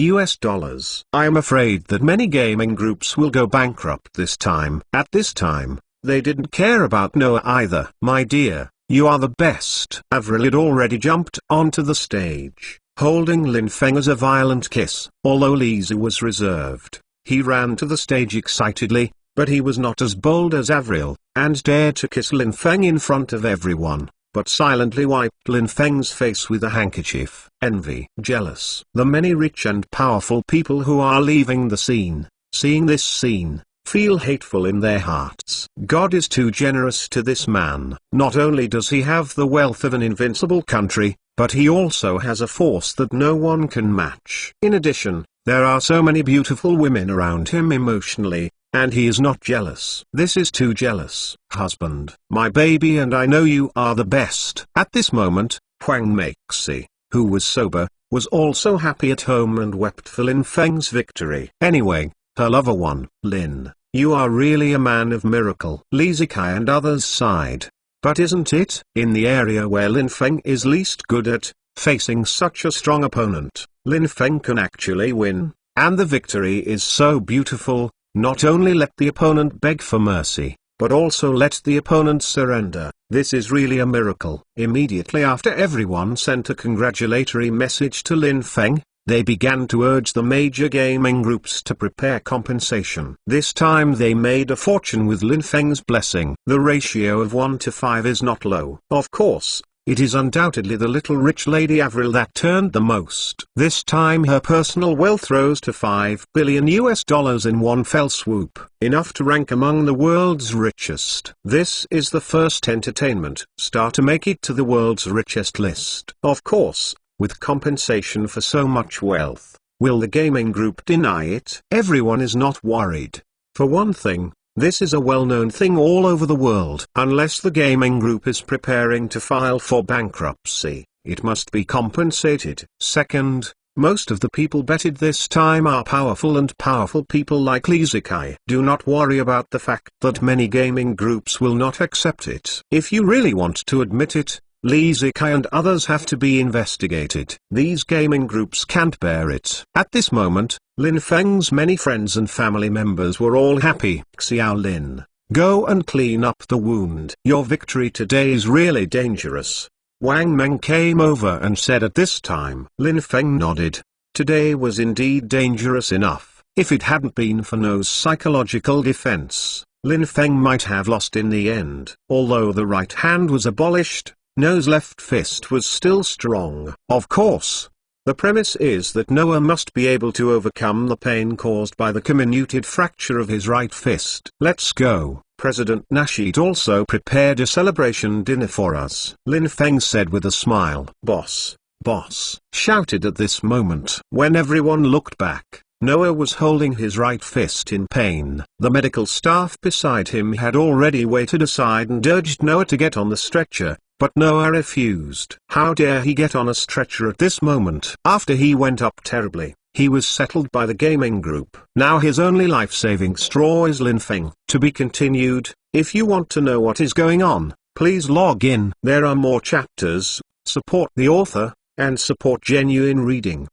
I am afraid that many gaming groups will go bankrupt this time. At this time, they didn't care about Noah either. My dear, you are the best. Avril had already jumped onto the stage, holding Lin Feng as a violent kiss. Although Lisa was reserved, he ran to the stage excitedly. But he was not as bold as Avril, and dared to kiss Lin Feng in front of everyone, but silently wiped Lin Feng's face with a handkerchief. Envy. Jealous. The many rich and powerful people who are leaving the scene, seeing this scene, feel hateful in their hearts. God is too generous to this man. Not only does he have the wealth of an invincible country, but he also has a force that no one can match. In addition, there are so many beautiful women around him emotionally, and he is not jealous. This is too jealous. Husband, my baby, and I know you are the best. At this moment, Huang Meixi, who was sober, was also happy at home and wept for Lin Feng's victory. Anyway, her lover won. Lin, you are really a man of miracle. Li Zikai and others sighed. But isn't it? In the area where Lin Feng is least good at, facing such a strong opponent, Lin Feng can actually win, and the victory is so beautiful. Not only let the opponent beg for mercy, but also let the opponent surrender. This is really a miracle. Immediately after everyone sent a congratulatory message to Lin Feng, they began to urge the major gaming groups to prepare compensation. This time they made a fortune with Lin Feng's blessing. The ratio of 1 to 5 is not low. Of course, it is undoubtedly the little rich lady Avril that turned the most. This time her personal wealth rose to $5 billion in one fell swoop, enough to rank among the world's richest. This is the first entertainment star to make it to the world's richest list. Of course, with compensation for so much wealth, will the gaming group deny it? Everyone is not worried. For one thing, this is a well-known thing all over the world. Unless the gaming group is preparing to file for bankruptcy, it must be compensated. Second, most of the people betted this time are powerful, and powerful people like Li Zikai. Do not worry about the fact that many gaming groups will not accept it. If you really want to admit it, Li Zikai and others have to be investigated. These gaming groups can't bear it. At this moment, Lin Feng's many friends and family members were all happy. Xiao Lin, go and clean up the wound. Your victory today is really dangerous. Wang Meng came over and said at this time. Lin Feng nodded. Today was indeed dangerous enough. If it hadn't been for No's psychological defense, Lin Feng might have lost in the end. Although the right hand was abolished, No's left fist was still strong. Of course, the premise is that Noah must be able to overcome the pain caused by the comminuted fracture of his right fist. Let's go. President Nashid also prepared a celebration dinner for us. Lin Feng said with a smile. Boss, boss, shouted at this moment. When everyone looked back, Noah was holding his right fist in pain. The medical staff beside him had already waited aside and urged Noah to get on the stretcher. But Noah refused. How dare he get on a stretcher at this moment? After he went up terribly, he was settled by the gaming group. Now his only life-saving straw is Lin Feng. To be continued. If you want to know what is going on, please log in. There are more chapters. Support the author, and support genuine reading.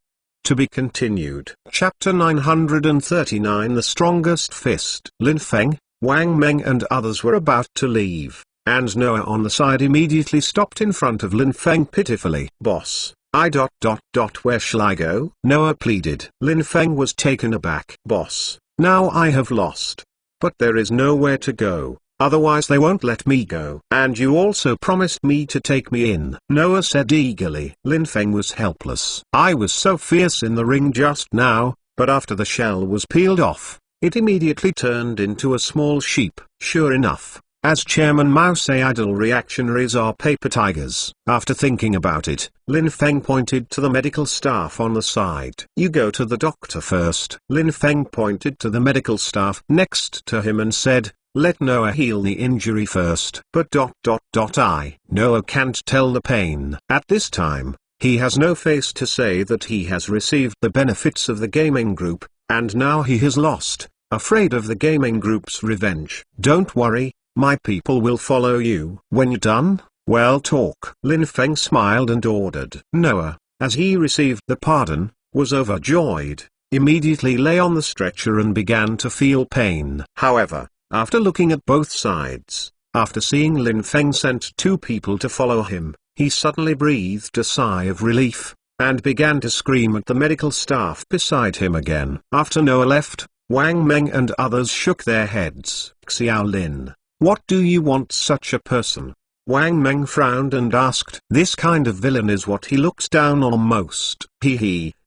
To be continued. Chapter 939. The Strongest Fist. Lin Feng, Wang Meng and others were about to leave. And Noah on the side immediately stopped in front of Lin Feng pitifully. Boss, where shall I go? Noah pleaded. Lin Feng was taken aback. Boss, now I have lost. But there is nowhere to go, otherwise they won't let me go. And you also promised me to take me in, Noah said eagerly. Lin Feng was helpless. I was so fierce in the ring just now, but after the shell was peeled off, it immediately turned into a small sheep. Sure enough, as Chairman Mao say, idle reactionaries are paper tigers. After thinking about it, Lin Feng pointed to the medical staff on the side. You go to the doctor first. Lin Feng pointed to the medical staff next to him and said, let Noah heal the injury first. But Noah can't tell the pain. At this time, he has no face to say that he has received the benefits of the gaming group, and now he has lost, afraid of the gaming group's revenge. Don't worry. My people will follow you. When you're done, well, talk. Lin Feng smiled and ordered. Noah, as he received the pardon, was overjoyed, immediately lay on the stretcher and began to feel pain. However, after looking at both sides, after seeing Lin Feng sent 2 people to follow him, he suddenly breathed a sigh of relief, and began to scream at the medical staff beside him again. After Noah left, Wang Meng and others shook their heads. Xiao Lin, what do you want such a person? Wang Meng frowned and asked. This kind of villain is what he looks down on most.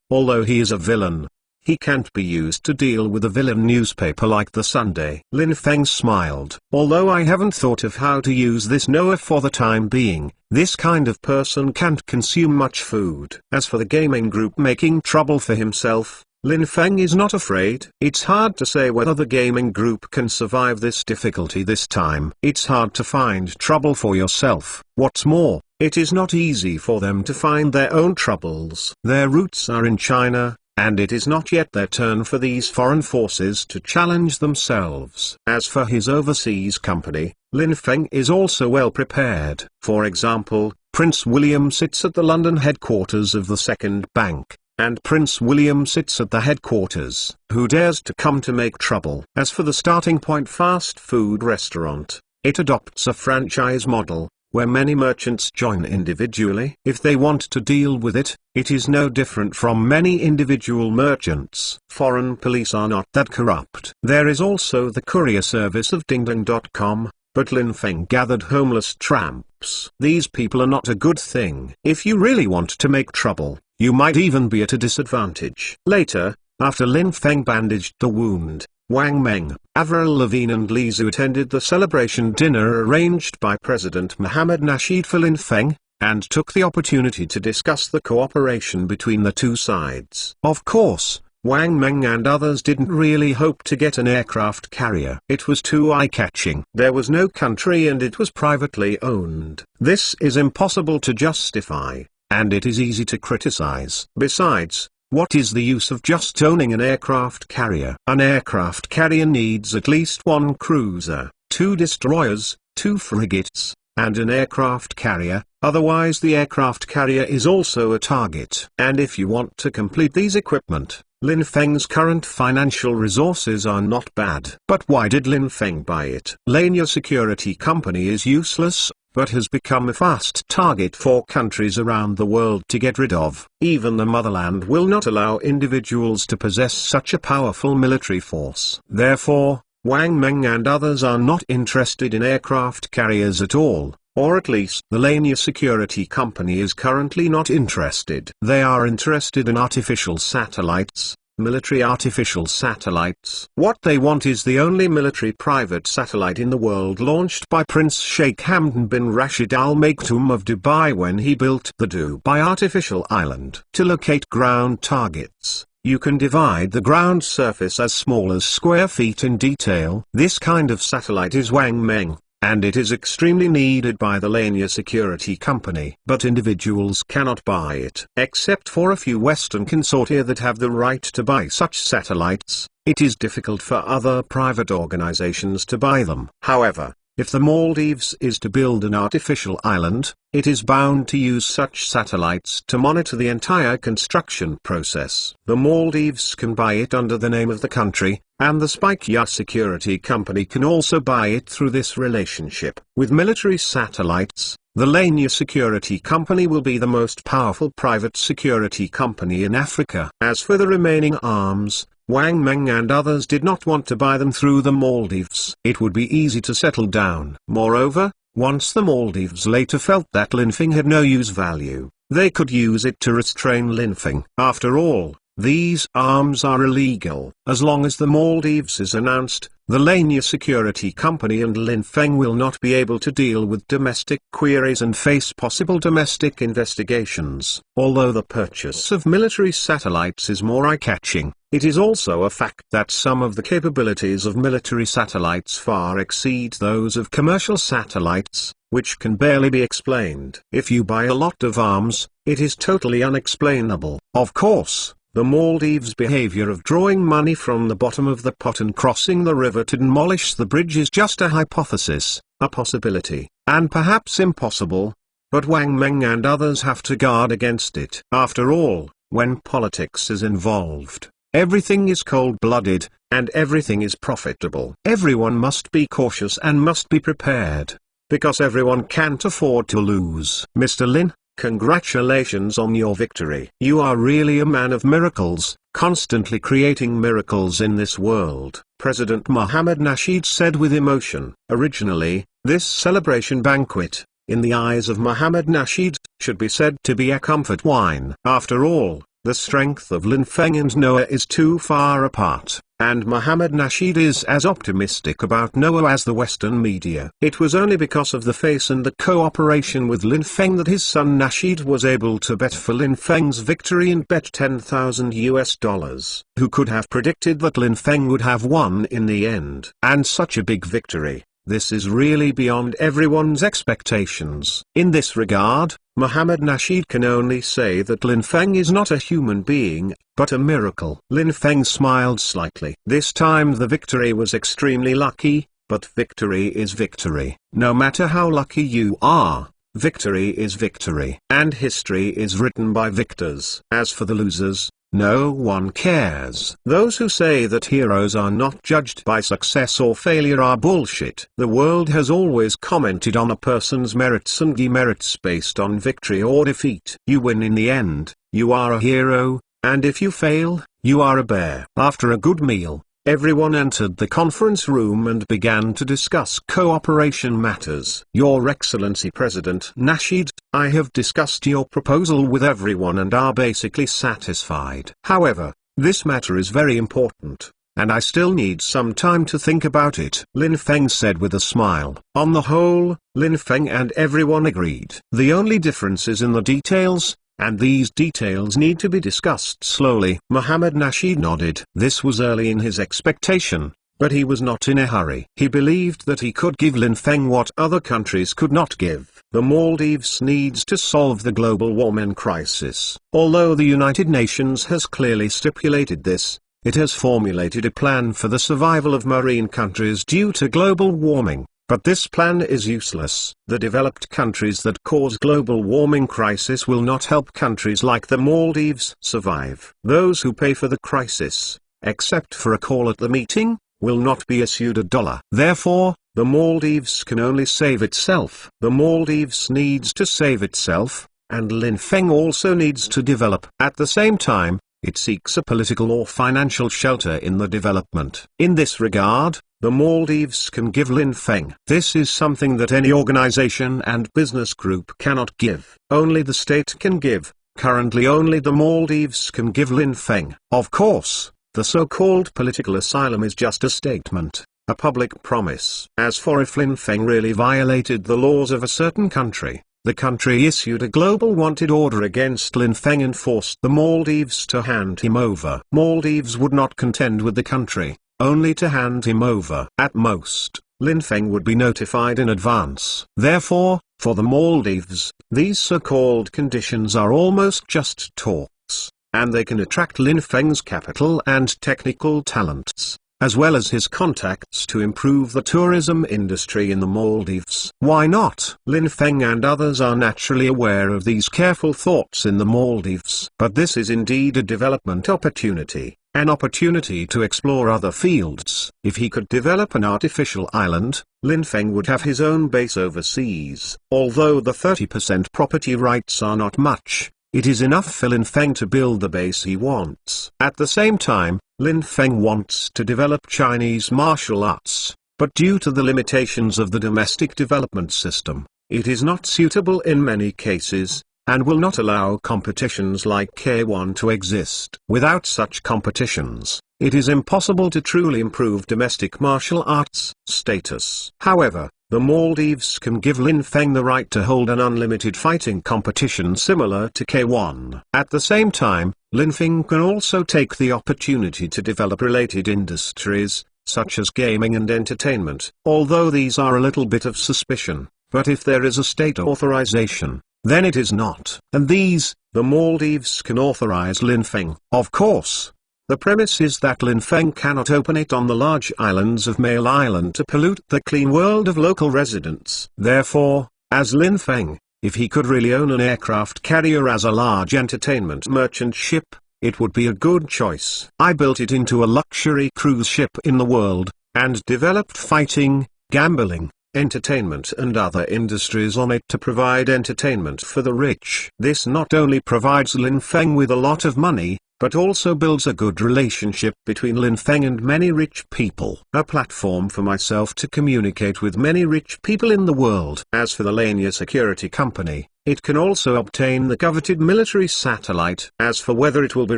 Although he is a villain, he can't be used to deal with a villain newspaper like the Sunday. Lin Feng smiled. Although I haven't thought of how to use this Noah for the time being, this kind of person can't consume much food. As for the gaming group making trouble for himself, Lin Feng is not afraid. It's hard to say whether the gaming group can survive this difficulty this time. It's hard to find trouble for yourself. What's more, it is not easy for them to find their own troubles. Their roots are in China, and it is not yet their turn for these foreign forces to challenge themselves. As for his overseas company, Lin Feng is also well prepared. For example, Prince William sits at the London headquarters of the Second Bank, and Prince William sits at the headquarters. Who dares to come to make trouble? As for the starting point fast food restaurant, it adopts a franchise model, where many merchants join individually. If they want to deal with it, it is no different from many individual merchants. Foreign police are not that corrupt. There is also the courier service of dingdong.com, but Lin Feng gathered homeless tramps. These people are not a good thing. If you really want to make trouble, you might even be at a disadvantage. Later, after Lin Feng bandaged the wound, Wang Meng, Avril Lavigne and Li Zhu attended the celebration dinner arranged by President Mohammad Nasheed for Lin Feng, and took the opportunity to discuss the cooperation between the two sides. Of course, Wang Meng and others didn't really hope to get an aircraft carrier. It was too eye-catching. There was no country and it was privately owned. This is impossible to justify, and it is easy to criticize. Besides, what is the use of just owning an aircraft carrier? An aircraft carrier needs at least one cruiser, 2 destroyers, 2 frigates, and an aircraft carrier, otherwise the aircraft carrier is also a target. And if you want to complete these equipment, Lin Feng's current financial resources are not bad. But why did Lin Feng buy it? Lania Security Company is useless, but has become a fast target for countries around the world to get rid of. Even the motherland will not allow individuals to possess such a powerful military force. Therefore, Wang Meng and others are not interested in aircraft carriers at all, or at least the Lania Security Company is currently not interested. They are interested in artificial satellites, military artificial satellites. What they want is the only military private satellite in the world launched by Prince Sheikh Hamdan bin Rashid Al Maktoum of Dubai when he built the Dubai Artificial Island. To locate ground targets, you can divide the ground surface as small as square feet in detail. This kind of satellite is Wang Meng, and it is extremely needed by the Lania Security Company. But individuals cannot buy it. Except for a few Western consortia that have the right to buy such satellites, it is difficult for other private organizations to buy them. However, if the Maldives is to build an artificial island, it is bound to use such satellites to monitor the entire construction process. The Maldives can buy it under the name of the country, and the Spikeya Security Company can also buy it through this relationship. With military satellites, the Lania Security Company will be the most powerful private security company in Africa. As for the remaining arms, Wang Meng and others did not want to buy them through the Maldives. It would be easy to settle down. Moreover, once the Maldives later felt that Lin Feng had no use value, they could use it to restrain Lin Feng. After all, these arms are illegal. As long as the Maldives is announced, the Lania Security Company and Lin Feng will not be able to deal with domestic queries and face possible domestic investigations. Although the purchase of military satellites is more eye-catching, it is also a fact that some of the capabilities of military satellites far exceed those of commercial satellites, which can barely be explained. If you buy a lot of arms, it is totally unexplainable. Of course, the Maldives' behavior of drawing money from the bottom of the pot and crossing the river to demolish the bridge is just a hypothesis, a possibility, and perhaps impossible, but Wang Meng and others have to guard against it. After all, when politics is involved, everything is cold-blooded, and everything is profitable. Everyone must be cautious and must be prepared, because everyone can't afford to lose. Mr. Lin, congratulations on your victory. You are really a man of miracles, constantly creating miracles in this world, President Mohammad Nasheed said with emotion. Originally, this celebration banquet, in the eyes of Mohammad Nasheed, should be said to be a comfort wine. After all, The strength of Lin Feng and Noah is too far apart, and Mohammed Nasheed is as optimistic about Noah as the Western media. It was only because of the face and the cooperation with Lin Feng that his son Nasheed was able to bet for Lin Feng's victory and bet $10,000. Who could have predicted that Lin Feng would have won in the end? And such a big victory. This is really beyond everyone's expectations. In this regard, Mohammed Nasheed can only say that Lin Feng is not a human being, but a miracle. Lin Feng smiled slightly. This time the victory was extremely lucky, but victory is victory. No matter how lucky you are, victory is victory. And history is written by victors. As for the losers, no one cares. Those who say that heroes are not judged by success or failure are bullshit. The world has always commented on a person's merits and demerits based on victory or defeat. You win in the end, you are a hero, and if you fail, you are a bear. After a good meal, everyone entered the conference room and began to discuss cooperation matters. Your Excellency President Nasheed, I have discussed your proposal with everyone and are basically satisfied. However, this matter is very important, and I still need some time to think about it, Lin Feng said with a smile. On the whole, Lin Feng and everyone agreed. The only difference is in the details, and these details need to be discussed slowly. Mohammed Nasheed nodded. This was early in his expectation, but he was not in a hurry. He believed that he could give Lin Feng what other countries could not give. The Maldives needs to solve the global warming crisis. Although the United Nations has clearly stipulated this, it has formulated a plan for the survival of marine countries due to global warming. But this plan is useless. The developed countries that cause global warming crisis will not help countries like the Maldives survive. Those who pay for the crisis, except for a call at the meeting, will not be issued $1. Therefore, the Maldives can only save itself. The Maldives needs to save itself, and Lin Feng also needs to develop. At the same time, it seeks a political or financial shelter in the development. In this regard, the Maldives can give Lin Feng. This is something that any organization and business group cannot give. Only the state can give. Currently only the Maldives can give Lin Feng. Of course, the so-called political asylum is just a statement, a public promise. As for if Lin Feng really violated the laws of a certain country, the country issued a global wanted order against Lin Feng and forced the Maldives to hand him over. Maldives would not contend with the country, only to hand him over. At most, Lin Feng would be notified in advance. Therefore, for the Maldives, these so-called conditions are almost just talks, and they can attract Lin Feng's capital and technical talents, as well as his contacts to improve the tourism industry in the Maldives. Why not? Lin Feng and others are naturally aware of these careful thoughts in the Maldives. But this is indeed a development opportunity, an opportunity to explore other fields. If he could develop an artificial island, Lin Feng would have his own base overseas. Although the 30% property rights are not much, it is enough for Lin Feng to build the base he wants. At the same time, Lin Feng wants to develop Chinese martial arts, but due to the limitations of the domestic development system, it is not suitable in many cases, and will not allow competitions like K1 to exist. Without such competitions, it is impossible to truly improve domestic martial arts status. However, the Maldives can give Lin Feng the right to hold an unlimited fighting competition similar to K1. At the same time, Lin Feng can also take the opportunity to develop related industries, such as gaming and entertainment. Although these are a little bit of suspicion, but if there is a state authorization, then it is not. And these, the Maldives can authorize Lin Feng. Of course, the premise is that Lin Feng cannot open it on the large islands of Mail Island to pollute the clean world of local residents. Therefore, as Lin Feng, if he could really own an aircraft carrier as a large entertainment merchant ship, it would be a good choice. I built it into a luxury cruise ship in the world, and developed fighting, gambling, entertainment and other industries on it to provide entertainment for the rich. This not only provides Lin Feng with a lot of money, but also builds a good relationship between Lin Feng and many rich people. A platform for myself to communicate with many rich people in the world. As for the Lania Security Company, it can also obtain the coveted military satellite. As for whether it will be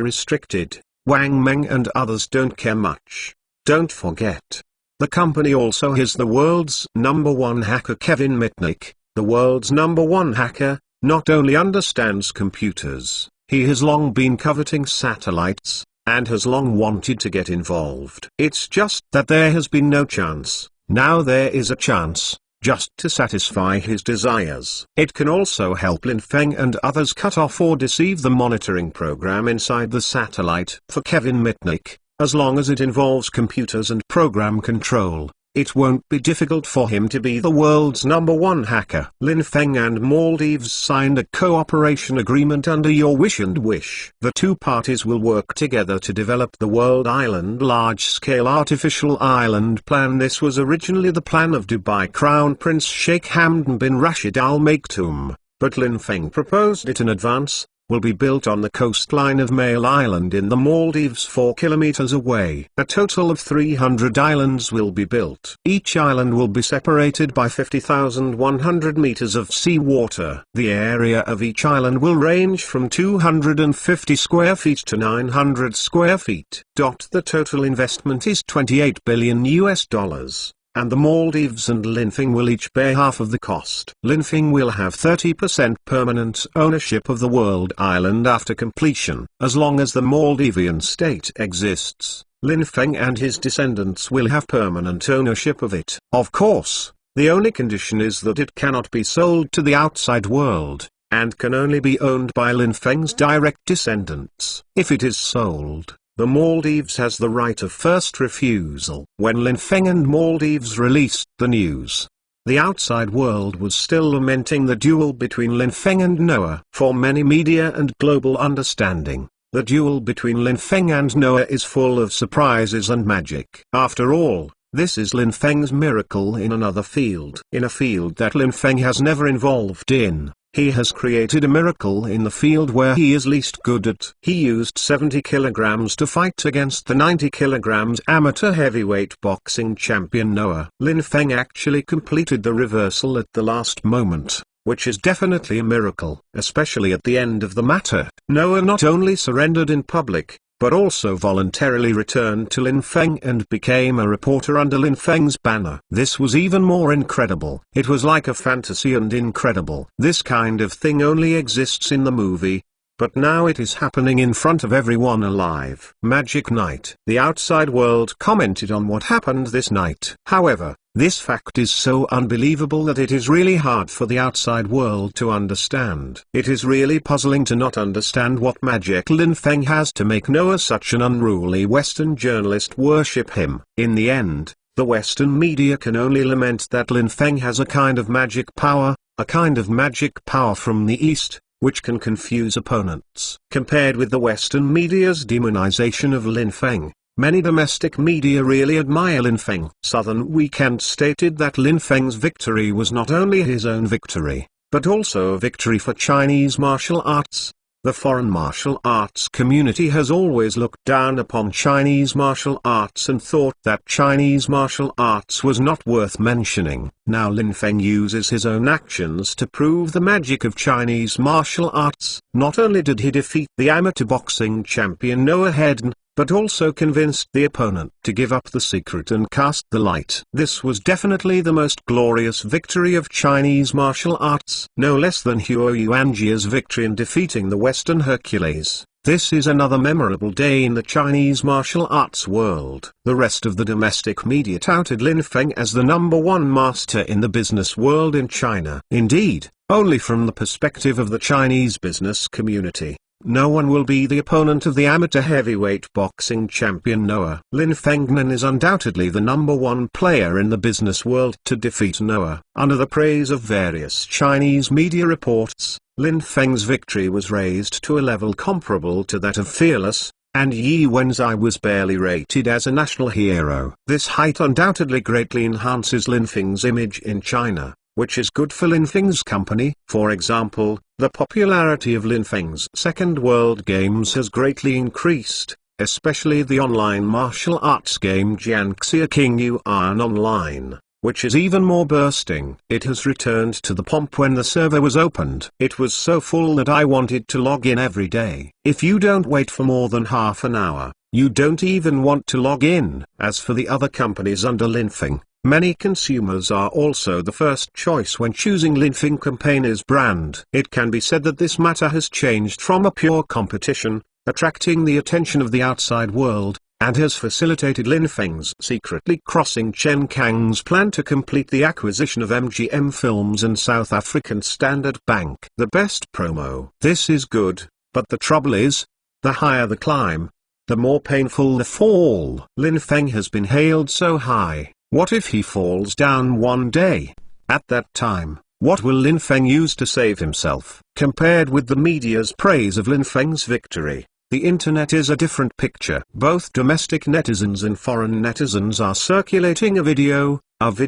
restricted, Wang Meng and others don't care much. Don't forget, the company also has the world's #1 hacker Kevin Mitnick. The world's #1 hacker not only understands computers, he has long been coveting satellites, and has long wanted to get involved. It's just that there has been no chance. Now there is a chance, just to satisfy his desires. It can also help Lin Feng and others cut off or deceive the monitoring program inside the satellite. For Kevin Mitnick, as long as it involves computers and program control, it won't be difficult for him to be the world's #1 hacker. Lin Feng and Maldives signed a cooperation agreement under Your Wish and Wish. The two parties will work together to develop the World Island large-scale artificial island plan. This was originally the plan of Dubai Crown Prince Sheikh Hamdan bin Rashid Al Maktoum, but Lin Feng proposed it in advance. Will be built on the coastline of Mail Island in the Maldives 4 kilometers away. A total of 300 islands will be built. Each island will be separated by 50,100 meters of seawater. The area of each island will range from 250 square feet to 900 square feet. The total investment is $28 billion US. And the Maldives and Lin Feng will each bear half of the cost. Lin Feng will have 30% permanent ownership of the world island after completion. As long as the Maldivian state exists, Lin Feng and his descendants will have permanent ownership of it. Of course, the only condition is that it cannot be sold to the outside world, and can only be owned by Lin Feng's direct descendants. If it is sold, the Maldives has the right of first refusal. When Lin Feng and Maldives released the news, the outside world was still lamenting the duel between Lin Feng and Noah. For many media and global understanding, the duel between Lin Feng and Noah is full of surprises and magic. After all, this is Lin Feng's miracle in another field. In a field that Lin Feng has never involved in, he has created a miracle in the field where he is least good at. He used 70 kilograms to fight against the 90 kilograms amateur heavyweight boxing champion Noah. Lin Feng actually completed the reversal at the last moment, which is definitely a miracle, especially at the end of the matter. Noah not only surrendered in public, but also voluntarily returned to Lin Feng and became a reporter under Lin Feng's banner. This was even more incredible. It was like a fantasy and incredible. This kind of thing only exists in the movie, but now it is happening in front of everyone alive. Magic night. The outside world commented on what happened this night. However, this fact is so unbelievable that it is really hard for the outside world to understand. It is really puzzling to not understand what magic Lin Feng has to make Noah such an unruly Western journalist worship him. In the end, the Western media can only lament that Lin Feng has a kind of magic power from the East, which can confuse opponents. Compared with the Western media's demonization of Lin Feng, many domestic media really admire Lin Feng. Southern Weekend stated that Lin Feng's victory was not only his own victory, but also a victory for Chinese martial arts. The foreign martial arts community has always looked down upon Chinese martial arts and thought that Chinese martial arts was not worth mentioning. Now Lin Feng uses his own actions to prove the magic of Chinese martial arts. Not only did he defeat the amateur boxing champion Noah Hedden, but also convinced the opponent to give up the secret and cast the light. This was definitely the most glorious victory of Chinese martial arts, no less than Huo Yuanjia's victory in defeating the Western Hercules. This is another memorable day in the Chinese martial arts world. The rest of the domestic media touted Lin Feng as the #1 master in the business world in China. Indeed, only from the perspective of the Chinese business community, no one will be the opponent of the amateur heavyweight boxing champion Noah. Lin Feng is undoubtedly the #1 player in the business world to defeat Noah. Under the praise of various Chinese media reports, Lin Feng's victory was raised to a level comparable to that of Fearless, and Yi Wenzhai was barely rated as a national hero. This height undoubtedly greatly enhances Lin Feng's image in China, which is good for Lin Feng's company. For example, the popularity of Lin Feng's Second World games has greatly increased, especially the online martial arts game Jiangxia King Yuan Online, which is even more bursting. It has returned to the pomp when the server was opened. It was so full that I wanted to log in every day. If you don't wait for more than half an hour, you don't even want to log in. As for the other companies under Lin Feng, many consumers are also the first choice when choosing Lin Feng campaign's brand. It can be said that this matter has changed from a pure competition, attracting the attention of the outside world, and has facilitated Lin Feng's secretly crossing Chen Kang's plan to complete the acquisition of MGM Films and South African Standard Bank. The best promo. This is good, but the trouble is, the higher the climb, the more painful the fall. Lin Feng has been hailed so high. What if he falls down one day? At that time, what will Lin Feng use to save himself? Compared with the media's praise of Lin Feng's victory, the internet is a different picture. Both domestic netizens and foreign netizens are circulating a video of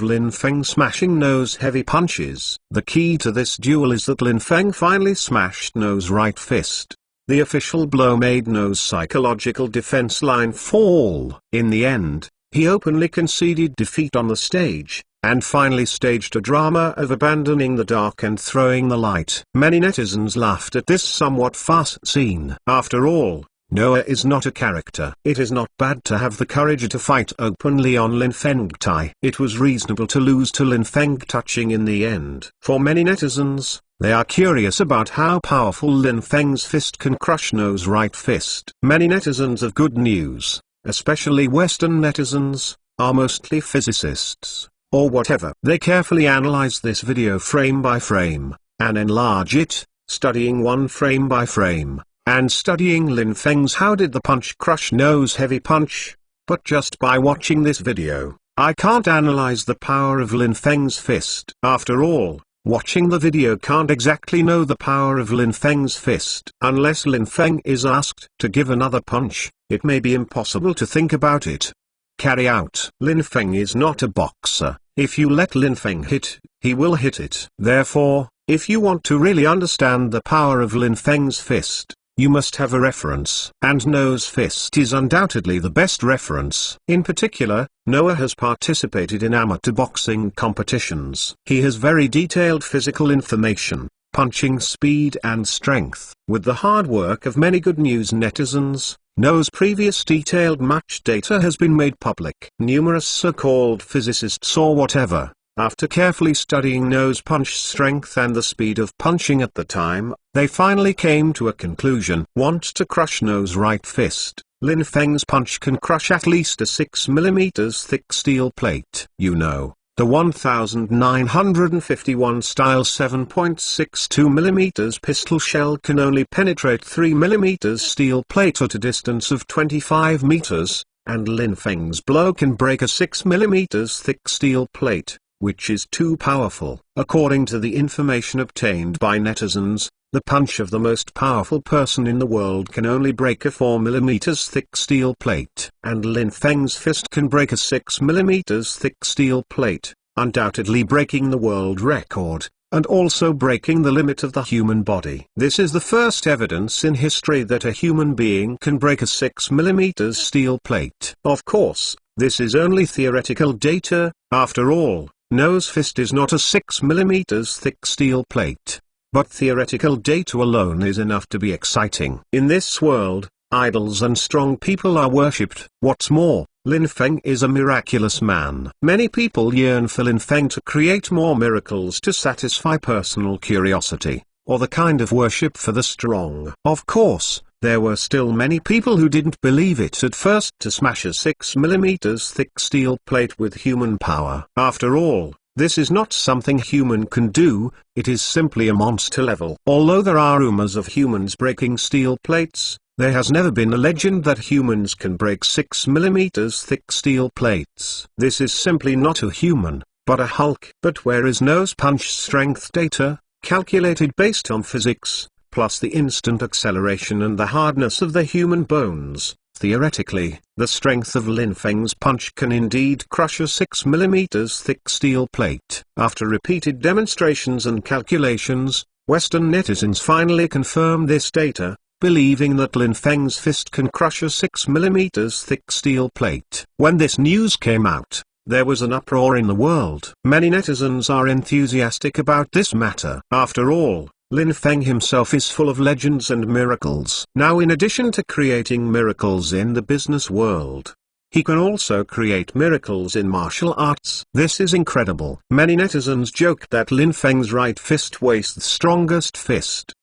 Lin Feng smashing No's heavy punches. The key to this duel is that Lin Feng finally smashed No's right fist. The official blow made No's psychological defense line fall. In the end, he openly conceded defeat on the stage, and finally staged a drama of abandoning the dark and throwing the light. Many netizens laughed at this somewhat fast scene. After all, Noah is not a character. It is not bad to have the courage to fight openly on Lin Feng Tai. It was reasonable to lose to Lin Feng touching in the end. For many netizens, they are curious about how powerful Lin Feng's fist can crush No's right fist. Many netizens of good news, especially Western netizens, are mostly physicists, or whatever. They carefully analyze this video frame by frame, and enlarge it, studying one frame by frame, and studying Lin Feng's how did the punch crush No's heavy punch. But just by watching this video, I can't analyze the power of Lin Feng's fist. After all, watching the video can't exactly know the power of Lin Feng's fist. Unless Lin Feng is asked to give another punch, it may be impossible to think about it. Carry out. Lin Feng is not a boxer. If you let Lin Feng hit, he will hit it. Therefore, if you want to really understand the power of Lin Feng's fist, you must have a reference. And Noah's fist is undoubtedly the best reference. In particular, Noah has participated in amateur boxing competitions. He has very detailed physical information, punching speed and strength. With the hard work of many good news netizens, Noah's previous detailed match data has been made public. Numerous so-called physicists or whatever, after carefully studying Noah's punch strength and the speed of punching at the time, they finally came to a conclusion. Want to crush Noah's right fist? Lin Feng's punch can crush at least a 6 mm thick steel plate. You know, the 1951 style 7.62 mm pistol shell can only penetrate 3 mm steel plate at a distance of 25 meters, and Lin Feng's blow can break a 6 mm thick steel plate, which is too powerful. According to the information obtained by netizens, the punch of the most powerful person in the world can only break a 4 mm thick steel plate. And Lin Feng's fist can break a 6 mm thick steel plate, undoubtedly breaking the world record, and also breaking the limit of the human body. This is the first evidence in history that a human being can break a 6 mm steel plate. Of course, this is only theoretical data. After all, Noah's fist is not a 6 mm thick steel plate. But theoretical data alone is enough to be exciting. In this world, idols and strong people are worshipped. What's more, Lin Feng is a miraculous man. Many people yearn for Lin Feng to create more miracles to satisfy personal curiosity, or the kind of worship for the strong. Of course, there were still many people who didn't believe it at first. To smash a 6 mm thick steel plate with human power. After all, this is not something human can do, it is simply a monster level. Although there are rumors of humans breaking steel plates, there has never been a legend that humans can break 6 mm thick steel plates. This is simply not a human, but a Hulk. But where is Noah's punch strength data, calculated based on physics, plus the instant acceleration and the hardness of the human bones. Theoretically, the strength of Lin Feng's punch can indeed crush a 6 mm thick steel plate. After repeated demonstrations and calculations, Western netizens finally confirmed this data, believing that Lin Feng's fist can crush a 6 mm thick steel plate. When this news came out, there was an uproar in the world. Many netizens are enthusiastic about this matter. After all, Lin Feng himself is full of legends and miracles. Now, in addition to creating miracles in the business world, he can also create miracles in martial arts. This is incredible. Many netizens joked that Lin Feng's right fist was the strongest fist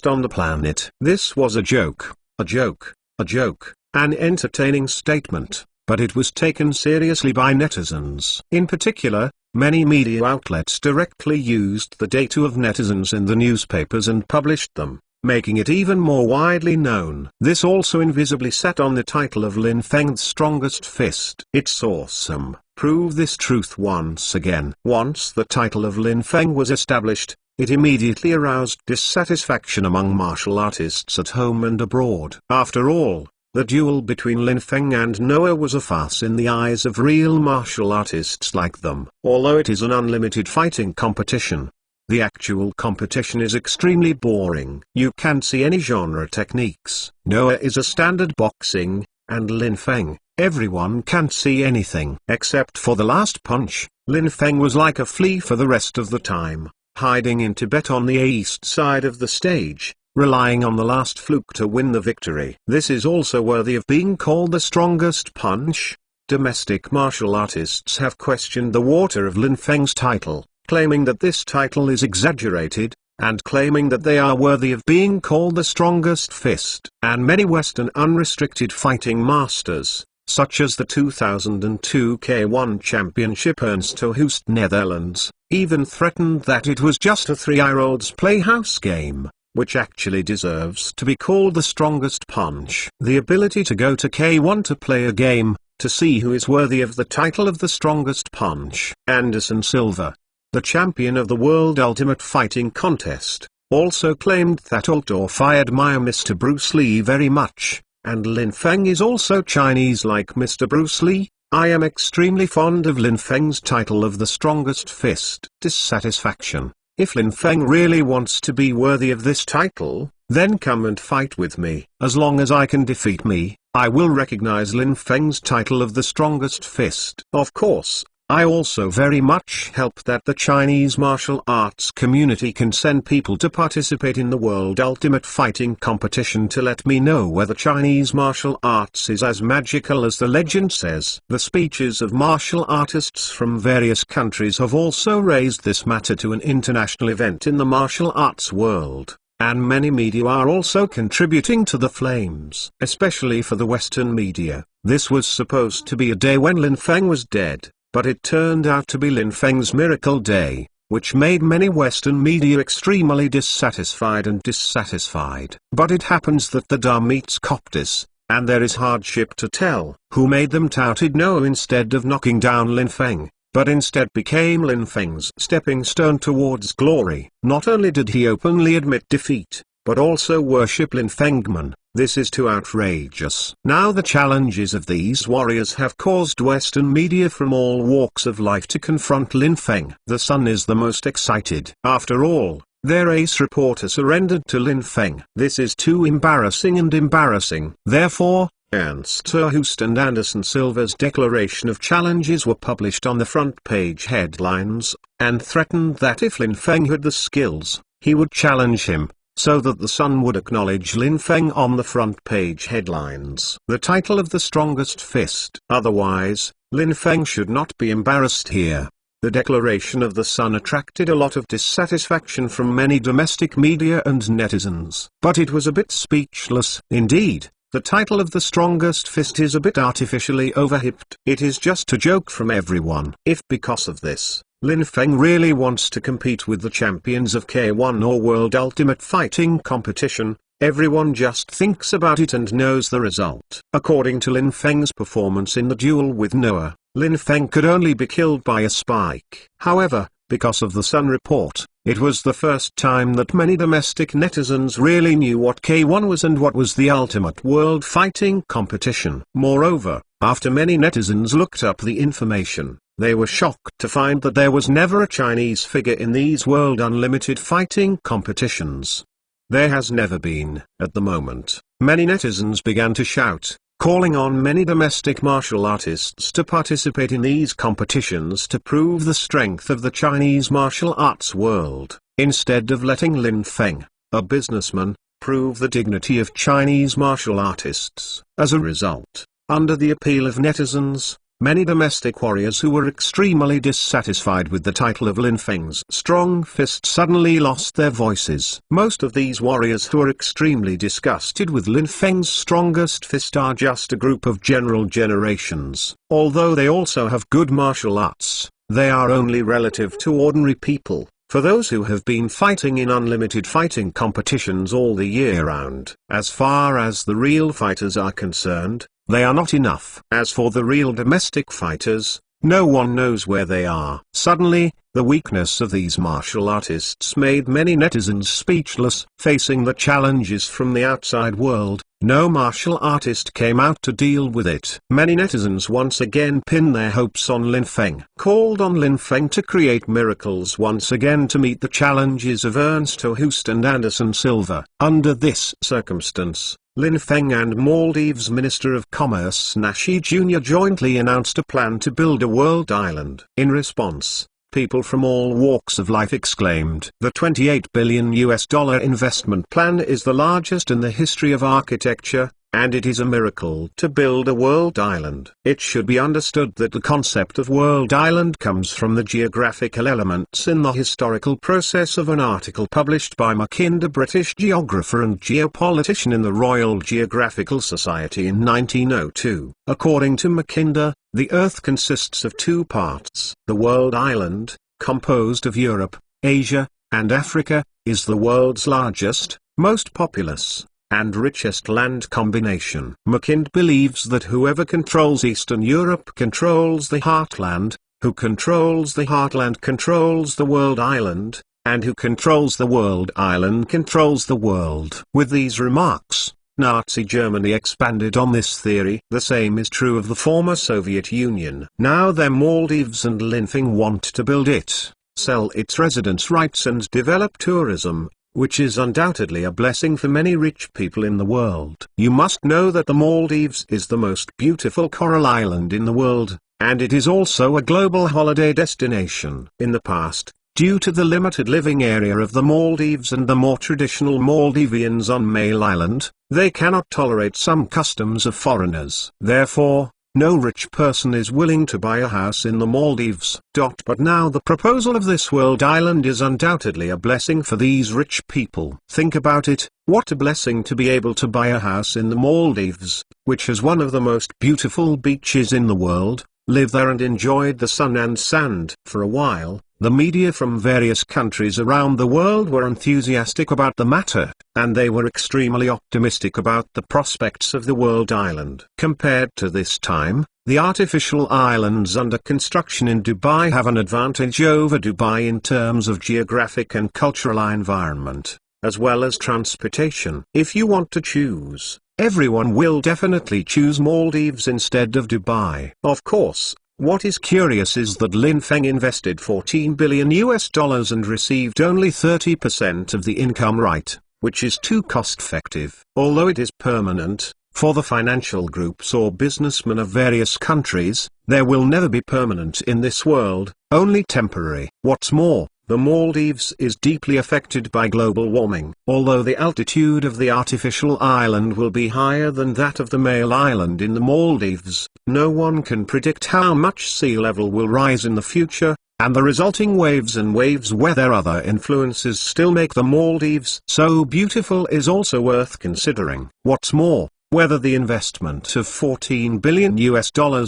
on the planet. This was a joke, an entertaining statement, but it was taken seriously by netizens. In particular, many media outlets directly used the data of netizens in the newspapers and published them, making it even more widely known. This also invisibly sat on the title of Lin Feng's strongest fist. It's awesome. Prove this truth once again. Once the title of Lin Feng was established, it immediately aroused dissatisfaction among martial artists at home and abroad. After all, the duel between Lin Feng and Noah was a farce in the eyes of real martial artists like them. Although it is an unlimited fighting competition, the actual competition is extremely boring. You can't see any genre techniques. Noah is a standard boxing, and Lin Feng, everyone can't see anything. Except for the last punch, Lin Feng was like a flea for the rest of the time, hiding in Tibet on the east side of the stage, relying on the last fluke to win the victory. This is also worthy of being called the strongest punch. Domestic martial artists have questioned the water of Lin Feng's title, claiming that this title is exaggerated, and claiming that they are worthy of being called the strongest fist. And many Western unrestricted fighting masters, such as the 2002 K1 Championship Ernst Host Netherlands, even threatened that it was just a 3-year-old's playhouse game, which actually deserves to be called the strongest punch. The ability to go to K1 to play a game, to see who is worthy of the title of the strongest punch. Anderson Silva, the champion of the World Ultimate Fighting Contest, also claimed that I admire Mr. Bruce Lee very much, and Lin Feng is also Chinese like Mr. Bruce Lee. I am extremely fond of Lin Feng's title of the strongest fist. Dissatisfaction. If Lin Feng really wants to be worthy of this title, then come and fight with me. As long as I can defeat me, I will recognize Lin Feng's title of the strongest fist. Of course, I also very much hope that the Chinese martial arts community can send people to participate in the World Ultimate Fighting Competition to let me know whether Chinese martial arts is as magical as the legend says. The speeches of martial artists from various countries have also raised this matter to an international event in the martial arts world, and many media are also contributing to the flames. Especially for the Western media, this was supposed to be a day when Lin Feng was dead. But it turned out to be Lin Feng's miracle day, which made many Western media extremely dissatisfied. But it happens that the Da meets Coptis, and there is hardship to tell who made them touted Noah instead of knocking down Lin Feng, but instead became Lin Feng's stepping stone towards glory. Not only did he openly admit defeat, but also worship Lin Fengman. This is too outrageous. Now the challenges of these warriors have caused Western media from all walks of life to confront Lin Feng. The Sun is the most excited. After all, their ace reporter surrendered to Lin Feng. This is too embarrassing. Therefore, Ernst Host and Anderson Silva's declaration of challenges were published on the front page headlines, and threatened that if Lin Feng had the skills, he would challenge him, so that the Sun would acknowledge Lin Feng on the front page headlines. The title of the strongest fist. Otherwise, Lin Feng should not be embarrassed here. The declaration of the Sun attracted a lot of dissatisfaction from many domestic media and netizens. But it was a bit speechless. Indeed, the title of the strongest fist is a bit artificially overhyped. It is just a joke from everyone. If because of this, Lin Feng really wants to compete with the champions of K1 or World Ultimate Fighting Competition, everyone just thinks about it and knows the result. According to Lin Feng's performance in the duel with Noah, Lin Feng could only be killed by a spike. However, because of the Sun report, It was the first time that many domestic netizens really knew what K1 was and what was the ultimate world fighting competition. Moreover, after many netizens looked up the information, they were shocked to find that there was never a Chinese figure in these World Unlimited fighting competitions. There has never been. At the moment, many netizens began to shout, calling on many domestic martial artists to participate in these competitions to prove the strength of the Chinese martial arts world, instead of letting Lin Feng, a businessman, prove the dignity of Chinese martial artists. As a result, under the appeal of netizens, many domestic warriors who were extremely dissatisfied with the title of Lin Feng's strong fist suddenly lost their voices. Most of these warriors who are extremely disgusted with Lin Feng's strongest fist are just a group of general generations. Although they also have good martial arts, they are only relative to ordinary people. For those who have been fighting in unlimited fighting competitions all the year round, as far as the real fighters are concerned, they are not enough. As for the real domestic fighters, no one knows where they are. Suddenly, the weakness of these martial artists made many netizens speechless. Facing the challenges from the outside world, no martial artist came out to deal with it. Many netizens once again pinned their hopes on Lin Feng, called on Lin Feng to create miracles once again to meet the challenges of Ernst Host and Anderson Silva. Under this circumstance, Lin Feng and Maldives Minister of Commerce Nashi Jr. jointly announced a plan to build a world island. In response, people from all walks of life exclaimed, "The $28 billion investment plan is the largest in the history of architecture, and it is a miracle to build a world island." It should be understood that the concept of world island comes from the geographical elements in the historical process of an article published by Mackinder, British geographer and geopolitician in the Royal Geographical Society in 1902. According to Mackinder, the Earth consists of two parts. The world island, composed of Europe, Asia, and Africa, is the world's largest, most populous, and richest land combination. Mackinder believes that whoever controls Eastern Europe controls the heartland, who controls the heartland controls the world island, and who controls the world island controls the world. With these remarks, Nazi Germany expanded on this theory. The same is true of the former Soviet Union. Now their Maldives and Lin Feng want to build it, sell its residence rights and develop tourism, which is undoubtedly a blessing for many rich people in the world. You must know that the Maldives is the most beautiful coral island in the world, and it is also a global holiday destination. In the past, due to the limited living area of the Maldives and the more traditional Maldivians on Male Island, they cannot tolerate some customs of foreigners. Therefore, no rich person is willing to buy a house in the Maldives. But now the proposal of this world island is undoubtedly a blessing for these rich people. Think about it, what a blessing to be able to buy a house in the Maldives, which has one of the most beautiful beaches in the world, live there and enjoy the sun and sand. For a while, the media from various countries around the world were enthusiastic about the matter, and they were extremely optimistic about the prospects of the world island. Compared to this time, the artificial islands under construction in Dubai have an advantage over Dubai in terms of geographic and cultural environment, as well as transportation. If you want to choose, everyone will definitely choose Maldives instead of Dubai. Of course, what is curious is that Lin Feng invested $14 billion and received only 30% of the income right, which is too cost-effective. Although it is permanent, for the financial groups or businessmen of various countries, there will never be permanent in this world, only temporary. What's more, the Maldives is deeply affected by global warming. Although the altitude of the artificial island will be higher than that of the Male Island in the Maldives, no one can predict how much sea level will rise in the future, and the resulting waves and wave weather other influences still make the Maldives so beautiful is also worth considering. What's more, whether the investment of $14 billion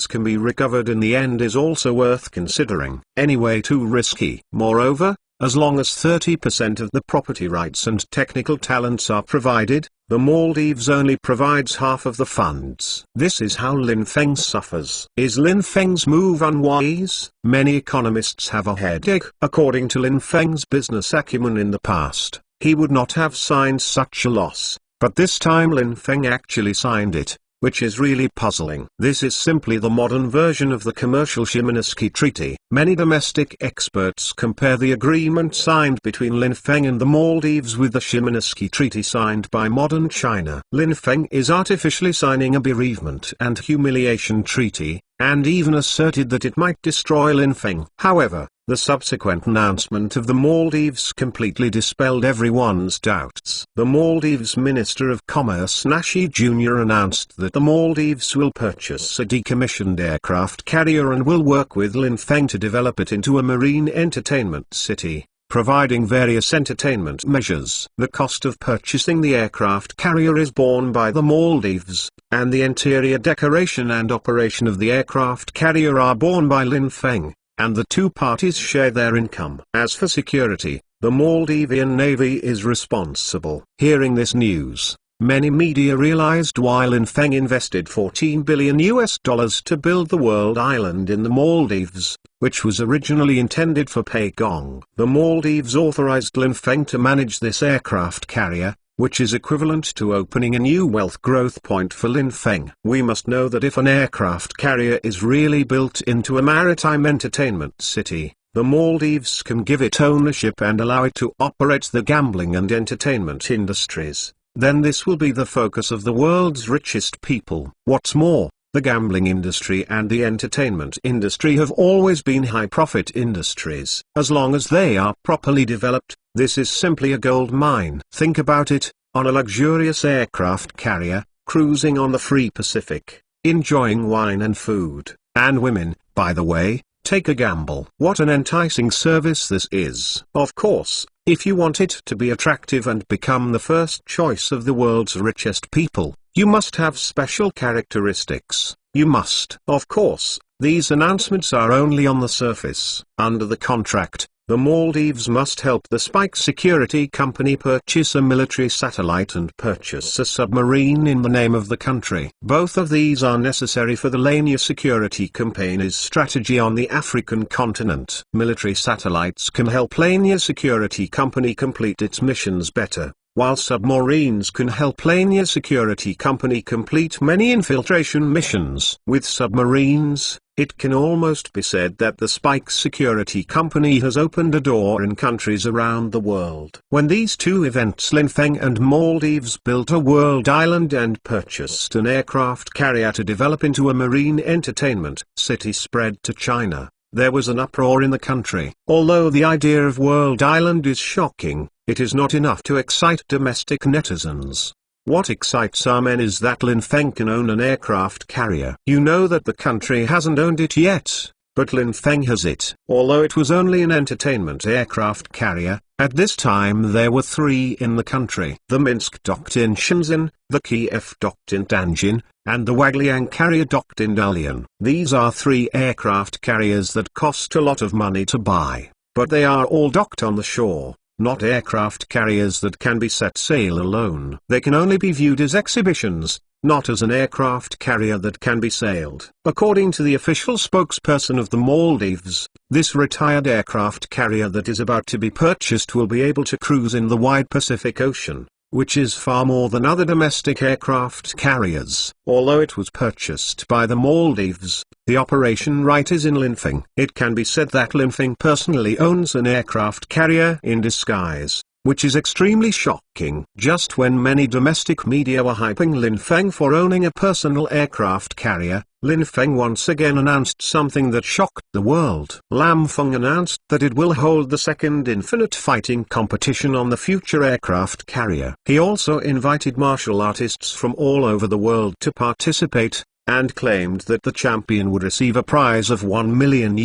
can be recovered in the end is also worth considering. Anyway, too risky. Moreover, as long as 30% of the property rights and technical talents are provided, the Maldives only provides half of the funds. This is how Lin Feng suffers. Is Lin Feng's move unwise? Many economists have a headache. According to Lin Feng's business acumen in the past, he would not have signed such a loss, but this time Lin Feng actually signed it, which is really puzzling. This is simply the modern version of the commercial Szymanski Treaty. Many domestic experts compare the agreement signed between Lin Feng and the Maldives with the Szymanski Treaty signed by modern China. Lin Feng is artificially signing a bereavement and humiliation treaty, and even asserted that it might destroy Lin Feng. However, the subsequent announcement of the Maldives completely dispelled everyone's doubts. The Maldives Minister of Commerce Nashi Jr. announced that the Maldives will purchase a decommissioned aircraft carrier and will work with Lin Feng to develop it into a marine entertainment city, providing various entertainment measures. The cost of purchasing the aircraft carrier is borne by the Maldives, and the interior decoration and operation of the aircraft carrier are borne by Lin Feng, and the two parties share their income. As for security, the Maldivian Navy is responsible. Hearing this news, many media realized why Lin Feng invested $14 billion to build the world island in the Maldives, which was originally intended for Pagong. The Maldives authorized Lin Feng to manage this aircraft carrier, which is equivalent to opening a new wealth growth point for Lin Feng. We must know that if an aircraft carrier is really built into a maritime entertainment city, the Maldives can give it ownership and allow it to operate the gambling and entertainment industries. Then this will be the focus of the world's richest people. What's more, the gambling industry and the entertainment industry have always been high-profit industries. As long as they are properly developed, this is simply a gold mine. Think about it, on a luxurious aircraft carrier, cruising on the free Pacific, enjoying wine and food, and women, by the way, take a gamble. What an enticing service this is. Of course, if you want it to be attractive and become the first choice of the world's richest people, you must have special characteristics. You must. Of course, these announcements are only on the surface. Under the contract, the Maldives must help the Spike Security Company purchase a military satellite and purchase a submarine in the name of the country. Both of these are necessary for the Lania Security Company's strategy on the African continent. Military satellites can help Lania Security Company complete its missions better, while submarines can help Lania Security Company complete many infiltration missions. With submarines, it can almost be said that the Spike Security Company has opened a door in countries around the world. When these two events, Lin Feng and Maldives built a world island and purchased an aircraft carrier to develop into a marine entertainment city, spread to China, there was an uproar in the country. Although the idea of world island is shocking, it is not enough to excite domestic netizens. What excites our men is that Lin Feng can own an aircraft carrier. You know that the country hasn't owned it yet, but Lin Feng has it. Although it was only an entertainment aircraft carrier, at this time there were three in the country. The Minsk docked in Shenzhen, the Kiev docked in Tianjin, and the Wagliang carrier docked in Dalian. These are three aircraft carriers that cost a lot of money to buy, but they are all docked on the shore, not aircraft carriers that can be set sail alone. They can only be viewed as exhibitions, not as an aircraft carrier that can be sailed. According to the official spokesperson of the Maldives, this retired aircraft carrier that is about to be purchased will be able to cruise in the wide Pacific Ocean, which is far more than other domestic aircraft carriers. Although it was purchased by the Maldives, the operation right is in Lin Feng. It can be said that Lin Feng personally owns an aircraft carrier in disguise, which is extremely shocking. Just when many domestic media were hyping Lin Feng for owning a personal aircraft carrier, Lin Feng once again announced something that shocked the world. Lam Feng announced that it will hold the second infinite fighting competition on the future aircraft carrier. He also invited martial artists from all over the world to participate, and claimed that the champion would receive a prize of $1 million.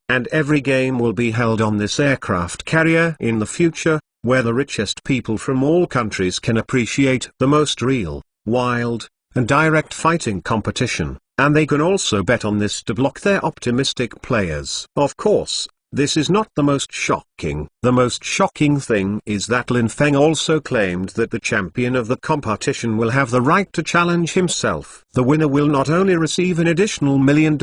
And every game will be held on this aircraft carrier in the future, where the richest people from all countries can appreciate the most real, wild, and direct fighting competition, and they can also bet on this to block their optimistic players. Of course, This is not the most shocking. The most shocking thing is that Lin Feng also claimed that the champion of the competition will have the right to challenge himself. The winner will not only receive an additional $1 million,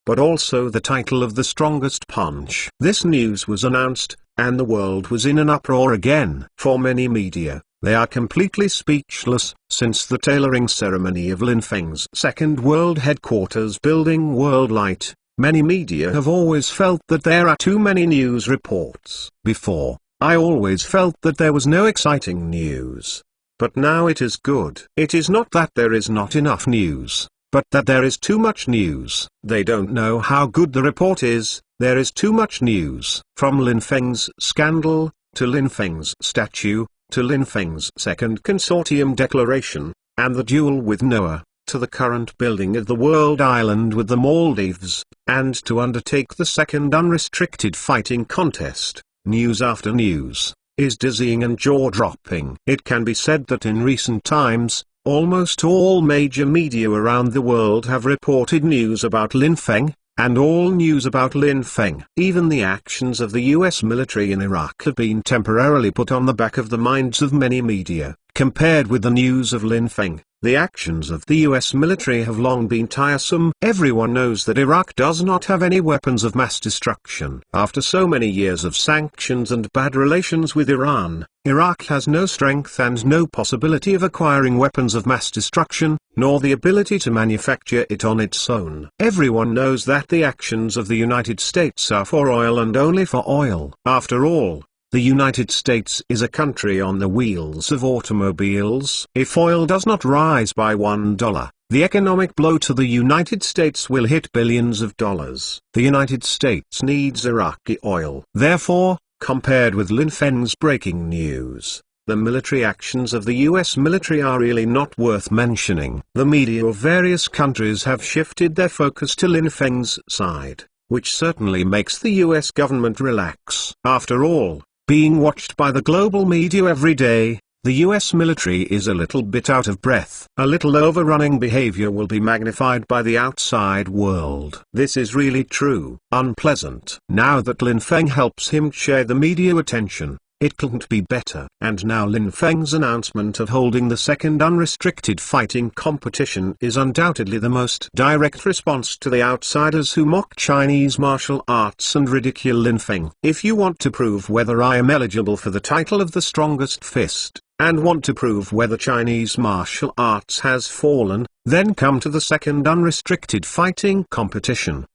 but also the title of the strongest punch. This news was announced, and the world was in an uproar again. For many media, they are completely speechless, since the tailoring ceremony of Lin Feng's second world headquarters building Worldlight. Many media have always felt that there are too many news reports. Before, I always felt that there was no exciting news. But now it is good. It is not that there is not enough news, but that there is too much news. They don't know how good the report is. There is too much news. From Lin Feng's scandal, to Lin Feng's statue, to Lin Feng's second consortium declaration, and the duel with Noah, to the current building of the World Island with the Maldives, and to undertake the second unrestricted fighting contest. News after news is dizzying and jaw-dropping. It can be said that in recent times, almost all major media around the world have reported news about Lin Feng, and all news about Lin Feng. Even the actions of the US military in Iraq have been temporarily put on the back of the minds of many media. Compared with the news of Lin Feng, the actions of the US military have long been tiresome. Everyone knows that Iraq does not have any weapons of mass destruction. After so many years of sanctions and bad relations with Iran, Iraq has no strength and no possibility of acquiring weapons of mass destruction, nor the ability to manufacture it on its own. Everyone knows that the actions of the United States are for oil and only for oil. After all, the United States is a country on the wheels of automobiles. If oil does not rise by $1, the economic blow to the United States will hit billions of dollars. The United States needs Iraqi oil. Therefore, compared with Lin Feng's breaking news, the military actions of the US military are really not worth mentioning. The media of various countries have shifted their focus to Lin Feng's side, which certainly makes the US government relax. After all, being watched by the global media every day, the US military is a little bit out of breath. A little overrunning behavior will be magnified by the outside world. This is really true. Unpleasant. Now that Lin Feng helps him share the media attention, it couldn't be better. And now Lin Feng's announcement of holding the second unrestricted fighting competition is undoubtedly the most direct response to the outsiders who mock Chinese martial arts and ridicule Lin Feng. If you want to prove whether I am eligible for the title of the strongest fist, and want to prove whether Chinese martial arts has fallen, then come to the second unrestricted fighting competition.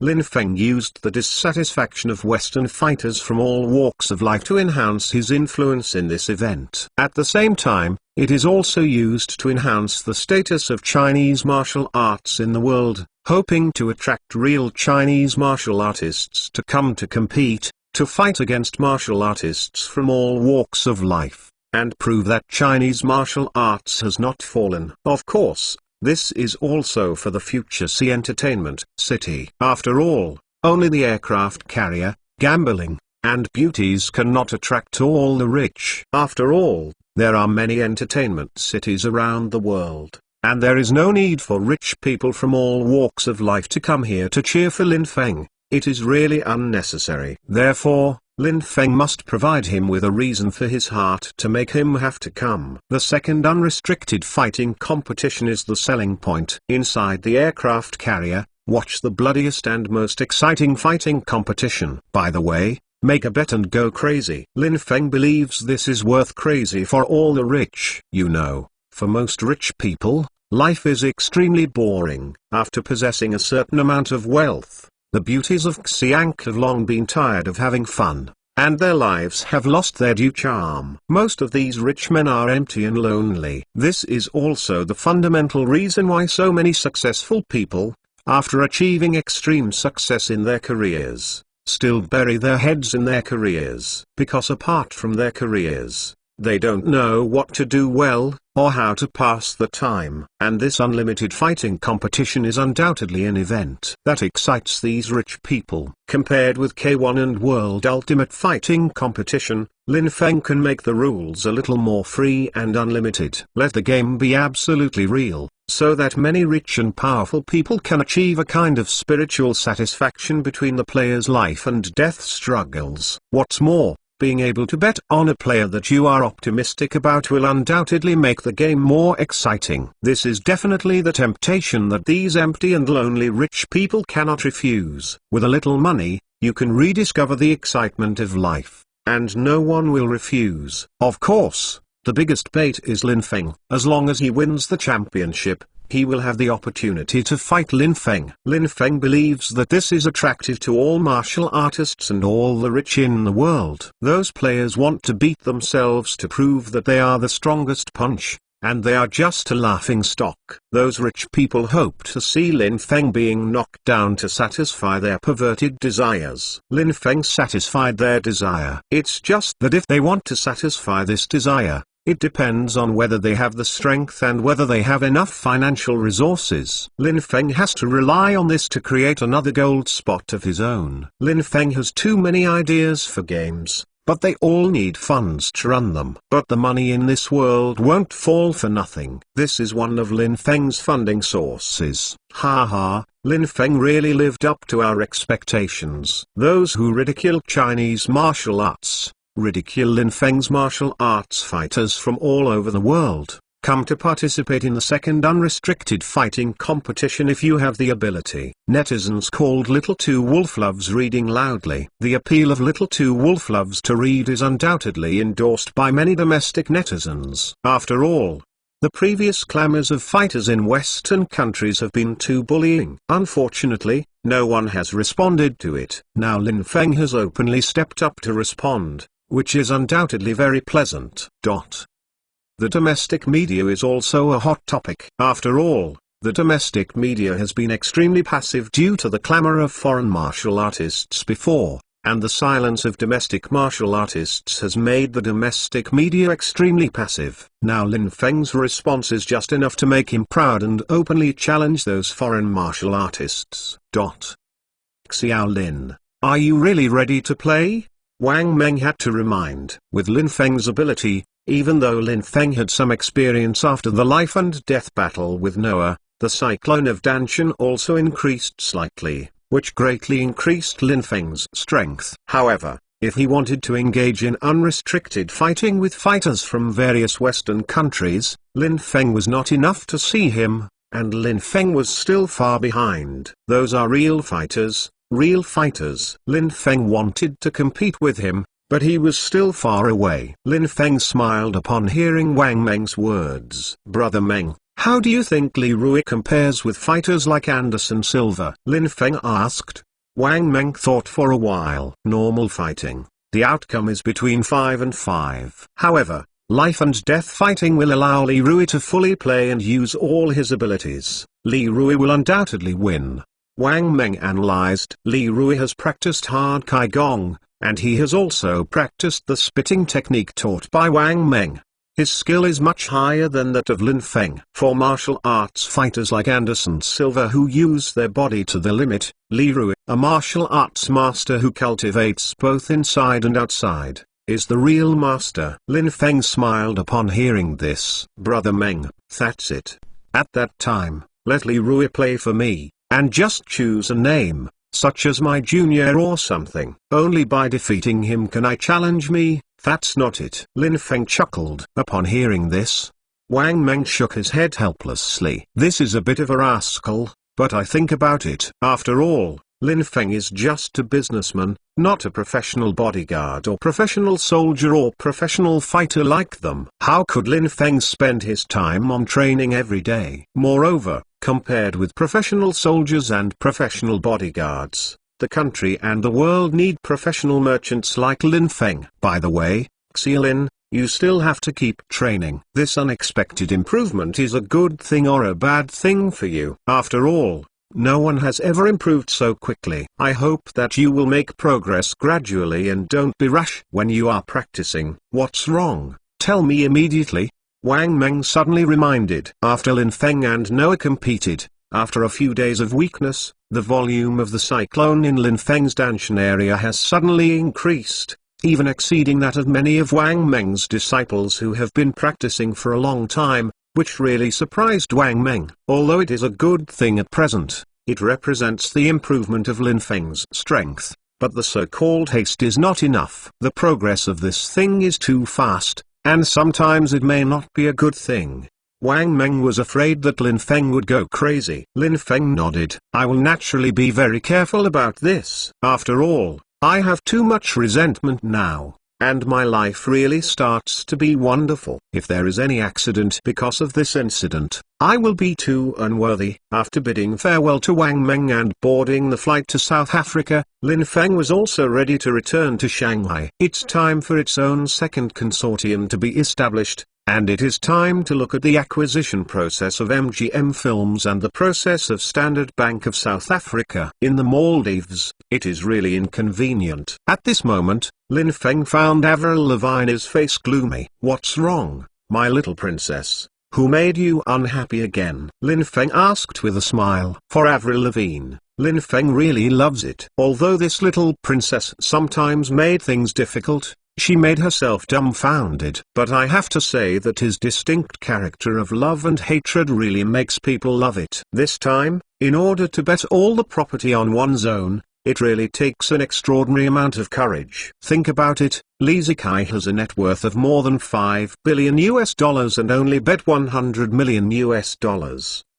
Lin Feng used the dissatisfaction of Western fighters from all walks of life to enhance his influence in this event. At the same time, it is also used to enhance the status of Chinese martial arts in the world, hoping to attract real Chinese martial artists to come to compete, to fight against martial artists from all walks of life, and prove that Chinese martial arts has not fallen. Of course, this is also for the future Sea Entertainment City. After all, only the aircraft carrier, gambling, and beauties cannot attract all the rich. After all, there are many entertainment cities around the world, and there is no need for rich people from all walks of life to come here to cheer for Lin Feng. It is really unnecessary. Therefore, Lin Feng must provide him with a reason for his heart to make him have to come. The second unrestricted fighting competition is the selling point. Inside the aircraft carrier, watch the bloodiest and most exciting fighting competition. By the way, make a bet and go crazy. Lin Feng believes this is worth crazy for all the rich. You know, for most rich people, life is extremely boring. After possessing a certain amount of wealth, the beauties of Xiang have long been tired of having fun, and their lives have lost their due charm. Most of these rich men are empty and lonely. This is also the fundamental reason why so many successful people, after achieving extreme success in their careers, still bury their heads in their careers. Because apart from their careers, they don't know what to do well, or how to pass the time. And this unlimited fighting competition is undoubtedly an event that excites these rich people. Compared with K1 and World Ultimate Fighting Competition, Lin Feng can make the rules a little more free and unlimited. Let the game be absolutely real. so that many rich and powerful people can achieve a kind of spiritual satisfaction between the player's life and death struggles. What's more, being able to bet on a player that you are optimistic about will undoubtedly make the game more exciting. This is definitely the temptation that these empty and lonely rich people cannot refuse. With a little money, you can rediscover the excitement of life, and no one will refuse. Of course, the biggest bait is Lin Feng. As long as he wins the championship, he will have the opportunity to fight Lin Feng. Lin Feng believes that this is attractive to all martial artists and all the rich in the world. Those players want to beat themselves to prove that they are the strongest punch, and they are just a laughing stock. Those rich people hope to see Lin Feng being knocked down to satisfy their perverted desires. Lin Feng satisfied their desire. It's just that if they want to satisfy this desire, it depends on whether they have the strength and whether they have enough financial resources. Lin Feng has to rely on this to create another gold spot of his own. Lin Feng has too many ideas for games, but they all need funds to run them. But the money in this world won't fall for nothing. This is one of Lin Feng's funding sources. Ha, Lin Feng really lived up to our expectations. Those who ridicule Chinese martial arts ridicule Lin Feng's martial arts fighters from all over the world. Come to participate in the second unrestricted fighting competition if you have the ability. Netizens called Little Two Wolf loves reading loudly. The appeal of Little Two Wolf loves to read is undoubtedly endorsed by many domestic netizens. After all, the previous clamors of fighters in Western countries have been too bullying. Unfortunately, no one has responded to it. Now Lin Feng has openly stepped up to respond, which is undoubtedly very pleasant. The domestic media is also a hot topic. After all, the domestic media has been extremely passive due to the clamor of foreign martial artists before, and the silence of domestic martial artists has made the domestic media extremely passive. Now Lin Feng's response is just enough to make him proud and openly challenge those foreign martial artists. Xiao Lin, are you really ready to play? Wang Meng had to remind. With Lin Feng's ability, even though Lin Feng had some experience after the life and death battle with Noah, the cyclone of Danshan also increased slightly, which greatly increased Lin Feng's strength. However, if he wanted to engage in unrestricted fighting with fighters from various Western countries, Lin Feng was not enough to see him, and Lin Feng was still far behind. Those are real fighters. Lin Feng wanted to compete with him, but he was still far away. Lin Feng smiled upon hearing Wang Meng's words. Brother Meng, how do you think Li Rui compares with fighters like Anderson Silva? Lin Feng asked. Wang Meng thought for a while. Normal fighting, the outcome is between 5 and 5. However, life and death fighting will allow Li Rui to fully play and use all his abilities. Li Rui will undoubtedly win. Wang Meng analyzed. Li Rui has practiced hard Qigong, and he has also practiced the spitting technique taught by Wang Meng. His skill is much higher than that of Lin Feng. For martial arts fighters like Anderson Silva who use their body to the limit, Li Rui, a martial arts master who cultivates both inside and outside, is the real master. Lin Feng smiled upon hearing this. Brother Meng, that's it. At that time, let Li Rui play for me, and just choose a name, such as my junior or something. Only by defeating him can I challenge me. That's not it. Lin Feng chuckled. Upon hearing this, Wang Meng shook his head helplessly. This is a bit of a rascal, but I think about it. After all, Lin Feng is just a businessman, not a professional bodyguard or professional soldier or professional fighter like them. How could Lin Feng spend his time on training every day? Moreover, compared with professional soldiers and professional bodyguards, the country and the world need professional merchants like Lin Feng. By the way, Xiaolin, you still have to keep training. This unexpected improvement is a good thing or a bad thing for you. After all, no one has ever improved so quickly. I hope that you will make progress gradually and don't be rash when you are practicing. What's wrong? Tell me immediately. Wang Meng suddenly reminded. After Lin Feng and Noah competed, after a few days of weakness, the volume of the cyclone in Lin Feng's Danshan area has suddenly increased, even exceeding that of many of Wang Meng's disciples who have been practicing for a long time. which really surprised Wang Meng. Although it is a good thing at present, it represents the improvement of Lin Feng's strength, but the so-called haste is not enough. The progress of this thing is too fast, and sometimes it may not be a good thing. Wang Meng was afraid that Lin Feng would go crazy. Lin Feng nodded. I will naturally be very careful about this. After all, I have too much resentment now, and my life really starts to be wonderful. If there is any accident because of this incident, I will be too unworthy. After bidding farewell to Wang Meng and boarding the flight to South Africa, Lin Feng was also ready to return to Shanghai. It's time for its own second consortium to be established, and it is time to look at the acquisition process of MGM Films and the process of Standard Bank of South Africa. In the Maldives, it is really inconvenient. At this moment, Lin Feng found Avril Lavigne's face gloomy. What's wrong, my little princess? Who made you unhappy again? Lin Feng asked with a smile. For Avril Lavigne, Lin Feng really loves it. Although this little princess sometimes made things difficult, she made herself dumbfounded. But I have to say that his distinct character of love and hatred really makes people love it. This time, in order to bet all the property on one's own, it really takes an extraordinary amount of courage. Think about it, Lee Zikai has a net worth of more than $5 billion and only bet $100 million,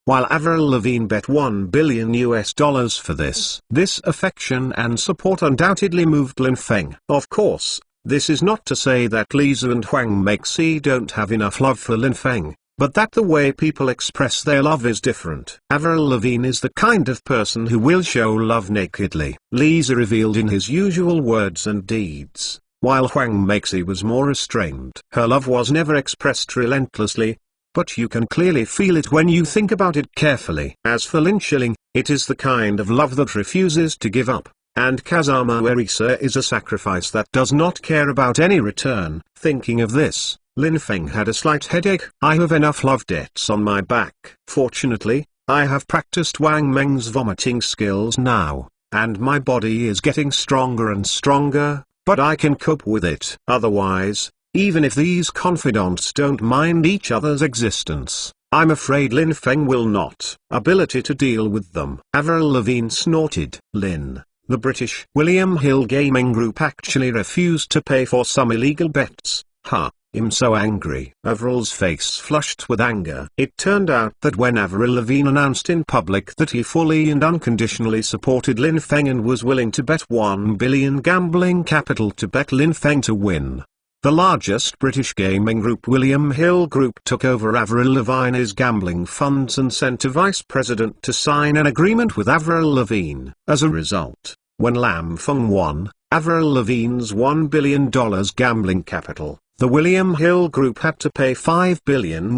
while Avril Lavigne bet $1 billion for this. This affection and support undoubtedly moved Lin Feng. Of course, this is not to say that Lisa and Huang Meixi don't have enough love for Lin Feng, but that the way people express their love is different. Avril Lavigne is the kind of person who will show love nakedly. Lisa revealed in his usual words and deeds, while Huang Meixi was more restrained. Her love was never expressed relentlessly, but you can clearly feel it when you think about it carefully. As for Lin Shilling, it is the kind of love that refuses to give up. And Kazama Erisa is a sacrifice that does not care about any return. Thinking of this, Lin Feng had a slight headache. I have enough love debts on my back. Fortunately, I have practiced Wang Meng's vomiting skills now, and my body is getting stronger and stronger, but I can cope with it. Otherwise, even if these confidants don't mind each other's existence, I'm afraid Lin Feng will not. Ability to deal with them. Avril Lavigne snorted. Lin, the British William Hill Gaming Group actually refused to pay for some illegal bets. I'm so angry. Avril's face flushed with anger. It turned out that when Avril Lavigne announced in public that he fully and unconditionally supported Lin Feng and was willing to bet $1 billion gambling capital to bet Lin Feng to win, the largest British gaming group William Hill Group took over Avril Lavigne's gambling funds and sent a vice president to sign an agreement with Avril Lavigne. As a result, when Lam Feng won Avril Lavigne's $1 billion gambling capital, the William Hill Group had to pay $5 billion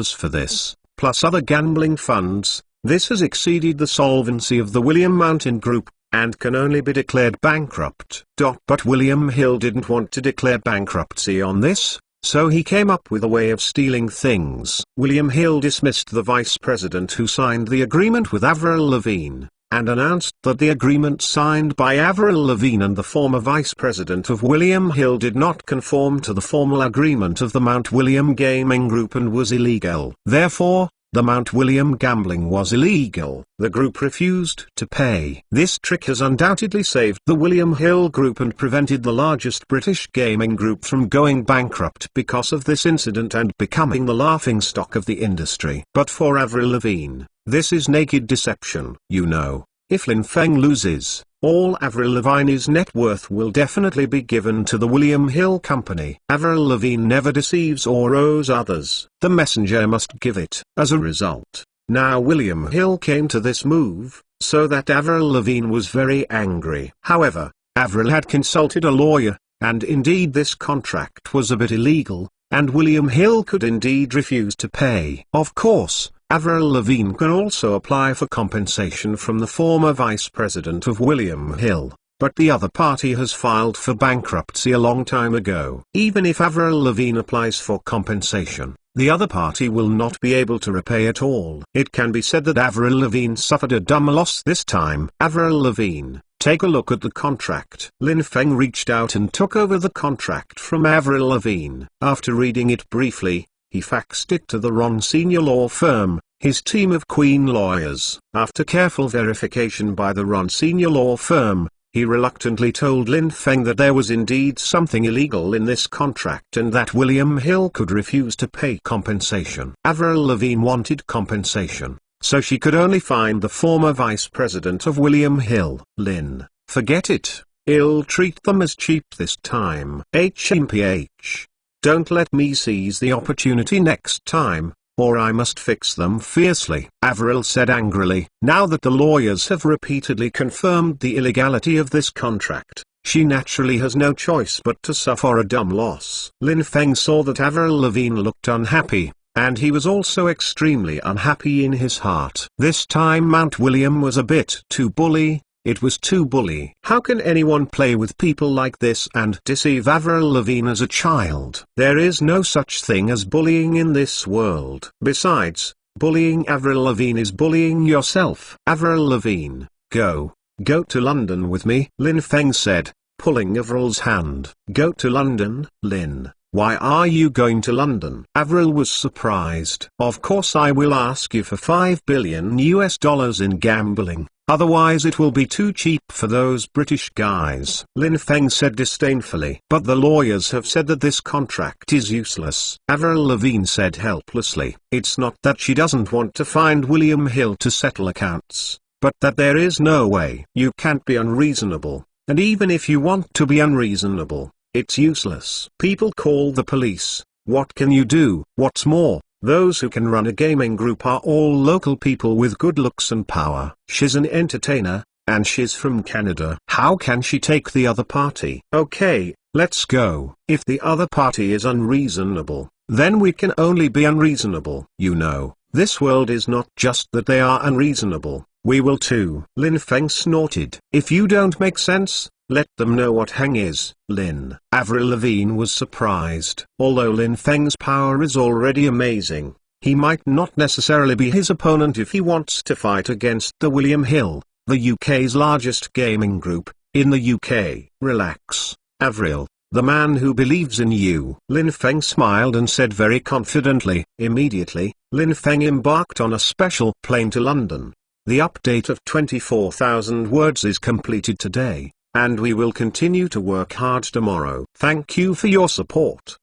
for this, plus other gambling funds. This has exceeded the solvency of the William Mountain Group, and can only be declared bankrupt. But William Hill didn't want to declare bankruptcy on this, so he came up with a way of stealing things. William Hill dismissed the vice president who signed the agreement with Avril Lavigne, and announced that the agreement signed by Avril Lavigne and the former vice president of William Hill did not conform to the formal agreement of the Mount William Gaming Group and was illegal. Therefore, the Mount William gambling was illegal. The group refused to pay. This trick has undoubtedly saved the William Hill Group and prevented the largest British gaming group from going bankrupt because of this incident and becoming the laughingstock of the industry. But for Avril Lavigne, this is naked deception. You know, if Lin Feng loses, all Avril Lavigne's net worth will definitely be given to the William Hill Company. Avril Lavigne never deceives or owes others. The messenger must give it. As a result, now William Hill came to this move, so that Avril Lavigne was very angry. However, Avril had consulted a lawyer, and indeed this contract was a bit illegal, and William Hill could indeed refuse to pay. Of course, Avril Lavigne can also apply for compensation from the former vice president of William Hill, but the other party has filed for bankruptcy a long time ago. Even if Avril Lavigne applies for compensation, the other party will not be able to repay at all. It can be said that Avril Lavigne suffered a dumb loss this time. Avril Lavigne, take a look at the contract. Lin Feng reached out and took over the contract from Avril Lavigne. After reading it briefly, he faxed it to the Ron Senior Law Firm, his team of Queen lawyers. After careful verification by the Ron Senior Law Firm, he reluctantly told Lin Feng that there was indeed something illegal in this contract and that William Hill could refuse to pay compensation. Avril Lavigne wanted compensation, so she could only find the former vice president of William Hill. Lin, forget it. I'll treat them as cheap this time. HMPH. Don't let me seize the opportunity next time, or I must fix them fiercely, Avril said angrily. Now that the lawyers have repeatedly confirmed the illegality of this contract, she naturally has no choice but to suffer a dumb loss. Lin Feng saw that Avril Lavigne looked unhappy, and he was also extremely unhappy in his heart. This time Mount William was a bit too bully. It was too bully. How can anyone play with people like this and deceive Avril Lavigne as a child? There is no such thing as bullying in this world. Besides, bullying Avril Lavigne is bullying yourself. Avril Lavigne, go to London with me, Lin Feng said, pulling Avril's hand. Go to London, Lin? Why are you going to London? Avril was surprised. Of course I will ask you for $5 billion in gambling. Otherwise it will be too cheap for those British guys, Lin Feng said disdainfully. But the lawyers have said that this contract is useless. Avril Lavigne said helplessly. It's not that she doesn't want to find William Hill to settle accounts, but that there is no way. You can't be unreasonable, and even if you want to be unreasonable, it's useless. People call the police. What can you do? What's more, those who can run a gaming group are all local people with good looks and power. She's an entertainer, and she's from Canada. How can she take the other party? Okay, let's go. If the other party is unreasonable, then we can only be unreasonable. You know, this world is not just that they are unreasonable, we will too. Lin Feng snorted. If you don't make sense, let them know what hang is, Lin. Avril Lavigne was surprised. Although Lin Feng's power is already amazing, he might not necessarily be his opponent if he wants to fight against the William Hill, the UK's largest gaming group, in the UK. Relax, Avril, the man who believes in you. Lin Feng smiled and said very confidently. Immediately, Lin Feng embarked on a special plane to London. The update of 24,000 words is completed today, and we will continue to work hard tomorrow. Thank you for your support.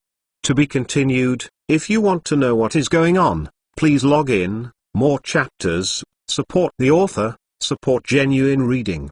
To be continued. If you want to know what is going on, please log in. More chapters, support the author, support genuine reading.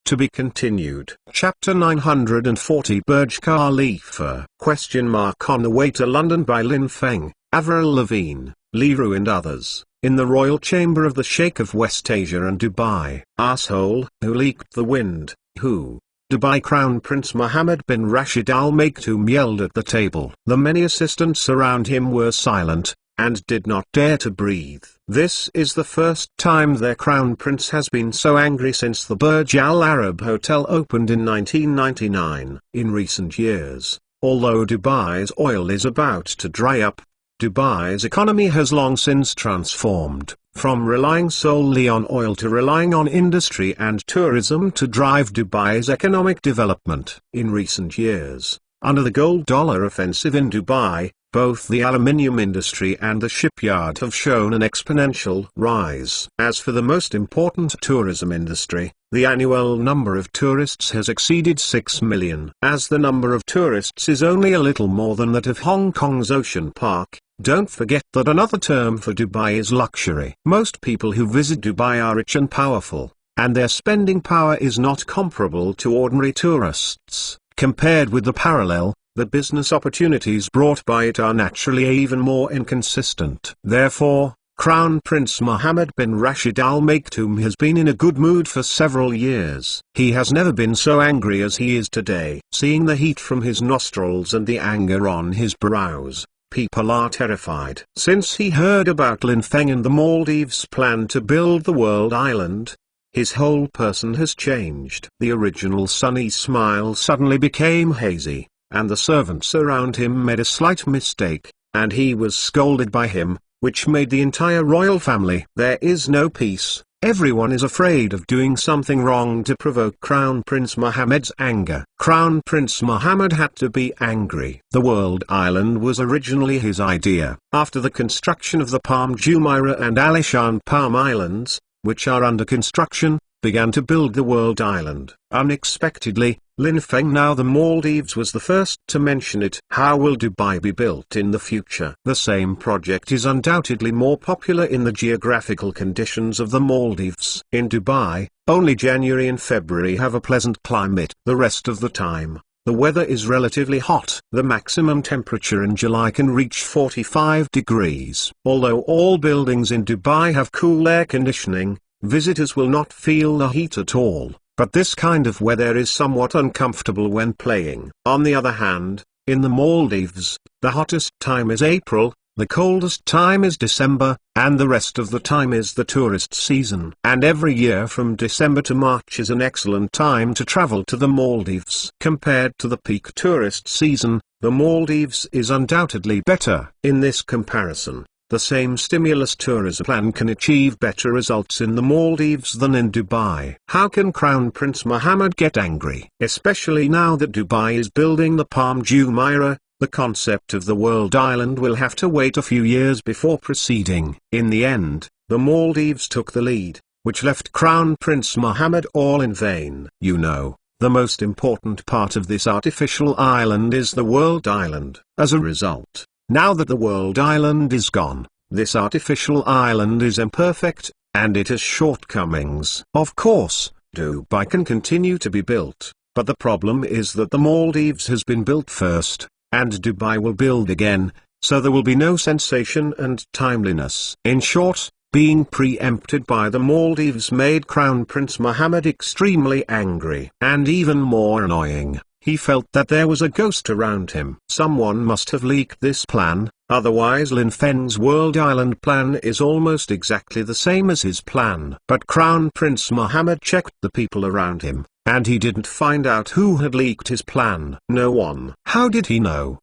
To be continued. Chapter 940 Burj Khalifa? On the Way to London by Lin Feng, Avril Lavigne, Liru and others. In the royal chamber of the Sheikh of West Asia and Dubai. Asshole, who leaked the wind, who? Dubai Crown Prince Mohammed bin Rashid Al Maktoum yelled at the table. The many assistants around him were silent, and did not dare to breathe. This is the first time their crown prince has been so angry since the Burj Al Arab Hotel opened in 1999. In recent years, although Dubai's oil is about to dry up, Dubai's economy has long since transformed, from relying solely on oil to relying on industry and tourism to drive Dubai's economic development. In recent years, under the gold dollar offensive in Dubai, both the aluminium industry and the shipyard have shown an exponential rise. As for the most important tourism industry, the annual number of tourists has exceeded 6 million. As the number of tourists is only a little more than that of Hong Kong's Ocean Park, don't forget that another term for Dubai is luxury. Most people who visit Dubai are rich and powerful, and their spending power is not comparable to ordinary tourists. Compared with the business opportunities brought by it are naturally even more inconsistent. Therefore, Crown Prince Mohammed bin Rashid Al Maktoum has been in a good mood for several years. He has never been so angry as he is today. Seeing the heat from his nostrils and the anger on his brows, people are terrified. Since he heard about Lin Feng and the Maldives' plan to build the world island, his whole person has changed. The original sunny smile suddenly became hazy, and the servants around him made a slight mistake, and he was scolded by him, which made the entire royal family. There is no peace, Everyone is afraid of doing something wrong to provoke Crown Prince Mohammed's anger. Crown Prince Mohammed had to be angry. The world island was originally his idea. After the construction of the Palm Jumeirah and Alishan Palm Islands, which are under construction, began to build the world island. Unexpectedly, Lin Feng, now the Maldives, was the first to mention it. How will Dubai be built in the future? The same project is undoubtedly more popular in the geographical conditions of the Maldives. In Dubai, only January and February have a pleasant climate. The rest of the time, the weather is relatively hot. The maximum temperature in July can reach 45 degrees. Although all buildings in Dubai have cool air conditioning, visitors will not feel the heat at all. But this kind of weather is somewhat uncomfortable when playing. On the other hand, in the Maldives, the hottest time is April, the coldest time is December, and the rest of the time is the tourist season. And every year from December to March is an excellent time to travel to the Maldives. Compared to the peak tourist season, the Maldives is undoubtedly better. In this comparison, the same stimulus tourism plan can achieve better results in the Maldives than in Dubai. How can Crown Prince Mohammed get angry? Especially now that Dubai is building the Palm Jumeirah, the concept of the world island will have to wait a few years before proceeding. In the end, the Maldives took the lead, which left Crown Prince Mohammed all in vain. You know, the most important part of this artificial island is the world island. As a result, now that the world island is gone, this artificial island is imperfect, and it has shortcomings. Of course, Dubai can continue to be built, but the problem is that the Maldives has been built first, and Dubai will build again, so there will be no sensation and timeliness. In short, being preempted by the Maldives made Crown Prince Mohammed extremely angry. And even more annoying, he felt that there was a ghost around him. Someone must have leaked this plan, otherwise Lin Feng's world island plan is almost exactly the same as his plan. But Crown Prince Mohammed checked the people around him, and he didn't find out who had leaked his plan. No one. How did he know?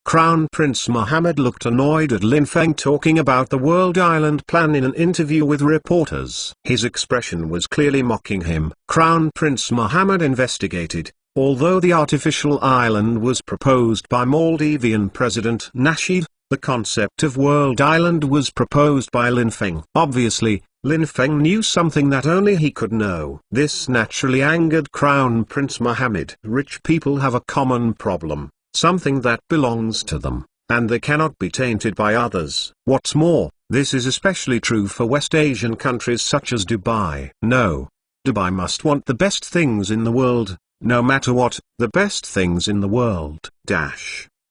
Crown Prince Mohammed looked annoyed at Lin Feng talking about the world island plan in an interview with reporters. His expression was clearly mocking him. Crown Prince Mohammed investigated. Although the artificial island was proposed by Maldivian President Nasheed, the concept of world island was proposed by Lin Feng. Obviously, Lin Feng knew something that only he could know. This naturally angered Crown Prince Mohammed. Rich people have a common problem, something that belongs to them, and they cannot be tainted by others. What's more, this is especially true for West Asian countries such as Dubai. No, Dubai must want the best things in the world. No matter what, the best things in the world.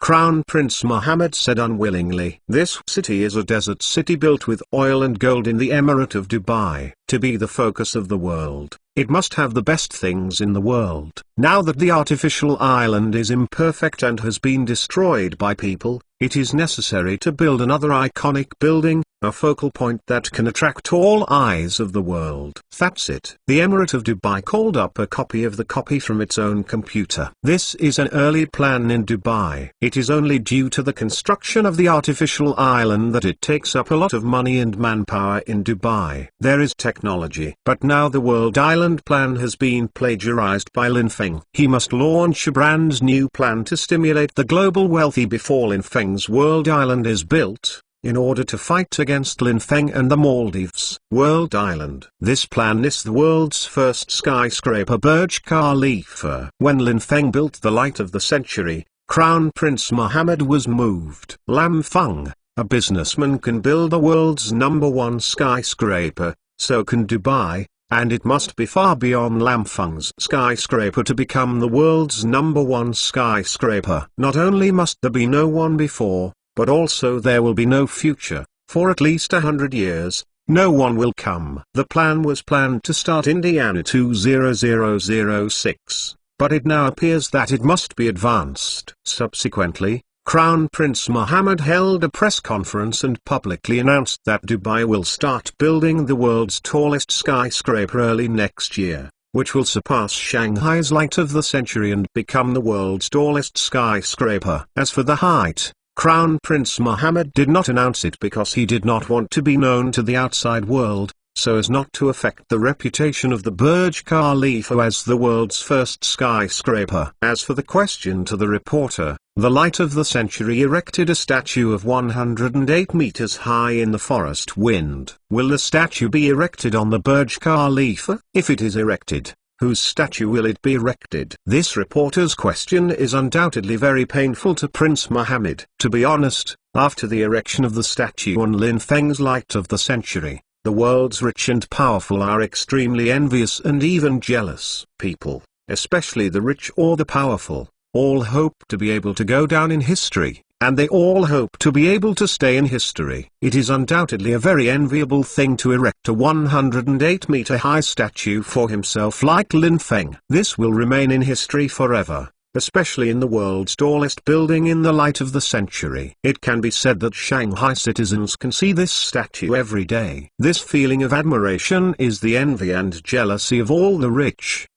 Crown Prince Mohammed said unwillingly. This city is a desert city built with oil and gold in the Emirate of Dubai. To be the focus of the world, it must have the best things in the world. Now that the artificial island is imperfect and has been destroyed by people, it is necessary to build another iconic building, a focal point that can attract all eyes of the world. That's it. The Emirate of Dubai called up a copy of the copy from its own computer. This is an early plan in Dubai. It is only due to the construction of the artificial island that it takes up a lot of money and manpower in Dubai. There is technology. But now the world island plan has been plagiarized by Lin Feng. He must launch a brand new plan to stimulate the global wealthy before Lin Feng's world island is built, in order to fight against Lin Feng and the Maldives. World Island. This plan is the world's first skyscraper, Burj Khalifa. When Lin Feng built the light of the century, Crown Prince Mohammed was moved. Lam Feng, a businessman, can build the world's #1 skyscraper, so can Dubai, and it must be far beyond Lam Feng's skyscraper to become the world's #1 skyscraper. Not only must there be no one before, but also there will be no future. For at least 100 years, no one will come. The plan was planned to start in January 2006, but it now appears that it must be advanced. Subsequently, Crown Prince Mohammed held a press conference and publicly announced that Dubai will start building the world's tallest skyscraper early next year, which will surpass Shanghai's light of the century and become the world's tallest skyscraper. As for the height, Crown Prince Mohammed did not announce it because he did not want to be known to the outside world, so as not to affect the reputation of the Burj Khalifa as the world's first skyscraper. As for the question to the reporter, the Light of the Century erected a statue of 108 meters high in the forest wind. Will the statue be erected on the Burj Khalifa? If it is erected, whose statue will it be erected? This reporter's question is undoubtedly very painful to Prince Mohammed. To be honest, after the erection of the statue on Lin Feng's Light of the Century, the world's rich and powerful are extremely envious and even jealous. People, especially the rich or the powerful, all hope to be able to go down in history, and they all hope to be able to stay in history. It is undoubtedly a very enviable thing to erect a 108-meter high statue for himself like Lin Feng. This will remain in history forever, especially in the world's tallest building in the Light of the Century. It can be said that Shanghai citizens can see this statue every day. This feeling of admiration is the envy and jealousy of all the rich.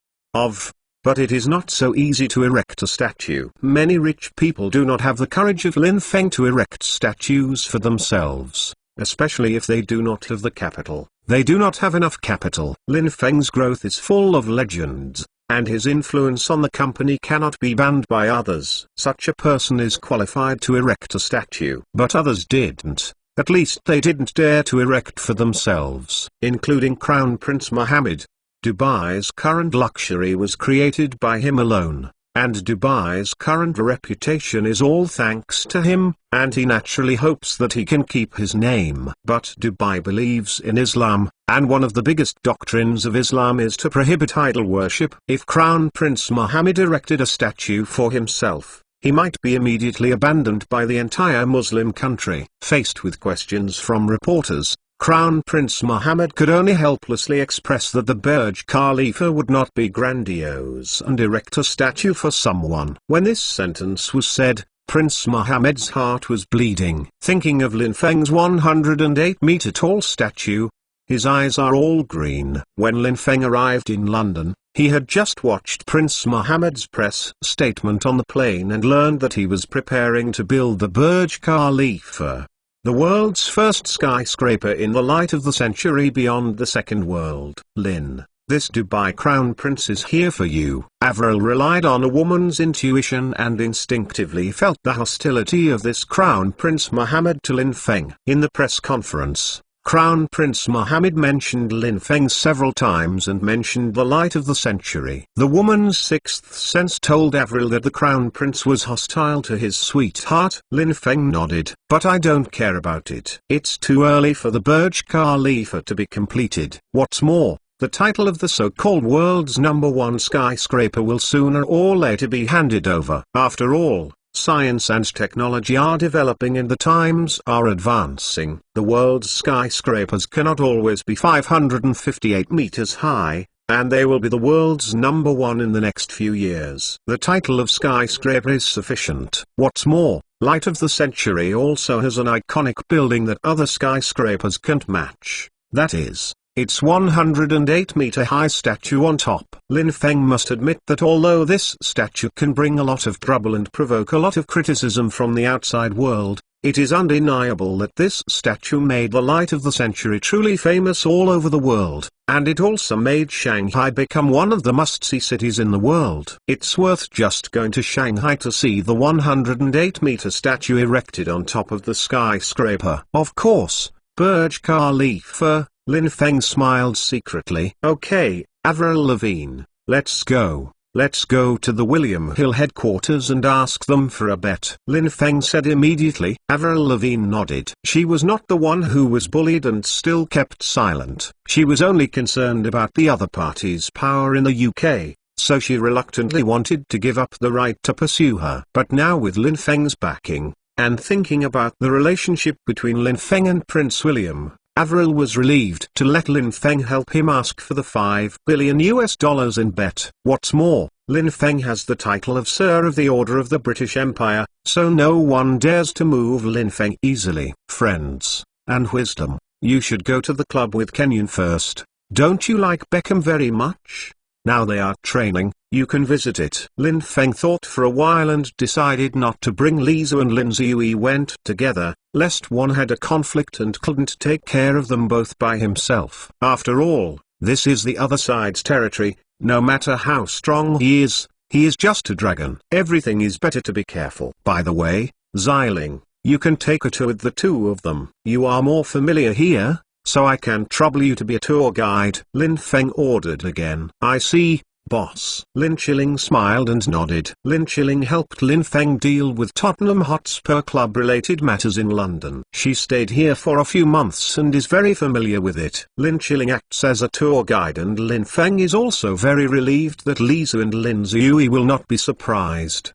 But it is not so easy to erect a statue. Many rich people do not have the courage of Lin Feng to erect statues for themselves, especially if they do not have the capital. They do not have enough capital. Lin Feng's growth is full of legends, and his influence on the company cannot be banned by others. Such a person is qualified to erect a statue. But others didn't. At least they didn't dare to erect for themselves, including Crown Prince Mohammed. Dubai's current luxury was created by him alone, and Dubai's current reputation is all thanks to him, and he naturally hopes that he can keep his name. But Dubai believes in Islam, and one of the biggest doctrines of Islam is to prohibit idol worship. If Crown Prince Mohammed erected a statue for himself, he might be immediately abandoned by the entire Muslim country. Faced with questions from reporters, Crown Prince Mohammed could only helplessly express that the Burj Khalifa would not be grandiose and erect a statue for someone. When this sentence was said, Prince Mohammed's heart was bleeding. Thinking of Lin Feng's 108-meter tall statue, his eyes are all green. When Lin Feng arrived in London, he had just watched Prince Mohammed's press statement on the plane and learned that he was preparing to build the Burj Khalifa, the world's first skyscraper in the Light of the Century beyond the Second World. Lin, this Dubai Crown Prince is here for you. Avril relied on a woman's intuition and instinctively felt the hostility of this Crown Prince Mohammed to Lin Feng. In the press conference, Crown Prince Mohammed mentioned Lin Feng several times and mentioned the Light of the Century. The woman's sixth sense told Avril that the Crown Prince was hostile to his sweetheart. Lin Feng nodded. But I don't care about it. It's too early for the Burj Khalifa to be completed. What's more, the title of the so-called world's #1 skyscraper will sooner or later be handed over. After all, science and technology are developing and the times are advancing. The world's skyscrapers cannot always be 558 meters high, and they will be the world's #1 in the next few years. The title of skyscraper is sufficient. What's more, Light of the Century also has an iconic building that other skyscrapers can't match. That is, its 108-meter high statue on top. Lin Feng must admit that although this statue can bring a lot of trouble and provoke a lot of criticism from the outside world, it is undeniable that this statue made the Light of the Century truly famous all over the world, and it also made Shanghai become one of the must-see cities in the world. It's worth just going to Shanghai to see the 108-meter statue erected on top of the skyscraper. Of course, Burj Khalifa. Lin Feng smiled secretly. Okay, Avril Lavigne, let's go. Let's go to the William Hill headquarters and ask them for a bet. Lin Feng said immediately. Avril Lavigne nodded. She was not the one who was bullied and still kept silent. She was only concerned about the other party's power in the UK, so she reluctantly wanted to give up the right to pursue her. But now with Lin Feng's backing, and thinking about the relationship between Lin Feng and Prince William, Avril was relieved to let Lin Feng help him ask for the $5 billion in bet. What's more, Lin Feng has the title of Sir of the Order of the British Empire, so no one dares to move Lin Feng easily. Friends, and wisdom, you should go to the club with Kenyon first. Don't you like Beckham very much? Now they are training, you can visit it. Lin Feng thought for a while and decided not to bring Lisa and Lindsay. We went together, lest one had a conflict and couldn't take care of them both by himself. After all, this is the other side's territory. No matter how strong he is just a dragon. Everything is better to be careful. By the way, Xiling, you can take a tour with the two of them. You are more familiar here, so I can trouble you to be a tour guide. Lin Feng ordered again. I see, boss. Lin Chilling smiled and nodded. Lin Chilling helped Lin Feng deal with Tottenham Hotspur Club related matters in London. She stayed here for a few months and is very familiar with it. Lin Chilling acts as a tour guide, and Lin Feng is also very relieved that Lisa and Lin Ziyui will not be surprised.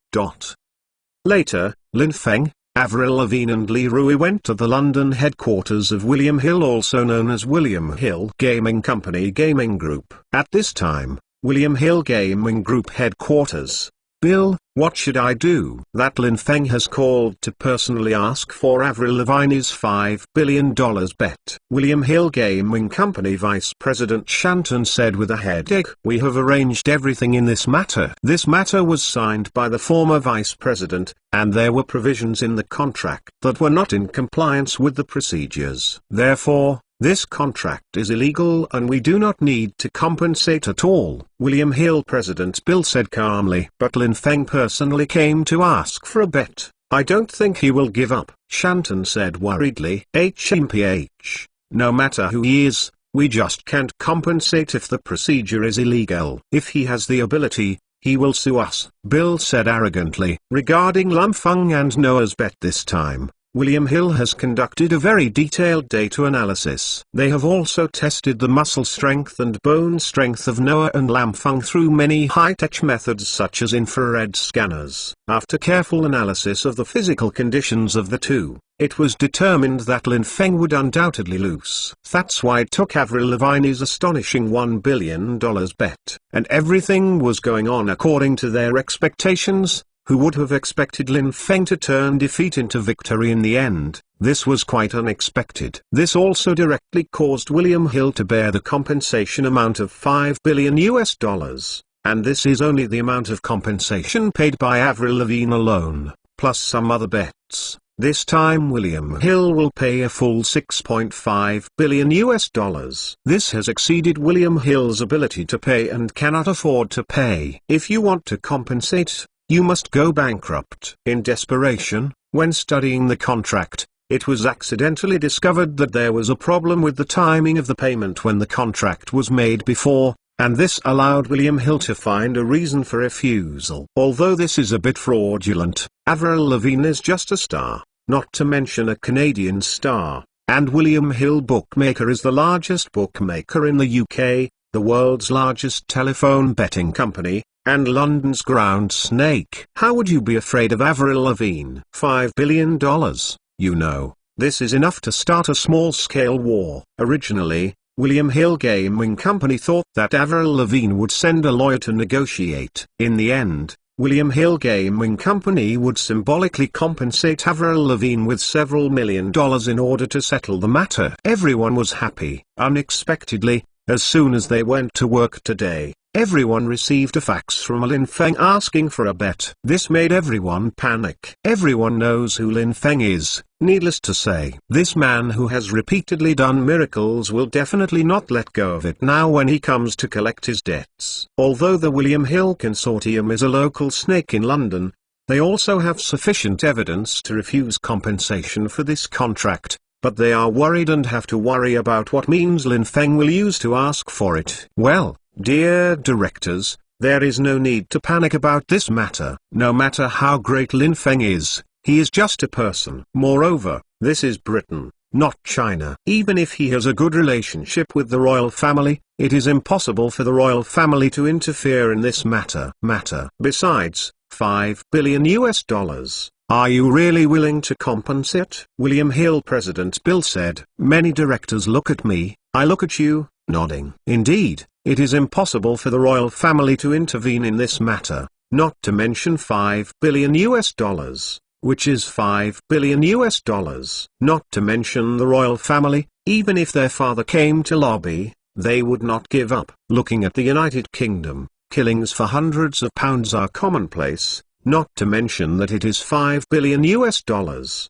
Later, Lin Feng, Avril Lavigne and Li Rui went to the London headquarters of William Hill, also known as William Hill Gaming Company Gaming Group. At this time, William Hill Gaming Group headquarters. Bill, what should I do? That Lin Feng has called to personally ask for Avril Lavigne's $5 billion bet. William Hill Gaming Company Vice President Shanton said with a headache. We have arranged everything in this matter. This matter was signed by the former Vice President, and there were provisions in the contract that were not in compliance with the procedures. Therefore, this contract is illegal and we do not need to compensate at all. William Hill President Bill said calmly. But Lin Feng personally came to ask for a bet. I don't think he will give up, Shanton said worriedly. HMPH, no matter who he is, we just can't compensate if the procedure is illegal. If he has the ability, he will sue us, Bill said arrogantly. Regarding Lam Feng and Noah's bet this time, William Hill has conducted a very detailed data analysis. They have also tested the muscle strength and bone strength of Noah and Lam Feng through many high-tech methods such as infrared scanners. After careful analysis of the physical conditions of the two, it was determined that Lin Feng would undoubtedly lose. That's why it took Avril Lavigne's astonishing $1 billion bet. And everything was going on according to their expectations. Who would have expected Lin Feng to turn defeat into victory in the end? This was quite unexpected. This also directly caused William Hill to bear the compensation amount of $5 billion. And this is only the amount of compensation paid by Avril Lavigne alone, plus some other bets. This time William Hill will pay a full $6.5 billion. This has exceeded William Hill's ability to pay and cannot afford to pay. If you want to compensate, you must go bankrupt. In desperation, when studying the contract, it was accidentally discovered that there was a problem with the timing of the payment when the contract was made before, and this allowed William Hill to find a reason for refusal. Although this is a bit fraudulent, Avril Lavigne is just a star, not to mention a Canadian star, and William Hill Bookmaker is the largest bookmaker in the UK, the world's largest telephone betting company, and London's ground snake. How would you be afraid of Avril Lavigne? $5 billion, you know, this is enough to start a small-scale war. Originally, William Hill Gaming Company thought that Avril Lavigne would send a lawyer to negotiate. In the end, William Hill Gaming Company would symbolically compensate Avril Lavigne with several $1 million in order to settle the matter. Everyone was happy. Unexpectedly, as soon as they went to work today, everyone received a fax from Lin Feng asking for a bet. This made everyone panic. Everyone knows who Lin Feng is. Needless to say, this man who has repeatedly done miracles will definitely not let go of it now when he comes to collect his debts. Although the William Hill Consortium is a local snake in London, they also have sufficient evidence to refuse compensation for this contract. But they are worried and have to worry about what means Lin Feng will use to ask for it. Well, dear directors, there is no need to panic about this matter. No matter how great Lin Feng is, he is just a person. Moreover, this is Britain, not China. Even if he has a good relationship with the royal family, it is impossible for the royal family to interfere in this matter. Besides, $5 billion. Are you really willing to compensate? William Hill President Bill said. Many directors look at me, I look at you, nodding. Indeed, it is impossible for the royal family to intervene in this matter, not to mention $5 billion, which is $5 billion, not to mention the royal family, even if their father came to lobby, they would not give up. Looking at the United Kingdom, killings for hundreds of pounds are commonplace. not to mention that it is $5 billion US.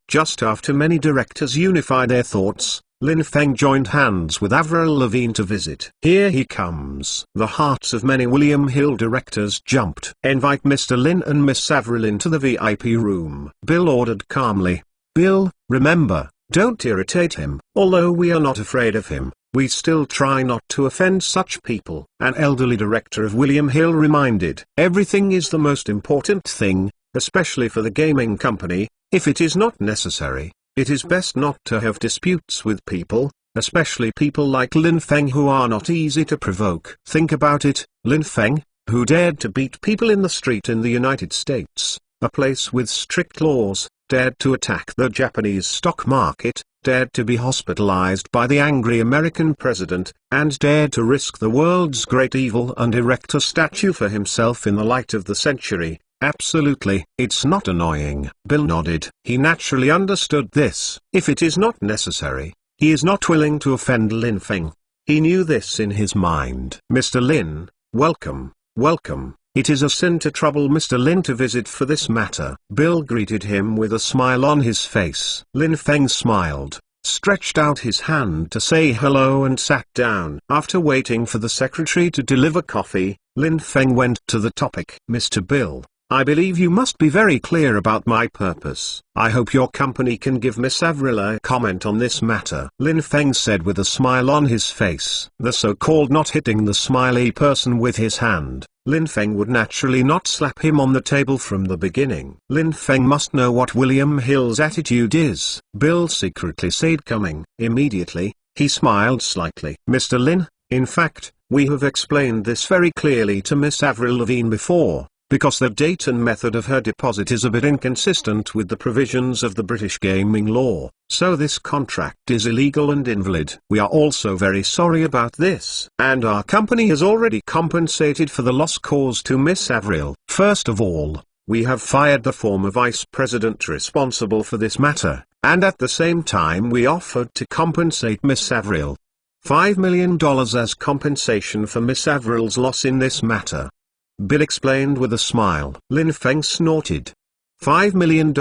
Just after many directors unified their thoughts, Lin Feng joined hands with Avril Lavigne to visit. Here he comes. The hearts of many William Hill directors jumped. Invite Mr. Lin and Miss Avril into the VIP room, Bill ordered calmly. Bill, remember, don't irritate him. Although we are not afraid of him, we still try not to offend such people. An elderly director of William Hill reminded. Everything is the most important thing, especially for the gaming company. If it is not necessary, it is best not to have disputes with people, especially people like Lin Feng who are not easy to provoke. Think about it, Lin Feng, who dared to beat people in the street in the United States, a place with strict laws, dared to attack the Japanese stock market, dared to be hospitalized by the angry American president, and dared to risk the world's great evil and erect a statue for himself in the light of the century. Absolutely. It's not annoying. Bill nodded. He naturally understood this. If it is not necessary, he is not willing to offend Lin Feng. He knew this in his mind. Mr. Lin, welcome, welcome. It is a sin to trouble Mr. Lin to visit for this matter. Bill greeted him with a smile on his face. Lin Feng smiled, stretched out his hand to say hello and sat down. After waiting for the secretary to deliver coffee, Lin Feng went to the topic. Mr. Bill, I believe you must be very clear about my purpose. I hope your company can give Miss Avril a comment on this matter. Lin Feng said with a smile on his face. The so-called not hitting the smiley person with his hand. Lin Feng would naturally not slap him on the table from the beginning. Lin Feng must know what William Hill's attitude is. Bill secretly said coming. Immediately, he smiled slightly. Mr. Lin, in fact, we have explained this very clearly to Miss Avril Lavigne before. Because the date and method of her deposit is a bit inconsistent with the provisions of the British gaming law, so this contract is illegal and invalid. We are also very sorry about this, and our company has already compensated for the loss caused to Miss Avril. First of all, we have fired the former vice president responsible for this matter, and at the same time we offered to compensate Miss Avril $5 million as compensation for Miss Avril's loss in this matter. Bill explained with a smile. Lin Feng snorted. $5 million,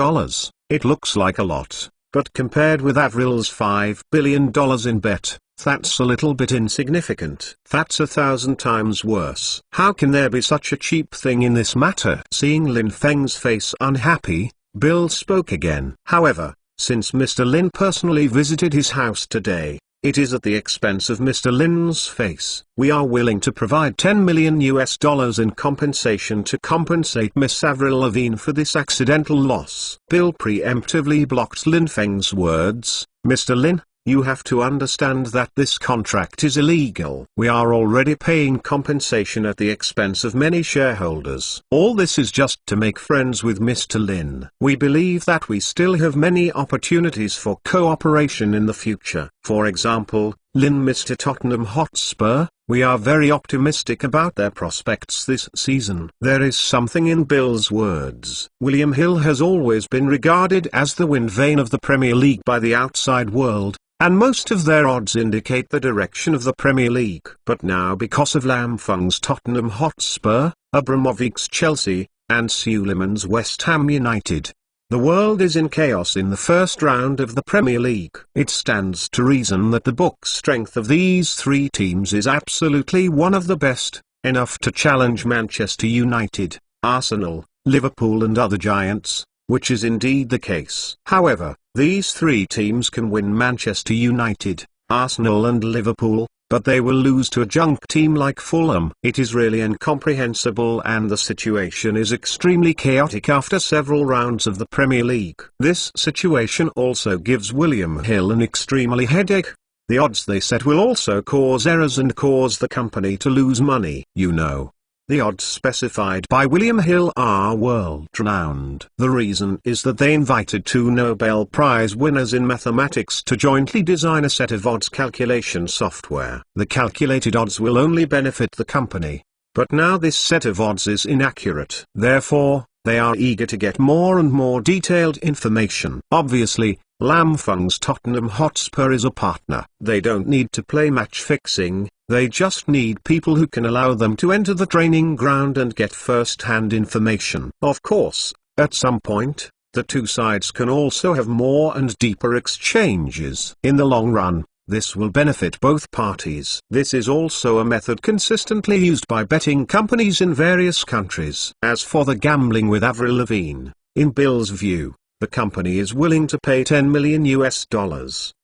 it looks like a lot, but compared with Avril's $5 billion in bet, that's a little bit insignificant. That's 1,000 times worse. How can there be such a cheap thing in this matter? Seeing Lin Feng's face unhappy, Bill spoke again. However, since Mr. Lin personally visited his house today, it is at the expense of Mr. Lin's face. We are willing to provide $10 million in compensation to compensate Miss Avril Lavigne for this accidental loss. Bill preemptively blocked Lin Feng's words. Mr. Lin, you have to understand that this contract is illegal. We are already paying compensation at the expense of many shareholders. All this is just to make friends with Mr. Lin. We believe that we still have many opportunities for cooperation in the future. For example, Lin Mr. Tottenham Hotspur, we are very optimistic about their prospects this season. There is something in Bill's words. William Hill has always been regarded as the wind vane of the Premier League by the outside world, and most of their odds indicate the direction of the Premier League. But now because of Lam Feng's Tottenham Hotspur, Abramovich's Chelsea, and Suleiman's West Ham United, the world is in chaos in the first round of the Premier League. It stands to reason that the book strength of these three teams is absolutely one of the best, enough to challenge Manchester United, Arsenal, Liverpool and other giants, which is indeed the case. However, these three teams can win Manchester United, Arsenal and Liverpool, but they will lose to a junk team like Fulham. It is really incomprehensible, and the situation is extremely chaotic after several rounds of the Premier League. This situation also gives William Hill an extremely headache. The odds they set will also cause errors and cause the company to lose money. You know, the odds specified by William Hill are world-renowned. The reason is that they invited two Nobel Prize winners in mathematics to jointly design a set of odds calculation software. The calculated odds will only benefit the company, but now this set of odds is inaccurate. Therefore, They are eager to get more and more detailed information. Obviously, Lam Feng's Tottenham Hotspur is a partner. They don't need to play match fixing, they just need people who can allow them to enter the training ground and get first-hand information. Of course, at some point, the two sides can also have more and deeper exchanges. In the long run, this will benefit both parties. This is also a method consistently used by betting companies in various countries. As for the gambling with Avril Lavigne, in Bill's view, the company is willing to pay $10 million,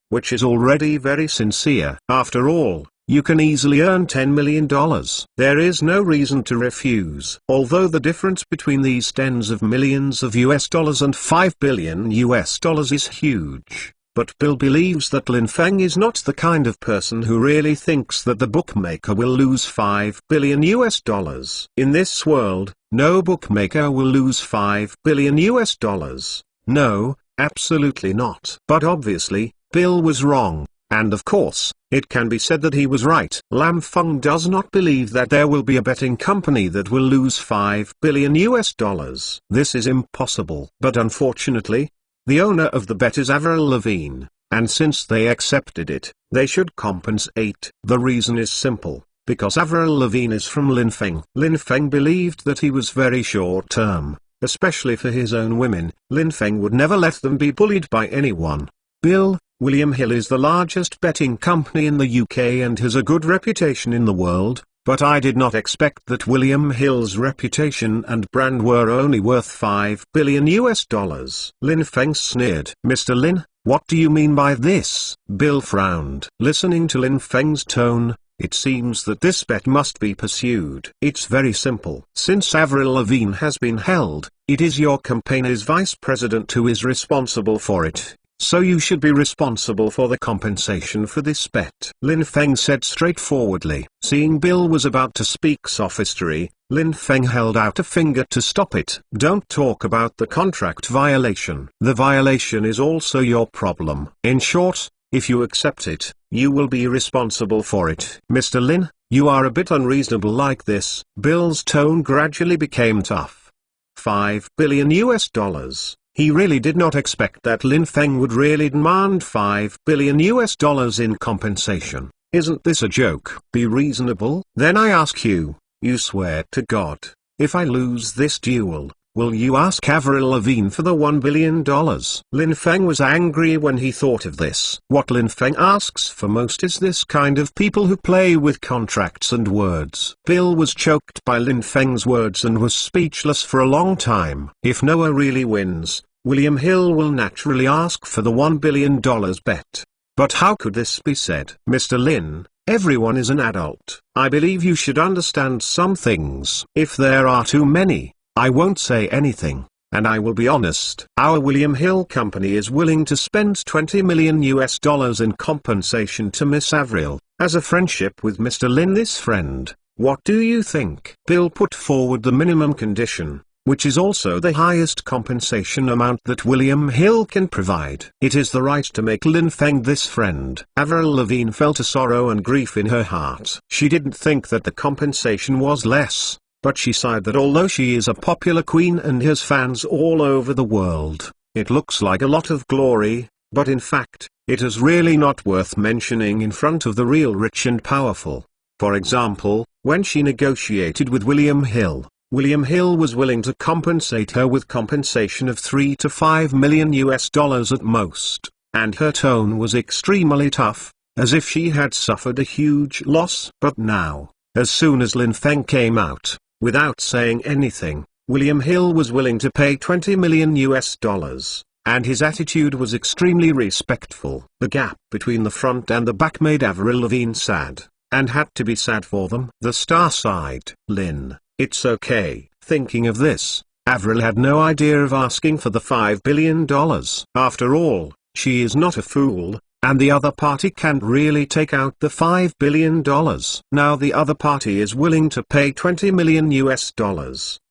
which is already very sincere. After all, you can easily earn $10 million. There is no reason to refuse. Although the difference between these tens of millions of US dollars and $5 billion is huge. But Bill believes that Lin Feng is not the kind of person who really thinks that the bookmaker will lose $5 billion. In this world, no bookmaker will lose $5 billion. No, absolutely not. But obviously, Bill was wrong, and of course, it can be said that he was right. Lam Feng does not believe that there will be a betting company that will lose $5 billion. This is impossible. But unfortunately, the owner of the bet is Avril Lavigne, and since they accepted it, they should compensate. The reason is simple, because Avril Lavigne is from Lin Feng. Lin Feng believed that he was very short-term, especially for his own women. Lin Feng would never let them be bullied by anyone. William Hill is the largest betting company in the UK and has a good reputation in the world, but I did not expect that William Hill's reputation and brand were only worth $5 billion. Lin Feng sneered. Mr. Lin, what do you mean by this? Bill frowned. Listening to Lin Feng's tone, it seems that this bet must be pursued. It's very simple. Since Avril Lavigne has been held, it is your company's vice president who is responsible for it. So you should be responsible for the compensation for this bet. Lin Feng said straightforwardly. Seeing Bill was about to speak sophistry, Lin Feng held out a finger to stop it. Don't talk about the contract violation. The violation is also your problem. In short, if you accept it, you will be responsible for it. Mr. Lin, you are a bit unreasonable like this. Bill's tone gradually became tough. $5 billion. He really did not expect that Lin Feng would really demand $5 billion in compensation. Isn't this a joke? Be reasonable. Then I ask you, you swear to God, if I lose this duel, will you ask Avril Lavigne for the $1 billion? Lin Feng was angry when he thought of this. What Lin Feng asks for most is this kind of people who play with contracts and words. Bill was choked by Lin Feng's words and was speechless for a long time. If Noah really wins, William Hill will naturally ask for the $1 billion bet. But how could this be said? Mr. Lin, everyone is an adult. I believe you should understand some things. If there are too many, I won't say anything, and I will be honest. Our William Hill company is willing to spend $20 million in compensation to Miss Avril, as a friendship with Mr. Lin. This friend, what do you think? Bill put forward the minimum condition, which is also the highest compensation amount that William Hill can provide. It is the right to make Lin Feng this friend. Avril Lavigne felt a sorrow and grief in her heart. She didn't think that the compensation was less, but she sighed that although she is a popular queen and has fans all over the world, it looks like a lot of glory, but in fact, it is really not worth mentioning in front of the real rich and powerful. For example, when she negotiated with William Hill was willing to compensate her with compensation of $3 to $5 million at most, and her tone was extremely tough, as if she had suffered a huge loss. But now, as soon as Lin Feng came out, without saying anything, William Hill was willing to pay $20 million, and his attitude was extremely respectful. The gap between the front and the back made Avril Lavigne sad, and had to be sad for them. The star sighed. Lin, it's okay. Thinking of this, Avril had no idea of asking for the $5 billion. After all, she is not a fool, and the other party can't really take out the $5 billion. Now the other party is willing to pay $20 million,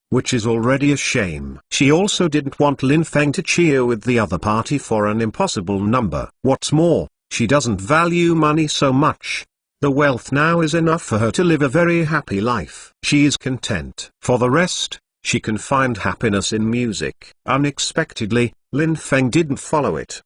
which is already a shame. She also didn't want Lin Feng to cheer with the other party for an impossible number. What's more, she doesn't value money so much. The wealth now is enough for her to live a very happy life. She is content. For the rest, she can find happiness in music. Unexpectedly, Lin Feng didn't follow it.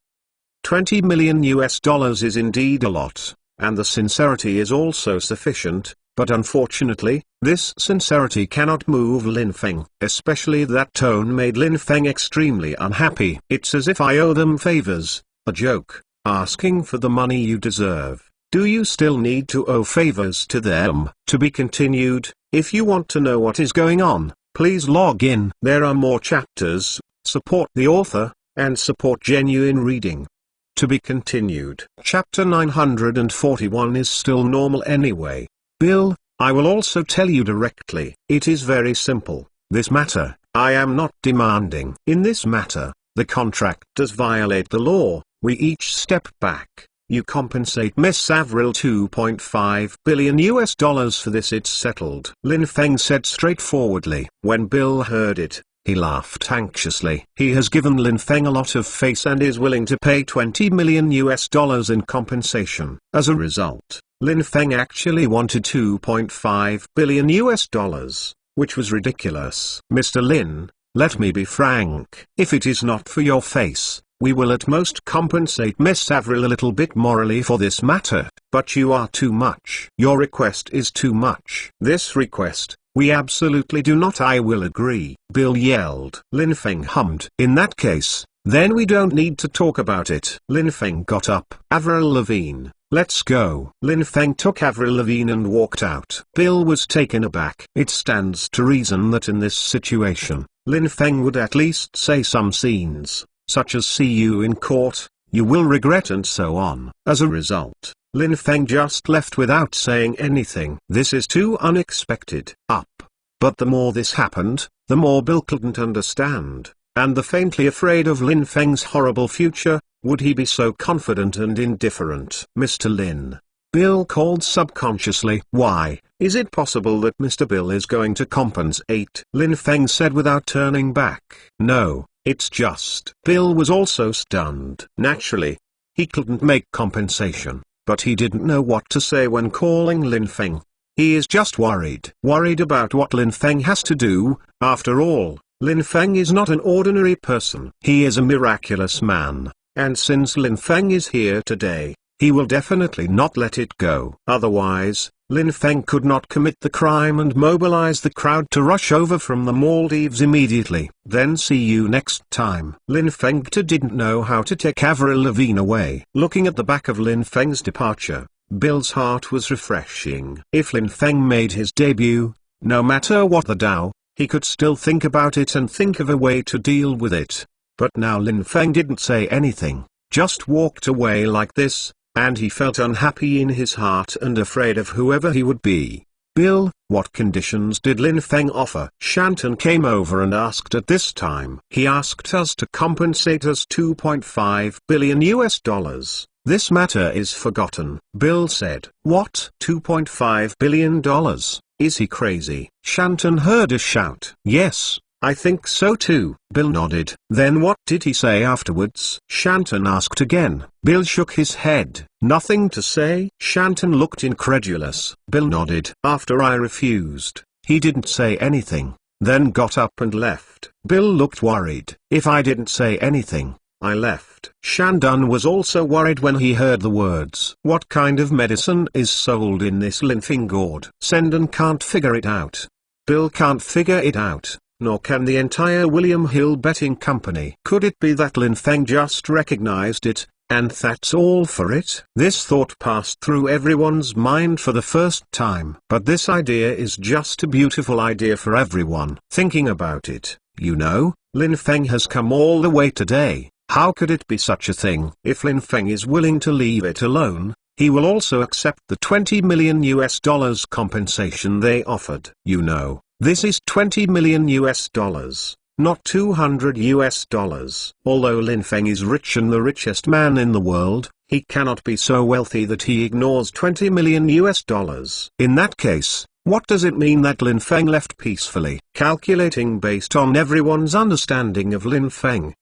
$20 million is indeed a lot, and the sincerity is also sufficient, but unfortunately, this sincerity cannot move Lin Feng. Especially that tone made Lin Feng extremely unhappy. It's as if I owe them favors, a joke, asking for the money you deserve. Do you still need to owe favors to them? To be continued. If you want to know what is going on, please log in. There are more chapters. Support the author, and support genuine reading. To be continued. Chapter 941 is still normal anyway. Bill, I will also tell you directly. It is very simple. This matter, I am not demanding. In this matter, the contract does violate the law. We each step back. You compensate Miss Avril $2.5 billion for this. It's settled. Lin Feng said straightforwardly. When Bill heard it, he laughed anxiously. He has given Lin Feng a lot of face and is willing to pay $20 million in compensation. As a result, Lin Feng actually wanted $2.5 billion, which was ridiculous. Mr. Lin, let me be frank. If it is not for your face, we will at most compensate Miss Avril a little bit morally for this matter. But you are too much. Your request is too much. This request, we absolutely do not. I will agree. Bill yelled. Lin Feng hummed. In that case, then we don't need to talk about it. Lin Feng got up. Avril Lavigne, let's go. Lin Feng took Avril Lavigne and walked out. Bill was taken aback. It stands to reason that in this situation, Lin Feng would at least say some scenes, such as see you in court, you will regret and so on. As a result, Lin Feng just left without saying anything. This is too unexpected. But the more this happened, the more Bill couldn't understand, and the faintly afraid of Lin Feng's horrible future. Would he be so confident and indifferent? Mr. Lin, Bill called subconsciously. Why, is it possible that Mr. Bill is going to compensate? Lin Feng said without turning back. No, it's just. Bill was also stunned. Naturally, he couldn't make compensation, but he didn't know what to say when calling Lin Feng. He is just worried. Worried about what Lin Feng has to do. After all, Lin Feng is not an ordinary person. He is a miraculous man, and since Lin Feng is here today, he will definitely not let it go. Otherwise, Lin Feng could not commit the crime and mobilize the crowd to rush over from the Maldives immediately. Then see you next time. Lin Feng didn't know how to take Avril Lavigne away. Looking at the back of Lin Feng's departure, Bill's heart was refreshing. If Lin Feng made his debut, no matter what the Tao, he could still think about it and think of a way to deal with it. But now Lin Feng didn't say anything, just walked away like this, and he felt unhappy in his heart and afraid of whoever he would be. Bill, what conditions did Lin Feng offer? Shanton came over and asked at this time. He asked us to compensate us $2.5 billion. This matter is forgotten. Bill said. What? $2.5 billion? Is he crazy? Shanton heard a shout. Yes, I think so too. Bill nodded. Then what did he say afterwards? Shanton asked again. Bill shook his head. Nothing to say? Shanton looked incredulous. Bill nodded. After I refused, he didn't say anything, then got up and left. Bill looked worried. If I didn't say anything, I left. Shanton was also worried when he heard the words. What kind of medicine is sold in this Lin Feng gourd? Sendon can't figure it out. Bill can't figure it out, nor can the entire William Hill betting company. Could it be that Lin Feng just recognized it, and that's all for it? This thought passed through everyone's mind for the first time. But this idea is just a beautiful idea for everyone. Thinking about it, you know, Lin Feng has come all the way today. How could it be such a thing? If Lin Feng is willing to leave it alone, he will also accept the $20 million compensation they offered. You know, this is $20 million, not $200. Although Lin Feng is rich and the richest man in the world, he cannot be so wealthy that he ignores $20 million. In that case, what does it mean that Lin Feng left peacefully? Calculating based on everyone's understanding of Lin Feng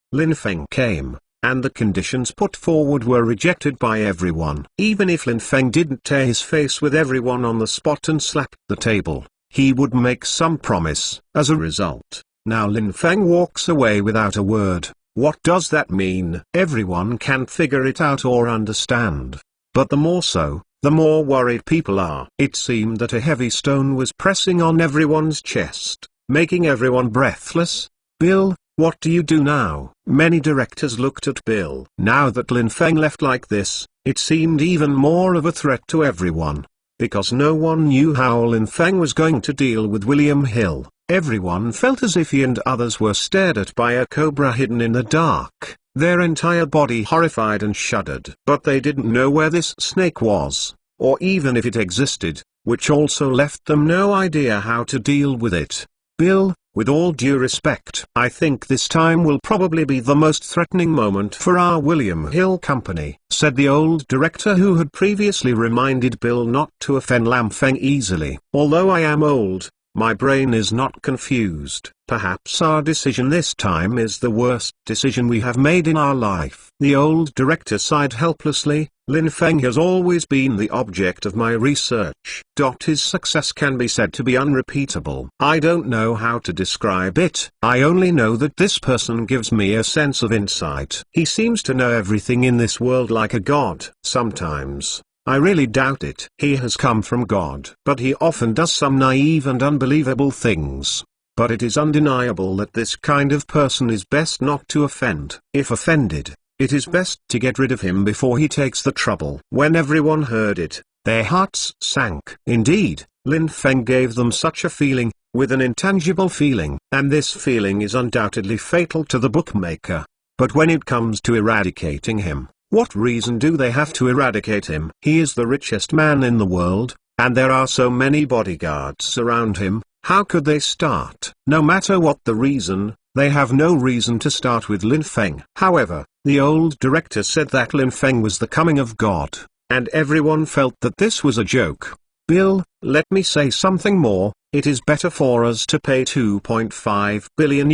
came, and the conditions put forward were rejected by everyone. Even if Lin Feng didn't tear his face with everyone on the spot and slap the table, he would make some promise. As a result, now Lin Feng walks away without a word. What does that mean? Everyone can't figure it out or understand. But the more so, the more worried people are. It seemed that a heavy stone was pressing on everyone's chest, making everyone breathless. Bill, what do you do now? Many directors looked at Bill. Now that Lin Feng left like this, it seemed even more of a threat to everyone. Because no one knew how Lin Feng was going to deal with William Hill, everyone felt as if he and others were stared at by a cobra hidden in the dark, their entire body horrified and shuddered. But they didn't know where this snake was, or even if it existed, which also left them no idea how to deal with it. Bill, with all due respect, I think this time will probably be the most threatening moment for our William Hill company, said the old director who had previously reminded Bill not to offend Lam Feng easily. Although I am old, my brain is not confused. Perhaps our decision this time is the worst decision we have made in our life. The old director sighed helplessly. Lin Feng has always been the object of my research. His success can be said to be unrepeatable. I don't know how to describe it. I only know that this person gives me a sense of insight. He seems to know everything in this world like a god. Sometimes I really doubt it. He has come from God. But he often does some naive and unbelievable things. But it is undeniable that this kind of person is best not to offend. If offended, it is best to get rid of him before he takes the trouble. When everyone heard it, their hearts sank. Indeed, Lin Feng gave them such a feeling, with an intangible feeling, and this feeling is undoubtedly fatal to the bookmaker. But when it comes to eradicating him, what reason do they have to eradicate him? He is the richest man in the world, and there are so many bodyguards around him. How could they start? No matter what the reason, they have no reason to start with Lin Feng. However, the old director said that Lin Feng was the coming of God, and everyone felt that this was a joke. Bill, let me say something more. It is better for us to pay $2.5 billion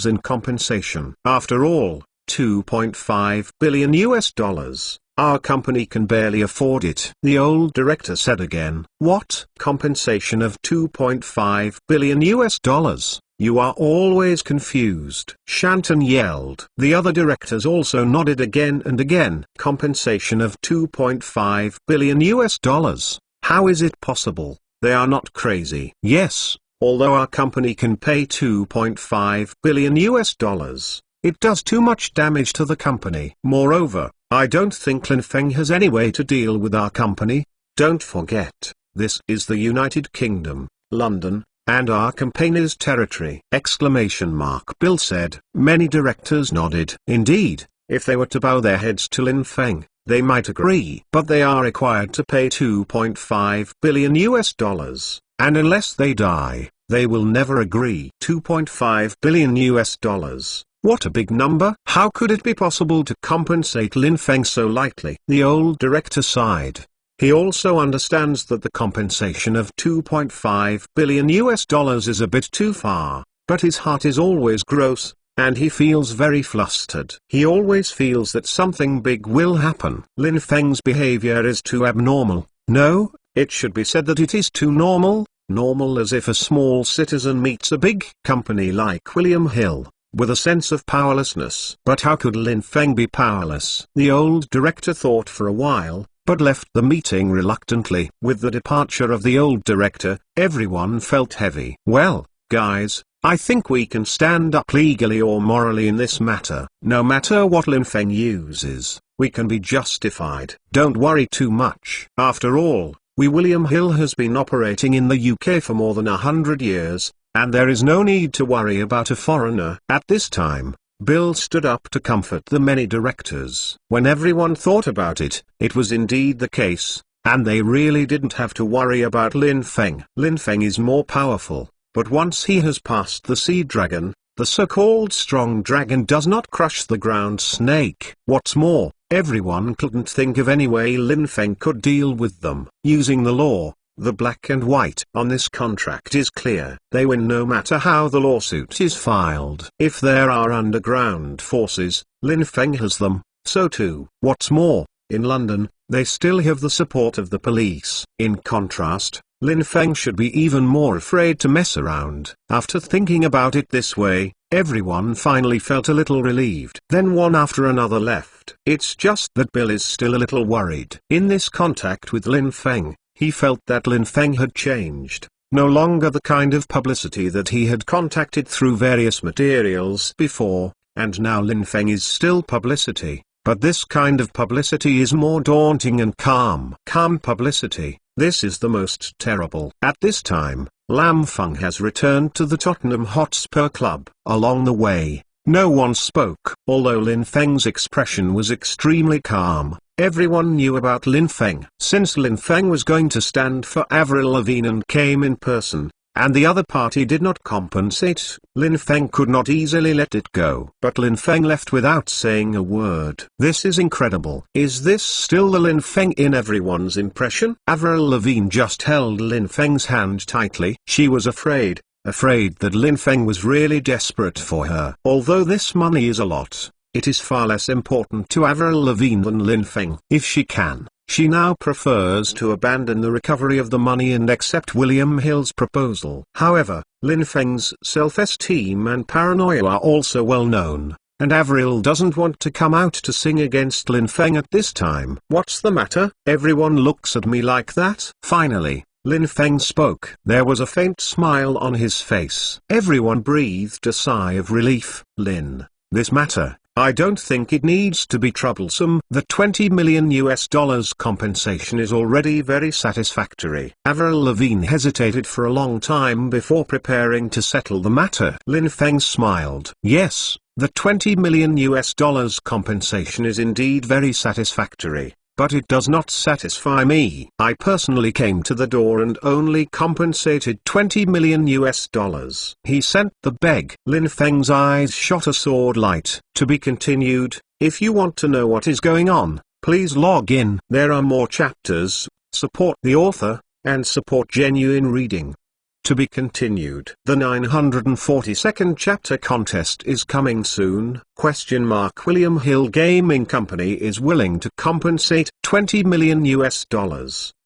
in compensation. After all, $2.5 billion. Our company can barely afford it. The old director said again. What? Compensation of $2.5 billion? You are always confused. Shanton yelled. The other directors also nodded again and again. Compensation of $2.5 billion? How is it possible? They are not crazy. Yes, although our company can pay $2.5 billion, it does too much damage to the company. Moreover, I don't think Lin Feng has any way to deal with our company. Don't forget, this is the United Kingdom, London, and our company's territory! Bill said. Many directors nodded. Indeed, if they were to bow their heads to Lin Feng, they might agree. But they are required to pay $2.5 billion, and unless they die, they will never agree. $2.5 billion. What a big number! How could it be possible to compensate Lin Feng so lightly? The old director sighed. He also understands that the compensation of $2.5 billion is a bit too far, but his heart is always gross, and he feels very flustered. He always feels that something big will happen. Lin Feng's behavior is too abnormal. No, it should be said that it is too normal. Normal as if a small citizen meets a big company like William Hill, with a sense of powerlessness. But how could Lin Feng be powerless? The old director thought for a while, but left the meeting reluctantly. With the departure of the old director, everyone felt heavy. Well, guys, I think we can stand up legally or morally in this matter. No matter what Lin Feng uses, we can be justified. Don't worry too much. After all, William Hill has been operating in the UK for more than 100 years, and there is no need to worry about a foreigner. At this time, Bill stood up to comfort the many directors. When everyone thought about it, it was indeed the case, and they really didn't have to worry about Lin Feng. Lin Feng is more powerful, but once he has passed the sea dragon, the so-called strong dragon does not crush the ground snake. What's more, everyone couldn't think of any way Lin Feng could deal with them. Using the law, the black and white on this contract is clear. They win no matter how the lawsuit is filed. If there are underground forces, Lin Feng has them, so too. What's more, in London, they still have the support of the police. In contrast, Lin Feng should be even more afraid to mess around. After thinking about it this way, everyone finally felt a little relieved. Then one after another left. It's just that Bill is still a little worried. In this contact with Lin Feng, he felt that Lin Feng had changed. No longer the kind of publicity that he had contacted through various materials before, and now Lin Feng is still publicity, but this kind of publicity is more daunting and calm. Calm publicity, this is the most terrible. At this time, Lam Feng has returned to the Tottenham Hotspur Club. Along the way, no one spoke. Although Lin Feng's expression was extremely calm, everyone knew about Lin Feng. Since Lin Feng was going to stand for Avril Lavigne and came in person, and the other party did not compensate, Lin Feng could not easily let it go. But Lin Feng left without saying a word. This is incredible. Is this still the Lin Feng in everyone's impression? Avril Lavigne just held Lin Feng's hand tightly. She was afraid that Lin Feng was really desperate for her. Although this money is a lot, it is far less important to Avril Lavigne than Lin Feng. If she can, she now prefers to abandon the recovery of the money and accept William Hill's proposal. However, Lin Feng's self-esteem and paranoia are also well known, and Avril doesn't want to come out to sing against Lin Feng at this time. What's the matter? Everyone looks at me like that. Finally, Lin Feng spoke. There was a faint smile on his face. Everyone breathed a sigh of relief. Lin, this matter, I don't think it needs to be troublesome. The $20 million compensation is already very satisfactory. Avril Lavigne hesitated for a long time before preparing to settle the matter. Lin Feng smiled. Yes, the $20 million compensation is indeed very satisfactory, but it does not satisfy me. I personally came to the door and only compensated $20 million. He sent the beg. Lin Feng's eyes shot a sword light. To be continued. If you want to know what is going on, please log in. There are more chapters. Support the author, and support genuine reading. To be continued. The 942nd chapter contest is coming soon. William Hill Gaming Company is willing to compensate $20 million,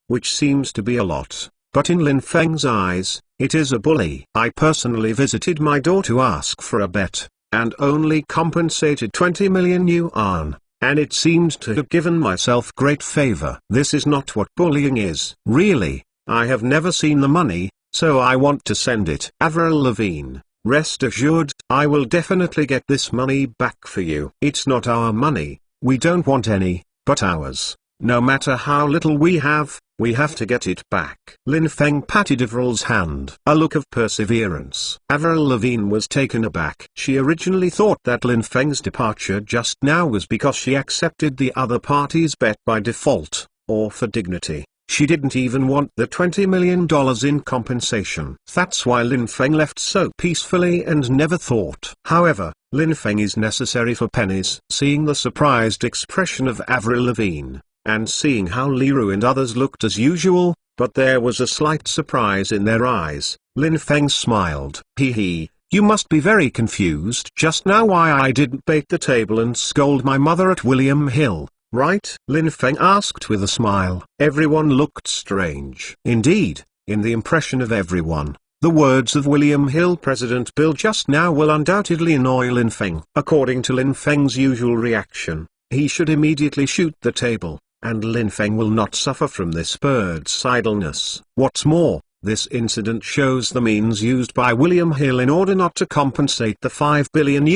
which seems to be a lot, but in Lin Feng's eyes, it is a bully. I personally visited my door to ask for a bet, and only compensated 20 million yuan, and it seemed to have given myself great favor. This is not what bullying is. Really, I have never seen the money, so I want to send it. Avril Lavigne, rest assured, I will definitely get this money back for you. It's not our money, we don't want any, but ours. No matter how little we have to get it back. Lin Feng patted Avril's hand. A look of perseverance. Avril Lavigne was taken aback. She originally thought that Lin Feng's departure just now was because she accepted the other party's bet by default, or for dignity. She didn't even want the $20 million in compensation. That's why Lin Feng left so peacefully and never thought. However, Lin Feng is necessary for pennies. Seeing the surprised expression of Avril Lavigne, and seeing how Liru and others looked as usual, but there was a slight surprise in their eyes, Lin Feng smiled. Hee, you must be very confused just now why I didn't bait the table and scold my mother at William Hill. Right? Lin Feng asked with a smile. Everyone looked strange. Indeed, in the impression of everyone, the words of William Hill President Bill just now will undoubtedly annoy Lin Feng. According to Lin Feng's usual reaction, he should immediately shoot the table, and Lin Feng will not suffer from this bird's idleness. What's more, this incident shows the means used by William Hill in order not to compensate the $5 billion.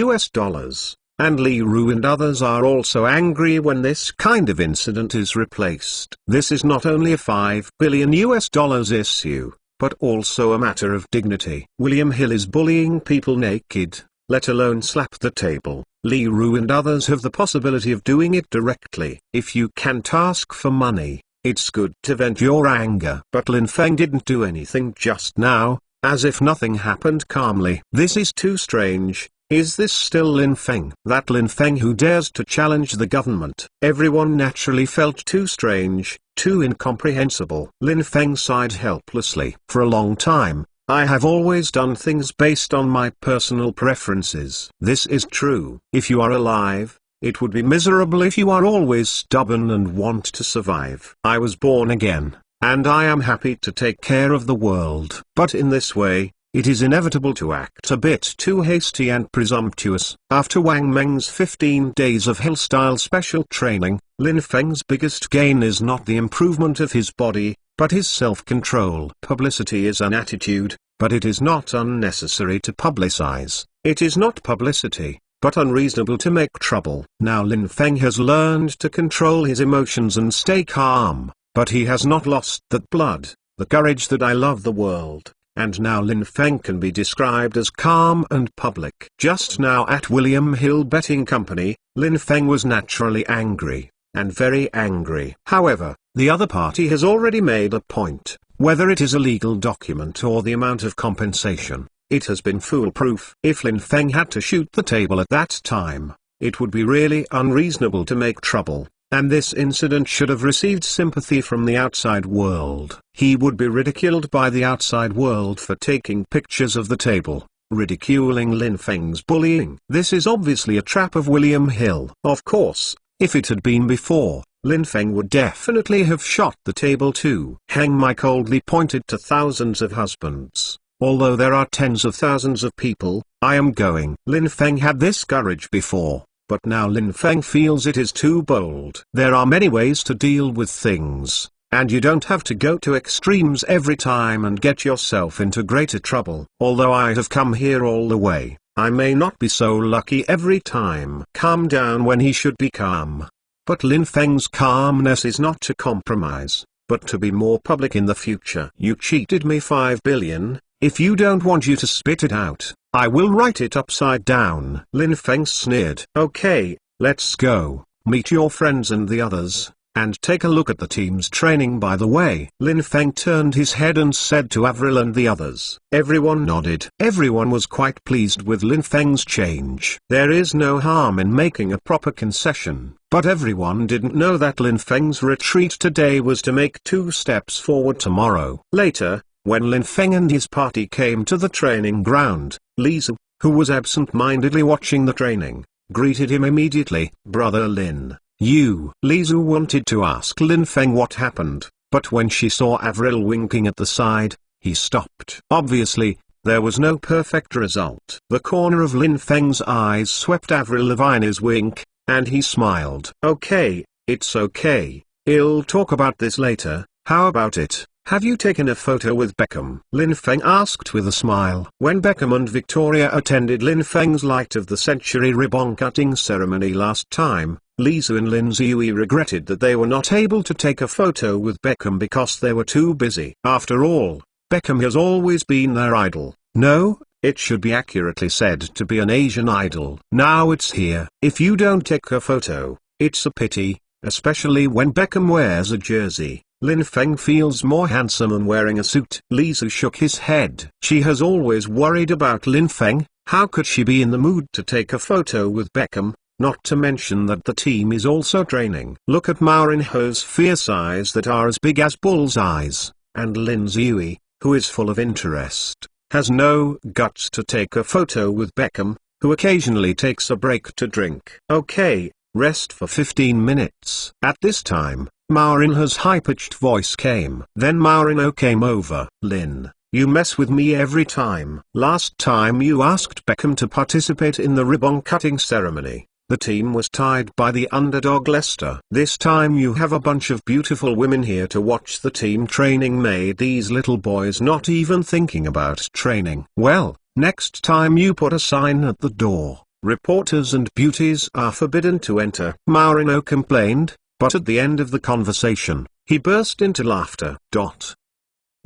And Li Ru and others are also angry when this kind of incident is replaced. This is not only a $5 billion issue, but also a matter of dignity. William Hill is bullying people naked, let alone slap the table. Li Ru and others have the possibility of doing it directly. If you can't ask for money, it's good to vent your anger. But Lin Feng didn't do anything just now, as if nothing happened calmly. This is too strange. Is this still Lin Feng? That Lin Feng who dares to challenge the government? Everyone naturally felt too strange, too incomprehensible. Lin Feng sighed helplessly. For a long time, I have always done things based on my personal preferences. This is true. If you are alive, it would be miserable if you are always stubborn and want to survive. I was born again, and I am happy to take care of the world. But in this way, it is inevitable to act a bit too hasty and presumptuous. After Wang Meng's 15 days of Hell-style special training, Lin Feng's biggest gain is not the improvement of his body, but his self-control. Publicity is an attitude, but it is not unnecessary to publicize. It is not publicity, but unreasonable to make trouble. Now Lin Feng has learned to control his emotions and stay calm, but he has not lost that blood, the courage that I love the world. And now Lin Feng can be described as calm and public. Just now at William Hill Betting Company, Lin Feng was naturally angry, and very angry. However, the other party has already made a point. Whether it is a legal document or the amount of compensation, it has been foolproof. If Lin Feng had to shoot the table at that time, it would be really unreasonable to make trouble. And this incident should have received sympathy from the outside world. He would be ridiculed by the outside world for taking pictures of the table, ridiculing Lin Feng's bullying. This is obviously a trap of William Hill. Of course, if it had been before, Lin Feng would definitely have shot the table too. Hang My coldly pointed to thousands of husbands. Although there are tens of thousands of people, I am going. Lin Feng had this courage before. But now Lin Feng feels it is too bold. There are many ways to deal with things, and you don't have to go to extremes every time and get yourself into greater trouble. Although I have come here all the way, I may not be so lucky every time. Calm down when he should be calm. But Lin Feng's calmness is not to compromise, but to be more public in the future. You cheated me 5 billion, if you don't want you to spit it out, I will write it upside down. Lin Feng sneered. Okay, let's go, meet your friends and the others, and take a look at the team's training by the way. Lin Feng turned his head and said to Avril and the others. Everyone nodded. Everyone was quite pleased with Lin Feng's change. There is no harm in making a proper concession, but everyone didn't know that Lin Feng's retreat today was to make 2 steps forward tomorrow. Later, when Lin Feng and his party came to the training ground, Li Zu, who was absent-mindedly watching the training, greeted him immediately. Brother Lin, you. Li Zu wanted to ask Lin Feng what happened, but when she saw Avril winking at the side, he stopped. Obviously, there was no perfect result. The corner of Lin Feng's eyes swept Avril Lavigne's wink, and he smiled. Okay, it's okay. I'll talk about this later. How about it? Have you taken a photo with Beckham? Lin Feng asked with a smile. When Beckham and Victoria attended Lin Feng's Light of the Century ribbon-cutting ceremony last time, Li Zu and Lin Ziyue regretted that they were not able to take a photo with Beckham because they were too busy. After all, Beckham has always been their idol. No, it should be accurately said to be an Asian idol. Now it's here. If you don't take a photo, it's a pity, especially when Beckham wears a jersey. Lin Feng feels more handsome than wearing a suit. Li Zu shook his head. She has always worried about Lin Feng. How could she be in the mood to take a photo with Beckham, not to mention that the team is also training? Look at Ma Rinho's fierce eyes that are as big as bull's eyes, and Lin Ziyue, who is full of interest, has no guts to take a photo with Beckham, who occasionally takes a break to drink. Okay, rest for 15 minutes. At this time, Ma Rinho's high-pitched voice came. Then Ma Rinho came over. Lin, you mess with me every time. Last time you asked Beckham to participate in the ribbon-cutting ceremony, the team was tied by the underdog Leicester. This time you have a bunch of beautiful women here to watch the team training. Made these little boys not even thinking about training. Well, next time you put a sign at the door, reporters and beauties are forbidden to enter. Ma Rinho complained. But at the end of the conversation, he burst into laughter.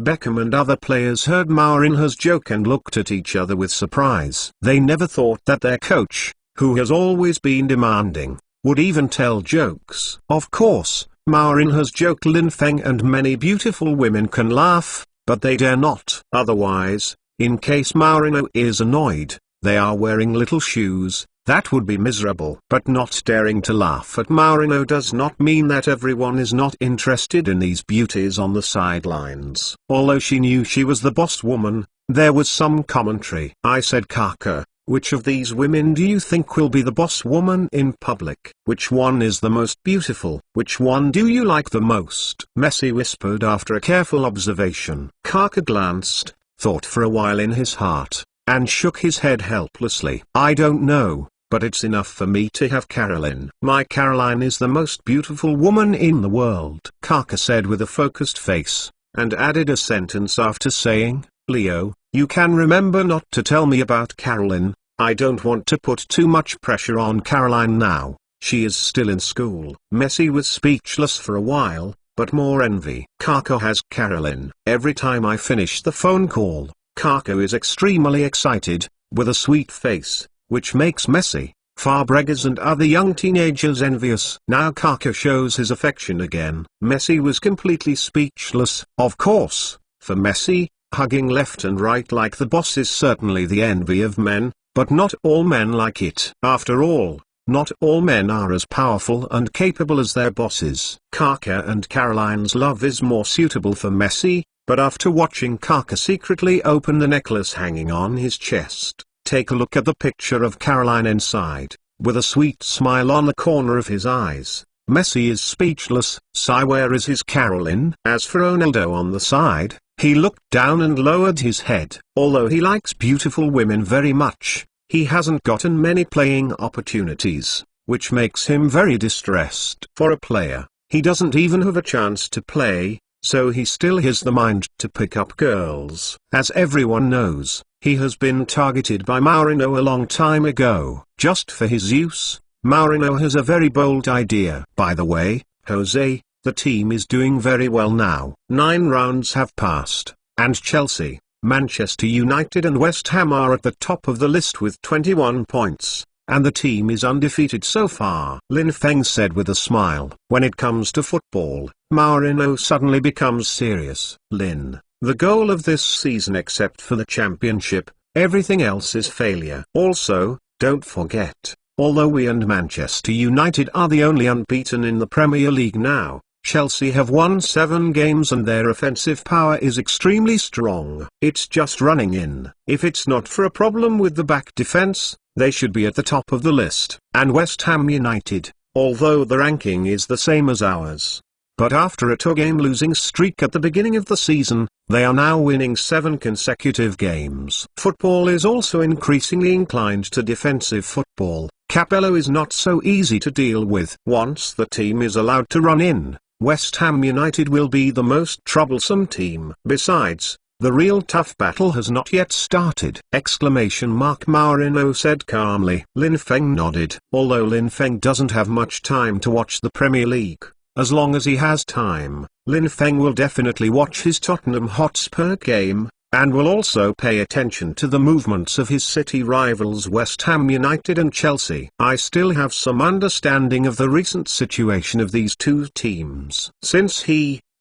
Beckham and other players heard Ma Rinho's joke and looked at each other with surprise. They never thought that their coach, who has always been demanding, would even tell jokes. Of course, Ma Rinho's joke Lin Feng and many beautiful women can laugh, but they dare not. Otherwise, in case Ma Rinho is annoyed, they are wearing little shoes. That would be miserable. But not daring to laugh at Ma Rinho does not mean that everyone is not interested in these beauties on the sidelines. Although she knew she was the boss woman, there was some commentary. I said Kaka, which of these women do you think will be the boss woman in public? Which one is the most beautiful? Which one do you like the most? Messi whispered after a careful observation. Kaka glanced, thought for a while in his heart, and shook his head helplessly. I don't know, but it's enough for me to have Caroline. My Caroline is the most beautiful woman in the world, Kaka said with a focused face, and added a sentence after saying, Leo, you can remember not to tell me about Caroline. I don't want to put too much pressure on Caroline now. She is still in school. Messi was speechless for a while, but more envy. Kaka has Caroline. Every time I finish the phone call, Kaka is extremely excited, with a sweet face, which makes Messi, Fabregas and other young teenagers envious. Now Kaka shows his affection again. Messi was completely speechless. Of course, for Messi, hugging left and right like the boss is certainly the envy of men, but not all men like it. After all, not all men are as powerful and capable as their bosses. Kaka and Caroline's love is more suitable for Messi, but after watching Kaka secretly open the necklace hanging on his chest, take a look at the picture of Caroline inside, with a sweet smile on the corner of his eyes. Messi is speechless. Sigh, where is his Caroline? As for Ronaldo on the side, he looked down and lowered his head. Although he likes beautiful women very much, he hasn't gotten many playing opportunities, which makes him very distressed. For a player, he doesn't even have a chance to play, so he still has the mind to pick up girls. As everyone knows, he has been targeted by Mourinho a long time ago. Just for his use, Mourinho has a very bold idea. By the way, Jose, the team is doing very well now. 9 rounds have passed, and Chelsea, Manchester United and West Ham are at the top of the list with 21 points, and the team is undefeated so far. Lin Feng said with a smile. When it comes to football, Mourinho suddenly becomes serious. Lin, the goal of this season except for the championship, everything else is failure. Also, don't forget, although we and Manchester United are the only unbeaten in the Premier League now, Chelsea have won 7 games and their offensive power is extremely strong. It's just running in. If it's not for a problem with the back defense, they should be at the top of the list. And West Ham United, although the ranking is the same as ours, but after a 2-game losing streak at the beginning of the season, they are now winning 7 consecutive games. Football is also increasingly inclined to defensive football. Capello is not so easy to deal with. Once the team is allowed to run in, West Ham United will be the most troublesome team. Besides, the real tough battle has not yet started! Mourinho said calmly. Lin Feng nodded. Although Lin Feng doesn't have much time to watch the Premier League, as long as he has time, Lin Feng will definitely watch his Tottenham Hotspur game, and will also pay attention to the movements of his city rivals West Ham United and Chelsea. I still have some understanding of the recent situation of these two teams. Since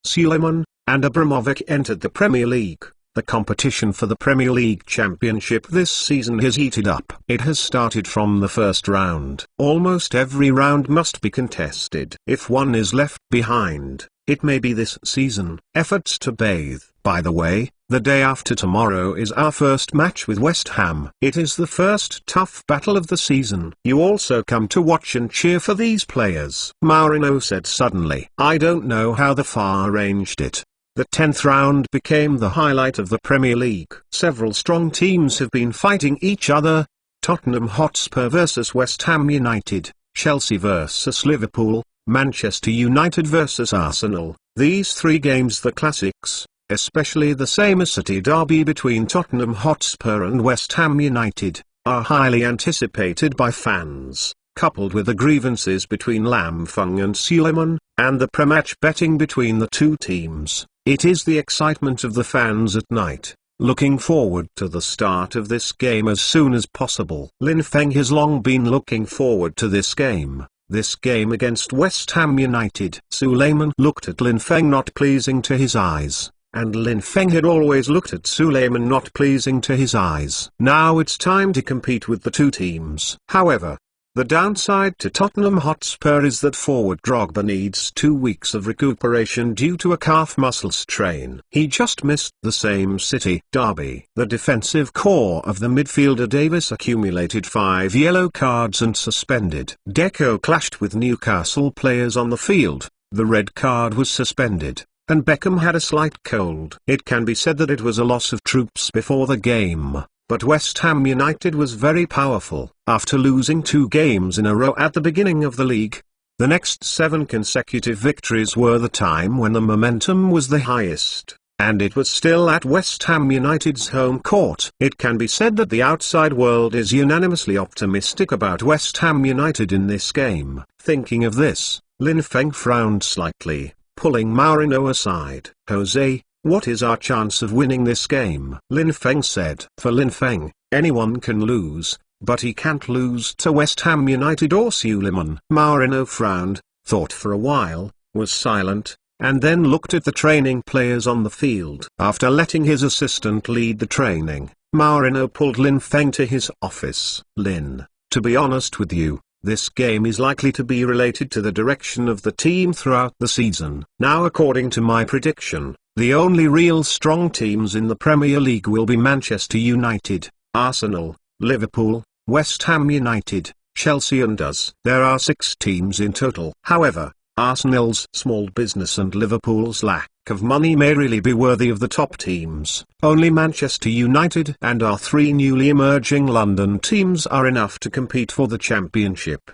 Suleiman, and Abramovich entered the Premier League, the competition for the Premier League Championship this season has heated up. It has started from the first round. Almost every round must be contested. If one is left behind, it may be this season. Efforts to bathe. By the way, the day after tomorrow is our first match with West Ham. It is the first tough battle of the season. You also come to watch and cheer for these players, Mourinho said suddenly. I don't know how the FA arranged it. The 10th round became the highlight of the Premier League. Several strong teams have been fighting each other. Tottenham Hotspur vs West Ham United, Chelsea vs Liverpool, Manchester United vs Arsenal. These 3 games, the classics, especially the same city derby between Tottenham Hotspur and West Ham United, are highly anticipated by fans. Coupled with the grievances between Lam Feng and Suleiman, and the pre-match betting between the two teams, it is the excitement of the fans at night, looking forward to the start of this game as soon as possible. Lin Feng has long been looking forward to this game against West Ham United. Suleiman looked at Lin Feng not pleasing to his eyes, and Lin Feng had always looked at Suleiman not pleasing to his eyes. Now it's time to compete with the two teams. However, The downside to Tottenham Hotspur is that forward Drogba needs 2 weeks of recuperation due to a calf muscle strain. He just missed the same City derby. The defensive core of the midfielder Davis accumulated 5 yellow cards and suspended. Deco clashed with Newcastle players on the field. The red card was suspended, and Beckham had a slight cold. It can be said that it was a loss of troops before the game. But West Ham United was very powerful. After losing 2 games in a row at the beginning of the league, the next 7 consecutive victories were the time when the momentum was the highest, and it was still at West Ham United's home court. It can be said that the outside world is unanimously optimistic about West Ham United in this game. Thinking of this, Lin Feng frowned slightly, pulling Mourinho aside. "Jose, what is our chance of winning this game?" Lin Feng said. For Lin Feng, anyone can lose, but he can't lose to West Ham United or Suleiman. Mourinho frowned, thought for a while, was silent, and then looked at the training players on the field. After letting his assistant lead the training, Mourinho pulled Lin Feng to his office. "Lin, to be honest with you, this game is likely to be related to the direction of the team throughout the season. Now, according to my prediction, the only real strong teams in the Premier League will be Manchester United, Arsenal, Liverpool, West Ham United, Chelsea and us. There are 6 teams in total. However, Arsenal's small business and Liverpool's lack of money may really be worthy of the top teams. Only Manchester United and our 3 newly emerging London teams are enough to compete for the championship."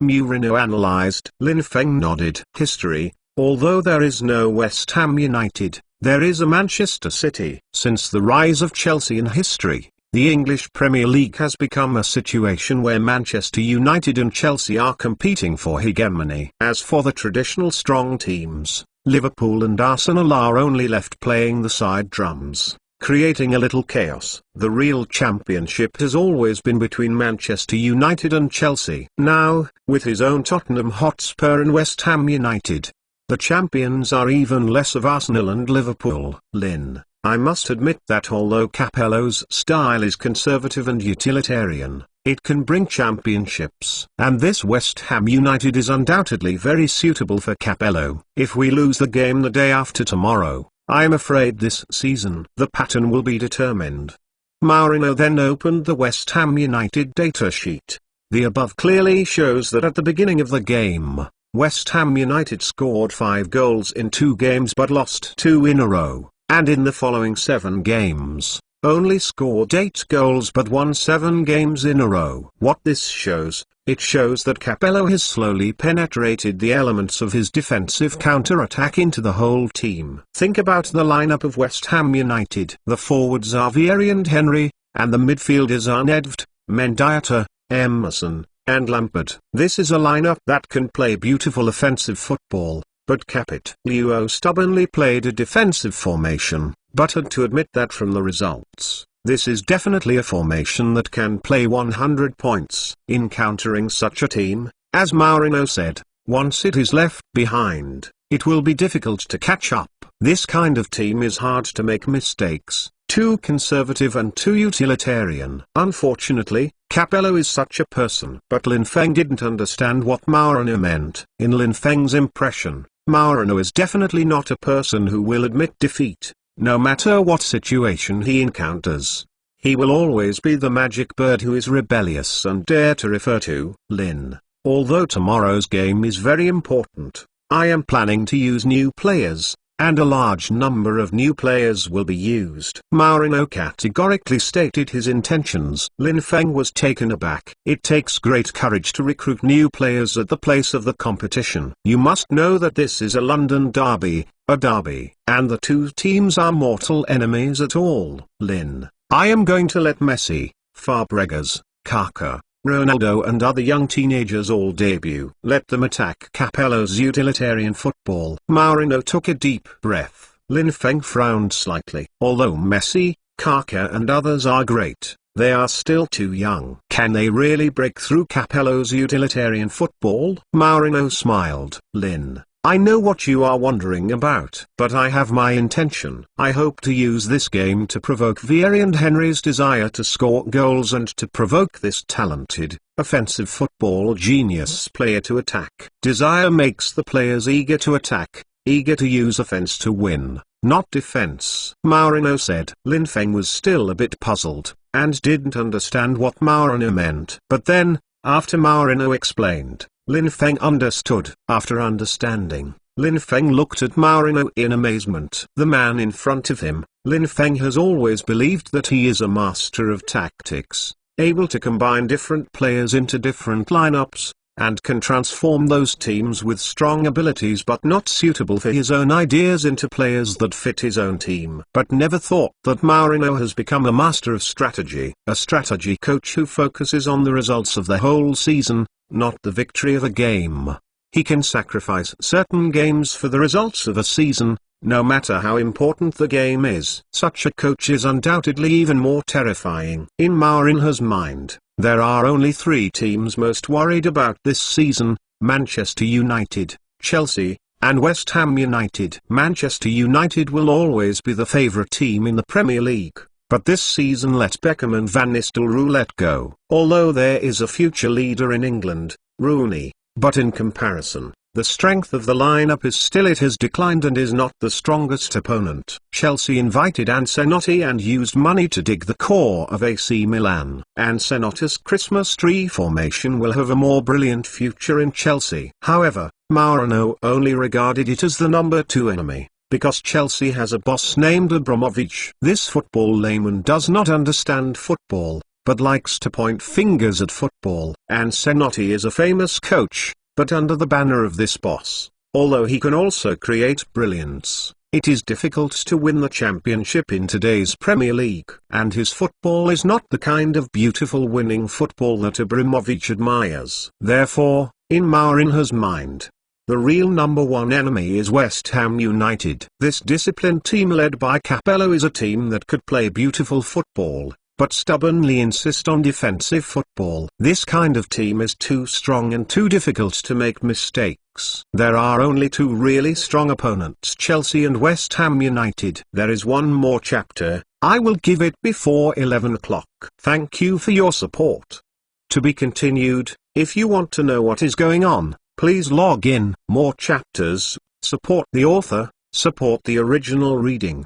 Mourinho analysed. Lin Feng nodded. "History, although there is no West Ham United, there is a Manchester City. Since the rise of Chelsea in history, the English Premier League has become a situation where Manchester United and Chelsea are competing for hegemony. As for the traditional strong teams, Liverpool and Arsenal are only left playing the side drums, creating a little chaos. The real championship has always been between Manchester United and Chelsea. Now, with his own Tottenham Hotspur and West Ham United, the champions are even less of Arsenal and Liverpool." Lin, I must admit that although Capello's style is conservative and utilitarian, it can bring championships. And this West Ham United is undoubtedly very suitable for Capello. If we lose the game the day after tomorrow, I am afraid this season the pattern will be determined. Mourinho then opened the West Ham United data sheet. The above clearly shows that at the beginning of the game, West Ham United scored 5 goals in 2 games but lost 2 in a row, and in the following 7 games, only scored 8 goals but won 7 games in a row. What this shows? It shows that Capello has slowly penetrated the elements of his defensive counter-attack into the whole team. Think about the lineup of West Ham United. The forwards are Vieri and Henry, and the midfielders are Nedved, Mendieta, Emerson, and Lampard. This is a lineup that can play beautiful offensive football, but Capello stubbornly played a defensive formation, but had to admit that from the results, this is definitely a formation that can play 100 points. In countering such a team, as Mourinho said, once it is left behind, it will be difficult to catch up. This kind of team is hard to make mistakes, too conservative and too utilitarian. Unfortunately, Capello is such a person. But Lin Feng didn't understand what Mourinho meant. In Lin Feng's impression, Mourinho is definitely not a person who will admit defeat, no matter what situation he encounters. He will always be the magic bird who is rebellious and dare to refer to Lin. Although tomorrow's game is very important, I am planning to use new players, and a large number of new players will be used. Mourinho categorically stated his intentions. Lin Feng was taken aback. It takes great courage to recruit new players at the place of the competition. You must know that this is a London derby, and the 2 teams are mortal enemies at all. Lin, I am going to let Messi, Fabregas, Kaká, Ronaldo and other young teenagers all debut. Let them attack Capello's utilitarian football. Mourinho took a deep breath. Lin Feng frowned slightly. Although Messi, Kaká and others are great, they are still too young. Can they really break through Capello's utilitarian football? Mourinho smiled. Lin, I know what you are wondering about. But I have my intention. I hope to use this game to provoke Vieri and Henry's desire to score goals and to provoke this talented, offensive football genius player to attack. Desire makes the players eager to attack, eager to use offense to win, not defense. Mourinho said. Lin Feng was still a bit puzzled, and didn't understand what Mourinho meant. But then, after Mourinho explained, Lin Feng understood. After understanding, Lin Feng looked at Mourinho in amazement. The man in front of him, Lin Feng, has always believed that he is a master of tactics, able to combine different players into different lineups, and can transform those teams with strong abilities but not suitable for his own ideas into players that fit his own team. But never thought that Mourinho has become a master of strategy, a strategy coach who focuses on the results of the whole season, not the victory of a game. He can sacrifice certain games for the results of a season, no matter how important the game is. Such a coach is undoubtedly even more terrifying. In Mourinho's mind, there are only three teams most worried about this season: Manchester United, Chelsea, and West Ham United. Manchester United will always be the favourite team in the Premier League, but this season let Beckham and Van Nistelrooy let go. Although there is a future leader in England, Rooney, but in comparison, the strength of the lineup is still, it has declined and is not the strongest opponent. Chelsea invited Ancelotti and used money to dig the core of AC Milan. Ancelotti's Christmas tree formation will have a more brilliant future in Chelsea. However, Mourinho only regarded it as the number 2 enemy, because Chelsea has a boss named Abramovich. This football layman does not understand football, but likes to point fingers at football. Ancelotti is a famous coach, but under the banner of this boss, although he can also create brilliance, it is difficult to win the championship in today's Premier League. And his football is not the kind of beautiful winning football that Abramovich admires. Therefore, in Mourinho's mind, the real number 1 enemy is West Ham United. This disciplined team led by Capello is a team that could play beautiful football, but stubbornly insist on defensive football. This kind of team is too strong and too difficult to make mistakes. There are only 2 really strong opponents: Chelsea and West Ham United. There is one more chapter. I will give it before 11 o'clock. Thank you for your support. To be continued. If you want to know what is going on, please log in. More chapters. Support the author, support the original reading.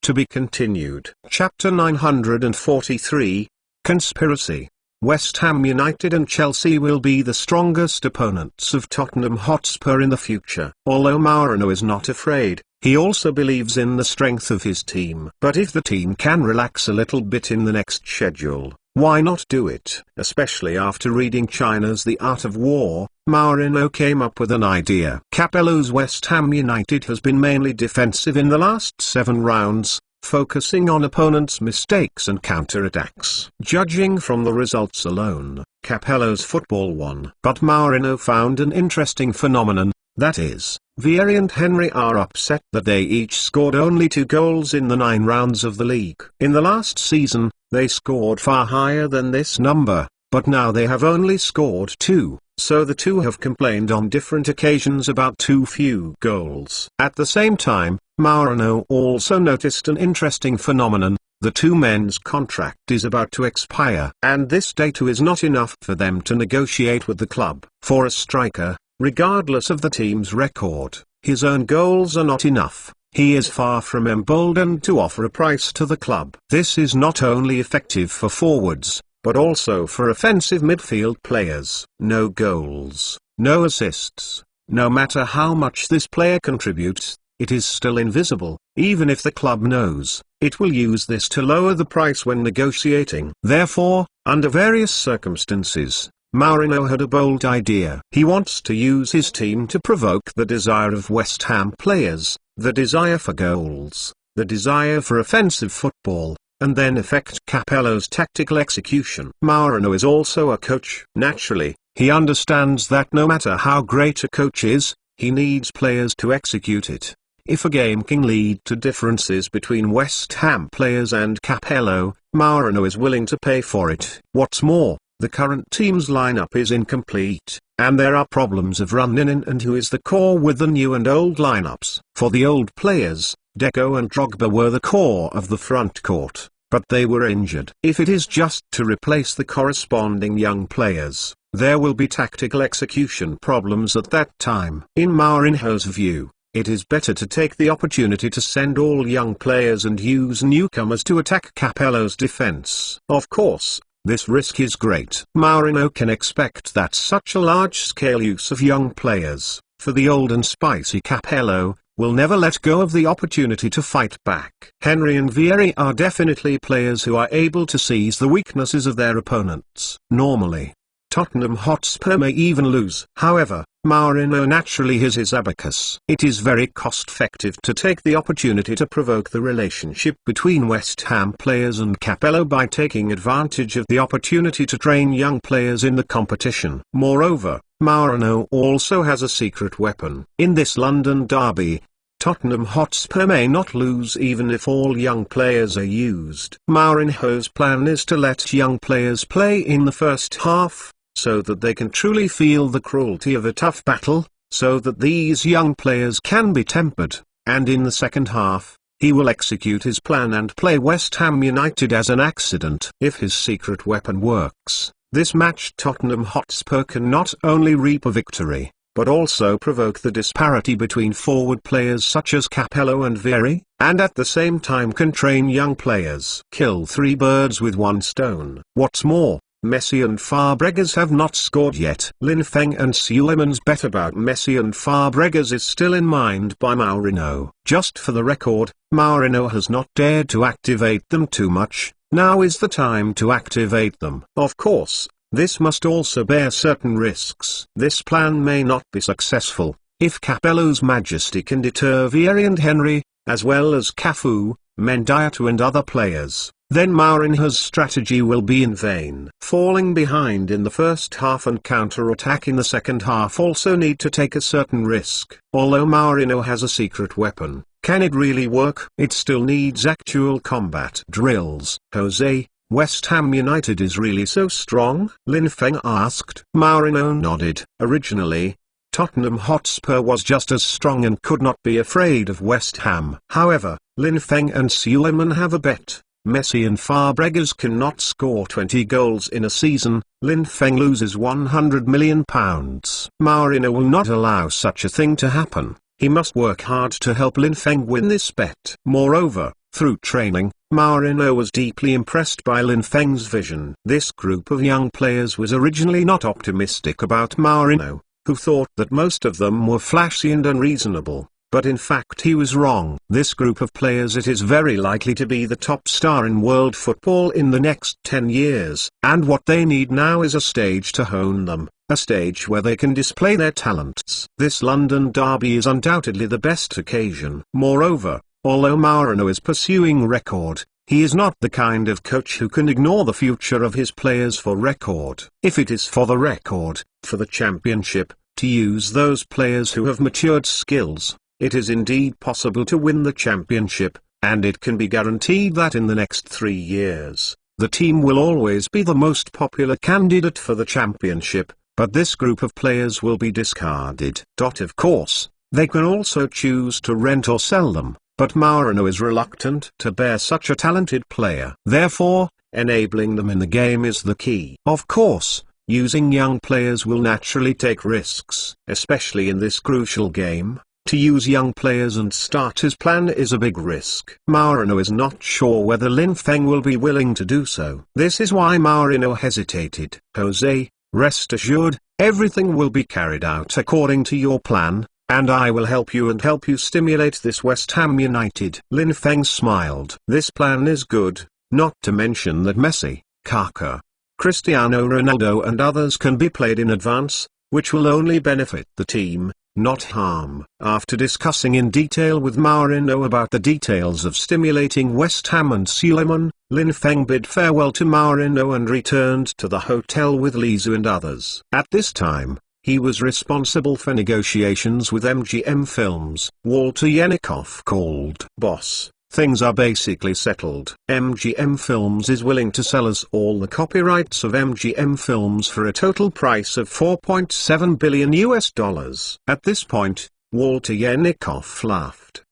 To be continued. Chapter 943, Conspiracy. West Ham United and Chelsea will be the strongest opponents of Tottenham Hotspur in the future. Although Mourinho is not afraid, he also believes in the strength of his team. But if the team can relax a little bit in the next schedule, why not do it? Especially after reading China's The Art of War, Mourinho came up with an idea. Capello's West Ham United has been mainly defensive in the last 7 rounds, focusing on opponents' mistakes and counter-attacks. Judging from the results alone, Capello's football won. But Mourinho found an interesting phenomenon, that is, Vieri and Henry are upset that they each scored only 2 goals in the 9 rounds of the league. In the last season, they scored far higher than this number, but now they have only scored 2. So the 2 have complained on different occasions about too few goals. At the same time, Mourinho also noticed an interesting phenomenon. The 2 men's contract is about to expire, and this date is not enough for them to negotiate with the club. For a striker, regardless of the team's record, his own goals are not enough. He is far from emboldened to offer a price to the club. This is not only effective for forwards, but also for offensive midfield players. No goals, no assists. No matter how much this player contributes, it is still invisible. Even if the club knows, it will use this to lower the price when negotiating. Therefore, under various circumstances, Mourinho had a bold idea. He wants to use his team to provoke the desire of West Ham players, the desire for goals, the desire for offensive football, and then affect Capello's tactical execution. Mourinho is also a coach. Naturally, he understands that no matter how great a coach is, he needs players to execute it. If a game can lead to differences between West Ham players and Capello, Mourinho is willing to pay for it. What's more, The current team's lineup is incomplete, and there are problems of running in and who is the core with the new and old lineups. For the old players, Deco and Drogba were the core of the front court, but they were injured. If it is just to replace the corresponding young players, there will be tactical execution problems at that time. In Mourinho's view, it is better to take the opportunity to send all young players and use newcomers to attack Capello's defense. Of course, this risk is great. Mourinho can expect that such a large-scale use of young players, for the old and spicy Capello, will never let go of the opportunity to fight back. Henry and Vieri are definitely players who are able to seize the weaknesses of their opponents. Normally, Tottenham Hotspur may even lose. However, Mourinho naturally has his abacus. It is very cost-effective to take the opportunity to provoke the relationship between West Ham players and Capello by taking advantage of the opportunity to train young players in the competition. Moreover, Mourinho also has a secret weapon. In this London derby, Tottenham Hotspur may not lose even if all young players are used. Mourinho's plan is to let young players play in the first half, so that they can truly feel the cruelty of a tough battle, so that these young players can be tempered, and in the second half, he will execute his plan and play West Ham United as an accident. If his secret weapon works, this match Tottenham Hotspur can not only reap a victory, but also provoke the disparity between forward players such as Capello and Vieri, and at the same time can train young players. Kill three birds with one stone. What's more, Messi and Fabregas have not scored yet. Lin Feng and Suleiman's bet about Messi and Fabregas is still in mind by Mourinho. Just for the record, Mourinho has not dared to activate them too much. Now is the time to activate them. Of course, this must also bear certain risks. This plan may not be successful, if Capello's Majesty can deter Vieri and Henry, as well as Cafu, Mendieta and other players. Then Mourinho's strategy will be in vain. Falling behind in the first half and counter-attack in the second half also need to take a certain risk. Although Mourinho has a secret weapon, can it really work? It still needs actual combat drills. Jose, West Ham United is really so strong? Lin Feng asked. Mourinho nodded. Originally, Tottenham Hotspur was just as strong and could not be afraid of West Ham. However, Lin Feng and Suleiman have a bet. Messi and Fabregas cannot score 20 goals in a season. Lin Feng loses £100 million. Mourinho will not allow such a thing to happen. He must work hard to help Lin Feng win this bet. Moreover, through training, Mourinho was deeply impressed by Lin Feng's vision. This group of young players was originally not optimistic about Mourinho, who thought that most of them were flashy and unreasonable. But in fact he was wrong. This group of players it is very likely to be the top star in world football in the next 10 years. And what they need now is a stage to hone them, a stage where they can display their talents. This London derby is undoubtedly the best occasion. Moreover, although Mourinho is pursuing record, he is not the kind of coach who can ignore the future of his players for record. If it is for the record, for the championship, to use those players who have matured skills, it is indeed possible to win the championship, and it can be guaranteed that in the next 3 years, the team will always be the most popular candidate for the championship, but this group of players will be discarded. Of course, they can also choose to rent or sell them, but Mourinho is reluctant to bear such a talented player. Therefore, enabling them in the game is the key. Of course, using young players will naturally take risks, especially in this crucial game. To use young players and start his plan is a big risk. Mourinho is not sure whether Lin Feng will be willing to do so. This is why Mourinho hesitated. Jose, rest assured, everything will be carried out according to your plan, and I will help you stimulate this West Ham United. Lin Feng smiled. This plan is good, not to mention that Messi, Kaká, Cristiano Ronaldo and others can be played in advance, which will only benefit the team, not harm. After discussing in detail with Mourinho about the details of stimulating West Ham and Suleiman, Lin Feng bid farewell to Mourinho and returned to the hotel with Lizu and others. At this time, he was responsible for negotiations with MGM Films. Walter Yenikoff called. Boss, things are basically settled. MGM Films is willing to sell us all the copyrights of MGM Films for a total price of $4.7 billion US. At this point, Walter Yenikoff laughed.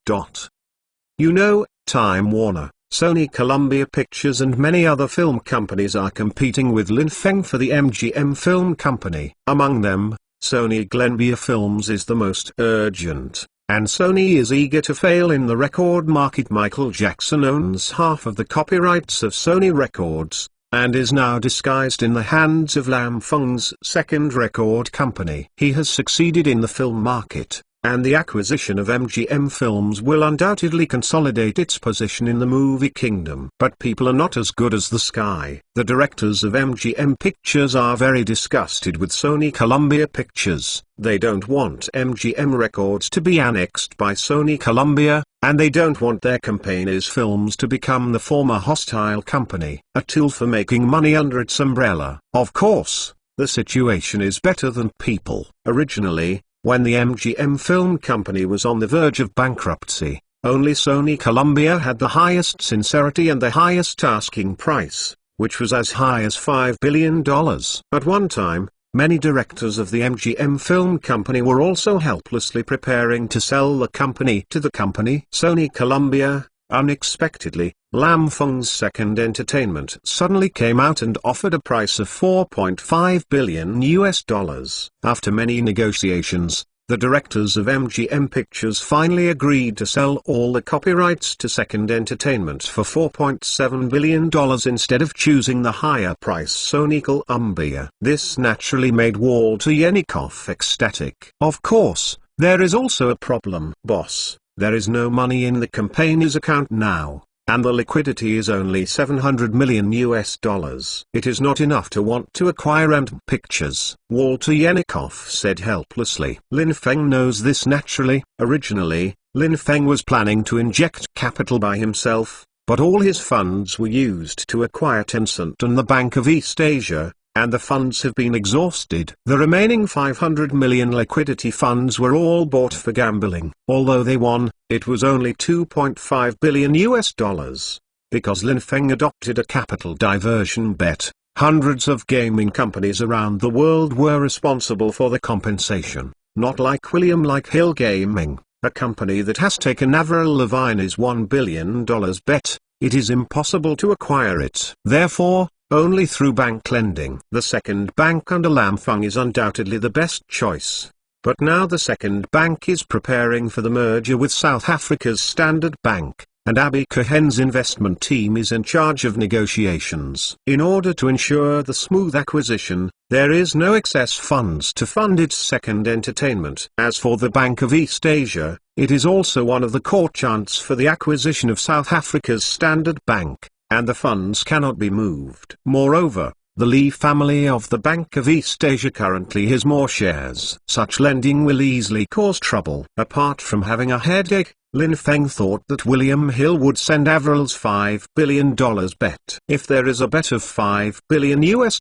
You know, Time Warner, Sony Columbia Pictures and many other film companies are competing with Lin Feng for the MGM Film Company. Among them, Sony Glenvia Films is the most urgent, and Sony is eager to fail in the record market. Michael Jackson owns half of the copyrights of Sony Records, and is now disguised in the hands of Lam Feng's second record company. He has succeeded in the film market, and the acquisition of MGM Films will undoubtedly consolidate its position in the movie kingdom. But people are not as good as the sky. The directors of MGM Pictures are very disgusted with Sony Columbia Pictures. They don't want MGM Records to be annexed by Sony Columbia, and they don't want their company's films to become the former hostile company, a tool for making money under its umbrella. Of course, the situation is better than people. Originally, when the MGM Film Company was on the verge of bankruptcy, only Sony Columbia had the highest sincerity and the highest asking price, which was as high as $5 billion. At one time, many directors of the MGM Film Company were also helplessly preparing to sell the company to the company Sony Columbia. Unexpectedly, Lam Feng's Second Entertainment suddenly came out and offered a price of $4.5 billion US. After many negotiations, the directors of MGM Pictures finally agreed to sell all the copyrights to Second Entertainment for $4.7 billion instead of choosing the higher price Sony Columbia. This naturally made Walter Yenikoff ecstatic. Of course, there is also a problem, boss. There is no money in the company's account now, and the liquidity is only $700 million US. It is not enough to want to acquire MGM Pictures, Walter Yenikoff said helplessly. Lin Feng knows this naturally. Originally, Lin Feng was planning to inject capital by himself, but all his funds were used to acquire Tencent and the Bank of East Asia, and the funds have been exhausted. The remaining $500 million liquidity funds were all bought for gambling. Although they won, it was only $2.5 billion US. Because Lin Feng adopted a capital diversion bet, hundreds of gaming companies around the world were responsible for the compensation. Not like William Hill Gaming, a company that has taken Avril Lavigne's $1 billion bet. It is impossible to acquire it. Therefore, only through bank lending. The second bank under Lam Feng is undoubtedly the best choice. But now the second bank is preparing for the merger with South Africa's Standard Bank, and Abby Cohen's investment team is in charge of negotiations. In order to ensure the smooth acquisition, there is no excess funds to fund its Second Entertainment. As for the Bank of East Asia, it is also one of the core chants for the acquisition of South Africa's Standard Bank, and the funds cannot be moved. Moreover, the Lee family of the Bank of East Asia currently has more shares. Such lending will easily cause trouble. Apart from having a headache, Lin Feng thought that William Hill would send Avril's $5 billion bet. If there is a bet of $5 billion US,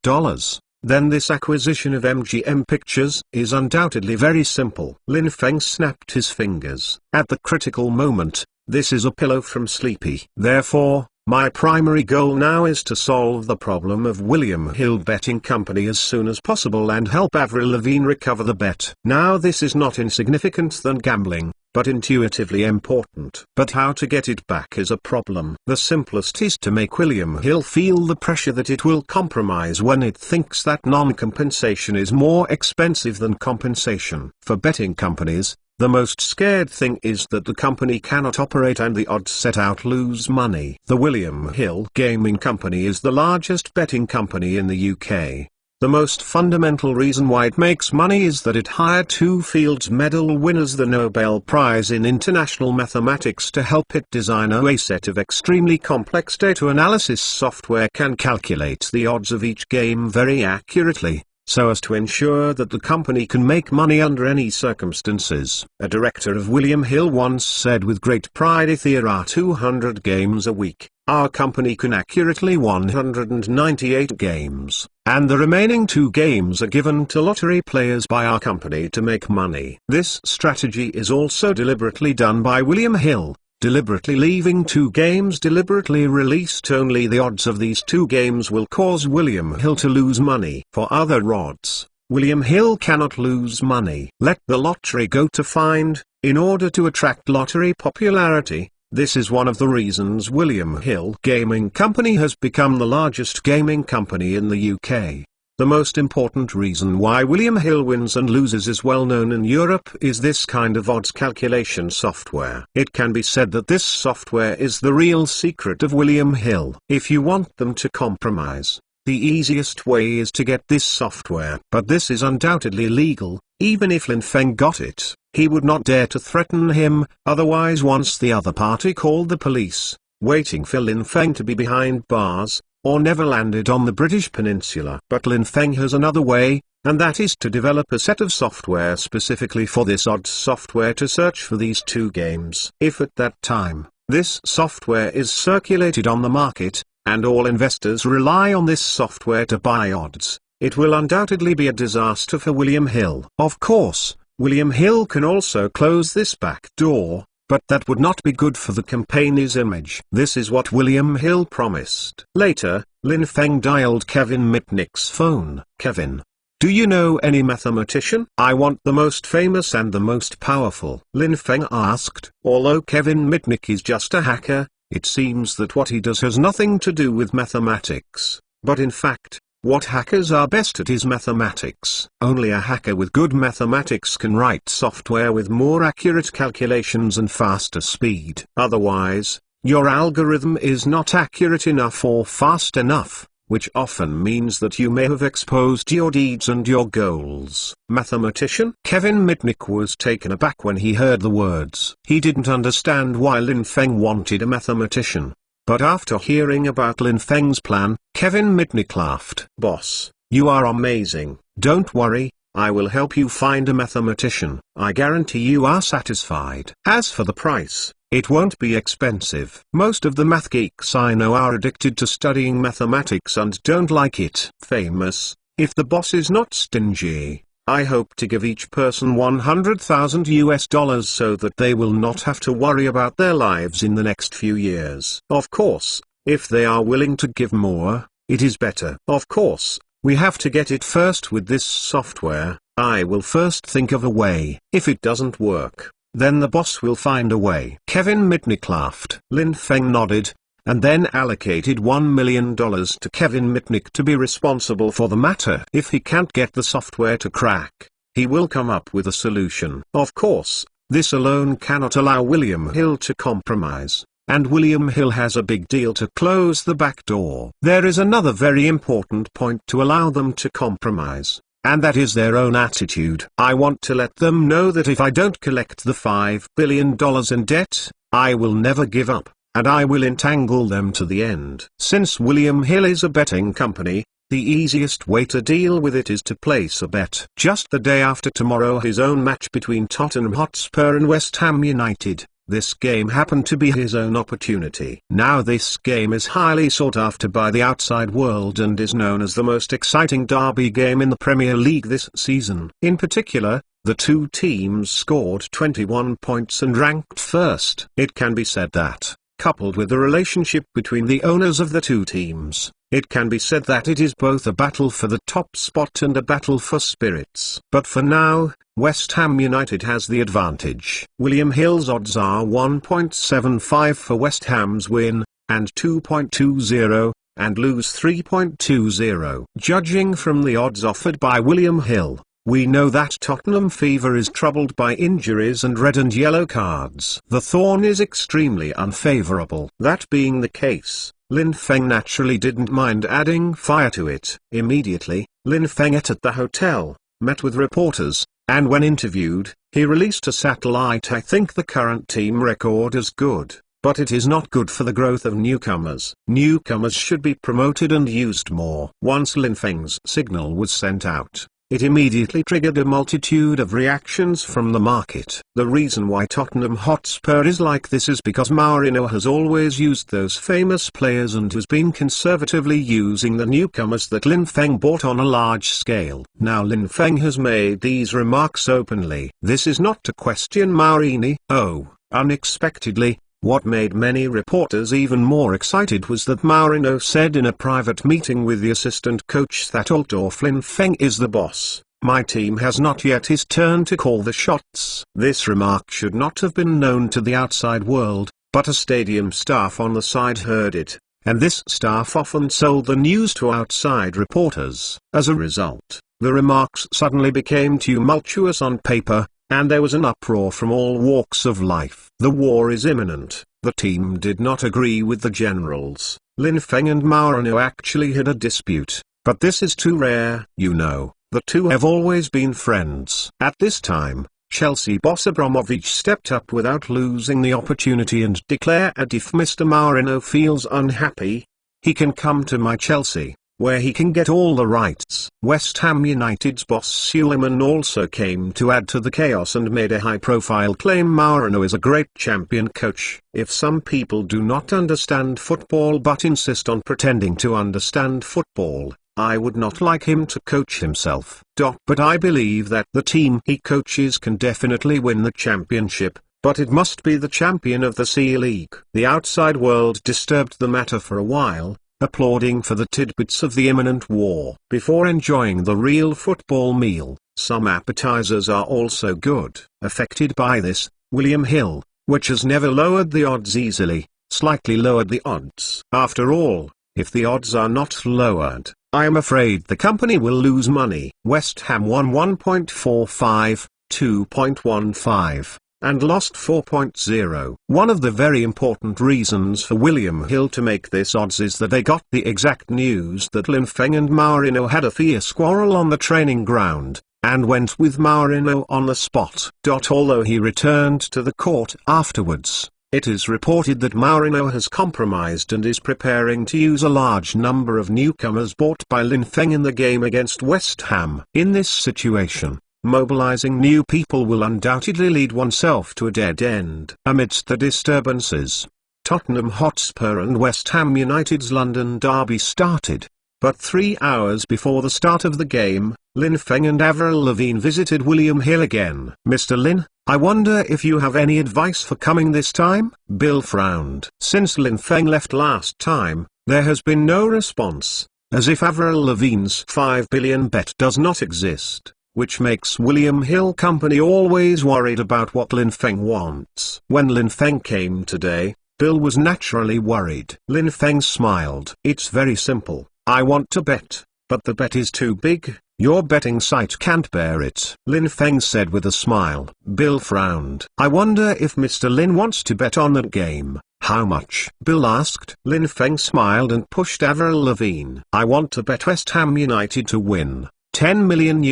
then this acquisition of MGM Pictures is undoubtedly very simple. Lin Feng snapped his fingers. At the critical moment, this is a pillow from Sleepy. Therefore, my primary goal now is to solve the problem of William Hill Betting Company as soon as possible and help Avril Lavigne recover the bet. Now this is not insignificant than gambling, but intuitively important. But how to get it back is a problem. The simplest is to make William Hill feel the pressure that it will compromise when it thinks that non-compensation is more expensive than compensation. For betting companies, the most scared thing is that the company cannot operate and the odds set out lose money. The William Hill Gaming Company is the largest betting company in the UK. The most fundamental reason why it makes money is that it hired two Fields Medal winners, the Nobel Prize in International Mathematics, to help it design a set of extremely complex data analysis software can calculate the odds of each game very accurately, so as to ensure that the company can make money under any circumstances. A director of William Hill once said with great pride, if there are 200 games a week, our company can accurately 198 games, and the remaining 2 games are given to lottery players by our company to make money. This strategy is also deliberately done by William Hill, Deliberately leaving 2 games deliberately released only the odds of these 2 games will cause William Hill to lose money. For other odds, William Hill cannot lose money. Let the lottery go to find, in order to attract lottery popularity. This is one of the reasons William Hill Gaming Company has become the largest gaming company in the UK. The most important reason why William Hill wins and loses is well known in Europe is this kind of odds calculation software. It can be said that this software is the real secret of William Hill. If you want them to compromise, the easiest way is to get this software. But this is undoubtedly legal. Even if Lin Feng got it, he would not dare to threaten him, otherwise once the other party called the police, waiting for Lin Feng to be behind bars, or never landed on the British Peninsula. But Lin Feng has another way, and that is to develop a set of software specifically for this odds software to search for these 2 games. If at that time, this software is circulated on the market, and all investors rely on this software to buy odds, it will undoubtedly be a disaster for William Hill. Of course, William Hill can also close this back door, but that would not be good for the company's image. This is what William Hill promised. Later, Lin Feng dialed Kevin Mitnick's phone. "Kevin, do you know any mathematician? I want the most famous and the most powerful." Lin Feng asked. Although Kevin Mitnick is just a hacker, it seems that what he does has nothing to do with mathematics. But in fact, what hackers are best at is mathematics. Only a hacker with good mathematics can write software with more accurate calculations and faster speed. Otherwise, your algorithm is not accurate enough or fast enough, which often means that you may have exposed your deeds and your goals. Mathematician? Kevin Mitnick was taken aback when he heard the words. He didn't understand why Lin Feng wanted a mathematician. But after hearing about Lin Feng's plan, Kevin Mitnick laughed. "Boss, you are amazing. Don't worry, I will help you find a mathematician. I guarantee you are satisfied. As for the price, it won't be expensive. Most of the math geeks I know are addicted to studying mathematics and don't like it." Famous. If the boss is not stingy, I hope to give each person $100,000 so that they will not have to worry about their lives in the next few years. Of course, if they are willing to give more, it is better. Of course, we have to get it first with this software. I will first think of a way. If it doesn't work, then the boss will find a way. Kevin Mitnick laughed. Lin Feng nodded, and then allocated $1 million to Kevin Mitnick to be responsible for the matter. If he can't get the software to crack, he will come up with a solution. Of course, this alone cannot allow William Hill to compromise, and William Hill has a big deal to close the back door. There is another very important point to allow them to compromise, and that is their own attitude. I want to let them know that if I don't collect the $5 billion in debt, I will never give up, and I will entangle them to the end. Since William Hill is a betting company, the easiest way to deal with it is to place a bet. Just the day after tomorrow his own match between Tottenham Hotspur and West Ham United, this game happened to be his own opportunity. Now this game is highly sought after by the outside world and is known as the most exciting derby game in the Premier League this season. In particular, the 2 teams scored 21 points and ranked first. It can be said that, coupled with the relationship between the owners of the 2 teams, it can be said that it is both a battle for the top spot and a battle for spirits. But for now, West Ham United has the advantage. William Hill's odds are 1.75 for West Ham's win, and 2.20, and lose 3.20. Judging from the odds offered by William Hill, we know that Tottenham Fever is troubled by injuries and red and yellow cards. The Thorn is extremely unfavourable. That being the case, Lin Feng naturally didn't mind adding fire to it. Immediately, Lin Feng ate at the hotel, met with reporters, and when interviewed, he released a satellite. I think the current team record is good, but it is not good for the growth of newcomers. Newcomers should be promoted and used more. Once Lin Feng's signal was sent out, it immediately triggered a multitude of reactions from the market. The reason why Tottenham Hotspur is like this is because Mourinho has always used those famous players and has been conservatively using the newcomers that Lin Feng bought on a large scale. Now Lin Feng has made these remarks openly. This is not to question Mourinho. Oh, unexpectedly, What made many reporters even more excited was that Mourinho said in a private meeting with the assistant coach that although Lin Feng is the boss, my team has not yet his turn to call the shots. This remark should not have been known to the outside world, but a stadium staff on the side heard it, and this staff often sold the news to outside reporters. As a result, the remarks suddenly became tumultuous on paper, and there was an uproar from all walks of life. The war is imminent. The team did not agree with the generals. Lin Feng and Mourinho actually had a dispute, but this is too rare. The two have always been friends. At this time, Chelsea boss Abramovich stepped up without losing the opportunity and declared, if Mr. Mourinho feels unhappy, he can come to my Chelsea, where he can get all the rights. West Ham United's boss Suleiman also came to add to the chaos and made a high-profile claim: Mourinho is a great champion coach. If some people do not understand football but insist on pretending to understand football, I would not like him to coach himself. But I believe that the team he coaches can definitely win the championship, but it must be the champion of the C League. The outside world disturbed the matter for a while, applauding for the tidbits of the imminent war. Before enjoying the real football meal, some appetizers are also good. Affected by this, William Hill, which has never lowered the odds easily, slightly lowered the odds. After all, if the odds are not lowered, I am afraid the company will lose money. West Ham won 1.45, 2.15, and lost 4.0. One of the very important reasons for William Hill to make this odds is that they got the exact news that Lin Feng and Mourinho had a fierce quarrel on the training ground, and went with Mourinho on the spot. Although he returned to the court afterwards, it is reported that Mourinho has compromised and is preparing to use a large number of newcomers bought by Lin Feng in the game against West Ham. In this situation, mobilizing new people will undoubtedly lead oneself to a dead end. Amidst the disturbances, Tottenham Hotspur and West Ham United's London derby started. But 3 hours before the start of the game, Lin Feng and Avril Lavigne visited William Hill again. Mr. Lin, I wonder if you have any advice for coming this time? Bill frowned. Since Lin Feng left last time, there has been no response, as if Avril Lavigne's $5 billion bet does not exist, which makes William Hill Company always worried about what Lin Feng wants. When Lin Feng came today, Bill was naturally worried. Lin Feng smiled. It's very simple. I want to bet, but the bet is too big. Your betting site can't bear it. Lin Feng said with a smile. Bill frowned. I wonder if Mr. Lin wants to bet on that game. How much? Bill asked. Lin Feng smiled and pushed Avril Lavigne. I want to bet West Ham United to win $10 million.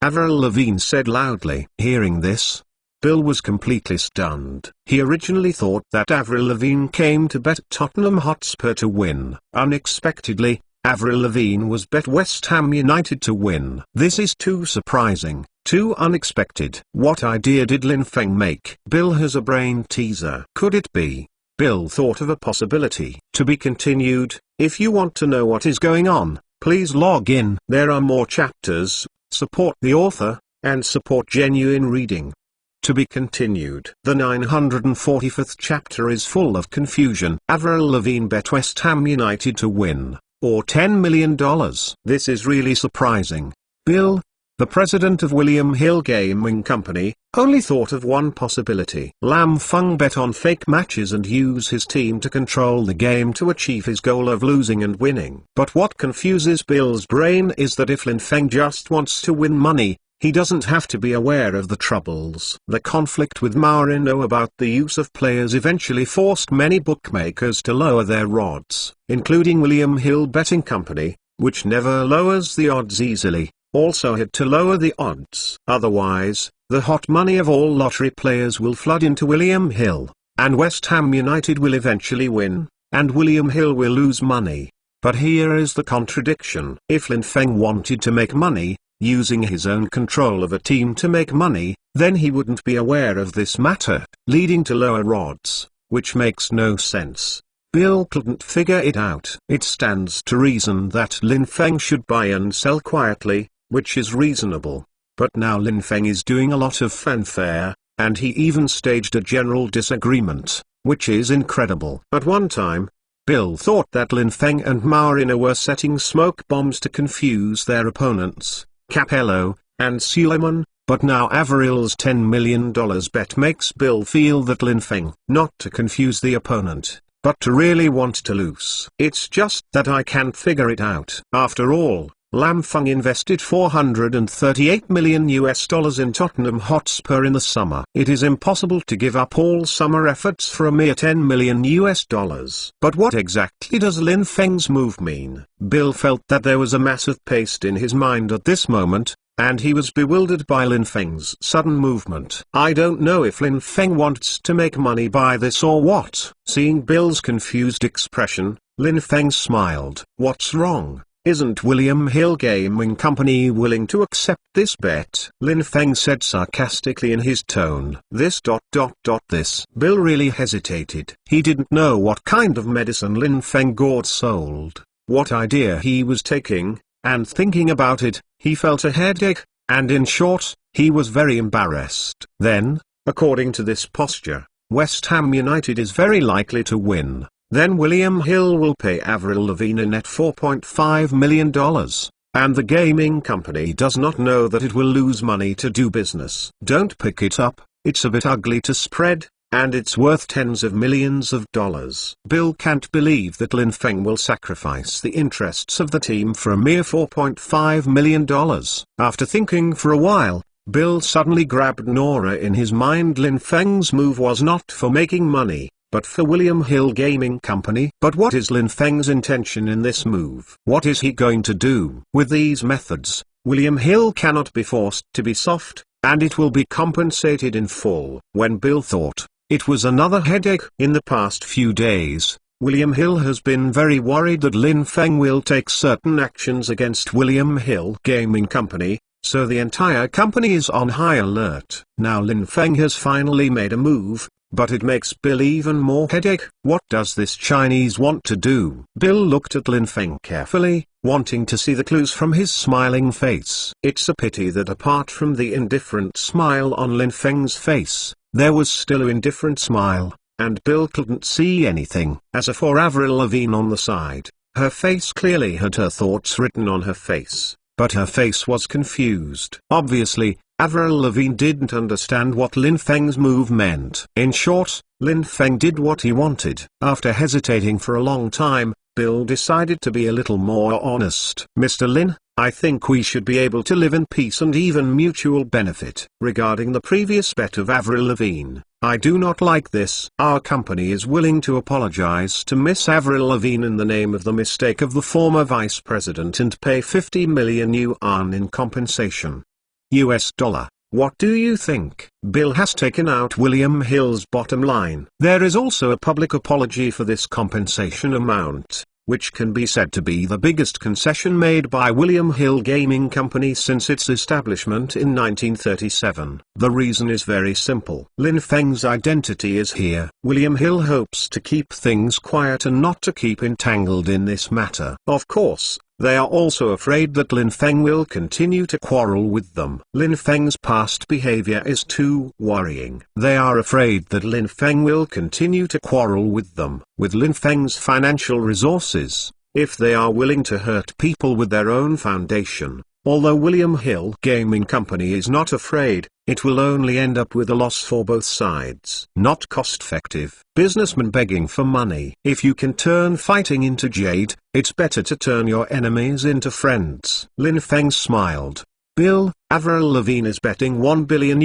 Avril Lavigne said loudly. Hearing this, Bill was completely stunned. He originally thought that Avril Lavigne came to bet Tottenham Hotspur to win. Unexpectedly, Avril Lavigne was bet West Ham United to win. This is too surprising, too unexpected. What idea did Lin Feng make? Bill has a brain teaser. Could it be? Bill thought of a possibility. To be continued. If you want to know what is going on, please log in. There are more chapters. Support the author, and support genuine reading. To be continued. The 945th chapter is full of confusion. Avril Lavigne bet West Ham United to win, or $10 million. This is really surprising. Bill, the president of William Hill Gaming Company, only thought of one possibility. Lam Feng bet on fake matches and use his team to control the game to achieve his goal of losing and winning. But what confuses Bill's brain is that if Lin Feng just wants to win money, he doesn't have to be aware of the troubles. The conflict with Mourinho about the use of players eventually forced many bookmakers to lower their odds, including William Hill Betting Company, which never lowers the odds easily, also had to lower the odds. Otherwise, the hot money of all lottery players will flood into William Hill, and West Ham United will eventually win, and William Hill will lose money. But here is the contradiction. If Lin Feng wanted to make money, using his own control of a team to make money, then he wouldn't be aware of this matter, leading to lower odds, which makes no sense. Bill couldn't figure it out. It stands to reason that Lin Feng should buy and sell quietly, which is reasonable. But now Lin Feng is doing a lot of fanfare, and he even staged a general disagreement. which is incredible. At one time, Bill thought that Lin Feng and Marina were setting smoke bombs to confuse their opponents, Capello and Suleiman, but now Averil's $10 million bet makes Bill feel that Lin Feng, not to confuse the opponent, but to really want to lose. It's just that I can't figure it out. After all, Lam Feng invested $438 million in Tottenham Hotspur in the summer. It is impossible to give up all summer efforts for a mere $10 million. But what exactly does Lin Feng's move mean? Bill felt that there was a massive paste in his mind at this moment, and he was bewildered by Lin Feng's sudden movement. I don't know if Lin Feng wants to make money by this or what. Seeing Bill's confused expression, Lin Feng smiled. What's wrong? Isn't William Hill Gaming Company willing to accept this bet? Lin Feng said sarcastically in his tone. This. Bill really hesitated. He didn't know what kind of medicine Lin Feng Gord sold, what idea he was taking, and thinking about it, he felt a headache, and in short, he was very embarrassed. Then, according to this posture, West Ham United is very likely to win. Then William Hill will pay Avril Lavigne a net $4.5 million, and the gaming company does not know that it will lose money to do business. Don't pick it up, it's a bit ugly to spread, and it's worth tens of millions of dollars. Bill can't believe that Lin Feng will sacrifice the interests of the team for a mere $4.5 million. After thinking for a while, Bill suddenly grabbed Nora in his mind. Lin Feng's move was not for making money, but for William Hill Gaming Company. But what is Lin Feng's intention in this move? What is he going to do? With these methods, William Hill cannot be forced to be soft, and it will be compensated in full. When Bill thought it was another headache in the past few days, William Hill has been very worried that Lin Feng will take certain actions against William Hill Gaming Company, so the entire company is on high alert. Now Lin Feng has finally made a move, but it makes Bill even more headache. What does this Chinese want to do? Bill looked at Lin Feng carefully, wanting to see the clues from his smiling face. It's a pity that apart from the indifferent smile on Lin Feng's face, there was still an indifferent smile, and Bill couldn't see anything. As for Avril Lavigne on the side, her face clearly had her thoughts written on her face, but her face was confused. Obviously, Avril Lavigne didn't understand what Lin Feng's move meant. In short, Lin Feng did what he wanted. After hesitating for a long time, Bill decided to be a little more honest. Mr. Lin, I think we should be able to live in peace and even mutual benefit. Regarding the previous bet of Avril Lavigne, I do not like this. Our company is willing to apologize to Miss Avril Lavigne in the name of the mistake of the former vice president and pay 50 million yuan in compensation. US dollar. What do you think? Bill has taken out William Hill's bottom line. There is also a public apology for this compensation amount, which can be said to be the biggest concession made by William Hill Gaming Company since its establishment in 1937. The reason is very simple. Lin Feng's identity is here. William Hill hopes to keep things quiet and not to keep entangled in this matter. Of course, they are also afraid that Lin Feng will continue to quarrel with them. Lin Feng's past behavior is too worrying. They are afraid that Lin Feng will continue to quarrel with them. With Lin Feng's financial resources, if they are willing to hurt people with their own foundation, although William Hill Gaming Company is not afraid, it will only end up with a loss for both sides. Not cost-effective. Businessmen begging for money. If you can turn fighting into jade, it's better to turn your enemies into friends. Lin Feng smiled. Bill, Avril Lavigne is betting $1 billion.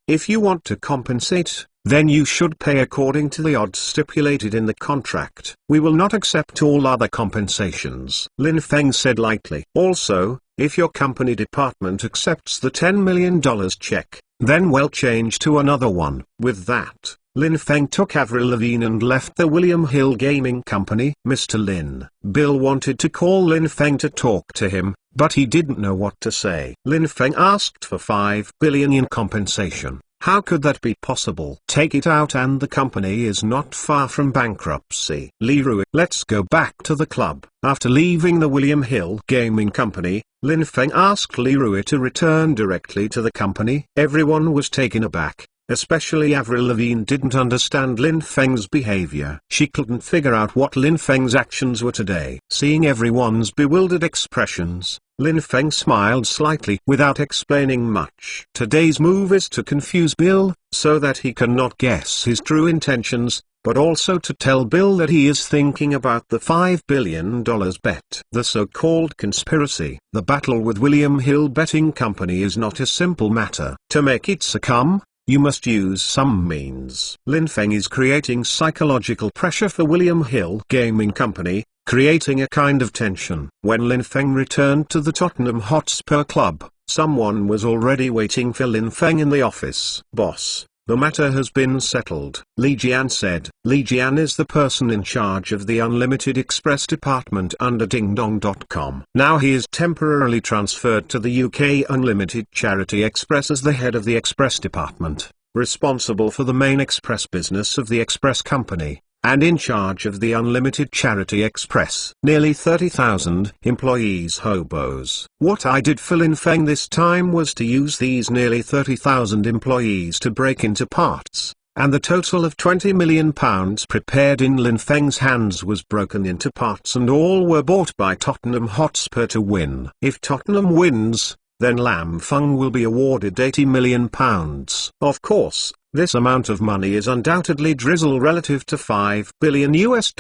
If you want to compensate, then you should pay according to the odds stipulated in the contract. We will not accept all other compensations, Lin Feng said lightly. Also, if your company department accepts the $10 million check, then we'll change to another one. With that, Lin Feng took Avril Lavigne and left the William Hill Gaming Company. Mr. Lin. Bill wanted to call Lin Feng to talk to him, but he didn't know what to say. Lin Feng asked for $5 billion in compensation. How could that be possible? Take it out and the company is not far from bankruptcy. Leroy. Let's go back to the club. After leaving the William Hill Gaming Company, Lin Feng asked Leroy to return directly to the company. Everyone was taken aback. Especially Avril Lavigne didn't understand Lin Feng's behavior. She couldn't figure out what Lin Feng's actions were today. Seeing everyone's bewildered expressions, Lin Feng smiled slightly without explaining much. Today's move is to confuse Bill, so that he cannot guess his true intentions, but also to tell Bill that he is thinking about the $5 billion bet. The so-called conspiracy. The battle with William Hill Betting Company is not a simple matter. To make it succumb, you must use some means. Lin Feng is creating psychological pressure for William Hill Gaming Company, creating a kind of tension. When Lin Feng returned to the Tottenham Hotspur Club, someone was already waiting for Lin Feng in the office. "Boss, the matter has been settled," Li Jian said. Li Jian is the person in charge of the Unlimited Express department under dingdong.com. Now he is temporarily transferred to the UK Unlimited Charity Express as the head of the Express department, responsible for the main express business of the Express company, and in charge of the Unlimited Charity Express. Nearly 30,000 employees hobos. What I did for Lin Feng this time was to use these nearly 30,000 employees to break into parts, and the total of £20 million prepared in Lin Feng's hands was broken into parts and all were bought by Tottenham Hotspur to win. If Tottenham wins, then Lam Feng will be awarded £80 million. Of course, this amount of money is undoubtedly drizzle relative to $5 billion US,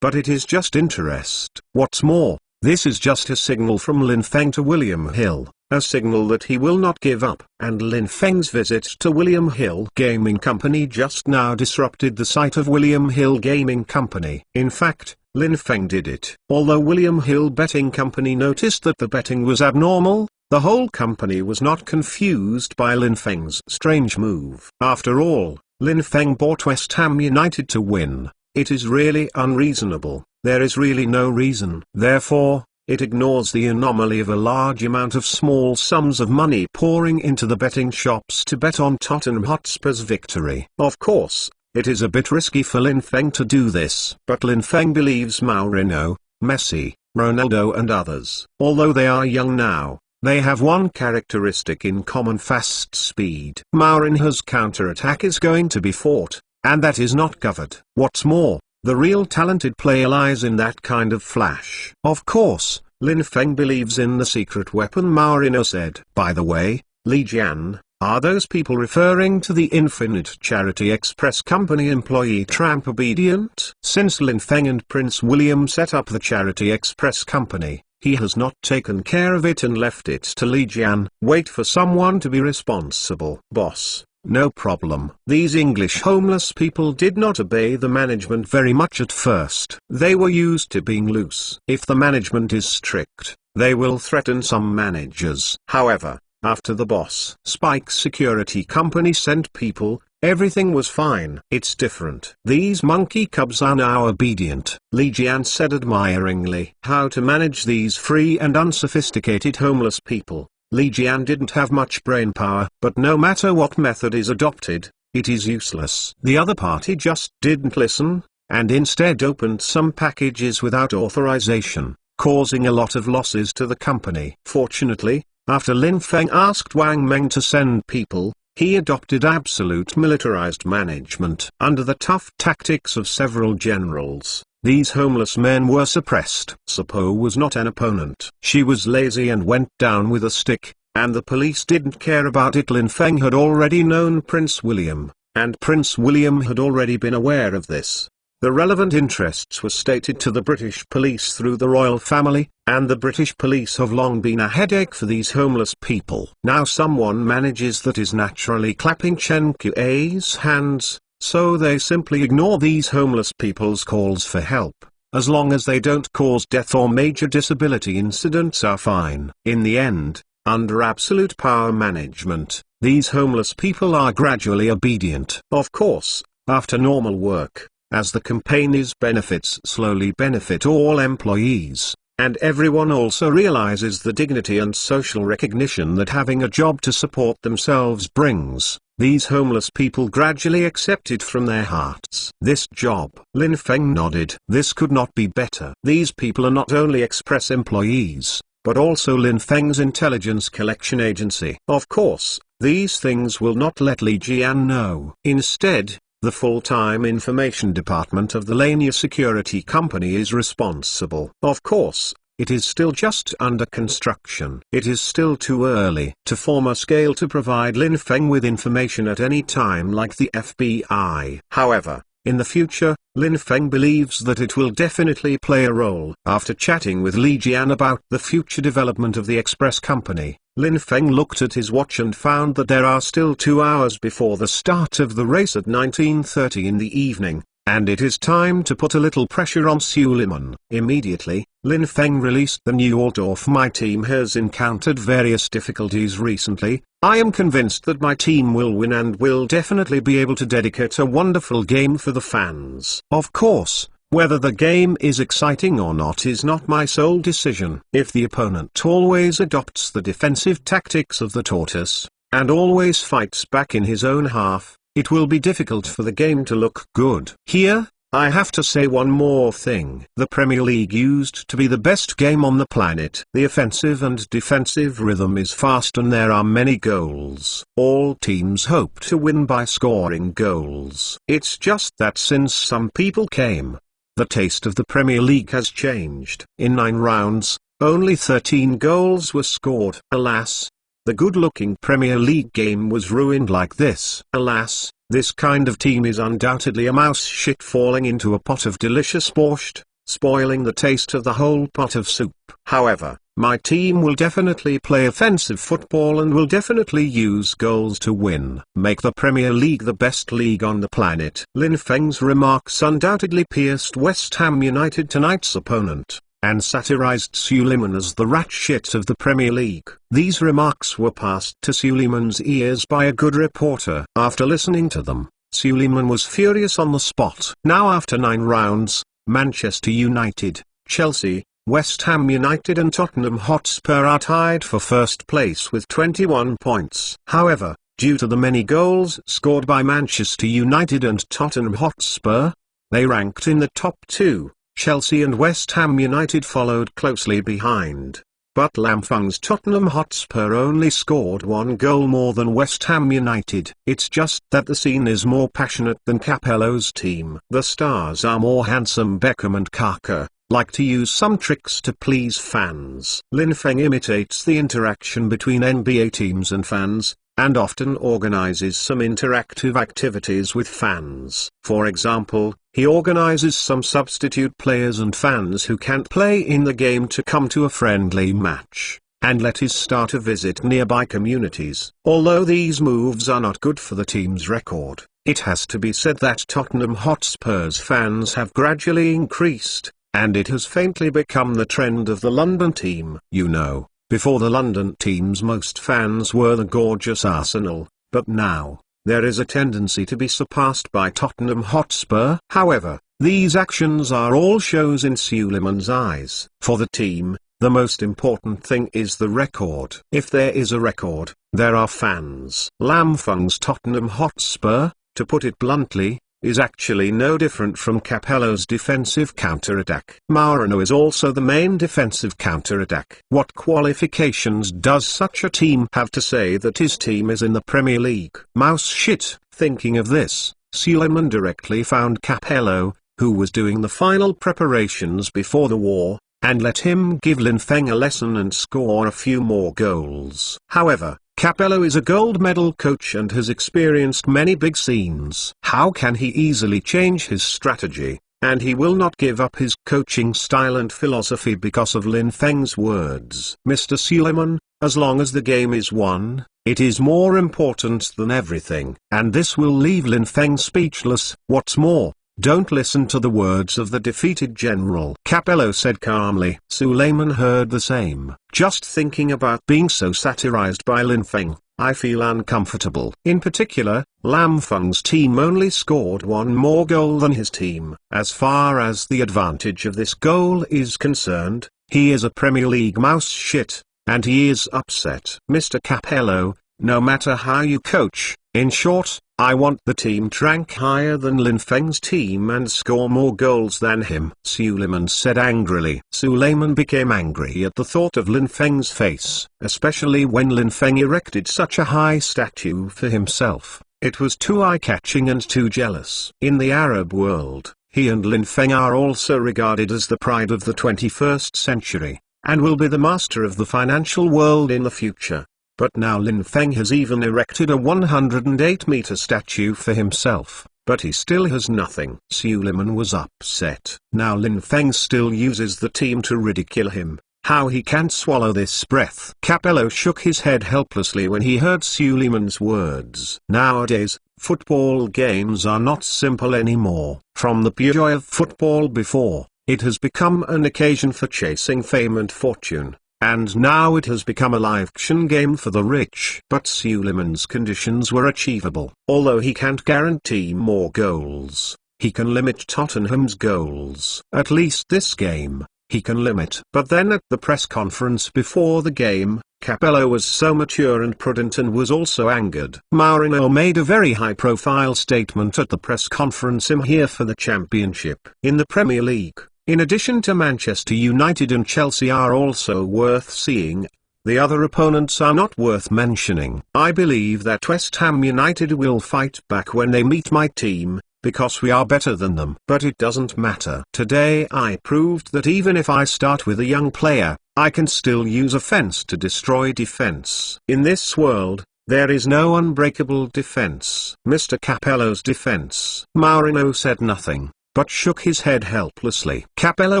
but it is just interest. What's more, this is just a signal from Lin Feng to William Hill, a signal that he will not give up. And Lin Feng's visit to William Hill Gaming Company just now disrupted the sight of William Hill Gaming Company. In fact, Lin Feng did it. Although William Hill Betting Company noticed that the betting was abnormal, the whole company was not confused by Lin Feng's strange move. After all, Lin Feng bought West Ham United to win. It is really unreasonable. There is really no reason. Therefore, it ignores the anomaly of a large amount of small sums of money pouring into the betting shops to bet on Tottenham Hotspur's victory. Of course, it is a bit risky for Lin Feng to do this. But Lin Feng believes Mourinho, Messi, Ronaldo and others. Although they are young now, they have one characteristic in common: fast speed. Mourinho's counter-attack is going to be fought, and that is not covered. What's more, the real talented player lies in that kind of flash. Of course, Lin Feng believes in the secret weapon Mourinho said. By the way, Li Jian, are those people referring to the Infinite Charity Express Company employee tramp obedient? Since Lin Feng and Prince William set up the Charity Express Company, he has not taken care of it and left it to Li Jian. Wait for someone to be responsible. Boss, no problem. These English homeless people did not obey the management very much at first. They were used to being loose. If the management is strict, they will threaten some managers. However, after the boss Spike Security Company sent people, everything was fine. It's different. These monkey cubs are now obedient, Li Jian said admiringly. How to manage these free and unsophisticated homeless people? Li Jian didn't have much brain power, but no matter what method is adopted, it is useless. The other party just didn't listen, and instead opened some packages without authorization, causing a lot of losses to the company. Fortunately, after Lin Feng asked Wang Meng to send people, he adopted absolute militarized management. Under the tough tactics of several generals, these homeless men were suppressed. Sapo was not an opponent. She was lazy and went down with a stick, and the police didn't care about it. Lin Feng had already known Prince William, and Prince William had already been aware of this. The relevant interests were stated to the British police through the royal family, and the British police have long been a headache for these homeless people. Now someone manages that is naturally clapping Chen Qi's hands, so they simply ignore these homeless people's calls for help. As long as they don't cause death or major disability, incidents are fine. In the end, under absolute power management, these homeless people are gradually obedient. Of course, after normal work, as the company's benefits slowly benefit all employees, and everyone also realizes the dignity and social recognition that having a job to support themselves brings, these homeless people gradually accept it from their hearts. This job. Lin Feng nodded. This could not be better. These people are not only Express employees, but also Lin Feng's intelligence collection agency. Of course, these things will not let Li Jian know. Instead, the full-time information department of the Lania Security Company is responsible. Of course, it is still just under construction. It is still too early to form a scale to provide Lin Feng with information at any time like the FBI. However, in the future, Lin Feng believes that it will definitely play a role. After chatting with Li Jian about the future development of the express company, Lin Feng looked at his watch and found that there are still 2 hours before the start of the race at 19:30 in the evening, and it is time to put a little pressure on Suleiman. Immediately, Lin Feng released the new order. My team has encountered various difficulties recently. I am convinced that my team will win and will definitely be able to dedicate a wonderful game for the fans. Of course, whether the game is exciting or not is not my sole decision. If the opponent always adopts the defensive tactics of the tortoise, and always fights back in his own half, it will be difficult for the game to look good. Here, I have to say one more thing. The Premier League used to be the best game on the planet. The offensive and defensive rhythm is fast and there are many goals. All teams hope to win by scoring goals. It's just that since some people came, the taste of the Premier League has changed. In 9 rounds, only 13 goals were scored. Alas, the good-looking Premier League game was ruined like this. Alas, this kind of team is undoubtedly a mouse shit falling into a pot of delicious borscht, spoiling the taste of the whole pot of soup. However, my team will definitely play offensive football and will definitely use goals to win. Make the Premier League the best league on the planet. Lin Feng's remarks undoubtedly pierced West Ham United, tonight's opponent, and satirized Suleiman as the rat shit of the Premier League. These remarks were passed to Suleiman's ears by a good reporter. After listening to them, Suleiman was furious on the spot. Now after 9 rounds, Manchester United, Chelsea, West Ham United and Tottenham Hotspur are tied for first place with 21 points. However, due to the many goals scored by Manchester United and Tottenham Hotspur, they ranked in the top 2. Chelsea and West Ham United followed closely behind. But Lam Feng's Tottenham Hotspur only scored 1 goal more than West Ham United. It's just that the scene is more passionate than Capello's team. The stars are more handsome. Beckham and Kaka like to use some tricks to please fans. Lin Feng imitates the interaction between NBA teams and fans, and often organizes some interactive activities with fans. For example, he organizes some substitute players and fans who can't play in the game to come to a friendly match, and let his starter visit nearby communities. Although these moves are not good for the team's record, it has to be said that Tottenham Hotspur's fans have gradually increased, and it has faintly become the trend of the London team. You know, before the London team's most fans were the gorgeous Arsenal, but now, there is a tendency to be surpassed by Tottenham Hotspur. However, these actions are all shows in Suleiman's eyes. For the team, the most important thing is the record. If there is a record, there are fans. Lam Feng's Tottenham Hotspur, to put it bluntly, is actually no different from Capello's defensive counter-attack. Mourinho is also the main defensive counter-attack. What qualifications does such a team have to say that his team is in the Premier League? Mouse shit. Thinking of this, Suleiman directly found Capello, who was doing the final preparations before the war, and let him give Lin Feng a lesson and score a few more goals. However, Capello is a gold medal coach and has experienced many big scenes. How can he easily change his strategy? And he will not give up his coaching style and philosophy because of Lin Feng's words. Mr. Suleiman, as long as the game is won, it is more important than everything. And this will leave Lin Feng speechless. What's more, don't listen to the words of the defeated general, Capello said calmly. Suleiman heard the same. Just thinking about being so satirized by Lin Feng, I feel uncomfortable. In particular, Lam Feng's team only scored 1 more goal than his team. As far as the advantage of this goal is concerned, he is a Premier League mouse shit, and he is upset. Mr. Capello, no matter how you coach, In short, I want the team to rank higher than Lin Feng's team and score more goals than him, Suleiman said angrily. Suleiman became angry at the thought of Lin Feng's face, especially when Lin Feng erected such a high statue for himself. It was too eye-catching and too jealous. In the Arab world, he and Lin Feng are also regarded as the pride of the 21st century, and will be the master of the financial world in the future. But now Lin Feng has even erected a 108-meter statue for himself, but he still has nothing. Suleiman was upset. Now Lin Feng still uses the team to ridicule him. How he can't swallow this breath. Capello shook his head helplessly when he heard Suleiman's words. Nowadays, football games are not simple anymore. From the pure joy of football before, it has become an occasion for chasing fame and fortune. And now it has become a live action game for the rich. But Suleiman's conditions were achievable. Although he can't guarantee more goals, he can limit Tottenham's goals. At least this game, he can limit. But then at the press conference before the game, Capello was so mature and prudent and was also angered. Mourinho made a very high-profile statement at the press conference. I'm here for the championship. In the Premier League, in addition to Manchester United and Chelsea are also worth seeing. The other opponents are not worth mentioning. I believe that West Ham United will fight back when they meet my team, because we are better than them. But it doesn't matter. Today I proved that even if I start with a young player, I can still use offense to destroy defense. In this world, there is no unbreakable defense. Mr. Capello's defense. Mourinho said nothing, but shook his head helplessly. Capello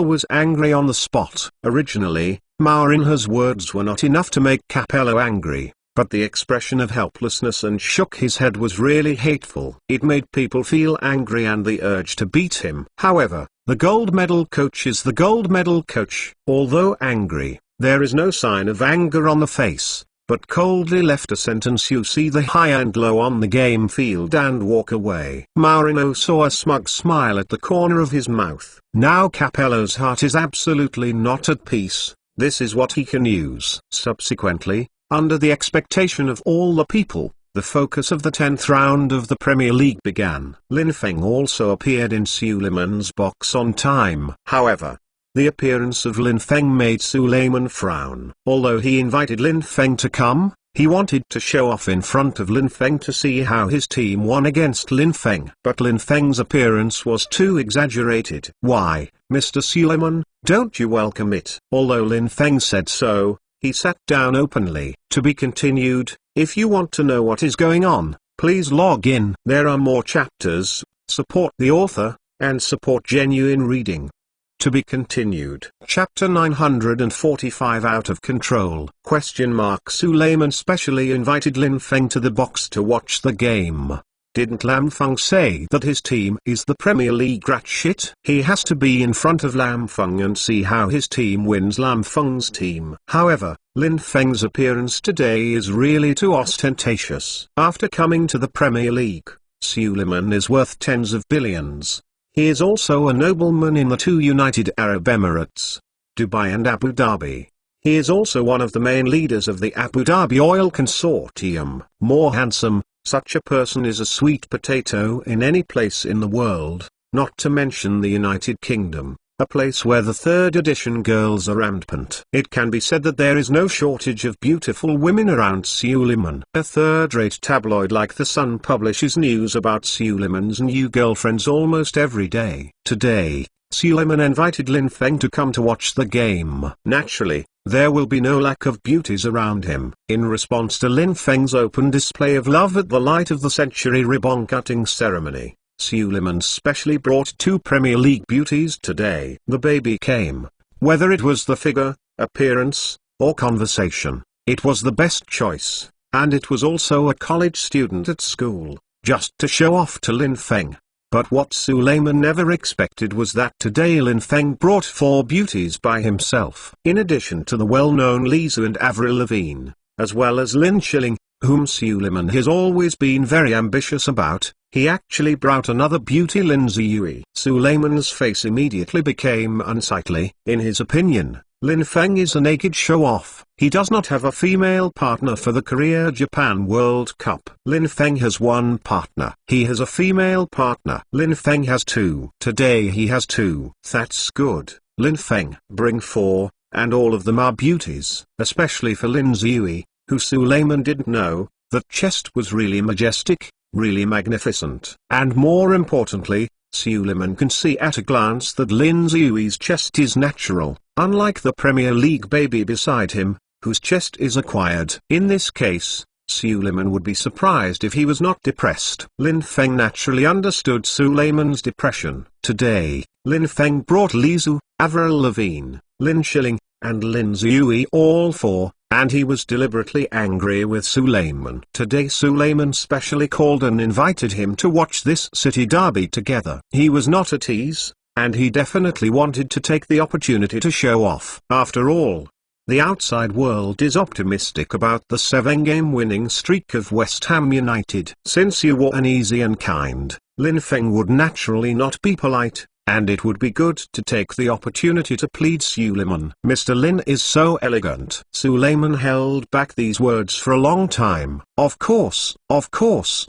was angry on the spot. Originally, Mourinho's words were not enough to make Capello angry, but the expression of helplessness and shook his head was really hateful. It made people feel angry and the urge to beat him. However, the gold medal coach is the gold medal coach. Although angry, there is no sign of anger on the face, but coldly left a sentence. You see the high and low on the game field and walk away. Mourinho saw a smug smile at the corner of his mouth. Now Capello's heart is absolutely not at peace. This is what he can use. Subsequently, under the expectation of all the people, the focus of the 10th round of the Premier League began. Lin Feng also appeared in Suleiman's box on time. However, the appearance of Lin Feng made Suleiman frown. Although he invited Lin Feng to come, he wanted to show off in front of Lin Feng to see how his team won against Lin Feng. But Lin Feng's appearance was too exaggerated. Why, Mr. Suleiman, don't you welcome it? Although Lin Feng said so, he sat down openly. To be continued. If you want to know what is going on, please log in. There are more chapters. Support the author, and support genuine reading. To be continued. Chapter 945 Out of Control? Suleiman specially invited Lin Feng to the box to watch the game. Didn't Lam Feng say that his team is the Premier League rat shit? He has to be in front of Lam Feng and see how his team wins Lam Feng's team. However, Lin Feng's appearance today is really too ostentatious. After coming to the Premier League, Suleiman is worth tens of billions. He is also a nobleman in the two United Arab Emirates, Dubai and Abu Dhabi. He is also one of the main leaders of the Abu Dhabi Oil Consortium. More handsome, such a person is a sweet potato in any place in the world, not to mention the United Kingdom, a place where the third edition girls are rampant. It can be said that there is no shortage of beautiful women around Suleiman. A third-rate tabloid like The Sun publishes news about Suleiman's new girlfriends almost every day. Today, Suleiman invited Lin Feng to come to watch the game. Naturally, there will be no lack of beauties around him. In response to Lin Feng's open display of love at the light of the century ribbon-cutting ceremony, Suleiman specially brought two Premier League beauties today. The baby came. Whether it was the figure, appearance, or conversation, it was the best choice, and it was also a college student at school, just to show off to Lin Feng. But what Suleiman never expected was that today Lin Feng brought four beauties by himself. In addition to the well-known Lisa and Avril Lavigne, as well as Lin Schilling, whom Suleiman has always been very ambitious about, he actually brought another beauty, Lindsay Yui. Suleiman's face immediately became unsightly. In his opinion, Lin Feng is a naked show-off. he does not have a female partner for the Korea Japan World Cup. Lin Feng has one partner. He has a female partner. Lin Feng has two. Today he has two. That's good. Lin Feng bring four, and all of them are beauties. Especially for Lin Ziyue, who Suleiman didn't know, that chest was really majestic, really magnificent. And more importantly, Suleiman can see at a glance that Lin Ziyue's chest is natural, unlike the Premier League baby beside him, whose chest is acquired. In this case, Suleiman would be surprised if he was not depressed. Lin Feng naturally understood Suleiman's depression. Today, Lin Feng brought Li Zhu, Avril Lavigne, Lin Schilling, and Lin Ziyue all four, and he was deliberately angry with Suleiman. Today Suleiman specially called and invited him to watch this city derby together. He was not at ease, and he definitely wanted to take the opportunity to show off. After all, the outside world is optimistic about the 7-game winning streak of West Ham United. Since you were uneasy and kind, Lin Feng would naturally not be polite, and it would be good to take the opportunity to plead Suleiman. Mr. Lin is so elegant. Suleiman held back these words for a long time. Of course,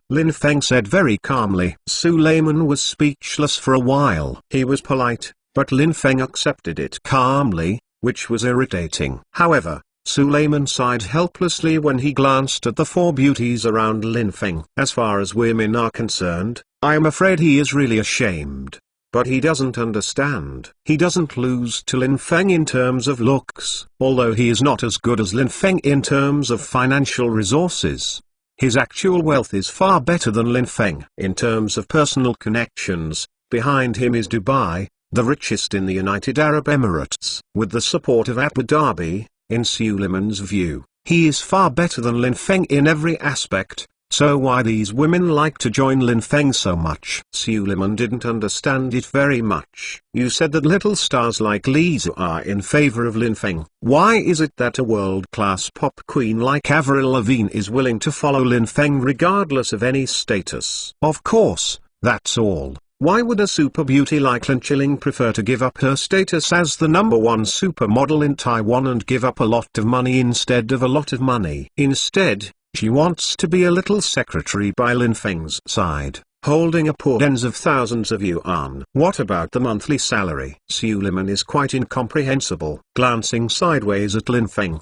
Lin Feng said very calmly. Suleiman was speechless for a while. He was polite, but Lin Feng accepted it calmly, which was irritating. However, Suleiman sighed helplessly when he glanced at the four beauties around Lin Feng. As far as women are concerned, I am afraid he is really ashamed. But he doesn't understand. He doesn't lose to Lin Feng in terms of looks. Although he is not as good as Lin Feng in terms of financial resources, his actual wealth is far better than Lin Feng. In terms of personal connections, behind him is Dubai, the richest in the United Arab Emirates. With the support of Abu Dhabi, in Suleiman's view, he is far better than Lin Feng in every aspect. So why these women like to join Lin Feng so much? Suleiman didn't understand it very much. You said that little stars like Li Zhu are in favor of Lin Feng. Why is it that a world-class pop queen like Avril Lavigne is willing to follow Lin Feng regardless of any status? Of course, that's all. Why would a super beauty like Lin Schilling prefer to give up her status as the #1 supermodel in Taiwan and give up a lot of money instead of a lot of money? Instead, she wants to be a little secretary by Lin Feng's side, holding a poor tens of thousands of yuan. What about the monthly salary? Suleiman is quite incomprehensible. Glancing sideways at Lin Feng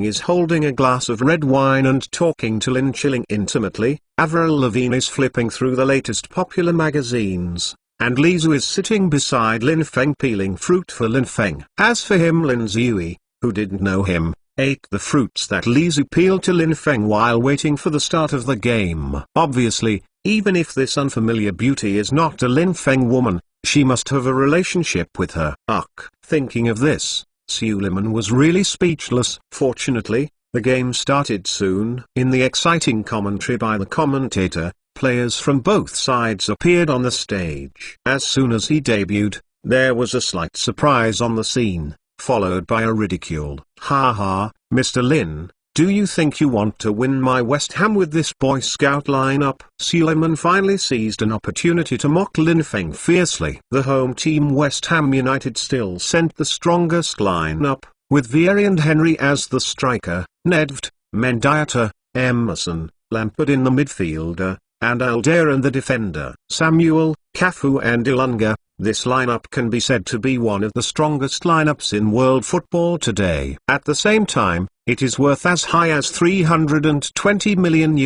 is holding a glass of red wine and talking to Lin Schilling intimately. Avril Lavigne is flipping through the latest popular magazines, and Li Zhu is sitting beside Lin Feng peeling fruit for Lin Feng. As for him, Lin Ziyue, who didn't know him, ate the fruits that Li Zhu peeled to Lin Feng while waiting for the start of the game. Obviously, even if this unfamiliar beauty is not a Lin Feng woman, she must have a relationship with her. Thinking of this, Suleiman was really speechless. Fortunately, the game started soon. In the exciting commentary by the commentator, players from both sides appeared on the stage. As soon as he debuted, there was a slight surprise on the scene, followed by a ridicule. "Ha ha, Mr. Lin, do you think you want to win my West Ham with this Boy Scout lineup?" Suleiman finally seized an opportunity to mock Lin Feng fiercely. The home team West Ham United still sent the strongest lineup, with Vieri and Henry as the striker, Nedved, Mendieta, Emerson, Lampard in the midfielder, and Aldair in the defender. Samuel, Cafu and Ilunga. This lineup can be said to be one of the strongest lineups in world football today. At the same time, it is worth as high as $320 million.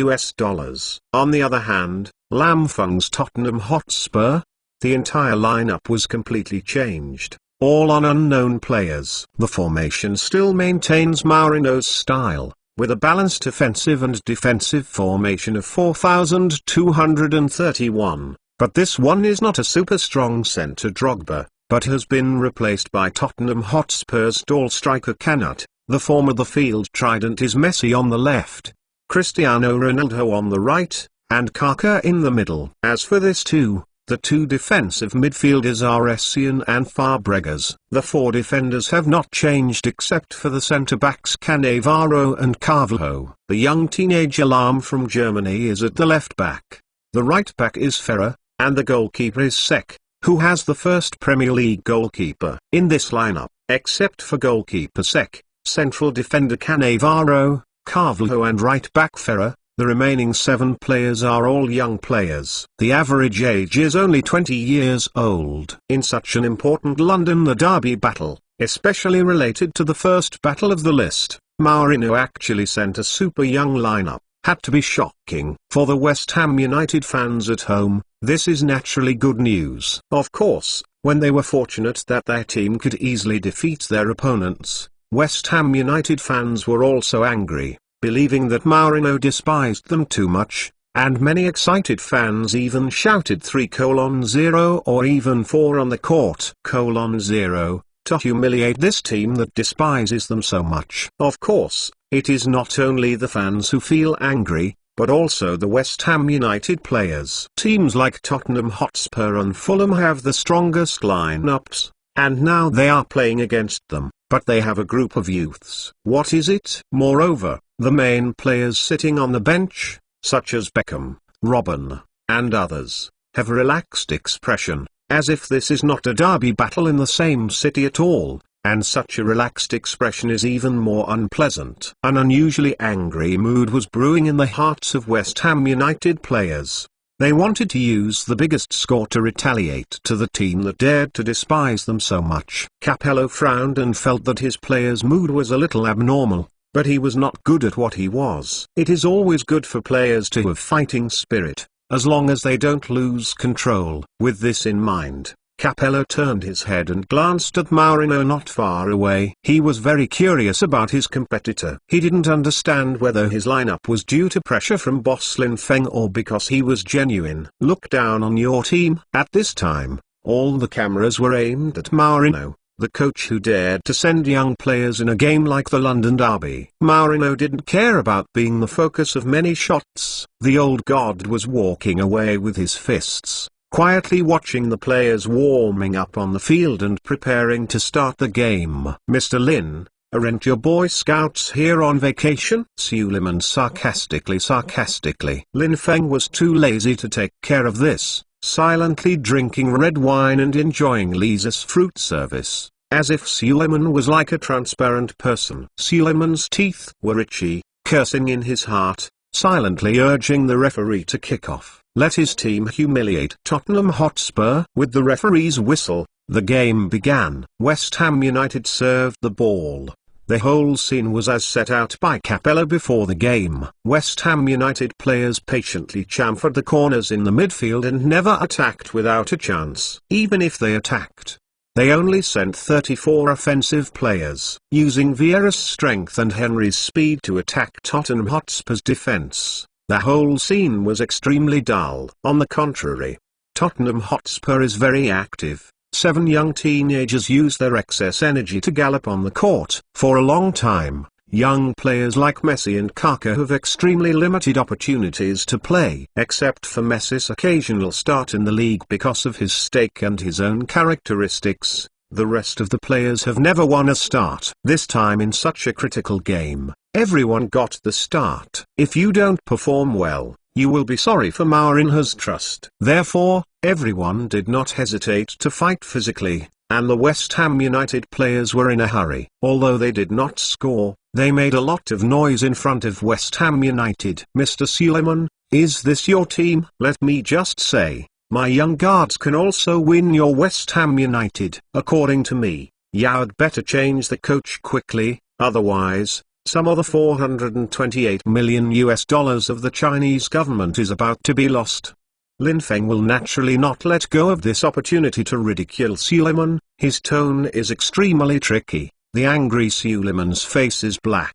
On the other hand, Lam Feng's Tottenham Hotspur, the entire lineup was completely changed, all on unknown players. The formation still maintains Mourinho's style, with a balanced offensive and defensive formation of 4,231. But this one is not a super strong centre Drogba, but has been replaced by Tottenham Hotspur's tall striker Kanut. The form of the field trident is Messi on the left, Cristiano Ronaldo on the right, and Kaká in the middle. As for this too, the two defensive midfielders are Essien and Fabregas. The four defenders have not changed except for the centre-backs Cannavaro and Carvalho. The young teenage alarm from Germany is at the left-back. The right-back is Ferrer, and the goalkeeper is Sek, who has the first Premier League goalkeeper. In this lineup, except for goalkeeper Sek, central defender Cannavaro, Carvalho and right-back Ferrer. The remaining 7 players are all young players. The average age is only 20 years old. In such an important London derby battle, especially related to the first battle of the list, Mourinho actually sent a super young lineup. Had to be shocking. For the West Ham United fans at home, this is naturally good news. Of course, when they were fortunate that their team could easily defeat their opponents, West Ham United fans were also angry, believing that Mourinho despised them too much, and many excited fans even shouted 3:0 or even 4 on the court 0 to humiliate this team that despises them so much. Of course, it is not only the fans who feel angry, but also the West Ham United players. Teams like Tottenham Hotspur and Fulham have the strongest lineups, and now they are playing against them, but they have a group of youths. What is it? Moreover, the main players sitting on the bench, such as Beckham, Robben, and others, have a relaxed expression, as if this is not a derby battle in the same city at all, and such a relaxed expression is even more unpleasant. An unusually angry mood was brewing in the hearts of West Ham United players. They wanted to use the biggest score to retaliate to the team that dared to despise them so much. Capello frowned and felt that his players' mood was a little abnormal, but he was not good at what he was. It is always good for players to have fighting spirit, as long as they don't lose control. With this in mind, Capello turned his head and glanced at Mourinho not far away. He was very curious about his competitor. He didn't understand whether his lineup was due to pressure from boss Lin Feng or because he was genuine. Look down on your team. At this time, all the cameras were aimed at Mourinho, the coach who dared to send young players in a game like the London derby. Mourinho didn't care about being the focus of many shots. The old god was walking away with his fists, quietly watching the players warming up on the field and preparing to start the game. Mr. Lin, aren't your Boy Scouts here on vacation? Suleiman sarcastically. Lin Feng was too lazy to take care of this, silently drinking red wine and enjoying Lisa's fruit service, as if Suleiman was like a transparent person. Suleiman's teeth were itchy, cursing in his heart, silently urging the referee to kick off. Let his team humiliate Tottenham Hotspur. With the referee's whistle, the game began. West Ham United served the ball. The whole scene was as set out by Capello before the game. West Ham United players patiently chamfered the corners in the midfield and never attacked without a chance. Even if they attacked, they only sent 34 offensive players, using Vieira's strength and Henry's speed to attack Tottenham Hotspur's defence. The whole scene was extremely dull. On the contrary, Tottenham Hotspur is very active. 7 young teenagers use their excess energy to gallop on the court. For a long time, young players like Messi and Kaká have extremely limited opportunities to play. Except for Messi's occasional start in the league because of his stake and his own characteristics, the rest of the players have never won a start. This time in such a critical game, everyone got the start. If you don't perform well, you will be sorry for Mourinho's trust. Therefore, everyone did not hesitate to fight physically, and the West Ham United players were in a hurry. Although they did not score, they made a lot of noise in front of West Ham United. Mr. Suleiman, is this your team? Let me just say, my young guards can also win your West Ham United. According to me, you'd better change the coach quickly, otherwise, some of the $428 million of the Chinese government is about to be lost. Lin Feng will naturally not let go of this opportunity to ridicule Suleiman. His tone is extremely tricky. The angry Suleiman's face is black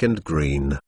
and green.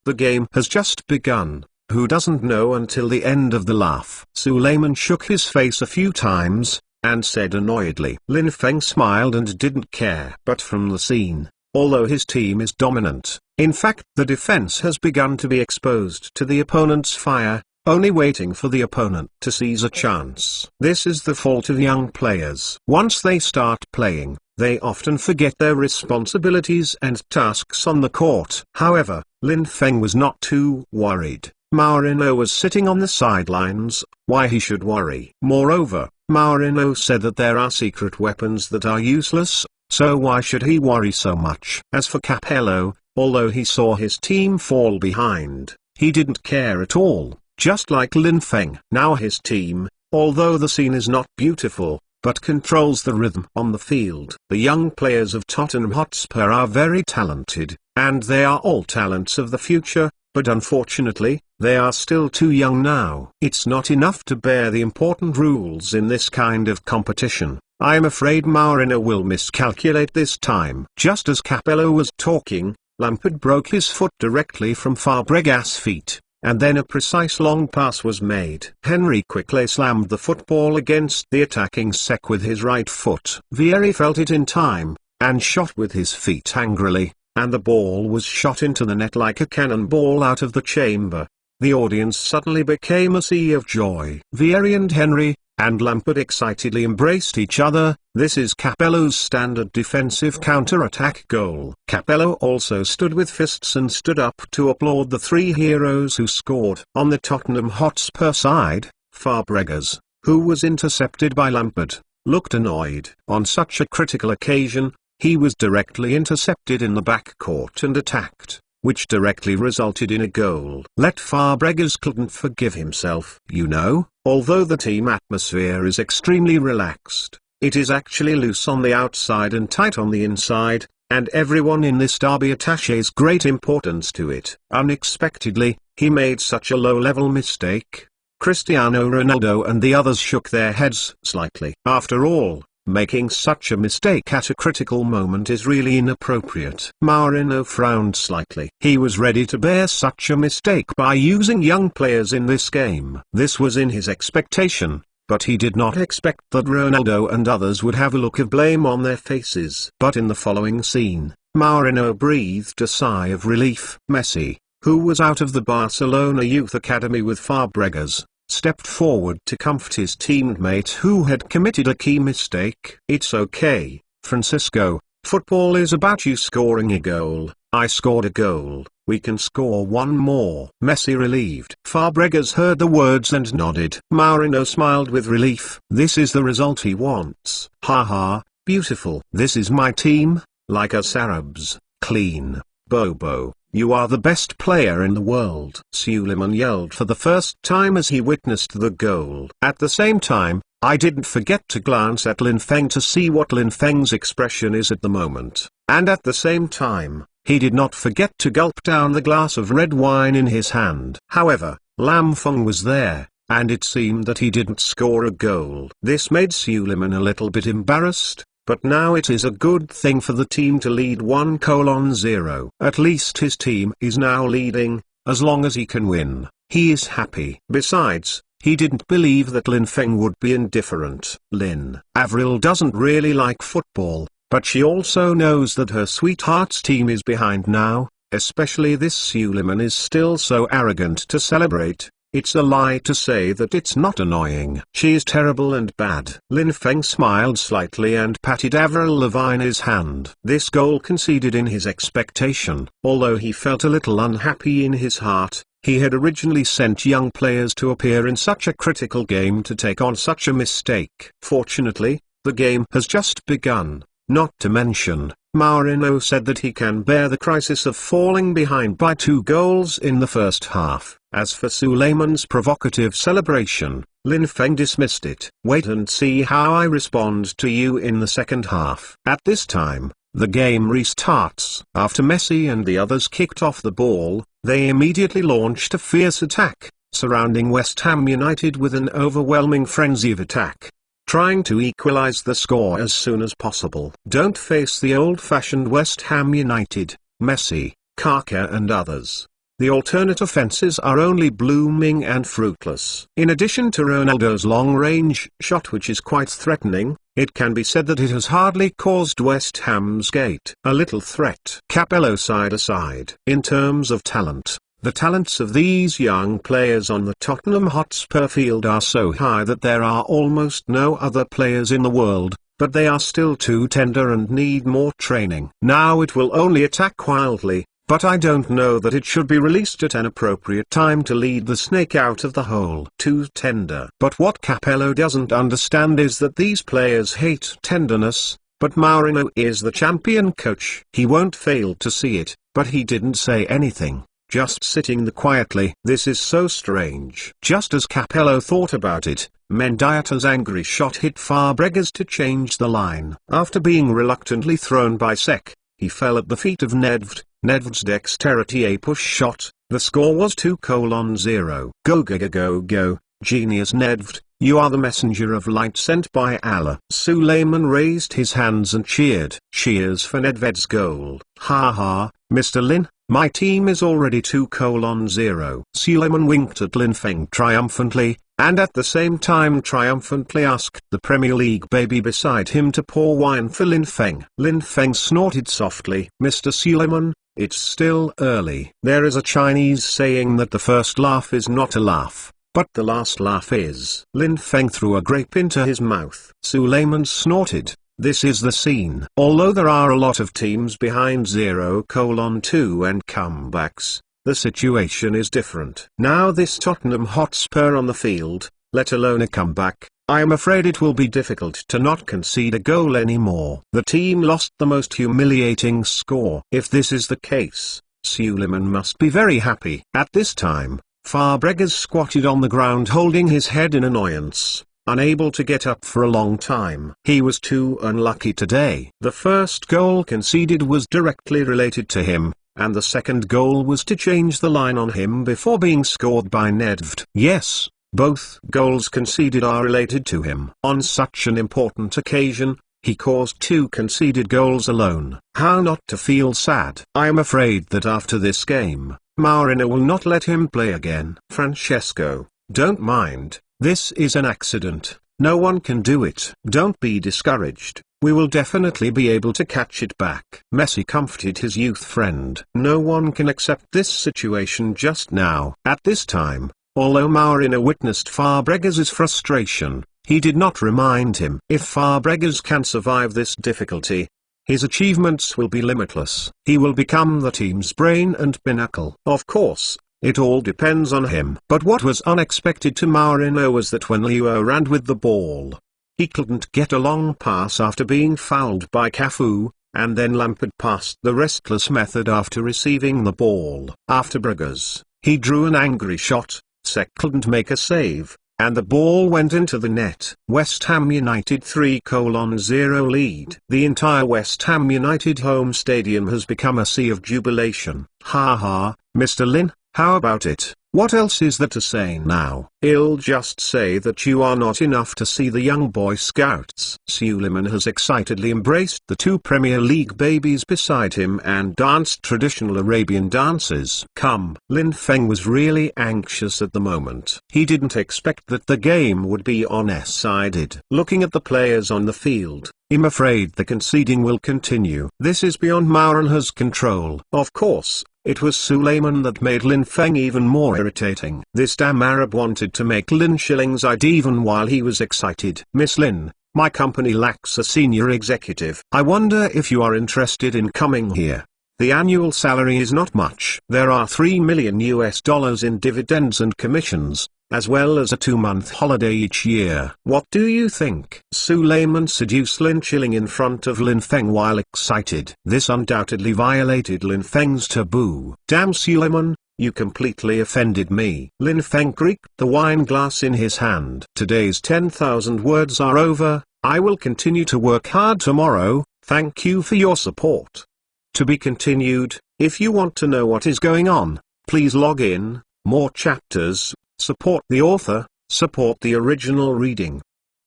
The game has just begun. Who doesn't know until the end of the laugh? Suleiman shook his face a few times, and said annoyedly. Lin Feng smiled and didn't care. But from the scene, although his team is dominant, in fact the defense has begun to be exposed to the opponent's fire, only waiting for the opponent to seize a chance. This is the fault of young players. Once they start playing, they often forget their responsibilities and tasks on the court. However, Lin Feng was not too worried. Mourinho was sitting on the sidelines. Why he should worry? Moreover, Mourinho said that there are secret weapons that are useless, so why should he worry so much? As for Capello, although he saw his team fall behind, he didn't care at all, just like Lin Feng. Now his team, although the scene is not beautiful, but controls the rhythm on the field. The young players of Tottenham Hotspur are very talented, and they are all talents of the future, but unfortunately, they are still too young now. It's not enough to bear the important rules in this kind of competition. I'm afraid Mourinho will miscalculate this time. Just as Capello was talking, Lampard broke his foot directly from Fabregas' feet, and then a precise long pass was made. Henry quickly slammed the football against the attacking Sek with his right foot. Vieri felt it in time, and shot with his feet angrily, and the ball was shot into the net like a cannonball out of the chamber. The audience suddenly became a sea of joy. Vieri and Henry, and Lampard excitedly embraced each other. This is Capello's standard defensive counter-attack goal. Capello also stood with fists and stood up to applaud the three heroes who scored. On the Tottenham Hotspur side, Fabregas, who was intercepted by Lampard, looked annoyed. On such a critical occasion, he was directly intercepted in the backcourt and attacked, which directly resulted in a goal. Let Fabregas couldn't forgive himself. You know, although the team atmosphere is extremely relaxed, it is actually loose on the outside and tight on the inside, and everyone in this derby attaches great importance to it. Unexpectedly, he made such a low-level mistake. Cristiano Ronaldo and the others shook their heads slightly. After all, making such a mistake at a critical moment is really inappropriate. Mourinho frowned slightly. He was ready to bear such a mistake by using young players in this game. This was in his expectation, but he did not expect that Ronaldo and others would have a look of blame on their faces. But in the following scene, Mourinho breathed a sigh of relief. Messi, who was out of the Barcelona Youth Academy with Fabregas, stepped forward to comfort his teammate who had committed a key mistake. It's okay, Francisco, football is about you scoring a goal. I scored a goal, we can score one more. Messi relieved. Fabregas heard the words and nodded. Mourinho smiled with relief. This is the result he wants. Haha, beautiful. This is my team, like us Arabs, clean. Bobo, you are the best player in the world. Suleiman yelled for the first time as he witnessed the goal. At the same time, I didn't forget to glance at Lin Feng to see what Lin Feng's expression is at the moment. And at the same time, he did not forget to gulp down the glass of red wine in his hand. However, Lam Feng was there, and it seemed that he didn't score a goal. This made Suleiman a little bit embarrassed. But now it is a good thing for the team to lead 1-0. At least his team is now leading, as long as he can win, he is happy. Besides, he didn't believe that Lin Feng would be indifferent. Lin Avril doesn't really like football, but she also knows that her sweetheart's team is behind now, especially this Suleiman is still so arrogant to celebrate. It's a lie to say that it's not annoying. She is terrible and bad. Lin Feng smiled slightly and patted Avril Lavigne's hand. This goal conceded in his expectation. Although he felt a little unhappy in his heart, he had originally sent young players to appear in such a critical game to take on such a mistake. Fortunately, the game has just begun. Not to mention, Mourinho said that he can bear the crisis of falling behind by 2 goals in the first half. As for Suleiman's provocative celebration, Lin Feng dismissed it. Wait and see how I respond to you in the second half. At this time, the game restarts. After Messi and the others kicked off the ball, they immediately launched a fierce attack, surrounding West Ham United with an overwhelming frenzy of attack, trying to equalize the score as soon as possible. Don't face the old-fashioned West Ham United, Messi, Kaka and others. The alternate offenses are only blooming and fruitless. In addition to Ronaldo's long-range shot which is quite threatening, it can be said that it has hardly caused West Ham's gate a little threat. Capello side aside. In terms of talent, the talents of these young players on the Tottenham Hotspur field are so high that there are almost no other players in the world, but they are still too tender and need more training. Now it will only attack wildly, but I don't know that it should be released at an appropriate time to lead the snake out of the hole. Too tender. But what Capello doesn't understand is that these players hate tenderness, But Mourinho is the champion coach. He won't fail to see it, but he didn't say anything, just sitting there quietly. This is so strange. Just as Capello thought about it, Mendieta's angry shot hit Fabregas to change the line. After being reluctantly thrown by Sek, he fell at the feet of Nedved. Nedved's dexterity a push shot. The score was 2:0. Go go go go go, genius Nedved, you are the messenger of light sent by Allah. Suleiman raised his hands and cheered. Cheers for Nedved's goal. Ha ha, Mr. Lin, my team is already 2:0. Suleiman winked at Lin Feng triumphantly, and at the same time triumphantly asked the Premier League baby beside him to pour wine for Lin Feng. Lin Feng snorted softly. Mr. Suleiman, it's still early. There is a Chinese saying that the first laugh is not a laugh, but the last laugh is. Lin Feng threw a grape into his mouth. Suleiman snorted. This is the scene. Although there are a lot of teams behind 0:2 and comebacks, the situation is different. Now this Tottenham Hotspur on the field, let alone a comeback, I am afraid it will be difficult to not concede a goal anymore. The team lost the most humiliating score. If this is the case, Suleiman must be very happy. At this time, Fabregas squatted on the ground holding his head in annoyance, unable to get up for a long time. He was too unlucky today. The first goal conceded was directly related to him, and the second goal was to change the line on him before being scored by Nedved. Yes, both goals conceded are related to him. On such an important occasion, he caused 2 conceded goals alone. How not to feel sad? I am afraid that after this game, Mourinho will not let him play again. Francesco, don't mind, this is an accident, no one can do it. Don't be discouraged, we will definitely be able to catch it back. Messi comforted his youth friend. No one can accept this situation just now. At this time, although Mourinho witnessed Fabregas' frustration, he did not remind him. If Fabregas can survive this difficulty, his achievements will be limitless. He will become the team's brain and pinnacle. Of course, it all depends on him. But what was unexpected to Mourinho was that when Leo ran with the ball, he couldn't get a long pass after being fouled by Cafu, and then Lampard passed the restless method after receiving the ball. After Bragas, he drew an angry shot, Sek couldn't make a save, and the ball went into the net. West Ham United 3:0 lead. The entire West Ham United home stadium has become a sea of jubilation. Ha ha, Mr. Lin, how about it? What else is there to say now? I'll just say that you are not enough to see the young Boy Scouts. Suleiman has excitedly embraced the 2 Premier League babies beside him and danced traditional Arabian dances. Come. Lin Feng was really anxious at the moment. He didn't expect that the game would be one-sided. Looking at the players on the field, I'm afraid the conceding will continue. This is beyond Mourinho's control. Of course, it was Suleiman that made Lin Feng even more irritating. This damn Arab wanted to make Lin shillings even while he was excited. Miss Lin, my company lacks a senior executive. I wonder if you are interested in coming here. The annual salary is not much. There are $3 million in dividends and commissions, as well as a 2-month holiday each year. What do you think? Suleiman seduced Lin Chilling in front of Lin Feng while excited. This undoubtedly violated Lin Feng's taboo. Damn Suleiman, you completely offended me. Lin Feng creaked the wine glass in his hand. Today's 10,000 words are over. I will continue to work hard tomorrow. Thank you for your support. To be continued. If you want to know what is going on, please log in. More chapters. Support the author, support the original reading.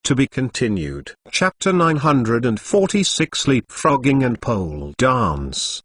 To be continued. Chapter 946 Leapfrogging and Pole Dance.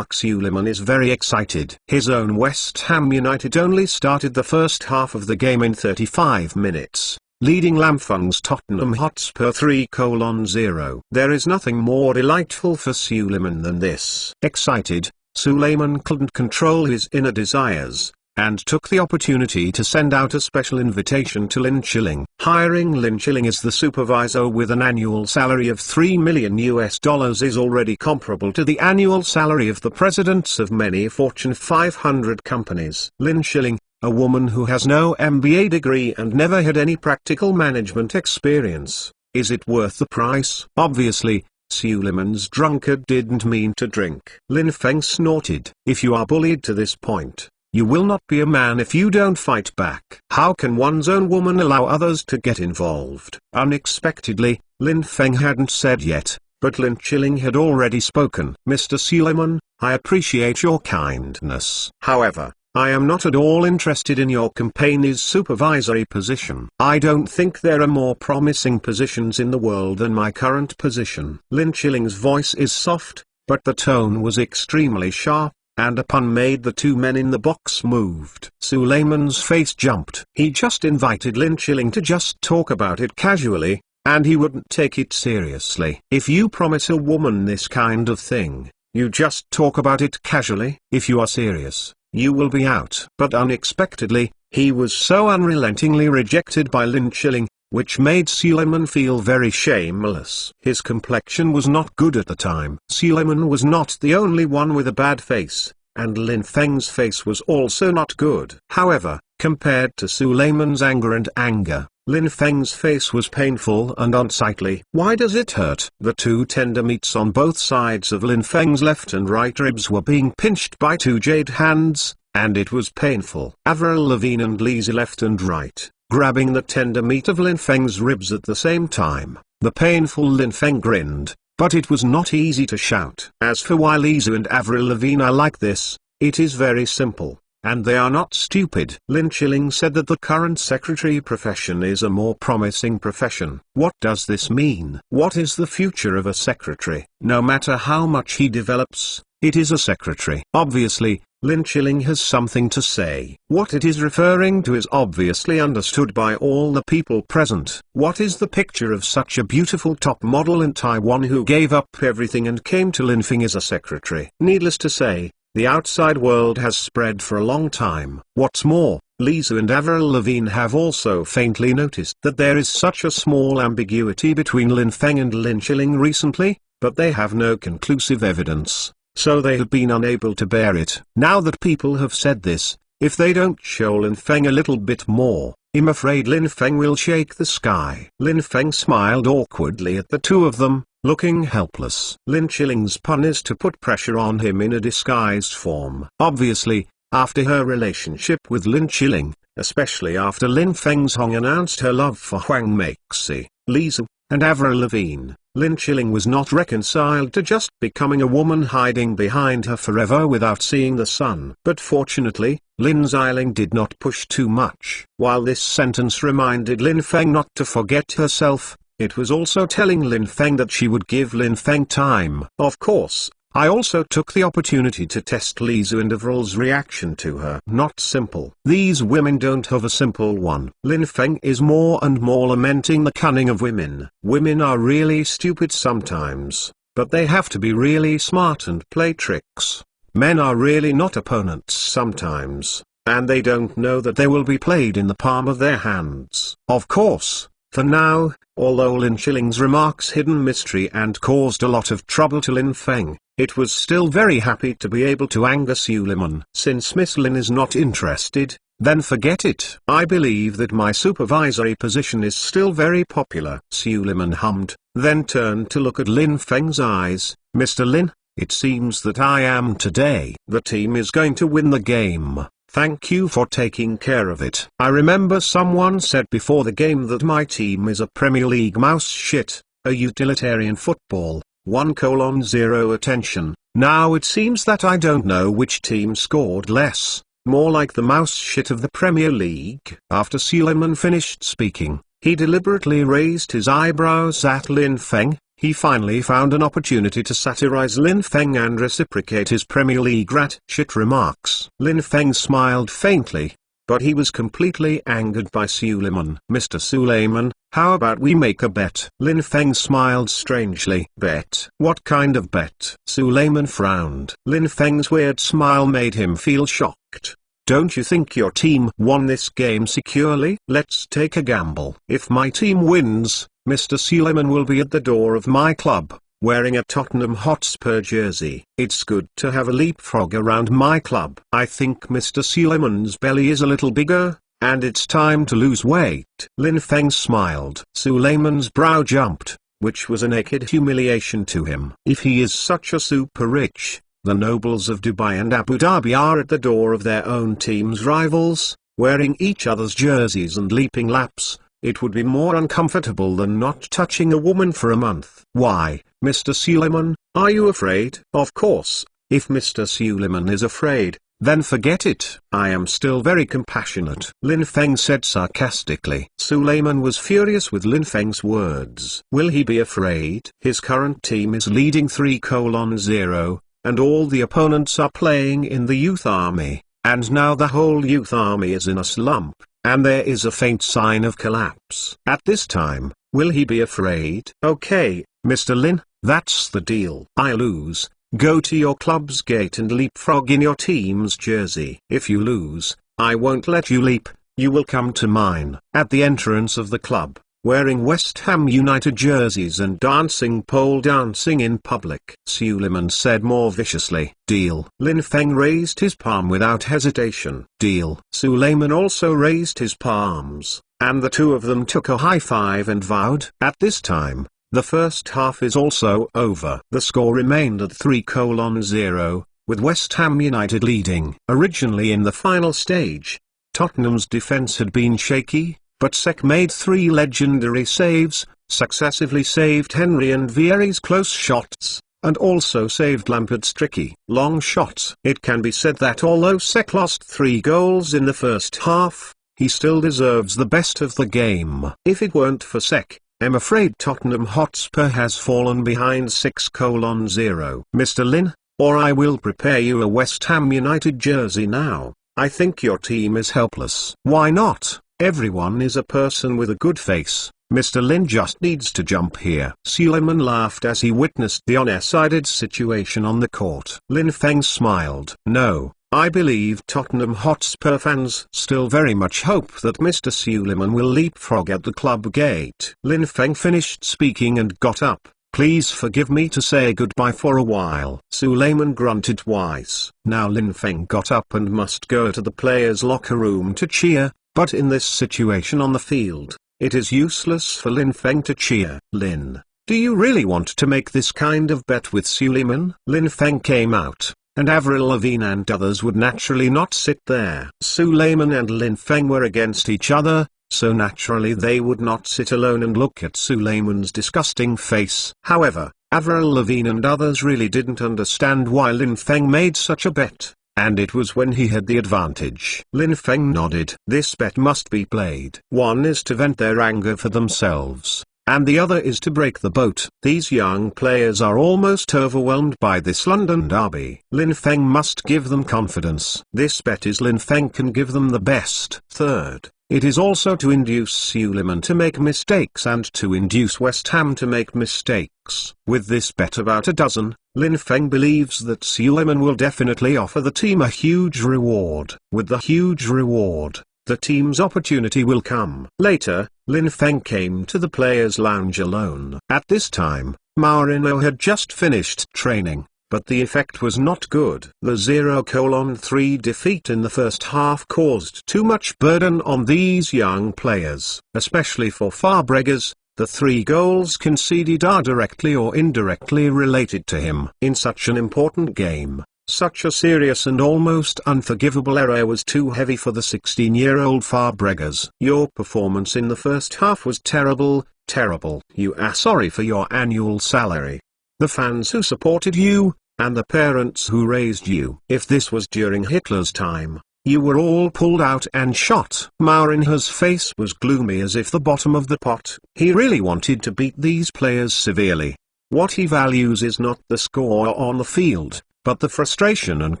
Suleiman is very excited. His own West Ham United only started the first half of the game in 35 minutes, leading Lampfung's Tottenham Hotspur 3:0. There is nothing more delightful for Suleiman than this. Excited, Suleiman couldn't control his inner desires, and took the opportunity to send out a special invitation to Lin Chilling. Hiring Lin Chilling as the supervisor with an annual salary of $3 million is already comparable to the annual salary of the presidents of many Fortune 500 companies. Lin Chilling, a woman who has no MBA degree and never had any practical management experience. Is it worth the price? Obviously, Suleiman's drunkard didn't mean to drink. Lin Feng snorted. If you are bullied to this point, you will not be a man if you don't fight back. How can one's own woman allow others to get involved? Unexpectedly, Lin Feng hadn't said yet, but Lin Chilling had already spoken. Mr. Suleiman, I appreciate your kindness. However, I am not at all interested in your company's supervisory position. I don't think there are more promising positions in the world than my current position. Lin Chilling's voice is soft, but the tone was extremely sharp, and a pun made the two men in the box moved. Suleiman's face jumped. He just invited Lin Chilling to just talk about it casually, and he wouldn't take it seriously. If you promise a woman this kind of thing, you just talk about it casually. If you are serious, you will be out. But unexpectedly, he was so unrelentingly rejected by Lin Chilling, which made Suleiman feel very shameless. His complexion was not good at the time. Suleiman was not the only one with a bad face, and Lin Feng's face was also not good. However, compared to Suleiman's anger, Lin Feng's face was painful and unsightly. Why does it hurt? The two tender meats on both sides of Lin Feng's left and right ribs were being pinched by two jade hands, and it was painful. Avril Lavigne and Lisa left and right, grabbing the tender meat of Lin Feng's ribs at the same time. The painful Lin Feng grinned, but it was not easy to shout. As for why Lisa and Avril Lavigne are like this, it is very simple. And they are not stupid. Lin Chilling said that the current secretary profession is a more promising profession. What does this mean? What is the future of a secretary? No matter how much he develops, it is a secretary. Obviously, Lin Chilling has something to say. What it is referring to is obviously understood by all the people present. What is the picture of such a beautiful top model in Taiwan who gave up everything and came to Lin Feng as a secretary? Needless to say, the outside world has spread for a long time. What's more, Lisa and Avril Lavigne have also faintly noticed that there is such a small ambiguity between Lin Feng and Lin Chilling recently, but they have no conclusive evidence, so they have been unable to bear it. Now that people have said this, if they don't show Lin Feng a little bit more, I'm afraid Lin Feng will shake the sky. Lin Feng smiled awkwardly at the two of them, looking helpless. Lin Chilling's pun is to put pressure on him in a disguised form. Obviously, after her relationship with Lin Chilling, especially after Lin Feng's Hong announced her love for Huang Meixi, Lisa, and Avril Lavigne, Lin Chilling was not reconciled to just becoming a woman hiding behind her forever without seeing the sun. But fortunately, Lin Xiling did not push too much. While this sentence reminded Lin Feng not to forget herself, it was also telling Lin Feng that she would give Lin Feng time. Of course, I also took the opportunity to test Lisa and Avril's reaction to her. Not simple. These women don't have a simple one. Lin Feng is more and more lamenting the cunning of women. Women are really stupid sometimes, but they have to be really smart and play tricks. Men are really not opponents sometimes, and they don't know that they will be played in the palm of their hands. Of course, for now, although Lin Chilling's remarks hidden mystery and caused a lot of trouble to Lin Feng, it was still very happy to be able to anger Suleiman. Since Miss Lin is not interested, then forget it. I believe that my supervisory position is still very popular. Suleiman hummed, then turned to look at Lin Feng's eyes. Mr. Lin, it seems that I am today. The team is going to win the game. Thank you for taking care of it. I remember someone said before the game that my team is a Premier League mouse shit, a utilitarian football, 1:0 attention. Now it seems that I don't know which team scored less, more like the mouse shit of the Premier League. After Suleiman finished speaking, he deliberately raised his eyebrows at Lin Feng. He finally found an opportunity to satirize Lin Feng and reciprocate his Premier League rat shit remarks. Lin Feng smiled faintly, but he was completely angered by Suleiman. Mr. Suleiman, how about we make a bet? Lin Feng smiled strangely. Bet? What kind of bet? Suleiman frowned. Lin Feng's weird smile made him feel shocked. Don't you think your team won this game securely? Let's take a gamble. If my team wins, Mr. Suleiman will be at the door of my club, wearing a Tottenham Hotspur jersey. It's good to have a leapfrog around my club. I think Mr. Suleiman's belly is a little bigger, and it's time to lose weight. Lin Feng smiled. Suleiman's brow jumped. which was a naked humiliation to him. If he is such a super rich, the nobles of Dubai and Abu Dhabi are at the door of their own team's rivals, wearing each other's jerseys and leaping laps. It would be more uncomfortable than not touching a woman for a month. Why, Mr. Suleiman, are you afraid? Of course, if Mr. Suleiman is afraid, then forget it. I am still very compassionate, Lin Feng said sarcastically. Suleiman was furious with Lin Feng's words. Will he be afraid? His current team is leading 3-0, and all the opponents are playing in the youth army, and now the whole youth army is in a slump, and there is a faint sign of collapse. At this time, will he be afraid? Okay, Mr. Lin, that's the deal. I lose. Go to your club's gate and leapfrog in your team's jersey. If you lose, I won't let you leap, you will come to mine. At the entrance of the club, wearing West Ham United jerseys and dancing pole dancing in public, Suleiman said more viciously. Deal. Lin Feng raised his palm without hesitation. Deal. Suleiman also raised his palms, and the two of them took a high five and vowed. At this time, the first half is also over. The score remained at 3-0, with West Ham United leading. Originally in the final stage, Tottenham's defence had been shaky, but Sek made 3 legendary saves, successively saved Henry and Vieri's close shots, and also saved Lampard's tricky, long shot. It can be said that although Sek lost 3 goals in the first half, he still deserves the best of the game. If it weren't for Sek, I'm afraid Tottenham Hotspur has fallen behind 6-0. Mr. Lin, or I will prepare you a West Ham United jersey now. I think your team is helpless. Why not? Everyone is a person with a good face. Mr. Lin just needs to jump here. Suleiman laughed as he witnessed the one-sided situation on the court. Lin Feng smiled. No, I believe Tottenham Hotspur fans still very much hope that Mr. Suleiman will leapfrog at the club gate. Lin Feng finished speaking and got up. Please forgive me to say goodbye for a while. Suleiman grunted twice. Now Lin Feng got up and must go to the players' locker room to cheer, but in this situation on the field, it is useless for Lin Feng to cheer. Lin, do you really want to make this kind of bet with Suleiman? Lin Feng came out, and Avril Lavigne and others would naturally not sit there. Suleiman and Lin Feng were against each other, so naturally they would not sit alone and look at Suleiman's disgusting face. However, Avril Lavigne and others really didn't understand why Lin Feng made such a bet, and it was when he had the advantage. Lin Feng nodded. This bet must be played. One is to vent their anger for themselves, and the other is to break the boat. These young players are almost overwhelmed by this London derby. Lin Feng must give them confidence. This bet is Lin Feng can give them the best. Third, it is also to induce Suleiman to make mistakes and to induce West Ham to make mistakes. With this bet about a dozen, Lin Feng believes that Suleiman will definitely offer the team a huge reward. With the huge reward, the team's opportunity will come. Later, Lin Feng came to the players' lounge alone. At this time, Mourinho had just finished training, but the effect was not good. The 0-3 defeat in the first half caused too much burden on these young players, especially for Fabregas. The 3 goals conceded are directly or indirectly related to him. In such an important game, such a serious and almost unforgivable error was too heavy for the 16-year-old Fabregas. Your performance in the first half was terrible, terrible. You are sorry for your annual salary, the fans who supported you, and the parents who raised you. If this was during Hitler's time, you were all pulled out and shot. Mourinho's face was gloomy as if the bottom of the pot. He really wanted to beat these players severely. What he values is not the score on the field, but the frustration and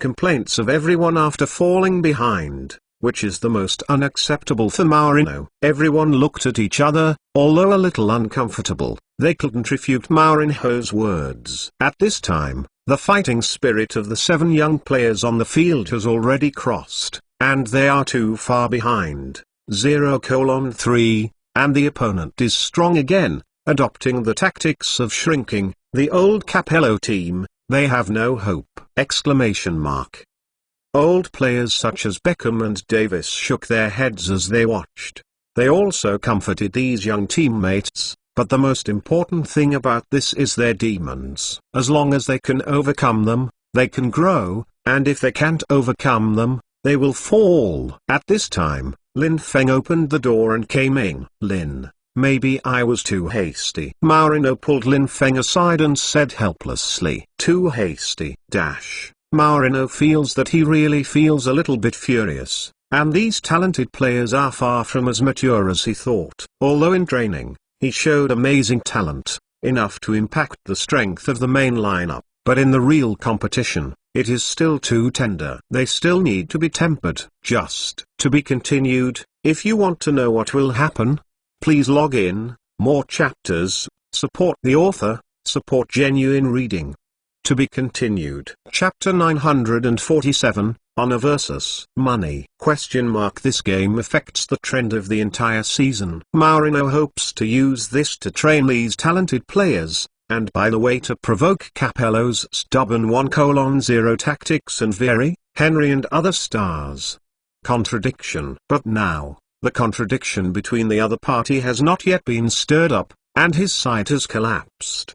complaints of everyone after falling behind, which is the most unacceptable for Mourinho. Everyone looked at each other, although a little uncomfortable. They couldn't refute Mourinho's words. At this time, the fighting spirit of the 7 young players on the field has already crossed, and they are too far behind. 0-3, and the opponent is strong again, adopting the tactics of shrinking. The old Capello team, they have no hope! Exclamation mark. Old players such as Beckham and Davis shook their heads as they watched. They also comforted these young teammates, But the most important thing about this is their demons. As long as they can overcome them, they can grow, and if they can't overcome them, they will fall. At this time, Lin Feng opened the door and came in. Lin, maybe I was too hasty. Maurino pulled Lin Feng aside and said helplessly. Too hasty. Maurino feels that he really feels a little bit furious, and these talented players are far from as mature as he thought. Although in training, he showed amazing talent, enough to impact the strength of the main lineup, but in the real competition, it is still too tender. They still need to be tempered. Just to be continued. If you want to know what will happen, please log in. More chapters, support the author, support genuine reading. To be continued. Chapter 947, Honor vs. Money. This game affects the trend of the entire season. Maurino hopes to use this to train these talented players, and by the way to provoke Capello's stubborn 1:0 tactics and Vieri, Henry and other stars. Contradiction. But now, the contradiction between the other party has not yet been stirred up, and his side has collapsed.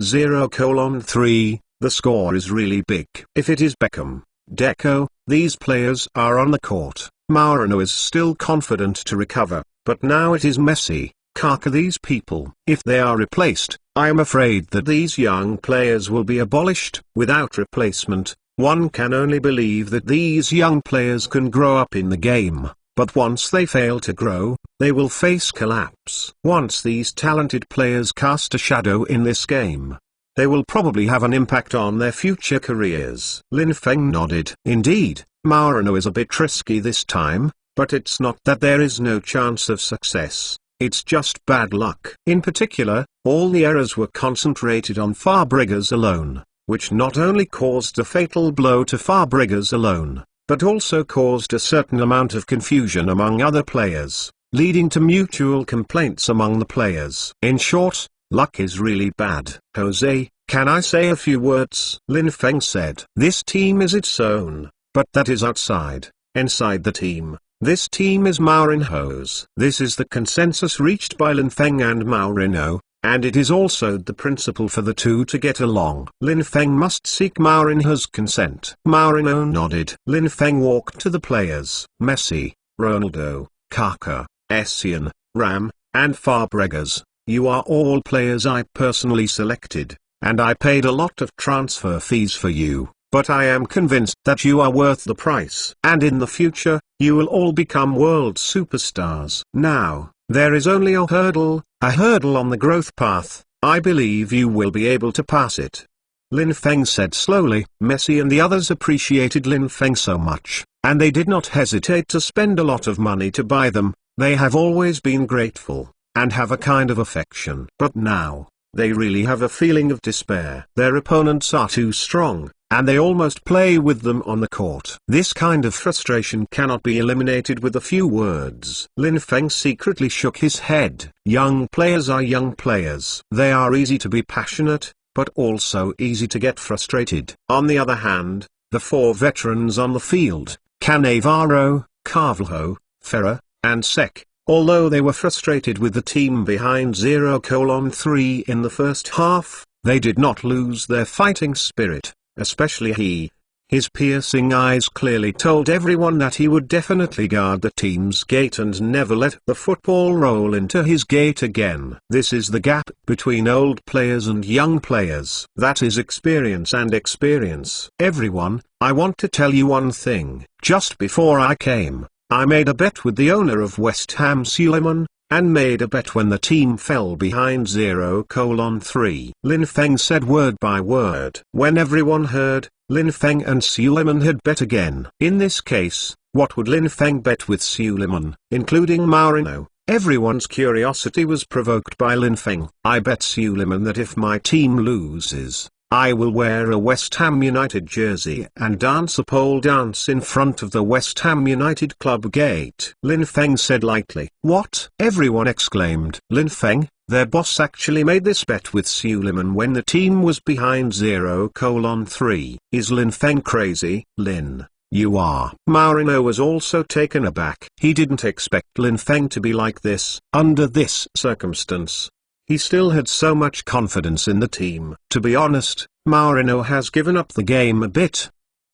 0:3, the score is really big. If it is Beckham, Deco, these players are on the court, Maurino is still confident to recover, but now it is Messi, Kaka, these people. If they are replaced, I am afraid that these young players will be abolished. Without replacement, one can only believe that these young players can grow up in the game, but once they fail to grow, they will face collapse. Once these talented players cast a shadow in this game, they will probably have an impact on their future careers. Lin Feng nodded. Indeed, Maurino is a bit risky this time, but it's not that there is no chance of success, it's just bad luck. In particular, all the errors were concentrated on Fabregas alone, which not only caused a fatal blow to Fabregas alone, but also caused a certain amount of confusion among other players, leading to mutual complaints among the players. In short, luck is really bad. Jose, can I say a few words? Lin Feng said. This team is its own, but that is outside. Inside the team, this team is Maurino's. This is the consensus reached by Lin Feng and Maurino, and it is also the principle for the two to get along. Lin Feng must seek Maurino's consent. Maurino nodded. Lin Feng walked to the players. Messi, Ronaldo, Kaka, Essien, Ram, and Fabregas. You are all players I personally selected, and I paid a lot of transfer fees for you, but I am convinced that you are worth the price. And in the future, you will all become world superstars. Now, there is only a hurdle on the growth path. I believe you will be able to pass it. Lin Feng said slowly. Messi and the others appreciated Lin Feng so much, and they did not hesitate to spend a lot of money to buy them. They have always been grateful, and have a kind of affection. But now, they really have a feeling of despair. Their opponents are too strong, and they almost play with them on the court. This kind of frustration cannot be eliminated with a few words. Lin Feng secretly shook his head. Young players are young players. They are easy to be passionate, but also easy to get frustrated. On the other hand, the four veterans on the field, Cannavaro, Carvalho, Ferrer, and Sek, although they were frustrated with the team behind 0:3 in the first half, they did not lose their fighting spirit, especially he. His piercing eyes clearly told everyone that he would definitely guard the team's gate and never let the football roll into his gate again. This is the gap between old players and young players. That is experience and experience. Everyone, I want to tell you one thing. Just before I came, I made a bet with the owner of West Ham, Suleiman, and made a bet when the team fell behind 0:3. Lin Feng said word by word. When everyone heard, Lin Feng and Suleiman had bet again. In this case, what would Lin Feng bet with Suleiman, including Maurino? Everyone's curiosity was provoked by Lin Feng. I bet Suleiman that if my team loses, I will wear a West Ham United jersey and dance a pole dance in front of the West Ham United club gate. Lin Feng said lightly. What? Everyone exclaimed. Lin Feng, their boss actually made this bet with Suleiman when the team was behind 0:3. Is Lin Feng crazy? Lin, you are. Maurino was also taken aback. He didn't expect Lin Feng to be like this. Under this circumstance, He still had so much confidence in the team. To be honest, Marino has given up the game a bit.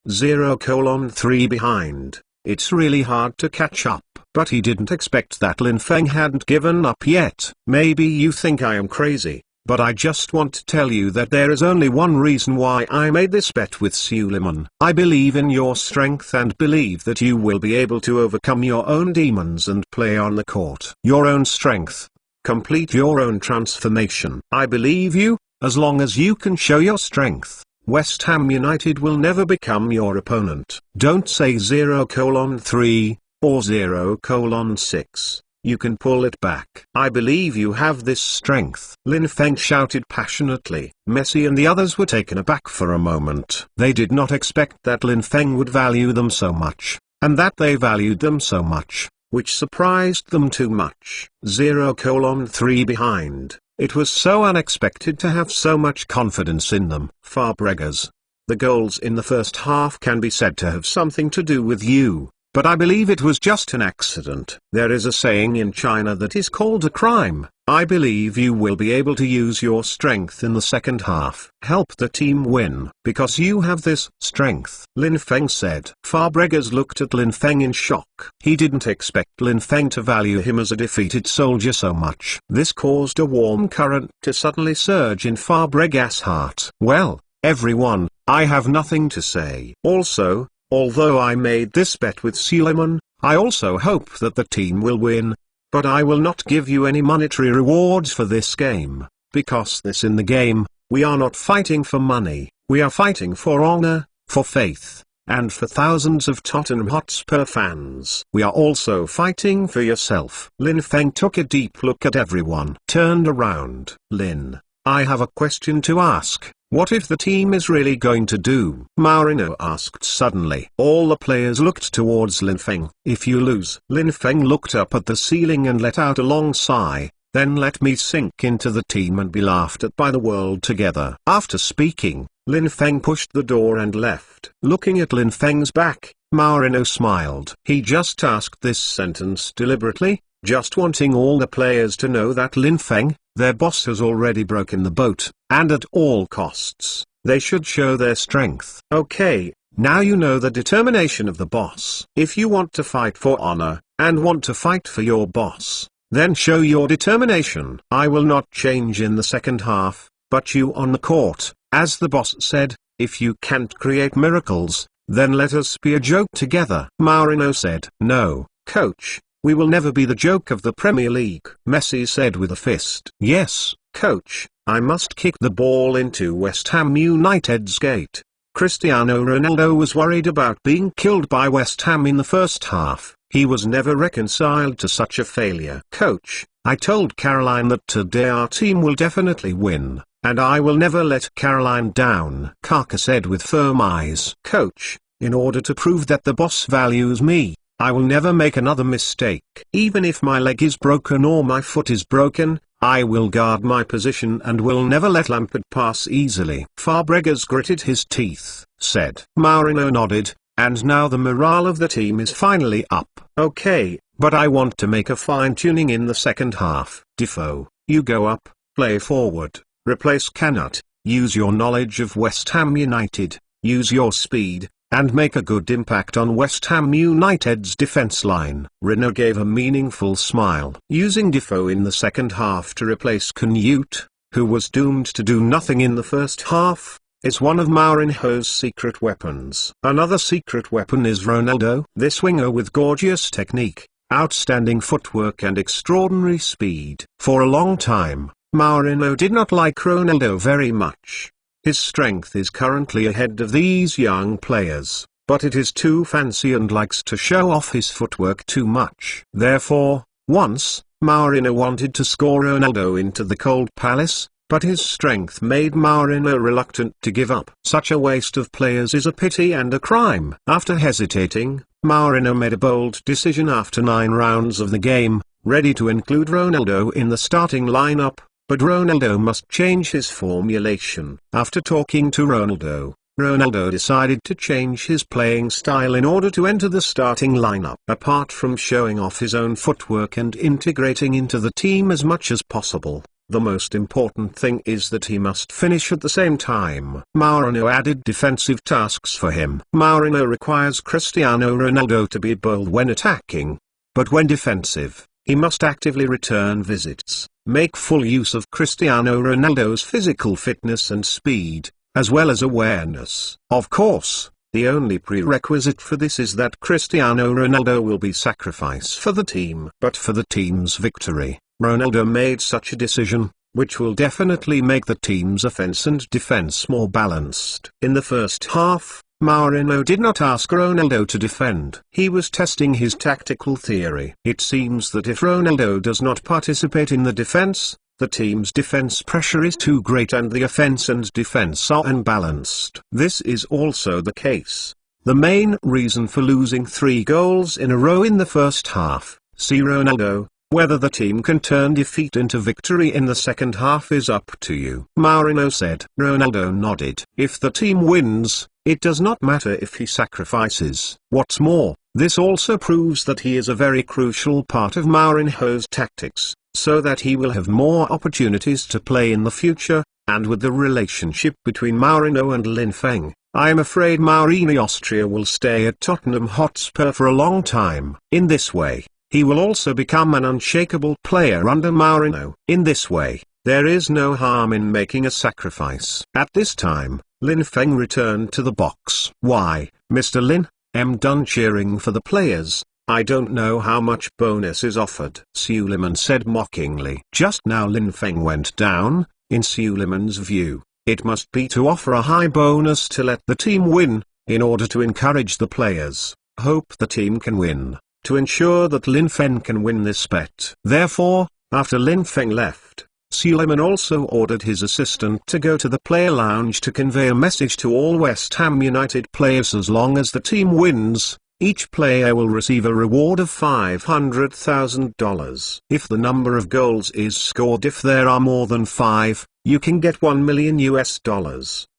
0:3 behind. It's really hard to catch up. But he didn't expect that Lin Feng hadn't given up yet. Maybe you think I am crazy, but I just want to tell you that there is only one reason why I made this bet with Suleiman. I believe in your strength and believe that you will be able to overcome your own demons and play on the court. Your own strength. Complete your own transformation. I believe you, as long as you can show your strength. West Ham United will never become your opponent. Don't say 0:3, or 0:6. You can pull it back. I believe you have this strength. Lin Feng shouted passionately. Messi and the others were taken aback for a moment. They did not expect that Lin Feng would value them so much, and that they valued them so much, which surprised them too much. 0:3 behind. It was so unexpected to have so much confidence in them. Fabregas. The goals in the first half can be said to have something to do with you, but I believe it was just an accident. There is a saying in China that is called a crime. I believe you will be able to use your strength in the second half. Help the team win, because you have this strength, Lin Feng said. Fabregas looked at Lin Feng in shock. He didn't expect Lin Feng to value him as a defeated soldier so much. This caused a warm current to suddenly surge in Fabregas' heart. Well, everyone, I have nothing to say. Also, although I made this bet with Suleiman, I also hope that the team will win. But I will not give you any monetary rewards for this game, because this in the game, we are not fighting for money, we are fighting for honor, for faith, and for thousands of Tottenham Hotspur fans. We are also fighting for yourself. Lin Feng took a deep look at everyone. Turned around. Lin, I have a question to ask. What if the team is really going to do? Marino asked suddenly. All the players looked towards Lin Feng. If you lose. Lin Feng looked up at the ceiling and let out a long sigh. Then let me sink into the team and be laughed at by the world together. After speaking, Lin Feng pushed the door and left. Looking at Lin Feng's back, Marino smiled. He just asked this sentence deliberately, just wanting all the players to know that Lin Feng, their boss, has already broken the boat, and at all costs, they should show their strength. Okay, now you know the determination of the boss. If you want to fight for honor, and want to fight for your boss, then show your determination. I will not change in the second half, but you on the court, as the boss said, if you can't create miracles, then let us be a joke together. Marino said. No, coach. We will never be the joke of the Premier League. Messi said with a fist. Yes, coach, I must kick the ball into West Ham United's gate. Cristiano Ronaldo was worried about being killed by West Ham in the first half. He was never reconciled to such a failure. Coach, I told Caroline that today our team will definitely win, and I will never let Caroline down. Kaka said with firm eyes. Coach, in order to prove that the boss values me, I will never make another mistake. Even if my leg is broken or my foot is broken, I will guard my position and will never let Lampard pass easily. Fabregas gritted his teeth, said. Marino nodded, and now the morale of the team is finally up. Okay, but I want to make a fine-tuning in the second half. Defoe, you go up, play forward, replace Canut, use your knowledge of West Ham United, use your speed, and make a good impact on West Ham United's defense line. Rino gave a meaningful smile. Using Defoe in the second half to replace Canute, who was doomed to do nothing in the first half, is one of Mourinho's secret weapons. Another secret weapon is Ronaldo. This winger with gorgeous technique, outstanding footwork and extraordinary speed. For a long time, Mourinho did not like Ronaldo very much. His strength is currently ahead of these young players, but it is too fancy and likes to show off his footwork too much. Therefore, once, Mourinho wanted to score Ronaldo into the cold palace, but his strength made Mourinho reluctant to give up. Such a waste of players is a pity and a crime. After hesitating, Mourinho made a bold decision after 9 rounds of the game, ready to include Ronaldo in the starting lineup. But Ronaldo must change his formulation. After talking to Ronaldo, Ronaldo decided to change his playing style in order to enter the starting lineup. Apart from showing off his own footwork and integrating into the team as much as possible, The most important thing is that he must finish at the same time. Mourinho added defensive tasks for him. Mourinho requires Cristiano Ronaldo to be bold when attacking. But when defensive, he must actively return visits, make full use of Cristiano Ronaldo's physical fitness and speed, as well as awareness. Of course, the only prerequisite for this is that Cristiano Ronaldo will be sacrificed for the team. But for the team's victory, Ronaldo made such a decision, which will definitely make the team's offense and defense more balanced. In the first half, Mourinho did not ask Ronaldo to defend. He was testing his tactical theory. It seems that if Ronaldo does not participate in the defense, the team's defense pressure is too great and the offense and defense are unbalanced. This is also the case. The main reason for losing 3 goals in a row in the first half, see Ronaldo. Whether the team can turn defeat into victory in the second half is up to you, Mourinho said. Ronaldo nodded. If the team wins, it does not matter if he sacrifices. What's more, this also proves that he is a very crucial part of Mourinho's tactics, so that he will have more opportunities to play in the future. And with the relationship between Mourinho and Lin Feng, I am afraid Mourinho Austria will stay at Tottenham Hotspur for a long time. In this way, he will also become an unshakable player under Mourinho. In this way, there is no harm in making a sacrifice. At this time, Lin Feng returned to the box. Why, Mr. Lin, I'm done cheering for the players. I don't know how much bonus is offered, Suleiman said mockingly. Just now Lin Feng went down. In Suleiman's view, it must be to offer a high bonus to let the team win, in order to encourage the players. Hope the team can win, to ensure that Lin Feng can win this bet. Therefore, after Lin Feng left, Suleiman also ordered his assistant to go to the player lounge to convey a message to all West Ham United players: as long as the team wins, each player will receive a reward of $500,000. If the number of goals is scored, if there are more than 5, you can get $1 million.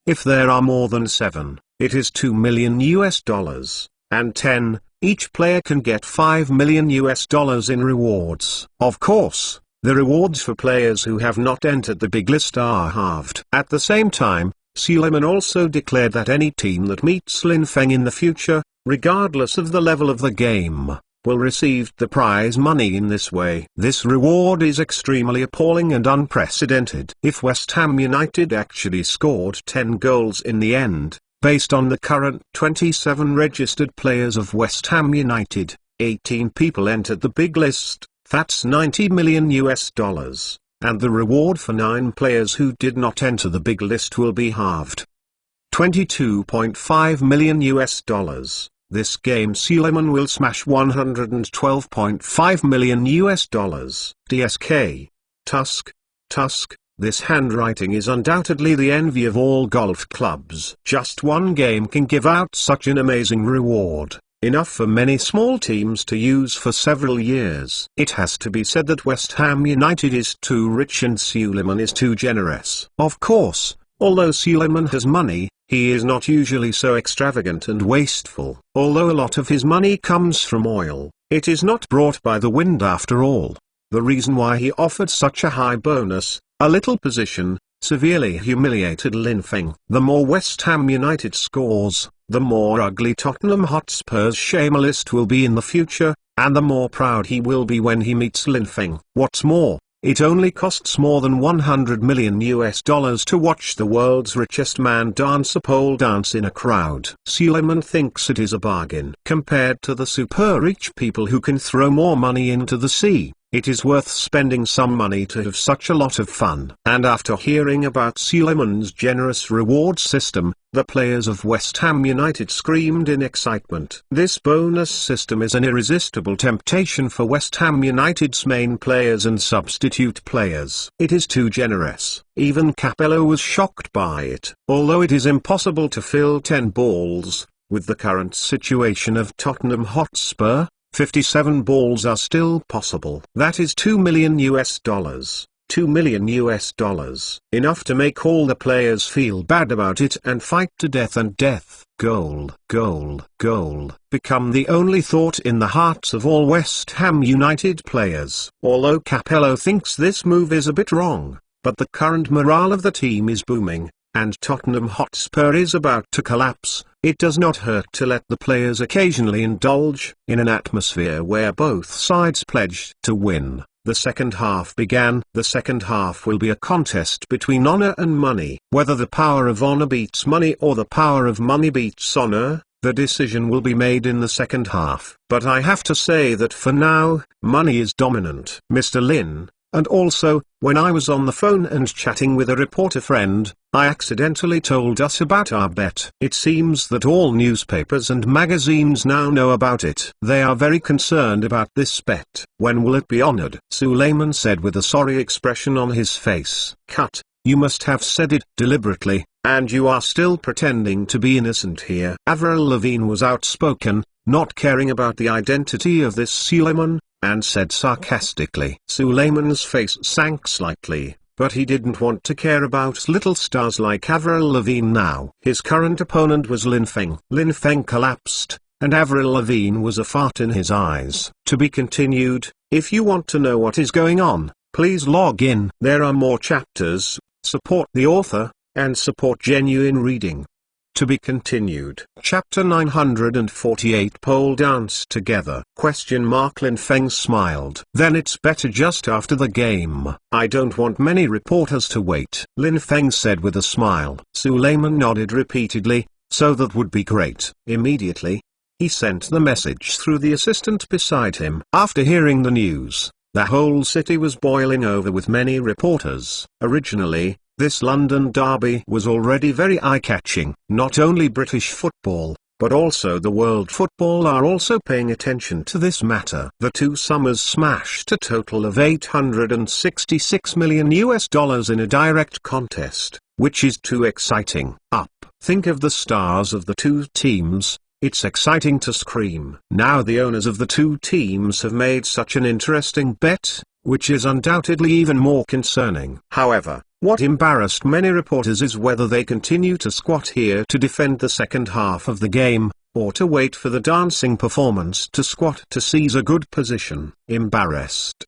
If there are more than 7, it is $2 million. And 10, each player can get $5 million in rewards. Of course, the rewards for players who have not entered the big list are halved. At the same time, Suleiman also declared that any team that meets Lin Feng in the future, regardless of the level of the game, will receive the prize money in this way. This reward is extremely appalling and unprecedented. If West Ham United actually scored 10 goals in the end, based on the current 27 registered players of West Ham United, 18 people entered the big list, that's $90 million. And the reward for 9 players who did not enter the big list will be halved. $22.5 million. This game Suleiman will smash $112.5 million. DSK. Tusk, this handwriting is undoubtedly the envy of all golf clubs. Just one game can give out such an amazing reward, enough for many small teams to use for several years. It has to be said that West Ham United is too rich and Suleiman is too generous. Of course, although Suleiman has money, he is not usually so extravagant and wasteful. Although a lot of his money comes from oil, it is not brought by the wind after all. The reason why he offered such a high bonus, a little position, severely humiliated Lin Feng. The more West Ham United scores, the more ugly Tottenham Hotspur's shame list will be in the future, and the more proud he will be when he meets Lin Feng. What's more, it only costs more than $100 million to watch the world's richest man dance a pole dance in a crowd. Suleiman thinks it is a bargain. Compared to the super rich people who can throw more money into the sea, it is worth spending some money to have such a lot of fun. And after hearing about Suleiman's generous reward system, the players of West Ham United screamed in excitement. This bonus system is an irresistible temptation for West Ham United's main players and substitute players. It is too generous. Even Capello was shocked by it. Although it is impossible to fill 10 balls, with the current situation of Tottenham Hotspur, 57 balls are still possible. That is $2 million. $2 million Enough to make all the players feel bad about it and fight to death, and death, goal, goal, goal, become the only thought in the hearts of all West Ham United players. Although Capello thinks this move is a bit wrong, but the current morale of the team is booming, and Tottenham Hotspur is about to collapse, it does not hurt to let the players occasionally indulge in an atmosphere where both sides pledged to win. The second half began. The second half will be a contest between honor and money. Whether the power of honor beats money or the power of money beats honor, the decision will be made in the second half. But I have to say that for now, money is dominant. Mr. Lin. And also, when I was on the phone and chatting with a reporter friend, I accidentally told us about our bet. It seems that all newspapers and magazines now know about it. They are very concerned about this bet. When will it be honored? Suleiman said with a sorry expression on his face. Cut, you must have said it deliberately, and you are still pretending to be innocent here. Avril Lavigne was outspoken, not caring about the identity of this Suleiman, and said sarcastically. Suleiman's face sank slightly, but he didn't want to care about little stars like Avril Lavigne now. His current opponent was Lin Feng. Lin Feng collapsed, and Avril Lavigne was a fart in his eyes. To be continued. If you want to know what is going on, please log in. There are more chapters. Support the author, and support genuine reading. To be continued. Chapter 948. Pole dance together? Lin Feng smiled. Then it's better just after the game. I don't want many reporters to wait. Lin Feng said with a smile. Suleiman nodded repeatedly, so that would be great. Immediately, he sent the message through the assistant beside him. After hearing the news, the whole city was boiling over with many reporters. Originally, this London derby was already very eye-catching. Not only British football, but also the world football are also paying attention to this matter. The two summers smashed a total of $866 million in a direct contest, which is too exciting. Think of the stars of the two teams. It's exciting to scream. Now the owners of the two teams have made such an interesting bet, which is undoubtedly even more concerning. However, what embarrassed many reporters is whether they continue to squat here to defend the second half of the game, or to wait for the dancing performance to squat to seize a good position. Embarrassed.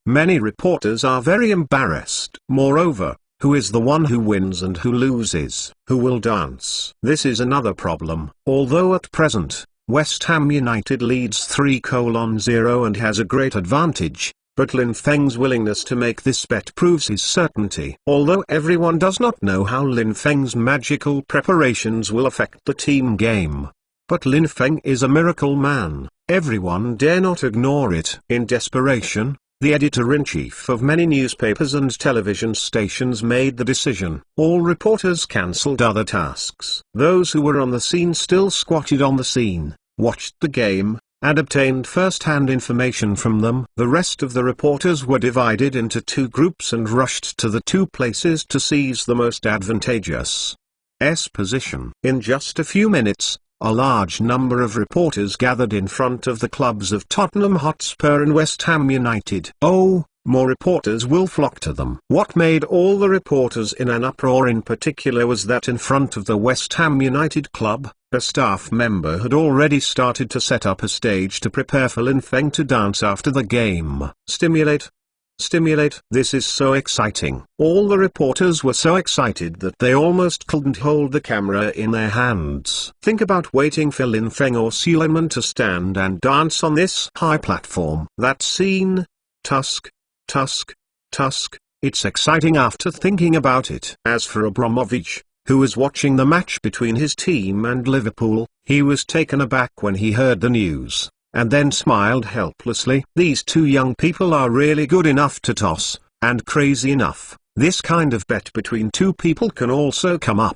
Many reporters are very embarrassed. Moreover, who is the one who wins and who loses? Who will dance? This is another problem. Although at present, West Ham United leads 3-0 and has a great advantage, but Lin Feng's willingness to make this bet proves his certainty. Although everyone does not know how Lin Feng's magical preparations will affect the team game. But Lin Feng is a miracle man. Everyone dare not ignore it. In desperation, the editor-in-chief of many newspapers and television stations made the decision. All reporters cancelled other tasks. Those who were on the scene still squatted on the scene, watched the game, and obtained first-hand information from them. The rest of the reporters were divided into two groups and rushed to the two places to seize the most advantageous position. In just a few minutes, a large number of reporters gathered in front of the clubs of Tottenham Hotspur and West Ham United. More reporters will flock to them. What made all the reporters in an uproar in particular was that in front of the West Ham United club, a staff member had already started to set up a stage to prepare for Lin Feng to dance after the game. Stimulate. This is so exciting. All the reporters were so excited that they almost couldn't hold the camera in their hands. Think about waiting for Lin Feng or Suleiman to stand and dance on this high platform. That scene. Tusk. It's exciting after thinking about it. As for Abramovich, who was watching the match between his team and Liverpool, he was taken aback when he heard the news, and then smiled helplessly. These two young people are really good enough to toss, and crazy enough. This kind of bet between two people can also come up.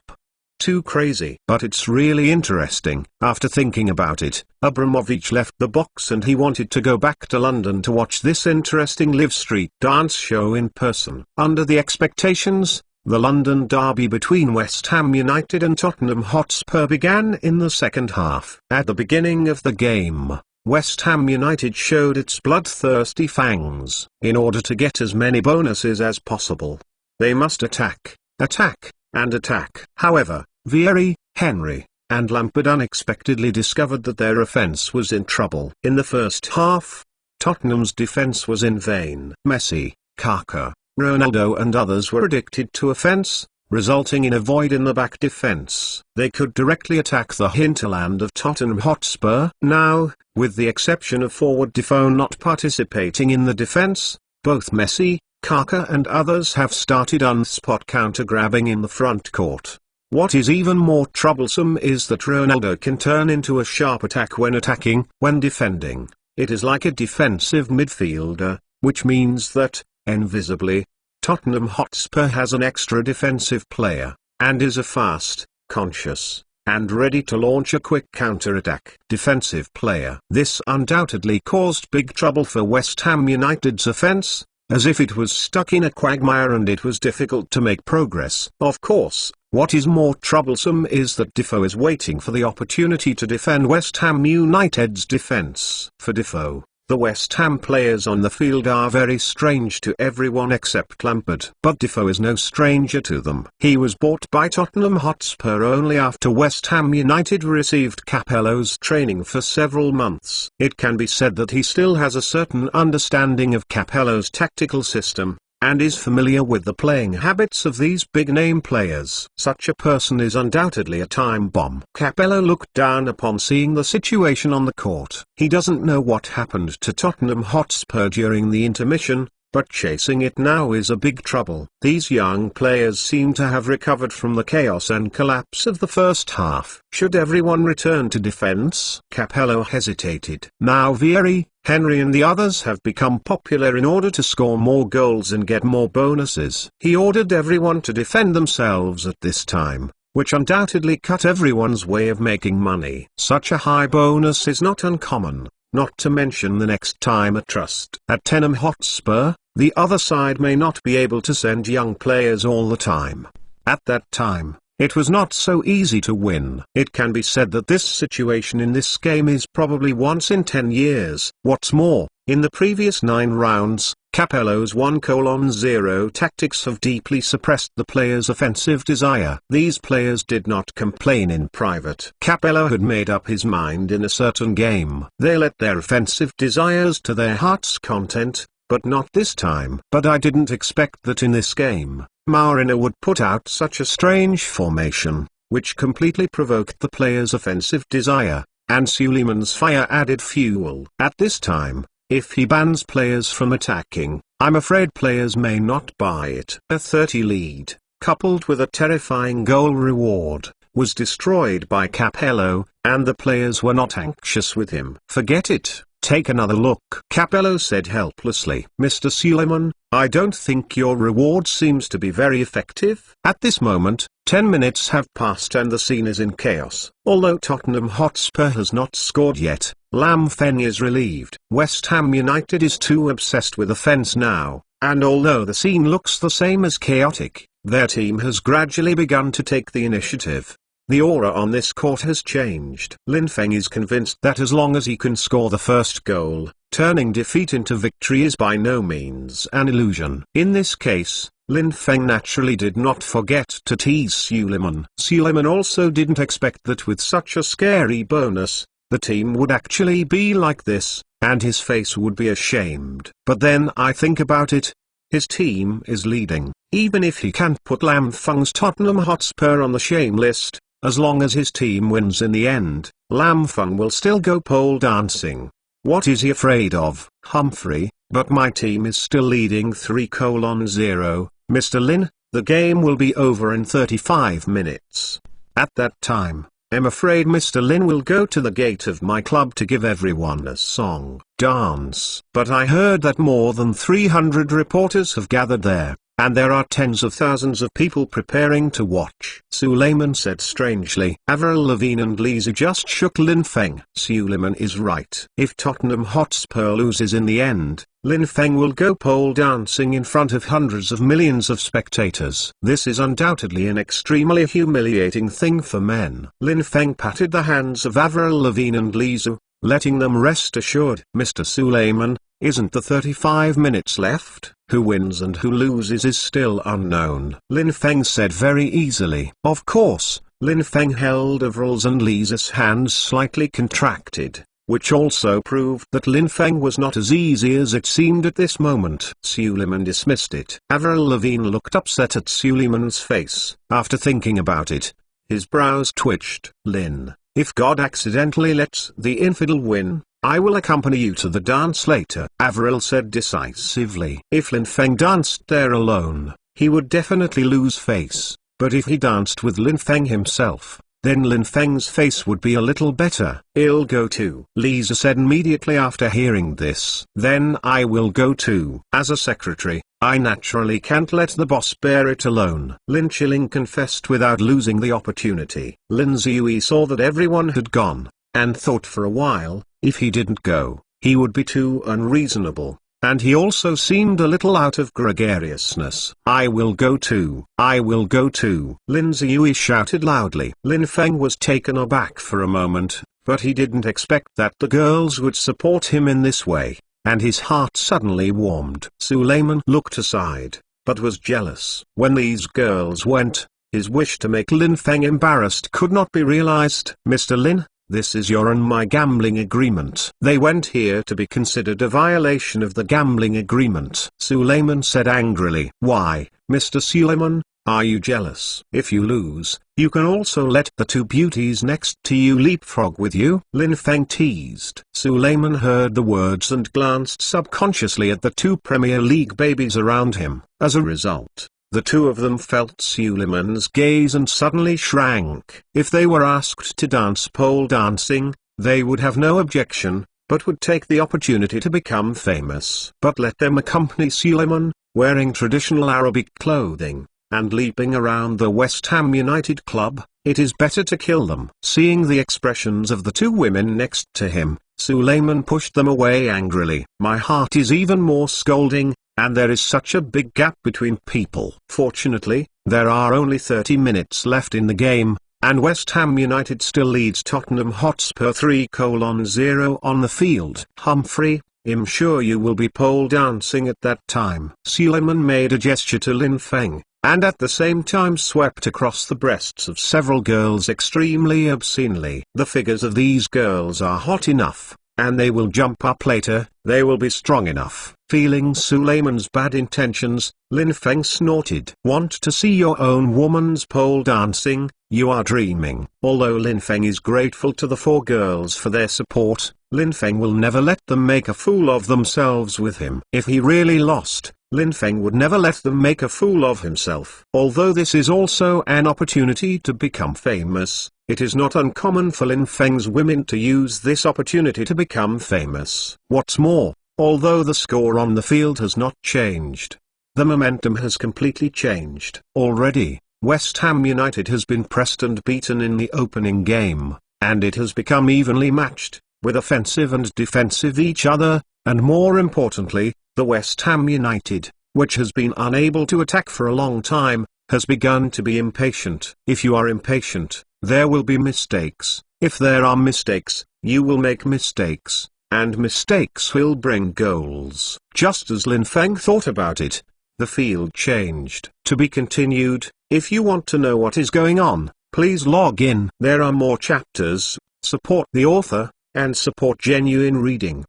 Too crazy. But it's really interesting. After thinking about it, Abramovich left the box and he wanted to go back to London to watch this interesting live street dance show in person. Under the expectations, the London derby between West Ham United and Tottenham Hotspur began in the second half. At the beginning of the game, West Ham United showed its bloodthirsty fangs. In order to get as many bonuses as possible, they must attack, attack, and attack. However, Vieri, Henry, and Lampard unexpectedly discovered that their offence was in trouble. In the first half, Tottenham's defence was in vain. Messi, Kaká, Ronaldo and others were addicted to offence, resulting in a void in the back defence. They could directly attack the hinterland of Tottenham Hotspur. Now, with the exception of forward Defoe not participating in the defence, both Messi, Kaká and others have started on-spot counter-grabbing in the front court. What is even more troublesome is that Ronaldo can turn into a sharp attack when attacking. When defending, it is like a defensive midfielder, which means that, invisibly, Tottenham Hotspur has an extra defensive player, and is a fast, conscious, and ready to launch a quick counter-attack defensive player. This undoubtedly caused big trouble for West Ham United's offence, as if it was stuck in a quagmire and it was difficult to make progress. Of course, what is more troublesome is that Defoe is waiting for the opportunity to defend West Ham United's defence. For Defoe, the West Ham players on the field are very strange to everyone except Lampard. But Defoe is no stranger to them. He was bought by Tottenham Hotspur only after West Ham United received Capello's training for several months. It can be said that he still has a certain understanding of Capello's tactical system, and is familiar with the playing habits of these big-name players. Such a person is undoubtedly a time bomb. Capello looked down upon seeing the situation on the court. He doesn't know what happened to Tottenham Hotspur during the intermission, but chasing it now is a big trouble. These young players seem to have recovered from the chaos and collapse of the first half. Should everyone return to defense? Capello hesitated. Now Vieri, Henry and the others have become popular in order to score more goals and get more bonuses. He ordered everyone to defend themselves at this time, which undoubtedly cut everyone's way of making money. Such a high bonus is not uncommon, not to mention the next time a trust. At Tottenham Hotspur, the other side may not be able to send young players all the time. At that time, it was not so easy to win. It can be said that this situation in this game is probably once in 10 years. What's more, in the previous 9 rounds, Capello's 1:0 tactics have deeply suppressed the players' offensive desire. These players did not complain in private. Capello had made up his mind in a certain game. They let their offensive desires to their heart's content, but not this time. But I didn't expect that in this game, Mourinho would put out such a strange formation, which completely provoked the players' offensive desire, and Suleiman's fire added fuel. At this time, if he bans players from attacking, I'm afraid players may not buy it. A 30 lead, coupled with a terrifying goal reward, was destroyed by Capello, and the players were not anxious with him. Forget it. Take another look. Capello said helplessly. Mr. Suleiman, I don't think your reward seems to be very effective. At this moment, 10 minutes have passed and the scene is in chaos. Although Tottenham Hotspur has not scored yet, Lam Feng is relieved. West Ham United is too obsessed with offence now, and although the scene looks the same as chaotic, their team has gradually begun to take the initiative. The aura on this court has changed. Lin Feng is convinced that as long as he can score the first goal, turning defeat into victory is by no means an illusion. In this case, Lin Feng naturally did not forget to tease Suleiman. Suleiman also didn't expect that with such a scary bonus, the team would actually be like this, and his face would be ashamed. But then I think about it. His team is leading. Even if he can't put Lam Feng's Tottenham Hotspur on the shame list, as long as his team wins in the end, Lam Feng will still go pole dancing. What is he afraid of? Humphrey, but my team is still leading 3:0. Mr. Lin, the game will be over in 35 minutes. At that time, I'm afraid Mr. Lin will go to the gate of my club to give everyone a song, dance. But I heard that more than 300 reporters have gathered there, and there are tens of thousands of people preparing to watch. Suleiman said strangely. Avril Lavigne and Lisa just shook Lin Feng. Suleiman is right. If Tottenham Hotspur loses in the end, Lin Feng will go pole dancing in front of hundreds of millions of spectators. This is undoubtedly an extremely humiliating thing for men. Lin Feng patted the hands of Avril Lavigne and Lisa, letting them rest assured. Mr. Suleiman, isn't the 35 minutes left? Who wins and who loses is still unknown. Lin Feng said very easily. Of course. Lin Feng held Avril's and Lisa's hands slightly contracted, which also proved that Lin Feng was not as easy as it seemed at this moment. Suleiman dismissed it. Avril Lavigne looked upset at Suleiman's face. After thinking about it, his brows twitched. Lin, if God accidentally lets the infidel win, I will accompany you to the dance later, Avril said decisively. If Lin Feng danced there alone, he would definitely lose face, but if he danced with Lin Feng himself, then Lin Feng's face would be a little better. I'll go too, Lisa said immediately after hearing this. Then I will go too. As a secretary, I naturally can't let the boss bear it alone. Lin Chilling confessed without losing the opportunity. Lin Ziyue saw that everyone had gone, and thought for a while, if he didn't go, he would be too unreasonable. And he also seemed a little out of gregariousness. I will go too. I will go too. Lin Ziyue shouted loudly. Lin Feng was taken aback for a moment, but he didn't expect that the girls would support him in this way, and his heart suddenly warmed. Suleiman looked aside, but was jealous. When these girls went, his wish to make Lin Feng embarrassed could not be realized. Mr. Lin, this is your and my gambling agreement. They went here to be considered a violation of the gambling agreement. Suleiman said angrily. Why, Mr. Suleiman, are you jealous? If you lose, you can also let the two beauties next to you leapfrog with you, Lin Feng teased. Suleiman heard the words and glanced subconsciously at the two Premier League babies around him. As a result, the two of them felt Suleiman's gaze and suddenly shrank. If they were asked to dance pole dancing, they would have no objection, but would take the opportunity to become famous. But let them accompany Suleiman, wearing traditional Arabic clothing, and leaping around the West Ham United club, it is better to kill them. Seeing the expressions of the two women next to him, Suleiman pushed them away angrily. My heart is even more scolding, and there is such a big gap between people. Fortunately, there are only 30 minutes left in the game, and West Ham United still leads Tottenham Hotspur 3-0 on the field. Humphrey, I'm sure you will be pole dancing at that time. Suleiman made a gesture to Lin Feng, and at the same time swept across the breasts of several girls extremely obscenely. The figures of these girls are hot enough, and they will jump up later. They will be strong enough. Feeling Suleiman's bad intentions, Lin Feng snorted. Want to see your own woman's pole dancing? You are dreaming. Although Lin Feng is grateful to the four girls for their support, Lin Feng will never let them make a fool of themselves with him. If he really lost, Lin Feng would never let them make a fool of himself. Although this is also an opportunity to become famous, it is not uncommon for Lin Feng's women to use this opportunity to become famous. What's more, although the score on the field has not changed, the momentum has completely changed. Already, West Ham United has been pressed and beaten in the opening game, and it has become evenly matched, with offensive and defensive each other, and more importantly, the West Ham United, which has been unable to attack for a long time, has begun to be impatient. If you are impatient, there will be mistakes. If there are mistakes, you will make mistakes, and mistakes will bring goals. Just as Lin Feng thought about it, the field changed. To be continued. If you want to know what is going on, please log in. There are more chapters. Support the author, and support genuine reading.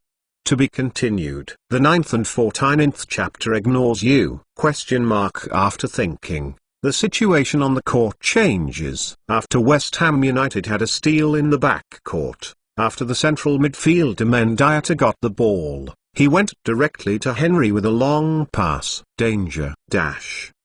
To be continued. The 9th and 14th chapter ignores you. After thinking, the situation on the court changes. After West Ham United had a steal in the back court, after the central midfielder Mendieta got the ball, he went directly to Henry with a long pass. Danger.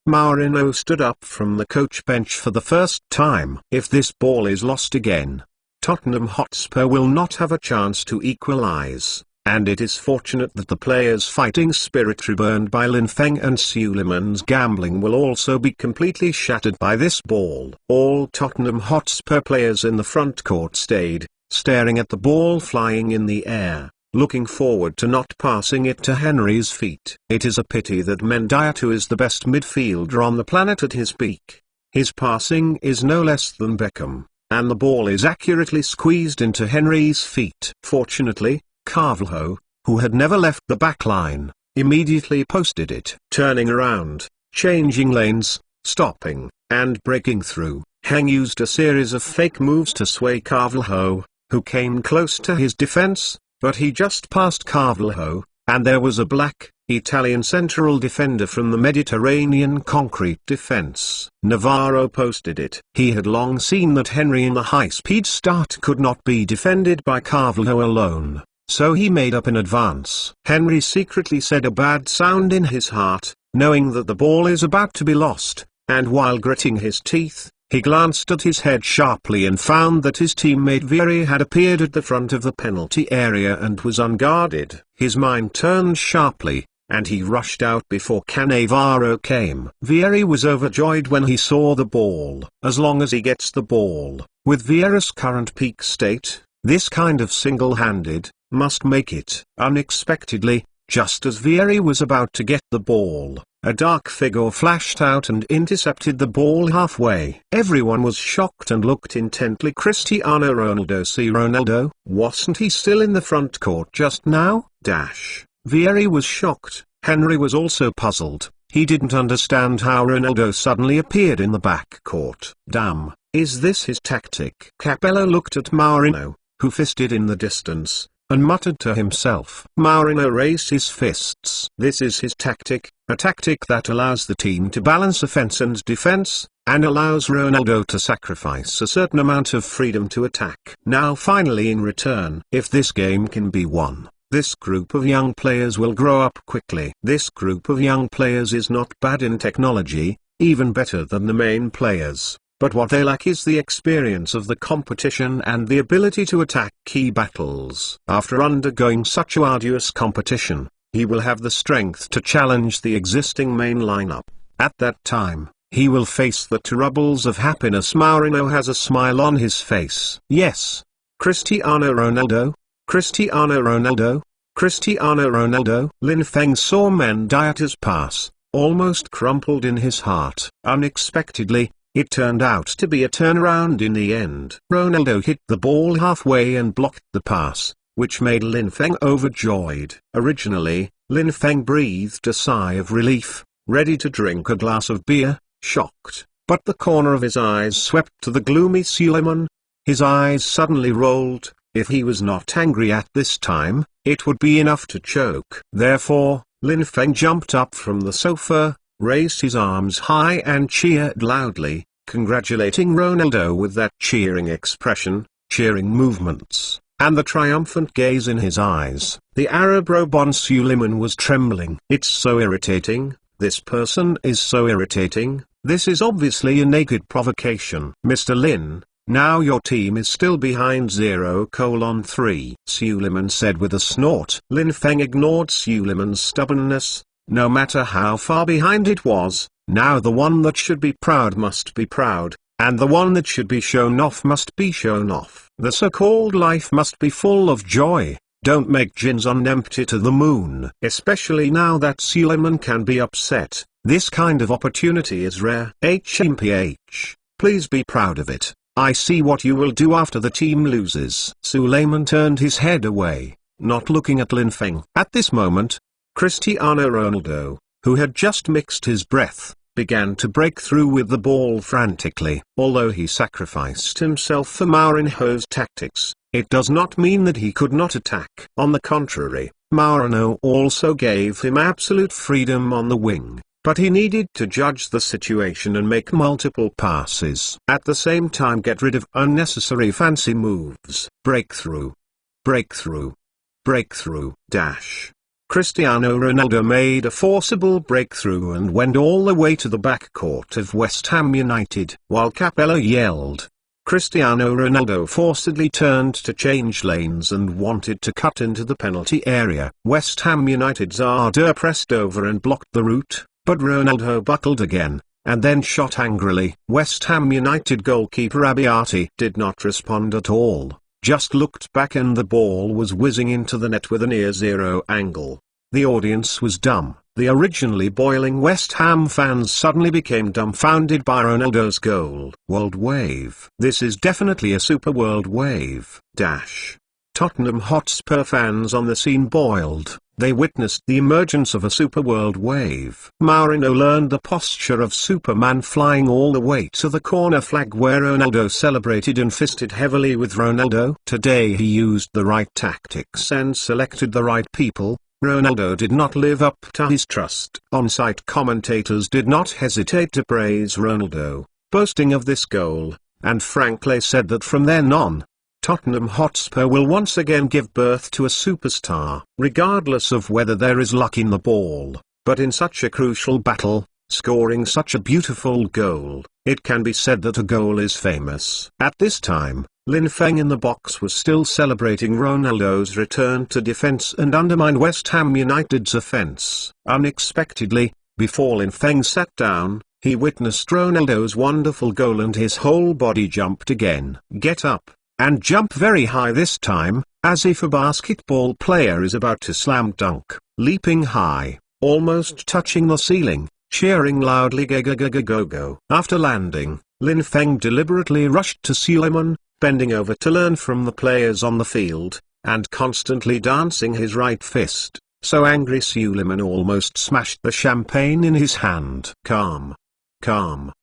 Mourinho stood up from the coach bench for the first time. If this ball is lost again, Tottenham Hotspur will not have a chance to equalize. And it is fortunate that the players' fighting spirit reburned by Lin Feng and Suleiman's gambling will also be completely shattered by this ball. All Tottenham Hotspur players in the front court stayed, staring at the ball flying in the air, looking forward to not passing it to Henry's feet. It is a pity that Mendieta is the best midfielder on the planet at his peak. His passing is no less than Beckham. and the ball is accurately squeezed into Henry's feet. Fortunately, Carvalho, who had never left the back line, immediately posted it. Turning around, changing lanes, stopping, and breaking through, Heng used a series of fake moves to sway Carvalho, who came close to his defense, but he just passed Carvalho, and there was a black, Italian central defender from the Mediterranean concrete defense. Navarro posted it. He had long seen that Henry in the high-speed start could not be defended by Carvalho alone, so he made up in advance. Henry secretly said a bad sound in his heart, knowing that the ball is about to be lost, and while gritting his teeth, he glanced at his head sharply and found that his teammate Vieri had appeared at the front of the penalty area and was unguarded. His mind turned sharply, and he rushed out before Cannavaro came. Vieri was overjoyed when he saw the ball. As long as he gets the ball, with Viera's current peak state, this kind of single-handed, must make it. Unexpectedly, just as Vieri was about to get the ball, a dark figure flashed out and intercepted the ball halfway. Everyone was shocked and looked intently. Cristiano Ronaldo. See Ronaldo? Wasn't he still in the front court just now? Vieri was shocked. Henry was also puzzled. He didn't understand how Ronaldo suddenly appeared in the back court. Damn, is this his tactic? Capello looked at Mourinho, who fisted in the distance, and muttered to himself. Mourinho raised his fists. This is his tactic, a tactic that allows the team to balance offense and defense, and allows Ronaldo to sacrifice a certain amount of freedom to attack. Now finally in return, if this game can be won, this group of young players will grow up quickly. This group of young players is not bad in technology, even better than the main players. But what they lack is the experience of the competition and the ability to attack key battles. After undergoing such a arduous competition, he will have the strength to challenge the existing main lineup. At that time, he will face the troubles of happiness. Mourinho has a smile on his face. Yes. Cristiano Ronaldo? Cristiano Ronaldo? Cristiano Ronaldo? Lin Feng saw Mendieta's pass, almost crumpled in his heart. Unexpectedly, it turned out to be a turnaround in the end. Ronaldo hit the ball halfway and blocked the pass, which made Lin Feng overjoyed. Originally, Lin Feng breathed a sigh of relief, ready to drink a glass of beer, shocked. But the corner of his eyes swept to the gloomy Suleiman. His eyes suddenly rolled. If he was not angry at this time, it would be enough to choke. Therefore, Lin Feng jumped up from the sofa, raised his arms high and cheered loudly, congratulating Ronaldo with that cheering expression, cheering movements, and the triumphant gaze in his eyes. The Arab Robon Suleiman was trembling. It's so irritating, this person is so irritating, this is obviously a naked provocation. Mr. Lin, now your team is still behind 0:3. Suleiman said with a snort. Lin Feng ignored Suleiman's stubbornness. No matter how far behind it was, now the one that should be proud must be proud, and the one that should be shown off must be shown off. The so-called life must be full of joy. Don't make Jinzon empty to the moon. Especially now that Suleiman can be upset. This kind of opportunity is rare. HMPH, please be proud of it. I see what you will do after the team loses. Suleiman turned his head away, not looking at Lin Feng. At this moment, Cristiano Ronaldo, who had just mixed his breath, began to break through with the ball frantically. Although he sacrificed himself for Mourinho's tactics, it does not mean that he could not attack. On the contrary, Mourinho also gave him absolute freedom on the wing, but he needed to judge the situation and make multiple passes. At the same time, get rid of unnecessary fancy moves. Breakthrough. Breakthrough. Breakthrough. Cristiano Ronaldo made a forcible breakthrough and went all the way to the backcourt of West Ham United. While Capello yelled, Cristiano Ronaldo forcibly turned to change lanes and wanted to cut into the penalty area. West Ham United's Arda pressed over and blocked the route, but Ronaldo buckled again, and then shot angrily. West Ham United goalkeeper Abbiati did not respond at all, just looked back and the ball was whizzing into the net with a near zero angle. The audience was dumb. The originally boiling West Ham fans suddenly became dumbfounded by Ronaldo's goal. World wave. This is definitely a super world wave. Tottenham Hotspur fans on the scene boiled. They witnessed the emergence of a super world wave. Mourinho learned the posture of Superman, flying all the way to the corner flag where Ronaldo celebrated and fisted heavily with Ronaldo. Today he used the right tactics and selected the right people. Ronaldo did not live up to his trust. On-site commentators did not hesitate to praise Ronaldo, boasting of this goal, and frankly said that from then on, Tottenham Hotspur will once again give birth to a superstar, regardless of whether there is luck in the ball. But in such a crucial battle, scoring such a beautiful goal, it can be said that a goal is famous. At this time, Lin Feng in the box was still celebrating Ronaldo's return to defense and undermine West Ham United's offense. Unexpectedly, before Lin Feng sat down, he witnessed Ronaldo's wonderful goal and his whole body jumped again. Get up, and jump very high this time, as if a basketball player is about to slam dunk. Leaping high, almost touching the ceiling, cheering loudly go. After landing, Lin Feng deliberately rushed to Suleiman, bending over to learn from the players on the field, and constantly dancing his right fist. So angry Suleiman almost smashed the champagne in his hand. Calm.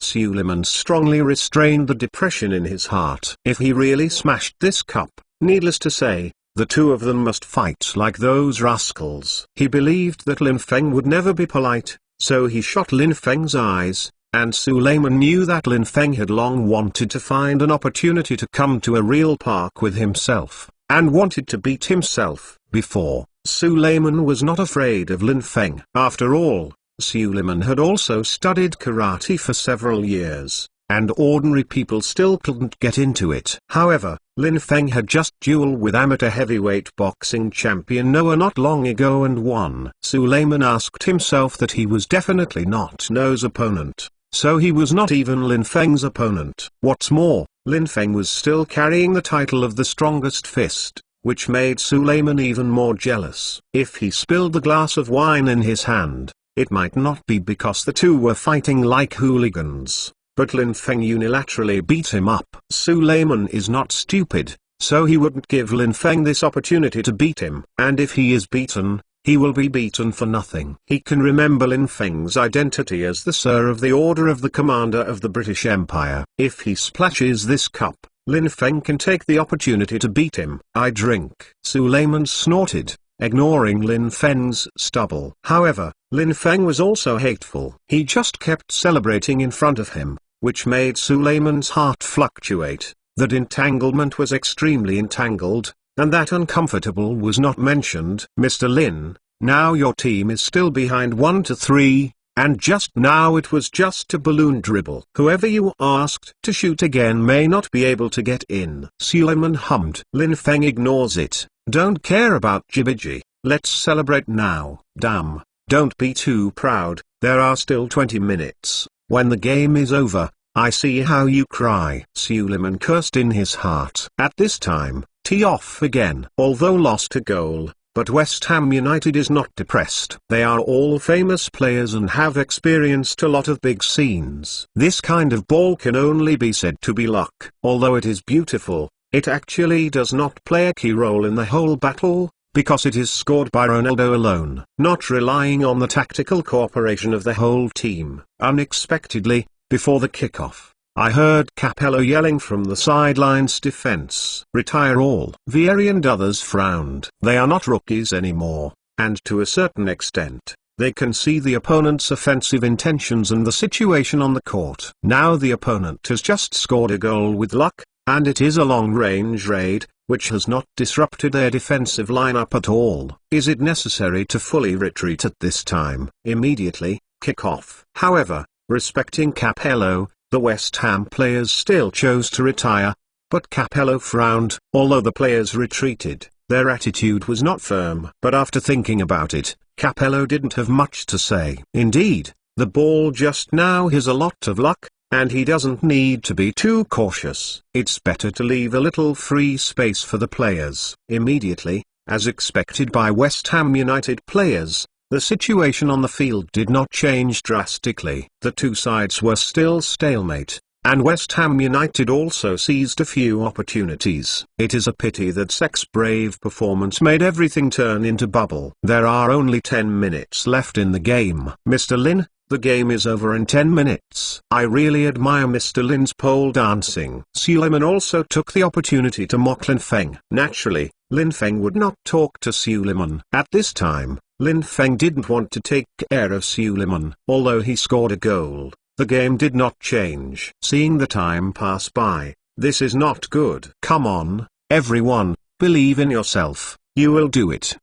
Suleiman strongly restrained the depression in his heart. If he really smashed this cup, needless to say, the two of them must fight like those rascals. He believed that Lin Feng would never be polite, so he shot Lin Feng's eyes, and Suleiman knew that Lin Feng had long wanted to find an opportunity to come to a real park with himself, and wanted to beat himself. Before, Suleiman was not afraid of Lin Feng. After all, Suleiman had also studied karate for several years, and ordinary people still couldn't get into it. However, Lin Feng had just dueled with amateur heavyweight boxing champion Noah not long ago and won. Suleiman asked himself that he was definitely not Noah's opponent, so he was not even Lin Feng's opponent. What's more, Lin Feng was still carrying the title of the strongest fist, which made Suleiman even more jealous. If he spilled the glass of wine in his hand, it might not be because the two were fighting like hooligans, but Lin Feng unilaterally beat him up. Suleiman is not stupid, so he wouldn't give Lin Feng this opportunity to beat him. And if he is beaten, he will be beaten for nothing. He can remember Lin Feng's identity as the Sir of the Order of the Commander of the British Empire. If he splashes this cup, Lin Feng can take the opportunity to beat him. I drink. Suleiman snorted, ignoring Lin Feng's stubble. However, Lin Feng was also hateful. He just kept celebrating in front of him, which made Suleiman's heart fluctuate. That entanglement was extremely entangled, and that uncomfortable was not mentioned. Mr. Lin, now your team is still behind 1-3, and just now it was just a balloon dribble. Whoever you asked to shoot again may not be able to get in. Suleiman hummed. Lin Feng ignores it. Don't care about Jibiji. Let's celebrate now. Damn. Don't be too proud, there are still 20 minutes. When the game is over, I see how you cry. Suleiman cursed in his heart. At this time, tee off again. Although lost a goal, but West Ham United is not depressed. They are all famous players and have experienced a lot of big scenes. This kind of ball can only be said to be luck. Although it is beautiful, it actually does not play a key role in the whole battle, because it is scored by Ronaldo alone, not relying on the tactical cooperation of the whole team. Unexpectedly, before the kickoff, I heard Capello yelling from the sidelines defense. Retire all. Vieri and others frowned. They are not rookies anymore, and to a certain extent, they can see the opponent's offensive intentions and the situation on the court. Now the opponent has just scored a goal with luck, and it is a long-range raid, which has not disrupted their defensive lineup at all. Is it necessary to fully retreat at this time? Immediately, kick off. However, respecting Capello, the West Ham players still chose to retire, but Capello frowned. Although the players retreated, their attitude was not firm. But after thinking about it, Capello didn't have much to say. Indeed, the ball just now has a lot of luck, and he doesn't need to be too cautious. It's better to leave a little free space for the players. Immediately, as expected by West Ham United players, The situation on the field did not change drastically. The two sides were still stalemate, and West Ham United also seized a few opportunities. It is a pity that Sek's brave performance made everything turn into bubble. There are only 10 minutes left in the game. Mr. Lin, the game is over in 10 minutes. I really admire Mr. Lin's pole dancing. Suleiman also took the opportunity to mock Lin Feng. Naturally, Lin Feng would not talk to Suleiman. At this time, Lin Feng didn't want to take care of Suleiman. Although he scored a goal, the game did not change. Seeing the time pass by, this is not good. Come on, everyone, believe in yourself, you will do it.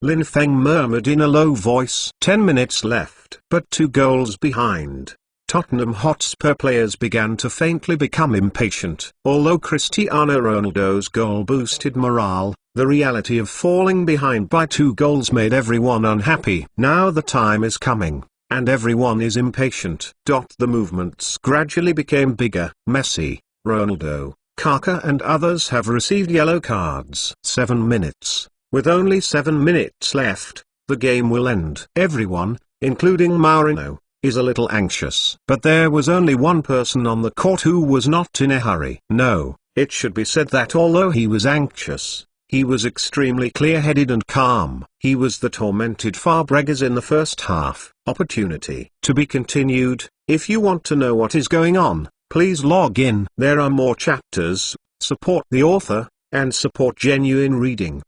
Lin Feng murmured in a low voice. 10 minutes left. But 2 goals behind, Tottenham Hotspur players began to faintly become impatient. Although Cristiano Ronaldo's goal boosted morale, the reality of falling behind by 2 goals made everyone unhappy. Now the time is coming, and everyone is impatient. The movements gradually became bigger. Messi, Ronaldo, Kaká and others have received yellow cards. 7 minutes. With only 7 minutes left, the game will end. Everyone, including Mourinho, is a little anxious. But there was only one person on the court who was not in a hurry. No, it should be said that although he was anxious, he was extremely clear-headed and calm. He was the tormented Fabregas in the first half. Opportunity. To be continued. If you want to know what is going on, please log in. There are more chapters. Support the author, and support genuine reading.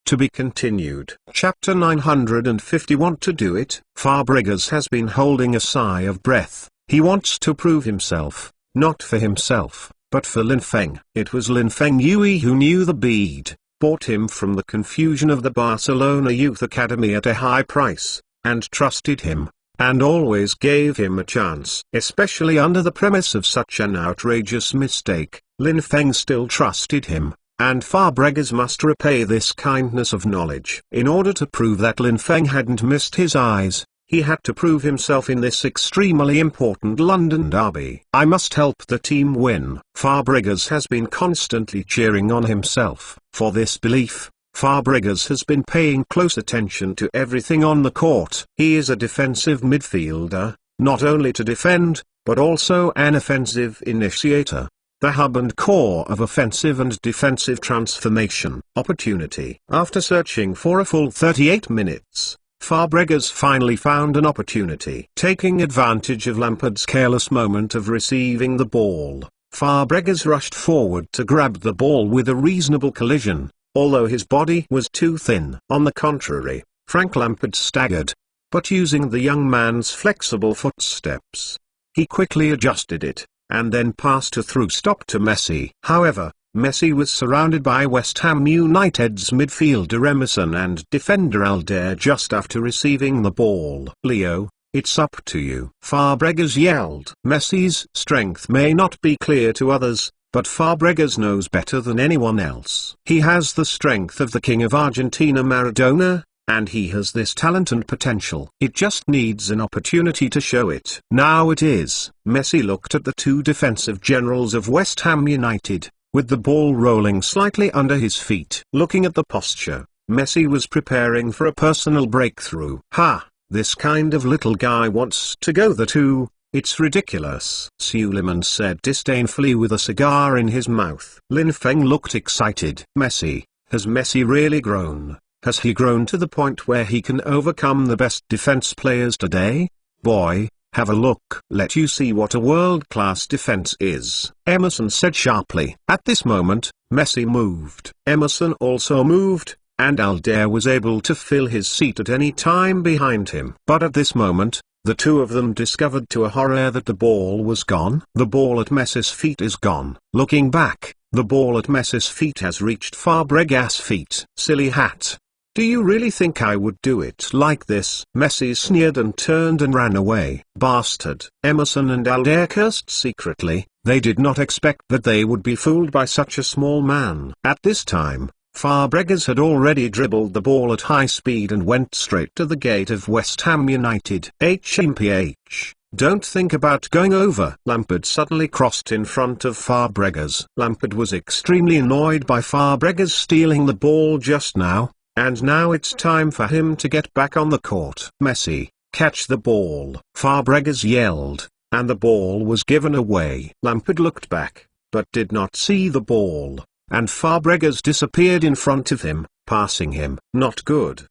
To be continued. Chapter 951. To do it, Fabregas has been holding a sigh of breath. He wants to prove himself, not for himself, but for Lin Feng. It was Lin Feng Yue who knew the bead, bought him from the confusion of the Barcelona Youth Academy at a high price, and trusted him, and always gave him a chance. Especially under the premise of such an outrageous mistake, Lin Feng still trusted him. And Fabregas must repay this kindness of knowledge. In order to prove that Lin Feng hadn't missed his eyes, he had to prove himself in this extremely important London derby. I must help the team win. Fabregas has been constantly cheering on himself. For this belief, Fabregas has been paying close attention to everything on the court. He is a defensive midfielder, not only to defend, but also an offensive initiator. The hub and core of offensive and defensive transformation. Opportunity. After searching for a full 38 minutes, Fabregas finally found an opportunity. Taking advantage of Lampard's careless moment of receiving the ball, Fabregas rushed forward to grab the ball with a reasonable collision, although his body was too thin. On the contrary, Frank Lampard staggered, but using the young man's flexible footsteps, he quickly adjusted it, and then passed a through stop to Messi. However, Messi was surrounded by West Ham United's midfielder Emerson and defender Aldair just after receiving the ball. Leo, it's up to you, Fabregas yelled. Messi's strength may not be clear to others, but Fabregas knows better than anyone else. He has the strength of the king of Argentina Maradona, and he has this talent and potential. It just needs an opportunity to show it. Now it is. Messi looked at the 2 defensive generals of West Ham United, with the ball rolling slightly under his feet. Looking at the posture, Messi was preparing for a personal breakthrough. Ha! This kind of little guy wants to go the 2. It's ridiculous, Suleiman said disdainfully with a cigar in his mouth. Lin Feng looked excited. Messi, has Messi really grown? Has he grown to the point where he can overcome the best defense players today? Boy, have a look. Let you see what a world-class defense is, Emerson said sharply. At this moment, Messi moved. Emerson also moved, and Aldair was able to fill his seat at any time behind him. But at this moment, the 2 of them discovered to a horror that the ball was gone. The ball at Messi's feet is gone. Looking back, the ball at Messi's feet has reached Fabregas' feet. Silly hat. Do you really think I would do it like this? Messi sneered and turned and ran away. Bastard. Emerson and Aldair cursed secretly. They did not expect that they would be fooled by such a small man. At this time, Fabregas had already dribbled the ball at high speed and went straight to the gate of West Ham United. HMPH. Don't think about going over. Lampard suddenly crossed in front of Fabregas. Lampard was extremely annoyed by Fabregas stealing the ball just now, and now it's time for him to get back on the court. Messi, catch the ball, Fabregas yelled, and the ball was given away. Lampard looked back, but did not see the ball, and Fabregas disappeared in front of him, passing him. Not good.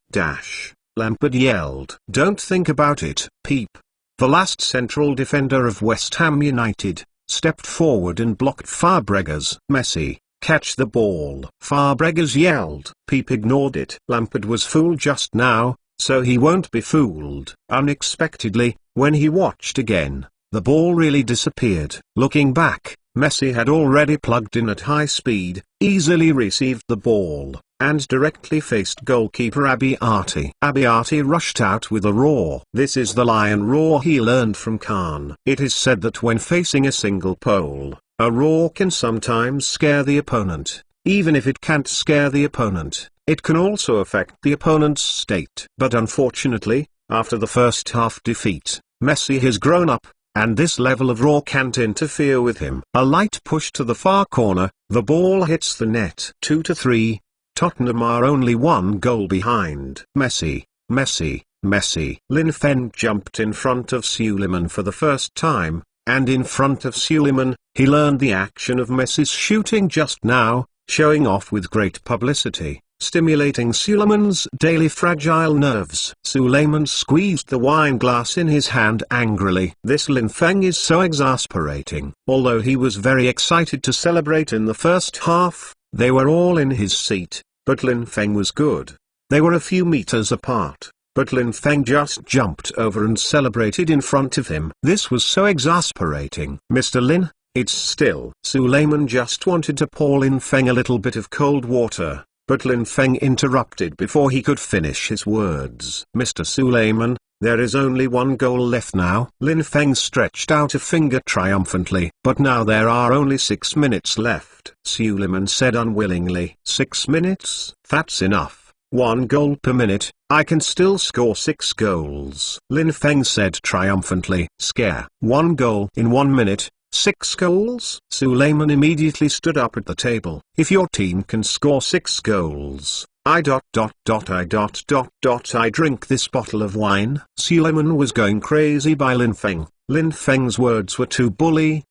Lampard yelled. Don't think about it, Peep. The last central defender of West Ham United stepped forward and blocked Fabregas. Messi, catch the ball, Fabregas yelled. Peep ignored it. Lampard was fooled just now, so he won't be fooled. Unexpectedly, when he watched again, the ball really disappeared. Looking back, Messi had already plugged in at high speed, easily received the ball, and directly faced goalkeeper Abiati. Abiati rushed out with a roar. This is the lion roar he learned from Khan. It is said that when facing a single pole, a roar can sometimes scare the opponent. Even if it can't scare the opponent, it can also affect the opponent's state. But unfortunately, after the first half defeat, Messi has grown up, and this level of roar can't interfere with him. A light push to the far corner, the ball hits the net. 2-3, Tottenham are only one goal behind. Messi. Lin Feng jumped in front of Suleiman for the first time, and in front of Suleiman, he learned the action of Messi's shooting just now, showing off with great publicity, stimulating Suleiman's daily fragile nerves. Suleiman squeezed the wine glass in his hand angrily. This Lin Feng is so exasperating. Although he was very excited to celebrate in the first half, they were all in his seat, but Lin Feng was good. They were a few meters apart, but Lin Feng just jumped over and celebrated in front of him. This was so exasperating. Mr. Lin, it's still. Suleiman just wanted to pour Lin Feng a little bit of cold water, but Lin Feng interrupted before he could finish his words. Mr. Suleiman, there is only one goal left now. Lin Feng stretched out a finger triumphantly. But now there are only 6 minutes left, Suleiman said unwillingly. 6 minutes? That's enough. 1 goal per minute, I can still score 6 goals. Lin Feng said triumphantly. Scare. 1 goal in 1 minute. 6 goals? Suleiman immediately stood up at the table. If your team can score 6 goals, I drink this bottle of wine. Suleiman was going crazy by Lin Feng. Lin Feng's words were too bully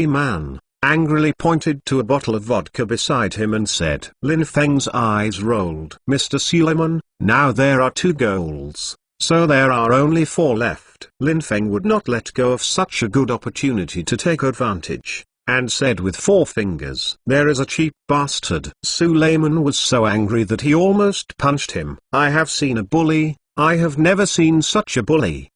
man. Angrily pointed to a bottle of vodka beside him and said. Lin Feng's eyes rolled. Mr. Suleiman, now there are 2 goals. So there are only 4 left. Lin Feng would not let go of such a good opportunity to take advantage, and said with 4 fingers, there is a cheap bastard. Suleiman was so angry that he almost punched him. I have seen a bully, I have never seen such a bully.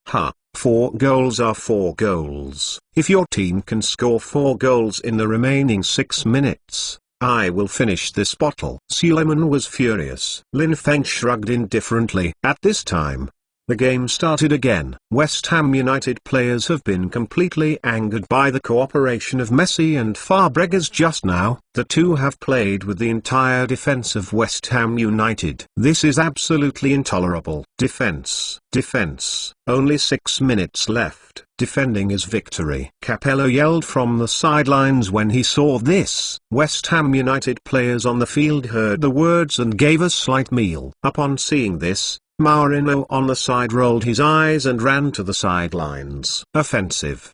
4 goals are 4 goals. If your team can score 4 goals in the remaining 6 minutes, I will finish this bottle. Suleiman was furious. Lin Feng shrugged indifferently. At this time, the game started again. West Ham United players have been completely angered by the cooperation of Messi and Fabregas just now. The two have played with the entire defense of West Ham United. This is absolutely intolerable. Defense. Only 6 minutes left. Defending is victory. Capello yelled from the sidelines when he saw this. West Ham United players on the field heard the words and gave a slight meal. Upon seeing this, Mourinho on the side rolled his eyes and ran to the sidelines. Offensive.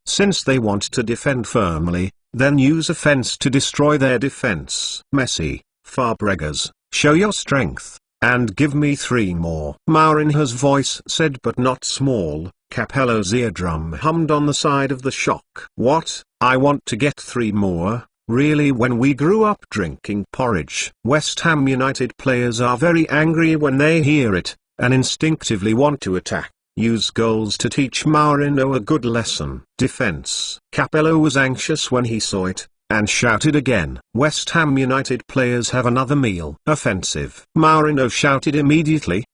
Since they want to defend firmly, then use offense to destroy their defense. Messi, Fabregas, show your strength, and give me 3 more. Mourinho's voice said but not small. Capello's eardrum hummed on the side of the shock. What? I want to get 3 more? Really? When we grew up drinking porridge. West Ham United players are very angry when they hear it, and instinctively want to attack. Use goals to teach Mourinho a good lesson. Defense. Capello was anxious when he saw it, and shouted again. West Ham United players have another meal. Offensive. Mourinho shouted immediately.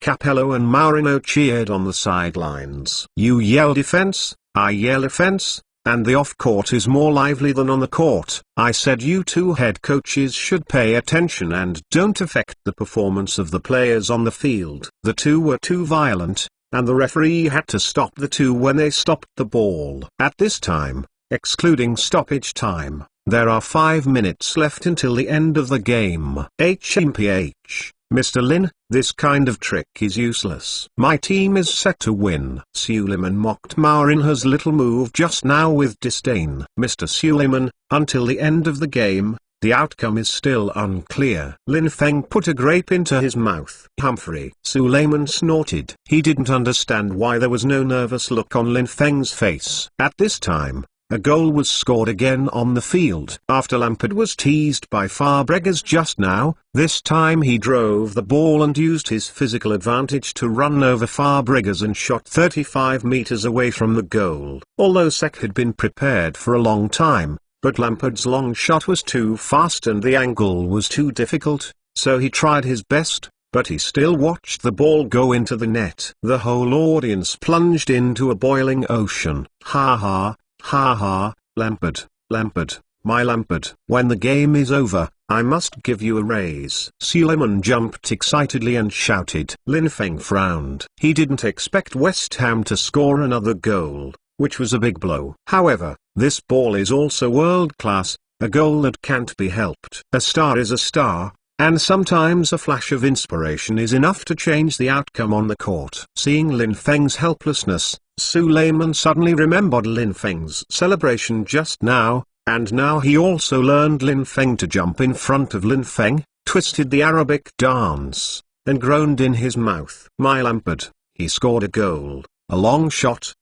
Capello and Mourinho cheered on the sidelines. You yell defense, I yell offense. And the off-court is more lively than on the court. I said you 2 head coaches should pay attention and don't affect the performance of the players on the field. The 2 were too violent, and the referee had to stop the 2 when they stopped the ball. At this time, excluding stoppage time. There are 5 minutes left until the end of the game. HMPH, Mr. Lin, this kind of trick is useless. My team is set to win. Suleiman mocked Marinha's little move just now with disdain. Mr. Suleiman, until the end of the game, the outcome is still unclear. Lin Feng put a grape into his mouth. Humphrey. Suleiman snorted. He didn't understand why there was no nervous look on Lin Feng's face. At this time, a goal was scored again on the field. After Lampard was teased by Fabregas just now, this time he drove the ball and used his physical advantage to run over Fabregas and shot 35 meters away from the goal. Although Sek had been prepared for a long time, but Lampard's long shot was too fast and the angle was too difficult, so he tried his best, but he still watched the ball go into the net. The whole audience plunged into a boiling ocean. Ha ha. Ha ha, Lampard, Lampard, my Lampard. When the game is over, I must give you a raise. Suleiman jumped excitedly and shouted. Lin Feng frowned. He didn't expect West Ham to score another goal, which was a big blow. However, this ball is also world class, a goal that can't be helped. A star is a star, and sometimes a flash of inspiration is enough to change the outcome on the court. Seeing Lin Feng's helplessness, Suleiman suddenly remembered Lin Feng's celebration just now, and now he also learned Lin Feng to jump in front of Lin Feng, twisted the Arabic dance, and groaned in his mouth. My Lampard, he scored a goal, a long shot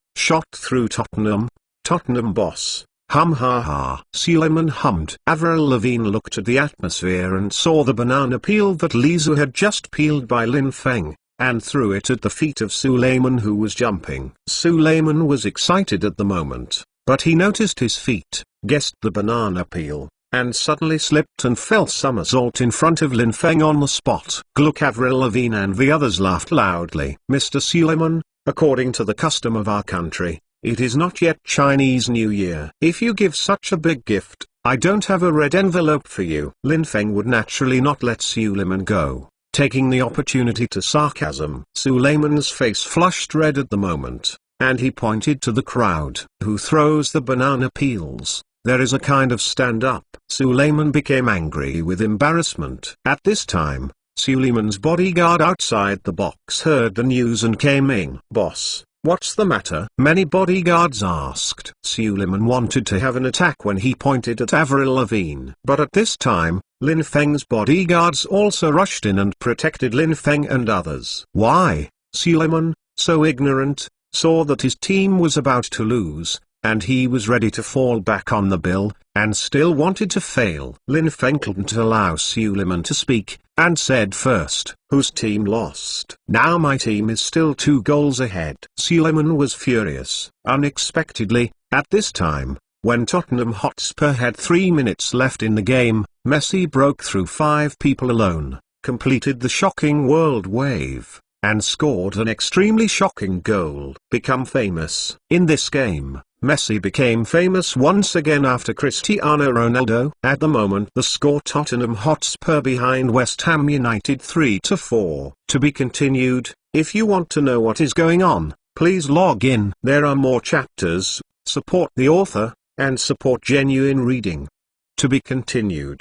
through Tottenham boss. Hum ha ha. Suleiman hummed. Avril Lavigne looked at the atmosphere and saw the banana peel that Lizu had just peeled by Lin Feng, and threw it at the feet of Suleiman, who was jumping. Suleiman was excited at the moment, but he noticed his feet, guessed the banana peel, and suddenly slipped and fell somersault in front of Lin Feng on the spot. Gluck. Avril Lavigne and the others laughed loudly. Mr. Suleiman, according to the custom of our country, it is not yet Chinese New Year. If you give such a big gift, I don't have a red envelope for you. Lin Feng would naturally not let Suleiman go, taking the opportunity to sarcasm. Suleiman's face flushed red at the moment, and he pointed to the crowd. Who throws the banana peels? There is a kind of stand-up. Suleiman became angry with embarrassment. At this time, Suleiman's bodyguard outside the box heard the news and came in. Boss, what's the matter? Many bodyguards asked. Suleiman wanted to have an attack when he pointed at Avril Lavigne. But at this time, Lin Feng's bodyguards also rushed in and protected Lin Feng and others. Why? Suleiman, so ignorant, saw that his team was about to lose, and he was ready to fall back on the bill, and still wanted to fail. Lin Feng couldn't allow Suleiman to speak, and said first, whose team lost? Now my team is still 2 goals ahead. Suleiman was furious. Unexpectedly, at this time, when Tottenham Hotspur had 3 minutes left in the game, Messi broke through 5 people alone, completed the shocking world wave, and scored an extremely shocking goal. Become famous. In this game, Messi became famous once again after Cristiano Ronaldo. At the moment the score Tottenham Hotspur behind West Ham United 3-4. To be continued. If you want to know what is going on, please log in. There are more chapters, support the author, and support genuine reading. To be continued.